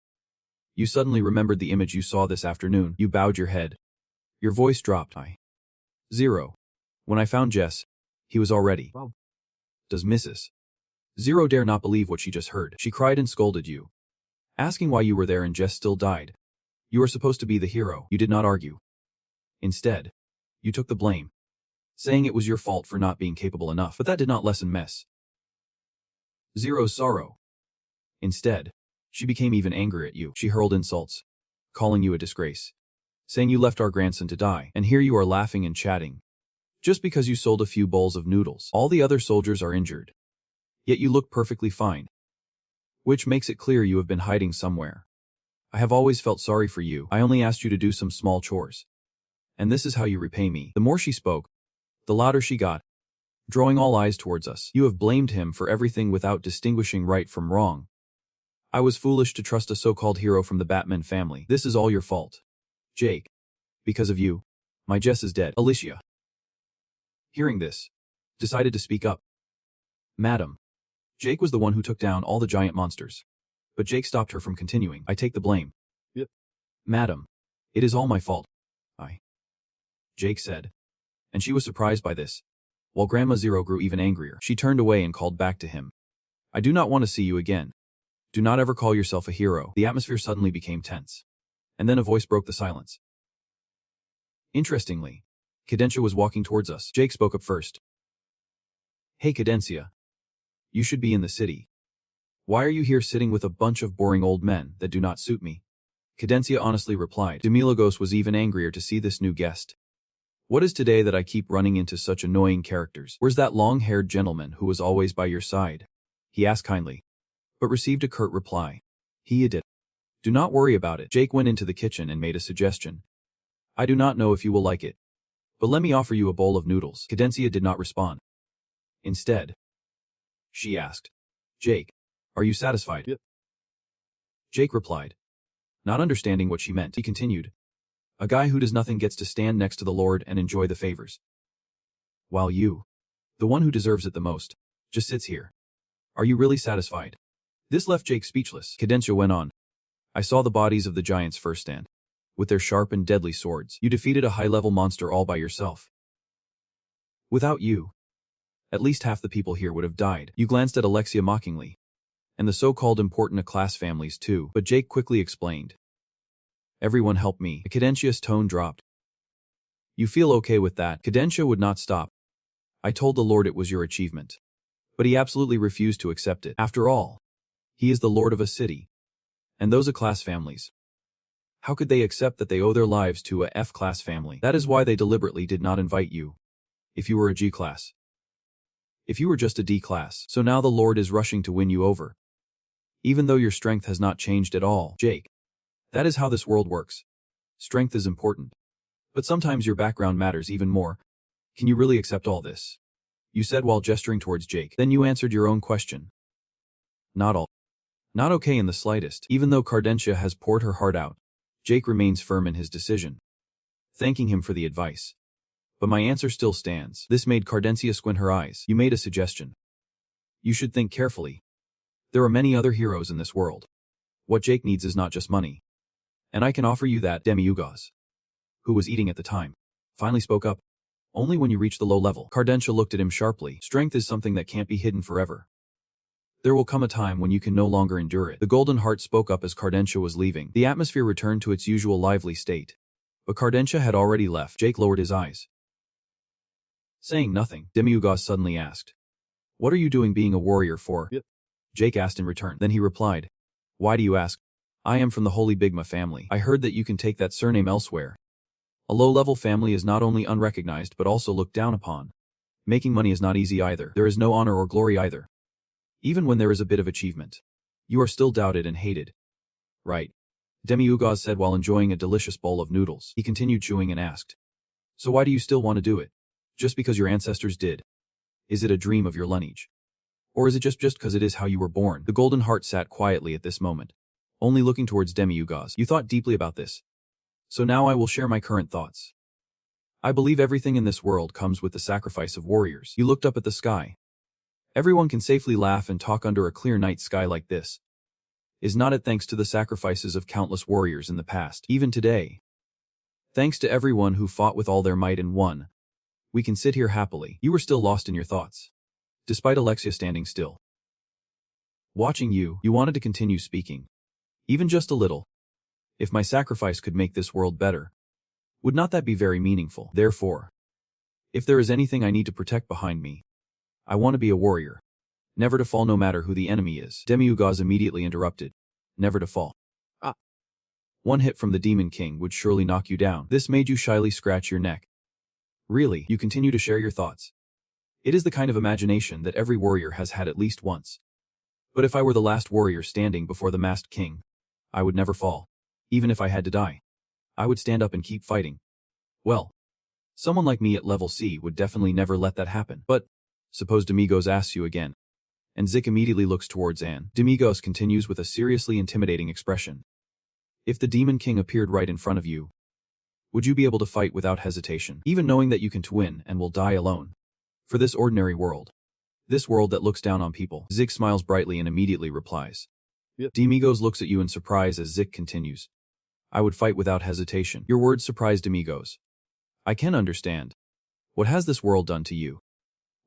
you suddenly remembered the image you saw this afternoon. You bowed your head. Your voice dropped. 0. When I found Jess, he was already. Wow. Does Mrs. 0 dare not believe what she just heard. She cried and scolded you, asking why you were there and Jess still died. You were supposed to be the hero. You did not argue. Instead, you took the blame, saying it was your fault for not being capable enough. But that did not lessen Miss 0's sorrow. Instead, she became even angrier at you. She hurled insults, calling you a disgrace, saying you left our grandson to die, and here you are laughing and chatting, just because you sold a few bowls of noodles. All the other soldiers are injured, yet you look perfectly fine, which makes it clear you have been hiding somewhere. I have always felt sorry for you. I only asked you to do some small chores, And this is how you repay me. The more she spoke, the louder she got, drawing all eyes towards us. You have blamed him for everything without distinguishing right from wrong. I was foolish to trust a so-called hero from the Batman family. This is all your fault. Jake. Because of you, my Jess is dead. Alicia, hearing this, decided to speak up. Madam. Jake was the one who took down all the giant monsters. But Jake stopped her from continuing. I take the blame. Yep. Madam. It is all my fault. Jake said. And she was surprised by this. While Grandma Zero grew even angrier, she turned away and called back to him. I do not want to see you again. Do not ever call yourself a hero. The atmosphere suddenly became tense. And then a voice broke the silence. Interestingly, Cadencia was walking towards us. Jake spoke up first. Hey Cadencia. You should be in the city. Why are you here sitting with a bunch of boring old men that do not suit me? Cadencia honestly replied. Demilagos was even angrier to see this new guest. What is today that I keep running into such annoying characters? Where's that long-haired gentleman who was always by your side? He asked kindly, but received a curt reply. He did. Do not worry about it. Jake went into the kitchen and made a suggestion. I do not know if you will like it, but let me offer you a bowl of noodles. Cadencia did not respond. Instead, she asked, Jake, are you satisfied? Yep. Jake replied, not understanding what she meant. He continued, a guy who does nothing gets to stand next to the Lord and enjoy the favors. While you, the one who deserves it the most, just sits here. Are you really satisfied? This left Jake speechless. Cadencia went on. I saw the bodies of the giants first stand. With their sharp and deadly swords, you defeated a high-level monster all by yourself. Without you, at least half the people here would have died. You glanced at Alexia mockingly. And the so-called important class families too, but Jake quickly explained. Everyone help me. The Cadencia's tone dropped. You feel okay with that? Cadencia would not stop. I told the Lord it was your achievement. But he absolutely refused to accept it. After all, he is the Lord of a city. And those A-class families. How could they accept that they owe their lives to a F-class family? That is why they deliberately did not invite you. If you were a G-class. If you were just a D-class. So now the Lord is rushing to win you over. Even though your strength has not changed at all. Jake. That is how this world works. Strength is important. But sometimes your background matters even more. Can you really accept all this? You said while gesturing towards Jake. Then you answered your own question. Not all. Not okay in the slightest. Even though Cadencia has poured her heart out, Jake remains firm in his decision, thanking him for the advice. But my answer still stands. This made Cadencia squint her eyes. You made a suggestion. You should think carefully. There are many other heroes in this world. What Jake needs is not just money. And I can offer you that. Demigos, who was eating at the time, finally spoke up. Only when you reach the low level. Cadencia looked at him sharply. Strength is something that can't be hidden forever. There will come a time when you can no longer endure it. The Golden Heart spoke up as Cadencia was leaving. The atmosphere returned to its usual lively state. But Cadencia had already left. Jake lowered his eyes. Saying nothing, Demigos suddenly asked, what are you doing being a warrior for? Yep. Jake asked in return. Then he replied, why do you ask? I am from the Holy Bigma family. I heard that you can take that surname elsewhere. A low-level family is not only unrecognized but also looked down upon. Making money is not easy either. There is no honor or glory either. Even when there is a bit of achievement, you are still doubted and hated. Right. Demigos said while enjoying a delicious bowl of noodles. He continued chewing and asked, so why do you still want to do it? Just because your ancestors did? Is it a dream of your lineage? Or is it just because it is how you were born? The Golden Heart sat quietly at this moment, only looking towards Demigos. You thought deeply about this. So now I will share my current thoughts. I believe everything in this world comes with the sacrifice of warriors. You looked up at the sky. Everyone can safely laugh and talk under a clear night sky like this. Is not it thanks to the sacrifices of countless warriors in the past, even today? Thanks to everyone who fought with all their might and won. We can sit here happily. You were still lost in your thoughts. Despite Alexia standing still. Watching you, you wanted to continue speaking. Even just a little. If my sacrifice could make this world better, would not that be very meaningful? Therefore, if there is anything I need to protect behind me, I want to be a warrior. Never to fall no matter who the enemy is. Demigos immediately interrupted. Never to fall. One hit from the Demon King would surely knock you down. This made you shyly scratch your neck. Really, you continue to share your thoughts. It is the kind of imagination that every warrior has had at least once. But if I were the last warrior standing before the masked king, I would never fall. Even if I had to die, I would stand up and keep fighting. Well, someone like me at level C would definitely never let that happen. But suppose Demigos asks you again. And Zik immediately looks towards Anne. Demigos continues with a seriously intimidating expression. If the Demon King appeared right in front of you, would you be able to fight without hesitation, even knowing that you can win and will die alone? For this ordinary world. This world that looks down on people. Zik smiles brightly and immediately replies. Yep. Demigos looks at you in surprise as Zik continues. I would fight without hesitation. Your words surprised Demigos. I can understand. What has this world done to you?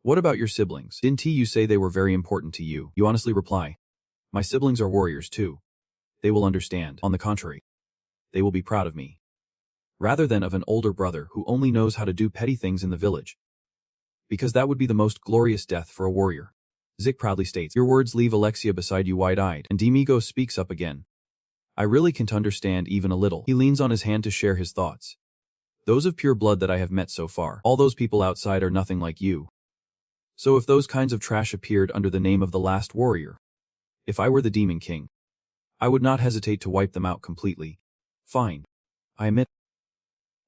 What about your siblings? Didn't you say they were very important to you? You honestly reply. My siblings are warriors too. They will understand. On the contrary. They will be proud of me. Rather than of an older brother who only knows how to do petty things in the village. Because that would be the most glorious death for a warrior. Zik proudly states. Your words leave Alexia beside you wide-eyed, and Demigos speaks up again. I really can't understand even a little. He leans on his hand to share his thoughts. Those of pure blood that I have met so far. All those people outside are nothing like you. So if those kinds of trash appeared under the name of the last warrior, if I were the Demon King, I would not hesitate to wipe them out completely. Fine. I admit.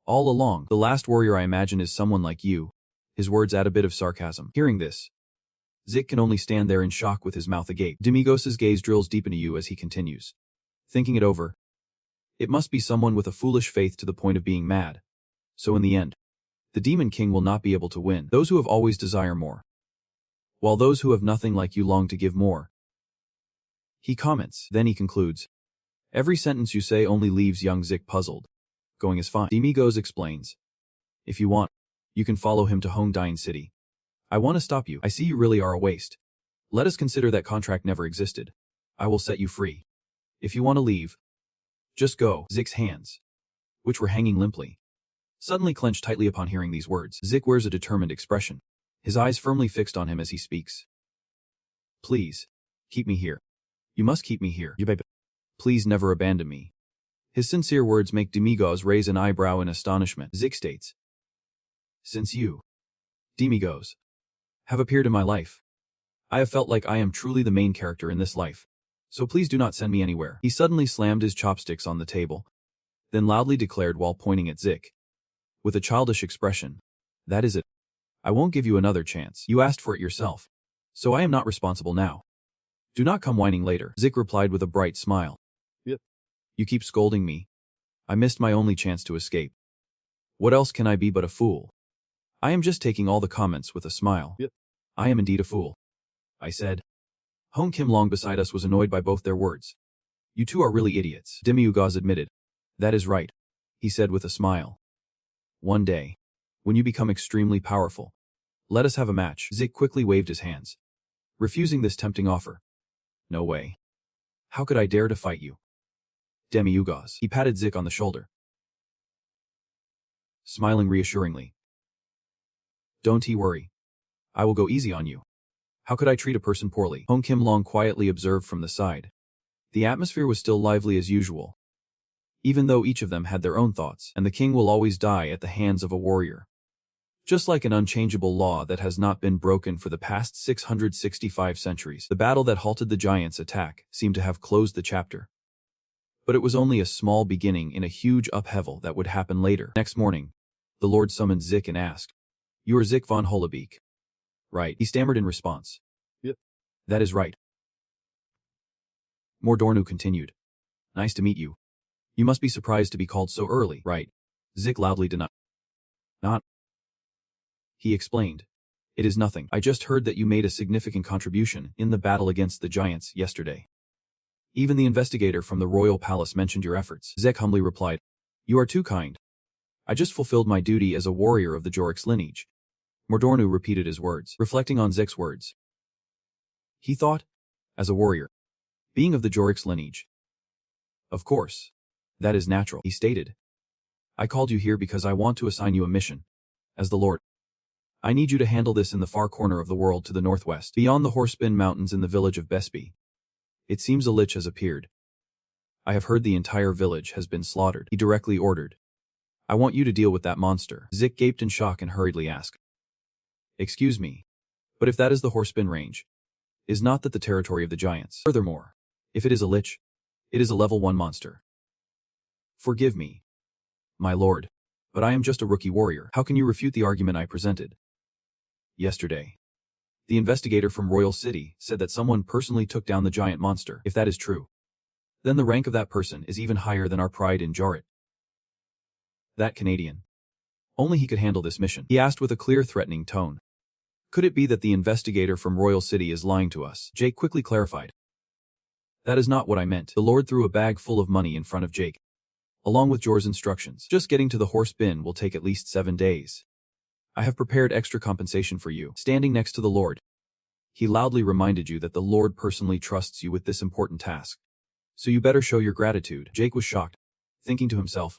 All along, the last warrior I imagine is someone like you. His words add a bit of sarcasm. Hearing this, Zik can only stand there in shock with his mouth agape. Demigos' gaze drills deep into you as he continues. Thinking it over, it must be someone with a foolish faith to the point of being mad. So in the end, the Demon King will not be able to win. Those who have always desire more, while those who have nothing like you long to give more. He comments. Then he concludes. Every sentence you say only leaves young Zik puzzled. Going is fine. Demigos explains. If you want, you can follow him to Hongdian City. I want to stop you. I see you really are a waste. Let us consider that contract never existed. I will set you free. If you want to leave, just go. Zik's hands, which were hanging limply, suddenly clenched tightly upon hearing these words. Zik wears a determined expression, his eyes firmly fixed on him as he speaks. Please, keep me here. You must keep me here. You baby. Please never abandon me. His sincere words make Demigos raise an eyebrow in astonishment. Zik states. Since you, Demigos, have appeared in my life, I have felt like I am truly the main character in this life. So please do not send me anywhere. He suddenly slammed his chopsticks on the table, then loudly declared while pointing at Zik. With a childish expression. That is it. I won't give you another chance. You asked for it yourself. So I am not responsible now. Do not come whining later. Zik replied with a bright smile. Yep. You keep scolding me. I missed my only chance to escape. What else can I be but a fool? I am just taking all the comments with a smile. Yep. I am indeed a fool. I said. Hong Kim Long beside us was annoyed by both their words. You two are really idiots. Demigos admitted. That is right, he said with a smile. One day, when you become extremely powerful, let us have a match. Zik quickly waved his hands, refusing this tempting offer. No way. How could I dare to fight you? Demigos. He patted Zik on the shoulder, smiling reassuringly. Don't worry. I will go easy on you. How could I treat a person poorly? Hong Kim Long quietly observed from the side. The atmosphere was still lively as usual, even though each of them had their own thoughts, and the king will always die at the hands of a warrior. Just like an unchangeable law that has not been broken for the past 665 centuries, the battle that halted the giants' attack seemed to have closed the chapter. But it was only a small beginning in a huge upheaval that would happen later. Next morning, the Lord summoned Zik and asked, You are Zik von Holebeek. Right, he stammered in response. Yep. That is right. Mordornu continued. Nice to meet you. You must be surprised to be called so early, right? Zik loudly denied. Not. He explained. It is nothing. I just heard that you made a significant contribution in the battle against the giants yesterday. Even the investigator from the royal palace mentioned your efforts. Zik humbly replied. You are too kind. I just fulfilled my duty as a warrior of the Jorik's lineage. Mordornu repeated his words, reflecting on Zik's words. He thought, as a warrior, being of the Jorik's lineage. Of course. That is natural, he stated. I called you here because I want to assign you a mission. As the Lord, I need you to handle this in the far corner of the world to the northwest, beyond the Horsepin Mountains in the village of Besby. It seems a lich has appeared. I have heard the entire village has been slaughtered, he directly ordered. I want you to deal with that monster. Zik gaped in shock and hurriedly asked. Excuse me, but if that is the Horsepin range, is not that the territory of the giants? Furthermore, if it is a lich, it is a level 1 monster. Forgive me, my lord, But I am just a rookie warrior. How can you refute the argument I presented? Yesterday, the investigator from Royal City said that someone personally took down the giant monster. If that is true, then the rank of that person is even higher than our pride in Jarrett. That Canadian. Only he could handle this mission. He asked with a clear, threatening tone. Could it be that the investigator from Royal City is lying to us? Jake quickly clarified. That is not what I meant. The Lord threw a bag full of money in front of Jake, along with Jor's instructions. Just getting to the horse bin will take at least 7 days. I have prepared extra compensation for you. Standing next to the Lord, he loudly reminded you that the Lord personally trusts you with this important task. So you better show your gratitude. Jake was shocked, thinking to himself,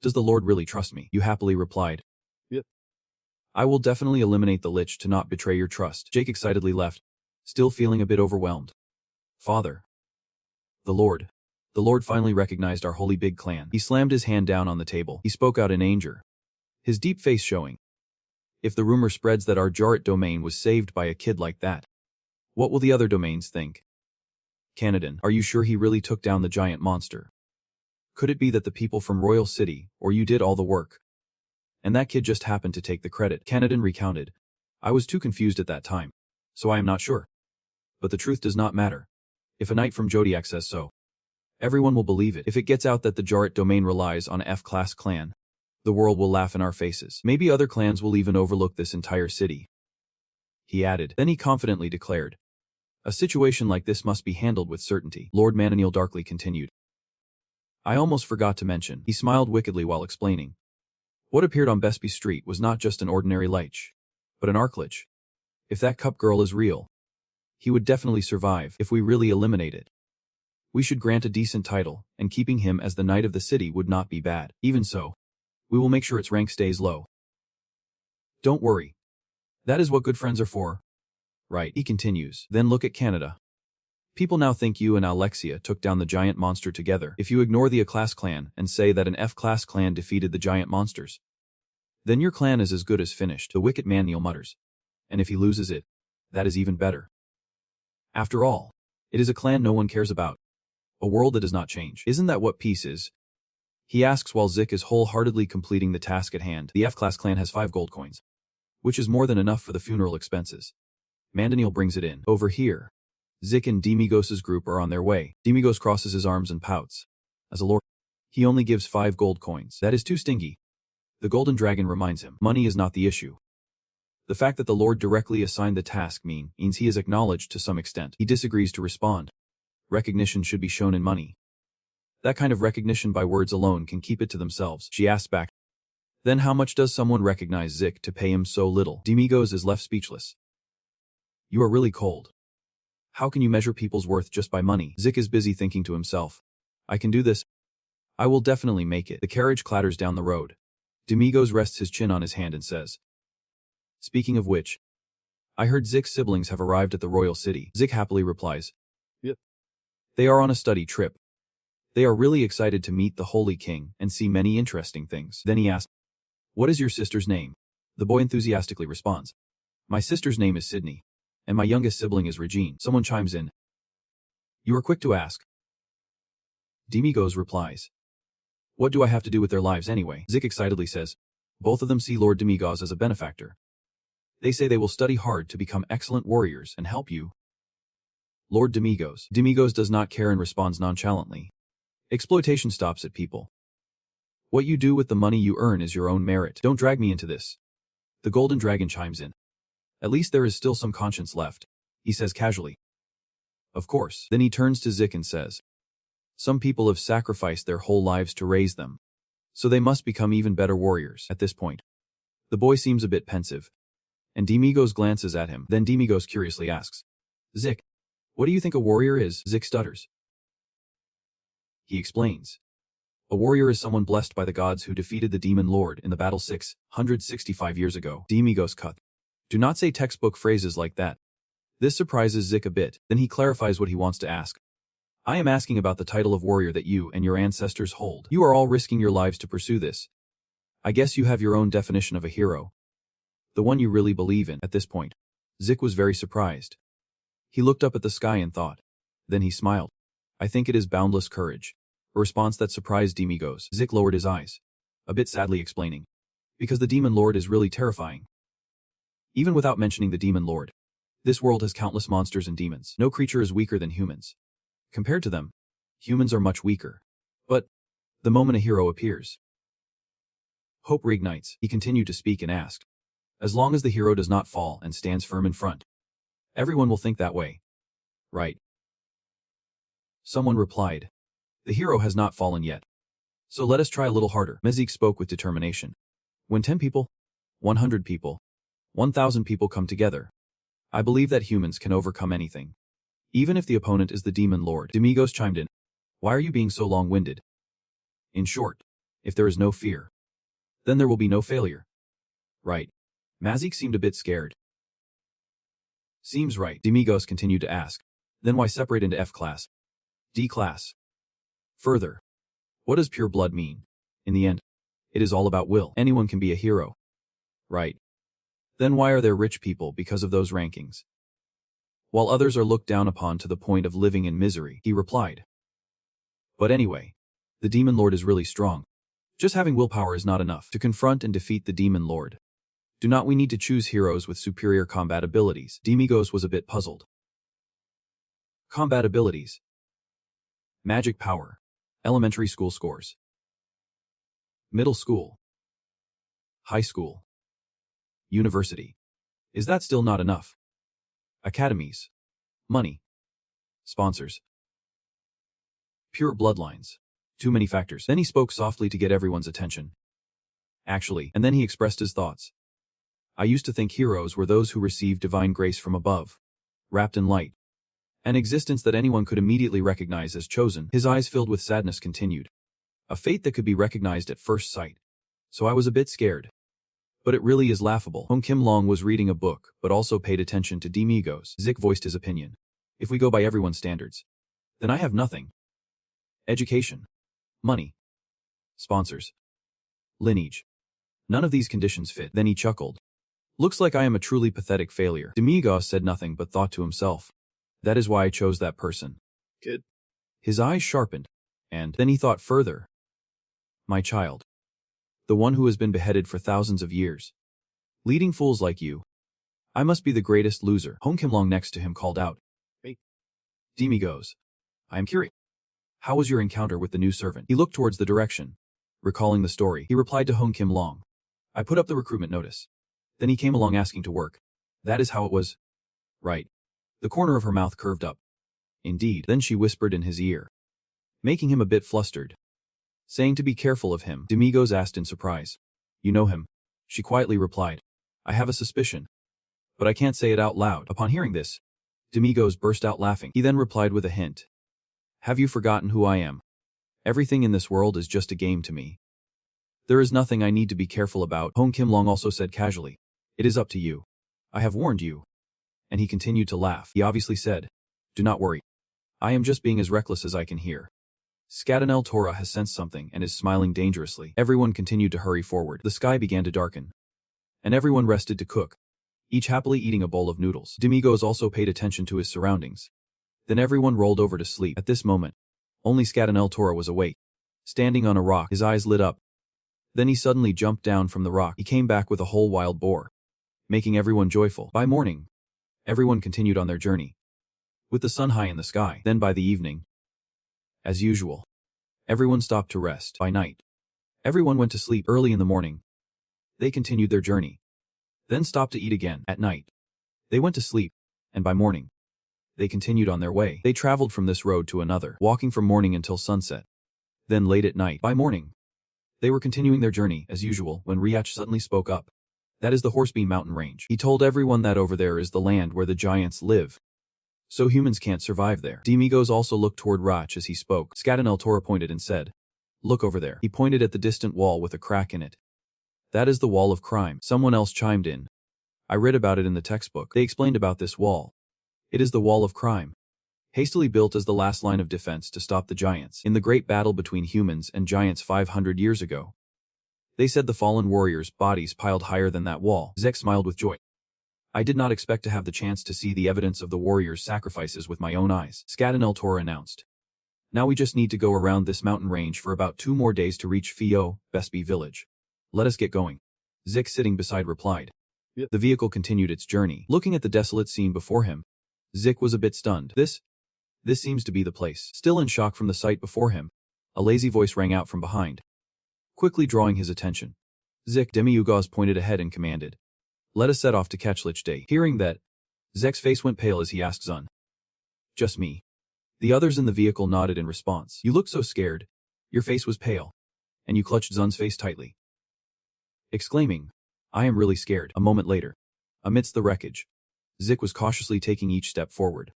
does the Lord really trust me? You happily replied, yep. I will definitely eliminate the lich to not betray your trust. Jake excitedly left, still feeling a bit overwhelmed. Father. The Lord finally recognized our holy big clan. He slammed his hand down on the table. He spoke out in anger, his deep face showing. If the rumor spreads that our Jarrett domain was saved by a kid like that, what will the other domains think? Canadan, are you sure he really took down the giant monster? Could it be that the people from Royal City, or you did all the work, and that kid just happened to take the credit? Canadan recounted. I was too confused at that time, so I am not sure. But the truth does not matter. If a knight from Zodiac says so, everyone will believe it. If it gets out that the Jarrett domain relies on F-class clan, the world will laugh in our faces. Maybe other clans will even overlook this entire city. He added. Then he confidently declared. A situation like this must be handled with certainty. Lord Mananiel darkly continued. I almost forgot to mention. He smiled wickedly while explaining. What appeared on Besby Street was not just an ordinary lich, but an archlich. If that cup girl is real, he would definitely survive if we really eliminate it. We should grant a decent title, and keeping him as the knight of the city would not be bad. Even so, we will make sure its rank stays low. Don't worry. That is what good friends are for. Right, he continues. Then look at Canada. People now think you and Alexia took down the giant monster together. If you ignore the A-class clan and say that an F-class clan defeated the giant monsters, then your clan is as good as finished, the wicked Manhwa mutters. And if he loses it, that is even better. After all, it is a clan no one cares about. A world that does not change. Isn't that what peace is? He asks while Zik is wholeheartedly completing the task at hand. The F-class clan has 5 gold coins, which is more than enough for the funeral expenses. Mandaniel brings it in. Over here, Zik and Demigos' group are on their way. Demigos crosses his arms and pouts. As a lord, he only gives 5 gold coins. That is too stingy. The golden dragon reminds him, money is not the issue. The fact that the Lord directly assigned the task means he is acknowledged to some extent. He disagrees to respond. Recognition should be shown in money. That kind of recognition by words alone can keep it to themselves. She asks back. Then how much does someone recognize Zik to pay him so little? Demigos is left speechless. You are really cold. How can you measure people's worth just by money? Zik is busy thinking to himself. I can do this. I will definitely make it. The carriage clatters down the road. Demigos rests his chin on his hand and says. Speaking of which, I heard Zik's siblings have arrived at the royal city. Zik happily replies. Yep. They are on a study trip. They are really excited to meet the Holy King and see many interesting things. Then he asks, what is your sister's name? The boy enthusiastically responds. My sister's name is Sydney, and my youngest sibling is Regine. Someone chimes in. You are quick to ask. Demigos replies. What do I have to do with their lives anyway? Zik excitedly says. Both of them see Lord Demigos as a benefactor. They say they will study hard to become excellent warriors and help you. Lord Demigos. Demigos does not care and responds nonchalantly. Exploitation stops at people. What you do with the money you earn is your own merit. Don't drag me into this. The golden dragon chimes in. At least there is still some conscience left, he says casually. Of course. Then he turns to Zik and says. Some people have sacrificed their whole lives to raise them, so they must become even better warriors. At this point, the boy seems a bit pensive, and Demigos glances at him. Then Demigos curiously asks, Zik, what do you think a warrior is? Zik stutters. He explains. A warrior is someone blessed by the gods who defeated the demon lord in the battle 665 years ago. Demigos cut. Do not say textbook phrases like that. This surprises Zik a bit. Then he clarifies what he wants to ask. I am asking about the title of warrior that you and your ancestors hold. You are all risking your lives to pursue this. I guess you have your own definition of a hero. The one you really believe in. At this point, Zik was very surprised. He looked up at the sky and thought. Then he smiled. I think it is boundless courage. A response that surprised Demigos. Zik lowered his eyes. a bit sadly explaining. Because the Demon Lord is really terrifying. Even without mentioning the Demon Lord, this world has countless monsters and demons. No creature is weaker than humans. Compared to them, humans are much weaker. But the moment a hero appears, hope reignites. He continued to speak and asked, as long as the hero does not fall and stands firm in front, everyone will think that way. Right? Someone replied, the hero has not fallen yet. So let us try a little harder. Mezik spoke with determination. When 10 people, 100 people, 1,000 people come together, I believe that humans can overcome anything. Even if the opponent is the Demon Lord. Demigos chimed in. Why are you being so long-winded? In short, if there is no fear, then there will be no failure. Right. Mazik seemed a bit scared. Seems right. Demigos continued to ask. Then why separate into F class? D class? Further, what does pure blood mean? In the end, it is all about will. Anyone can be a hero. Right. Then why are there rich people because of those rankings? While others are looked down upon to the point of living in misery, he replied. But anyway, the Demon Lord is really strong. Just having willpower is not enough to confront and defeat the Demon Lord. Do not we need to choose heroes with superior combat abilities? Demigos was a bit puzzled. Combat abilities. Magic power. Elementary school scores. Middle school. High school. University. Is that still not enough? Academies. Money. Sponsors. Pure bloodlines. Too many factors. Then he spoke softly to get everyone's attention. Actually, and then he expressed his thoughts. I used to think heroes were those who received divine grace from above, wrapped in light. An existence that anyone could immediately recognize as chosen. His eyes filled with sadness continued. A fate that could be recognized at first sight. So I was a bit scared. But it really is laughable. Hong Kim Long was reading a book, but also paid attention to Demigos. Zik voiced his opinion. If we go by everyone's standards, then I have nothing. Education. Money. Sponsors. Lineage. None of these conditions fit. Then he chuckled. Looks like I am a truly pathetic failure. Demigos said nothing but thought to himself. That is why I chose that person. Good. His eyes sharpened, and then he thought further. My child. The one who has been beheaded for thousands of years. Leading fools like you. I must be the greatest loser. Hong Kim Long next to him called out. Hey. Demigos. I am curious. How was your encounter with the new servant? He looked towards the direction. Recalling the story, he replied to Hong Kim Long. I put up the recruitment notice. Then he came along asking to work. That is how it was. Right. The corner of her mouth curved up. Indeed. Then she whispered in his ear, making him a bit flustered. Saying to be careful of him, Demigos asked in surprise. You know him? She quietly replied. I have a suspicion. But I can't say it out loud. Upon hearing this, Demigos burst out laughing. He then replied with a hint. Have you forgotten who I am? Everything in this world is just a game to me. There is nothing I need to be careful about. Hong Kim Long also said casually. It is up to you. I have warned you. And he continued to laugh. He obviously said, do not worry. I am just being as reckless as I can hear. Scatanel Tora has sensed something and is smiling dangerously. Everyone continued to hurry forward. The sky began to darken. And everyone rested to cook, each happily eating a bowl of noodles. Demigos also paid attention to his surroundings. Then everyone rolled over to sleep. At this moment, only Scatanel Tora was awake. Standing on a rock, his eyes lit up. Then he suddenly jumped down from the rock. He came back with a whole wild boar, making everyone joyful. By morning, everyone continued on their journey, with the sun high in the sky. Then by the evening, as usual, everyone stopped to rest. By night, everyone went to sleep. Early in the morning, they continued their journey, then stopped to eat again. At night, they went to sleep, and by morning, they continued on their way. They traveled from this road to another, walking from morning until sunset. Then late at night, by morning, they were continuing their journey, as usual, when Riach suddenly spoke up. That is the Horsebeam Mountain Range. He told everyone that over there is the land where the giants live. So humans can't survive there. Demigos also looked toward Rach as he spoke. Scatanel Tora pointed and said, look over there. He pointed at the distant wall with a crack in it. That is the wall of crime. Someone else chimed in. I read about it in the textbook. They explained about this wall. It is the wall of crime, hastily built as the last line of defense to stop the giants in the great battle between humans and giants 500 years ago. They said the fallen warriors' bodies piled higher than that wall. Zek smiled with joy. I did not expect to have the chance to see the evidence of the warriors' sacrifices with my own eyes, Scatanel Tora announced. Now we just need to go around this mountain range for about 2 more days to reach Fio, Besby village. Let us get going. Zik sitting beside replied. Yep. The vehicle continued its journey. Looking at the desolate scene before him, Zik was a bit stunned. This seems to be the place. Still in shock from the sight before him, a lazy voice rang out from behind, quickly drawing his attention. Zik Demiugaz pointed ahead and commanded, "Let us set off to catch Lich Day." Hearing that, Zek's face went pale as he asked Zun. "Just me?" The others in the vehicle nodded in response. "You looked so scared. Your face was pale. And you clutched Zun's face tightly." Exclaiming, "I am really scared." A moment later, amidst the wreckage, Zik was cautiously taking each step forward,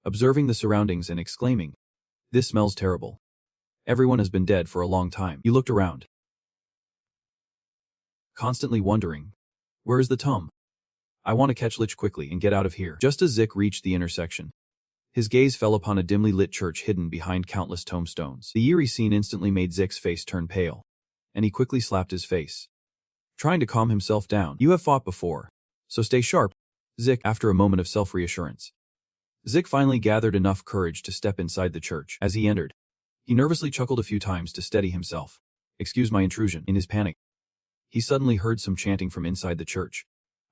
observing the surroundings and exclaiming, "This smells terrible. Everyone has been dead for a long time." He looked around, constantly wondering, "Where is the tomb? I want to catch Lich quickly and get out of here." Just as Zik reached the intersection, his gaze fell upon a dimly lit church hidden behind countless tombstones. The eerie scene instantly made Zik's face turn pale, and he quickly slapped his face, trying to calm himself down. "You have fought before, so stay sharp, Zik." After a moment of self-reassurance, Zik finally gathered enough courage to step inside the church. As he entered, he nervously chuckled a few times to steady himself. "Excuse my intrusion." In his panic, he suddenly heard some chanting from inside the church.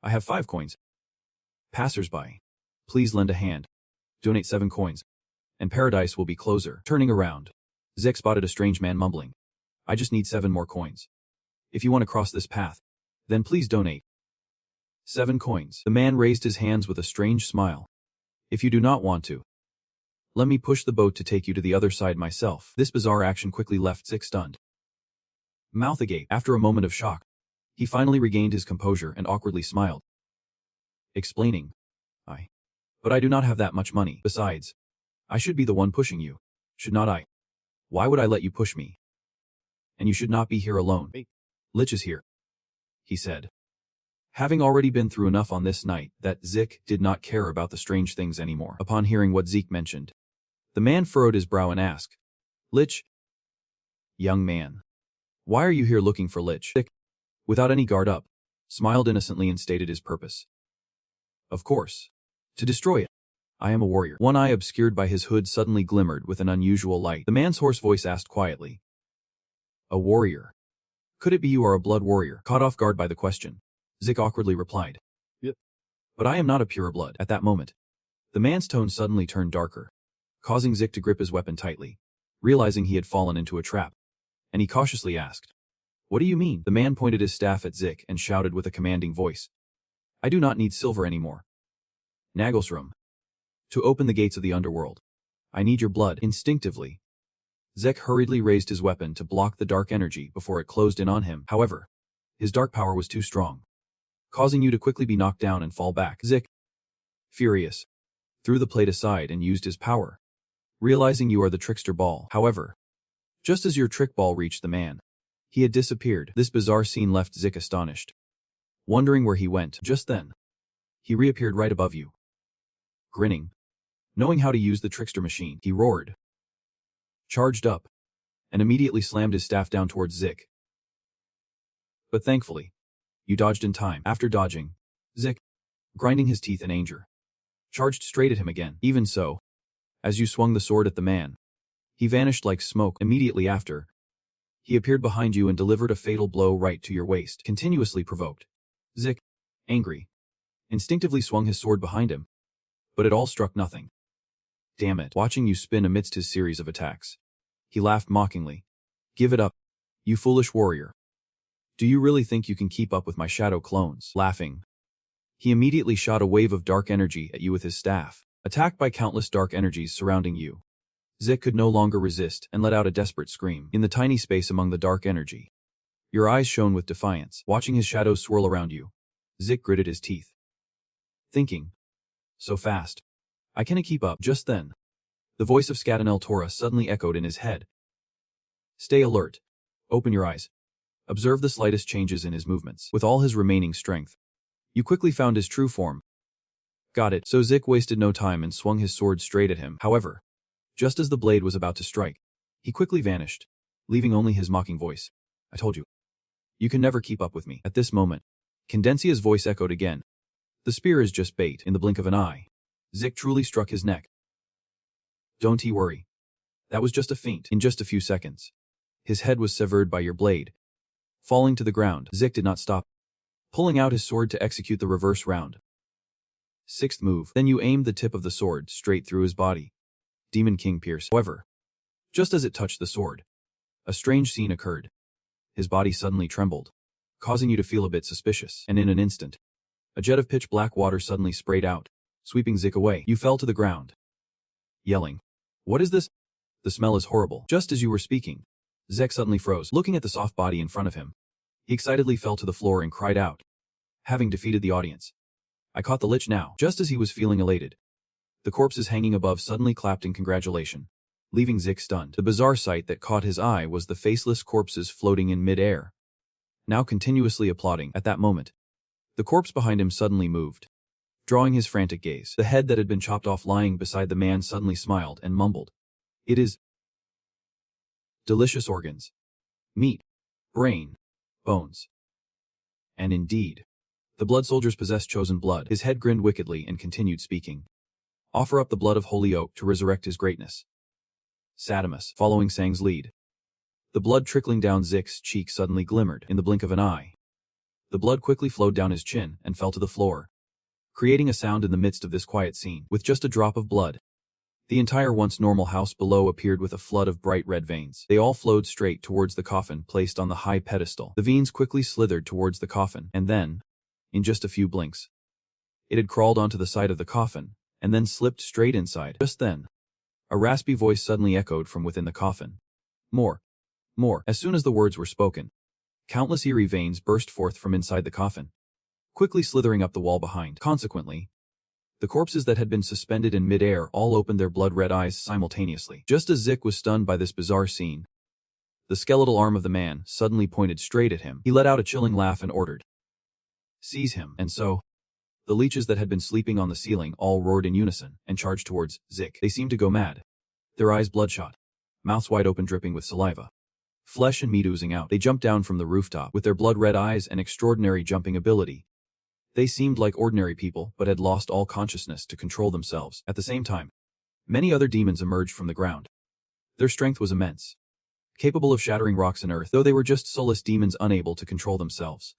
"I have 5 coins. Passers-by, please lend a hand. Donate 7 coins. And paradise will be closer." Turning around, Zik spotted a strange man mumbling, "I just need 7 more coins. If you want to cross this path, then please donate 7 coins. The man raised his hands with a strange smile. "If you do not want to, let me push the boat to take you to the other side myself." This bizarre action quickly left Zik stunned, mouth agape. After a moment of shock, he finally regained his composure and awkwardly smiled, explaining, But I do not have that much money. Besides, I should be the one pushing you, should not I? Why would I let you push me? And you should not be here alone. Lich is here," he said, having already been through enough on this night that Zik did not care about the strange things anymore. Upon hearing what Zik mentioned, the man furrowed his brow and asked, "Lich? Young man, why are you here looking for Lich?" Zik, without any guard up, smiled innocently and stated his purpose. "Of course, to destroy it. I am a warrior." One eye obscured by his hood suddenly glimmered with an unusual light. The man's hoarse voice asked quietly, "A warrior? Could it be you are a blood warrior?" Caught off guard by the question, Zik awkwardly replied, "Yep. "But I am not a pure blood." At that moment, the man's tone suddenly turned darker, causing Zik to grip his weapon tightly, realizing he had fallen into a trap, and he cautiously asked, "What do you mean?" The man pointed his staff at Zik and shouted with a commanding voice, "I do not need silver anymore. Nagelsrum. To open the gates of the underworld, I need your blood." Instinctively, Zik hurriedly raised his weapon to block the dark energy before it closed in on him. However, his dark power was too strong, causing you to quickly be knocked down and fall back. Zik, furious, threw the plate aside and used his power, realizing you are the trickster ball. However, just as your trick ball reached the man, he had disappeared. This bizarre scene left Zik astonished, wondering where he went. Just then, he reappeared right above you. Grinning, knowing how to use the trickster machine, he roared, charged up, and immediately slammed his staff down towards Zik. But thankfully, you dodged in time. After dodging, Zik, grinding his teeth in anger, charged straight at him again. Even so, as you swung the sword at the man, he vanished like smoke. Immediately after, he appeared behind you and delivered a fatal blow right to your waist. Continuously provoked, Zik, angry, instinctively swung his sword behind him, but it all struck nothing. Damn it. Watching you spin amidst his series of attacks, he laughed mockingly. "Give it up, you foolish warrior. Do you really think you can keep up with my shadow clones?" Laughing, he immediately shot a wave of dark energy at you with his staff. Attacked by countless dark energies surrounding you, Zik could no longer resist and let out a desperate scream. In the tiny space among the dark energy, your eyes shone with defiance. Watching his shadows swirl around you, Zik gritted his teeth, thinking, "So fast, I cannot keep up." Just then, the voice of Scatanel Tora suddenly echoed in his head. "Stay alert. Open your eyes. Observe the slightest changes in his movements." With all his remaining strength, you quickly found his true form. Got it. So Zik wasted no time and swung his sword straight at him. However, just as the blade was about to strike, he quickly vanished, leaving only his mocking voice. "I told you. You can never keep up with me." At this moment, Condensia's voice echoed again. "The spear is just bait." In the blink of an eye, Zik truly struck his neck. "Don't you worry. That was just a feint. In just a few seconds, his head was severed by your blade. Falling to the ground, Zik did not stop, pulling out his sword to execute the reverse round. Sixth move, then you aimed the tip of the sword straight through his body. Demon King pierced. However, just as it touched the sword, a strange scene occurred. His body suddenly trembled, causing you to feel a bit suspicious, and in an instant, a jet of pitch black water suddenly sprayed out, sweeping Zik away. You fell to the ground, yelling, "What is this? The smell is horrible." Just as you were speaking, Zik suddenly froze, looking at the soft body in front of him. He excitedly fell to the floor and cried out, having defeated the audience, "I caught the lich now." Just as he was feeling elated, the corpses hanging above suddenly clapped in congratulation, leaving Zik stunned. The bizarre sight that caught his eye was the faceless corpses floating in mid-air, now continuously applauding. At that moment, the corpse behind him suddenly moved, drawing his frantic gaze. The head that had been chopped off lying beside the man suddenly smiled and mumbled, "It is delicious organs, meat, brain, bones." And indeed, the blood soldiers possessed chosen blood. His head grinned wickedly and continued speaking. "Offer up the blood of Holy Oak to resurrect his greatness." Sadamus, following Sang's lead. The blood trickling down Zik's cheek suddenly glimmered in the blink of an eye. The blood quickly flowed down his chin and fell to the floor, creating a sound in the midst of this quiet scene. With just a drop of blood, the entire once normal house below appeared with a flood of bright red veins. They all flowed straight towards the coffin placed on the high pedestal. The veins quickly slithered towards the coffin, and then, in just a few blinks, it had crawled onto the side of the coffin, and then slipped straight inside. Just then, a raspy voice suddenly echoed from within the coffin. "More. More." As soon as the words were spoken, countless eerie veins burst forth from inside the coffin, quickly slithering up the wall behind. Consequently, the corpses that had been suspended in mid-air all opened their blood-red eyes simultaneously. Just as Zik was stunned by this bizarre scene, the skeletal arm of the man suddenly pointed straight at him. He let out a chilling laugh and ordered, "Seize him." And so, the leeches that had been sleeping on the ceiling all roared in unison and charged towards Zik. They seemed to go mad, their eyes bloodshot, mouths wide open dripping with saliva, flesh and meat oozing out. They jumped down from the rooftop with their blood-red eyes and extraordinary jumping ability. They seemed like ordinary people but had lost all consciousness to control themselves. At the same time, many other demons emerged from the ground. Their strength was immense, capable of shattering rocks and earth. Though they were just soulless demons unable to control themselves,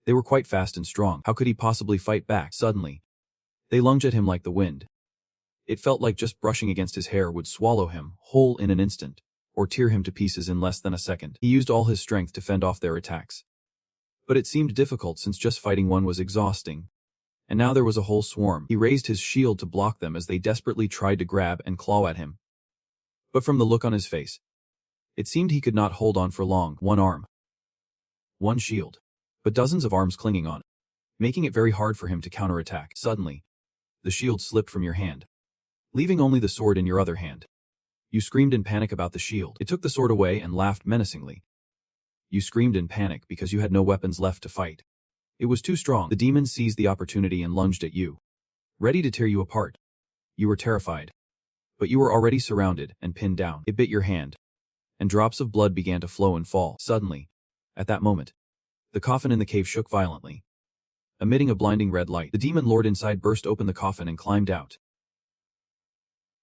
they were quite fast and strong. How could he possibly fight back? Suddenly, they lunged at him like the wind. It felt like just brushing against his hair would swallow him whole in an instant, or tear him to pieces in less than a second. He used all his strength to fend off their attacks, but it seemed difficult since just fighting one was exhausting. And now there was a whole swarm. He raised his shield to block them as they desperately tried to grab and claw at him. But from the look on his face, it seemed he could not hold on for long. One arm, one shield, but dozens of arms clinging on, making it very hard for him to counterattack. Suddenly, the shield slipped from your hand, leaving only the sword in your other hand. You screamed in panic about the shield. It took the sword away and laughed menacingly. You screamed in panic because you had no weapons left to fight. It was too strong. The demon seized the opportunity and lunged at you, ready to tear you apart. You were terrified, but you were already surrounded and pinned down. It bit your hand, and drops of blood began to flow and fall. Suddenly, at that moment, the coffin in the cave shook violently, emitting a blinding red light. The demon lord inside burst open the coffin and climbed out,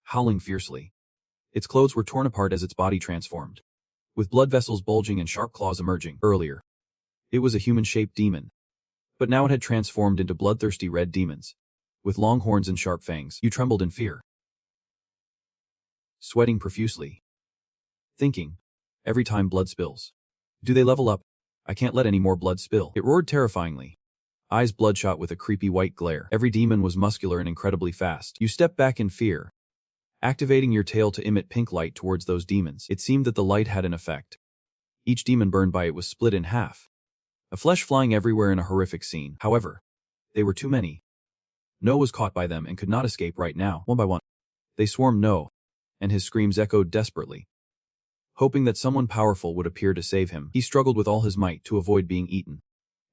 howling fiercely. Its clothes were torn apart as its body transformed, with blood vessels bulging and sharp claws emerging. Earlier, it was a human-shaped demon, but now it had transformed into bloodthirsty red demons, with long horns and sharp fangs. You trembled in fear, sweating profusely, thinking, every time blood spills, do they level up? I can't let any more blood spill. It roared terrifyingly, eyes bloodshot with a creepy white glare. Every demon was muscular and incredibly fast. You stepped back in fear, activating your tail to emit pink light towards those demons. It seemed that the light had an effect. Each demon burned by it was split in half, a flesh flying everywhere in a horrific scene. However, they were too many. No was caught by them and could not escape right now. One by one, they swarmed No, and his screams echoed desperately. Hoping that someone powerful would appear to save him, he struggled with all his might to avoid being eaten.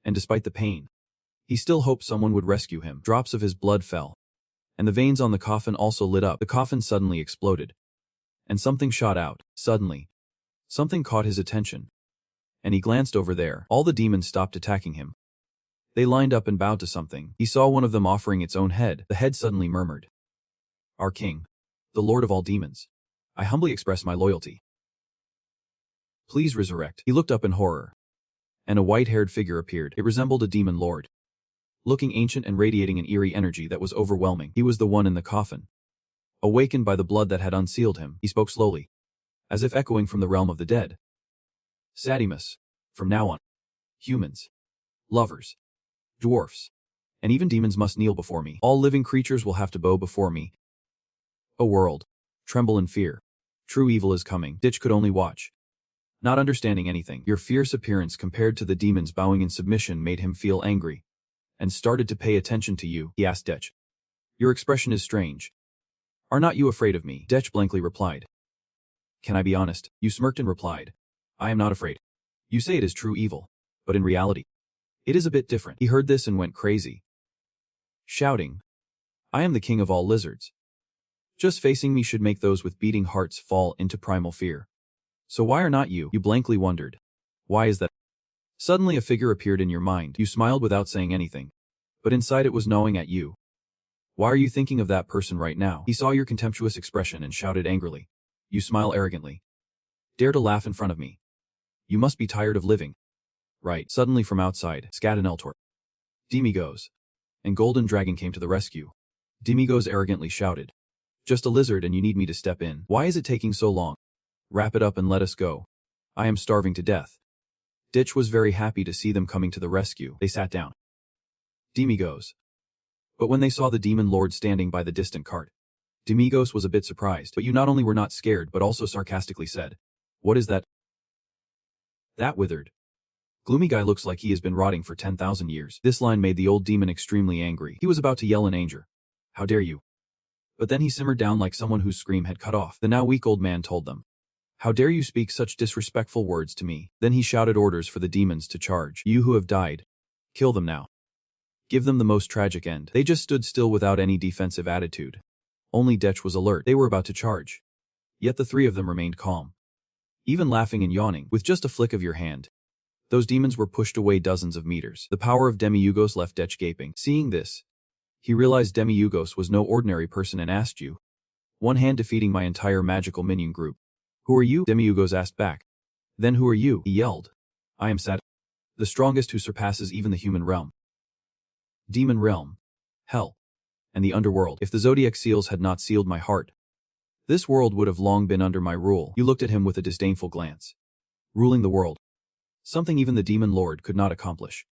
And despite the pain, he still hoped someone would rescue him. Drops of his blood fell, and the veins on the coffin also lit up. The coffin suddenly exploded, and something shot out. Suddenly, something caught his attention, and he glanced over there. All the demons stopped attacking him. They lined up and bowed to something. He saw one of them offering its own head. The head suddenly murmured, "Our king, the lord of all demons, I humbly express my loyalty. Please resurrect. He looked up in horror, and a white-haired figure appeared. It resembled a demon lord, looking ancient and radiating an eerie energy that was overwhelming. He was the one in the coffin. Awakened by the blood that had unsealed him, he spoke slowly, as if echoing from the realm of the dead. Sadimus, from now on, humans, lovers, dwarfs, and even demons must kneel before me. All living creatures will have to bow before me. O world, tremble in fear. True evil is coming. Ditch could only watch, not understanding anything. Your fierce appearance compared to the demons bowing in submission made him feel angry, and started to pay attention to you. He asked Ditch. Your expression is strange. Are not you afraid of me? Ditch blankly replied. Can I be honest? You smirked and replied. I am not afraid. You say it is true evil, but in reality, it is a bit different. He heard this and went crazy, shouting, I am the king of all lizards. Just facing me should make those with beating hearts fall into primal fear. So why are not you? You blankly wondered. Why is that? Suddenly a figure appeared in your mind. You smiled without saying anything, but inside it was gnawing at you. Why are you thinking of that person right now? He saw your contemptuous expression and shouted angrily. You smile arrogantly. Dare to laugh in front of me. You must be tired of living. Right. Suddenly from outside, Scat and Eltor, Demigos, and Golden Dragon came to the rescue. Demigos arrogantly shouted. Just a lizard and you need me to step in. Why is it taking so long? Wrap it up and let us go. I am starving to death. Ditch was very happy to see them coming to the rescue. They sat down. Demigos. But when they saw the demon lord standing by the distant cart, Demigos was a bit surprised. But you not only were not scared but also sarcastically said, What is that? That withered, gloomy guy looks like he has been rotting for 10,000 years. This line made the old demon extremely angry. He was about to yell in anger. How dare you? But then he simmered down like someone whose scream had cut off. The now weak old man told them, How dare you speak such disrespectful words to me? Then he shouted orders for the demons to charge. You who have died, kill them now. Give them the most tragic end. They just stood still without any defensive attitude. Only Detch was alert. They were about to charge. Yet the three of them remained calm, even laughing and yawning. With just a flick of your hand, those demons were pushed away dozens of meters. The power of Demiurgos left Detch gaping. Seeing this, he realized Demiurgos was no ordinary person and asked you, one hand defeating my entire magical minion group. Who are you? Demiurgos asked back. Then who are you? He yelled. I am Sat, the strongest who surpasses even the human realm, demon realm, hell, and the underworld. If the zodiac seals had not sealed my heart, this world would have long been under my rule. You looked at him with a disdainful glance. Ruling the world, something even the demon lord could not accomplish.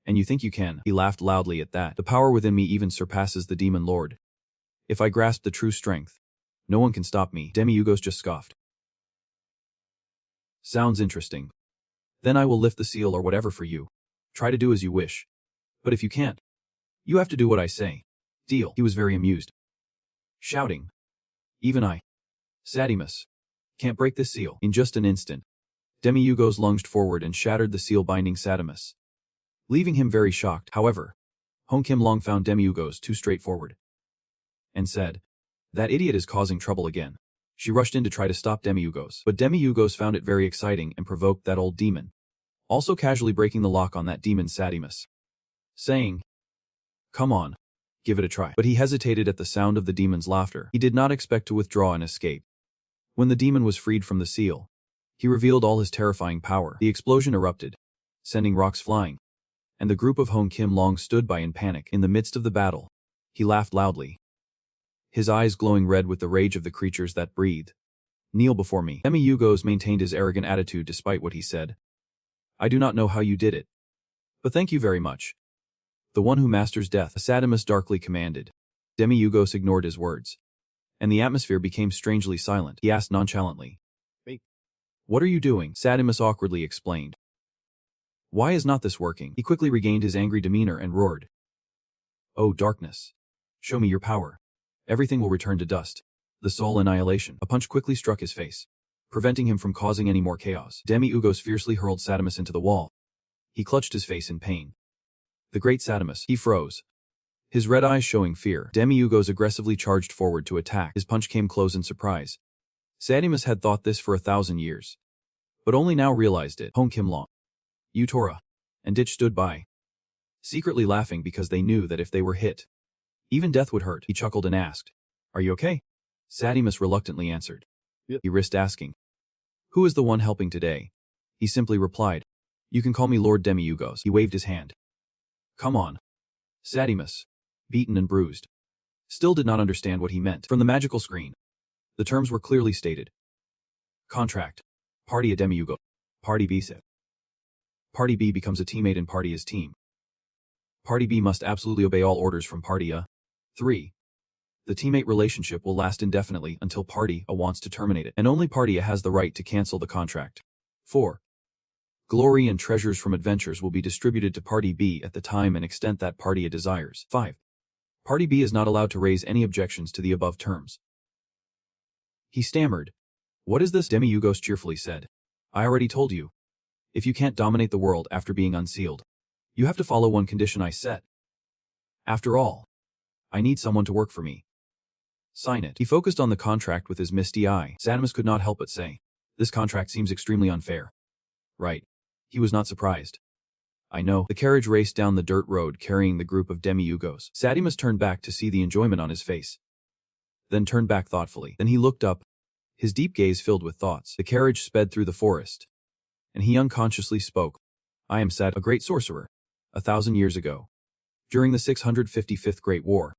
And you think you can? He laughed loudly at that. The power within me even surpasses the demon lord. If I grasp the true strength, no one can stop me. Demiurgos just scoffed. Sounds interesting. Then I will lift the seal or whatever for you. Try to do as you wish. But if you can't, you have to do what I say. Deal. He was very amused, shouting, Even I, Sadimus, can't break this seal. In just an instant, Demiurgos lunged forward and shattered the seal binding Sadimus, leaving him very shocked. However, Hong Kim Long found Demiurgos too straightforward and said, That idiot is causing trouble again. She rushed in to try to stop Demiurgos, but Demiurgos found it very exciting and provoked that old demon, also casually breaking the lock on that demon Sadimus, saying, Come on, give it a try. But he hesitated at the sound of the demon's laughter. He did not expect to withdraw and escape. When the demon was freed from the seal, he revealed all his terrifying power. The explosion erupted, sending rocks flying, and the group of Hong Kim Long stood by in panic. In the midst of the battle, he laughed loudly, his eyes glowing red with the rage of the creatures that breathed. Kneel before me. Demiurgos maintained his arrogant attitude despite what he said. I do not know how you did it, but thank you very much. The one who masters death, Sadimus darkly commanded. Demiurgos ignored his words, and the atmosphere became strangely silent. He asked nonchalantly, Wait, what are you doing? Sadimus awkwardly explained. Why is not this working? He quickly regained his angry demeanor and roared. Oh darkness, show me your power. Everything will return to dust. The soul annihilation. A punch quickly struck his face, preventing him from causing any more chaos. Demiurgos fiercely hurled Sadimus into the wall. He clutched his face in pain. The great Sadimus, he froze, his red eyes showing fear. Demiurgos aggressively charged forward to attack. His punch came close in surprise. Sadimus had thought this for 1,000 years, but only now realized it. Hong Kim Long, Utora, and Ditch stood by, secretly laughing because they knew that if they were hit, even death would hurt. He chuckled and asked, Are you okay? Sadimus reluctantly answered, He risked asking, "Who is the one helping today?" He simply replied, "You can call me Lord Demiugos." He waved his hand. "Come on." Sadimus, beaten and bruised, still did not understand what he meant. From the magical screen, the terms were clearly stated. Contract. Party a Demiugo. Party B set. Party B becomes a teammate in Party A's team. Party B must absolutely obey all orders from Party A. 3. The teammate relationship will last indefinitely until Party A wants to terminate it, and only Party A has the right to cancel the contract. 4. Glory and treasures from adventures will be distributed to Party B at the time and extent that Party A desires. 5. Party B is not allowed to raise any objections to the above terms. He stammered. "What is this?" Demiugos cheerfully said. "I already told you. If you can't dominate the world after being unsealed, you have to follow one condition I set. After all, I need someone to work for me. Sign it." He focused on the contract with his misty eye. Sadimus could not help but say, "This contract seems extremely unfair." Right. He was not surprised. "I know." The carriage raced down the dirt road carrying the group of Demiugos. Sadimus turned back to see the enjoyment on his face. Then turned back thoughtfully. Then he looked up, his deep gaze filled with thoughts. The carriage sped through the forest, and he unconsciously spoke. "I am Sad, a great sorcerer. 1,000 years ago, during the 655th Great War,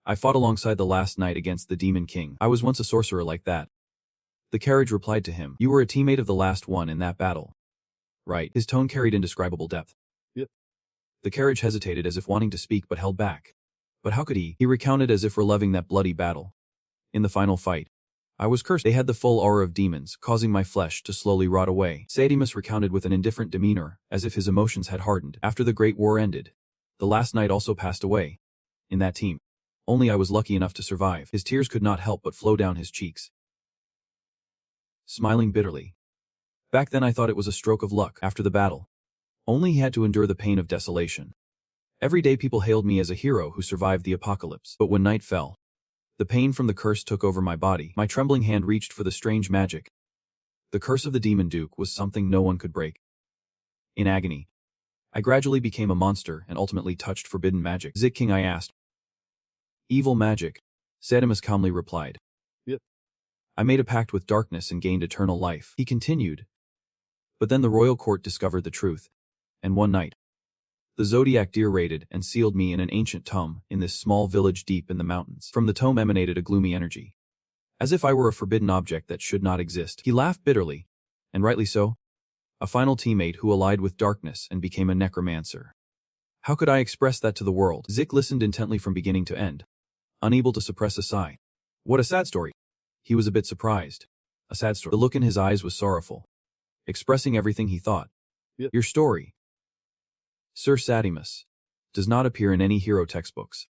I fought alongside the last knight against the Demon King. I was once a sorcerer like that." The carriage replied to him, "You were a teammate of the last one in that battle." Right. His tone carried indescribable depth. Yep. The carriage hesitated as if wanting to speak but held back. But how could he? He recounted as if reliving that bloody battle. "In the final fight, I was cursed. They had the full aura of demons, causing my flesh to slowly rot away." Sadimus recounted with an indifferent demeanor, as if his emotions had hardened. "After the Great War ended, the last knight also passed away. In that team, only I was lucky enough to survive." His tears could not help but flow down his cheeks. Smiling bitterly. "Back then I thought it was a stroke of luck after the battle. Only he had to endure the pain of desolation. Every day people hailed me as a hero who survived the apocalypse. But when night fell, the pain from the curse took over my body. My trembling hand reached for the strange magic. The curse of the Demon Duke was something no one could break. In agony, I gradually became a monster and ultimately touched forbidden magic." "Zik King," I asked. "Evil magic," Sadimus calmly replied. "Yep. I made a pact with darkness and gained eternal life." He continued. "But then the royal court discovered the truth, and one night, the Zodiac deer raided and sealed me in an ancient tomb in this small village deep in the mountains. From the tomb emanated a gloomy energy, as if I were a forbidden object that should not exist." He laughed bitterly, and rightly so. A final teammate who allied with darkness and became a necromancer. How could I express that to the world? Zik listened intently from beginning to end, unable to suppress a sigh. "What a sad story." He was a bit surprised. "A sad story." The look in his eyes was sorrowful, expressing everything he thought. "Yep. Your story, Sir Sadimus, does not appear in any hero textbooks.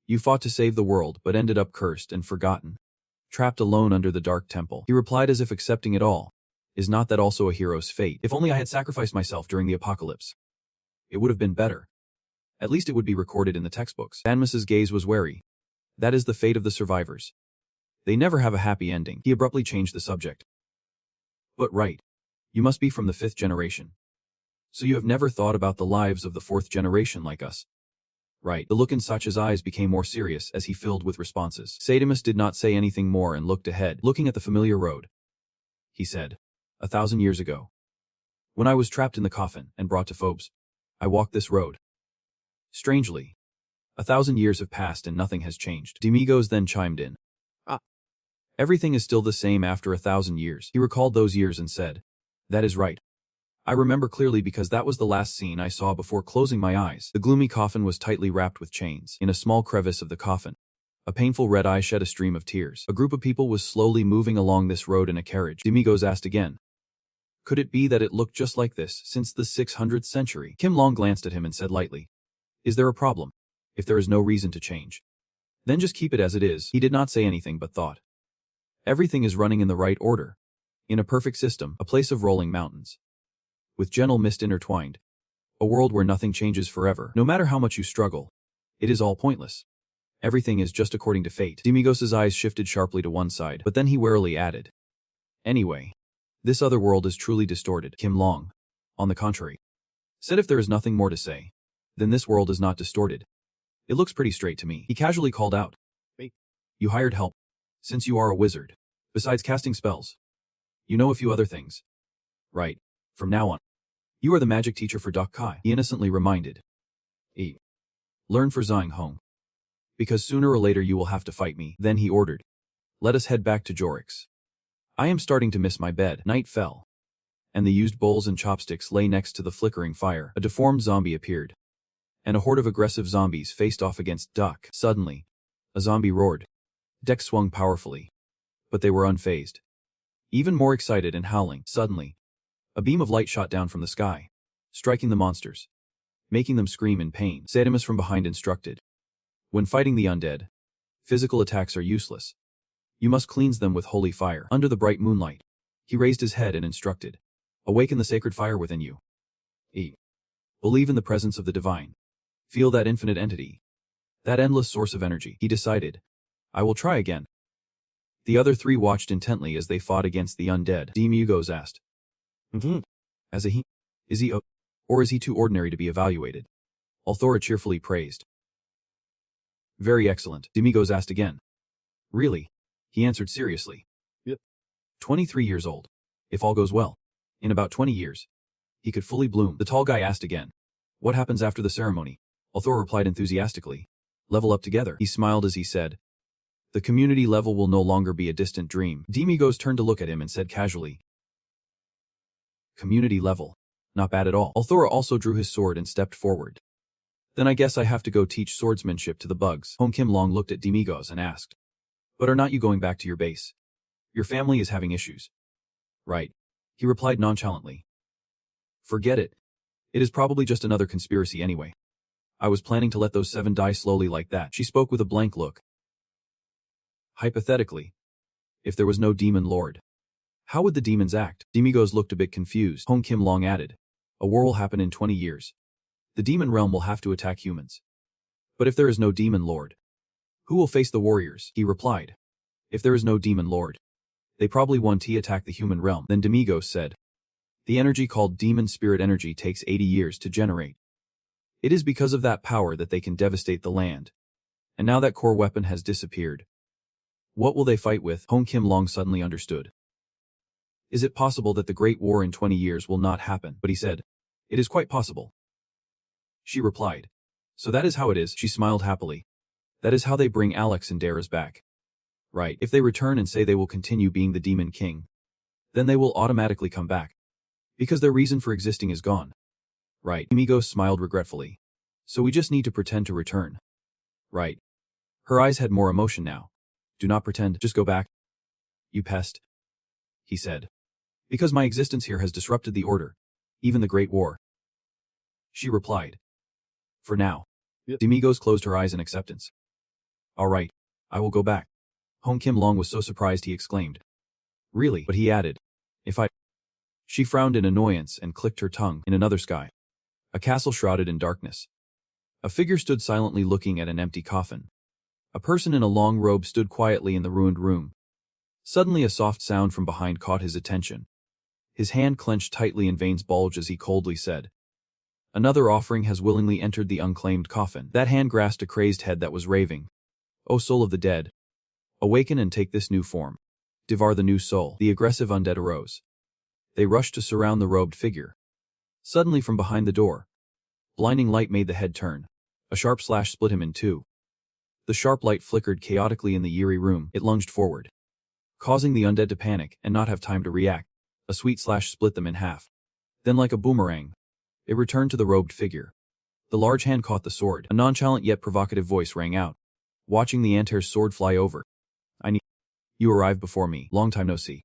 You fought to save the world but ended up cursed and forgotten, trapped alone under the dark temple." He replied as if accepting it all. "Is not that also a hero's fate? If only I had sacrificed myself during the apocalypse, it would have been better. At least it would be recorded in the textbooks." Sadimus's gaze was wary. "That is the fate of the survivors. They never have a happy ending." He abruptly changed the subject. "But right. You must be from the 5th generation. So you have never thought about the lives of the 4th generation like us?" "Right." The look in Sacha's eyes became more serious as he filled with responses. Sadimus did not say anything more and looked ahead, looking at the familiar road. He said, 1,000 years ago, when I was trapped in the coffin and brought to Phobos, I walked this road. Strangely, 1,000 years have passed and nothing has changed." Demigos then chimed in. "Everything is still the same after 1,000 years." He recalled those years and said, "That is right. I remember clearly because that was the last scene I saw before closing my eyes." The gloomy coffin was tightly wrapped with chains. In a small crevice of the coffin, a painful red eye shed a stream of tears. A group of people was slowly moving along this road in a carriage. Demigos asked again, "Could it be that it looked just like this since the 600th century? Kim Long glanced at him and said lightly, "Is there a problem? If there is no reason to change, then just keep it as it is." He did not say anything but thought. Everything is running in the right order. In a perfect system, a place of rolling mountains, with gentle mist intertwined. A world where nothing changes forever. No matter how much you struggle, it is all pointless. Everything is just according to fate." Demigos' eyes shifted sharply to one side, but then he warily added, "Anyway, this other world is truly distorted." Kim Long, on the contrary, said if there is nothing more to say, then this world is not distorted. It looks pretty straight to me. He casually called out, "Wait, you hired help, since you are a wizard. Besides casting spells. You know a few other things. Right. From now on. You are the magic teacher for Doc Kai, he innocently reminded. Learn for Zhang Hong. Because sooner or later you will have to fight me. Then he ordered. Let us head back to Jorik's. I am starting to miss my bed. Night fell. And the used bowls and chopsticks lay next to the flickering fire. A deformed zombie appeared. And a horde of aggressive zombies faced off against Duck. Suddenly, a zombie roared. Deck swung powerfully. But they were unfazed. Even more excited and howling. Suddenly, a beam of light shot down from the sky, striking the monsters, making them scream in pain. Sadimus from behind instructed. When fighting the undead, physical attacks are useless. You must cleanse them with holy fire. Under the bright moonlight, he raised his head and instructed. Awaken the sacred fire within you. Believe in the presence of the divine. Feel that infinite entity. That endless source of energy. He decided. I will try again. The other three watched intently as they fought against the undead. Demigos asked. As a he? Is he or is he too ordinary to be evaluated? Althora cheerfully praised. Very excellent. Demigos asked again. Really? He answered seriously. Yep. 23 years old. If all goes well. In about 20 years. He could fully bloom. The tall guy asked again. What happens after the ceremony? Althora replied enthusiastically. Level up together. He smiled as he said. The community level will no longer be a distant dream. Demigos turned to look at him and said casually. Community level. Not bad at all. Althora also drew his sword and stepped forward. Then I guess I have to go teach swordsmanship to the bugs. Hong Kim Long looked at Demigos and asked. But are not you going back to your base? Your family is having issues. Right. He replied nonchalantly. Forget it. It is probably just another conspiracy anyway. I was planning to let those 7 die slowly like that. She spoke with a blank look. Hypothetically, if there was no demon lord, how would the demons act? Demigos looked a bit confused. Hong Kim Long added. A war will happen in 20 years. The demon realm will have to attack humans. But if there is no demon lord, who will face the warriors? He replied. If there is no demon lord, they probably won't attack the human realm. Then Demigos said. The energy called demon spirit energy takes 80 years to generate. It is because of that power that they can devastate the land. And now that core weapon has disappeared. What will they fight with? Hong Kim Long suddenly understood. Is it possible that the Great War in 20 years will not happen? But he said, it is quite possible. She replied. So that is how it is. She smiled happily. That is how they bring Alex and Dara's back. Right. If they return and say they will continue being the Demon King, then they will automatically come back. Because their reason for existing is gone. Right. Demigos smiled regretfully. So we just need to pretend to return. Right. Her eyes had more emotion now. Do not pretend, just go back. You pest. He said. Because my existence here has disrupted the order. Even the Great War. She replied. For now. Yep. Demigos closed her eyes in acceptance. All right. I will go back. Hong Kim Long was so surprised he exclaimed. Really? But he added. If I... She frowned in annoyance and clicked her tongue. In another sky. A castle shrouded in darkness. A figure stood silently looking at an empty coffin. A person in a long robe stood quietly in the ruined room. Suddenly a soft sound from behind caught his attention. His hand clenched tightly and veins bulged as he coldly said. Another offering has willingly entered the unclaimed coffin. That hand grasped a crazed head that was raving. O soul of the dead. Awaken and take this new form. Devour the new soul. The aggressive undead arose. They rushed to surround the robed figure. Suddenly from behind the door. Blinding light made the head turn. A sharp slash split him in two. The sharp light flickered chaotically in the eerie room. It lunged forward, causing the undead to panic and not have time to react. A sweet slash split them in half. Then like a boomerang, it returned to the robed figure. The large hand caught the sword. A nonchalant yet provocative voice rang out. Watching the antair's sword fly over. You arrived before me. Long time no see.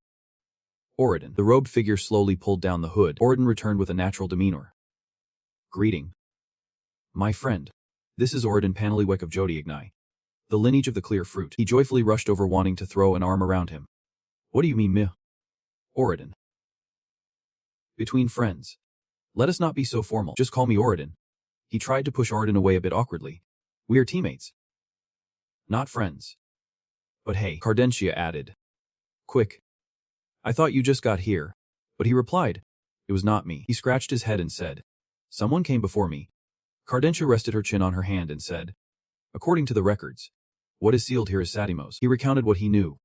Oridon. The robed figure slowly pulled down the hood. Oridon returned with a natural demeanor. Greeting. My friend. This is Oridon Paneliwek of Jodiagnai. The lineage of the clear fruit. He joyfully rushed over wanting to throw an arm around him. What do you mean, meh? Oridon. Between friends. Let us not be so formal. Just call me Oridon. He tried to push Oridon away a bit awkwardly. We are teammates. Not friends. But hey, Cardentia added. Quick. I thought you just got here. But he replied. It was not me. He scratched his head and said. Someone came before me. Cardentia rested her chin on her hand and said. According to the records. What is sealed here is Satimos. He recounted what he knew.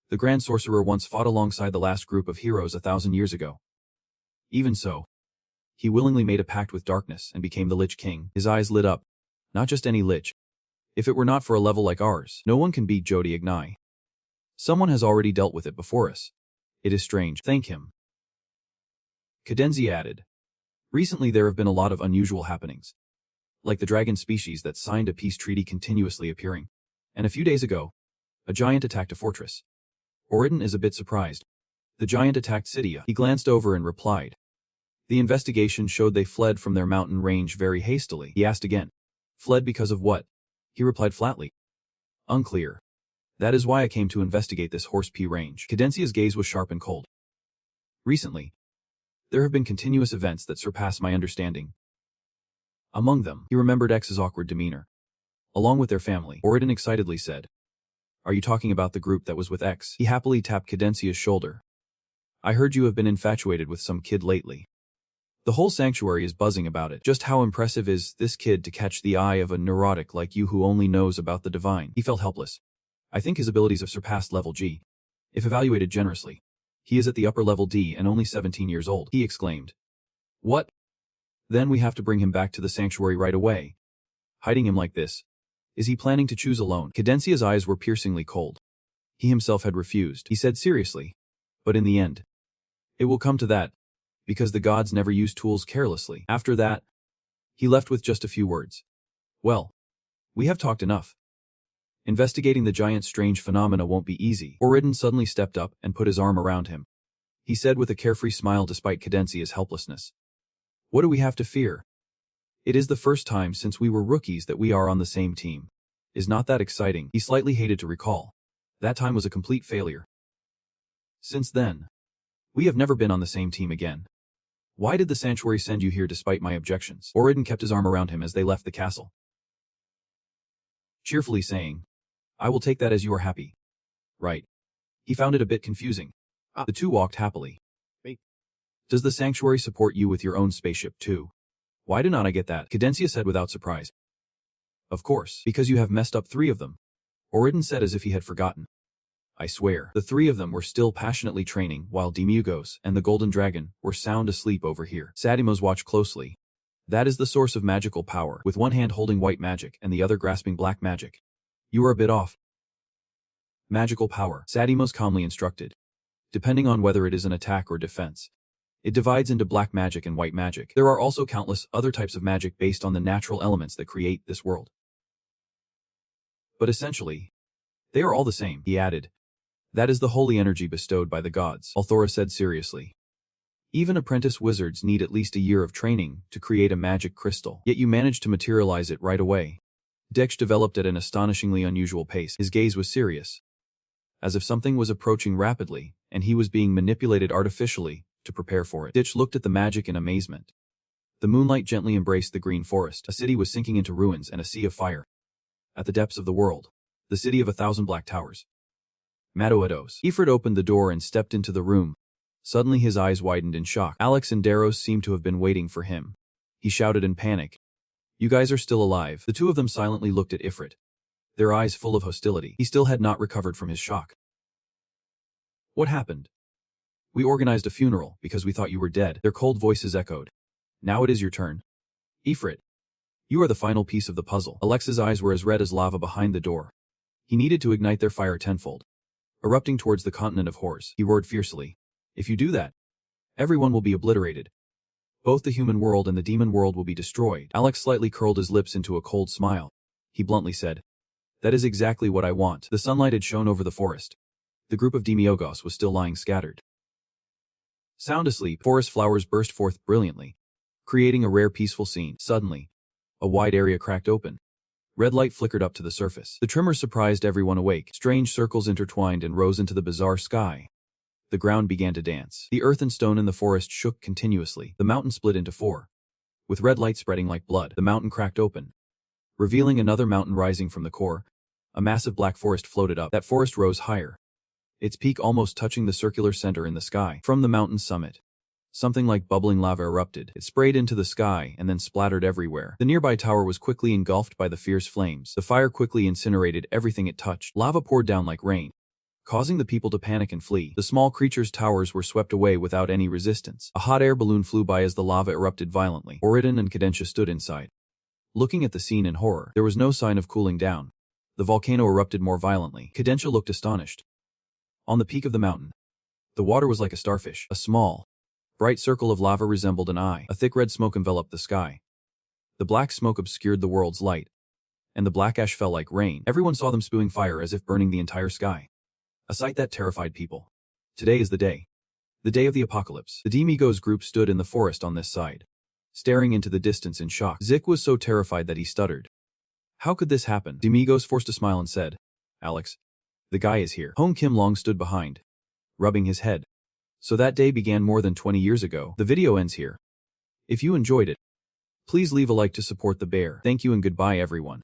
The Grand Sorcerer once fought alongside the last group of heroes 1,000 years ago. Even so, he willingly made a pact with darkness and became the Lich King. His eyes lit up. Not just any Lich. If it were not for a level like ours, no one can beat Jodi Ignai. Someone has already dealt with it before us. It is strange. Thank him. Cadenzi added. Recently there have been a lot of unusual happenings. Like the dragon species that signed a peace treaty continuously appearing. And a few days ago, a giant attacked a fortress. Oridon is a bit surprised. The giant attacked Cydia. He glanced over and replied. The investigation showed they fled from their mountain range very hastily. He asked again. Fled because of what? He replied flatly. Unclear. That is why I came to investigate this Horse P range. Cadencia's gaze was sharp and cold. Recently, there have been continuous events that surpass my understanding. Among them, he remembered X's awkward demeanor. Along with their family, Oridon excitedly said. Are you talking about the group that was with X? He happily tapped Cadencia's shoulder. I heard you have been infatuated with some kid lately. The whole sanctuary is buzzing about it. Just how impressive is this kid to catch the eye of a neurotic like you who only knows about the divine? He felt helpless. I think his abilities have surpassed level G. If evaluated generously. He is at the upper level D and only 17 years old, he exclaimed. What? Then we have to bring him back to the sanctuary right away. Hiding him like this. Is he planning to choose alone? Cadencia's eyes were piercingly cold. He himself had refused, he said seriously. But in the end, it will come to that, because the gods never use tools carelessly. After that, he left with just a few words. Well, we have talked enough. Investigating the giant's strange phenomena won't be easy. Oridon suddenly stepped up and put his arm around him. He said with a carefree smile despite Cadencia's helplessness. What do we have to fear? It is the first time since we were rookies that we are on the same team. Is not that exciting? He slightly hated to recall. That time was a complete failure. Since then, we have never been on the same team again. Why did the sanctuary send you here despite my objections? Oridon kept his arm around him as they left the castle. Cheerfully saying, I will take that as you are happy. Right. He found it a bit confusing. The two walked happily. Does the sanctuary support you with your own spaceship too? Why do not I get that? Cadencia said without surprise. Of course, because you have messed up 3 of them. Oridon said as if he had forgotten. I swear, the 3 of them were still passionately training while Demugos and the Golden Dragon were sound asleep over here. Sadimos watched closely. That is the source of magical power, with one hand holding white magic and the other grasping black magic. You are a bit off. Magical power, Sadimos calmly instructed. Depending on whether it is an attack or defense. It divides into black magic and white magic. There are also countless other types of magic based on the natural elements that create this world. But essentially, they are all the same, he added. That is the holy energy bestowed by the gods, Althora said seriously. Even apprentice wizards need at least a year of training to create a magic crystal, yet you managed to materialize it right away. Dex developed at an astonishingly unusual pace. His gaze was serious. As if something was approaching rapidly, and he was being manipulated artificially to prepare for it. Ditch looked at the magic in amazement. The moonlight gently embraced the green forest. A city was sinking into ruins and a sea of fire. At the depths of the world, the city of 1,000 black towers. Madoedos. Ifrit opened the door and stepped into the room. Suddenly his eyes widened in shock. Alex and Daros seemed to have been waiting for him. He shouted in panic. You guys are still alive. The 2 of them silently looked at Ifrit, their eyes full of hostility. He still had not recovered from his shock. What happened? We organized a funeral because we thought you were dead. Their cold voices echoed. Now it is your turn. Ifrit, you are the final piece of the puzzle. Alex's eyes were as red as lava behind the door. He needed to ignite their fire tenfold. Erupting towards the continent of Horse, he roared fiercely. If you do that, everyone will be obliterated. Both the human world and the demon world will be destroyed. Alex slightly curled his lips into a cold smile. He bluntly said, that is exactly what I want. The sunlight had shone over the forest. The group of Demiogos was still lying scattered. Sound asleep, forest flowers burst forth brilliantly, creating a rare peaceful scene. Suddenly, a wide area cracked open. Red light flickered up to the surface. The tremor surprised everyone awake. Strange circles intertwined and rose into the bizarre sky. The ground began to dance. The earth and stone in the forest shook continuously. The mountain split into 4. With red light spreading like blood, the mountain cracked open, revealing another mountain rising from the core. A massive black forest floated up. That forest rose higher, its peak almost touching the circular center in the sky. From the mountain's summit, something like bubbling lava erupted. It sprayed into the sky and then splattered everywhere. The nearby tower was quickly engulfed by the fierce flames. The fire quickly incinerated everything it touched. Lava poured down like rain, causing the people to panic and flee. The small creature's towers were swept away without any resistance. A hot air balloon flew by as the lava erupted violently. Oriden and Kadensha stood inside, looking at the scene in horror. There was no sign of cooling down. The volcano erupted more violently. Kadensha looked astonished. On the peak of the mountain, the water was like a starfish. A small, bright circle of lava resembled an eye. A thick red smoke enveloped the sky. The black smoke obscured the world's light, and the black ash fell like rain. Everyone saw them spewing fire as if burning the entire sky. A sight that terrified people. Today is the day. The day of the apocalypse. The Demigos group stood in the forest on this side, staring into the distance in shock. Zik was so terrified that he stuttered. How could this happen? Demigos forced a smile and said, Alex, the guy is here. Hong Kim Long stood behind, rubbing his head. So that day began more than 20 years ago. The video ends here. If you enjoyed it, please leave a like to support the bear. Thank you and goodbye everyone.